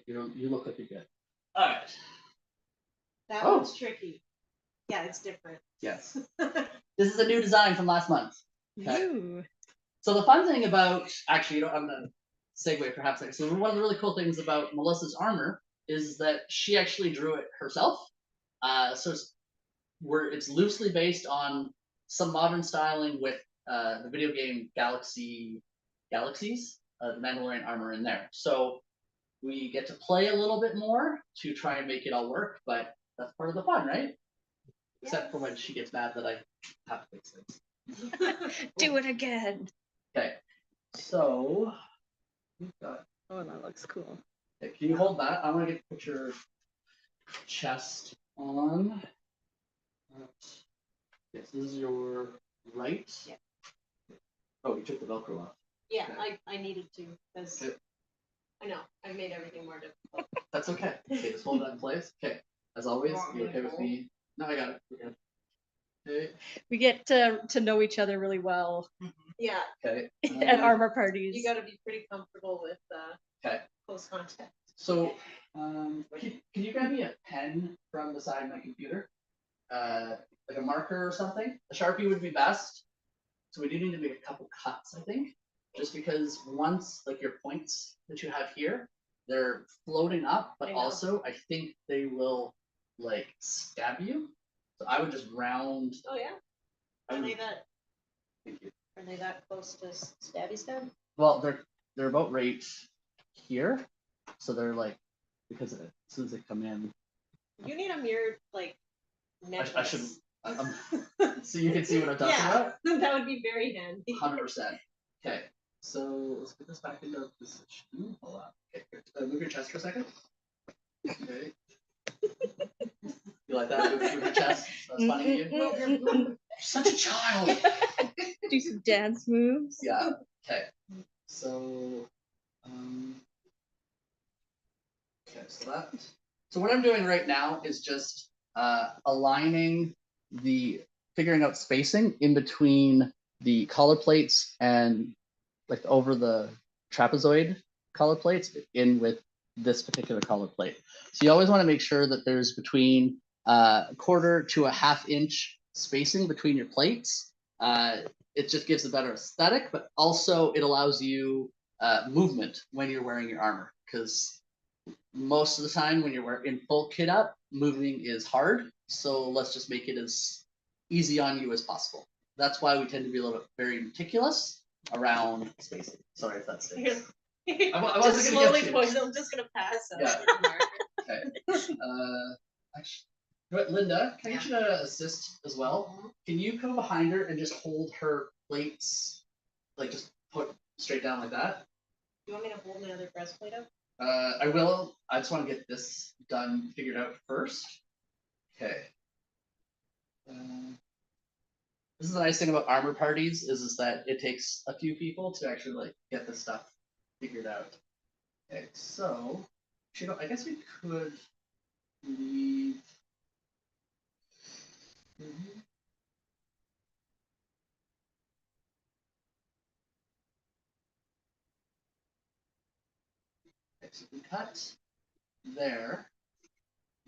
You look like you're good. All right. That one's tricky. Yeah, it's different. Yes. This is a new design from last month. Okay. Ooh. So the fun thing about I'm gonna segue perhaps. So one of the really cool things about Melissa's armor is that she actually drew it herself. So it's loosely based on some modern styling with the video game Galaxy galaxies, the Mandalorian armor in there. So we get to play a little bit more to try and make it all work, but that's part of the fun, right? Except for when she gets mad that I have to fix things. Do it again. Okay, so we've got. Oh, that looks cool. Okay, can you hold that? I want to put your chest on. Yes, this is your right. Yeah. Oh, you took the Velcro off. Yeah, Okay. I needed to because I know I made everything more difficult. That's okay. Okay, just hold that in place. Okay, as always, you okay with me? No, I got it. We're good. Okay. We get to know each other really well. Yeah. Okay. At armor parties. You got to be pretty comfortable with Okay. close contact. So, can you grab me a pen from beside my computer? Like a marker or something? A Sharpie would be best. So we do need to make a couple cuts, I think. Just because once, like your points that you have here, they're floating up, but also I think they will like stab you. So I would just round. Oh yeah. Are they that? Thank you. Are they that close to stabby stab? Well, they're about right here, so they're like because as soon as they come in. You need a mirrored like necklace. I should. So you can see what I'm talking about. Yeah, that would be very handy. 100%. Okay, so let's put this back into position. Hold on. Okay, move your chest for a second. Okay. You like that? Move your chest. That's funny to you. You're such a child. Do some dance moves. Yeah. Okay. So. Okay. So what I'm doing right now is just aligning figuring out spacing in between the collar plates and like over the trapezoid collar plates in with this particular collar plate. So you always want to make sure that there's between a quarter to a half-inch spacing between your plates. It just gives a better aesthetic, but also it allows you movement when you're wearing your armor, because most of the time when you're in full kit up, moving is hard. So let's just make it as easy on you as possible. That's why we tend to be a little bit very meticulous around spacing. Sorry if that's it. I wasn't just gonna slowly get you. point. I'm just gonna pass. Yeah. Okay. Actually, but Linda, can I get you to assist as well? Can you come behind her and just hold her plates, like just put straight down like that? Do you want me to hold my other breastplate up? I will. I just want to get this done, figured out first. Okay. This is the nice thing about armor parties is that it takes a few people to actually like get this stuff figured out. Okay, so I guess we could leave. Okay, so we cut there,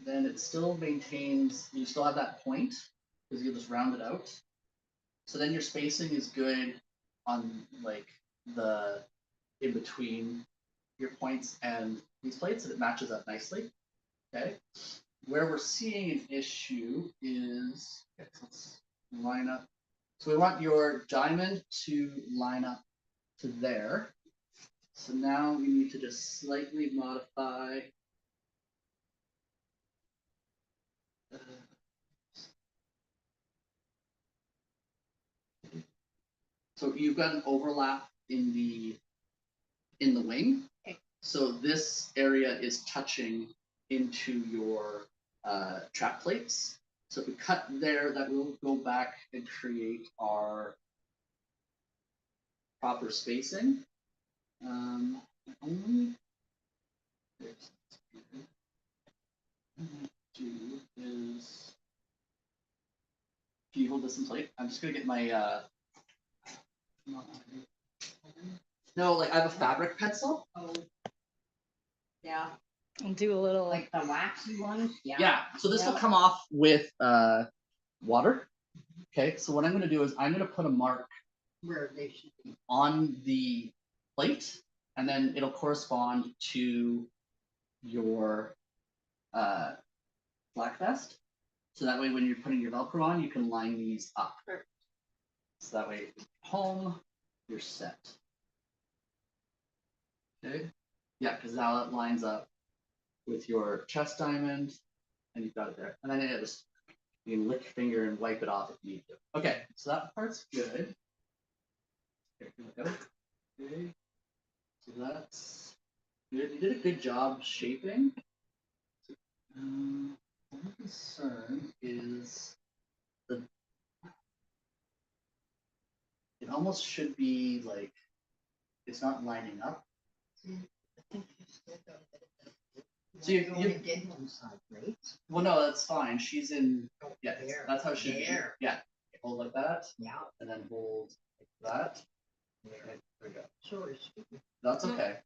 then it still maintains. You still have that point because you just round it out. So then your spacing is good on like the in between your points and these plates, and it matches up nicely. Okay. Where we're seeing an issue is let's line up. So we want your diamond to line up to there. So now we need to just slightly modify. So you've got an overlap in the wing. Okay. So this area is touching into your trap plates. So if we cut there, that will go back and create our proper spacing. Only do is can you hold this in place? I'm just gonna get my no, like I have a fabric pencil. Oh. Yeah. And do a little like the waxy ones. Yeah. Yeah. So this will come off with water. Okay. So what I'm gonna do is I'm gonna put a mark Where they should be. on the plate, and then it'll correspond to your black vest. So that way when you're putting your Velcro on, you can line these up. Perfect. So that way home, you're set. Okay. Yeah, because now it lines up with your chest diamond, and you've got it there. And then it just, you can lick your finger and wipe it off if you need to. Okay, so that part's good. Here we go. Okay, so that's good. You did a good job shaping. One concern is the. It almost should be like it's not lining up. So you did one side, right? Well, no, that's fine. She's in. Yeah, that's how it should be. Yeah, hold like that. Yeah, and then hold like that. Okay, there we go. Sorry, that's okay.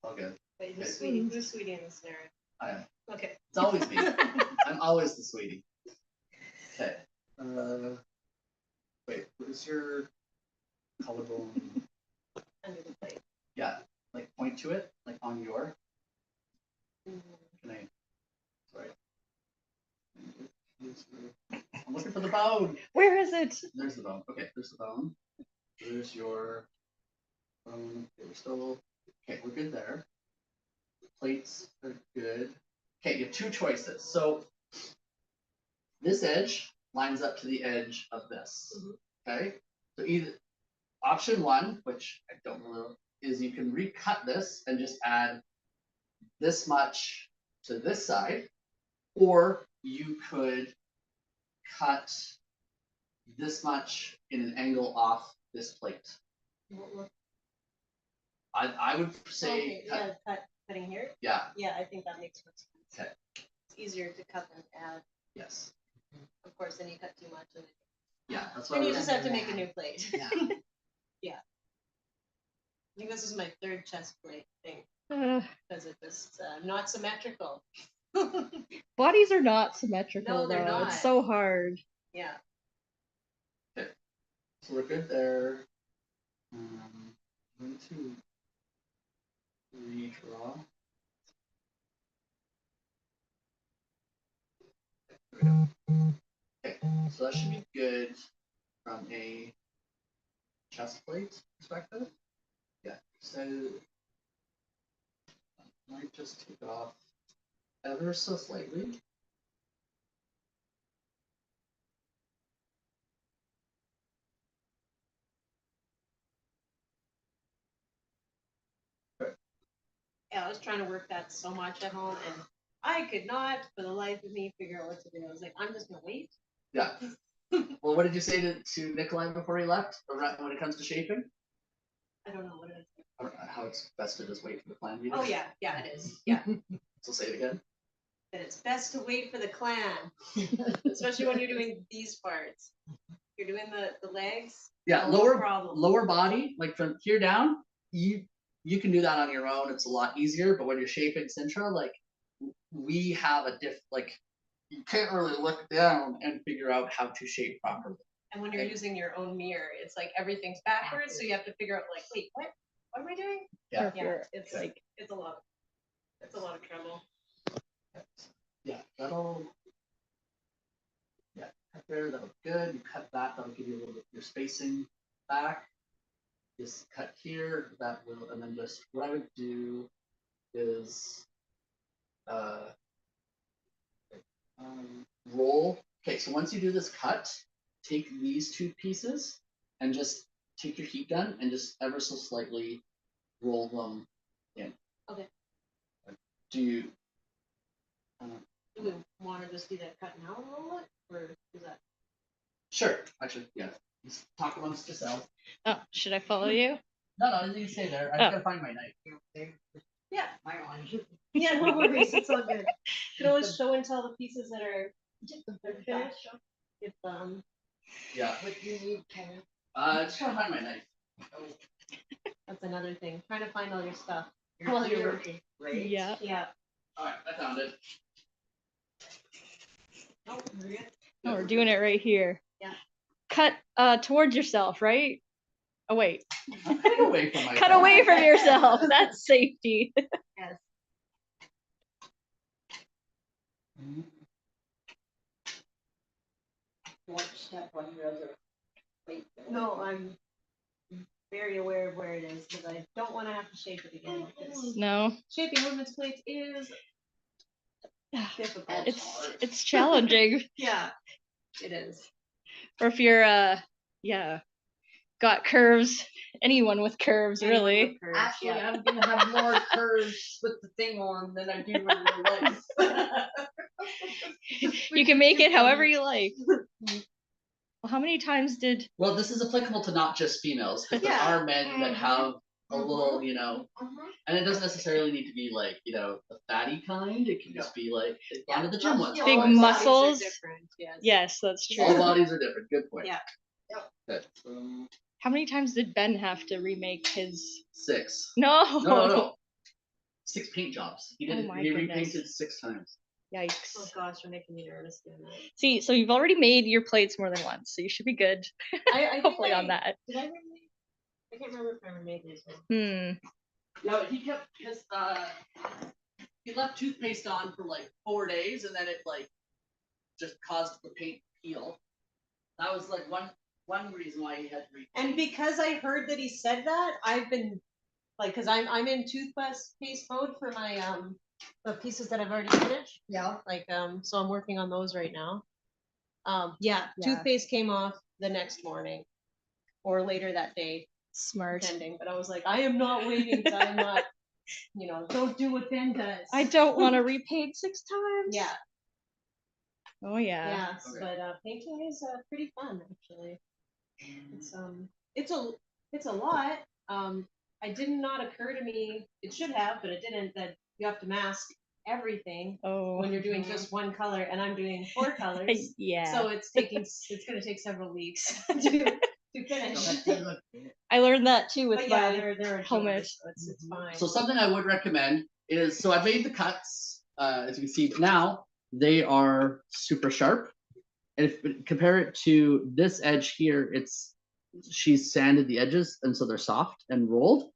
All good. Wait, who's Sweetie? Who's Sweetie in the scenario? I am. Okay. It's always me. I'm always the sweetie. Okay. Wait, where's your collarbone? Under the plate. Yeah, like point to it, like on your. Can I? Sorry. I'm looking for the bone. Where is it? There's the bone. Okay, there's the bone. There's your bone. Okay, we're still. Okay, we're good there. The plates are good. Okay, you have two choices. So this edge lines up to the edge of this. Okay, so either option one, which I don't really know, is you can recut this and just add this much to this side, or you could cut this much in an angle off this plate. I would say okay, cutting here. Yeah. Yeah, I think that makes more sense. Okay. It's easier to cut than add. Yes. Of course, then you cut too much, and yeah, that's why then you just have to make a new plate. Yeah. Yeah. I think this is my third chest plate thing because it's just not symmetrical. Bodies are not symmetrical, No, they're though. not. It's so hard. Yeah. Okay. So we're good there. I'm going to redraw. There we go. Okay, so that should be good from a chest plate perspective. Yeah, so I might just take off ever so slightly. Yeah, I was trying to work that so much at home, and I could not, for the life of me, figure out what to do. I was like, I'm just gonna wait. Yeah. Well, what did you say to Nikolai before he left? When it comes to shaping? I don't know what it is. Or how it's best to just wait for the plan meeting? Oh yeah, yeah, it is. Yeah. So say it again. That it's best to wait for the clan, especially when you're doing these parts. You're doing the legs. Yeah, no lower problem. lower body, like from here down, you can do that on your own. It's a lot easier. But when you're shaping Sintra, like we have a like you can't really look down and figure out how to shape properly. And when you're using your own mirror, it's like everything's backwards, so you have to figure out like, wait, what am I doing? Yeah, it's like it's a lot of trouble. Yeah, that'll cut there, that'll be good. You cut that, that'll give you a little bit your spacing back. Just cut here, that will, and then just what I would do is roll. Okay, so once you do this cut, take these two pieces and just take your heat gun and just ever so slightly roll them in. Okay. Do you? Do we want to just do that cut now and roll it, or is that? Sure. Actually, yeah. Just talk amongst yourselves. Oh, should I follow you? No, you stay there. I just gotta find my knife. Yeah. Yeah, no worries. It's all good. You can always show and tell the pieces that are finished. If Yeah. what you need, Kevin. Just gotta find my knife. That's another thing. Trying to find all your stuff You're while you're here, working. right? Yeah. Yeah. All right, I found it. Oh, we're good. Oh, we're doing it right here. Yeah. Cut towards yourself, right? Oh wait. Cut away from myself. Cut away from yourself. That's safety. Yes. Want to step on your other plate? No, I'm very aware of where it is because I don't want to have to shape it again. No. Shaping women's plates is difficult. It's challenging. Yeah, it is. Or if you're got curves, anyone with curves really. Actually, I'm gonna have more curves with the thing on than I do in real life. You can make it however you like. Well, how many times did Well, this is applicable to not just females, because there are men that have a little, you know, and it doesn't necessarily need to be like, you know, the fatty kind. It can just be like they've gone to the gym once. big or twice. muscles? Yes. Yes, that's true. All bodies are different. Good point. Yeah. Good. How many times did Ben have to remake his? 6. No. No. 6 paint jobs. He did. Oh my he goodness. repainted 6 times. Yikes. Oh gosh, you're making me nervous doing that. See, so you've already made your plates more than once, so you should be good. I Hopefully on that. Did I remake? I can't remember if I remade this one. No, he kept his he left toothpaste on for like 4 days, and then it like just caused the paint to peel. That was like one reason why he had to repaint. And because I heard that he said that, I've been like, because I'm in toothpaste mode for my the pieces that I've already finished. Yeah. Like so I'm working on those right now. Yeah, toothpaste came off the next morning or later that day. Smart. Depending, but I was like, I am not waiting because I'm not, you know, don't do what Ben does. I don't want to repaint 6 times. Yeah. Oh yeah. Yes, but painting is pretty fun actually. It's a lot. It did not occur to me. It should have, but it didn't. That you have to mask everything when you're doing just one color, and I'm doing 4 colors. Yeah. So it's going to take several weeks to finish. I learned that too with But my yeah, they're helmet. so it's fine. So something I would recommend is, so I've made the cuts, as you can see, but now they are super sharp. And if compare it to this edge here, she's sanded the edges, and so they're soft and rolled.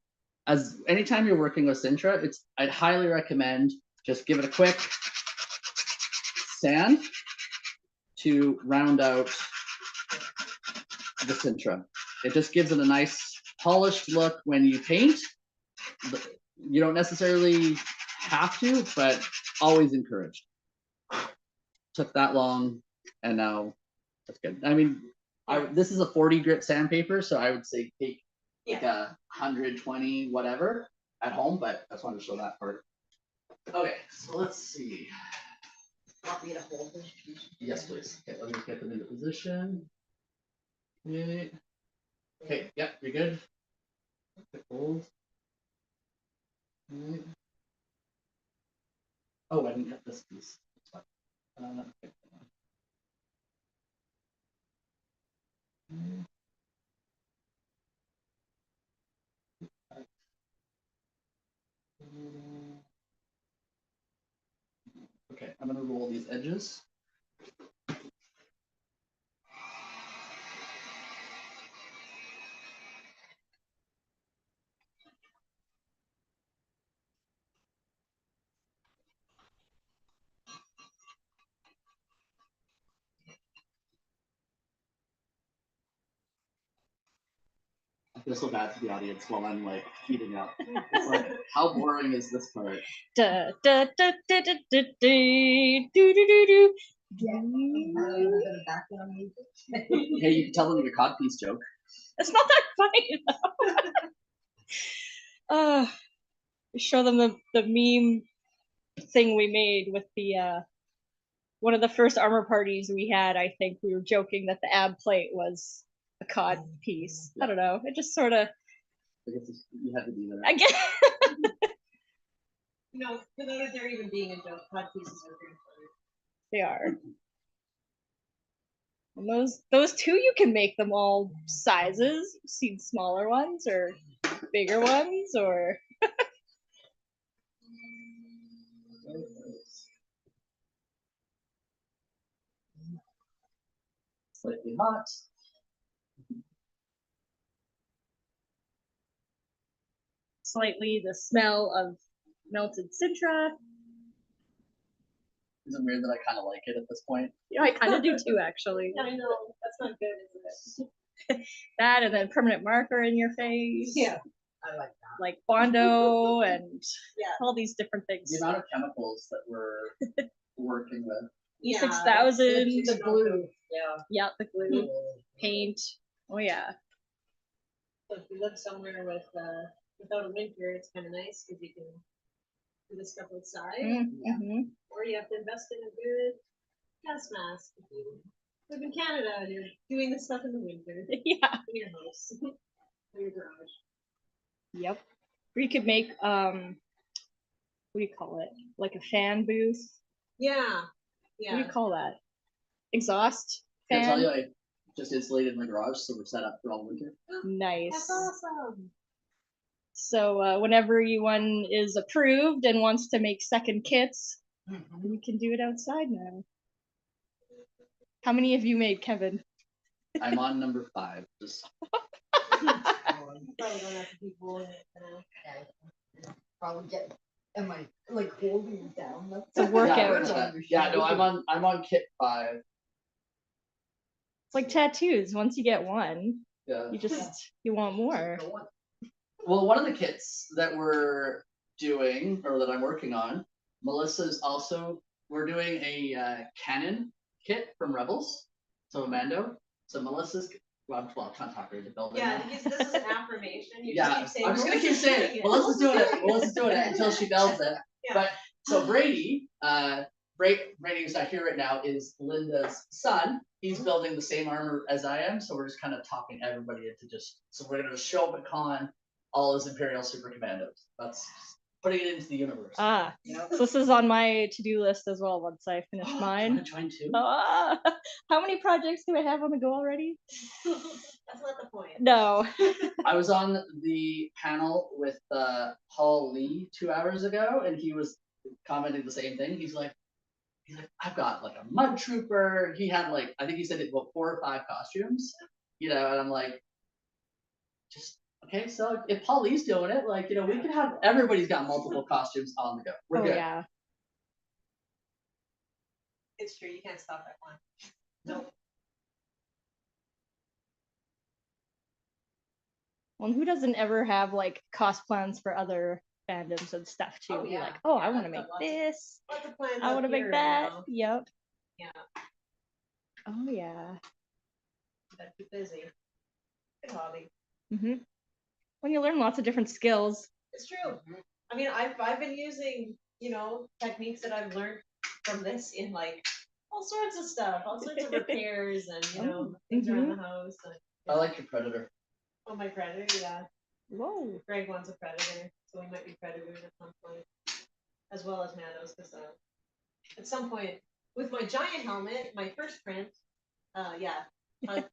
As anytime you're working with Sintra, I'd highly recommend just give it a quick sand to round out the Sintra. It just gives it a nice polished look when you paint. You don't necessarily have to, but always encouraged. Took that long, and now that's good. I mean, this is a 40 grit sandpaper, so I would say take like a 120 whatever at home, but I just wanted to show that part. Okay, so let's see. Want me to hold this? Yes, please. Okay, let me get them into position. Okay. Okay, yep, you're good. Hold. Okay. Oh, I didn't get this piece. Okay. Okay, I'm gonna roll these edges. I feel so bad for the audience while I'm like heating up. It's like, how boring is this part? Da da da da da da do do do do. Hey, you can tell them your codpiece joke. It's not that funny though. Show them the meme thing we made with the one of the first armor parties we had. I think we were joking that the ab plate was a cod piece. I don't know. It just sort of. I guess you had to be there. I guess. You know, without there even being a joke, cod pieces are very funny. They are. And those two, you can make them all sizes. You've seen smaller ones or bigger ones or. Slightly hot. Slightly the smell of melted Sintra. Is it weird that I kind of like it at this point? Yeah, I kind of do too, actually. I know, that's not good, is that, and then permanent marker in your face. Yeah, I like that. Like Bondo and all these different things. The amount of chemicals that we're working with. E6000. The glue. Yeah. Yeah, the glue. Paint. Oh yeah. So if you live somewhere with without a winter, it's kind of nice because you can do this stuff outside. Mm-hmm. Or you have to invest in a good gas mask if you live in Canada and you're doing this stuff in the winter. Yeah. In your house. Or your garage. Yep. Or you could make what do you call it? Like a fan booth. Yeah. What do you call that? Exhaust fan. I tell you, I just insulated my garage, so we're set up for all winter. Nice. That's awesome. So whenever one is approved and wants to make second kits, you can do it outside now. How many have you made, Kevin? I'm on number 5. Just Probably don't have to keep rolling it now. Probably get. Am I like holding it down? It's a workout. No, I'm on kit 5. It's like tattoos. Once you get one, Yeah. you want more. Well, one of the kits that we're doing, or that I'm working on, Melissa's also, we're doing a cannon kit from Rebels, so Amando. So Melissa's, well, I'm trying to talk her into building. Yeah, this is an affirmation. You Yeah, just keep saying, I'm just gonna keep saying it. Melissa's doing it. Melissa's doing it until she builds it. Yeah. But so Brady, Brady who's not here right now, is Linda's son. He's building the same armor as I am, so we're just kind of talking everybody into so we're gonna show up at con all as Imperial Super Commandos. That's putting it into the universe. So this is on my to-do list as well once I finish mine. I'm trying to. How many projects do I have on the go already? That's not the point. No. I was on the panel with Paul Lee 2 hours ago, and he was commenting the same thing. He's like, I've got like a mud trooper. He had like, I think he said it about 4 or 5 costumes, and I'm like, okay, so if Paul Lee's doing it, we could have, everybody's got multiple costumes on the go. We're good. Yeah. It's true. You can't stop at one. Nope. Well, who doesn't ever have like cost plans for other fandoms and stuff too? You're like, I want to make this. Lots of plans I want to up make here that. now. Yep. Yeah. Oh yeah. Gotta keep busy. Good hobby. When you learn lots of different skills. It's true. I mean, I've been using, techniques that I've learned from this in like all sorts of stuff, all sorts of repairs and things around the house. And, I like your Predator. Oh, my Predator, yeah. Whoa. Greg wants a Predator, so we might be Predators at some point, as well as Mandos, because at some point with my giant helmet, my first print, my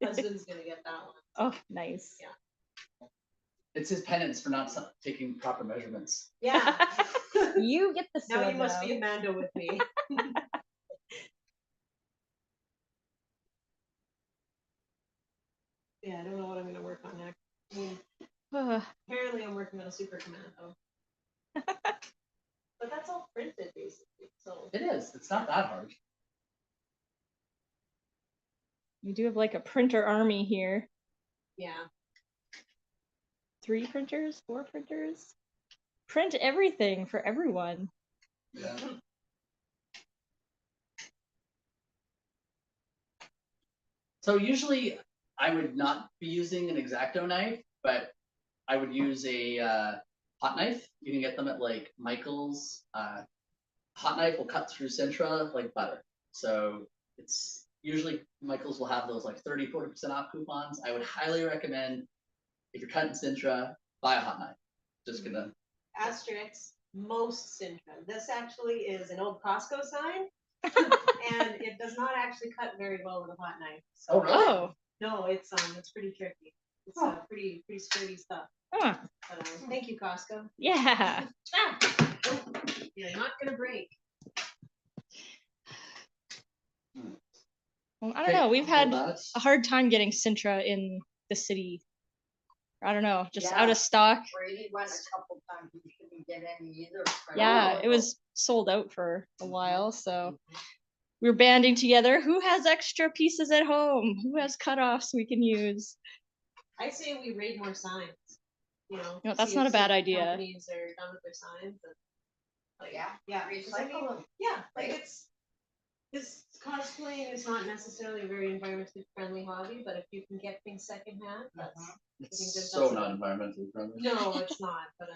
husband's gonna get that one. Oh, nice. Yeah. It's his penance for not taking proper measurements. Yeah. You get the sword now you must now. be a Mando with me. Yeah, I don't know what I'm going to work on next. I mean, apparently I'm working on a Super Commando. But that's all printed, basically. So It is. It's not that hard. You do have like a printer army here. yeah. 3 printers, 4 printers. Print everything for everyone. Yeah. So usually I would not be using an X-Acto knife, but I would use a hot knife. You can get them at like Michael's. Hot knife will cut through Sintra like butter. So it's usually Michael's will have those like 30-40% off coupons. I would highly recommend, if you're cutting Sintra, buy a hot knife. Just gonna. Asterisk, most Sintra. This actually is an old Costco sign. And it does not actually cut very well with a hot knife. So, Oh, really? No, it's pretty tricky. It's pretty sturdy stuff. Huh. But, thank you, Costco. Yeah. You're not gonna break. Well, I don't know. We've had a hard time getting Sintra in the city. I don't know, just out of stock. Brady went a couple times. He couldn't get any either. Yeah, it was sold out for a while, so we were banding together. Who has extra pieces at home? Who has cutoffs we can use? I say we raid more signs. You know, No, that's see not if a bad certain idea. Companies are done with their signs. And, like, yeah, recycle them. Yeah, like it's cosplaying is not necessarily a very environmentally friendly hobby, but if you can get things secondhand, that's I think It's that's so not environmentally friendly. No, it's not. But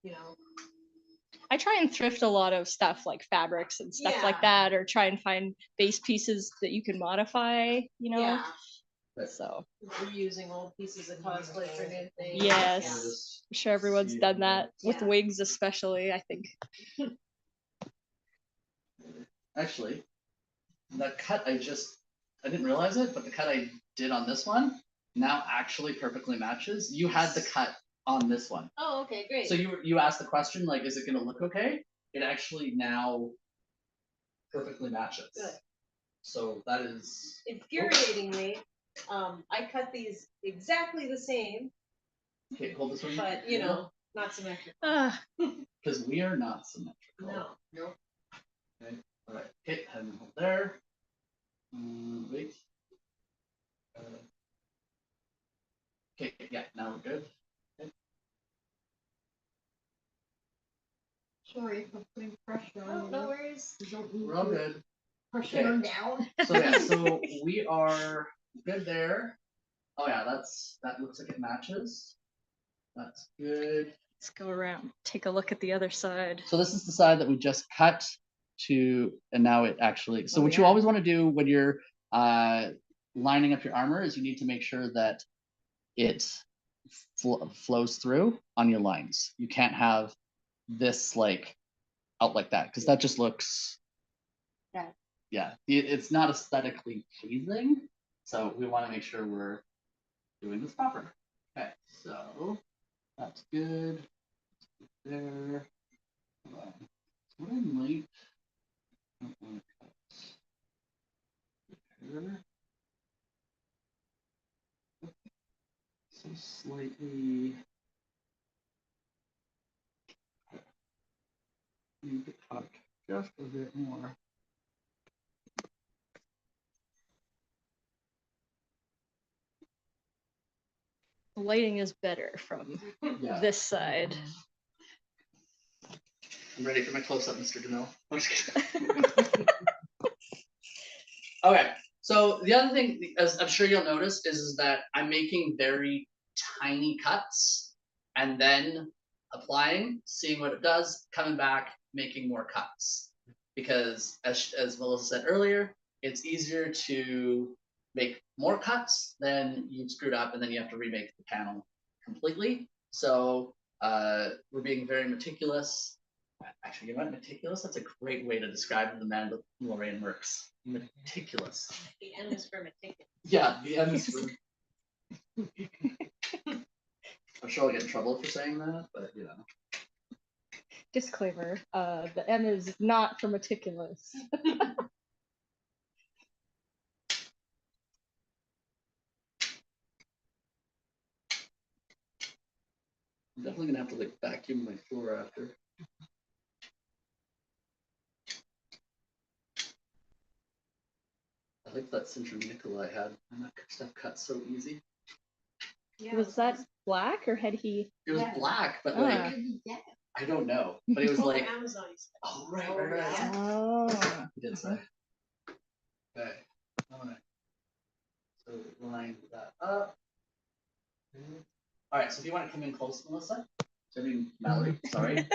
you know. I try and thrift a lot of stuff like fabrics and stuff like that, or try and find base pieces that you can modify, you know? Yeah. So reusing old pieces of cosplay for new things. yes, I'm sure everyone's done that with wigs, especially. I think. Actually, the cut I didn't realize it, but the cut I did on this one now actually perfectly matches. You had the cut on this one. Oh, okay, great. So you asked the question, like, is it going to look okay? It actually now perfectly matches. Good. So that is Infuriatingly, I cut these exactly the same. Okay, hold this one. But you know, not symmetrical. Because we are not symmetrical. No. Okay. All right. Okay. And hold there. Wait. Okay. Yeah. Now we're good. Okay. Sorry for putting pressure on you. No worries. We're all good. Pressure them down. So yeah. So we are good there. Oh yeah. That looks like it matches. That's good. Let's go around, take a look at the other side. So this is the side that we just cut to, and now it actually, so what you always want to do when you're lining up your armor is you need to make sure that it flows through on your lines. You can't have this like out like that, because that just looks, it's not aesthetically pleasing. So we want to make sure we're doing this proper. Okay, so that's good. There. What I might want to cut here. So slightly. Need to cut just a bit more. The lighting is better from this side. I'm ready for my close-up, Mr. DeMille. Okay, so the other thing, as I'm sure you'll notice, is that I'm making very tiny cuts and then applying, seeing what it does, coming back, making more cuts. Because as Melissa said earlier, it's easier to make more cuts than you've screwed up and then you have to remake the panel completely. So we're being very meticulous. Actually, you know what? Meticulous? That's a great way to describe the Mandalorian works. Meticulous. The M is for meticulous. Yeah, the M is for... I'm sure I'll get in trouble for saying that, but you know. Disclaimer, the M is not for meticulous. I'm definitely gonna have to like vacuum my floor after. I like that Centrum nickel I had, and that stuff cut so easy. Yeah, was that black or had he? It was black, but like I don't know. But it was like Amazon. Oh right. Oh. He did say. Okay. Alright. So line that up. Alright, so if you want to come in close, Melissa. I mean Mallory, sorry.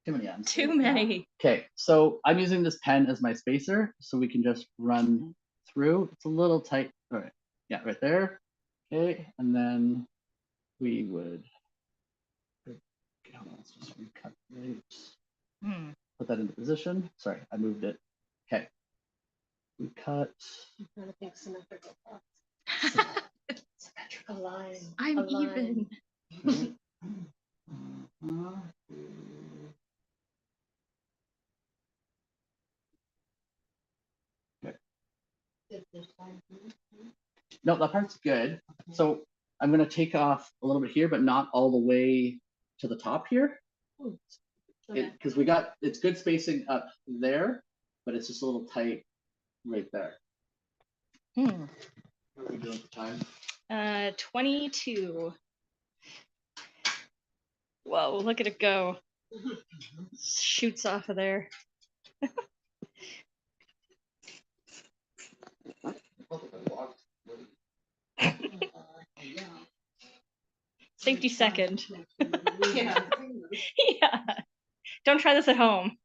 Too many M's. Too many. Okay, so I'm using this pen as my spacer, so we can just run through. It's a little tight. All right, yeah, right there. Okay, and then we would. Okay, hold on, let's just recut right. Put that into position. Sorry, I moved it. Okay, we cut. I'm trying to think symmetrical thoughts. Symmetrical line. I'm even. No, that part's good. So I'm going to take off a little bit here, but not all the way to the top here. Because it's good spacing up there, but it's just a little tight right there. What are we doing for time? 22. Whoa, look at it go. Shoots off of there. Safety second. Yeah. Yeah. Don't try this at home.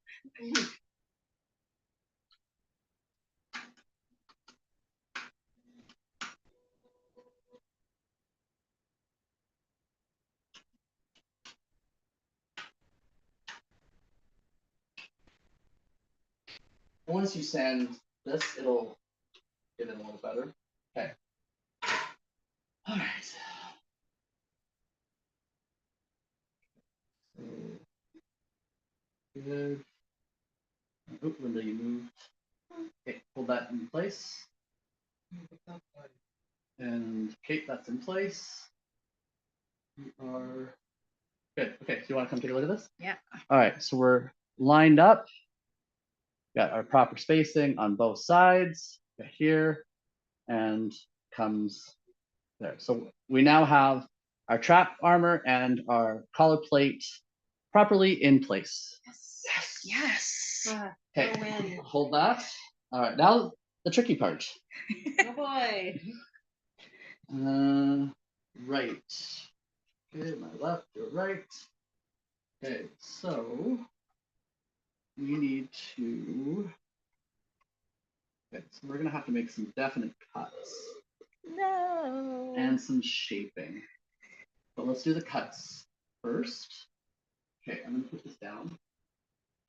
Once you sand this, it'll get it a little better. Okay. All right. Good. Oop, Linda, you move. Okay, hold that in place. And Kate, that's in place. You are good. Okay, so you want to come take a look at this? Yeah. All right, so we're lined up. Got our proper spacing on both sides. Got here and comes there. So we now have our trap armor and our collar plate properly in place. Yes. Yes. Okay, hold that. All right, now the tricky part. Oh boy. Right. Okay, my left, your right. Okay, so we need to. Okay, so we're gonna have to make some definite cuts. No. And some shaping. But let's do the cuts first. Okay, I'm gonna put this down.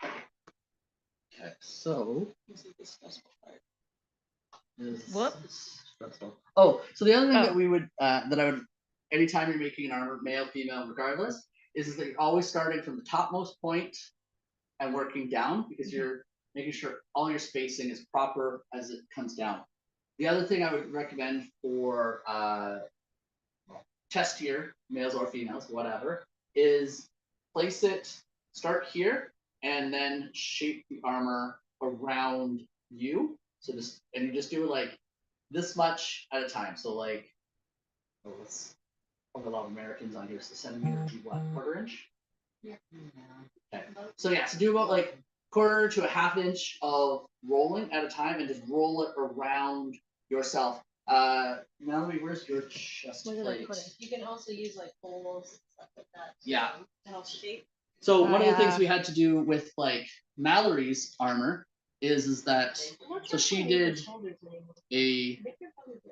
Okay, so this is the stressful part. Stressful. Oh, so the other thing that we would that I would anytime you're making an armor, male, female, regardless, is that you're always starting from the topmost point and working down because you're making sure all your spacing is proper as it comes down. The other thing I would recommend for chest tier, males or females, whatever, is place it, start here, and then shape the armor around you. So just, and you just do like this much at a time. So like, oh, let's, a lot of Americans on here, so centimeter to what, quarter inch? Yeah. Okay. So yeah, so do about like quarter to a half inch of rolling at a time and just roll it around yourself. Natalie, where's your chest plate? You can also use like holes and stuff like that. Yeah. To help shape. So one of the things we had to do with like Mallory's armor is that so she did a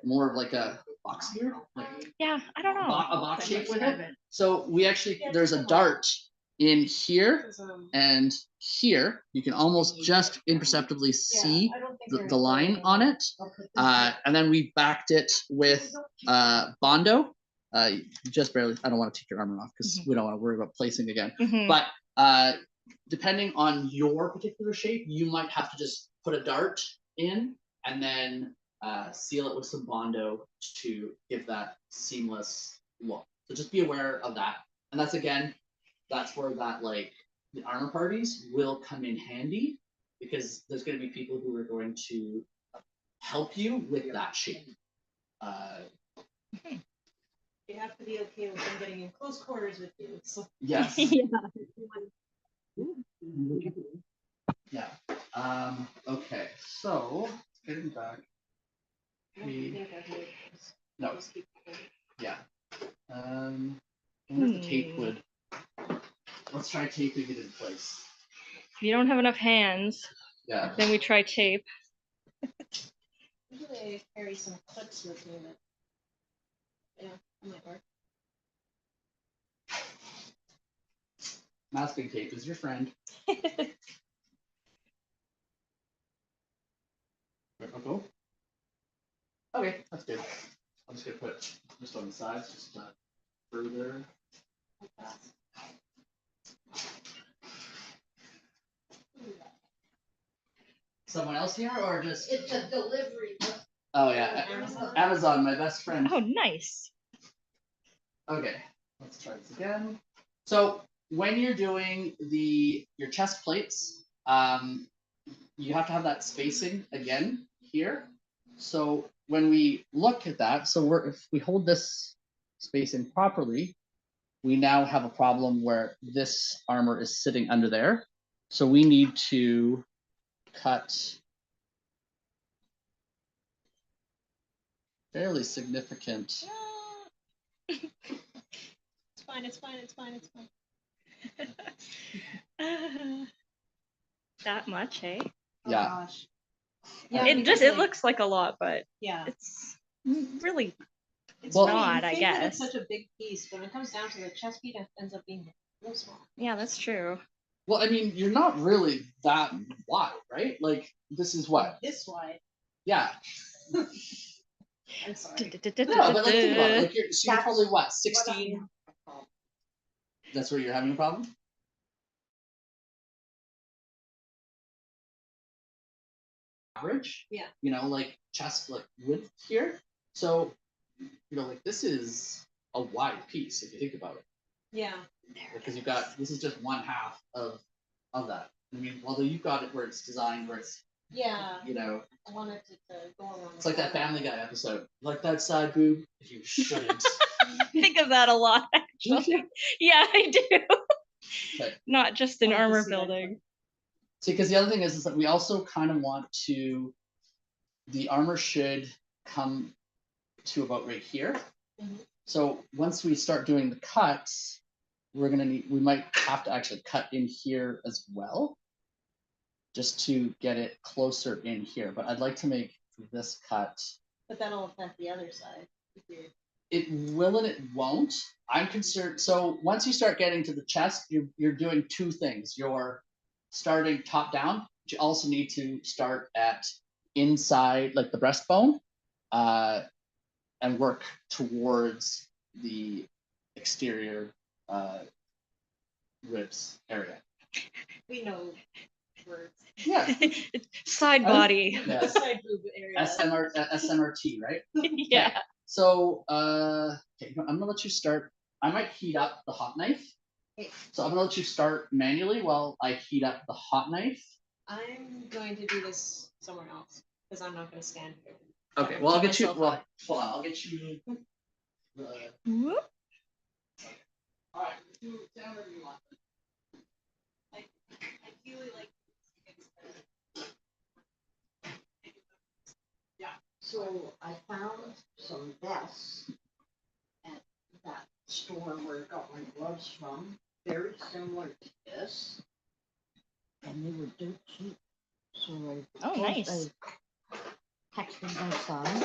more of like a box here, like yeah, I don't know, a box shape with it. So we actually there's a dart in here and here. You can almost just imperceptibly see the line on it, and then we backed it with Bondo. Just barely. I don't want to take your armor off because we don't want to worry about placing again. But depending on your particular shape, you might have to just put a dart in and then seal it with some Bondo to give that seamless look. So just be aware of that. And that's again, that's where that like the armor parties will come in handy because there's going to be people who are going to help you with that shape. You have to be okay with them getting in close quarters with you. So. Yes. Yeah. Yeah. Okay. So getting back. No. Yeah. I wonder if the tape would. Let's try taping it in place. If you don't have enough hands, yeah, then we try tape. Usually I carry some clips with me. Yeah, that might work. Masking tape is your friend. Go. Okay, that's good. I'm just gonna put just on the sides, just further. Someone else here, or just? It's a delivery. Oh yeah, Amazon, my best friend. Oh, nice. Okay, let's try this again. So when you're doing your chest plates, you have to have that spacing again here. So when we look at that, so if we hold this space in properly, we now have a problem where this armor is sitting under there. So we need to cut fairly significant. It's fine, it's fine, it's fine, it's fine. That much, eh? Yeah. Oh, gosh. Yeah, it looks like a lot, but yeah, it's really it's well, funny, you not, I think that guess. it's such a big piece, but when it comes down to the chest piece, it ends up being real small. Yeah, that's true. Well, I mean, you're not really that wide, right? Like, this is what? This wide. Yeah. I'm sorry. No, but like, think about it. Like, you're probably what, 16? That's where you're having a problem? Average. Yeah. You know, like chest like width here. So, you know, like this is a wide piece if you think about it. Yeah. Because you've got, this is just one half of that. I mean, although you've got it where it's designed, where it's, Yeah. you know, I wanted it to go around. it's like that Family Guy episode. Like that side boob, if you shouldn't. Think of that a lot, actually. Yeah, I do. Okay. Not just in armor building. See, because the other thing is that we also kind of want to, the armor should come to about right here. Mhm. So once we start doing the cuts, we're gonna need, we might have to actually cut in here as well, just to get it closer in here. But I'd like to make this cut. But that'll affect the other side. It will and it won't. I'm concerned. So once you start getting to the chest, you're doing two things. You're starting top down, but you also need to start at inside, like the breastbone, and work towards the exterior ribs area. We know words. Yeah. Side body. Yeah. Side boob area. SMRT, right? Yeah. Okay. So, okay, I'm gonna let you start. I might heat up the hot knife. Okay. So I'm gonna let you start manually while I heat up the hot knife. I'm going to do this somewhere else because I'm not going to stand here. Okay, well I'll get you. Well, hold on, I'll get you. Whoop. All right, down wherever you want. I really like. Yeah. So I found some vests at that store where I got my gloves from, very similar to this, and they were dirt cheap. So Nice. I texted my son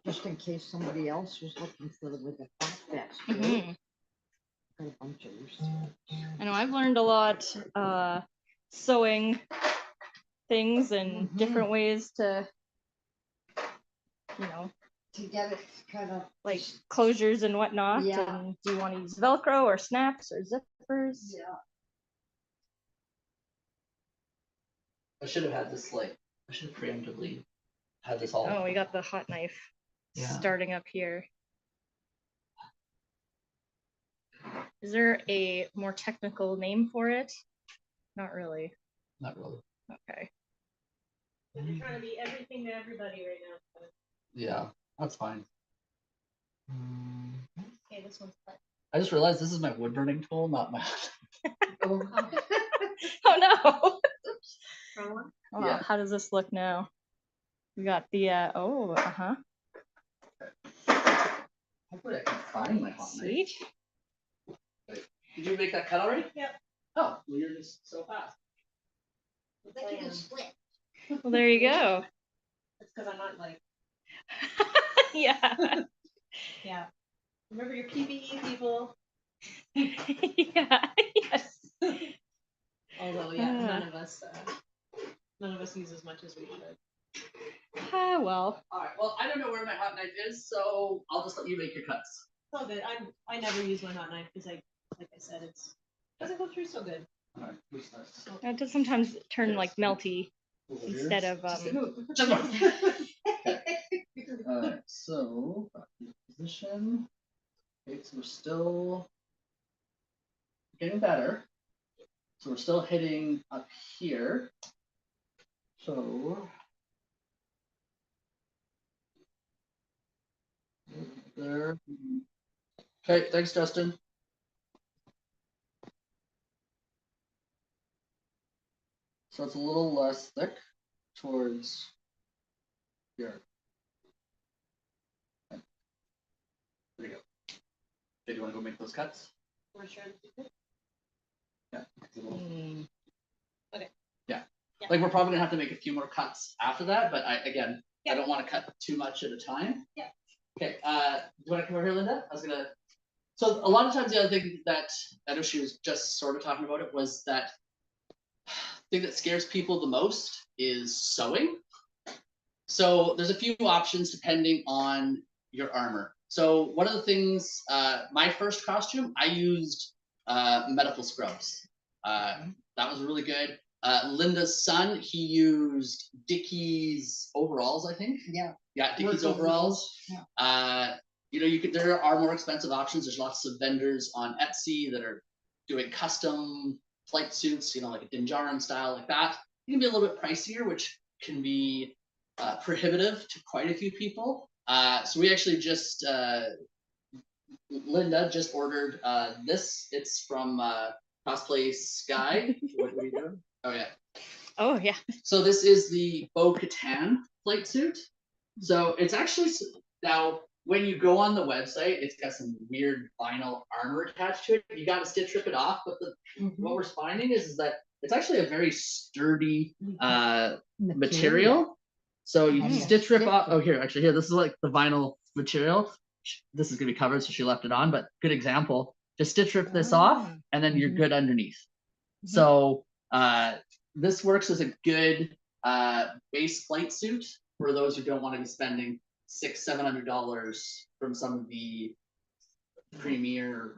just in case somebody else was looking for them with a fat vest. Mhm. Got a bunch of receipts. I know I've learned a lot sewing things and different ways to, you know, to get it kind of like closures and whatnot. Yeah. And do you want to use Velcro or snaps or zippers? Yeah. I should have had this like. I should have preemptively had this all. Oh, we got the hot knife starting up here. Is there a more technical name for it? Not really. Not really. Okay. I'm trying to be everything to everybody right now. Yeah, that's fine. Okay, this one's cut. I just realized this is my wood burning tool, not my. Oh no. Wrong one? Oh, Yeah. how does this look now? We got the Hopefully I can find my hot knife. Sweet. Wait, did you make that cut already? Yep. Oh, well you're just so fast. They can split. Well, there you go. It's because I'm not like. Yeah. Yeah. Remember your PPE, people. Yeah. Yes. Although, yeah, none of us use as much as we should. Ah, well. All right. Well, I don't know where my hot knife is, so I'll just let you make your cuts. It's all good. I never use my hot knife because like I said, it doesn't go through so good. All right. Who's next? It does sometimes turn like melty instead of Okay. All right. So back to position. Okay, so we're still getting better. So we're still hitting up here. So there. Okay, thanks, Justin. So it's a little less thick towards here. There you go. Okay, do you want to go make those cuts? Yeah. Okay. Yeah. Like we're probably gonna have to make a few more cuts after that, but I don't want to cut too much at a time. Yeah. Okay. Do you want to come over here, Linda? So a lot of times the other thing that I know she was just sort of talking about it was that thing that scares people the most is sewing. So there's a few options depending on your armor. So one of the things, my first costume, I used medical scrubs. That was really good. Linda's son, he used Dickies overalls, I think. Yeah. Yeah, Dickies overalls. Yeah. There are more expensive options. There's lots of vendors on Etsy that are doing custom flight suits, like a Dinjarin style like that. It can be a little bit pricier, which can be prohibitive to quite a few people. So we actually just, Linda just ordered this. It's from Cosplay Sky. What are you doing? Oh yeah. Oh yeah. So this is the Bo-Katan flight suit. So it's actually, now when you go on the website, it's got some weird vinyl armor attached to it. You got to stitch rip it off, but what we're finding is that it's actually a very sturdy material. So you stitch rip off. Oh, here, actually, here, this is like the vinyl material. This is gonna be covered, so she left it on, but good example. Just stitch rip this off, and then you're good underneath. So this works as a good base flight suit for those who don't want to be spending $600-700 from some of the premier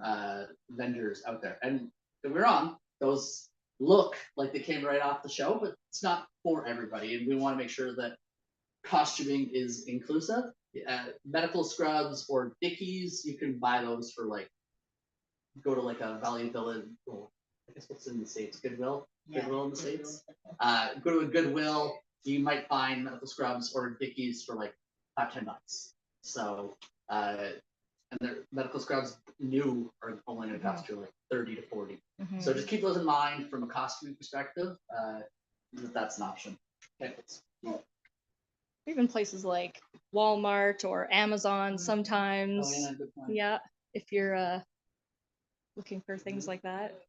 vendors out there. And don't get me wrong, those look like they came right off the show, but it's not for everybody, and we want to make sure that costuming is inclusive. Medical scrubs or Dickies, you can buy those for go to a Value Village. I guess what's in the States? Goodwill? Yeah. Goodwill in the States? Go to a Goodwill, you might find medical scrubs or Dickies for $5-10. So, and their medical scrubs new are only going to cost you $30 to $40. So just keep those in mind from a costuming perspective. That's an option. Okay. Even places like Walmart or Amazon sometimes. Oh, yeah, good point. Yeah, if you're looking for things like that.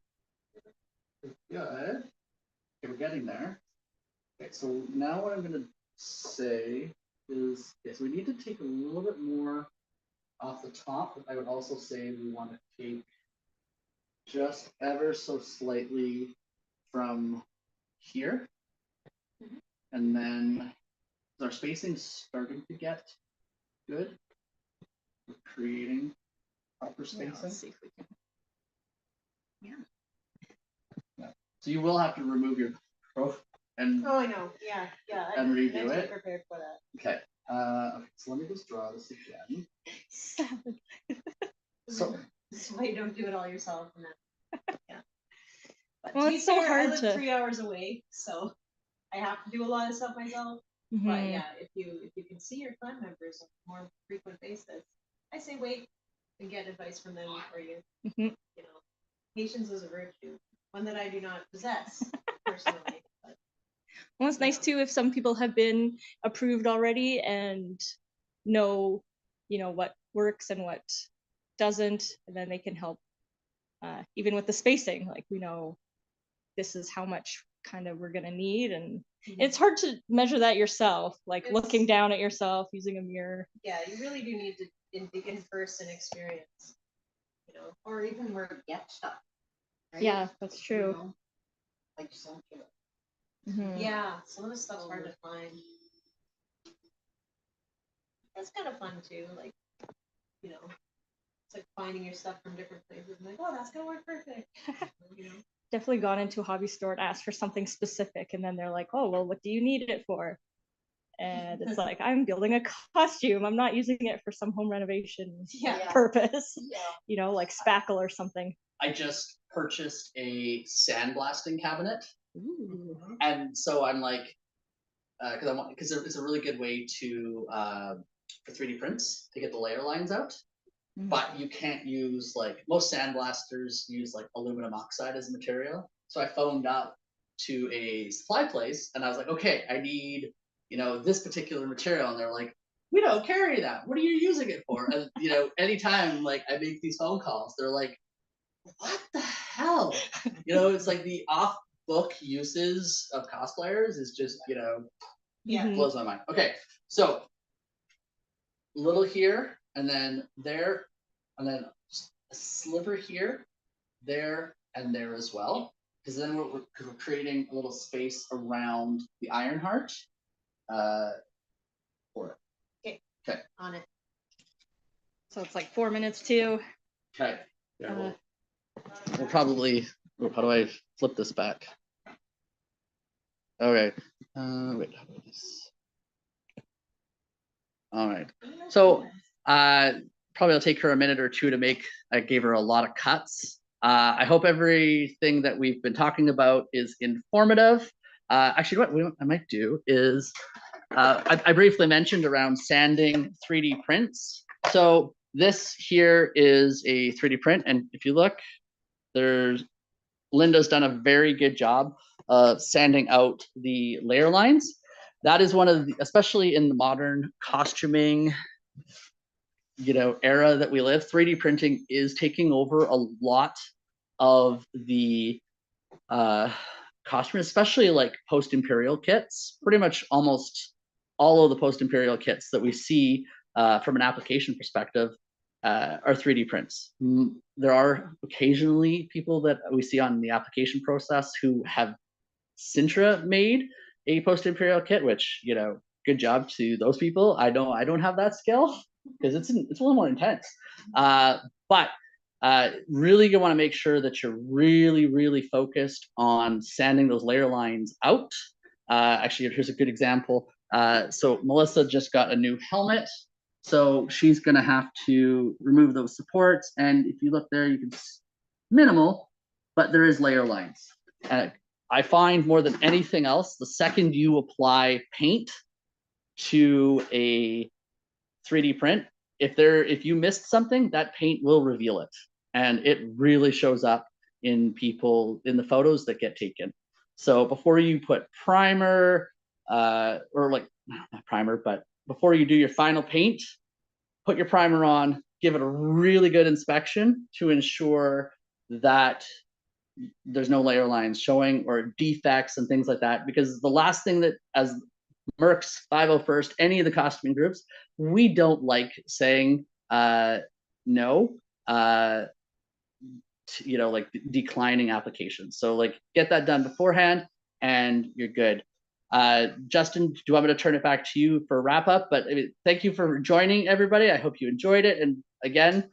Good. Okay, we're getting there. Okay, so now what I'm going to say is, yes, we need to take a little bit more off the top, but I would also say we want to take just ever so slightly from here. And then our spacing's starting to get good. We're creating proper spacing. Let's see if we can. Yeah. So you will have to remove your profile and Oh, I know. Yeah. and redo I it. prepared for that. Okay. Okay. So let me just draw this again. So This is why you don't do it all yourself. And then, yeah. But Well, to be it's so fair, I hard live to- 3 hours away, so I have to do a lot of stuff myself. But yeah, if you can see your clan members on a more frequent basis, I say wait and get advice from them before you. Patience is a virtue, one that I do not possess personally. But, Well, it's nice too if some people have been approved already and know, what works and what doesn't, and then they can help. Even with the spacing, we know this is how much kind of we're gonna need, and it's hard to measure that yourself, looking down at yourself using a mirror. yeah, you really do need to in-person experience, or even where to get stuff. Right? Yeah, that's true. Like some Yeah, some of the stuff's hard to find. That's kind of fun too, it's like finding your stuff from different places and oh, that's gonna work perfect. Definitely gone into a hobby store and asked for something specific, and then they're like, oh, well, what do you need it for? And it's like, I'm building a costume, I'm not using it for some home renovation purpose. Like spackle or something. I just purchased a sandblasting cabinet. Ooh. And so I'm like, because it's a really good way to for 3D prints to get the layer lines out. but you can't use, like, most sandblasters use like aluminum oxide as a material. So I phoned up to a supply place and I was like, okay, I need, this particular material. And they're like, we don't carry that. What are you using it for? And, anytime like I make these phone calls, they're like, what the hell? It's like the off book uses of cosplayers is just, blows my mind. Okay, so little here, and then there, and then a sliver here, there, and there as well. Because then we're creating a little space around the Ironheart for it. Okay. On it. So it's like 4 minutes too. Okay. Yeah, we'll probably. How do I flip this back? Okay. Wait. How do this? All right. So probably I'll take her a minute or two to make. I gave her a lot of cuts. I hope everything that we've been talking about is informative. Actually, what I might do is I briefly mentioned around sanding 3D prints. So this here is a 3D print, and if you look, Linda's done a very good job of sanding out the layer lines. That is one of the, especially in the modern costuming, era that we live, 3D printing is taking over a lot of the costume, especially like post-imperial kits. Pretty much almost all of the post-imperial kits that we see from an application perspective are 3D prints. There are occasionally people that we see on the application process who have Sintra made a post-imperial kit, which, good job to those people. I don't have that skill because it's a little more intense. But really you want to make sure that you're really, really focused on sanding those layer lines out. Actually, here's a good example. So Melissa just got a new helmet. So she's going to have to remove those supports. And if you look there, you can minimal, but there is layer lines. I find more than anything else, the second you apply paint to a 3D print, if you missed something, that paint will reveal it. And it really shows up in the photos that get taken. So before you put primer, or like not primer, but before you do your final paint, put your primer on, give it a really good inspection to ensure that there's no layer lines showing or defects and things like that. Because the last thing that, as Mercs, 501st, any of the costuming groups, we don't like saying no, like declining applications. So like get that done beforehand and you're good. Justin, do you want me to turn it back to you for wrap up? But thank you for joining, everybody. I hope you enjoyed it. And again,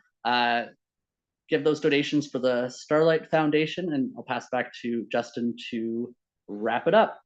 give those donations for the Starlight Foundation, and I'll pass back to Justin to wrap it up.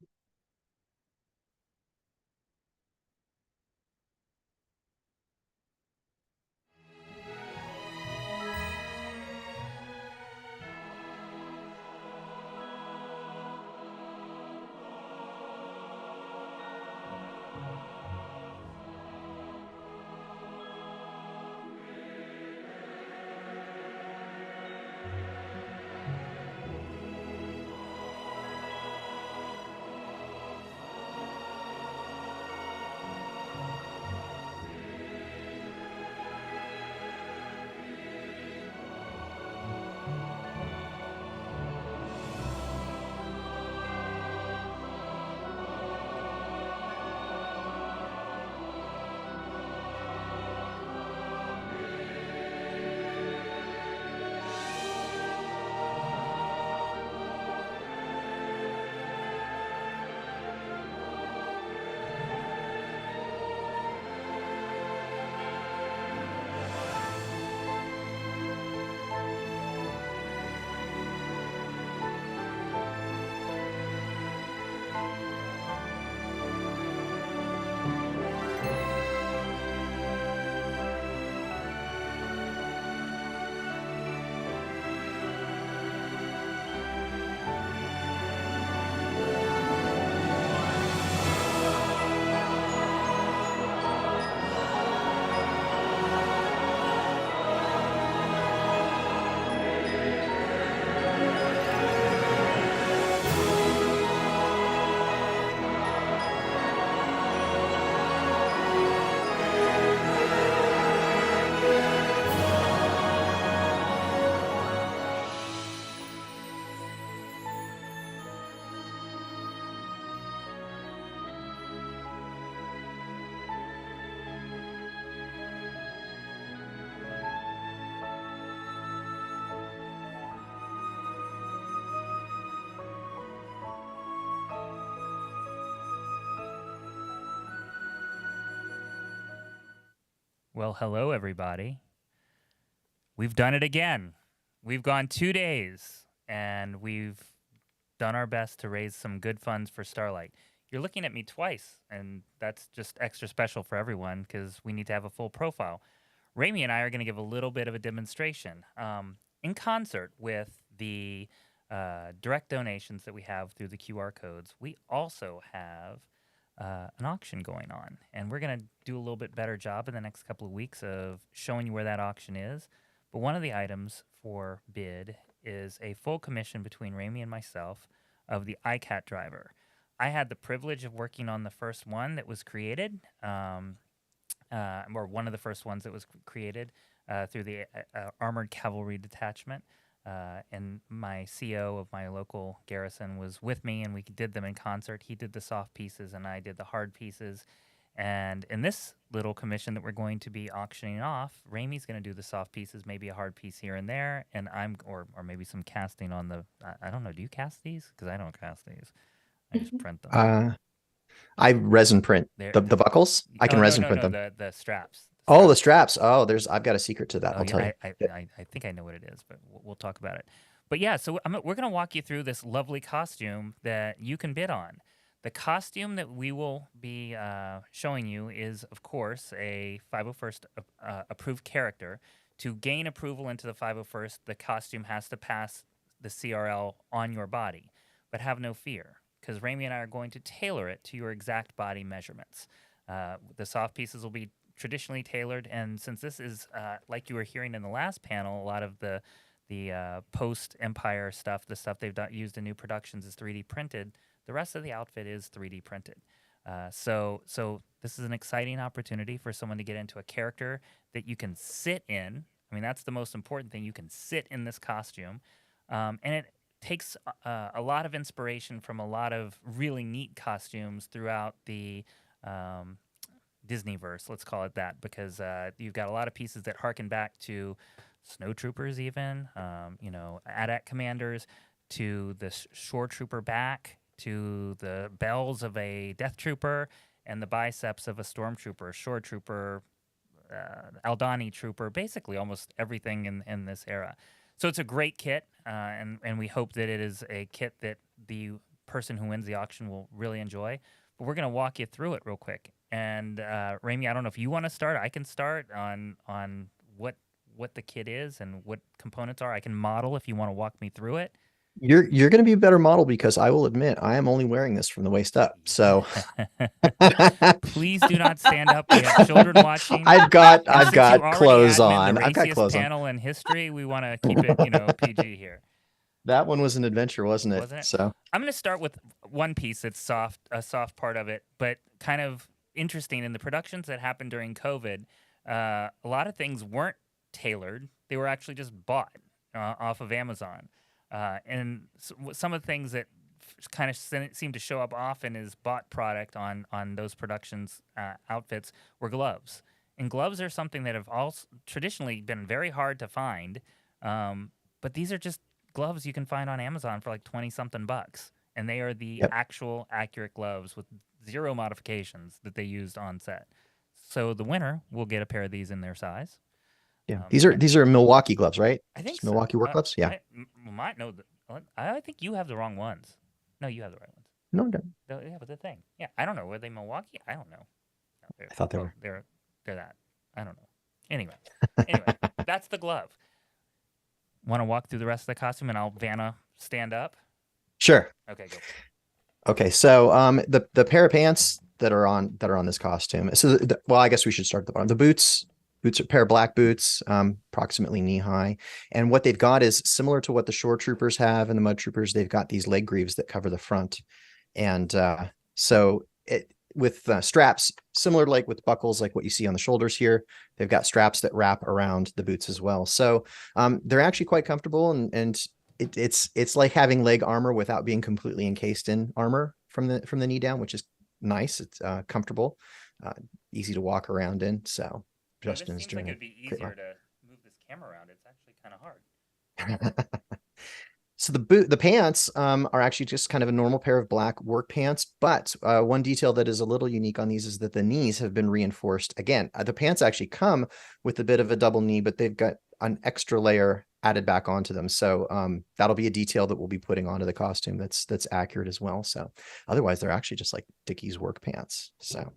Well, hello, everybody. We've done it again. We've gone 2 days, and we've done our best to raise some good funds for Starlight. You're looking at me twice, and that's just extra special for everyone because we need to have a full profile. Rami and I are going to give a little bit of a demonstration in concert with the direct donations that we have through the QR codes. We also have an auction going on, and we're going to do a little bit better job in the next couple of weeks of showing you where that auction is. But one of the items for bid is a full commission between Rami and myself of the iCat driver. I had the privilege of working on the first one that was created, or one of the first ones that was created through the Armored Cavalry Detachment. And my CO of my local garrison was with me, and we did them in concert. He did the soft pieces, and I did the hard pieces. And in this little commission that we're going to be auctioning off, Rami's going to do the soft pieces, maybe a hard piece here and there, and or maybe some casting on the. I don't know. Do you cast these? Because I don't cast these. I just print them. I resin print the buckles. I can resin print them. The straps. Oh, the straps. Oh, I've got a secret to that. Oh, I'll tell you. I think I know what it is, but we'll talk about it. But yeah, so we're going to walk you through this lovely costume that you can bid on. The costume that we will be showing you is, of course, a 501st approved character. To gain approval into the 501st, the costume has to pass the CRL on your body. But have no fear, because Rami and I are going to tailor it to your exact body measurements. The soft pieces will be traditionally tailored, and since this is like you were hearing in the last panel, a lot of the post-Empire stuff, the stuff they've used in new productions is 3D printed. The rest of the outfit is 3D printed. So this is an exciting opportunity for someone to get into a character that you can sit in. I mean, that's the most important thing. You can sit in this costume, and it takes a lot of inspiration from a lot of really neat costumes throughout the Disneyverse, let's call it that, because you've got a lot of pieces that harken back to snowtroopers, even AT-AT commanders, to the shore trooper back, to the bells of a death trooper, and the biceps of a stormtrooper, shore trooper, Aldani trooper, basically almost everything in this era. So it's a great kit, and we hope that it is a kit that the person who wins the auction will really enjoy. But we're going to walk you through it real quick. And Rami, I don't know if you want to start. I can start on what the kit is and what components are. I can model if you want to walk me through it. You're going to be a better model because I will admit I am only wearing this from the waist up. So please do not stand up. We have children watching. I've got clothes on. I've got clothes on. Panel in history. We want to keep it, PG here. That one was an adventure, wasn't it? So I'm going to start with one piece that's a soft part of it, but kind of interesting. In the productions that happened during COVID, a lot of things weren't tailored. They were actually just bought off of Amazon. And some of the things that kind of seem to show up often as bought product on those productions outfits were gloves. And gloves are something that have also traditionally been very hard to find. But these are just gloves you can find on Amazon for like 20-something bucks. And they are the actual accurate gloves with zero modifications that they used on set. So the winner will get a pair of these in their size. Yeah, these are Milwaukee gloves, right? I think so. Milwaukee work gloves. Yeah. I think you have the wrong ones. No, you have the right ones. No. Yeah, but the thing. Yeah, I don't know. Were they Milwaukee? I don't know. No, I thought they were. They're that. I don't know. Anyway, that's the glove. Want to walk through the rest of the costume, and I'll Vanna stand up. Sure. Okay, go. Okay, so the pair of pants that are on this costume. So well, I guess we should start at the bottom. The boots are a pair of black boots, approximately knee high. And what they've got is similar to what the shore troopers have and the mud troopers. They've got these leg greaves that cover the front. And so with straps, similar like with buckles, like what you see on the shoulders here, they've got straps that wrap around the boots as well. So they're actually quite comfortable, and it's like having leg armor without being completely encased in armor from the knee down, which is nice. It's comfortable, easy to walk around in. So Justin is doing it'd be easier to move this camera around. It's actually kind of hard. So the pants are actually just kind of a normal pair of black work pants, but one detail that is a little unique on these is that the knees have been reinforced. Again, the pants actually come with a bit of a double knee, but they've got an extra layer added back onto them. So that'll be a detail that we'll be putting onto the costume that's accurate as well. So otherwise, they're actually just like Dickies work pants. So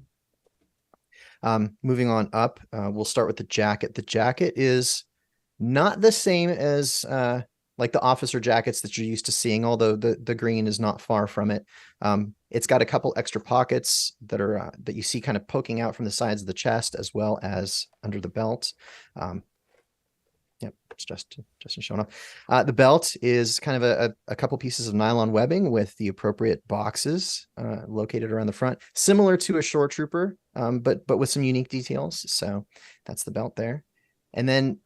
moving on up, we'll start with the jacket. The jacket is not the same as like the officer jackets that you're used to seeing, although the green is not far from it. It's got a couple extra pockets that are that you see kind of poking out from the sides of the chest as well as under the belt. Yep, it's just showing off. The belt is kind of a couple pieces of nylon webbing with the appropriate boxes located around the front, similar to a shore trooper, but with some unique details. So that's the belt there. And then,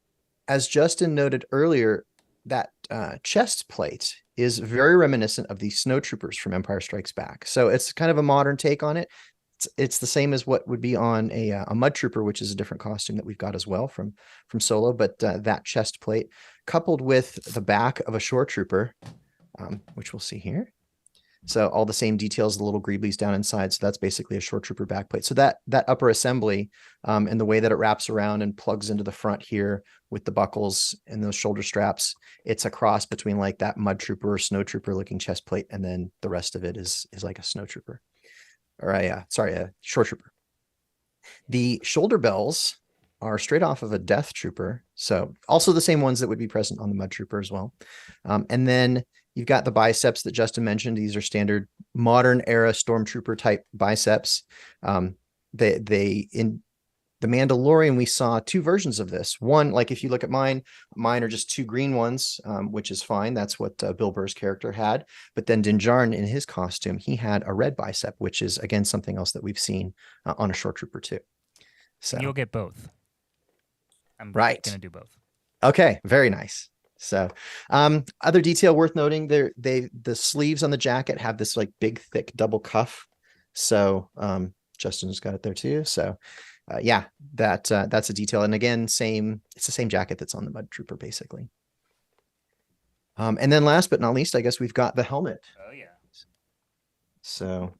as Justin noted earlier, that chest plate is very reminiscent of the snow troopers from Empire Strikes Back. So it's kind of a modern take on it. It's the same as what would be on a mud trooper, which is a different costume that we've got as well from Solo. But that chest plate coupled with the back of a shore trooper, which we'll see here. So all the same details, the little greeblies down inside. So that's basically a shore trooper backplate. So that upper assembly and the way that it wraps around and plugs into the front here with the buckles and those shoulder straps, it's a cross between like that mud trooper or snow trooper looking chest plate. And then the rest of it is like a snow trooper. Or a shore trooper. The shoulder bells are straight off of a death trooper. So also the same ones that would be present on the mud trooper as well. And then you've got the biceps that Justin mentioned. These are standard modern era stormtrooper type biceps. In The Mandalorian, we saw two versions of this. One, like if you look at mine are just two green ones, which is fine. That's what Bill Burr's character had. But then Din Djarin in his costume, he had a red bicep, which is, again, something else that we've seen on a shore trooper too. So you'll get both. I'm right. going to do both. Okay, very nice. So other detail worth noting, the sleeves on the jacket have this like big, thick double cuff. So Justin's got it there too. So yeah, that's a detail. And again, it's the same jacket that's on the mud trooper, basically. And then last but not least, I guess we've got the helmet. Oh yeah. So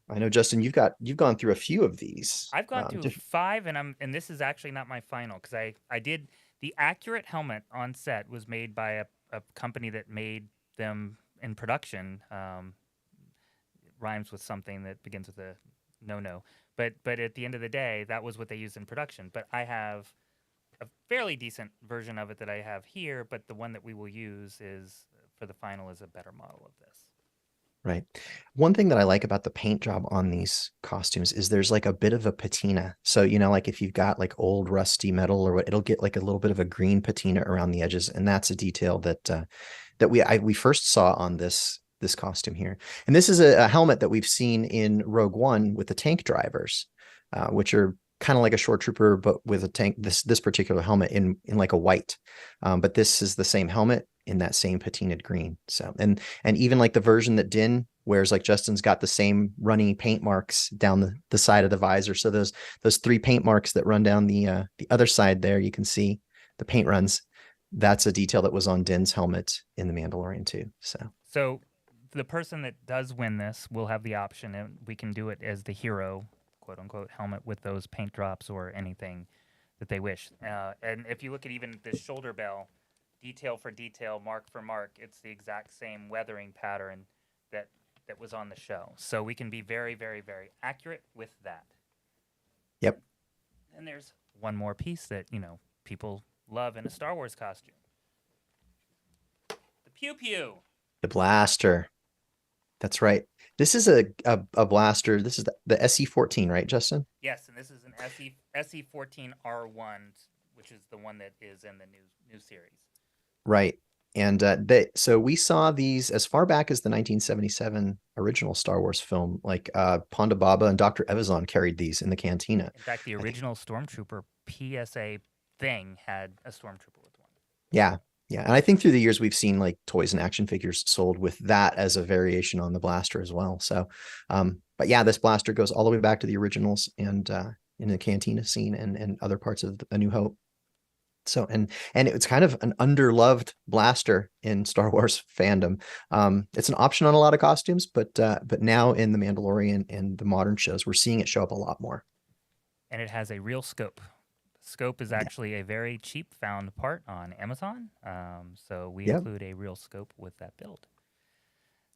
I know, Justin, you've gone through a few of these. I've gone through 5, and this is actually not my final because I did the accurate helmet on set was made by a company that made them in production. Rhymes with something that begins with a no. But at the end of the day, that was what they used in production. But I have a fairly decent version of it that I have here, but the one that we will use is for the final is a better model of this. Right. One thing that I like about the paint job on these costumes is there's like a bit of a patina. So, like if you've got like old rusty metal or what, it'll get like a little bit of a green patina around the edges. And that's a detail that we first saw on this costume here. And this is a helmet that we've seen in Rogue One with the tank drivers, which are kind of like a shore trooper, but with a tank, this particular helmet in like a white. But this is the same helmet in that same patinaed green. So, and even like the version that Din wears, like Justin's got the same runny paint marks down the side of the visor. So those 3 paint marks that run down the other side there, you can see the paint runs. That's a detail that was on Din's helmet in The Mandalorian too. So the person that does win this will have the option, and we can do it as the hero, quote unquote, helmet with those paint drops or anything that they wish. And if you look at even the shoulder bell, detail for detail, mark for mark, it's the exact same weathering pattern that was on the show. So we can be very, very, very accurate with that. Yep. And there's one more piece that, people love in a Star Wars costume. The pew pew. The blaster. That's right. This is a blaster. This is the SE-14, right, Justin? Yes, and this is an SE-14R1, which is the one that is in the new series. Right. And so we saw these as far back as the 1977 original Star Wars film. Like Ponda Baba and Dr. Evazan carried these in the cantina. In fact, the original Stormtrooper PSA thing had a Stormtrooper with one. Yeah. Yeah. And I think through the years, we've seen like toys and action figures sold with that as a variation on the blaster as well. So, but yeah, this blaster goes all the way back to the originals and in the cantina scene and other parts of A New Hope. So and it's kind of an underloved blaster in Star Wars fandom. It's an option on a lot of costumes, but now in the Mandalorian and the modern shows, we're seeing it show up a lot more. And it has a real scope. Scope is actually a very cheap found part on Amazon. So we include a real scope with that build.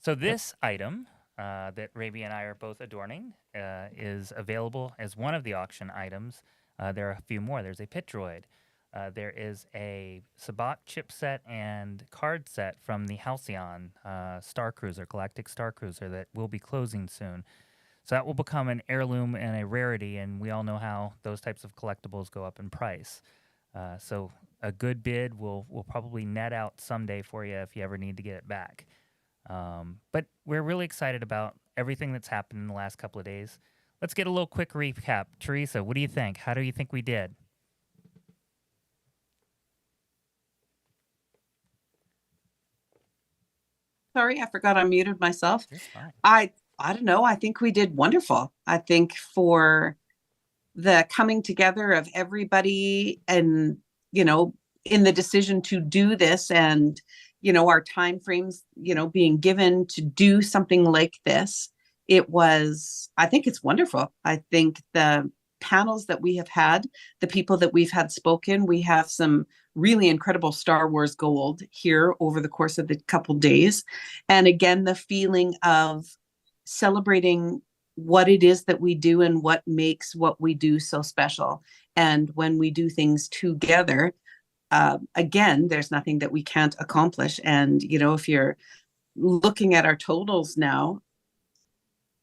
So this item that Raby and I are both adorning is available as one of the auction items. There are a few more. There's a pit droid. There is a Sabacc chipset and card set from the Halcyon Star Cruiser, Galactic Star Cruiser, that will be closing soon. So that will become an heirloom and a rarity, and we all know how those types of collectibles go up in price. So a good bid will probably net out someday for you if you ever need to get it back. But we're really excited about everything that's happened in the last couple of days. Let's get a little quick recap. Teresa, what do you think? How do you think we did? Sorry, I forgot I muted myself. You're fine. I don't know. I think we did wonderful. I think for the coming together of everybody and, in the decision to do this and, our time frames, being given to do something like this, I think it's wonderful. I think the panels that we have had, the people that we've had spoken, we have some really incredible Star Wars gold here over the course of the couple days. And again, the feeling of celebrating what it is that we do and what makes what we do so special. And when we do things together, again, there's nothing that we can't accomplish. And, if you're looking at our totals now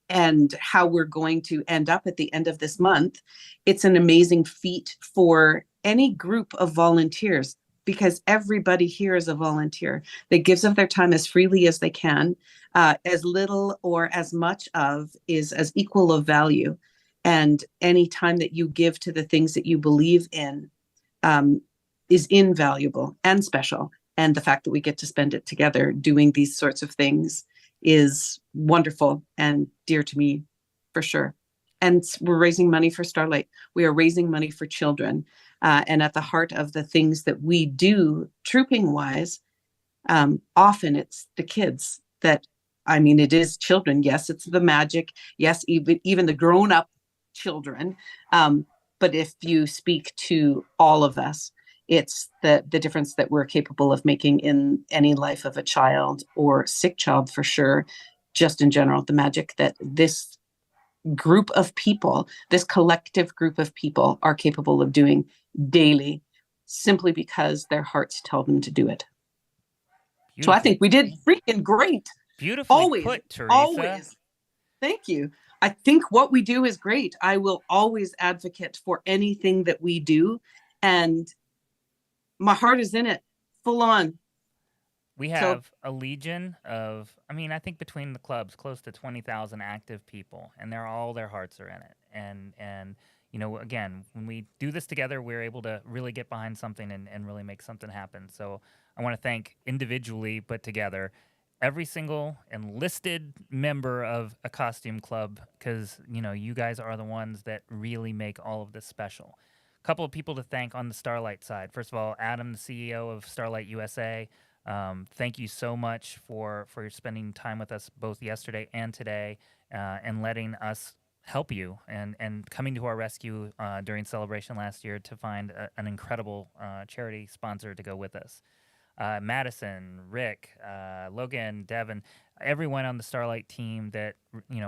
and how we're going to end up at the end of this month, it's an amazing feat for any group of volunteers, because everybody here is a volunteer that gives of their time as freely as they can. As little or as much of is as equal of value. And any time that you give to the things that you believe in is invaluable and special. And the fact that we get to spend it together doing these sorts of things is wonderful and dear to me, for sure. And we're raising money for Starlight. We are raising money for children. And at the heart of the things that we do, trooping wise, often it's the kids that, it is children. Yes, it's the magic. Yes, even the grown-up children. But if you speak to all of us, it's the difference that we're capable of making in any life of a child or sick child, for sure. Just in general, the magic that this group of people, this collective group of people, are capable of doing daily, simply because their hearts tell them to do it. So I think we did freaking great. Beautifully put, Teresa. Always. Thank you. I think what we do is great. I will always advocate for anything that we do, and my heart is in it, full on. We have a legion of, I think between the clubs, close to 20,000 active people, and all their hearts are in it. And again, when we do this together, we're able to really get behind something and really make something happen. So I want to thank individually, but together, every single enlisted member of a costume club, because, you guys are the ones that really make all of this special. A couple of people to thank on the Starlight side. First of all, Adam, the CEO of Starlight USA. Thank you so much for spending time with us both yesterday and today, and letting us help you and coming to our rescue during Celebration last year to find an incredible charity sponsor to go with us. Madison, Rick, Logan, Devin, everyone on the Starlight team that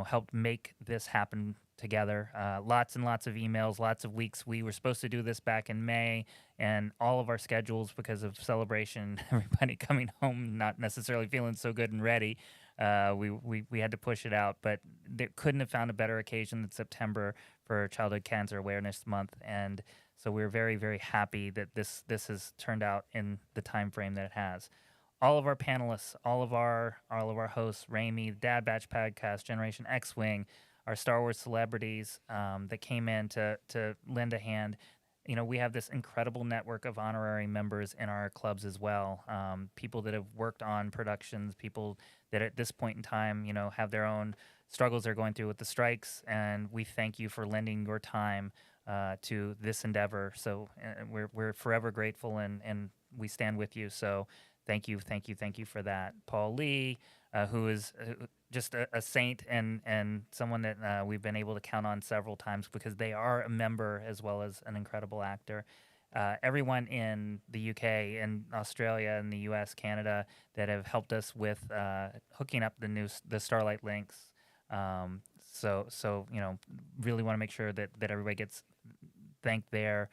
helped make this happen together. Lots and lots of emails, lots of weeks. We were supposed to do this back in May, and all of our schedules, because of Celebration, everybody coming home not necessarily feeling so good and ready, we had to push it out. But they couldn't have found a better occasion than September for Childhood Cancer Awareness Month, and so we're very, very happy that this has turned out in the time frame that it has. All of our panelists, all of our hosts, Raimi, Dad Batch Podcast, Generation X-Wing, our Star Wars celebrities that came in to lend a hand. We have this incredible network of honorary members in our clubs as well. People that have worked on productions, people that at this point in time, have their own struggles they're going through with the strikes. And we thank you for lending your time to this endeavor. So we're forever grateful, and we stand with you. So thank you for that. Paul Lee, who is just a saint and someone that we've been able to count on several times because they are a member as well as an incredible actor. Everyone in the UK and Australia and the US, Canada that have helped us with hooking up the Starlight links. So really want to make sure that everybody gets thanked there.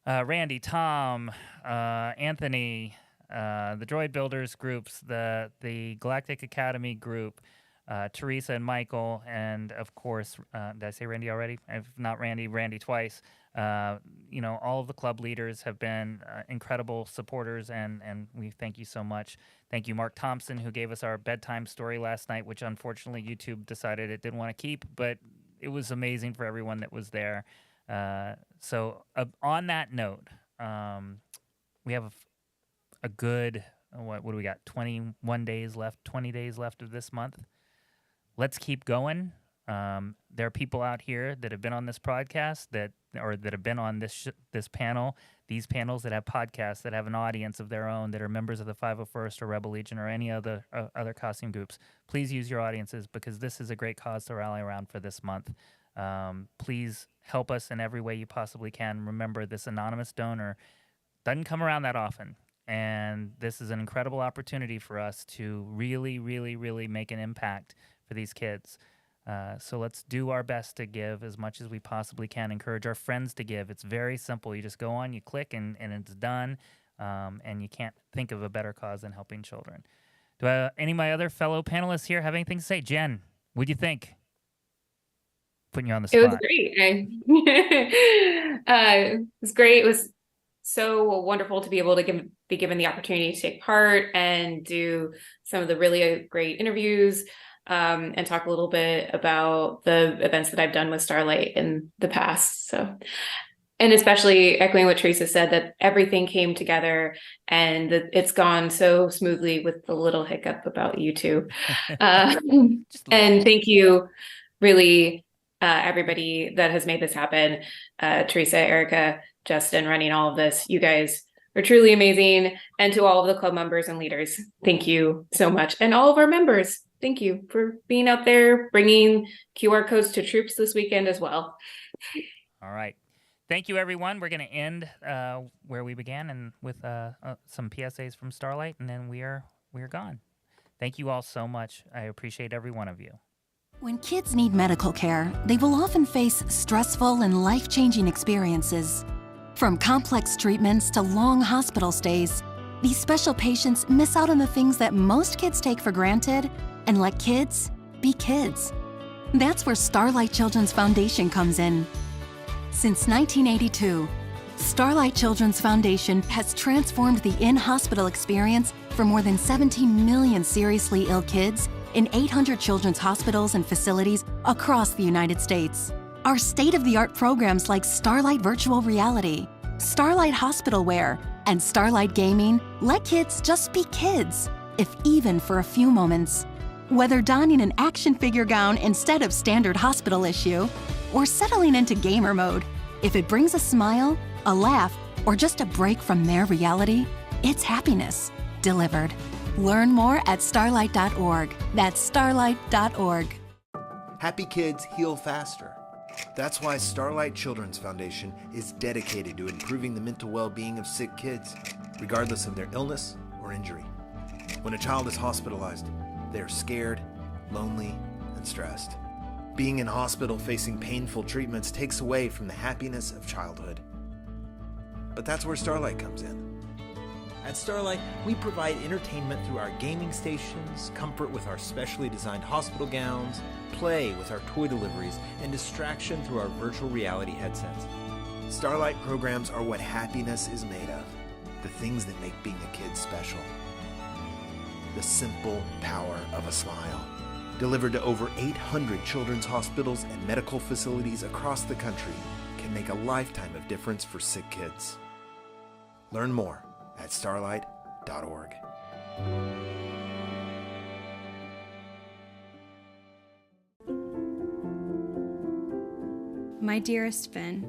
Randy, Tom, Anthony, the Droid Builders groups, the Galactic Academy group, Teresa and Michael, and of course, did I say Randy already? If not Randy twice. All of the club leaders have been incredible supporters, and we thank you so much. Thank you, Mark Thompson, who gave us our bedtime story last night, which unfortunately YouTube decided it didn't want to keep, but it was amazing for everyone that was there. So on that note, we have a good, what do we got? 20 days left of this month. Let's keep going. There are people out here that have been on this podcast that have been on this panel, these panels that have podcasts, that have an audience of their own, that are members of the 501st or Rebel Legion or any other costume groups. Please use your audiences because this is a great cause to rally around for this month. Please help us in every way you possibly can. Remember, this anonymous donor doesn't come around that often. And this is an incredible opportunity for us to really, really, really make an impact for these kids. So let's do our best to give as much as we possibly can. Encourage our friends to give. It's very simple. You just go on, you click, and it's done. And you can't think of a better cause than helping children. Do any of my other fellow panelists here have anything to say? Jen, what'd you think? Putting you on the spot. It was great. It was great. It was so wonderful to be able to be given the opportunity to take part and do some of the really great interviews. And talk a little bit about the events that I've done with Starlight in the past. So, and especially echoing what Teresa said, that everything came together and that it's gone so smoothly with the little hiccup about YouTube. And thank you, really, everybody that has made this happen. Teresa, Erica, Justin, running all of this. You guys are truly amazing. And to all of the club members and leaders, thank you so much. And all of our members, thank you for being out there, bringing QR codes to troops this weekend as well. All right. Thank you, everyone. We're going to end where we began and with some PSAs from Starlight, and then we are gone. Thank you all so much. I appreciate every one of you. When kids need medical care, they will often face stressful and life-changing experiences. From complex treatments to long hospital stays, these special patients miss out on the things that most kids take for granted and let kids be kids. That's where Starlight Children's Foundation comes in. Since 1982, Starlight Children's Foundation has transformed the in-hospital experience for more than 17 million seriously ill kids in 800 children's hospitals and facilities across the United States. Our state-of-the-art programs like Starlight Virtual Reality, Starlight Hospital Wear, and Starlight Gaming let kids just be kids, if even for a few moments. Whether donning an action figure gown instead of standard hospital issue, or settling into gamer mode, if it brings a smile, a laugh, or just a break from their reality, it's happiness delivered. Learn more at starlight.org. That's starlight.org. Happy kids heal faster. That's why Starlight Children's Foundation is dedicated to improving the mental well-being of sick kids, regardless of their illness or injury. When a child is hospitalized, they are scared, lonely, and stressed. Being in hospital facing painful treatments takes away from the happiness of childhood. But that's where Starlight comes in. At Starlight, we provide entertainment through our gaming stations, comfort with our specially designed hospital gowns, play with our toy deliveries, and distraction through our virtual reality headsets. Starlight programs are what happiness is made of, the things that make being a kid special. The simple power of a smile. Delivered to over 800 children's hospitals and medical facilities across the country, can make a lifetime of difference for sick kids. Learn more at starlight.org. My dearest Finn,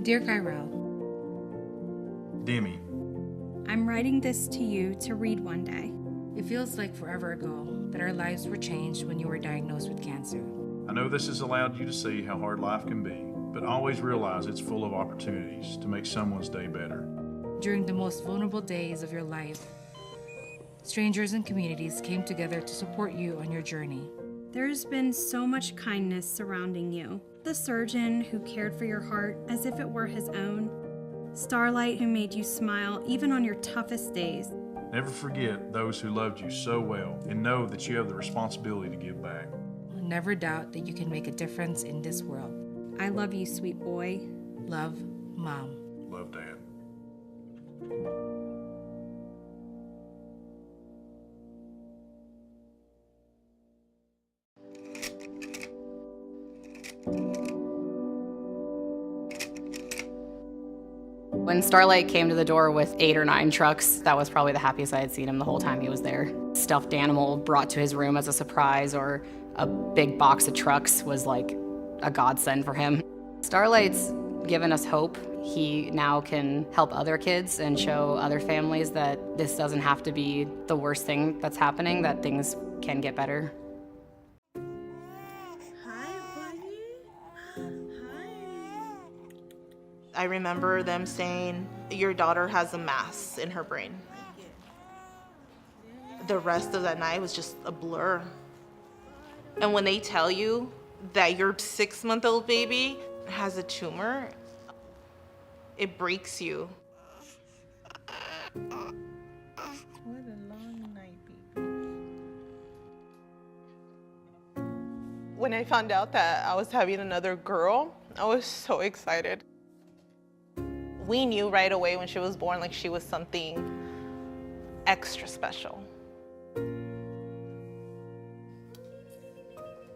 Dear Kyrell, Demi, I'm writing this to you to read one day. It feels like forever ago that our lives were changed when you were diagnosed with cancer. I know this has allowed you to see how hard life can be, but always realize it's full of opportunities to make someone's day better. During the most vulnerable days of your life, strangers and communities came together to support you on your journey. There's been so much kindness surrounding you. The surgeon who cared for your heart as if it were his own. Starlight who made you smile even on your toughest days. Never forget those who loved you so well and know that you have the responsibility to give back. Never doubt that you can make a difference in this world. I love you, sweet boy. Love, Mom. Love, Dad. When Starlight came to the door with 8 or 9 trucks, that was probably the happiest I had seen him the whole time he was there. Stuffed animal brought to his room as a surprise, or a big box of trucks was like a godsend for him. Starlight's given us hope. He now can help other kids and show other families that this doesn't have to be the worst thing that's happening, that things can get better. I remember them saying, your daughter has a mass in her brain. The rest of that night was just a blur. And when they tell you that your 6-month-old baby has a tumor, it breaks you. What a long night, baby. When I found out that I was having another girl, I was so excited. We knew right away when she was born, like she was something extra special.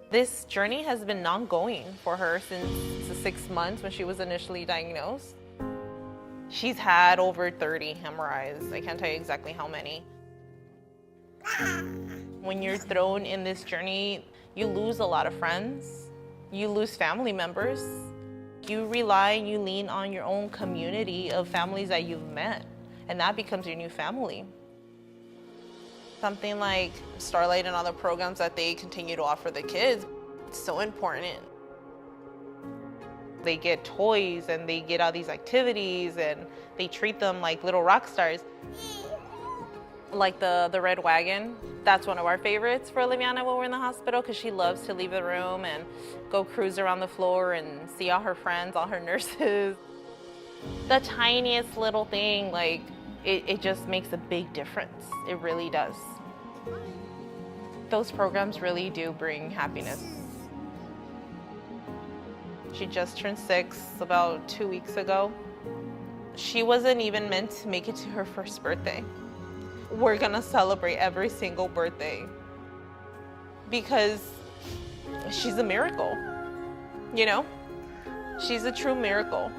This journey has been ongoing for her since the 6 months when she was initially diagnosed. She's had over 30 hemorrhoids. I can't tell you exactly how many. When you're thrown in this journey, you lose a lot of friends. You lose family members. You rely and you lean on your own community of families that you've met, and that becomes your new family. Something like Starlight and other programs that they continue to offer the kids, it's so important. They get toys and they get all these activities and they treat them like little rock stars. Like the red wagon, that's one of our favorites for Liviana when we're in the hospital, because she loves to leave the room and go cruise around the floor and see all her friends, all her nurses. The tiniest little thing, like, it just makes a big difference. It really does. Those programs really do bring happiness. She just turned 6 about 2 weeks ago. She wasn't even meant to make it to her first birthday. We're gonna celebrate every single birthday because she's a miracle, you know? She's a true miracle.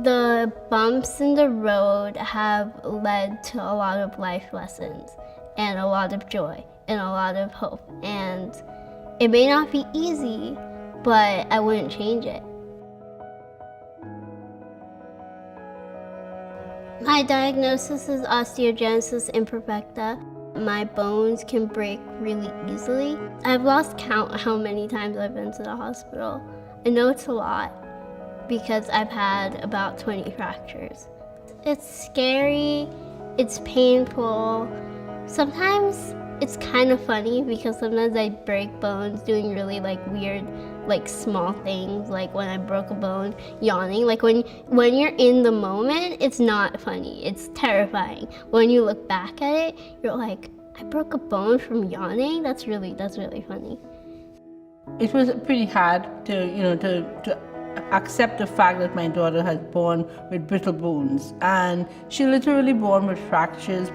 The bumps in the road have led to a lot of life lessons and a lot of joy and a lot of hope. And it may not be easy, but I wouldn't change it. My diagnosis is osteogenesis imperfecta. My bones can break really easily. I've lost count how many times I've been to the hospital. I know it's a lot because I've had about 20 fractures. It's scary, it's painful. Sometimes it's kind of funny because sometimes I break bones doing really weird small things, like when I broke a bone yawning. Like when you're in the moment, it's not funny, it's terrifying. When you look back at it, you're like, I broke a bone from yawning? That's really funny. It was pretty hard to accept the fact that my daughter was born with brittle bones, and she literally born with fractures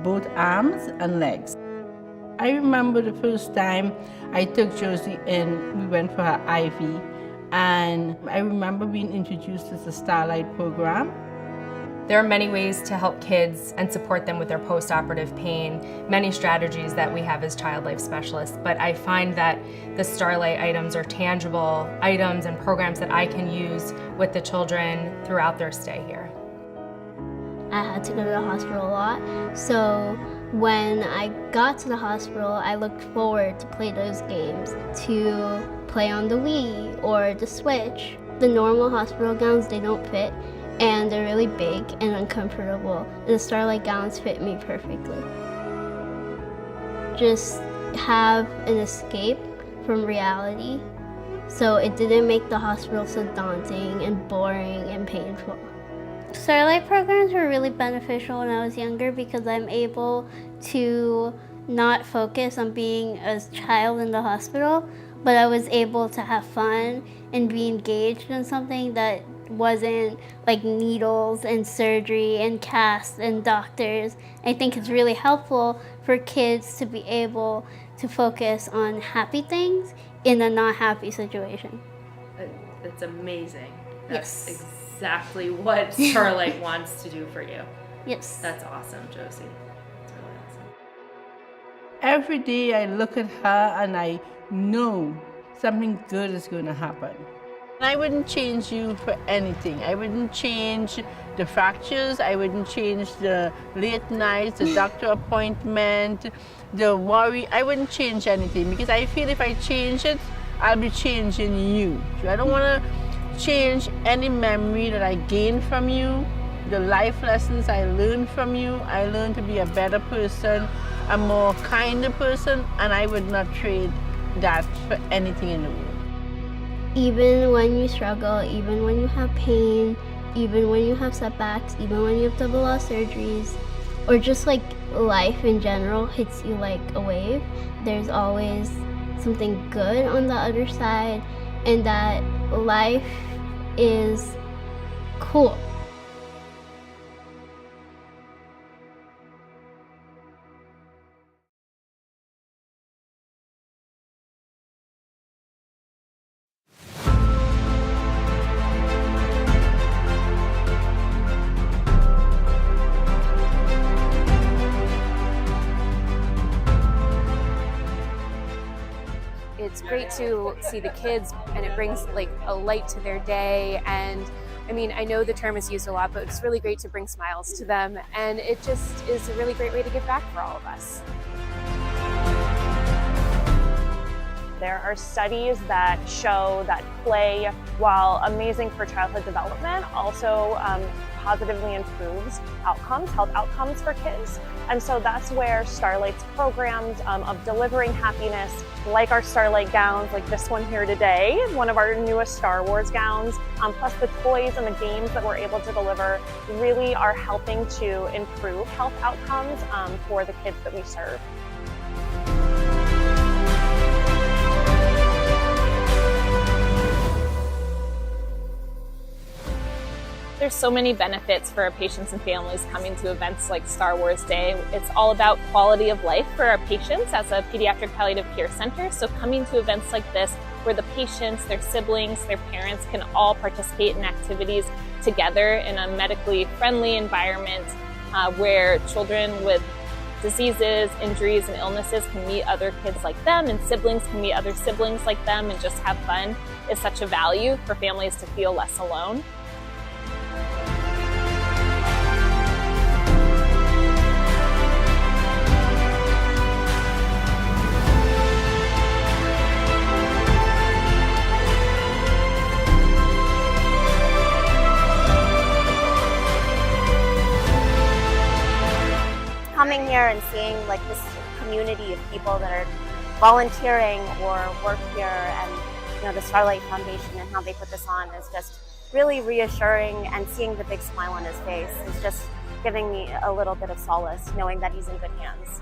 both arms and legs. I remember the first time I took Josie in, we went for her IV, and I remember being introduced to the Starlight program. There are many ways to help kids and support them with their post-operative pain, many strategies that we have as child life specialists, but I find that the Starlight items are tangible items and programs that I can use with the children throughout their stay here. I had to go to the hospital a lot, so when I got to the hospital, I looked forward to play those games, to play on the Wii or the Switch. The normal hospital gowns, they don't fit, and they're really big and uncomfortable. And the Starlight gowns fit me perfectly. Just have an escape from reality, so it didn't make the hospital so daunting and boring and painful. Starlight programs were really beneficial when I was younger because I'm able to not focus on being a child in the hospital, but I was able to have fun and be engaged in something that wasn't like needles and surgery and casts and doctors. I think it's really helpful for kids to be able to focus on happy things in a not happy situation. It's amazing. That's exactly what Starlight wants to do for you. Yes. That's awesome, Josie. That's really awesome. Every day I look at her and I know something good is going to happen. I wouldn't change you for anything. I wouldn't change the fractures. I wouldn't change the late nights, the doctor appointment, the worry. I wouldn't change anything because I feel if I change it, I'll be changing you. So I don't want to change any memory that I gained from you, the life lessons I learned from you. I learned to be a better person, a more kinder person, and I would not trade that for anything in the world. Even when you struggle, even when you have pain, even when you have setbacks, even when you have double law surgeries, or just like life in general hits you like a wave, there's always something good on the other side, and that life is cool. It's great to see the kids, and it brings like a light to their day. And I mean, I know the term is used a lot, but it's really great to bring smiles to them. And it just is a really great way to give back for all of us. There are studies that show that play, while amazing for childhood development, also positively improves outcomes, health outcomes for kids. And so that's where Starlight's programs of delivering happiness, like our Starlight gowns, like this one here today, one of our newest Star Wars gowns, plus the toys and the games that we're able to deliver, really are helping to improve health outcomes for the kids that we serve. There's so many benefits for our patients and families coming to events like Star Wars Day. It's all about quality of life for our patients as a pediatric palliative care center. So coming to events like this where the patients, their siblings, their parents can all participate in activities together in a medically friendly environment where children with diseases, injuries, and illnesses can meet other kids like them, and siblings can meet other siblings like them and just have fun is such a value for families to feel less alone. Coming here and seeing like this community of people that are volunteering or work here, and the Starlight Foundation and how they put this on is just really reassuring, and seeing the big smile on his face is just giving me a little bit of solace knowing that he's in good hands.